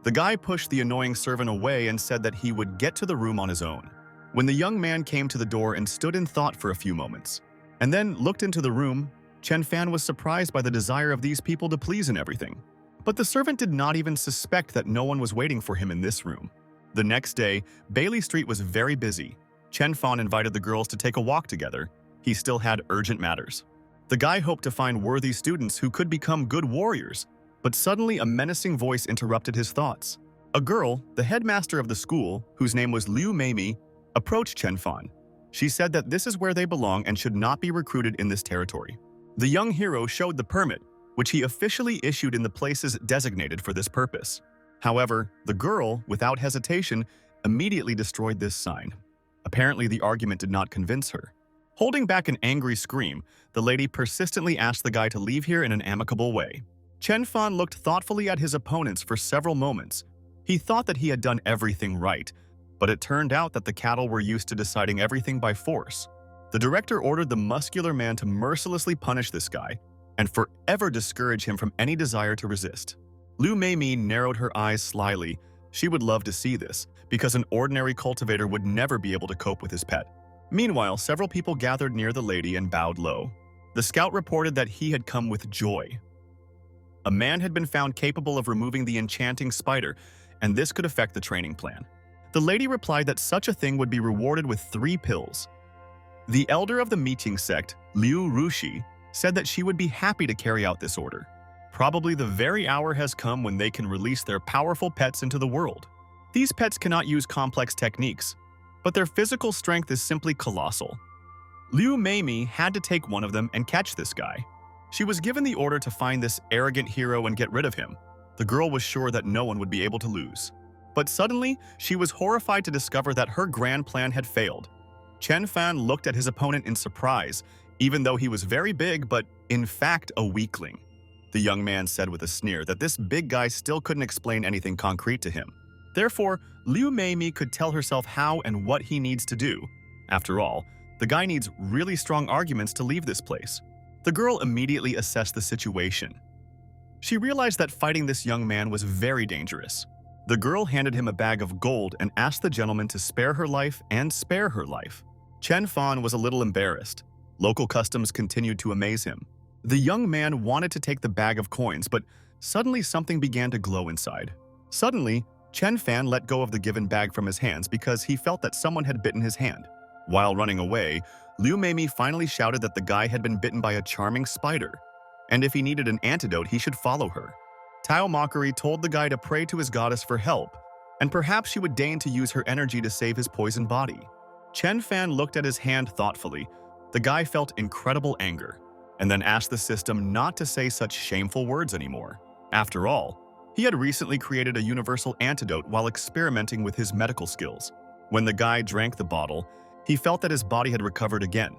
The guy pushed the annoying servant away and said that he would get to the room on his own. When the young man came to the door and stood in thought for a few moments, and then looked into the room, Chen Fan was surprised by the desire of these people to please in everything. But the servant did not even suspect that no one was waiting for him in this room. The next day, Bailey Street was very busy. Chen Fan invited the girls to take a walk together. He still had urgent matters. The guy hoped to find worthy students who could become good warriors, but suddenly a menacing voice interrupted his thoughts. A girl, the headmaster of the school, whose name was Liu Meimi, approached Chen Fan. She said that this is where they belong and should not be recruited in this territory. The young hero showed the permit, which he officially issued in the places designated for this purpose. However, the girl, without hesitation, immediately destroyed this sign. Apparently, the argument did not convince her. Holding back an angry scream, the lady persistently asked the guy to leave here in an amicable way. Chen Fan looked thoughtfully at his opponents for several moments. He thought that he had done everything right, but it turned out that the cattle were used to deciding everything by force. The director ordered the muscular man to mercilessly punish this guy and forever discourage him from any desire to resist. Liu Meimi narrowed her eyes slyly. She would love to see this, because an ordinary cultivator would never be able to cope with his pet. Meanwhile, several people gathered near the lady and bowed low. The scout reported that he had come with joy. A man had been found capable of removing the enchanting spider, and this could affect the training plan. The lady replied that such a thing would be rewarded with 3 pills. The elder of the Meeting sect, Liu Rushi, said that she would be happy to carry out this order. Probably the very hour has come when they can release their powerful pets into the world. These pets cannot use complex techniques, but their physical strength is simply colossal. Liu Meimi had to take one of them and catch this guy. She was given the order to find this arrogant hero and get rid of him. The girl was sure that no one would be able to lose. But suddenly, she was horrified to discover that her grand plan had failed. Chen Fan looked at his opponent in surprise, even though he was very big but, in fact, a weakling. The young man said with a sneer that this big guy still couldn't explain anything concrete to him. Therefore, Liu Meimi could tell herself how and what he needs to do. After all, the guy needs really strong arguments to leave this place. The girl immediately assessed the situation. She realized that fighting this young man was very dangerous. The girl handed him a bag of gold and asked the gentleman to spare her life and spare her life. Chen Fan was a little embarrassed. Local customs continued to amaze him. The young man wanted to take the bag of coins, but suddenly something began to glow inside. Suddenly, Chen Fan let go of the given bag from his hands because he felt that someone had bitten his hand. While running away, Liu Meimi finally shouted that the guy had been bitten by a charming spider, and if he needed an antidote, he should follow her. Tao Mockery told the guy to pray to his goddess for help, and perhaps she would deign to use her energy to save his poisoned body. Chen Fan looked at his hand thoughtfully. The guy felt incredible anger, and then asked the system not to say such shameful words anymore. After all, he had recently created a universal antidote while experimenting with his medical skills. When the guy drank the bottle, he felt that his body had recovered again.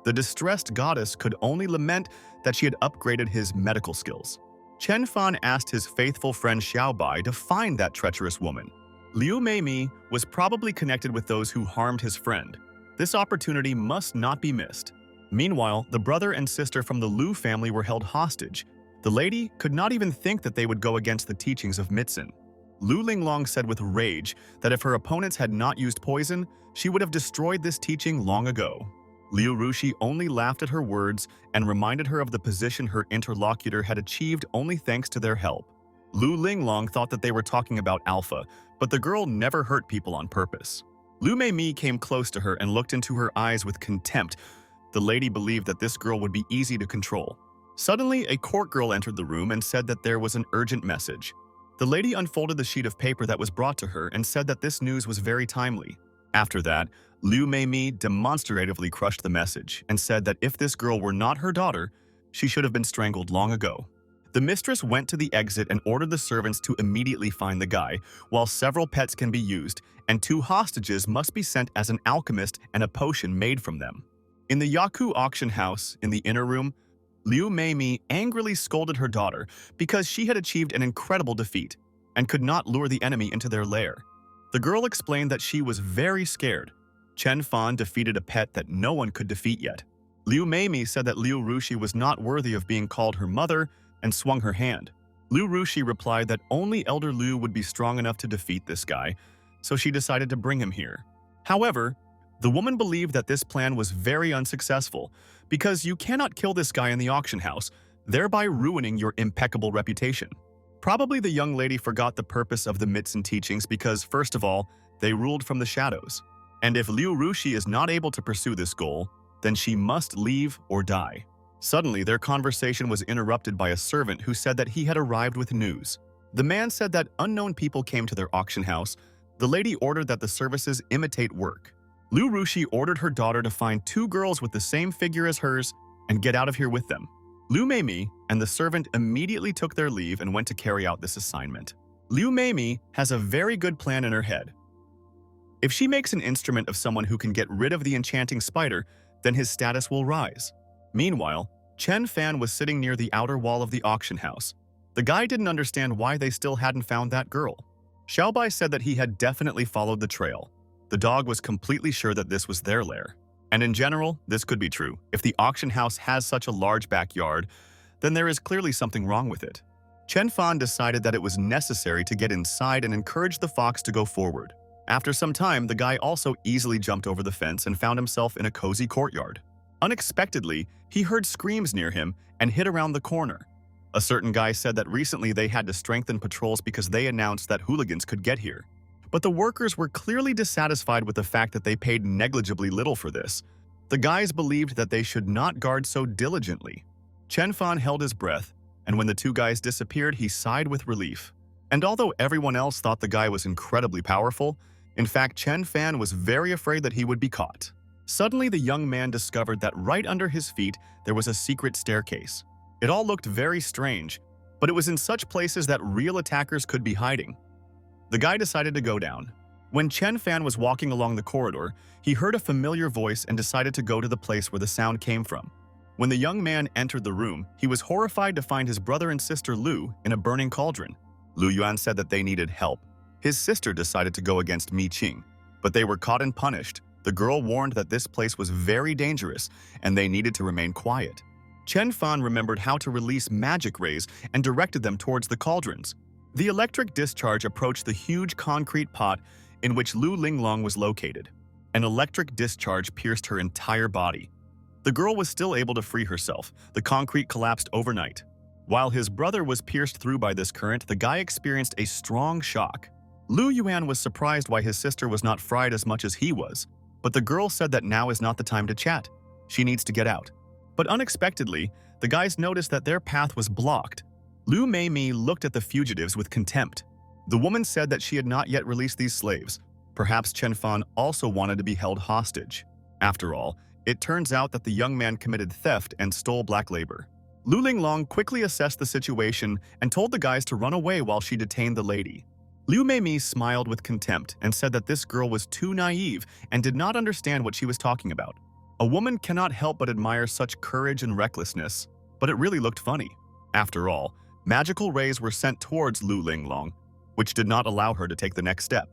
The distressed goddess could only lament that she had upgraded his medical skills. Chen Fan asked his faithful friend Xiaobai to find that treacherous woman. Liu Meimi was probably connected with those who harmed his friend. This opportunity must not be missed. Meanwhile, the brother and sister from the Liu family were held hostage. The lady could not even think that they would go against the teachings of Mitzin. Lu Linglong said with rage that if her opponents had not used poison, she would have destroyed this teaching long ago. Liu Rushi only laughed at her words and reminded her of the position her interlocutor had achieved only thanks to their help. Lu Linglong thought that they were talking about Alpha, but the girl never hurt people on purpose. Liu Meimi came close to her and looked into her eyes with contempt. The lady believed that this girl would be easy to control. Suddenly, a court girl entered the room and said that there was an urgent message. The lady unfolded the sheet of paper that was brought to her and said that this news was very timely. After that, Liu Meimi demonstratively crushed the message and said that if this girl were not her daughter, she should have been strangled long ago. The mistress went to the exit and ordered the servants to immediately find the guy, while several pets can be used, and 2 hostages must be sent as an alchemist and a potion made from them. In the Yaku auction house, in the inner room, Liu Meimi angrily scolded her daughter because she had achieved an incredible defeat and could not lure the enemy into their lair. The girl explained that she was very scared. Chen Fan defeated a pet that no one could defeat yet. Liu Meimi said that Liu Rushi was not worthy of being called her mother and swung her hand. Liu Rushi replied that only Elder Liu would be strong enough to defeat this guy, so she decided to bring him here. However, the woman believed that this plan was very unsuccessful because you cannot kill this guy in the auction house, thereby ruining your impeccable reputation. Probably the young lady forgot the purpose of the myths and teachings because, first of all, they ruled from the shadows. And if Liu Rushi is not able to pursue this goal, then she must leave or die. Suddenly, their conversation was interrupted by a servant who said that he had arrived with news. The man said that unknown people came to their auction house. The lady ordered that the services imitate work. Liu Rushi ordered her daughter to find 2 girls with the same figure as hers and get out of here with them. Liu Meimi and the servant immediately took their leave and went to carry out this assignment. Liu Meimi has a very good plan in her head. If she makes an instrument of someone who can get rid of the enchanting spider, then his status will rise. Meanwhile, Chen Fan was sitting near the outer wall of the auction house. The guy didn't understand why they still hadn't found that girl. Xiaobai said that he had definitely followed the trail. The dog was completely sure that this was their lair. And in general, this could be true. If the auction house has such a large backyard, then there is clearly something wrong with it. Chen Fan decided that it was necessary to get inside and encourage the fox to go forward. After some time, the guy also easily jumped over the fence and found himself in a cozy courtyard. Unexpectedly, he heard screams near him and hid around the corner. A certain guy said that recently they had to strengthen patrols because they announced that hooligans could get here. But the workers were clearly dissatisfied with the fact that they paid negligibly little for this. The guys believed that they should not guard so diligently. Chen Fan held his breath, and when the 2 guys disappeared, he sighed with relief. And although everyone else thought the guy was incredibly powerful, in fact, Chen Fan was very afraid that he would be caught. Suddenly, the young man discovered that right under his feet there was a secret staircase. It all looked very strange, but it was in such places that real attackers could be hiding. The guy decided to go down. When Chen Fan was walking along the corridor, he heard a familiar voice and decided to go to the place where the sound came from. When the young man entered the room, he was horrified to find his brother and sister Lu in a burning cauldron. Lu Yuan said that they needed help. His sister decided to go against Ye Qing, but they were caught and punished. The girl warned that this place was very dangerous and they needed to remain quiet. Chen Fan remembered how to release magic rays and directed them towards the cauldrons. The electric discharge approached the huge concrete pot in which Lu Linglong was located. An electric discharge pierced her entire body. The girl was still able to free herself. The concrete collapsed overnight. While his brother was pierced through by this current, the guy experienced a strong shock. Lu Yuan was surprised why his sister was not fried as much as he was, but the girl said that now is not the time to chat. She needs to get out. But unexpectedly, the guys noticed that their path was blocked. Liu Meimi looked at the fugitives with contempt. The woman said that she had not yet released these slaves. Perhaps Chen Fan also wanted to be held hostage. After all, it turns out that the young man committed theft and stole black labor. Lu Linglong quickly assessed the situation and told the guys to run away while she detained the lady. Liu Meimi smiled with contempt and said that this girl was too naive and did not understand what she was talking about. A woman cannot help but admire such courage and recklessness, but it really looked funny. After all, magical rays were sent towards Lu Linglong, which did not allow her to take the next step.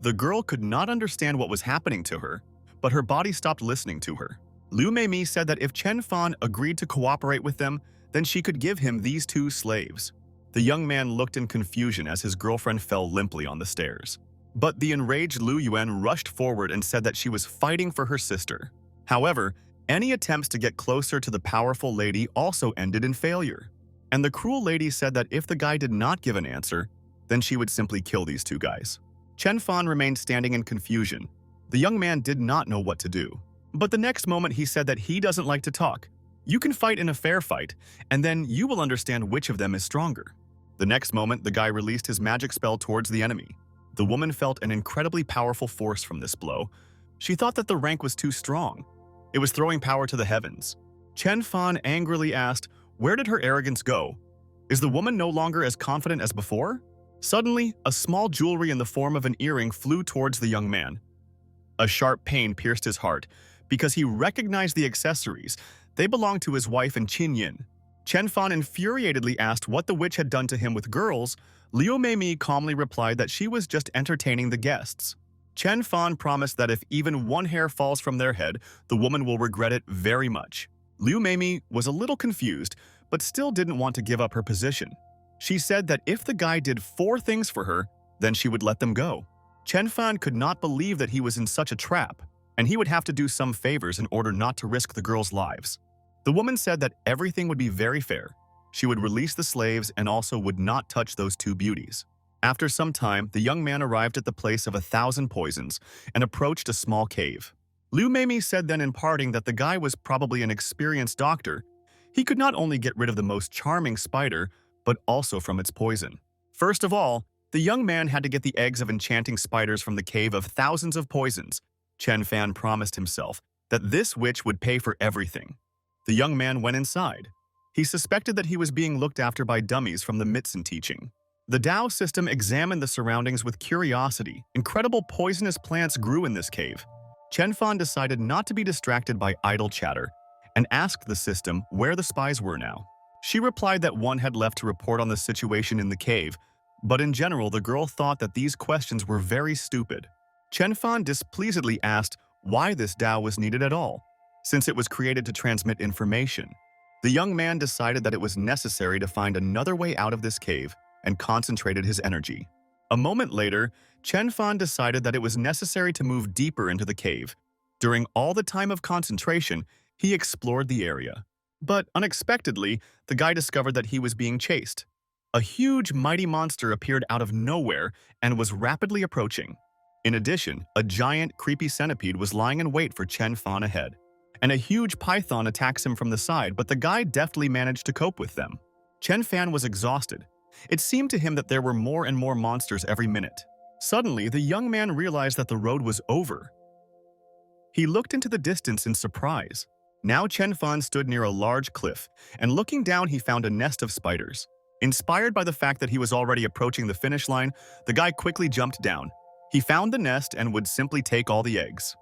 The girl could not understand what was happening to her, but her body stopped listening to her. Liu Meimi said that if Chen Fan agreed to cooperate with them, then she could give him these 2 slaves. The young man looked in confusion as his girlfriend fell limply on the stairs. But the enraged Lu Yuan rushed forward and said that she was fighting for her sister. However, any attempts to get closer to the powerful lady also ended in failure. And the cruel lady said that if the guy did not give an answer, then she would simply kill these 2 guys. Chen Fan remained standing in confusion. The young man did not know what to do. But the next moment he said that he doesn't like to talk. You can fight in a fair fight, and then you will understand which of them is stronger. The next moment, the guy released his magic spell towards the enemy. The woman felt an incredibly powerful force from this blow. She thought that the rank was too strong. It was throwing power to the heavens. Chen Fan angrily asked, where did her arrogance go? Is the woman no longer as confident as before? Suddenly, a small jewelry in the form of an earring flew towards the young man. A sharp pain pierced his heart because he recognized the accessories. They belonged to his wife and Qin Yin. Chen Fan infuriatedly asked what the witch had done to him with girls. Liu Meimi calmly replied that she was just entertaining the guests. Chen Fan promised that if even 1 hair falls from their head, the woman will regret it very much. Liu Meimi was a little confused, but still didn't want to give up her position. She said that if the guy did 4 things for her, then she would let them go. Chen Fan could not believe that he was in such a trap, and he would have to do some favors in order not to risk the girls' lives. The woman said that everything would be very fair. She would release the slaves and also would not touch those two beauties. After some time, the young man arrived at the place of 1,000 poisons and approached a small cave. Liu Meimi said then in parting that the guy was probably an experienced doctor. He could not only get rid of the most charming spider, but also from its poison. First of all, the young man had to get the eggs of enchanting spiders from the cave of thousands of poisons. Chen Fan promised himself that this witch would pay for everything. The young man went inside. He suspected that he was being looked after by dummies from the Mitsun teaching. The Dao system examined the surroundings with curiosity. Incredible poisonous plants grew in this cave. Chen Fan decided not to be distracted by idle chatter and asked the system where the spies were now. She replied that one had left to report on the situation in the cave, but in general the girl thought that these questions were very stupid. Chen Fan displeasedly asked why this Dao was needed at all, since it was created to transmit information. The young man decided that it was necessary to find another way out of this cave and concentrated his energy. A moment later, Chen Fan decided that it was necessary to move deeper into the cave. During all the time of concentration, he explored the area. But unexpectedly, the guy discovered that he was being chased. A huge, mighty monster appeared out of nowhere and was rapidly approaching. In addition, a giant, creepy centipede was lying in wait for Chen Fan ahead. And a huge python attacks him from the side, but the guy deftly managed to cope with them. Chen Fan was exhausted. It seemed to him that there were more and more monsters every minute. Suddenly, the young man realized that the road was over. He looked into the distance in surprise. Now Chen Fan stood near a large cliff, and looking down he found a nest of spiders. Inspired by the fact that he was already approaching the finish line, the guy quickly jumped down. He found the nest and would simply take all the eggs.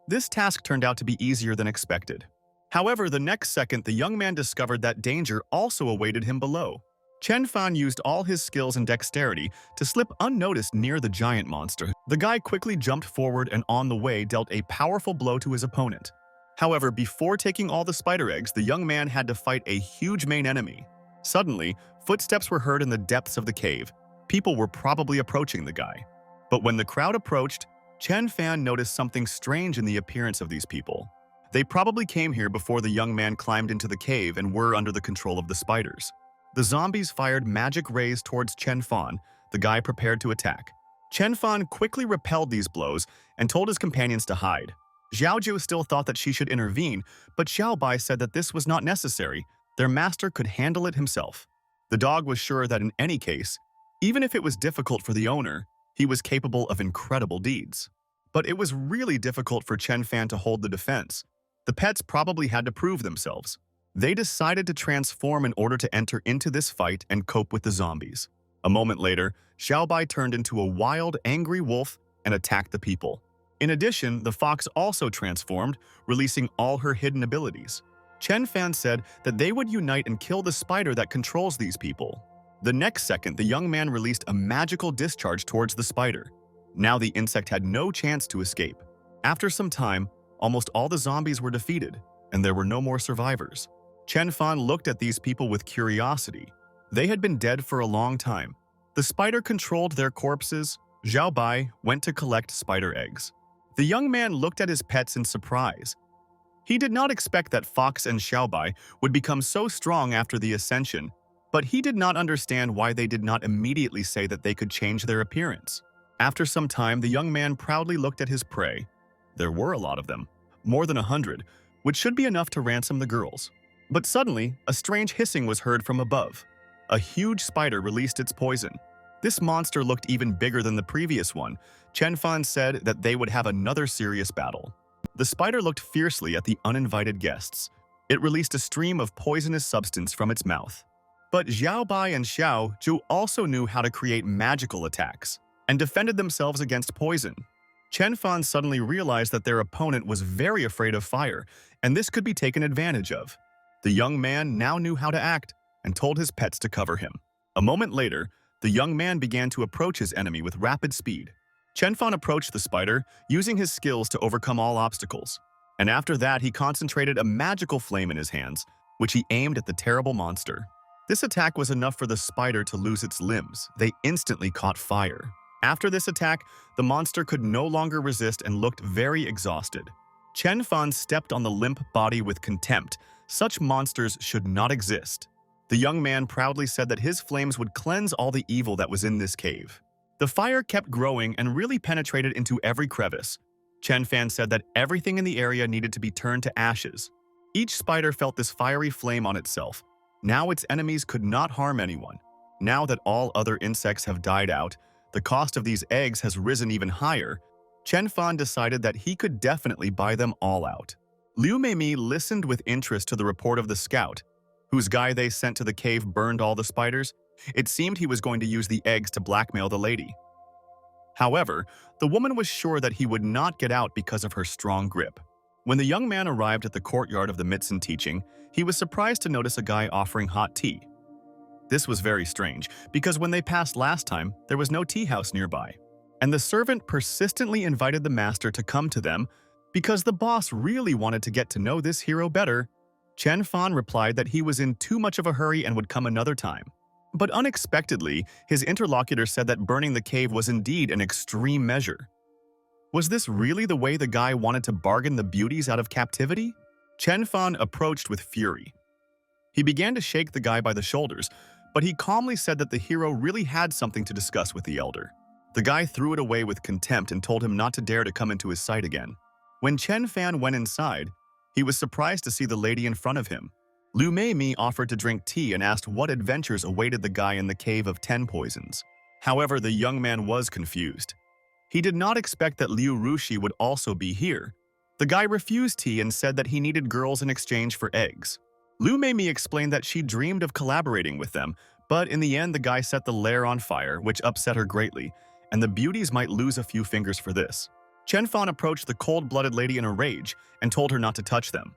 This task turned out to be easier than expected. However, the next second the young man discovered that danger also awaited him below. Chen Fan used all his skills and dexterity to slip unnoticed near the giant monster. The guy quickly jumped forward and on the way dealt a powerful blow to his opponent. However, before taking all the spider eggs, the young man had to fight a huge main enemy. Suddenly, footsteps were heard in the depths of the cave. People were probably approaching the guy. But when the crowd approached, Chen Fan noticed something strange in the appearance of these people. They probably came here before the young man climbed into the cave and were under the control of the spiders. The zombies fired magic rays towards Chen Fan. The guy prepared to attack. Chen Fan quickly repelled these blows and told his companions to hide. Xiao Jiu still thought that she should intervene, but Xiao Bai said that this was not necessary. Their master could handle it himself. The dog was sure that in any case, even if it was difficult for the owner, he was capable of incredible deeds. But it was really difficult for Chen Fan to hold the defense. The pets probably had to prove themselves. They decided to transform in order to enter into this fight and cope with the zombies. A moment later, Xiao Bai turned into a wild, angry wolf and attacked the people. In addition, the fox also transformed, releasing all her hidden abilities. Chen Fan said that they would unite and kill the spider that controls these people. The next second, the young man released a magical discharge towards the spider. Now the insect had no chance to escape. After some time, almost all the zombies were defeated, and there were no more survivors. Chen Fan looked at these people with curiosity. They had been dead for a long time. The spider controlled their corpses. Xiao Bai went to collect spider eggs. The young man looked at his pets in surprise. He did not expect that Fox and Xiao Bai would become so strong after the ascension, but he did not understand why they did not immediately say that they could change their appearance. After some time, the young man proudly looked at his prey. There were a lot of them, more than 100, which should be enough to ransom the girls. But suddenly, a strange hissing was heard from above. A huge spider released its poison. This monster looked even bigger than the previous one. Chen Fan said that they would have another serious battle. The spider looked fiercely at the uninvited guests. It released a stream of poisonous substance from its mouth. But Xiao Bai and Xiao Zhu also knew how to create magical attacks and defended themselves against poison. Chen Fan suddenly realized that their opponent was very afraid of fire, and this could be taken advantage of. The young man now knew how to act and told his pets to cover him. A moment later, the young man began to approach his enemy with rapid speed. Chen Fan approached the spider, using his skills to overcome all obstacles. And after that, he concentrated a magical flame in his hands, which he aimed at the terrible monster. This attack was enough for the spider to lose its limbs. They instantly caught fire. After this attack, the monster could no longer resist and looked very exhausted. Chen Fan stepped on the limp body with contempt. Such monsters should not exist. The young man proudly said that his flames would cleanse all the evil that was in this cave. The fire kept growing and really penetrated into every crevice. Chen Fan said that everything in the area needed to be turned to ashes. Each spider felt this fiery flame on itself. Now its enemies could not harm anyone. Now that all other insects have died out, the cost of these eggs has risen even higher. Chen Fan decided that he could definitely buy them all out. Liu Meimi listened with interest to the report of the scout, whose guy they sent to the cave burned all the spiders. It seemed he was going to use the eggs to blackmail the lady. However, the woman was sure that he would not get out because of her strong grip. When the young man arrived at the courtyard of the Mitsun teaching, he was surprised to notice a guy offering hot tea. This was very strange, because when they passed last time, there was no tea house nearby. And the servant persistently invited the master to come to them because the boss really wanted to get to know this hero better. Chen Fan replied that he was in too much of a hurry and would come another time. But unexpectedly, his interlocutor said that burning the cave was indeed an extreme measure. Was this really the way the guy wanted to bargain the beauties out of captivity? Chen Fan approached with fury. He began to shake the guy by the shoulders, but he calmly said that the hero really had something to discuss with the elder. The guy threw it away with contempt and told him not to dare to come into his sight again. When Chen Fan went inside, he was surprised to see the lady in front of him. Liu Meimi offered to drink tea and asked what adventures awaited the guy in the Cave of 10 Poisons. However, the young man was confused. He did not expect that Liu Rushi would also be here. The guy refused tea and said that he needed girls in exchange for eggs. Liu Meimi explained that she dreamed of collaborating with them, but in the end the guy set the lair on fire, which upset her greatly, and the beauties might lose a few fingers for this. Chen Fan approached the cold-blooded lady in a rage and told her not to touch them.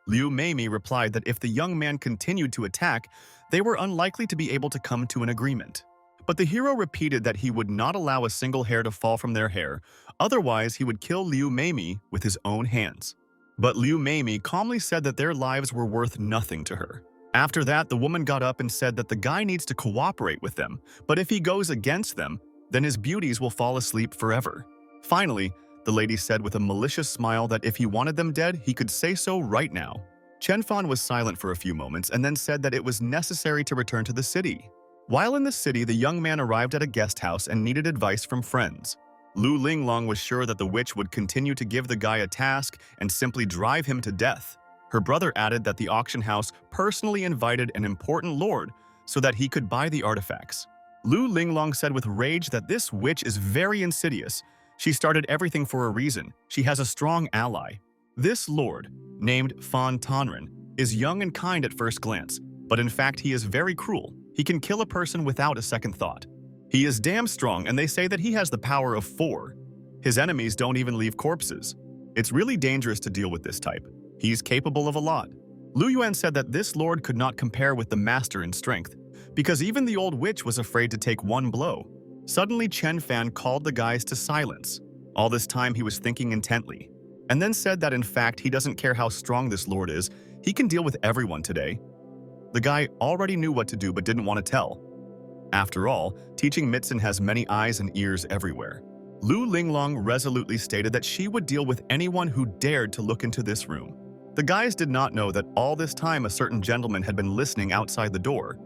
Liu Meimi replied that if the young man continued to attack, they were unlikely to be able to come to an agreement. But the hero repeated that he would not allow a single hair to fall from their hair, otherwise he would kill Liu Meimi with his own hands. But Liu Meimi calmly said that their lives were worth nothing to her. After that, the woman got up and said that the guy needs to cooperate with them, but if he goes against them, then his beauties will fall asleep forever. Finally, the lady said with a malicious smile that if he wanted them dead, he could say so right now. Chen Fan was silent for a few moments and then said that it was necessary to return to the city. While in the city, the young man arrived at a guest house and needed advice from friends. Lu Linglong was sure that the witch would continue to give the guy a task and simply drive him to death. Her brother added that the auction house personally invited an important lord so that he could buy the artifacts. Lu Linglong said with rage that this witch is very insidious. She started everything for a reason. She has a strong ally. This lord, named Fan Tanren, is young and kind at first glance, but in fact he is very cruel. He can kill a person without a second thought. He is damn strong, and they say that he has the power of 4. His enemies don't even leave corpses. It's really dangerous to deal with this type. He's capable of a lot. Lu Yuan said that this lord could not compare with the master in strength, because even the old witch was afraid to take one blow. Suddenly, Chen Fan called the guys to silence. All this time he was thinking intently, and then said that in fact he doesn't care how strong this lord is, he can deal with everyone today. The guy already knew what to do but didn't want to tell. After all, teaching Mitsun has many eyes and ears everywhere. Lu Linglong resolutely stated that she would deal with anyone who dared to look into this room. The guys did not know that all this time a certain gentleman had been listening outside the door.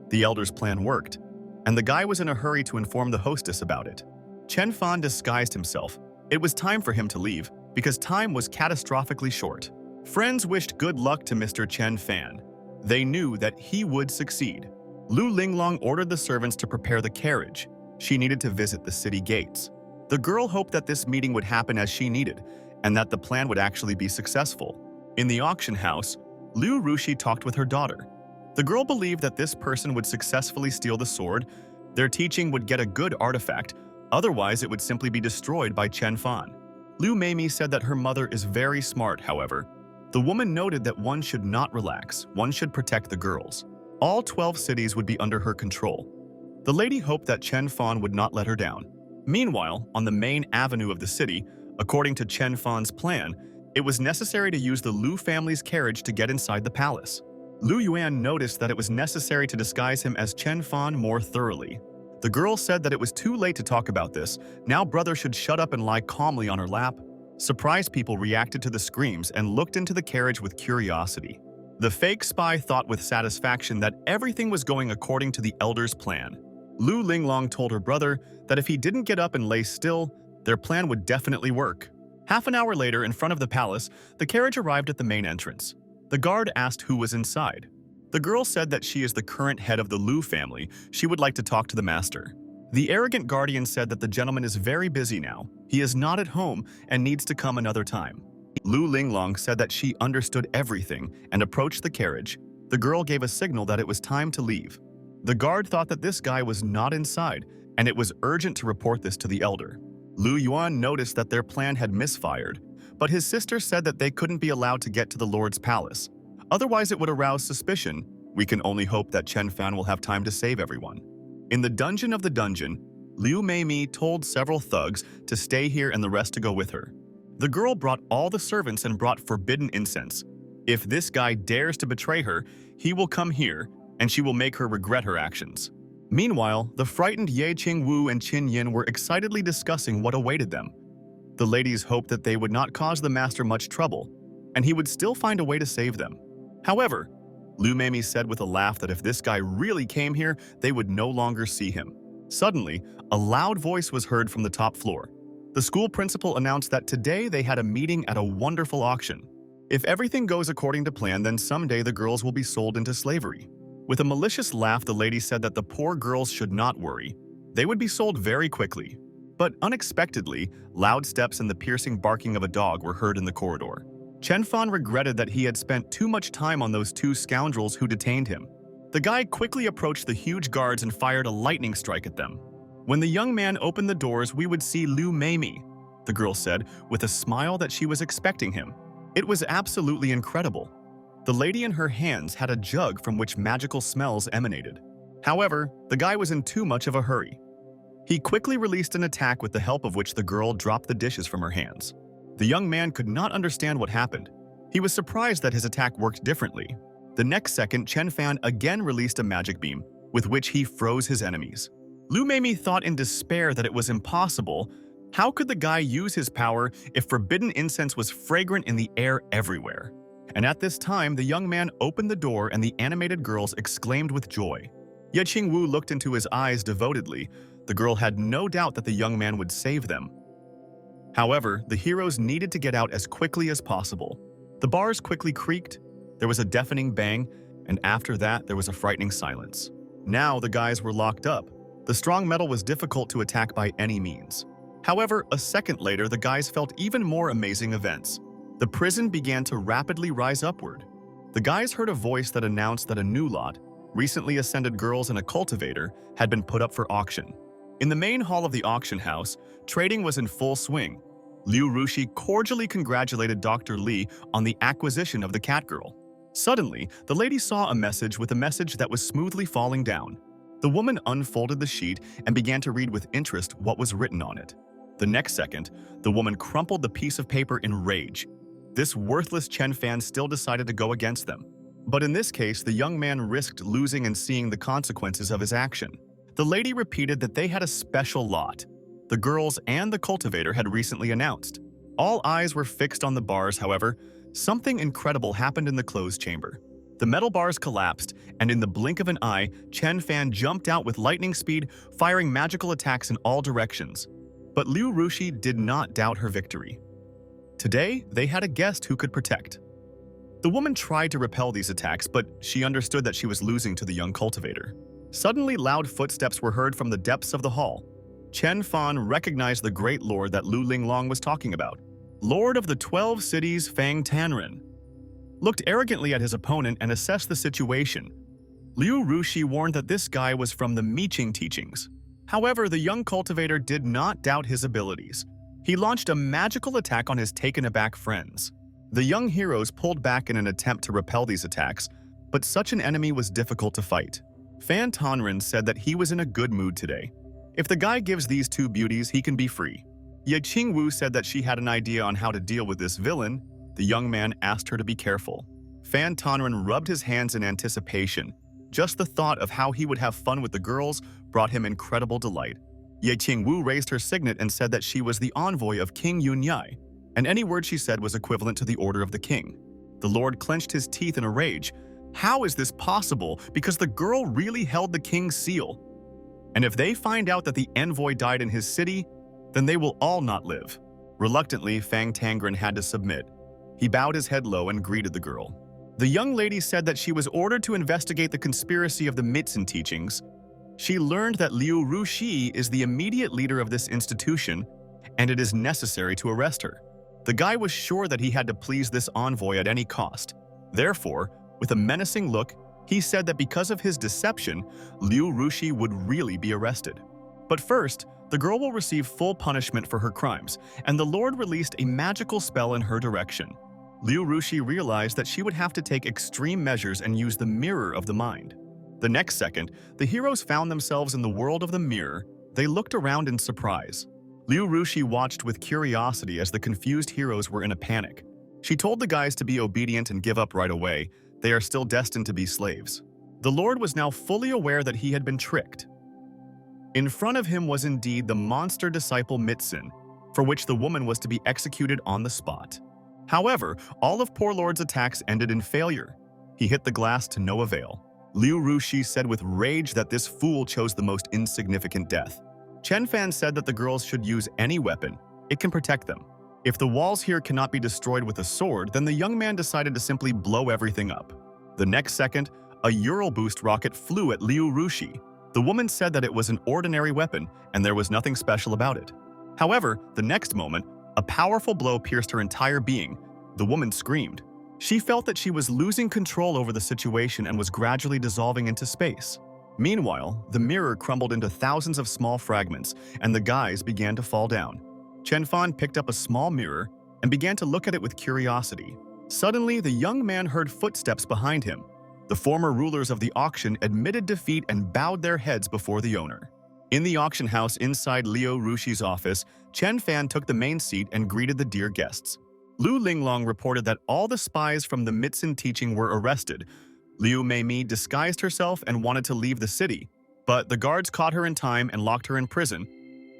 The elder's plan worked, and the guy was in a hurry to inform the hostess about it. Chen Fan disguised himself. It was time for him to leave, because time was catastrophically short. Friends wished good luck to Mr. Chen Fan. They knew that he would succeed. Lu Linglong ordered the servants to prepare the carriage. She needed to visit the city gates. The girl hoped that this meeting would happen as she needed, and that the plan would actually be successful. In the auction house, Liu Rushi talked with her daughter. The girl believed that this person would successfully steal the sword, their teaching would get a good artifact, otherwise it would simply be destroyed by Chen Fan. Liu Meimi said that her mother is very smart, however. The woman noted that one should not relax, one should protect the girls. All 12 cities would be under her control. The lady hoped that Chen Fan would not let her down. Meanwhile, on the main avenue of the city, according to Chen Fan's plan, it was necessary to use the Lu family's carriage to get inside the palace. Lu Yuan noticed that it was necessary to disguise him as Chen Fan more thoroughly. The girl said that it was too late to talk about this. Now brother should shut up and lie calmly on her lap. Surprised people reacted to the screams and looked into the carriage with curiosity. The fake spy thought with satisfaction that everything was going according to the elder's plan. Lu Linglong told her brother that if he didn't get up and lay still, their plan would definitely work. Half an hour later, in front of the palace, the carriage arrived at the main entrance. The guard asked who was inside. The girl said that she is the current head of the Lu family. She would like to talk to the master. The arrogant guardian said that the gentleman is very busy now. He is not at home and needs to come another time. Lu Linglong said that she understood everything and approached the carriage. The girl gave a signal that it was time to leave. The guard thought that this guy was not inside, and it was urgent to report this to the elder. Lu Yuan noticed that their plan had misfired, but his sister said that they couldn't be allowed to get to the Lord's palace. Otherwise, it would arouse suspicion. We can only hope that Chen Fan will have time to save everyone. In the dungeon of the dungeon, Liu Meimi told several thugs to stay here and the rest to go with her. The girl brought all the servants and brought forbidden incense. If this guy dares to betray her, he will come here, and she will make her regret her actions. Meanwhile, the frightened Ye Qing Wu and Qin Yin were excitedly discussing what awaited them. The ladies hoped that they would not cause the master much trouble, and he would still find a way to save them. However, Liu Meimi said with a laugh that if this guy really came here, they would no longer see him. Suddenly, a loud voice was heard from the top floor. The school principal announced that today they had a meeting at a wonderful auction. If everything goes according to plan, then someday the girls will be sold into slavery. With a malicious laugh, the lady said that the poor girls should not worry. They would be sold very quickly. But unexpectedly, loud steps and the piercing barking of a dog were heard in the corridor. Chen Fan regretted that he had spent too much time on those two scoundrels who detained him. The guy quickly approached the huge guards and fired a lightning strike at them. When the young man opened the doors, we would see Liu Meimi, the girl said, with a smile that she was expecting him. It was absolutely incredible. The lady in her hands had a jug from which magical smells emanated. However, the guy was in too much of a hurry. He quickly released an attack with the help of which the girl dropped the dishes from her hands. The young man could not understand what happened. He was surprised that his attack worked differently. The next second, Chen Fan again released a magic beam, with which he froze his enemies. Liu Meimi thought in despair that it was impossible. How could the guy use his power if forbidden incense was fragrant in the air everywhere? And at this time, the young man opened the door and the animated girls exclaimed with joy. Ye Qing Wu looked into his eyes devotedly. The girl had no doubt that the young man would save them. However, the heroes needed to get out as quickly as possible. The bars quickly creaked, there was a deafening bang, and after that there was a frightening silence. Now the guys were locked up. The strong metal was difficult to attack by any means. However, a second later the guys felt even more amazing events. The prison began to rapidly rise upward. The guys heard a voice that announced that a new lot, recently ascended girls and a cultivator, had been put up for auction. In the main hall of the auction house, trading was in full swing. Liu Rushi cordially congratulated Dr. Li on the acquisition of the cat girl. Suddenly, the lady saw a message that was smoothly falling down. The woman unfolded the sheet and began to read with interest what was written on it. The next second, the woman crumpled the piece of paper in rage. This worthless Chen Fan still decided to go against them. But in this case, the young man risked losing and seeing the consequences of his action. The lady repeated that they had a special lot. The girls and the cultivator had recently announced. All eyes were fixed on the bars, however. Something incredible happened in the closed chamber. The metal bars collapsed, and in the blink of an eye, Chen Fan jumped out with lightning speed, firing magical attacks in all directions. But Liu Rushi did not doubt her victory. Today, they had a guest who could protect. The woman tried to repel these attacks, but she understood that she was losing to the young cultivator. Suddenly, loud footsteps were heard from the depths of the hall. Chen Fan recognized the great lord that Lu Linglong was talking about. Lord of the 12 cities, Fang Tanren looked arrogantly at his opponent and assessed the situation. Liu Rushi warned that this guy was from the Ye Qing teachings. However, the young cultivator did not doubt his abilities. He launched a magical attack on his taken-aback friends. The young heroes pulled back in an attempt to repel these attacks, but such an enemy was difficult to fight. Fan Tanren said that he was in a good mood today. If the guy gives these two beauties, he can be free. Ye Qing Wu said that she had an idea on how to deal with this villain. The young man asked her to be careful. Fan Tanren rubbed his hands in anticipation. Just the thought of how he would have fun with the girls brought him incredible delight. Ye Qing Wu raised her signet and said that she was the envoy of King Yunyai, and any word she said was equivalent to the order of the king. The Lord clenched his teeth in a rage. How is this possible? Because the girl really held the king's seal. And if they find out that the envoy died in his city, then they will all not live. Reluctantly, Fang Tangren had to submit. He bowed his head low and greeted the girl. The young lady said that she was ordered to investigate the conspiracy of the Mitzin teachings. She learned that Liu Rushi is the immediate leader of this institution, and it is necessary to arrest her. The guy was sure that he had to please this envoy at any cost. Therefore, with a menacing look, he said that because of his deception, Liu Rushi would really be arrested. But first, the girl will receive full punishment for her crimes, and the Lord released a magical spell in her direction. Liu Rushi realized that she would have to take extreme measures and use the mirror of the mind. The next second, the heroes found themselves in the world of the mirror. They looked around in surprise. Liu Rushi watched with curiosity as the confused heroes were in a panic. She told the guys to be obedient and give up right away. They are still destined to be slaves. The Lord was now fully aware that he had been tricked. In front of him was indeed the monster disciple Mitzin, for which the woman was to be executed on the spot. However, all of Poor Lord's attacks ended in failure. He hit the glass to no avail. Liu Rushi said with rage that this fool chose the most insignificant death. Chen Fan said that the girls should use any weapon. It can protect them. If the walls here cannot be destroyed with a sword, then the young man decided to simply blow everything up. The next second, a Ural boost rocket flew at Liu Rushi. The woman said that it was an ordinary weapon and there was nothing special about it. However, the next moment, a powerful blow pierced her entire being. The woman screamed. She felt that she was losing control over the situation and was gradually dissolving into space. Meanwhile, the mirror crumbled into thousands of small fragments, and the guys began to fall down. Chen Fan picked up a small mirror and began to look at it with curiosity. Suddenly, the young man heard footsteps behind him. The former rulers of the auction admitted defeat and bowed their heads before the owner. In the auction house inside Liu Rushi's office, Chen Fan took the main seat and greeted the dear guests. Lu Linglong reported that all the spies from the Mitzin teaching were arrested. Liu Meimi disguised herself and wanted to leave the city, but the guards caught her in time and locked her in prison.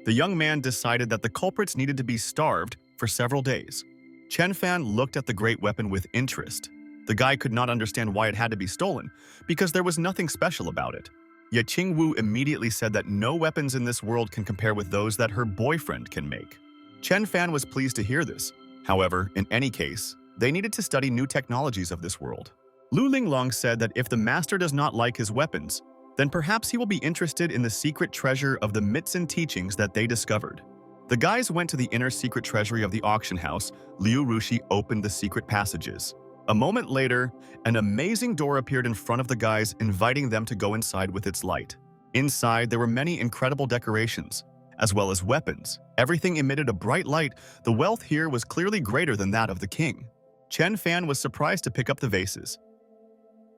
The young man decided that the culprits needed to be starved for several days. Chen Fan looked at the great weapon with interest. The guy could not understand why it had to be stolen, because there was nothing special about it. Ye Qing Wu immediately said that no weapons in this world can compare with those that her boyfriend can make. Chen Fan was pleased to hear this. However, in any case, they needed to study new technologies of this world. Lu Linglong said that if the master does not like his weapons, then perhaps he will be interested in the secret treasure of the Mitzin teachings that they discovered. The guys went to the inner secret treasury of the auction house. Liu Rushi opened the secret passages. A moment later, an amazing door appeared in front of the guys, inviting them to go inside with its light. Inside, there were many incredible decorations, as well as weapons. Everything emitted a bright light. The wealth here was clearly greater than that of the king. Chen Fan was surprised to pick up the vases.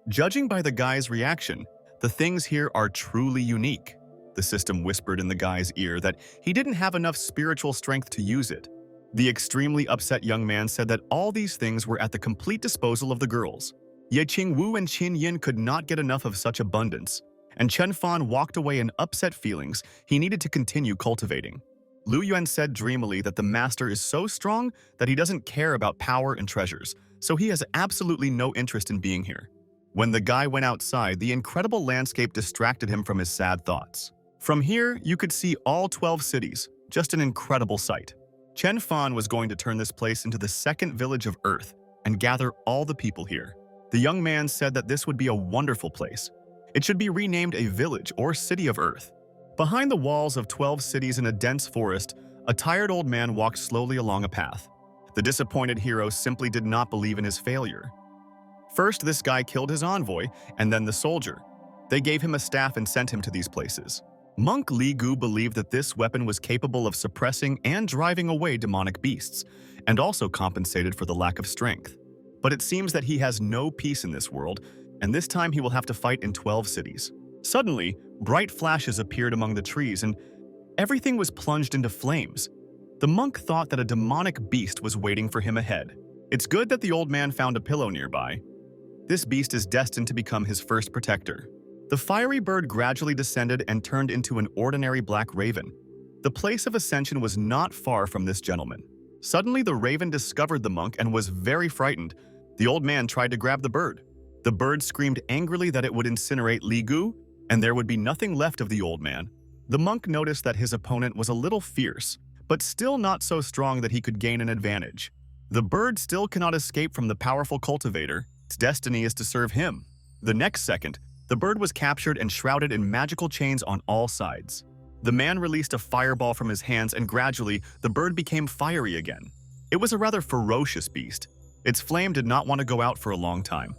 Judging by the guy's reaction, the things here are truly unique. The system whispered in the guy's ear that he didn't have enough spiritual strength to use it. The extremely upset young man said that all these things were at the complete disposal of the girls. Ye Qing Wu and Qin Yin could not get enough of such abundance, and Chen Fan walked away in upset feelings. He needed to continue cultivating. Lu Yuan said dreamily that the master is so strong that he doesn't care about power and treasures, so he has absolutely no interest in being here. When the guy went outside, the incredible landscape distracted him from his sad thoughts. From here, you could see all 12 cities, just an incredible sight. Chen Fan was going to turn this place into the second village of Earth and gather all the people here. The young man said that this would be a wonderful place. It should be renamed a village or city of Earth. Behind the walls of 12 cities in a dense forest, a tired old man walked slowly along a path. The disappointed hero simply did not believe in his failure. First, this guy killed his envoy, and then the soldier. They gave him a staff and sent him to these places. Monk Li Gu believed that this weapon was capable of suppressing and driving away demonic beasts, and also compensated for the lack of strength. But it seems that he has no peace in this world, and this time he will have to fight in 12 cities. Suddenly, bright flashes appeared among the trees, and everything was plunged into flames. The monk thought that a demonic beast was waiting for him ahead. It's good that the old man found a pillow nearby. This beast is destined to become his first protector. The fiery bird gradually descended and turned into an ordinary black raven. The place of ascension was not far from this gentleman. Suddenly, the raven discovered the monk and was very frightened. The old man tried to grab the bird. The bird screamed angrily that it would incinerate Li Gu, and there would be nothing left of the old man. The monk noticed that his opponent was a little fierce, but still not so strong that he could gain an advantage. The bird still cannot escape from the powerful cultivator. Its destiny is to serve him. The next second, the bird was captured and shrouded in magical chains on all sides. The man released a fireball from his hands, and gradually, the bird became fiery again. It was a rather ferocious beast. Its flame did not want to go out for a long time.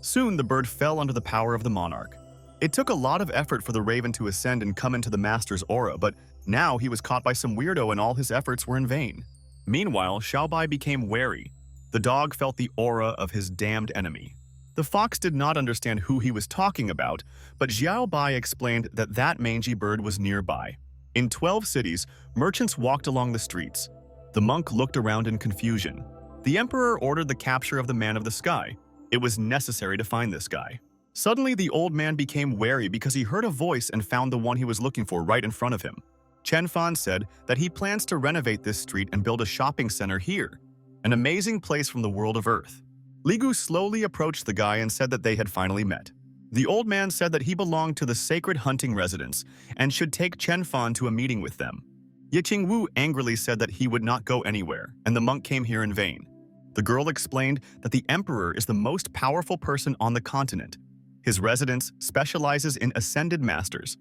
Soon, the bird fell under the power of the monarch. It took a lot of effort for the raven to ascend and come into the master's aura, but now he was caught by some weirdo and all his efforts were in vain. Meanwhile, Xiaobai became wary. The dog felt the aura of his damned enemy. The fox did not understand who he was talking about, but Xiaobai explained that that mangy bird was nearby. In 12 cities, merchants walked along the streets. The monk looked around in confusion. The emperor ordered the capture of the man of the sky. It was necessary to find this guy. Suddenly, the old man became wary because he heard a voice and found the one he was looking for right in front of him. Chen Fan said that he plans to renovate this street and build a shopping center here, an amazing place from the world of Earth. Li Gu slowly approached the guy and said that they had finally met. The old man said that he belonged to the sacred hunting residence and should take Chen Fan to a meeting with them. Ye Qing Wu angrily said that he would not go anywhere, and the monk came here in vain. The girl explained that the emperor is the most powerful person on the continent. His residence specializes in ascended masters,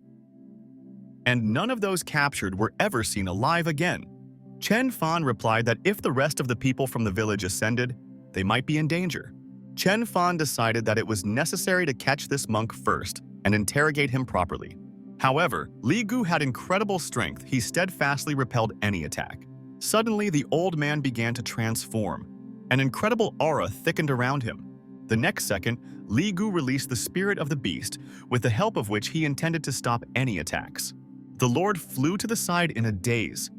and none of those captured were ever seen alive again. Chen Fan replied that if the rest of the people from the village ascended, they might be in danger. Chen Fan decided that it was necessary to catch this monk first and interrogate him properly. However, Li Gu had incredible strength. He steadfastly repelled any attack. Suddenly, the old man began to transform. An incredible aura thickened around him. The next second, Li Gu released the spirit of the beast, with the help of which he intended to stop any attacks. The lord flew to the side in a daze.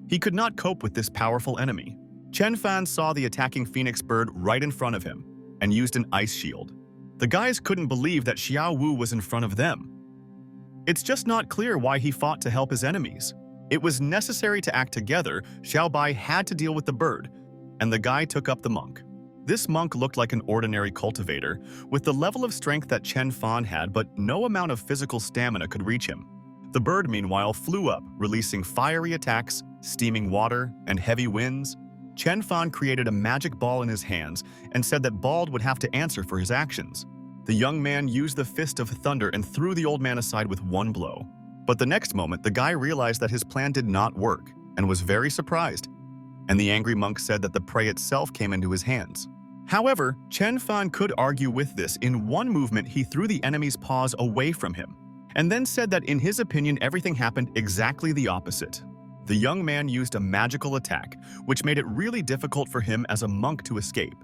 He could not cope with this powerful enemy. Chen Fan saw the attacking phoenix bird right in front of him and used an ice shield. The guys couldn't believe that Xiao Wu was in front of them. It's just not clear why he fought to help his enemies. It was necessary to act together. Xiaobai had to deal with the bird, and the guy took up the monk. This monk looked like an ordinary cultivator, with the level of strength that Chen Fan had, but no amount of physical stamina could reach him. The bird, meanwhile, flew up, releasing fiery attacks, steaming water, and heavy winds. Chen Fan created a magic ball in his hands and said that Bald would have to answer for his actions. The young man used the fist of thunder and threw the old man aside with one blow. But the next moment, the guy realized that his plan did not work and was very surprised. And the angry monk said that the prey itself came into his hands. However, Chen Fan could argue with this. In one movement, he threw the enemy's paws away from him, and then said that in his opinion, everything happened exactly the opposite. The young man used a magical attack, which made it really difficult for him as a monk to escape.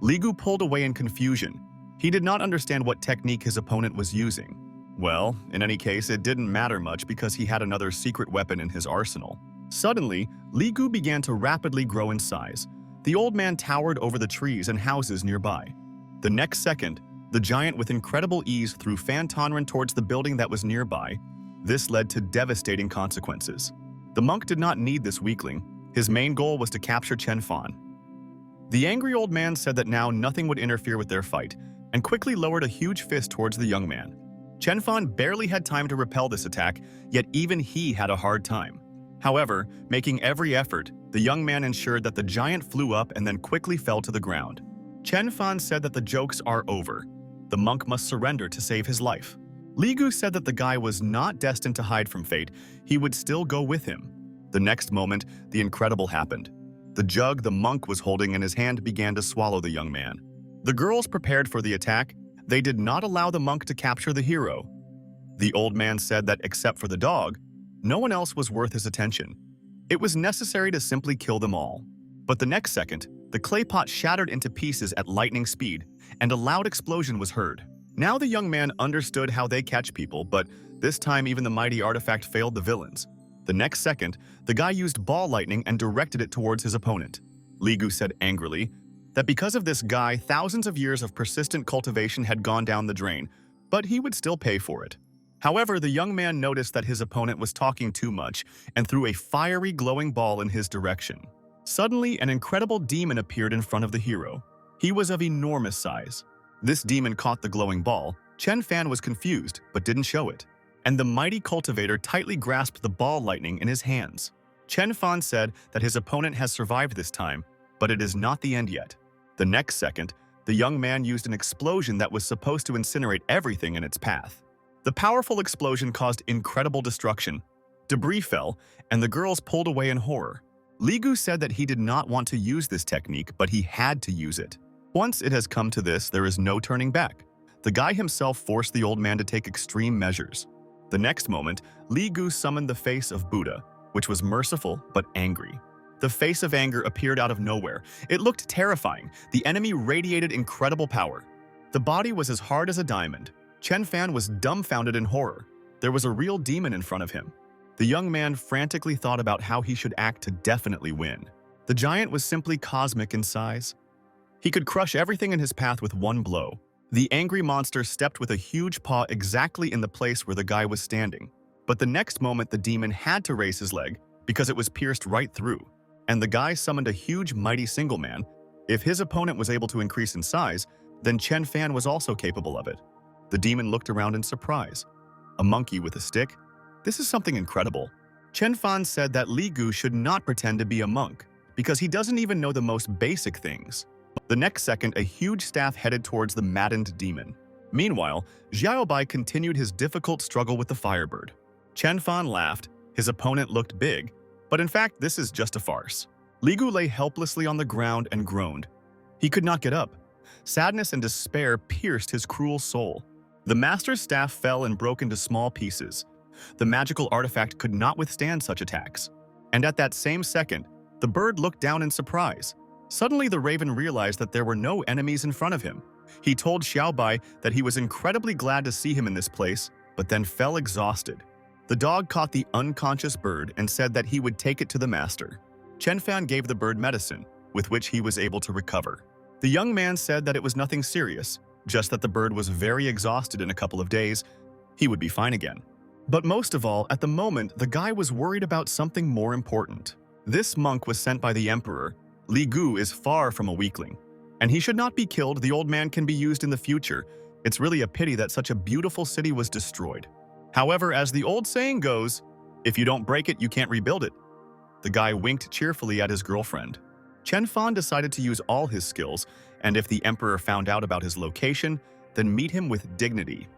Li Gu pulled away in confusion. He did not understand what technique his opponent was using. Well, in any case, it didn't matter much because he had another secret weapon in his arsenal. Suddenly, Li Gu began to rapidly grow in size. The old man towered over the trees and houses nearby. The next second, the giant with incredible ease threw Fan Tonran towards the building that was nearby. This led to devastating consequences. The monk did not need this weakling. His main goal was to capture Chen Fan. The angry old man said that now nothing would interfere with their fight, and quickly lowered a huge fist towards the young man. Chen Fan barely had time to repel this attack, yet even he had a hard time. However, making every effort, the young man ensured that the giant flew up and then quickly fell to the ground. Chen Fan said that the jokes are over. The monk must surrender to save his life. Li Gu said that the guy was not destined to hide from fate. He would still go with him. The next moment, the incredible happened. The jug the monk was holding in his hand began to swallow the young man. The girls prepared for the attack. They did not allow the monk to capture the hero. The old man said that except for the dog, no one else was worth his attention. It was necessary to simply kill them all. But the next second, the clay pot shattered into pieces at lightning speed, and a loud explosion was heard. Now the young man understood how they catch people, but this time even the mighty artifact failed the villains. The next second, the guy used ball lightning and directed it towards his opponent. Li Gu said angrily that because of this guy, thousands of years of persistent cultivation had gone down the drain, but he would still pay for it. However, the young man noticed that his opponent was talking too much and threw a fiery glowing ball in his direction. Suddenly, an incredible demon appeared in front of the hero. He was of enormous size. This demon caught the glowing ball. Chen Fan was confused, but didn't show it. And the mighty cultivator tightly grasped the ball lightning in his hands. Chen Fan said that his opponent has survived this time, but it is not the end yet. The next second, the young man used an explosion that was supposed to incinerate everything in its path. The powerful explosion caused incredible destruction. Debris fell, and the girls pulled away in horror. Li Gu said that he did not want to use this technique, but he had to use it. Once it has come to this, there is no turning back. The guy himself forced the old man to take extreme measures. The next moment, Li Gu summoned the face of Buddha, which was merciful but angry. The face of anger appeared out of nowhere. It looked terrifying. The enemy radiated incredible power. The body was as hard as a diamond. Chen Fan was dumbfounded in horror. There was a real demon in front of him. The young man frantically thought about how he should act to definitely win. The giant was simply cosmic in size. He could crush everything in his path with one blow. The angry monster stepped with a huge paw exactly in the place where the guy was standing. But the next moment the demon had to raise his leg because it was pierced right through. And the guy summoned a huge mighty single man. If his opponent was able to increase in size, then Chen Fan was also capable of it. The demon looked around in surprise. A monkey with a stick? This is something incredible. Chen Fan said that Li Gu should not pretend to be a monk because he doesn't even know the most basic things. The next second, a huge staff headed towards the maddened demon. Meanwhile, Xiaobai continued his difficult struggle with the firebird. Chen Fan laughed. His opponent looked big, but in fact, this is just a farce. Li Gu lay helplessly on the ground and groaned. He could not get up. Sadness and despair pierced his cruel soul. The master's staff fell and broke into small pieces. The magical artifact could not withstand such attacks. And at that same second, the bird looked down in surprise. Suddenly, the raven realized that there were no enemies in front of him. He told Xiaobai that he was incredibly glad to see him in this place, but then fell exhausted. The dog caught the unconscious bird and said that he would take it to the master. Chen Fan gave the bird medicine, with which he was able to recover. The young man said that it was nothing serious, just that the bird was very exhausted in a couple of days. He would be fine again. But most of all, at the moment, the guy was worried about something more important. This monk was sent by the emperor. Li Gu is far from a weakling, and he should not be killed. The old man can be used in the future. It's really a pity that such a beautiful city was destroyed. However, as the old saying goes, if you don't break it, you can't rebuild it. The guy winked cheerfully at his girlfriend. Chen Fan decided to use all his skills, and if the emperor found out about his location, then meet him with dignity.